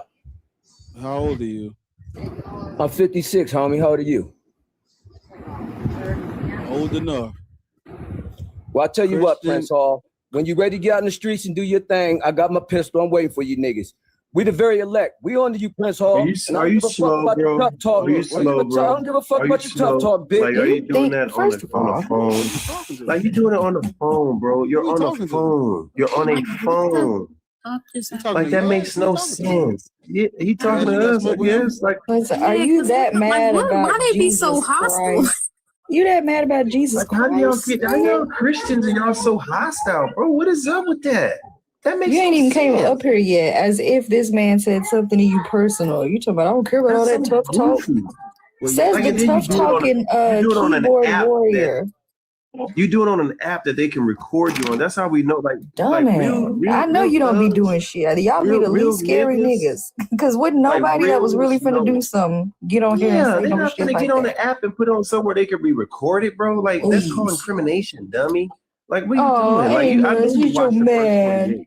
How old are you? I'm 56, homie. How old are you? Old enough. Well, I tell you what, Prince Hall. When you ready to get out in the streets and do your thing, I got my pistol. I'm waiting for you niggas. We the very elect. We on to you, Prince Hall. Are you slow, bro? Are you slow, bro? I don't give a fuck about your tough talk, bitch. Like, are you doing that on the phone? Like, you doing it on the phone, bro. You're on the phone. You're on a phone. Like, that makes no sense. Yeah, he talking to us, I guess. Like, Listen, are you that mad about why they be so Jesus hostile? Christ? You that mad about Jesus how do y'all Christ? get? How y'all Christians and y'all so hostile, bro? What is up with that? That makes You ain't no even sense. came up here yet, as if this man said something to you personal. You talking about, I don't care about all that tough talk. Says Like, and the then tough talking you do it on an keyboard app warrior. You do it on an app that they can record you on. That's how we know. Like Dumbass. I know you don't be doing shit. Y'all be the least scary niggas. Because wouldn't nobody that was really finna do something get on here and say they're no not shit gonna like get on that. the app and put it on somewhere they could be recorded, bro. Like, that's called incrimination, dummy. Like, what are you doing? Like, I know you so mad.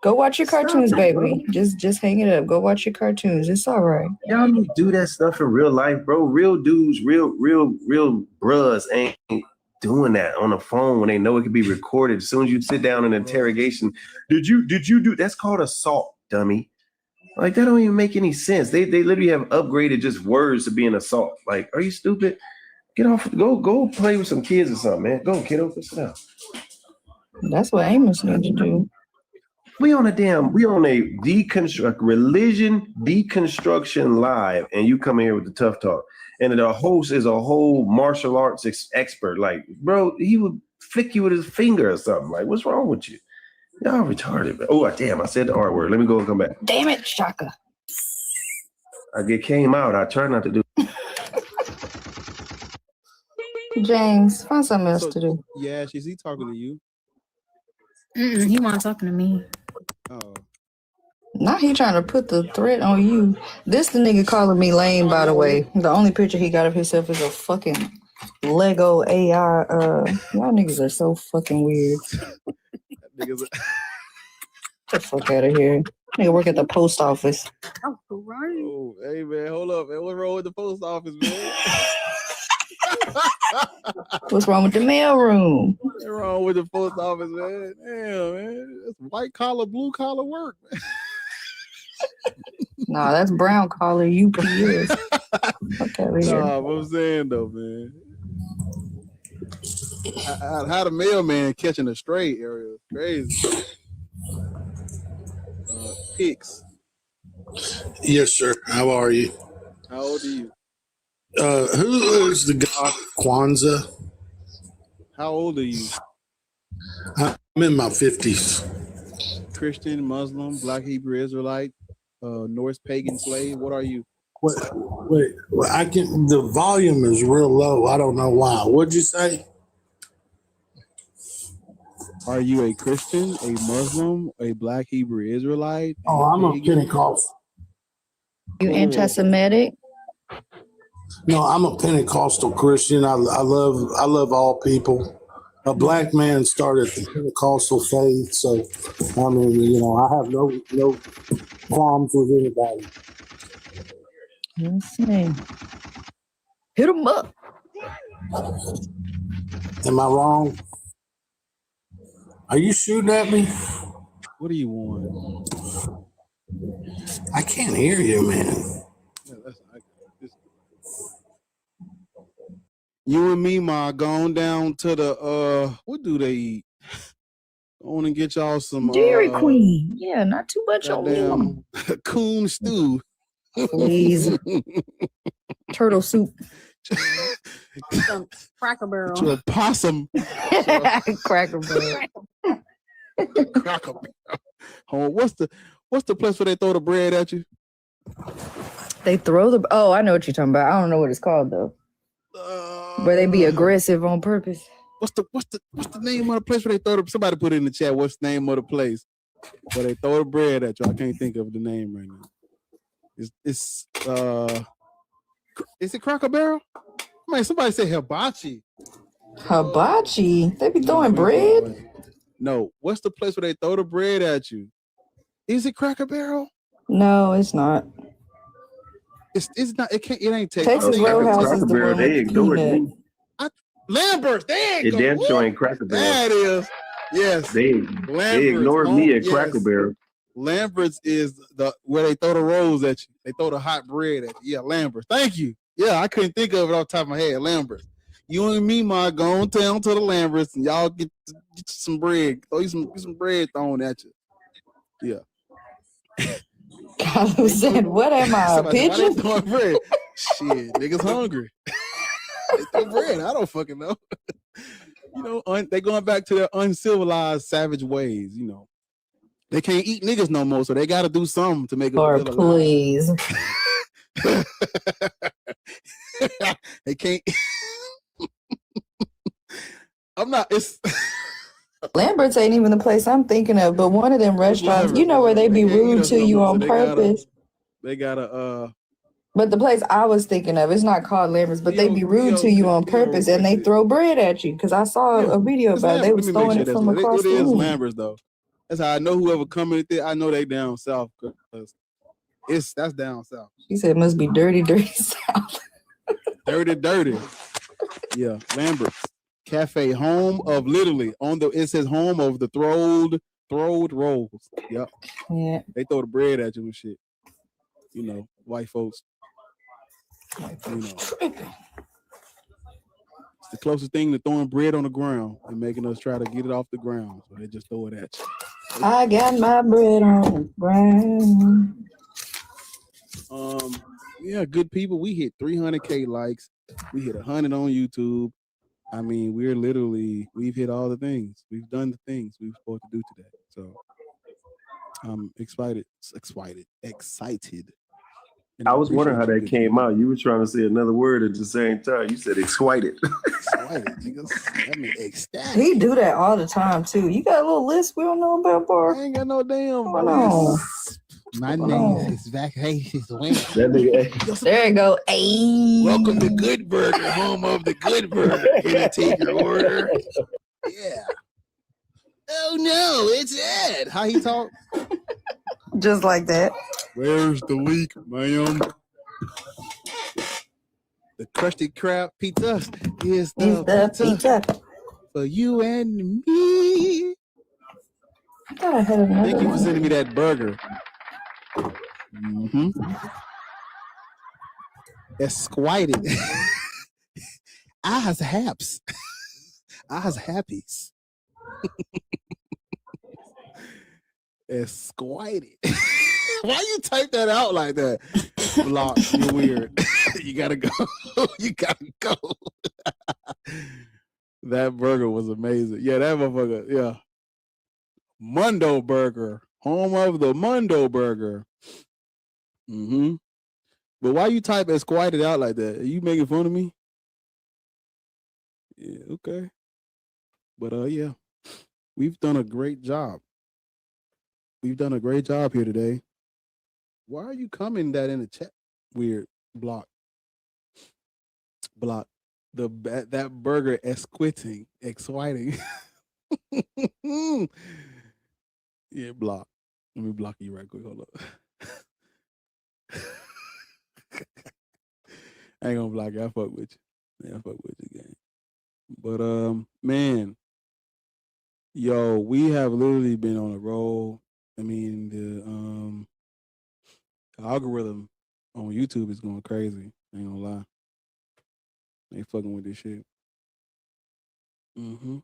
Go watch your cartoons, Stop it, baby. Just hang it up. Go watch your cartoons. It's all right. Y'all need to do that stuff in real life, bro. Real dudes, real bruhs ain't doing that on the phone when they know it can be recorded. As soon as you sit down in interrogation, did you do? That's called assault, dummy. Like, that don't even make any sense. They literally have upgraded just words to being assault. Like, are you stupid? Get off. Go play with some kids or something, man. Go, kiddo. Go sit down. That's what Amos needs to do. We on a religion deconstruction live, and you come in here with the tough talk. And the host is a whole martial arts expert. Like, bro, he would flick you with his finger or something. Like, what's wrong with you? Y'all retarded. Man. Oh, damn, I said the R word. Let me go and come back. Damn it, Shaka. It came out. I try not to do. James, find something else to do. Yeah, is he talking to you? He wasn't talking to me. Oh. Now he trying to put the threat on you. This the nigga calling me lame, by the way. The only picture he got of himself is a fucking Lego AI. Y'all niggas are so fucking weird. Niggas. Get the fuck out of here. Nigga work at the post office. Oh, hey man, hold up, man. What's wrong with the post office, man? What's wrong with the mail room? What's wrong with the post office, man? Damn, man. That's white collar, blue collar work, man. Nah, that's brown collar UPS. Fuck out of here. Nah, what I'm saying though, man. How the mailman catching a stray area? Crazy. Hicks. Yes, sir. How are you? How old are you? Who is the god of Kwanzaa? How old are you? I'm in my 50s. Christian, Muslim, Black Hebrew Israelite, Norse pagan slave. What are you? Wait, the volume is real low. I don't know why. What'd you say? Are you a Christian, a Muslim, a Black Hebrew Israelite? Oh, I'm a Pentecostal. You anti-Semitic? No, I'm a Pentecostal Christian. I love all people. A black man started the Pentecostal faith, so I mean, I have no qualms with anybody. Let's see. Hit him up. Am I wrong? Are you shooting at me? What do you want? I can't hear you, man. You and me, ma, going down to the what do they eat? Go on and get y'all some Dairy Queen. Yeah, not too much on me. coon stew. Please. Turtle soup. Some Cracker Barrel. To a possum. Cracker Barrel. Cracker Barrel. Oh, what's the place where they throw the bread at you? They throw the. Oh, I know what you're talking about. I don't know what it's called though. Where they be aggressive on purpose. What's the name of the place where they throw the? Somebody put it in the chat. What's the name of the place where they throw the bread at you? I can't think of the name right now. Is it Cracker Barrel? Man, somebody say hibachi. Hibachi? They be throwing bread? No. What's the place where they throw the bread at you? Is it Cracker Barrel? No, it's not. It's not. It can't. It ain't Texas Roadhouse is the one they with ignored peanut. me. Lambert's. There you It go. damn sure ain't Cracker Barrel. That is. Yes. They ignored me at Yes. Cracker Barrel. Lambert's is where they throw the rolls at you. They throw the hot bread at you. Yeah, Lambert's. Thank you. Yeah, I couldn't think of it off the top of my head. Lambert's. You and me, ma, go on down to the Lambert's and y'all get you some bread. Throw you some bread thrown at you. Yeah. Carlos said, what am I, a Somebody said, why they pigeon? throwing bread? Shit, niggas hungry. They throw bread. I don't fucking know. They going back to their uncivilized, savage ways. They can't eat niggas no more, so they got to do something to make it Or feel alive. please. They can't. I'm not. It's Lambert's ain't even the place I'm thinking of, but one of them restaurants, where they be rude to you on purpose. They gotta But the place I was thinking of, it's not called Lambert's, but they be rude to you on purpose and they throw bread at you. Because I saw a video about it. They was throwing it from across the room. It is room. Lambert's though. That's how I know whoever coming there. I know they down south because that's down south. She said it must be dirty south. Dirty. Yeah, Lambert's Cafe, home of literally it says home of the throwed rolls. Yep. Yeah. They throw the bread at you and shit. White folks. It's the closest thing to throwing bread on the ground and making us try to get it off the ground. So they just throw it at you. I got my bread on the ground. Yeah, good people. We hit 300K likes. We hit 100 on YouTube. I mean, we've hit all the things. We've done the things we were supposed to do today. So I'm excited. I was wondering how that came out. You were trying to say another word at the same time. You said excited. That means ecstatic. He do that all the time too. You got a little list we don't know about, Bar? I ain't got no damn list. My Hold name on. is Vacations Wayne. That nigga, There you go. Ayy. Welcome to Good Burger, home of the Good Burger. Can I take your order? Yeah. Oh no, it's Ed. How he talk? Just like that. Where's the leak, ma'am? The crusty crab pizza is the pizza for you and me. I thought I had another Thank you for one. sending me that burger. Mm-hmm. Esquided. I has haps. I has happies. Esquided. Why you type that out like that? Block, you're weird. You gotta go. You gotta go. That burger was amazing. Yeah, that motherfucker. Yeah. Mundo Burger. Home of the Mundo Burger. Mm-hmm. But why you type Esquided out like that? Are you making fun of me? Yeah, okay. But yeah. We've done a great job. We've done a great job here today. Why are you coming that in the chat? Weird. Block. That burger exciting. Yeah, block. Let me block you right quick. Hold up. I ain't gonna block you. I fuck with you. Yeah, I fuck with you, gang. But man, yo, we have literally been on a roll. I mean, the algorithm on YouTube is going crazy. I ain't gonna lie. They fucking with this shit. Mm-hmm.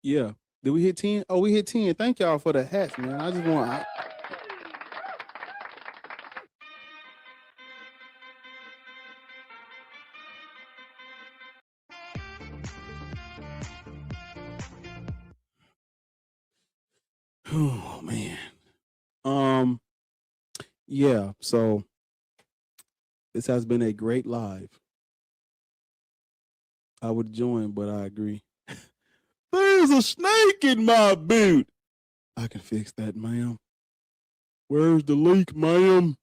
Yeah. Did we hit 10? Oh, we hit 10. Thank y'all for the hats, man. I just want oh man. Yeah, so this has been a great live. I would join, but I agree. There's a snake in my boot. I can fix that, ma'am. Where's the leak, ma'am?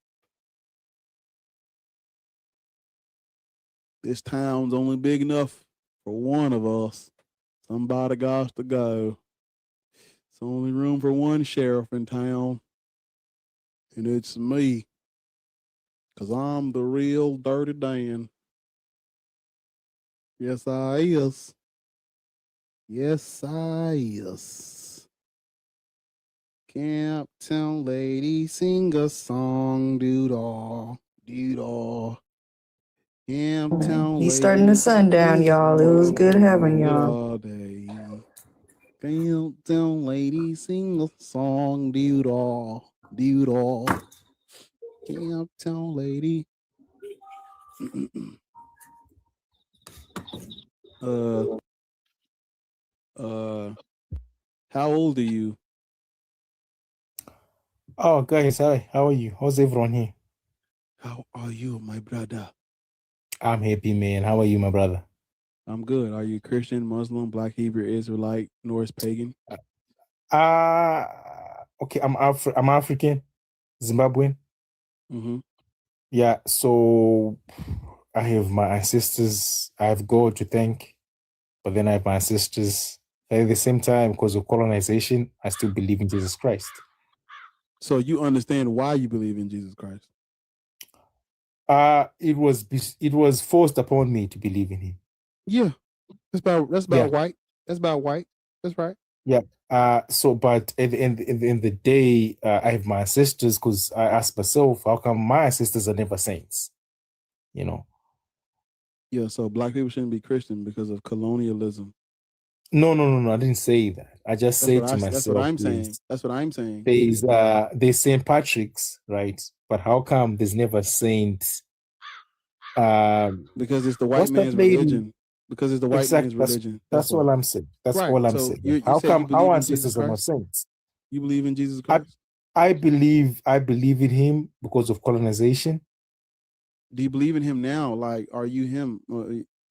This town's only big enough for one of us. Somebody got to go. It's only room for one sheriff in town. And it's me. Because I'm the real Dirty Dan. Yes, I is. Yes, I is. Camptown lady, sing a song, doo-dah, doo-dah. Camptown lady. He's starting the sun down, y'all. It was good having y'all. Camptown lady, sing a song, doo-dah, doo-dah. Camptown lady. How old are you? Oh, guys, hi. How are you? How's everyone here? How are you, my brother? I'm happy, man. How are you, my brother? I'm good. Are you Christian, Muslim, Black, Hebrew, Israelite, Norse, pagan? Okay. I'm African, Zimbabwean. Mm-hmm. Yeah. So I have my ancestors. I have God to thank, but then I have my ancestors. At the same time, because of colonization, I still believe in Jesus Christ. So you understand why you believe in Jesus Christ? It was forced upon me to believe in Him. Yeah, that's about white. That's about white. That's right. Yeah. So, but at the end of the day, I have my ancestors because I asked myself, how come my ancestors are never saints? You know. Yeah. So black people shouldn't be Christian because of colonialism. No. I didn't say that. I just said to myself, that's what I'm saying. That's what I'm saying. There's St. Patrick's, right? But how come there's never saints? Because it's the white man's religion. Because it's the white man's religion. That's all I'm saying. That's right. all I'm So saying. How come our ancestors are not saints? You believe in Jesus Christ? I believe in Him because of colonization. Do you believe in Him now? Like, are you Him?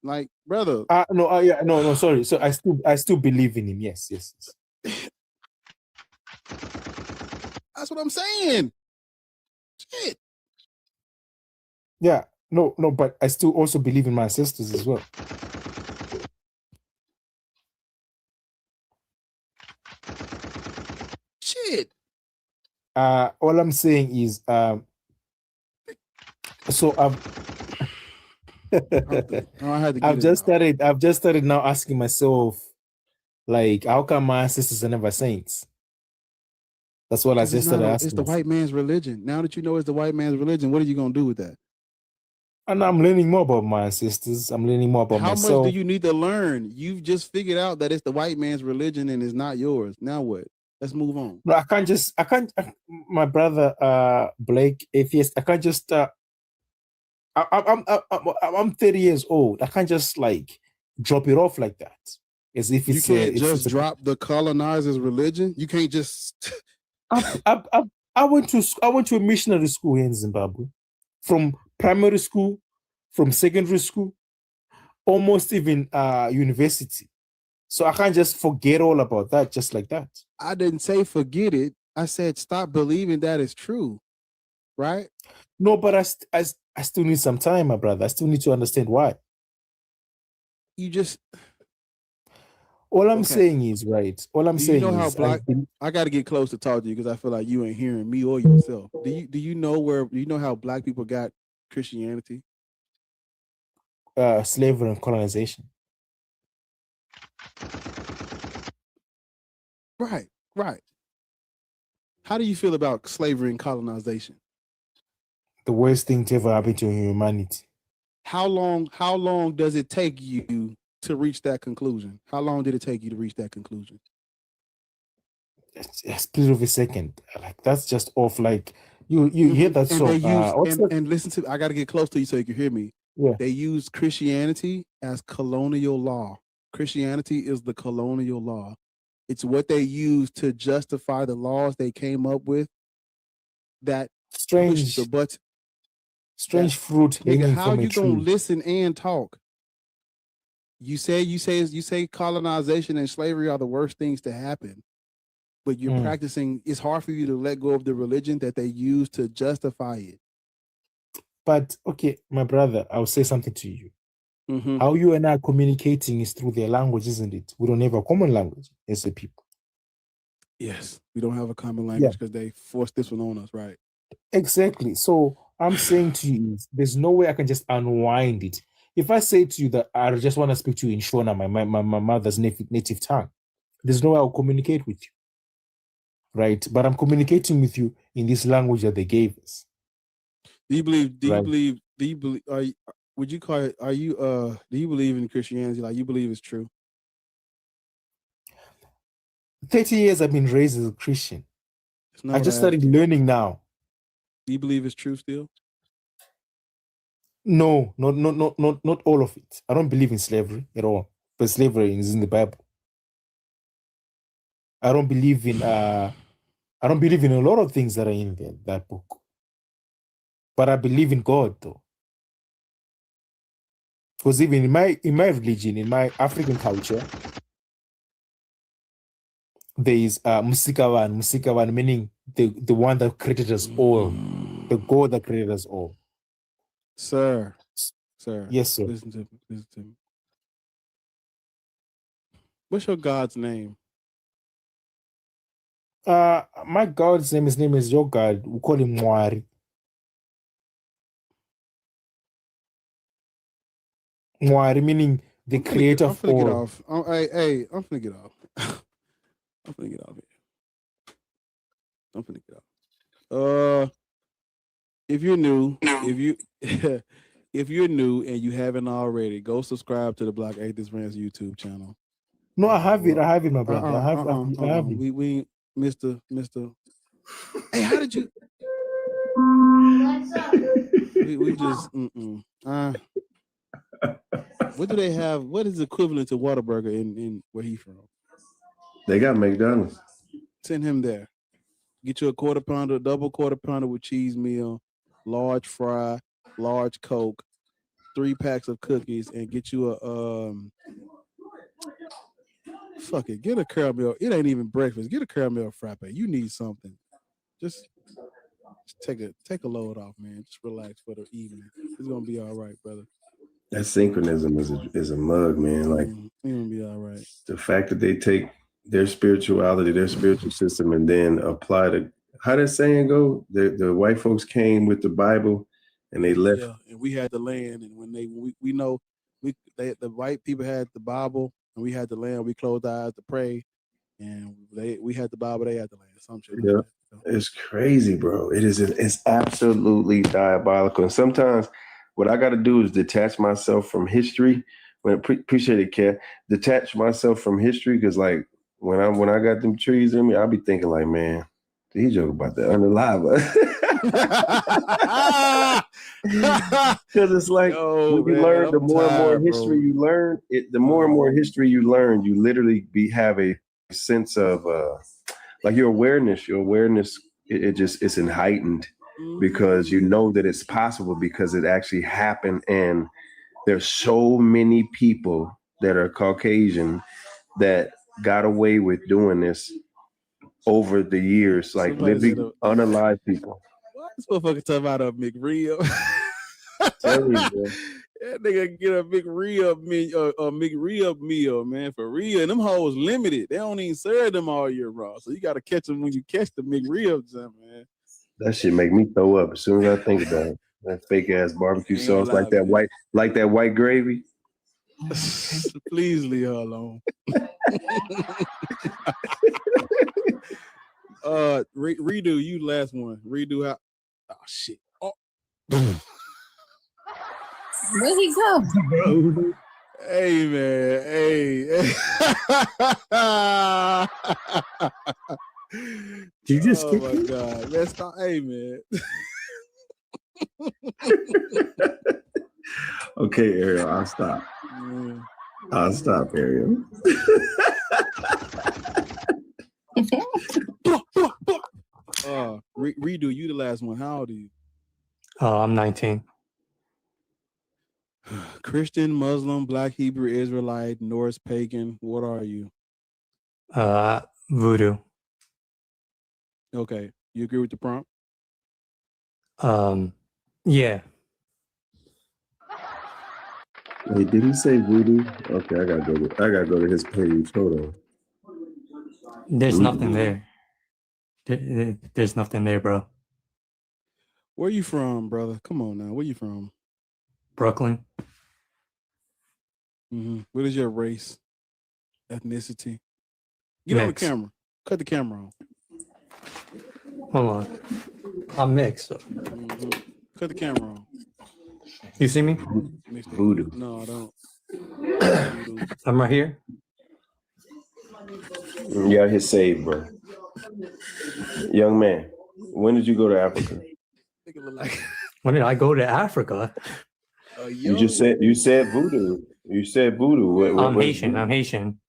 Like, brother? No. Sorry. So I still believe in Him. Yes. That's what I'm saying. Shit. Yeah, no, but I still also believe in my ancestors as well. Shit. All I'm saying is, so I've just started now asking myself, like, how come my ancestors are never saints? That's what I just started asking. It's the white man's religion. Now that you know it's the white man's religion, what are you gonna do with that? And I'm learning more about my ancestors. I'm learning more about How myself. much do you need to learn? You've just figured out that it's the white man's religion and it's not yours. Now what? Let's move on. No, my brother, Blake, atheist, I can't just, I'm 30 years old. I can't just like drop it off like that. As if You it's can't just drop the colonizer's religion. You can't just. I went to a missionary school here in Zimbabwe, from primary school, from secondary school, almost even university. So I can't just forget all about that just like that. I didn't say forget it. I said stop believing that it's true, right? No, but I still need some time, my brother. I still need to understand why. You just. All I'm saying is, right. All I'm saying you know is, how black? I got to get close to talk to you because I feel like you ain't hearing me or yourself. Do you know how black people got Christianity? Slavery and colonization. Right. How do you feel about slavery and colonization? The worst thing to ever happen to humanity. How long does it take you to reach that conclusion? How long did it take you to reach that conclusion? It's a split of a second. Like that's just off. Like you hear that song. And listen to. I got to get close to you so you can hear me. Yeah. They use Christianity as colonial law. Christianity is the colonial law. It's what they use to justify the laws they came up with. That strange fruit. Nigga, how you gonna listen and talk? You say colonization and slavery are the worst things to happen, but you're practicing. It's hard for you to let go of the religion that they use to justify it. But okay, my brother, I'll say something to you. Mm-hmm. How you and I are communicating is through their language, isn't it? We don't have a common language as a people. Yes, we don't have a common language because they forced this one on us, right? Exactly. So I'm saying to you, there's no way I can just unwind it. If I say to you that I just want to speak to you in Shona, my mother's native tongue, there's no way I'll communicate with you, right? But I'm communicating with you in this language that they gave us. Do you believe? Would you call it? Do you believe in Christianity? Like you believe it's true? 30 years I've been raised as a Christian. I just started learning now. Do you believe it's true still? No, not all of it. I don't believe in slavery at all. But slavery is in the Bible. I don't believe in a lot of things that are in that book. But I believe in God though. Because even in my religion, in my African culture, there is Musikawan, meaning the one that created us all, the God that created us all. Sir. Yes, sir. Listen to me. What's your God's name? My God's name, his name is your God. We call him Mwari. Mwari, meaning the creator of all. Get off. I'm finna get off. I'm finna get off here. I'm finna get off. If you're new, if you're new and you haven't already, go subscribe to the Black Atheist Rants YouTube channel. No, I have it, my brother. I have it. We Mr. Hey, how did you? we just what do they have? What is the equivalent to Whataburger in where he from? They got McDonald's. Send him there. Get you a quarter pounder, double quarter pounder with cheese meal, large fry, large Coke, 3 packs of cookies, and get you a fuck it. Get a caramel. It ain't even breakfast. Get a caramel frappe. You need something. just take a load off, man. Just relax for the evening. It's gonna be all right, brother. That synchronism is a mug, man. Like It's gonna be all right. the fact that they take their spirituality, their spiritual system, and then apply the how that saying go. The white folks came with the Bible, and they left. Yeah, and we had the land, and when we know the white people had the Bible, and we had the land. We closed our eyes to pray, and we had the Bible. They had the land. Some shit. Yeah, it's crazy, bro. It's absolutely diabolical. And sometimes what I got to do is detach myself from history. Appreciate it, Kev. Detach myself from history because, like, when I got them trees in me, I'll be thinking like, man, he joke about that unalive. Because it's like when you learn, the more and more history you learn, the more and more history you learn, you literally have a sense of like your awareness. It's heightened because you know that it's possible because it actually happened, and there's so many people that are Caucasian that got away with doing this over the years, like living unalive people. This motherfucker talking about a McRib. Tell me, bro. That nigga get a McRib meal, man, for real. And them hoes limited. They don't even serve them all year round. So you got to catch them when you catch the McRibs, man. That shit make me throw up as soon as I think about it. That fake ass barbecue sauce, like that white gravy. Please leave her alone. Redo, you last one. Redo how? Oh shit. Oh. Where'd he go? Hey man. Hey. Did you just skip? Oh my god. That's not. Hey man. Okay, Ariel, I'll stop. Yeah. I'll stop, Ariel. Redo, you the last one. How old are you? I'm 19. Christian, Muslim, Black, Hebrew, Israelite, Norse, pagan. What are you? Voodoo. Okay. You agree with the prompt? Yeah. Wait, did he say voodoo? Okay, I gotta go to his page. Hold on. There's nothing there. There's nothing there, bro. Where you from, brother? Come on now. Where you from? Brooklyn. Mm-hmm. What is your race? Ethnicity? Get on the Mixed. camera. Cut the camera on. Hold on. I'm mixed. Mm-hmm. Cut the camera on. You see me? Voodoo. No, I don't. I'm right here. Yeah, his save, bro. Young man, when did you go to Africa? When did I go to Africa? You said voodoo. You said voodoo. I'm Haitian. I'm Haitian.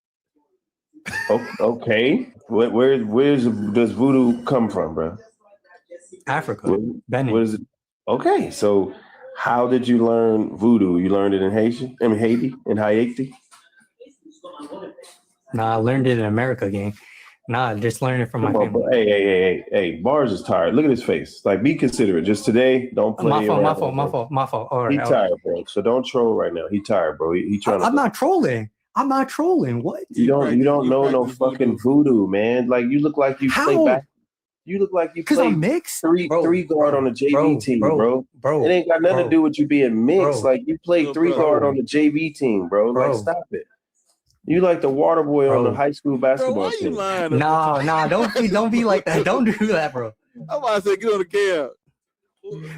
Okay. Where does voodoo come from, bro? Africa. Benin. What is it? Okay, so how did you learn voodoo? You learned it in Haiti, in Haiti? Nah, I learned it in America, gang. Nah, I just learned it from my family. Hey, Bars is tired. Look at his face. Like, be considerate. Just today, don't play. My fault. All right. He tired, bro. So don't troll right now. He tired, bro. He trying I'm not trolling. What? You don't know no fucking voodoo, man. Like, you look like you play back. You look like you play I'm mixed. three guard on the JV team, bro. It ain't got nothing to do with you being mixed. Like, you play 3 guard on the JV team, bro. Like, stop it. You like the water boy on the high school basketball team. Nah, don't be like that. Don't do that, bro. I'm about to say, get on the cam.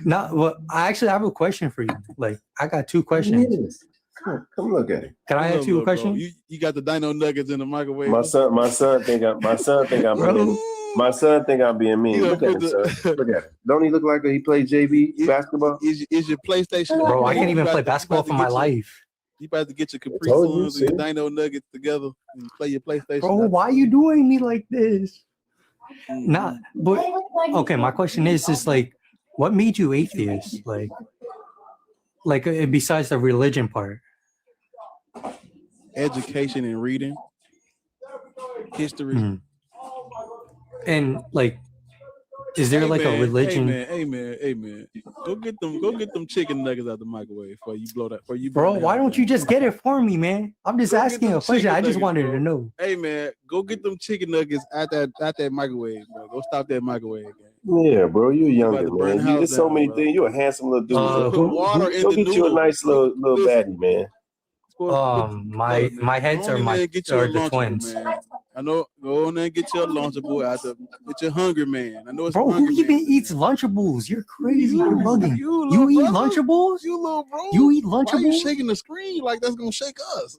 Nah, well, I actually have a question for you. Like, I got 2 questions. Come look at it. Can I ask you a question? You got the dino nuggets in the microwave. My son think I'm being my son think I'm being mean. Look at him, son. Look at him. Don't he look like he played JV basketball? Is your PlayStation? Bro, I can't even play basketball for my life. You about to get your Capri Suns and your Dino Nuggets together and play your PlayStation. Bro, why are you doing me like this? Nah, but okay. My question is like, what made you atheist? Like besides the religion part, education and reading, history, and like, Is there like a religion? Hey man. Go get them chicken nuggets out the microwave before you blow that. Bro, why don't you just get it for me, man? I'm just asking a question. I just wanted to know. Hey man, go get them chicken nuggets at that microwave, bro. Go stop that microwave game. Yeah, bro, you're younger, to burn man. the You house just so down, many bro. things. You're a handsome little dude. Put water in Go the get you a noodle. nice little baddie, man. My heads are Get you a the Lunchable, twins. man. I know. Go on there and get you a Lunchable after. Get your hungry man. I know it's Bro, who hungry even man. eats Lunchables? You're crazy. You're bugging. You You eat brother. Lunchables? You little bro. You eat Why you Lunchables? shaking the screen like that's gonna shake us?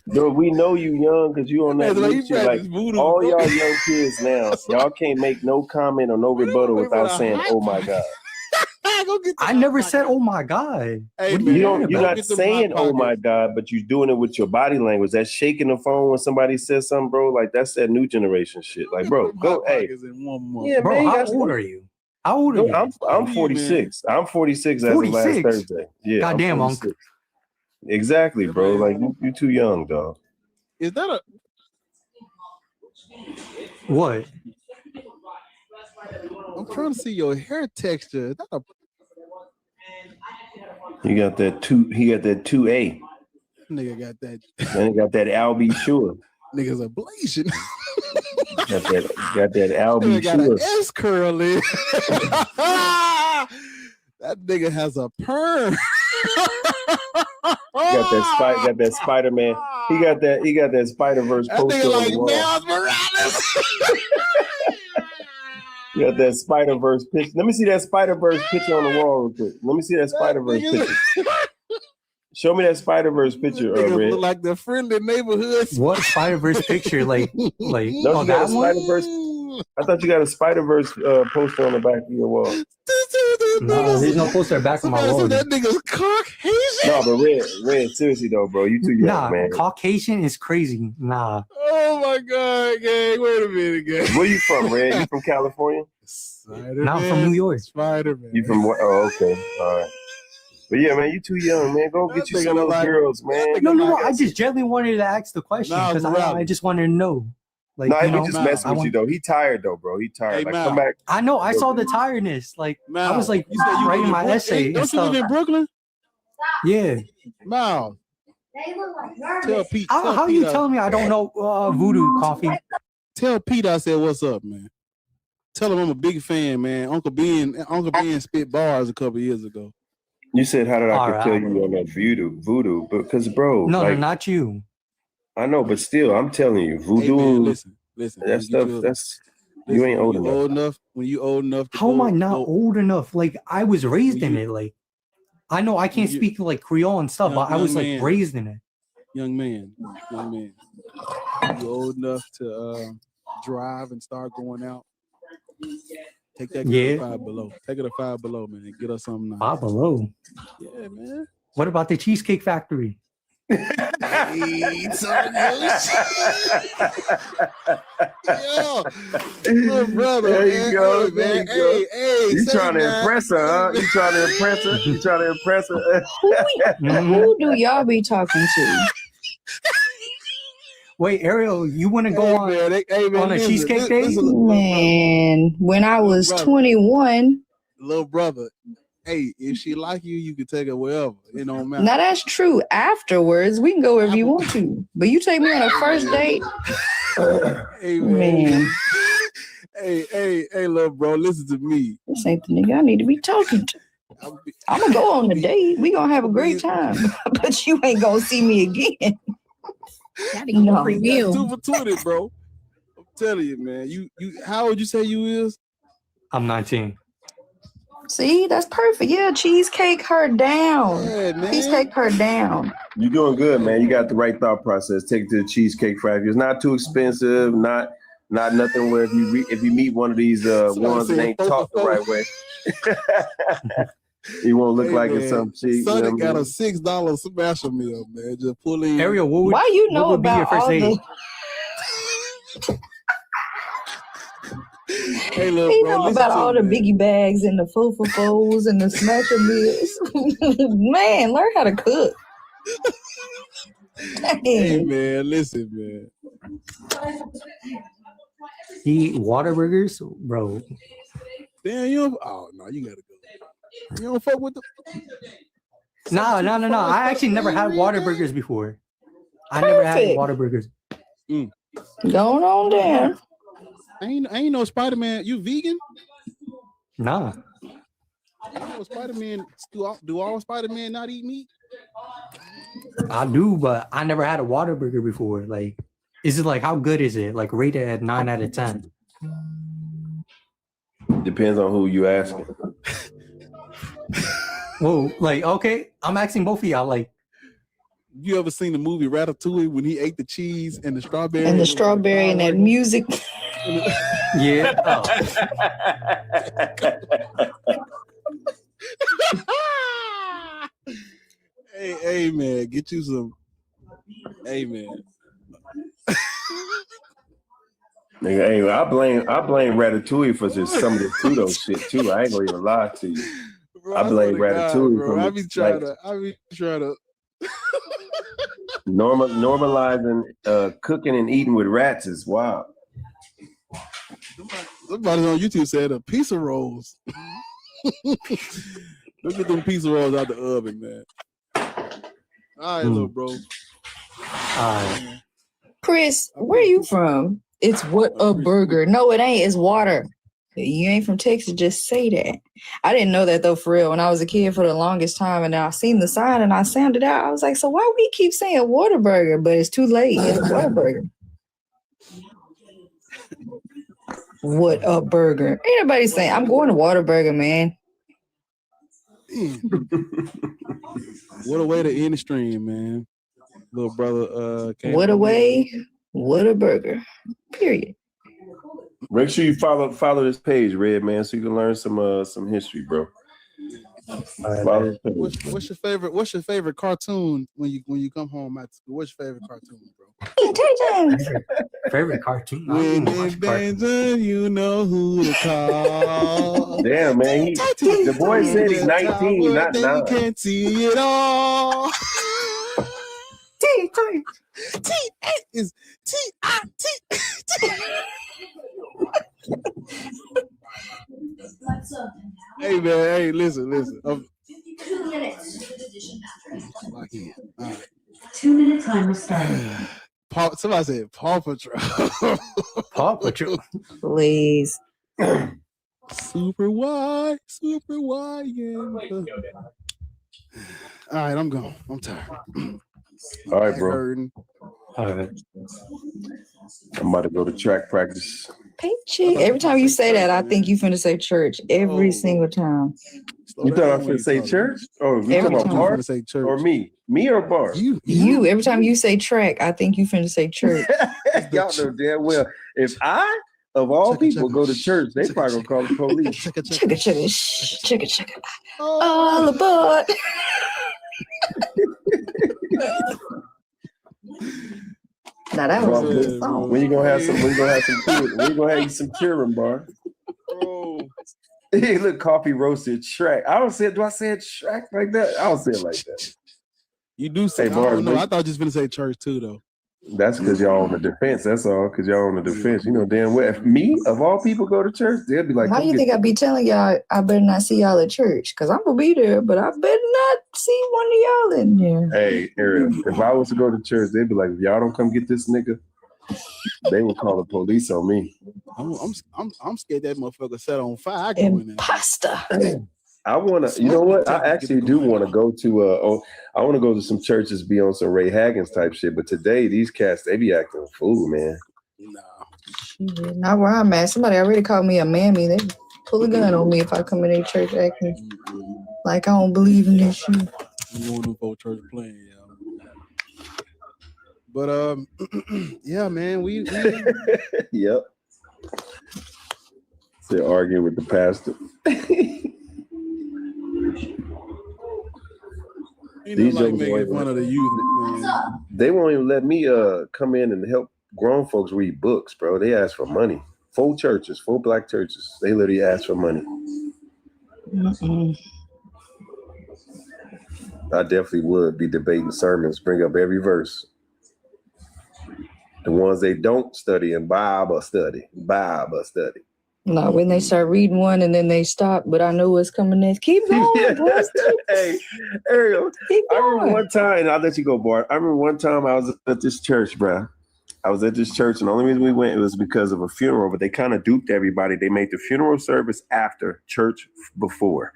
Bro, we know you young because you on that Man, like, new you shit. Like practice voodoo, all bro. y'all young kids now, y'all can't make no comment or no rebuttal without saying, "Oh my god." I never said, "Oh my god." Hey, what are You you don't. talking You're about? not saying "Oh my god," but you're doing it with your body language. That's shaking the phone when somebody says something, bro. Like that's that new generation shit. Like, bro, go. Hey, yeah, Bro, man. how old are you? How old are you? I'm 46. I'm 46 as of last 46? Thursday. Yeah, Goddamn, I'm Unc. 46. Exactly, bro. Like you too young, dog. Is that a what? I'm trying to see your hair texture. Is that a You got that two. He got that 2A. nigga got that? Then he got that Albie Sure. Nigga's a blazing. Got that Albie Nigga got an Sure. S curl in. That nigga has a perm. Got that Spider-Man. He got that Spider-Verse That poster nigga on like the wall. Miles Morales. You got that Spider-Verse picture. Let me see that Spider-Verse picture on the wall real quick. Let me see that Spider-Verse picture. Show me that Spider-Verse picture, Nigga Red. look like the friendly neighborhood. What Spider-Verse picture? Like Don't oh, you got that a one? Spider-Verse? I thought you got a Spider-Verse poster on the back of your wall. No, there's no poster back on my wall. That nigga's Caucasian. No, but Red, seriously though, bro, you too young, Nah, man. Caucasian is crazy. Nah. Oh my god, gang. Wait a minute, gang. Where you from, Red? You from California? Nah, I'm from New York. Spider-Man. You from what? Oh, okay, all right. But yeah, man, you too young, man. Go get you some of those girls, man. No. I just gently wanted to ask the question because I just wanted to know. Like, No, you he know, just messing with you though. He tired though, bro. He tired. Hey, like, Mal. come back. I know. I saw the tiredness. Like, I was like you said you writing live in my Brook- essay. Hey, and don't you live stuff. in Brooklyn? Yeah. Mal. Tell Pete. How you telling me I don't know voodoo coffee? Tell Pete I said what's up, man. Tell him I'm a big fan, man. Uncle Ben spit bars a couple years ago. You said, how did I All could right. tell you on that voodoo? Because, bro, No, like, not you. I know, but still, I'm telling you, voodoo. Hey, man, listen. That stuff. You ain't old enough. When you old enough. How am I not old enough? Like, I was raised in it. Like, I know I can't speak like Creole and stuff, but I was like raised in it. Young man. You old enough to drive and start going out. Take that girl to Five Below. Take her to Five Below, man. And get her something nice. Five Below. Yeah, man. What about the Cheesecake Factory? Hey, yo, little brother, There man. you go. Hey, There man. you go. Hey, You say, trying to man. impress her, huh? You trying to impress her? You trying to impress her? Who do y'all be talking to? Wait, Ariel, you want to go on a listen, cheesecake day? Man, when I was 21. Little brother, hey, if she like you, you can take her wherever. It don't matter. Now that's true. Afterwards, we can go wherever you want to. But you take me on a first date, Hey, man. man. Hey, little bro, listen to me. This ain't the nigga I need to be talking to. I'm gonna go on the date. We gonna have a great time, but you ain't gonna see me again. No. That's 2 for 20, bro. I'm telling you, man. You how old you say you is? I'm 19. See, that's perfect. Yeah, cheesecake her down. Yeah, man. Cheesecake her down. You're doing good, man. You got the right thought process. Take it to the Cheesecake Factory. It's not too expensive. Not nothing where if you meet one of these ones that ain't taught the right way, you won't look like it's some cheap. Sonny You know got what a $6 special meal, man. Just pull in. Ariel, Why you know about all the? Hey, little He bro, know listen about to all me, the man. biggie bags and the fofos and the smasher meals. Man, learn how to cook. Hey, man, listen, man. He eat Whataburgers, bro. Damn, you don't, oh no, you gotta go. You don't fuck with the No. I actually never had Whataburgers before. I never had Whataburgers. Going on down. I ain't no Spider-Man. You vegan? Nah. You know Spider-Man do all Spider-Man not eat meat? I do, but I never had a Whataburger before. Like, is it like how good is it? Like rated at 9 out of 10. Depends on who you asking. Whoa, like okay, I'm asking both of y'all. Like, you ever seen the movie Ratatouille when he ate the cheese and the strawberry? And the strawberry and that music. Yeah. Hey man, get you some. Hey man. Nigga, hey, I blame Ratatouille for just some of the pseudo shit too. I ain't gonna even lie to you. Bro, I blame Ratatouille bro. for I be trying to normalizing cooking and eating with rats is wild. Somebody on YouTube said a piece of rolls. Look at them piece of rolls out the oven, man. All right, little bro. Chris, where you from? It's what a burger. No, it ain't. It's water. You ain't from Texas. Just say that. I didn't know that though, for real. When I was a kid for the longest time, and I seen the sign and I sounded out. I was like, so why we keep saying Whataburger? But it's too late. It's Whataburger. What a burger. Ain't nobody saying I'm going to Whataburger, man. What a way to end the stream, man. Little brother What a way, what a burger. Period. Make sure you follow this page, Red Man, so you can learn some history, bro. What's your favorite cartoon when you come home at school? What's your favorite cartoon, bro? Favorite cartoon? When it's danger, you know who to call. Damn, man. The boy said he's 19, not 9. You can't see it all. Is T-I-T. Hey man, hey, listen. 2 minutes. Lock in. All right. 2 minute timer started. Somebody said Paw Patrol. Paw Patrol. Please. Super wide. Yeah. All right, I'm gone. I'm tired. All right, bro. All right. I'm about to go to track practice. Paycheck. Every time you say that, I think you finna say church. Every single time. You thought I was finna say church? Oh, you talking about Bar? Or me? Me or Bar? You. Every time you say track, I think you finna say church. Y'all know damn well. If I, of all people, go to church, they probably gonna call the police. Chugga. All aboard. Now that was a good song. When you gonna have some cheering, Bar? Hey, look, coffee roasted track. Do I say it track like that? I don't say it like that. You do say, hey, Bar, I thought you was gonna say church too, though. That's because y'all on the defense. That's all. Because y'all on the defense. You know damn well. If me, of all people, go to church, they'll be like, how do you think I be telling y'all I better not see y'all at church? Because I'm gonna be there, but I better not see one of y'all in there. Hey, Ariel, if I was to go to church, they'd be like, if y'all don't come get this nigga, they will call the police on me. I'm scared that motherfucker set on fire. I go in there. Imposter. I want to, you know what? I actually do want to go to, I want to go to some churches, be on some Ray Haggins type shit. But today, these cats, they be acting a fool, man. Not where I'm at. Somebody already called me a mammy. They pull a gun on me if I come in their church acting like I don't believe in this shit. You want them for church playing, yeah. But yeah, man, we yep. They're arguing with the pastor. These like making fun of the youth, man. They won't even let me come in and help grown folks read books, bro. They ask for money. 4 black churches. They literally ask for money. I definitely would be debating sermons, bring up every verse. The ones they don't study in Bible study. No, when they start reading one and then they stop, but I know what's coming next. Keep going, boys. Hey, Ariel, Keep I remember going. one time, I'll let you go, Bart. I remember one time I was at this church, bruh. I was at this church, and the only reason we went, it was because of a funeral, but they kind of duped everybody. They made the funeral service after, church before.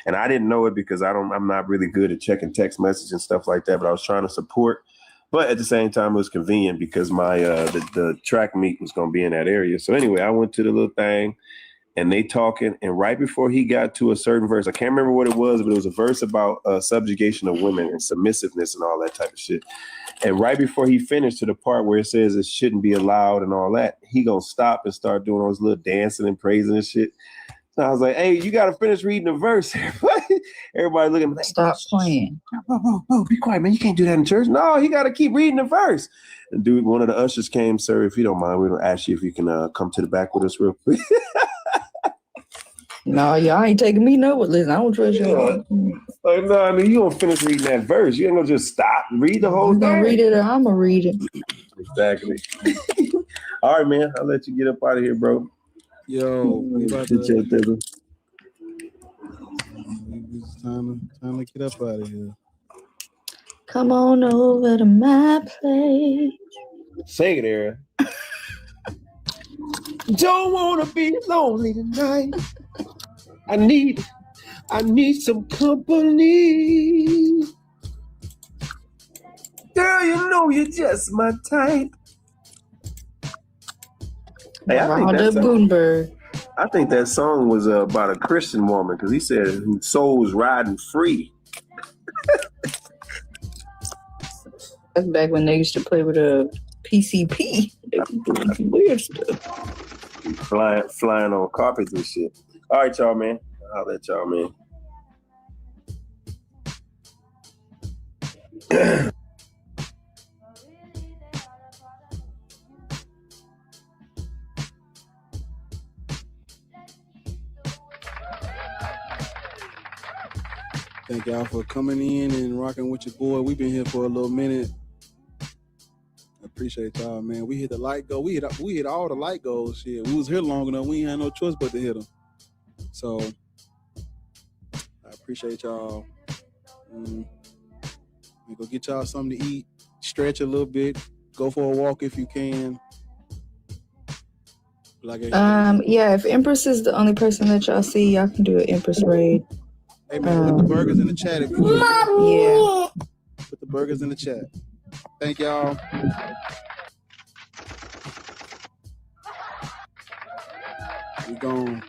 And I didn't know it because I'm not really good at checking text messages and stuff like that, but I was trying to support. But at the same time, it was convenient because my the track meet was going to be in that area. So anyway, I went to the little thing, and they talking. And right before he got to a certain verse, I can't remember what it was, but it was a verse about subjugation of women and submissiveness and all that type of shit. And right before he finished to the part where it says it shouldn't be allowed and all that, he going to stop and start doing all this little dancing and praising and shit. So I was like, hey, you got to finish reading the verse. Everybody looking at me like, stop playing. Bro, be quiet, man. You can't do that in church. No, he got to keep reading the verse. And dude, one of the ushers came, sir, if you don't mind, we're going to ask you if you can come to the back with us real quick. No, y'all ain't taking me nowhere. Listen, I don't trust y'all. Like, no, I mean, you gonna finish reading that verse. You ain't gonna just stop. Read the whole You gonna thing. read it or I'm gonna read it. Exactly. All right, man. I'll let you get up out of here, bro. Yo, we about Get your thither. It's time to get up out of here. Come on over to my place. Sing it, Aaron. Don't wanna be lonely tonight. I need some company. Girl, you know you're just my type. Hey, I think that song was about a Christian woman because he said whose soul was riding free. That's back when they used to play with a PCP. They was doing some weird stuff. Flying on carpets and shit. All right, y'all, man. I'll let y'all, man. Thank y'all for coming in and rocking with your boy. We've been here for a little minute. I appreciate y'all, man. We hit the light goal. We hit all the light goals. Shit, we was here long enough. We ain't had no choice but to hit them. So I appreciate y'all. Go get y'all something to eat. Stretch a little bit. Go for a walk if you can. Yeah, if Empress is the only person that y'all see, y'all can do an Empress raid. Hey man, put the burgers in the chat if you can. Yeah. Put the burgers in the chat. Thank y'all. We gone.